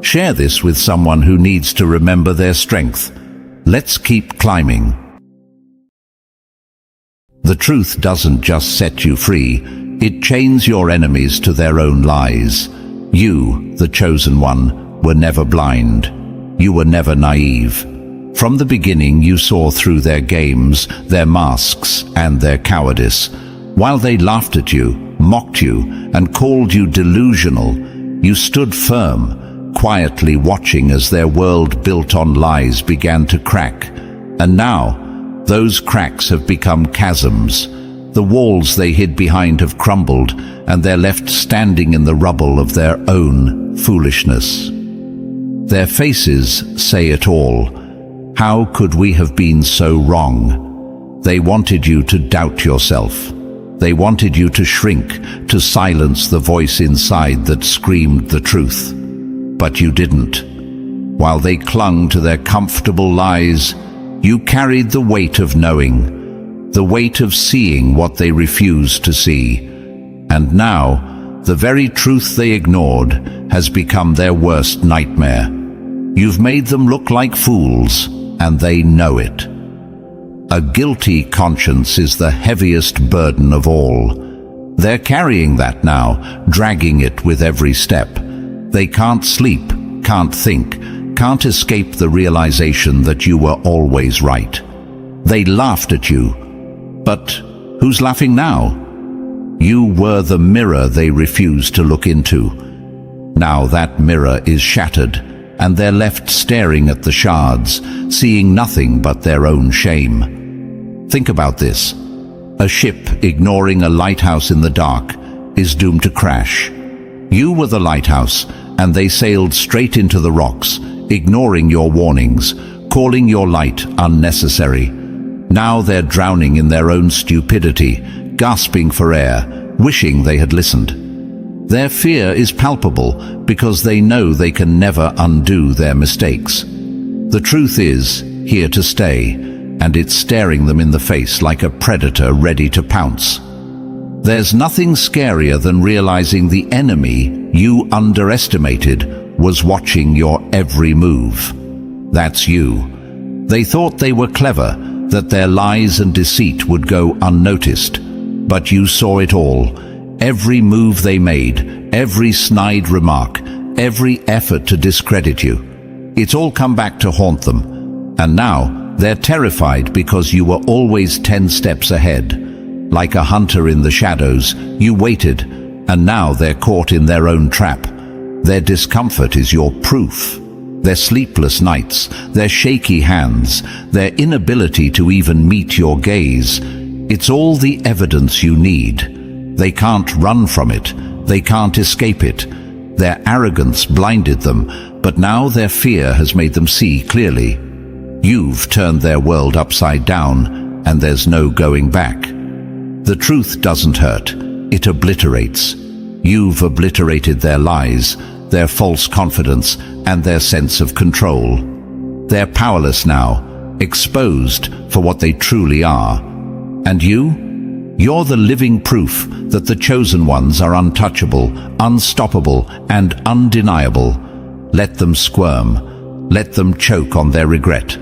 Share this with someone who needs to remember their strength. Let's keep climbing. The truth doesn't just set you free, it chains your enemies to their own lies. You, the chosen one, were never blind. You were never naive. From the beginning you saw through their games, their masks, and their cowardice. While they laughed at you, mocked you, and called you delusional, you stood firm, quietly watching as their world built on lies began to crack. And now, those cracks have become chasms. The walls they hid behind have crumbled, and they're left standing in the rubble of their own foolishness. Their faces say it all. How could we have been so wrong? They wanted you to doubt yourself. They wanted you to shrink, to silence the voice inside that screamed the truth. But you didn't. While they clung to their comfortable lies, you carried the weight of knowing, the weight of seeing what they refused to see. And now, the very truth they ignored has become their worst nightmare. You've made them look like fools, and they know it. A guilty conscience is the heaviest burden of all. They're carrying that now, dragging it with every step. They can't sleep, can't think, can't escape the realization that you were always right. They laughed at you, but who's laughing now? You were the mirror they refused to look into. Now that mirror is shattered, and they're left staring at the shards, seeing nothing but their own shame. Think about this. A ship ignoring a lighthouse in the dark is doomed to crash. You were the lighthouse, and they sailed straight into the rocks, ignoring your warnings, calling your light unnecessary. Now they're drowning in their own stupidity, gasping for air, wishing they had listened. Their fear is palpable because they know they can never undo their mistakes. The truth is here to stay, and it's staring them in the face like a predator ready to pounce. There's nothing scarier than realizing the enemy you underestimated was watching your every move. That's you. They thought they were clever, that their lies and deceit would go unnoticed. But you saw it all. Every move they made, every snide remark, every effort to discredit you. It's all come back to haunt them. And now they're terrified because you were always 10 steps ahead. Like a hunter in the shadows, you waited, and now they're caught in their own trap. Their discomfort is your proof. their sleepless nights, their shaky hands, their inability to even meet your gaze. It's all the evidence you need. They can't run from it. They can't escape it. Their arrogance blinded them, but now their fear has made them see clearly. You've turned their world upside down, and there's no going back. The truth doesn't hurt. It obliterates. You've obliterated their lies, their false confidence, and their sense of control. They're powerless now, exposed for what they truly are. And you're the living proof that the chosen ones are untouchable, unstoppable, and undeniable. Let them squirm. Let them choke on their regret.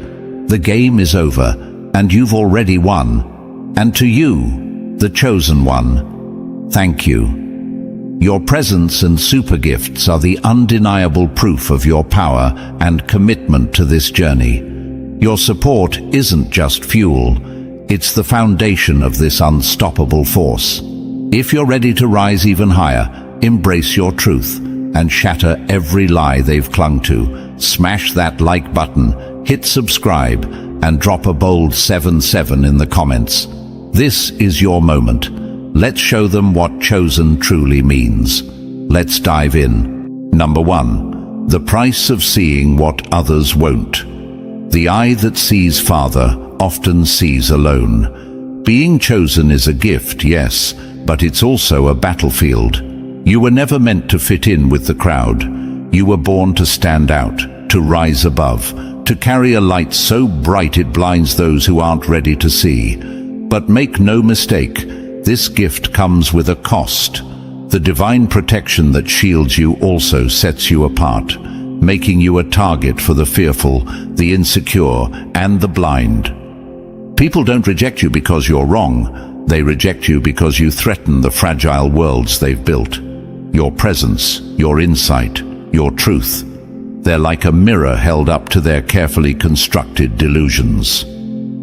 The game is over, and you've already won. And to you, the chosen one, thank you. Your presence and super gifts are the undeniable proof of your power and commitment to this journey. Your support isn't just fuel, it's the foundation of this unstoppable force. If you're ready to rise even higher, embrace your truth and shatter every lie they've clung to. Smash that like button, hit subscribe, and drop a bold 77 in the comments. This is your moment. Let's show them what chosen truly means. Let's dive in. Number 1. The price of seeing what others won't. The eye that sees farther often sees alone. Being chosen is a gift, yes, but it's also a battlefield. You were never meant to fit in with the crowd. You were born to stand out, to rise above, to carry a light so bright it blinds those who aren't ready to see. But make no mistake, this gift comes with a cost. The divine protection that shields you also sets you apart, making you a target for the fearful, the insecure, and the blind. People don't reject you because you're wrong. They reject you because you threaten the fragile worlds they've built. Your presence, your insight, your truth. They're like a mirror held up to their carefully constructed delusions.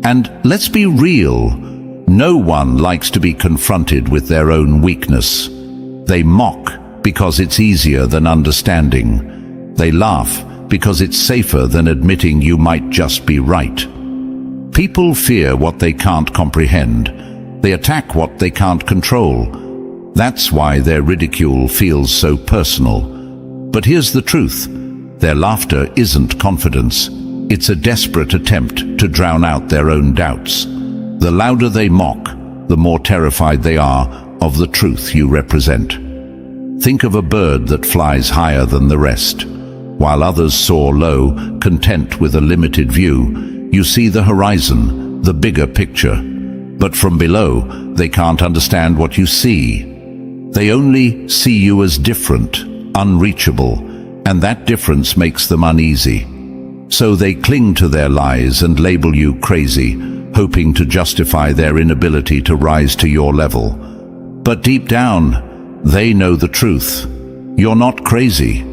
And let's be real, no one likes to be confronted with their own weakness. They mock because it's easier than understanding. They laugh because it's safer than admitting you might just be right. People fear what they can't comprehend. They attack what they can't control. That's why their ridicule feels so personal. But here's the truth. Their laughter isn't confidence. It's a desperate attempt to drown out their own doubts. The louder they mock, the more terrified they are of the truth you represent. Think of a bird that flies higher than the rest. While others soar low, content with a limited view, you see the horizon, the bigger picture. But from below, they can't understand what you see. They only see you as different, unreachable, and that difference makes them uneasy. So they cling to their lies and label you crazy, hoping to justify their inability to rise to your level. But deep down, they know the truth. You're not crazy.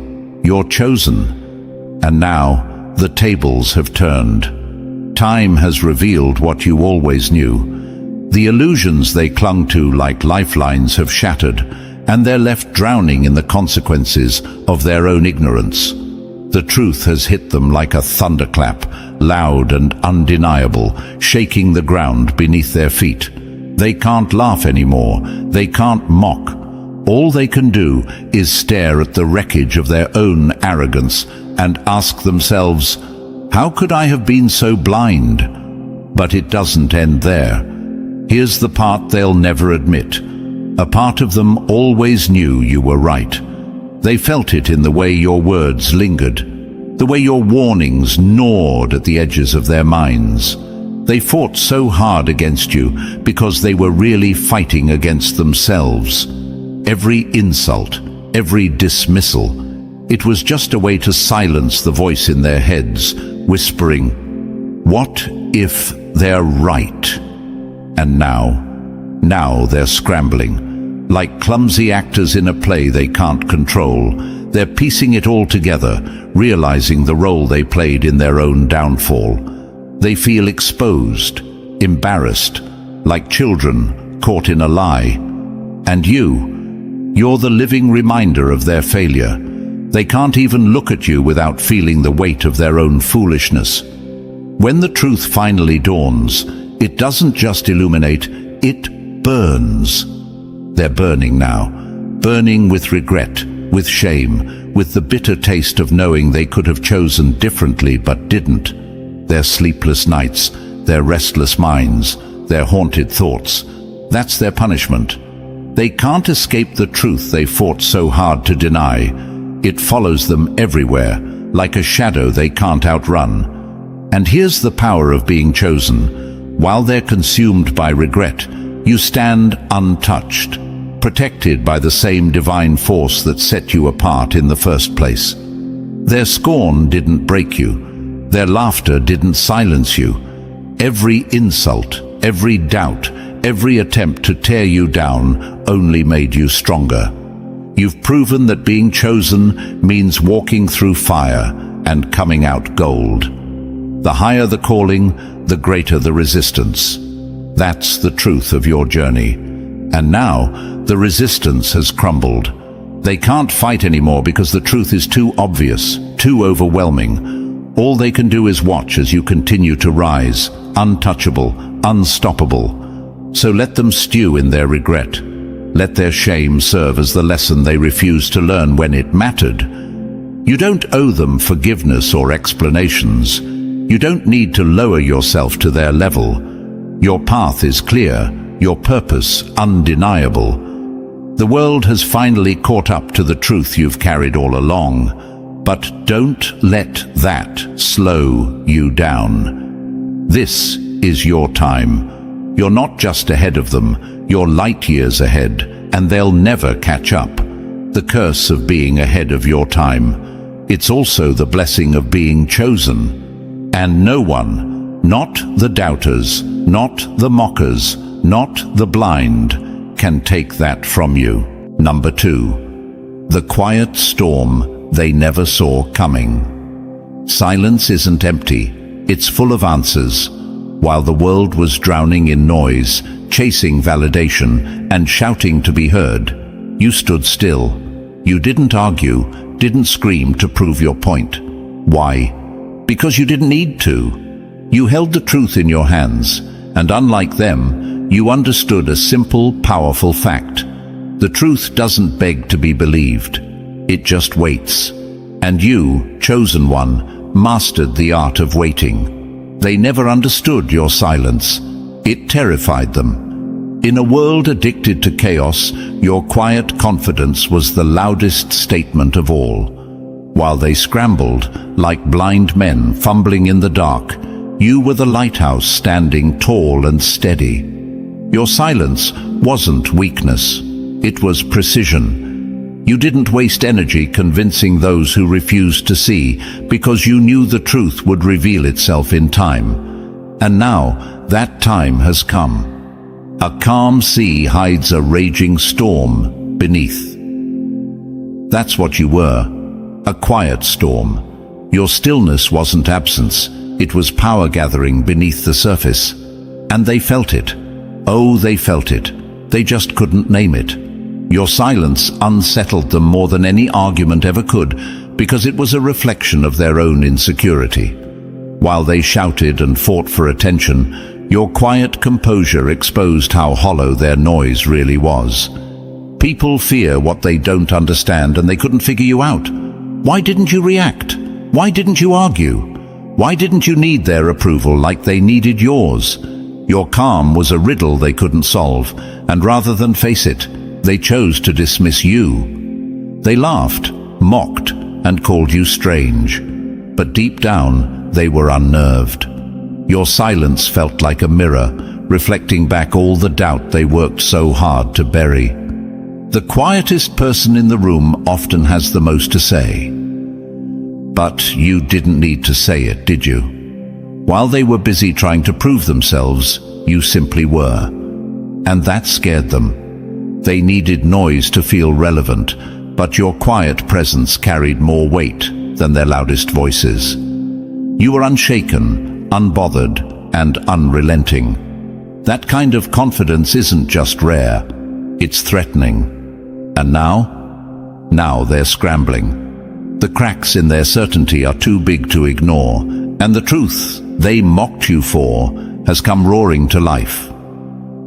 You're chosen. And now, the tables have turned. Time has revealed what you always knew. The illusions they clung to like lifelines have shattered, and they're left drowning in the consequences of their own ignorance. The truth has hit them like a thunderclap, loud and undeniable, shaking the ground beneath their feet. They can't laugh anymore. They can't mock. All they can do is stare at the wreckage of their own arrogance and ask themselves, how could I have been so blind? But it doesn't end there. Here's the part they'll never admit. A part of them always knew you were right. They felt it in the way your words lingered, the way your warnings gnawed at the edges of their minds. They fought so hard against you because they were really fighting against themselves. Every insult, every dismissal, it was just a way to silence the voice in their heads, whispering, what if they're right? And now they're scrambling. Like clumsy actors in a play they can't control, they're piecing it all together, realizing the role they played in their own downfall. They feel exposed, embarrassed, like children caught in a lie. And you're the living reminder of their failure. They can't even look at you without feeling the weight of their own foolishness. When the truth finally dawns, it doesn't just illuminate, it burns. They're burning now, burning with regret, with shame, with the bitter taste of knowing they could have chosen differently but didn't. Their sleepless nights, their restless minds, their haunted thoughts, that's their punishment. They can't escape the truth they fought so hard to deny. It follows them everywhere, like a shadow they can't outrun. And here's the power of being chosen. While they're consumed by regret, you stand untouched, protected by the same divine force that set you apart in the first place. Their scorn didn't break you. Their laughter didn't silence you. Every insult, every doubt, every attempt to tear you down only made you stronger. You've proven that being chosen means walking through fire and coming out gold. The higher the calling, the greater the resistance. That's the truth of your journey. And now, the resistance has crumbled. They can't fight anymore because the truth is too obvious, too overwhelming. All they can do is watch as you continue to rise, untouchable, unstoppable. So let them stew in their regret. Let their shame serve as the lesson they refused to learn when it mattered. You don't owe them forgiveness or explanations. You don't need to lower yourself to their level. Your path is clear, your purpose undeniable. The world has finally caught up to the truth you've carried all along. But don't let that slow you down. This is your time. You're not just ahead of them, you're light years ahead, and they'll never catch up. The curse of being ahead of your time. It's also the blessing of being chosen. And no one, not the doubters, not the mockers, not the blind, can take that from you. Number 2. The quiet storm they never saw coming. Silence isn't empty, it's full of answers. While the world was drowning in noise, chasing validation, and shouting to be heard, you stood still. You didn't argue, didn't scream to prove your point. Why? Because you didn't need to. You held the truth in your hands, and unlike them, you understood a simple, powerful fact. The truth doesn't beg to be believed. It just waits. And you, chosen one, mastered the art of waiting. They never understood your silence. It terrified them. In a world addicted to chaos, your quiet confidence was the loudest statement of all. While they scrambled, like blind men fumbling in the dark, you were the lighthouse standing tall and steady. Your silence wasn't weakness. It was precision. You didn't waste energy convincing those who refused to see, because you knew the truth would reveal itself in time. And now, that time has come. A calm sea hides a raging storm beneath. That's what you were, a quiet storm. Your stillness wasn't absence, it was power gathering beneath the surface. And they felt it. Oh, they felt it. They just couldn't name it. Your silence unsettled them more than any argument ever could, because it was a reflection of their own insecurity. While they shouted and fought for attention, your quiet composure exposed how hollow their noise really was. People fear what they don't understand, and they couldn't figure you out. Why didn't you react? Why didn't you argue? Why didn't you need their approval like they needed yours? Your calm was a riddle they couldn't solve, and rather than face it, they chose to dismiss you. They laughed, mocked, and called you strange. But deep down, they were unnerved. Your silence felt like a mirror, reflecting back all the doubt they worked so hard to bury. The quietest person in the room often has the most to say. But you didn't need to say it, did you? While they were busy trying to prove themselves, you simply were. And that scared them. They needed noise to feel relevant, but your quiet presence carried more weight than their loudest voices. You were unshaken, unbothered, and unrelenting. That kind of confidence isn't just rare, it's threatening. And now they're scrambling. The cracks in their certainty are too big to ignore, and the truth they mocked you for has come roaring to life.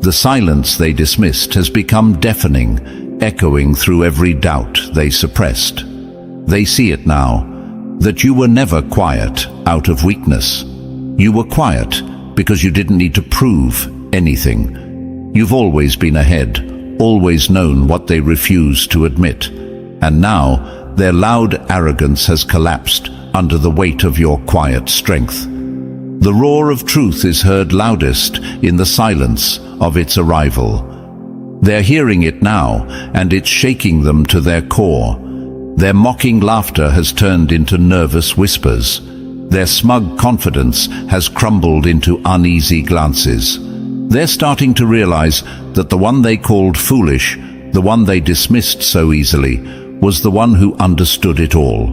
The silence they dismissed has become deafening, echoing through every doubt they suppressed. They see it now, that you were never quiet out of weakness. You were quiet because you didn't need to prove anything. You've always been ahead, always known what they refused to admit. And now, their loud arrogance has collapsed under the weight of your quiet strength. The roar of truth is heard loudest in the silence of its arrival. They're hearing it now, and it's shaking them to their core. Their mocking laughter has turned into nervous whispers. Their smug confidence has crumbled into uneasy glances. They're starting to realize that the one they called foolish, the one they dismissed so easily, was the one who understood it all.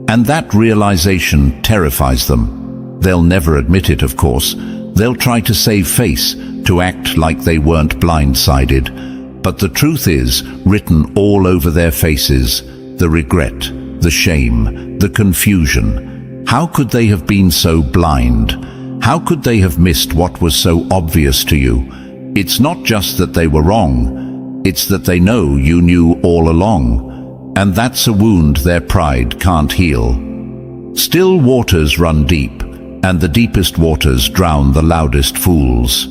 And that realization terrifies them. They'll never admit it, of course. They'll try to save face, to act like they weren't blindsided. But the truth is written all over their faces: the regret, the shame, the confusion. How could they have been so blind? How could they have missed what was so obvious to you? It's not just that they were wrong, it's that they know you knew all along. And that's a wound their pride can't heal. Still waters run deep, and the deepest waters drown the loudest fools.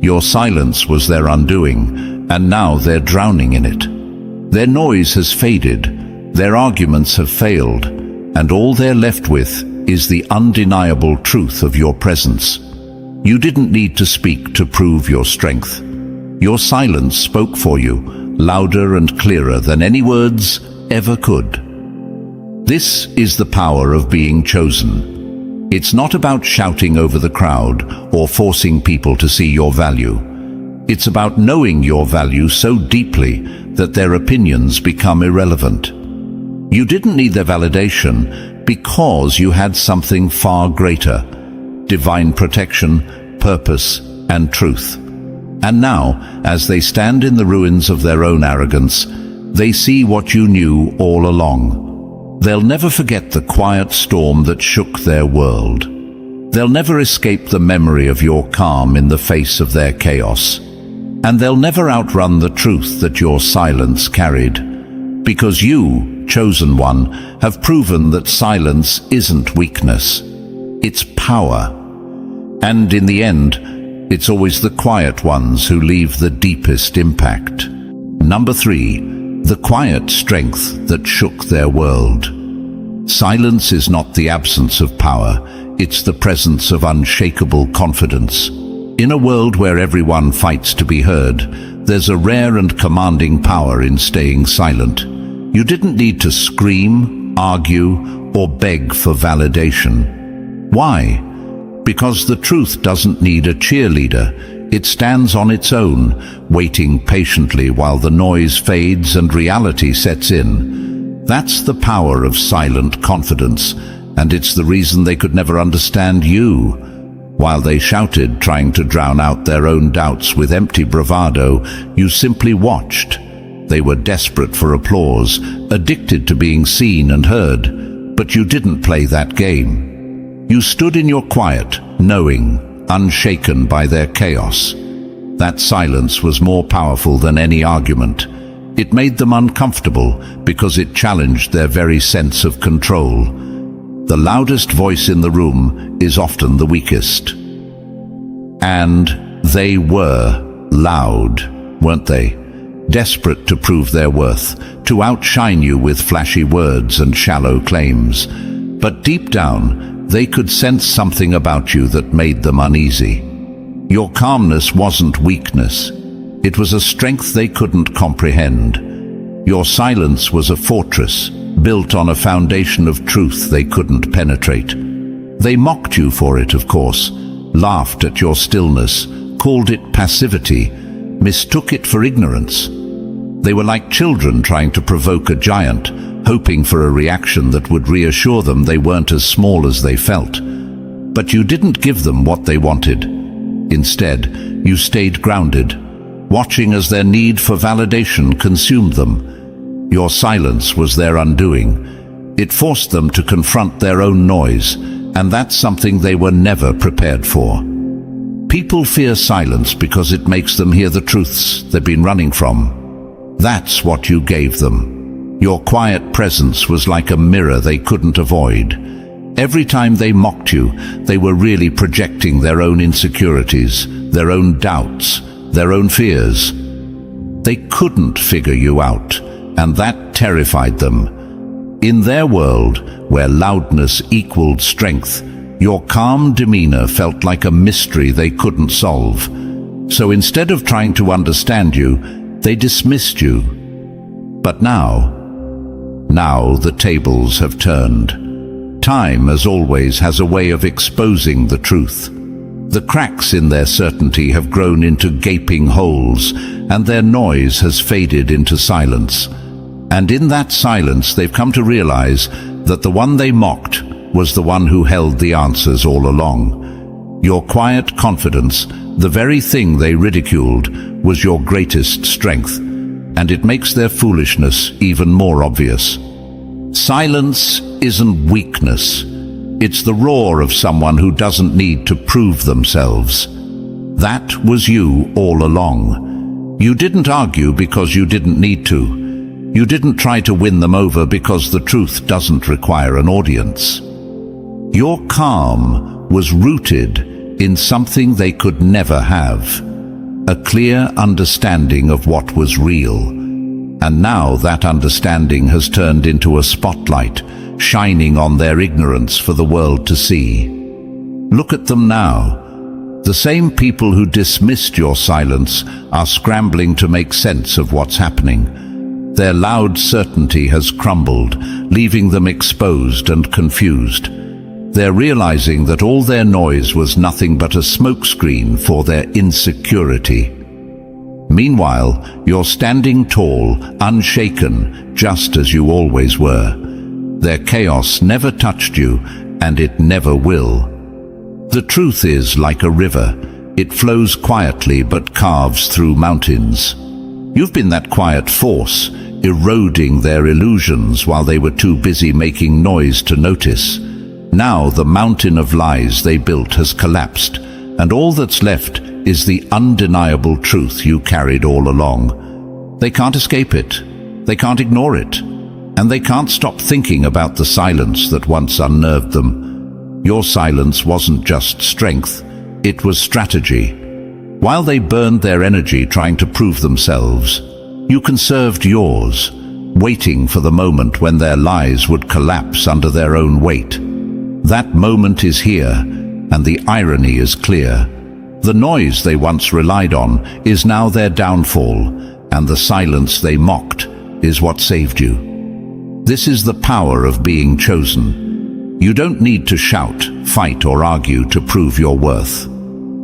Your silence was their undoing, and now they're drowning in it. Their noise has faded, their arguments have failed, and all they're left with is the undeniable truth of your presence. You didn't need to speak to prove your strength. Your silence spoke for you, louder and clearer than any words ever could. This is the power of being chosen. It's not about shouting over the crowd or forcing people to see your value. It's about knowing your value so deeply that their opinions become irrelevant. You didn't need their validation because you had something far greater: divine protection, purpose, and truth. And now, as they stand in the ruins of their own arrogance, they see what you knew all along. They'll never forget the quiet storm that shook their world. They'll never escape the memory of your calm in the face of their chaos. And they'll never outrun the truth that your silence carried. Because you, chosen one, have proven that silence isn't weakness. It's power. And in the end, it's always the quiet ones who leave the deepest impact. Number 3, the quiet strength that shook their world. Silence is not the absence of power, it's the presence of unshakable confidence. In a world where everyone fights to be heard, there's a rare and commanding power in staying silent. You didn't need to scream, argue, or beg for validation. Why? Because the truth doesn't need a cheerleader. It stands on its own, waiting patiently while the noise fades and reality sets in. That's the power of silent confidence, and it's the reason they could never understand you. While they shouted, trying to drown out their own doubts with empty bravado, you simply watched. They were desperate for applause, addicted to being seen and heard, but you didn't play that game. You stood in your quiet, knowing, unshaken by their chaos. That silence was more powerful than any argument. It made them uncomfortable because it challenged their very sense of control. The loudest voice in the room is often the weakest. And they were loud, weren't they? Desperate to prove their worth, to outshine you with flashy words and shallow claims. But deep down, they could sense something about you that made them uneasy. Your calmness wasn't weakness. It was a strength they couldn't comprehend. Your silence was a fortress, built on a foundation of truth they couldn't penetrate. They mocked you for it, of course, laughed at your stillness, called it passivity, mistook it for ignorance. They were like children trying to provoke a giant, hoping for a reaction that would reassure them they weren't as small as they felt. But you didn't give them what they wanted. Instead, you stayed grounded, watching as their need for validation consumed them. Your silence was their undoing, It forced them to confront their own noise, and that's something they were never prepared for. People fear silence because it makes them hear the truths they've been running from. That's what you gave them. Your quiet presence was like a mirror they couldn't avoid. Every time they mocked you, they were really projecting their own insecurities, their own doubts, their own fears. They couldn't figure you out, and that terrified them. In their world, where loudness equaled strength, your calm demeanor felt like a mystery they couldn't solve. So instead of trying to understand you, they dismissed you. But now the tables have turned. Time, as always, has a way of exposing the truth. The cracks in their certainty have grown into gaping holes, and their noise has faded into silence. And in that silence, they've come to realize that the one they mocked was the one who held the answers all along. Your quiet confidence, the very thing they ridiculed, was your greatest strength, and it makes their foolishness even more obvious. Silence isn't weakness. It's the roar of someone who doesn't need to prove themselves. That was you all along. You didn't argue because you didn't need to. You didn't try to win them over because the truth doesn't require an audience. Your calm was rooted in something they could never have, a clear understanding of what was real. And now that understanding has turned into a spotlight, shining on their ignorance for the world to see. Look at them now. The same people who dismissed your silence are scrambling to make sense of what's happening. Their loud certainty has crumbled, leaving them exposed and confused. They're realizing that all their noise was nothing but a smokescreen for their insecurity. Meanwhile, you're standing tall, unshaken, just as you always were. Their chaos never touched you, and it never will. The truth is like a river. It flows quietly but carves through mountains. You've been that quiet force, eroding their illusions while they were too busy making noise to notice. Now the mountain of lies they built has collapsed, and all that's left is the undeniable truth you carried all along. They can't escape it, they can't ignore it, and they can't stop thinking about the silence that once unnerved them. Your silence wasn't just strength, it was strategy. While they burned their energy trying to prove themselves, you conserved yours, waiting for the moment when their lies would collapse under their own weight. That moment is here, and the irony is clear. The noise they once relied on is now their downfall, and the silence they mocked is what saved you. This is the power of being chosen. You don't need to shout, fight, or argue to prove your worth.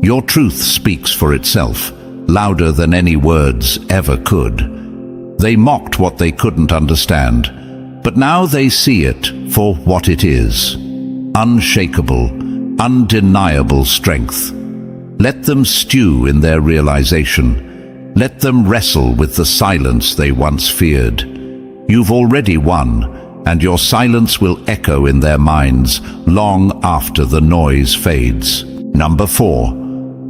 Your truth speaks for itself, louder than any words ever could. They mocked what they couldn't understand, but now they see it for what it is. Unshakable, undeniable strength. Let them stew in their realization. Let them wrestle with the silence they once feared. You've already won, and your silence will echo in their minds long after the noise fades. Number 4.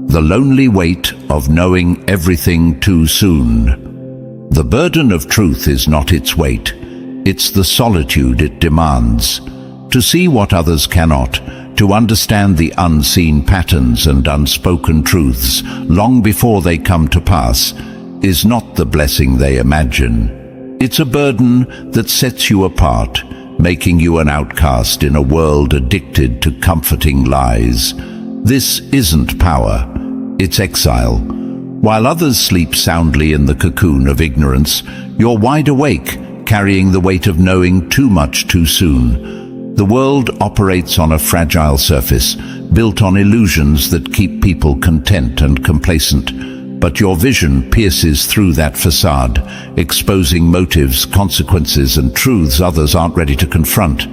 The lonely weight of knowing everything too soon. The burden of truth is not its weight, it's the solitude it demands. To see what others cannot, to understand the unseen patterns and unspoken truths long before they come to pass, is not the blessing they imagine. It's a burden that sets you apart, making you an outcast in a world addicted to comforting lies. This isn't power, it's exile. While others sleep soundly in the cocoon of ignorance, you're wide awake, carrying the weight of knowing too much too soon. The world operates on a fragile surface, built on illusions that keep people content and complacent. But your vision pierces through that facade, exposing motives, consequences, and truths others aren't ready to confront.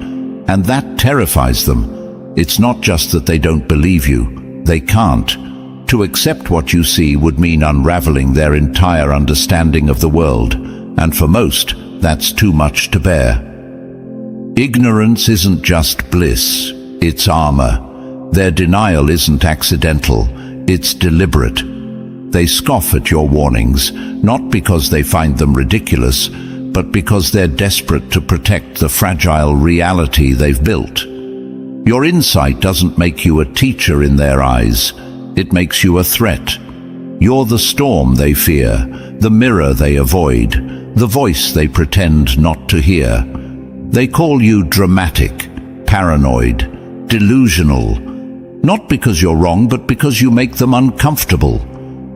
And that terrifies them. It's not just that they don't believe you, they can't. To accept what you see would mean unraveling their entire understanding of the world, and for most, that's too much to bear. Ignorance isn't just bliss, it's armor. Their denial isn't accidental, it's deliberate. They scoff at your warnings, not because they find them ridiculous, but because they're desperate to protect the fragile reality they've built. Your insight doesn't make you a teacher in their eyes, it makes you a threat. You're the storm they fear, the mirror they avoid, the voice they pretend not to hear. They call you dramatic, paranoid, delusional, not because you're wrong, but because you make them uncomfortable.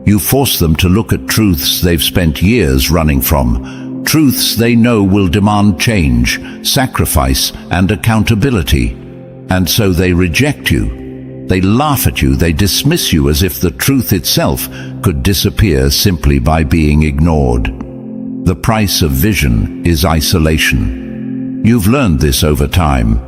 You force them to look at truths they've spent years running from, truths they know will demand change, sacrifice, and accountability. And so they reject you. They laugh at you, they dismiss you as if the truth itself could disappear simply by being ignored. The price of vision is isolation. You've learned this over time.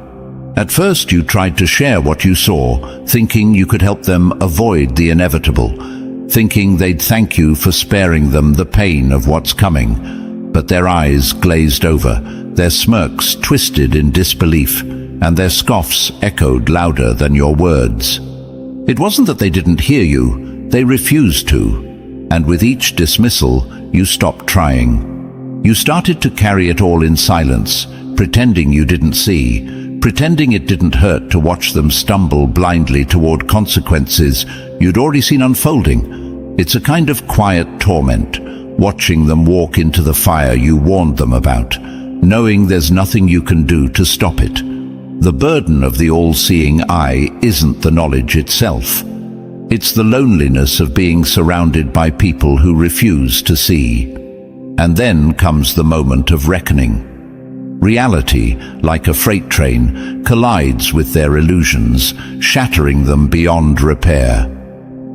At first you tried to share what you saw, thinking you could help them avoid the inevitable, thinking they'd thank you for sparing them the pain of what's coming. But their eyes glazed over, their smirks twisted in disbelief, and their scoffs echoed louder than your words. It wasn't that they didn't hear you, they refused to. And with each dismissal, you stopped trying. You started to carry it all in silence, pretending you didn't see, pretending it didn't hurt to watch them stumble blindly toward consequences you'd already seen unfolding. It's a kind of quiet torment, watching them walk into the fire you warned them about, knowing there's nothing you can do to stop it. The burden of the all-seeing eye isn't the knowledge itself. It's the loneliness of being surrounded by people who refuse to see. And then comes the moment of reckoning. Reality, like a freight train, collides with their illusions, shattering them beyond repair.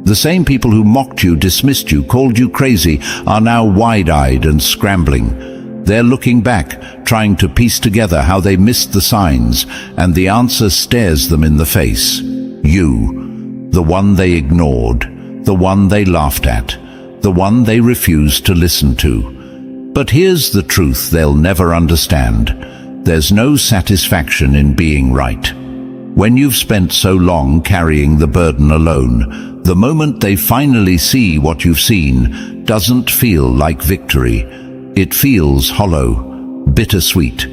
The same people who mocked you, dismissed you, called you crazy, are now wide-eyed and scrambling. They're looking back, trying to piece together how they missed the signs, and the answer stares them in the face. You, the one they ignored, the one they laughed at, the one they refused to listen to. But here's the truth they'll never understand. There's no satisfaction in being right. When you've spent so long carrying the burden alone, the moment they finally see what you've seen doesn't feel like victory. It feels hollow, bittersweet,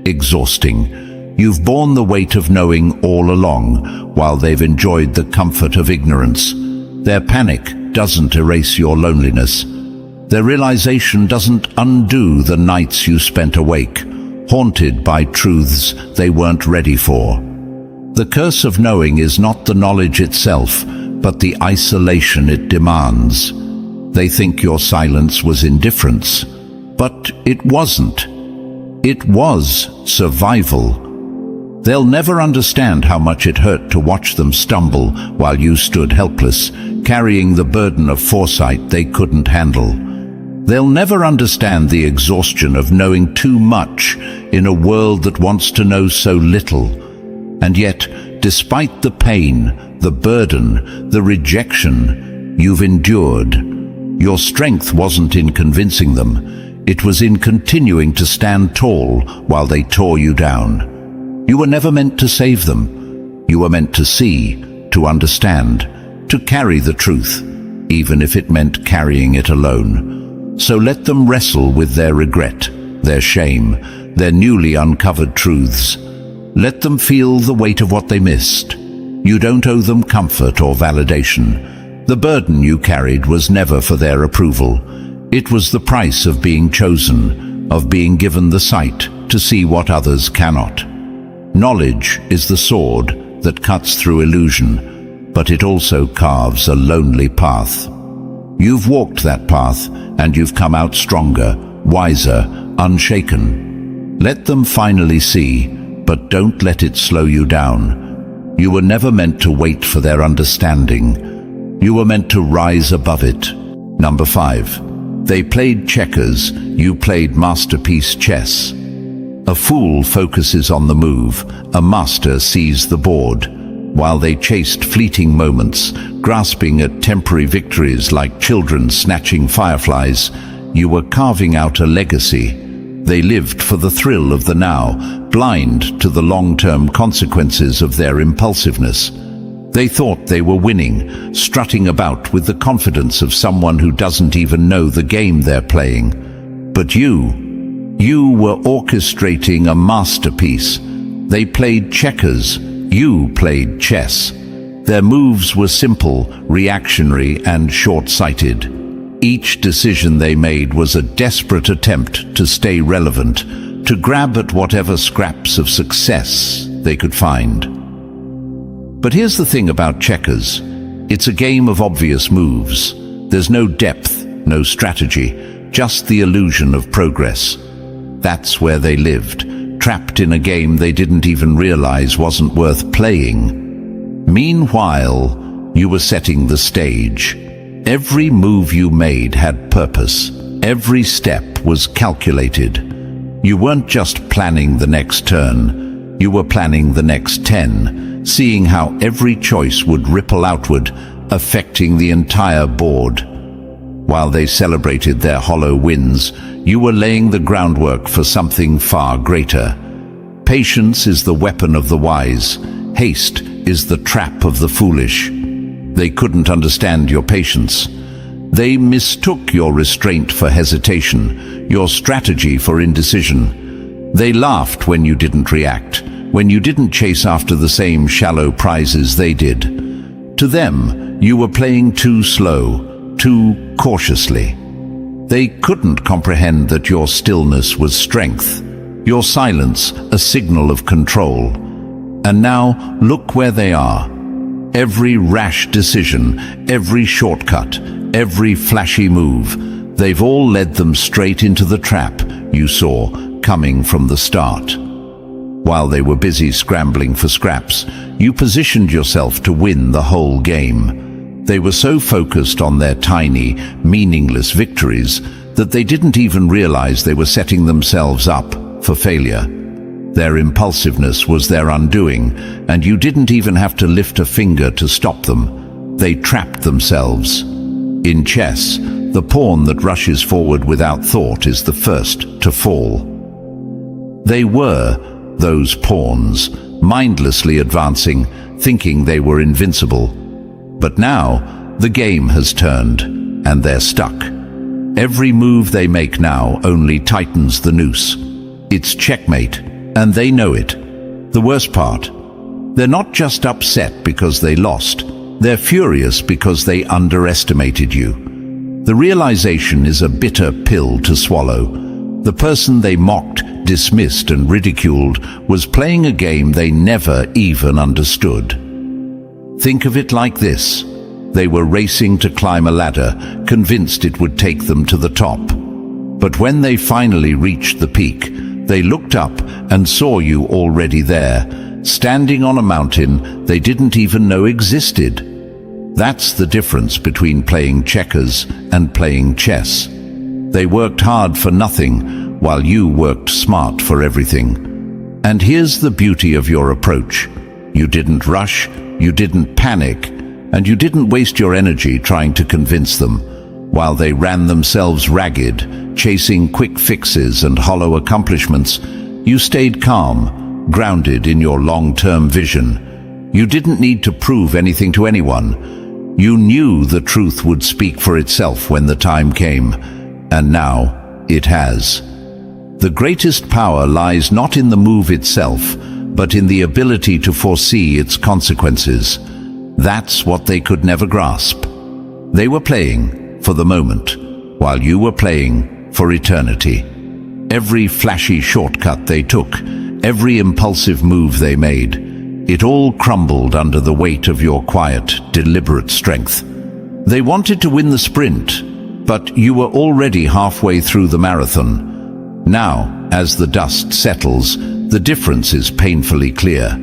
exhausting. You've borne the weight of knowing all along, while they've enjoyed the comfort of ignorance. Their panic doesn't erase your loneliness. Their realization doesn't undo the nights you spent awake, haunted by truths they weren't ready for. The curse of knowing is not the knowledge itself, but the isolation it demands. They think your silence was indifference, but it wasn't. It was survival. They'll never understand how much it hurt to watch them stumble while you stood helpless, carrying the burden of foresight they couldn't handle. They'll never understand the exhaustion of knowing too much in a world that wants to know so little. And yet, despite the pain, the burden, the rejection you've endured, your strength wasn't in convincing them. It was in continuing to stand tall while they tore you down. You were never meant to save them. You were meant to see, to understand, to carry the truth, even if it meant carrying it alone. So let them wrestle with their regret, their shame, their newly uncovered truths. Let them feel the weight of what they missed. You don't owe them comfort or validation. The burden you carried was never for their approval. It was the price of being chosen, of being given the sight to see what others cannot. Knowledge is the sword that cuts through illusion, but it also carves a lonely path. You've walked that path, and you've come out stronger, wiser, unshaken. Let them finally see, but don't let it slow you down. You were never meant to wait for their understanding. You were meant to rise above it. Number 5. They played checkers, you played masterpiece chess. A fool focuses on the move, a master sees the board. While they chased fleeting moments, grasping at temporary victories like children snatching fireflies, you were carving out a legacy. They lived for the thrill of the now, blind to the long-term consequences of their impulsiveness. They thought they were winning, strutting about with the confidence of someone who doesn't even know the game they're playing. But you were orchestrating a masterpiece. They played checkers, you played chess. Their moves were simple, reactionary, and short-sighted. Each decision they made was a desperate attempt to stay relevant, to grab at whatever scraps of success they could find. But here's the thing about checkers. It's a game of obvious moves. There's no depth, no strategy, just the illusion of progress. That's where they lived, trapped in a game they didn't even realize wasn't worth playing. Meanwhile, you were setting the stage. Every move you made had purpose. Every step was calculated. You weren't just planning the next turn. You were planning the next 10, seeing how every choice would ripple outward, affecting the entire board. While they celebrated their hollow wins, you were laying the groundwork for something far greater. Patience is the weapon of the wise. Haste is the trap of the foolish. They couldn't understand your patience. They mistook your restraint for hesitation, your strategy for indecision. They laughed when you didn't react, when you didn't chase after the same shallow prizes they did. To them, you were playing too slow, too cautiously. They couldn't comprehend that your stillness was strength, your silence a signal of control. And now, look where they are. Every rash decision, every shortcut, every flashy move, they've all led them straight into the trap you saw coming from the start. While they were busy scrambling for scraps, you positioned yourself to win the whole game. They were so focused on their tiny, meaningless victories that they didn't even realize they were setting themselves up for failure. Their impulsiveness was their undoing, and you didn't even have to lift a finger to stop them. They trapped themselves. In chess, the pawn that rushes forward without thought is the first to fall. They were those pawns, mindlessly advancing, thinking they were invincible. But now, the game has turned, and they're stuck. Every move they make now only tightens the noose. It's checkmate, and they know it. The worst part, they're not just upset because they lost. They're furious because they underestimated you. The realization is a bitter pill to swallow. The person they mocked, dismissed, and ridiculed was playing a game they never even understood. Think of it like this. They were racing to climb a ladder, convinced it would take them to the top. But when they finally reached the peak, they looked up and saw you already there, standing on a mountain they didn't even know existed. That's the difference between playing checkers and playing chess. They worked hard for nothing, while you worked smart for everything. And here's the beauty of your approach. You didn't rush, you didn't panic, and you didn't waste your energy trying to convince them. While they ran themselves ragged, chasing quick fixes and hollow accomplishments, you stayed calm, grounded in your long-term vision. You didn't need to prove anything to anyone. You knew the truth would speak for itself when the time came, and now it has. The greatest power lies not in the move itself, but in the ability to foresee its consequences. That's what they could never grasp. They were playing for the moment, while you were playing for eternity. Every flashy shortcut they took, every impulsive move they made, it all crumbled under the weight of your quiet, deliberate strength. They wanted to win the sprint, but you were already halfway through the marathon. Now, as the dust settles, the difference is painfully clear.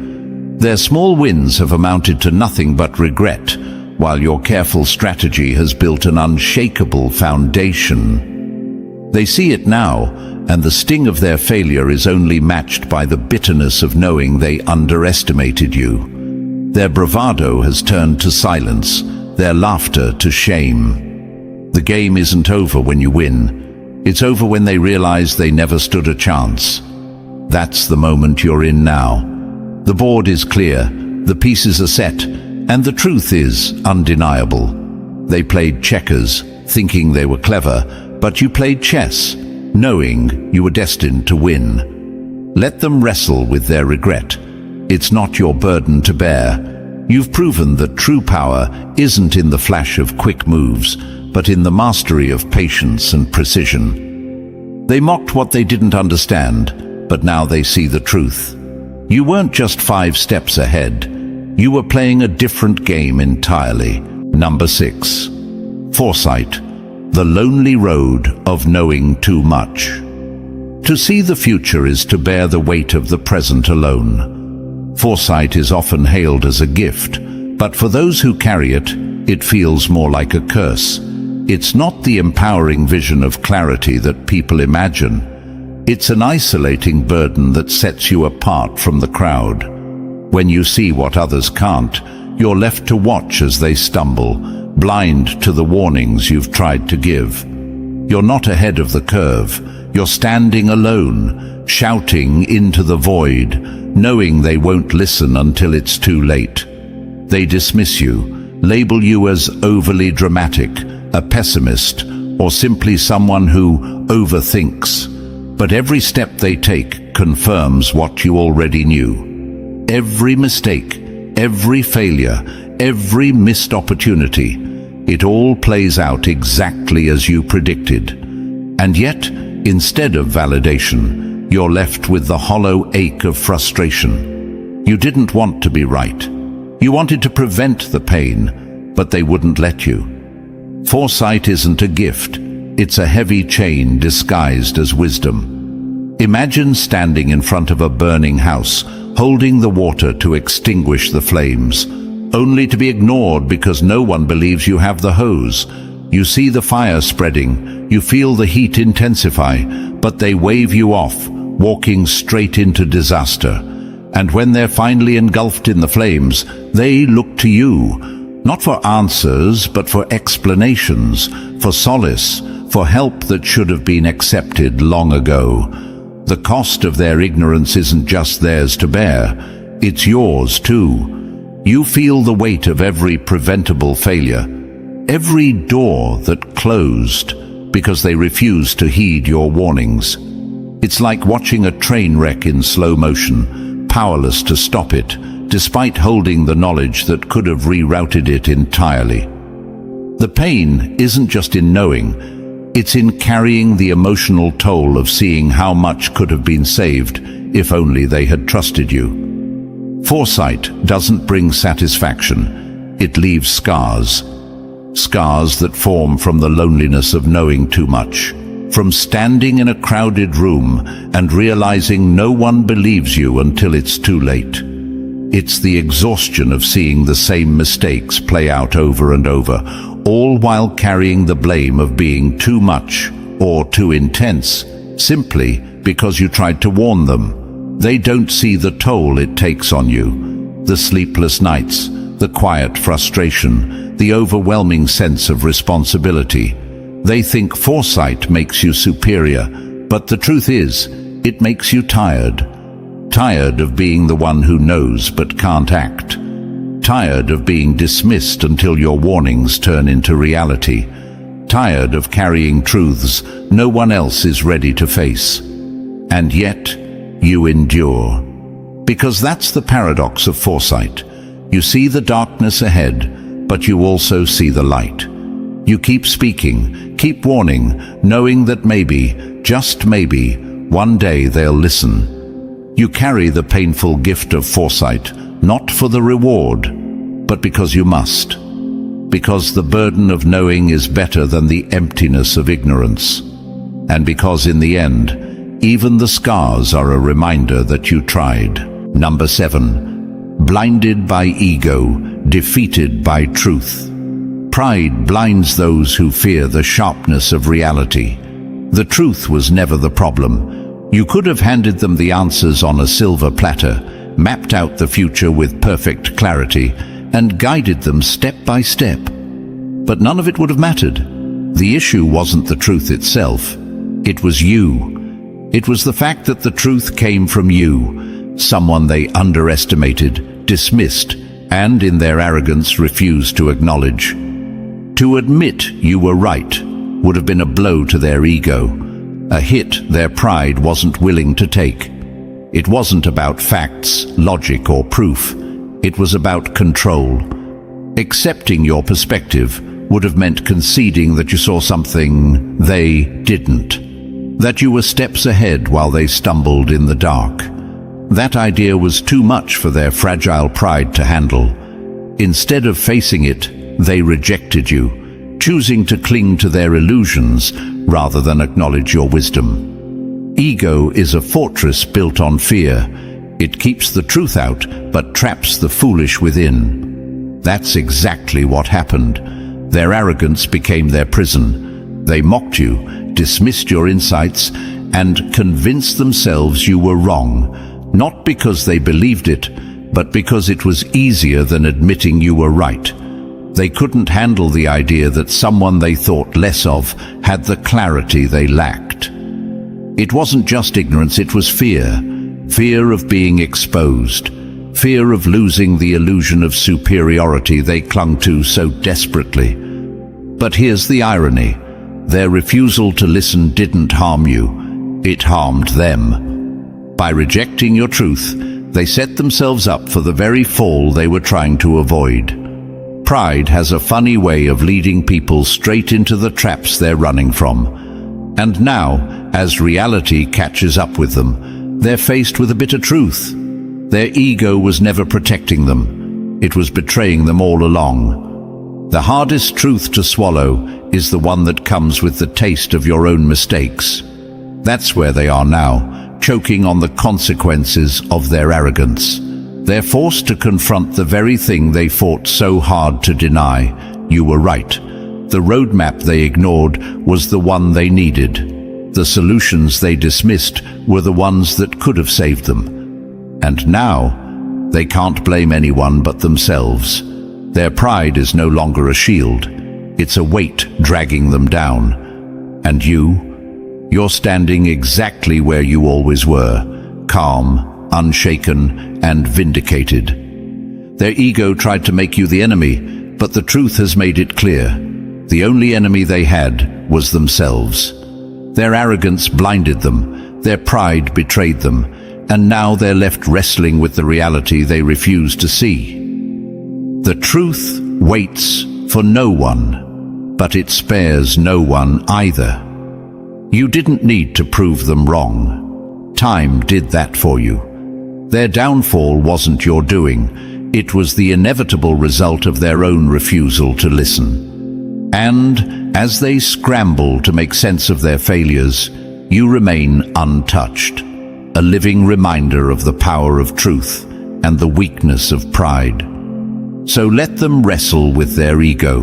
Their small wins have amounted to nothing but regret, while your careful strategy has built an unshakable foundation. They see it now, and the sting of their failure is only matched by the bitterness of knowing they underestimated you. Their bravado has turned to silence, their laughter to shame. The game isn't over when you win. It's over when they realize they never stood a chance. That's the moment you're in now. The board is clear, the pieces are set, and the truth is undeniable. They played checkers, thinking they were clever, but you played chess, knowing you were destined to win. Let them wrestle with their regret. It's not your burden to bear. You've proven that true power isn't in the flash of quick moves, but in the mastery of patience and precision. They mocked what they didn't understand, but now they see the truth. You weren't just 5 steps ahead. You were playing a different game entirely. Number 6. Foresight, the lonely road of knowing too much. To see the future is to bear the weight of the present alone. Foresight is often hailed as a gift, but for those who carry it, it feels more like a curse. It's not the empowering vision of clarity that people imagine. It's an isolating burden that sets you apart from the crowd. When you see what others can't, you're left to watch as they stumble, blind to the warnings you've tried to give. You're not ahead of the curve. You're standing alone, shouting into the void, knowing they won't listen until it's too late. They dismiss you, label you as overly dramatic, a pessimist, or simply someone who overthinks. But every step they take confirms what you already knew. Every mistake, every failure, every missed opportunity, it all plays out exactly as you predicted. And yet, instead of validation, you're left with the hollow ache of frustration. You didn't want to be right. You wanted to prevent the pain, but they wouldn't let you. Foresight isn't a gift. It's a heavy chain disguised as wisdom. Imagine standing in front of a burning house, holding the water to extinguish the flames, only to be ignored because no one believes you have the hose. You see the fire spreading, you feel the heat intensify, but they wave you off, walking straight into disaster. And when they're finally engulfed in the flames, they look to you, not for answers, but for explanations, for solace, for help that should have been accepted long ago. The cost of their ignorance isn't just theirs to bear, it's yours too. You feel the weight of every preventable failure, every door that closed because they refused to heed your warnings. It's like watching a train wreck in slow motion, powerless to stop it, despite holding the knowledge that could have rerouted it entirely. The pain isn't just in knowing, it's in carrying the emotional toll of seeing how much could have been saved if only they had trusted you. Foresight doesn't bring satisfaction, it leaves scars. Scars that form from the loneliness of knowing too much, from standing in a crowded room and realizing no one believes you until it's too late. It's the exhaustion of seeing the same mistakes play out over and over, all while carrying the blame of being too much or too intense, simply because you tried to warn them. They don't see the toll it takes on you, the sleepless nights, the quiet frustration, the overwhelming sense of responsibility. They think foresight makes you superior, but the truth is, it makes you tired. Tired of being the one who knows but can't act. Tired of being dismissed until your warnings turn into reality. Tired of carrying truths no one else is ready to face. And yet, you endure. Because that's the paradox of foresight. You see the darkness ahead, but you also see the light. You keep speaking, keep warning, knowing that maybe, just maybe, one day they'll listen. You carry the painful gift of foresight, not for the reward, but because you must. Because the burden of knowing is better than the emptiness of ignorance. And because in the end, even the scars are a reminder that you tried. Number 7. Blinded by ego, defeated by truth. Pride blinds those who fear the sharpness of reality. The truth was never the problem. You could have handed them the answers on a silver platter, mapped out the future with perfect clarity, and guided them step by step. But none of it would have mattered. The issue wasn't the truth itself. It was you. It was the fact that the truth came from you, someone they underestimated, dismissed, and in their arrogance refused to acknowledge. To admit you were right would have been a blow to their ego, a hit their pride wasn't willing to take. It wasn't about facts, logic, or proof. It was about control. Accepting your perspective would have meant conceding that you saw something they didn't, that you were steps ahead while they stumbled in the dark. That idea was too much for their fragile pride to handle. Instead of facing it, they rejected you, choosing to cling to their illusions rather than acknowledge your wisdom. Ego is a fortress built on fear. It keeps the truth out, but traps the foolish within. That's exactly what happened. Their arrogance became their prison. They mocked you, dismissed your insights, and convinced themselves you were wrong, not because they believed it, but because it was easier than admitting you were right. They couldn't handle the idea that someone they thought less of had the clarity they lacked. It wasn't just ignorance, it was fear. Fear of being exposed. Fear of losing the illusion of superiority they clung to so desperately. But here's the irony. Their refusal to listen didn't harm you. It harmed them. By rejecting your truth, they set themselves up for the very fall they were trying to avoid. Pride has a funny way of leading people straight into the traps they're running from. And now, as reality catches up with them, they're faced with a bitter truth. Their ego was never protecting them. It was betraying them all along. The hardest truth to swallow is the one that comes with the taste of your own mistakes. That's where they are now, choking on the consequences of their arrogance. They're forced to confront the very thing they fought so hard to deny. You were right. The roadmap they ignored was the one they needed. The solutions they dismissed were the ones that could have saved them. And now, they can't blame anyone but themselves. Their pride is no longer a shield. It's a weight dragging them down. And you're standing exactly where you always were, calm, unshaken, and vindicated. Their ego tried to make you the enemy, but the truth has made it clear. The only enemy they had was themselves. Their arrogance blinded them, their pride betrayed them, and now they're left wrestling with the reality they refuse to see. The truth waits for no one, but it spares no one either. You didn't need to prove them wrong. Time did that for you. Their downfall wasn't your doing. It was the inevitable result of their own refusal to listen. And as they scramble to make sense of their failures, you remain untouched, a living reminder of the power of truth and the weakness of pride. So let them wrestle with their ego.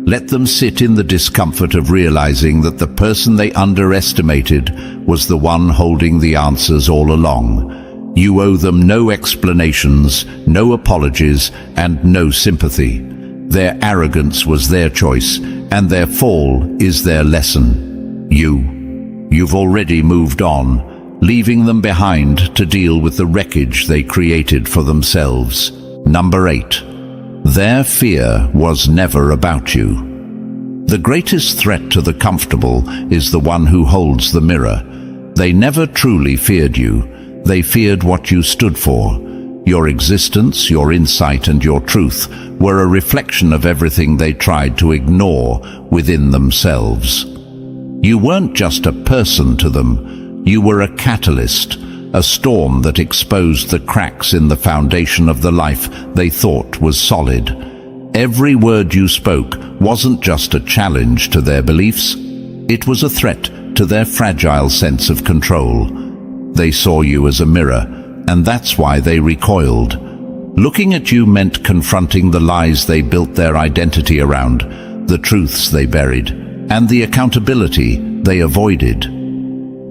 Let them sit in the discomfort of realizing that the person they underestimated was the one holding the answers all along. You owe them no explanations, no apologies, and no sympathy. Their arrogance was their choice, and their fall is their lesson. You've already moved on, leaving them behind to deal with the wreckage they created for themselves. Number 8. Their fear was never about you. The greatest threat to the comfortable is the one who holds the mirror. They never truly feared you. They feared what you stood for. Your existence, your insight, and your truth were a reflection of everything they tried to ignore within themselves. You weren't just a person to them. You were a catalyst, a storm that exposed the cracks in the foundation of the life they thought was solid. Every word you spoke wasn't just a challenge to their beliefs. It was a threat to their fragile sense of control. They saw you as a mirror, and that's why they recoiled. Looking at you meant confronting the lies they built their identity around, the truths they buried, and the accountability they avoided.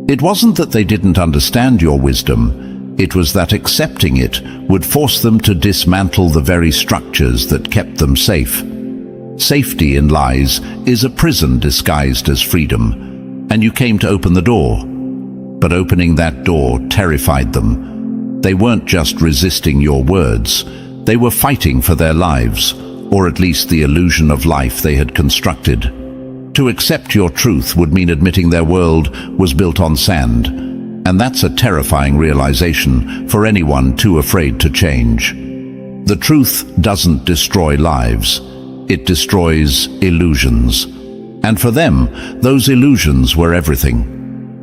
It wasn't that they didn't understand your wisdom, it was that accepting it would force them to dismantle the very structures that kept them safe. Safety in lies is a prison disguised as freedom, and you came to open the door. but opening that door terrified them. They weren't just resisting your words, they were fighting for their lives, or at least the illusion of life they had constructed. To accept your truth would mean admitting their world was built on sand, and that's a terrifying realization for anyone too afraid to change. The truth doesn't destroy lives, it destroys illusions. And for them, those illusions were everything.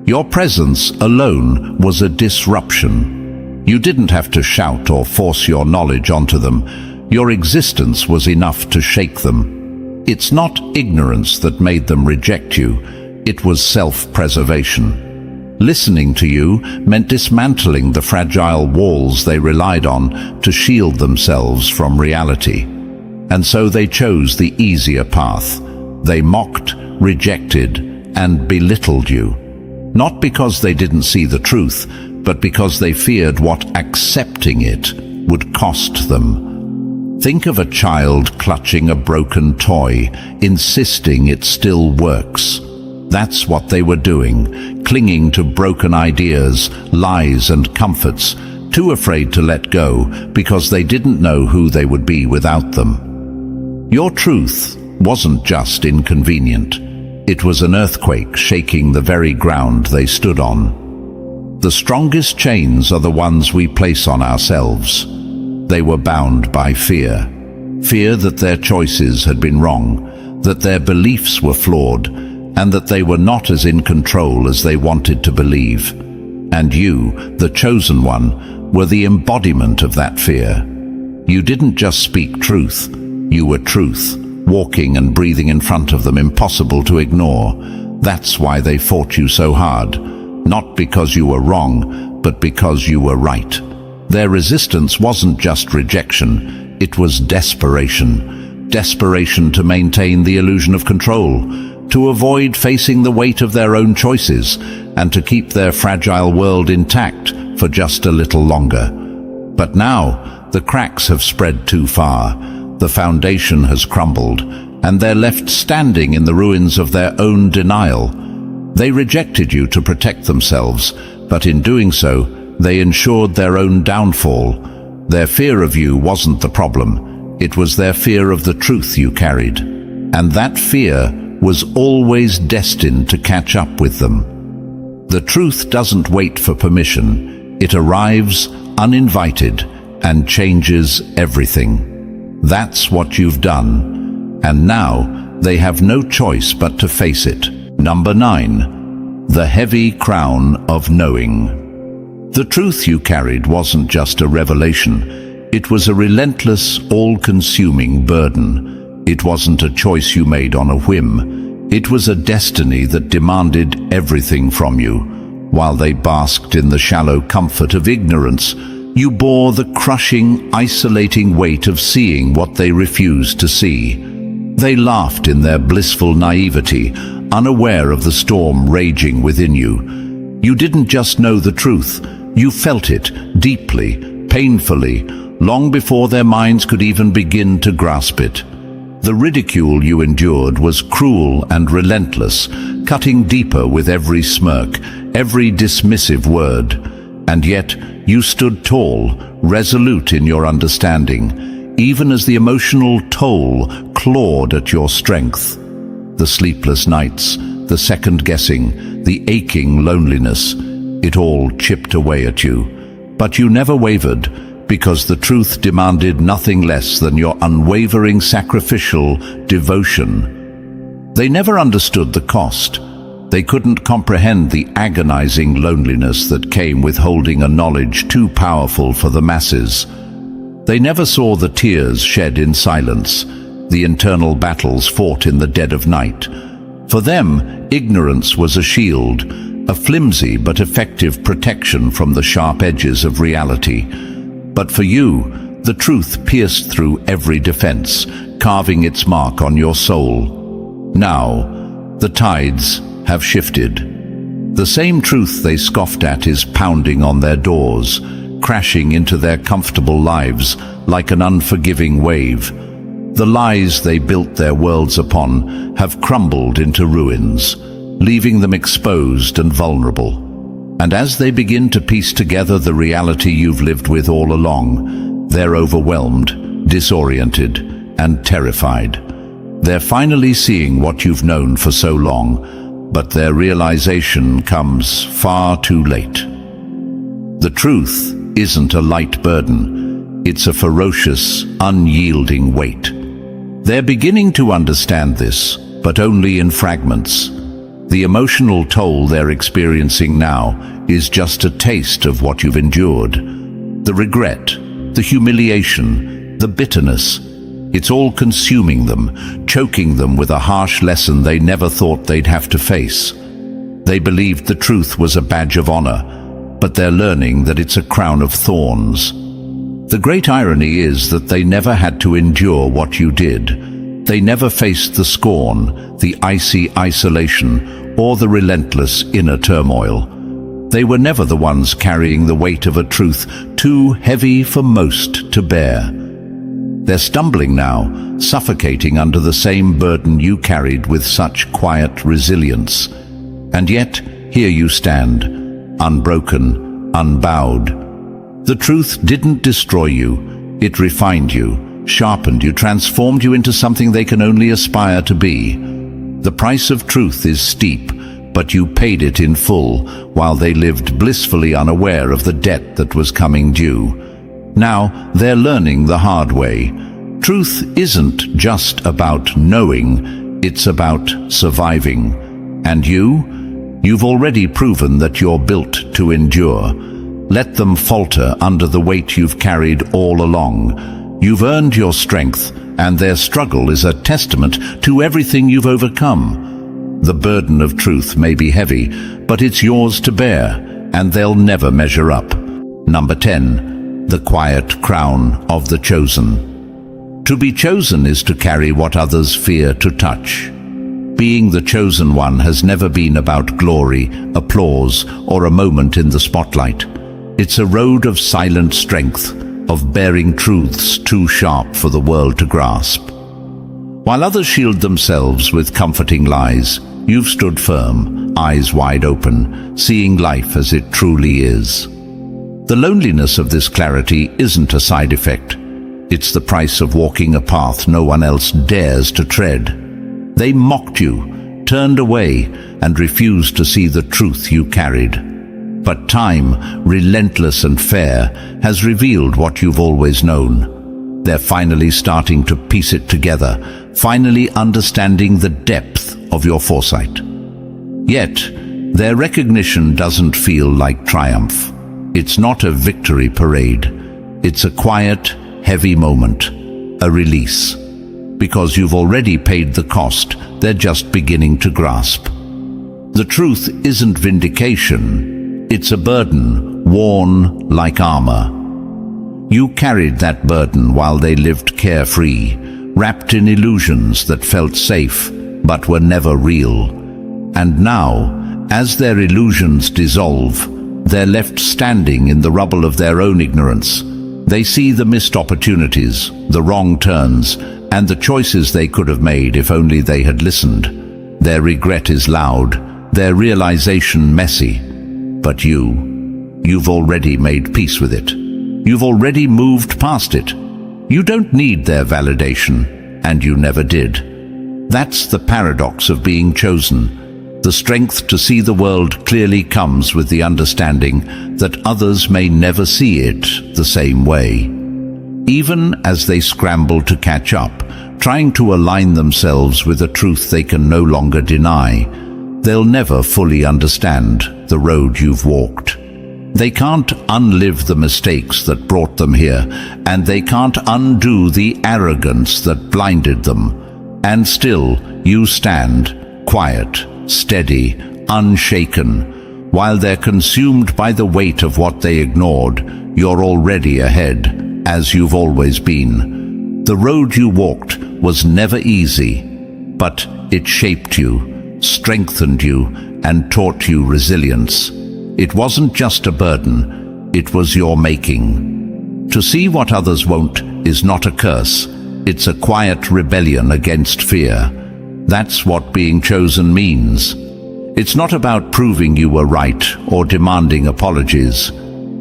Your presence alone was a disruption. You didn't have to shout or force your knowledge onto them. Your existence was enough to shake them. It's not ignorance that made them reject you, it was self-preservation. Listening to you meant dismantling the fragile walls they relied on to shield themselves from reality. And so they chose the easier path. They mocked, rejected, and belittled you. Not because they didn't see the truth, but because they feared what accepting it would cost them. Think of a child clutching a broken toy, insisting it still works. That's what they were doing, clinging to broken ideas, lies, and comforts, too afraid to let go because they didn't know who they would be without them. Your truth wasn't just inconvenient. It was an earthquake shaking the very ground they stood on. The strongest chains are the ones we place on ourselves. They were bound by fear. Fear that their choices had been wrong, that their beliefs were flawed, and that they were not as in control as they wanted to believe. And you, the chosen one, were the embodiment of that fear. You didn't just speak truth, you were truth. Walking and breathing in front of them, impossible to ignore. That's why they fought you so hard. Not because you were wrong, but because you were right. Their resistance wasn't just rejection, it was desperation. Desperation to maintain the illusion of control, to avoid facing the weight of their own choices, and to keep their fragile world intact for just a little longer. But now, the cracks have spread too far. The foundation has crumbled, and they're left standing in the ruins of their own denial. They rejected you to protect themselves, but in doing so, they ensured their own downfall. Their fear of you wasn't the problem, it was their fear of the truth you carried. And that fear was always destined to catch up with them. The truth doesn't wait for permission, it arrives uninvited and changes everything. That's what you've done, and now they have no choice but to face it. Number 9. The heavy crown of knowing. The truth you carried wasn't just a revelation, it was a relentless, all-consuming burden. It wasn't a choice you made on a whim, it was a destiny that demanded everything from you. While they basked in the shallow comfort of ignorance, you bore the crushing, isolating weight of seeing what they refused to see. They laughed in their blissful naivety, unaware of the storm raging within you. You didn't just know the truth, you felt it deeply, painfully, long before their minds could even begin to grasp it. The ridicule you endured was cruel and relentless, cutting deeper with every smirk, every dismissive word. And yet, you stood tall, resolute in your understanding, even as the emotional toll clawed at your strength. The sleepless nights, the second-guessing, the aching loneliness, it all chipped away at you. But you never wavered, because the truth demanded nothing less than your unwavering sacrificial devotion. They never understood the cost. They couldn't comprehend the agonizing loneliness that came with holding a knowledge too powerful for the masses. They never saw the tears shed in silence, the internal battles fought in the dead of night. For them, ignorance was a shield, a flimsy but effective protection from the sharp edges of reality. But for you, the truth pierced through every defense, carving its mark on your soul. Now, the tides have shifted. The same truth they scoffed at is pounding on their doors, crashing into their comfortable lives like an unforgiving wave. The lies they built their worlds upon have crumbled into ruins, leaving them exposed and vulnerable. And as they begin to piece together the reality you've lived with all along, they're overwhelmed, disoriented, and terrified. They're finally seeing what you've known for so long, but their realization comes far too late. The truth isn't a light burden. It's a ferocious, unyielding weight. They're beginning to understand this, but only in fragments. The emotional toll they're experiencing now is just a taste of what you've endured. The regret, the humiliation, the bitterness. It's all consuming them, choking them with a harsh lesson they never thought they'd have to face. They believed the truth was a badge of honor, but they're learning that it's a crown of thorns. The great irony is that they never had to endure what you did. They never faced the scorn, the icy isolation, or the relentless inner turmoil. They were never the ones carrying the weight of a truth too heavy for most to bear. They're stumbling now, suffocating under the same burden you carried with such quiet resilience. And yet, here you stand, unbroken, unbowed. The truth didn't destroy you. It refined you, sharpened you, transformed you into something they can only aspire to be. The price of truth is steep, but you paid it in full while they lived blissfully unaware of the debt that was coming due. Now they're learning the hard way. Truth isn't just about knowing, it's about surviving. And you've already proven that you're built to endure. Let them falter under the weight you've carried all along. You've earned your strength, and their struggle is a testament to everything you've overcome. The burden of truth may be heavy, but it's yours to bear, and they'll never measure up. Number 10. The quiet crown of the chosen. To be chosen is to carry what others fear to touch. Being the chosen one has never been about glory, applause, or a moment in the spotlight. It's a road of silent strength, of bearing truths too sharp for the world to grasp. While others shield themselves with comforting lies, you've stood firm, eyes wide open, seeing life as it truly is. The loneliness of this clarity isn't a side effect. It's the price of walking a path no one else dares to tread. They mocked you, turned away, and refused to see the truth you carried. But time, relentless and fair, has revealed what you've always known. They're finally starting to piece it together, finally understanding the depth of your foresight. Yet, their recognition doesn't feel like triumph. It's not a victory parade. It's a quiet, heavy moment, a release. Because you've already paid the cost, they're just beginning to grasp. The truth isn't vindication, it's a burden worn like armor. You carried that burden while they lived carefree, wrapped in illusions that felt safe but were never real. And now, as their illusions dissolve, they're left standing in the rubble of their own ignorance. They see the missed opportunities, the wrong turns, and the choices they could have made if only they had listened. Their regret is loud, their realization messy. But you've already made peace with it. You've already moved past it. You don't need their validation, and you never did. That's the paradox of being chosen. The strength to see the world clearly comes with the understanding that others may never see it the same way. Even as they scramble to catch up, trying to align themselves with a truth they can no longer deny, they'll never fully understand the road you've walked. They can't unlive the mistakes that brought them here, and they can't undo the arrogance that blinded them. And still, you stand, quiet, steady, unshaken. While they're consumed by the weight of what they ignored, you're already ahead, as you've always been. The road you walked was never easy, but it shaped you, strengthened you, and taught you resilience. It wasn't just a burden, it was your making. To see what others won't is not a curse, it's a quiet rebellion against fear. That's what being chosen means. It's not about proving you were right or demanding apologies.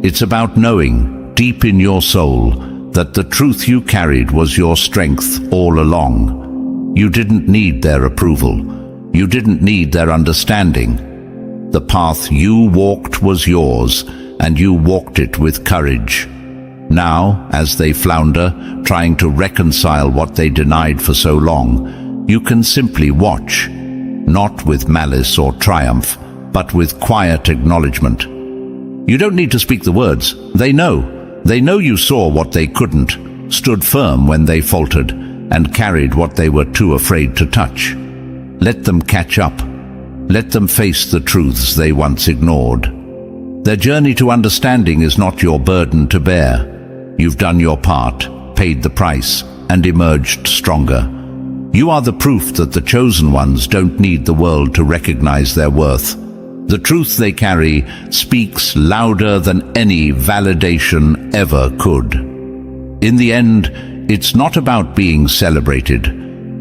It's about knowing, deep in your soul, that the truth you carried was your strength all along. You didn't need their approval. You didn't need their understanding. The path you walked was yours, and you walked it with courage. Now, as they flounder, trying to reconcile what they denied for so long, you can simply watch, not with malice or triumph, but with quiet acknowledgement. You don't need to speak the words. They know. They know you saw what they couldn't, stood firm when they faltered, and carried what they were too afraid to touch. Let them catch up. Let them face the truths they once ignored. Their journey to understanding is not your burden to bear. You've done your part, paid the price, and emerged stronger. You are the proof that the chosen ones don't need the world to recognize their worth. The truth they carry speaks louder than any validation ever could. In the end, it's not about being celebrated.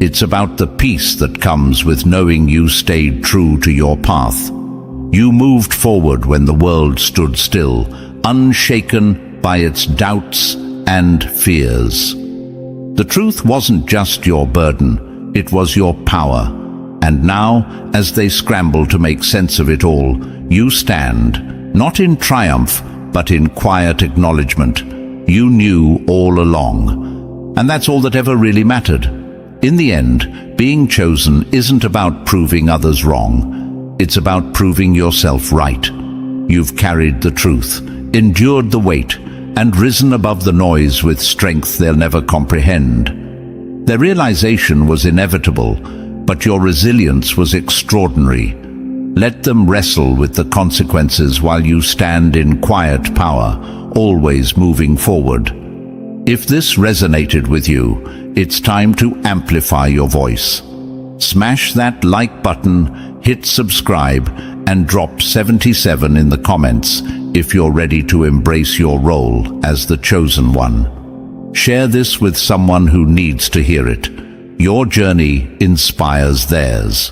It's about the peace that comes with knowing you stayed true to your path. You moved forward when the world stood still, unshaken by its doubts and fears. The truth wasn't just your burden, it was your power. And now, as they scramble to make sense of it all, you stand, not in triumph, but in quiet acknowledgement. You knew all along. And that's all that ever really mattered. In the end, being chosen isn't about proving others wrong. It's about proving yourself right. You've carried the truth, endured the weight, and risen above the noise with strength they'll never comprehend. Their realization was inevitable, but your resilience was extraordinary. Let them wrestle with the consequences while you stand in quiet power, always moving forward. If this resonated with you, it's time to amplify your voice. Smash that like button, hit subscribe, and drop 77 in the comments if you're ready to embrace your role as the chosen one. Share this with someone who needs to hear it. Your journey inspires theirs.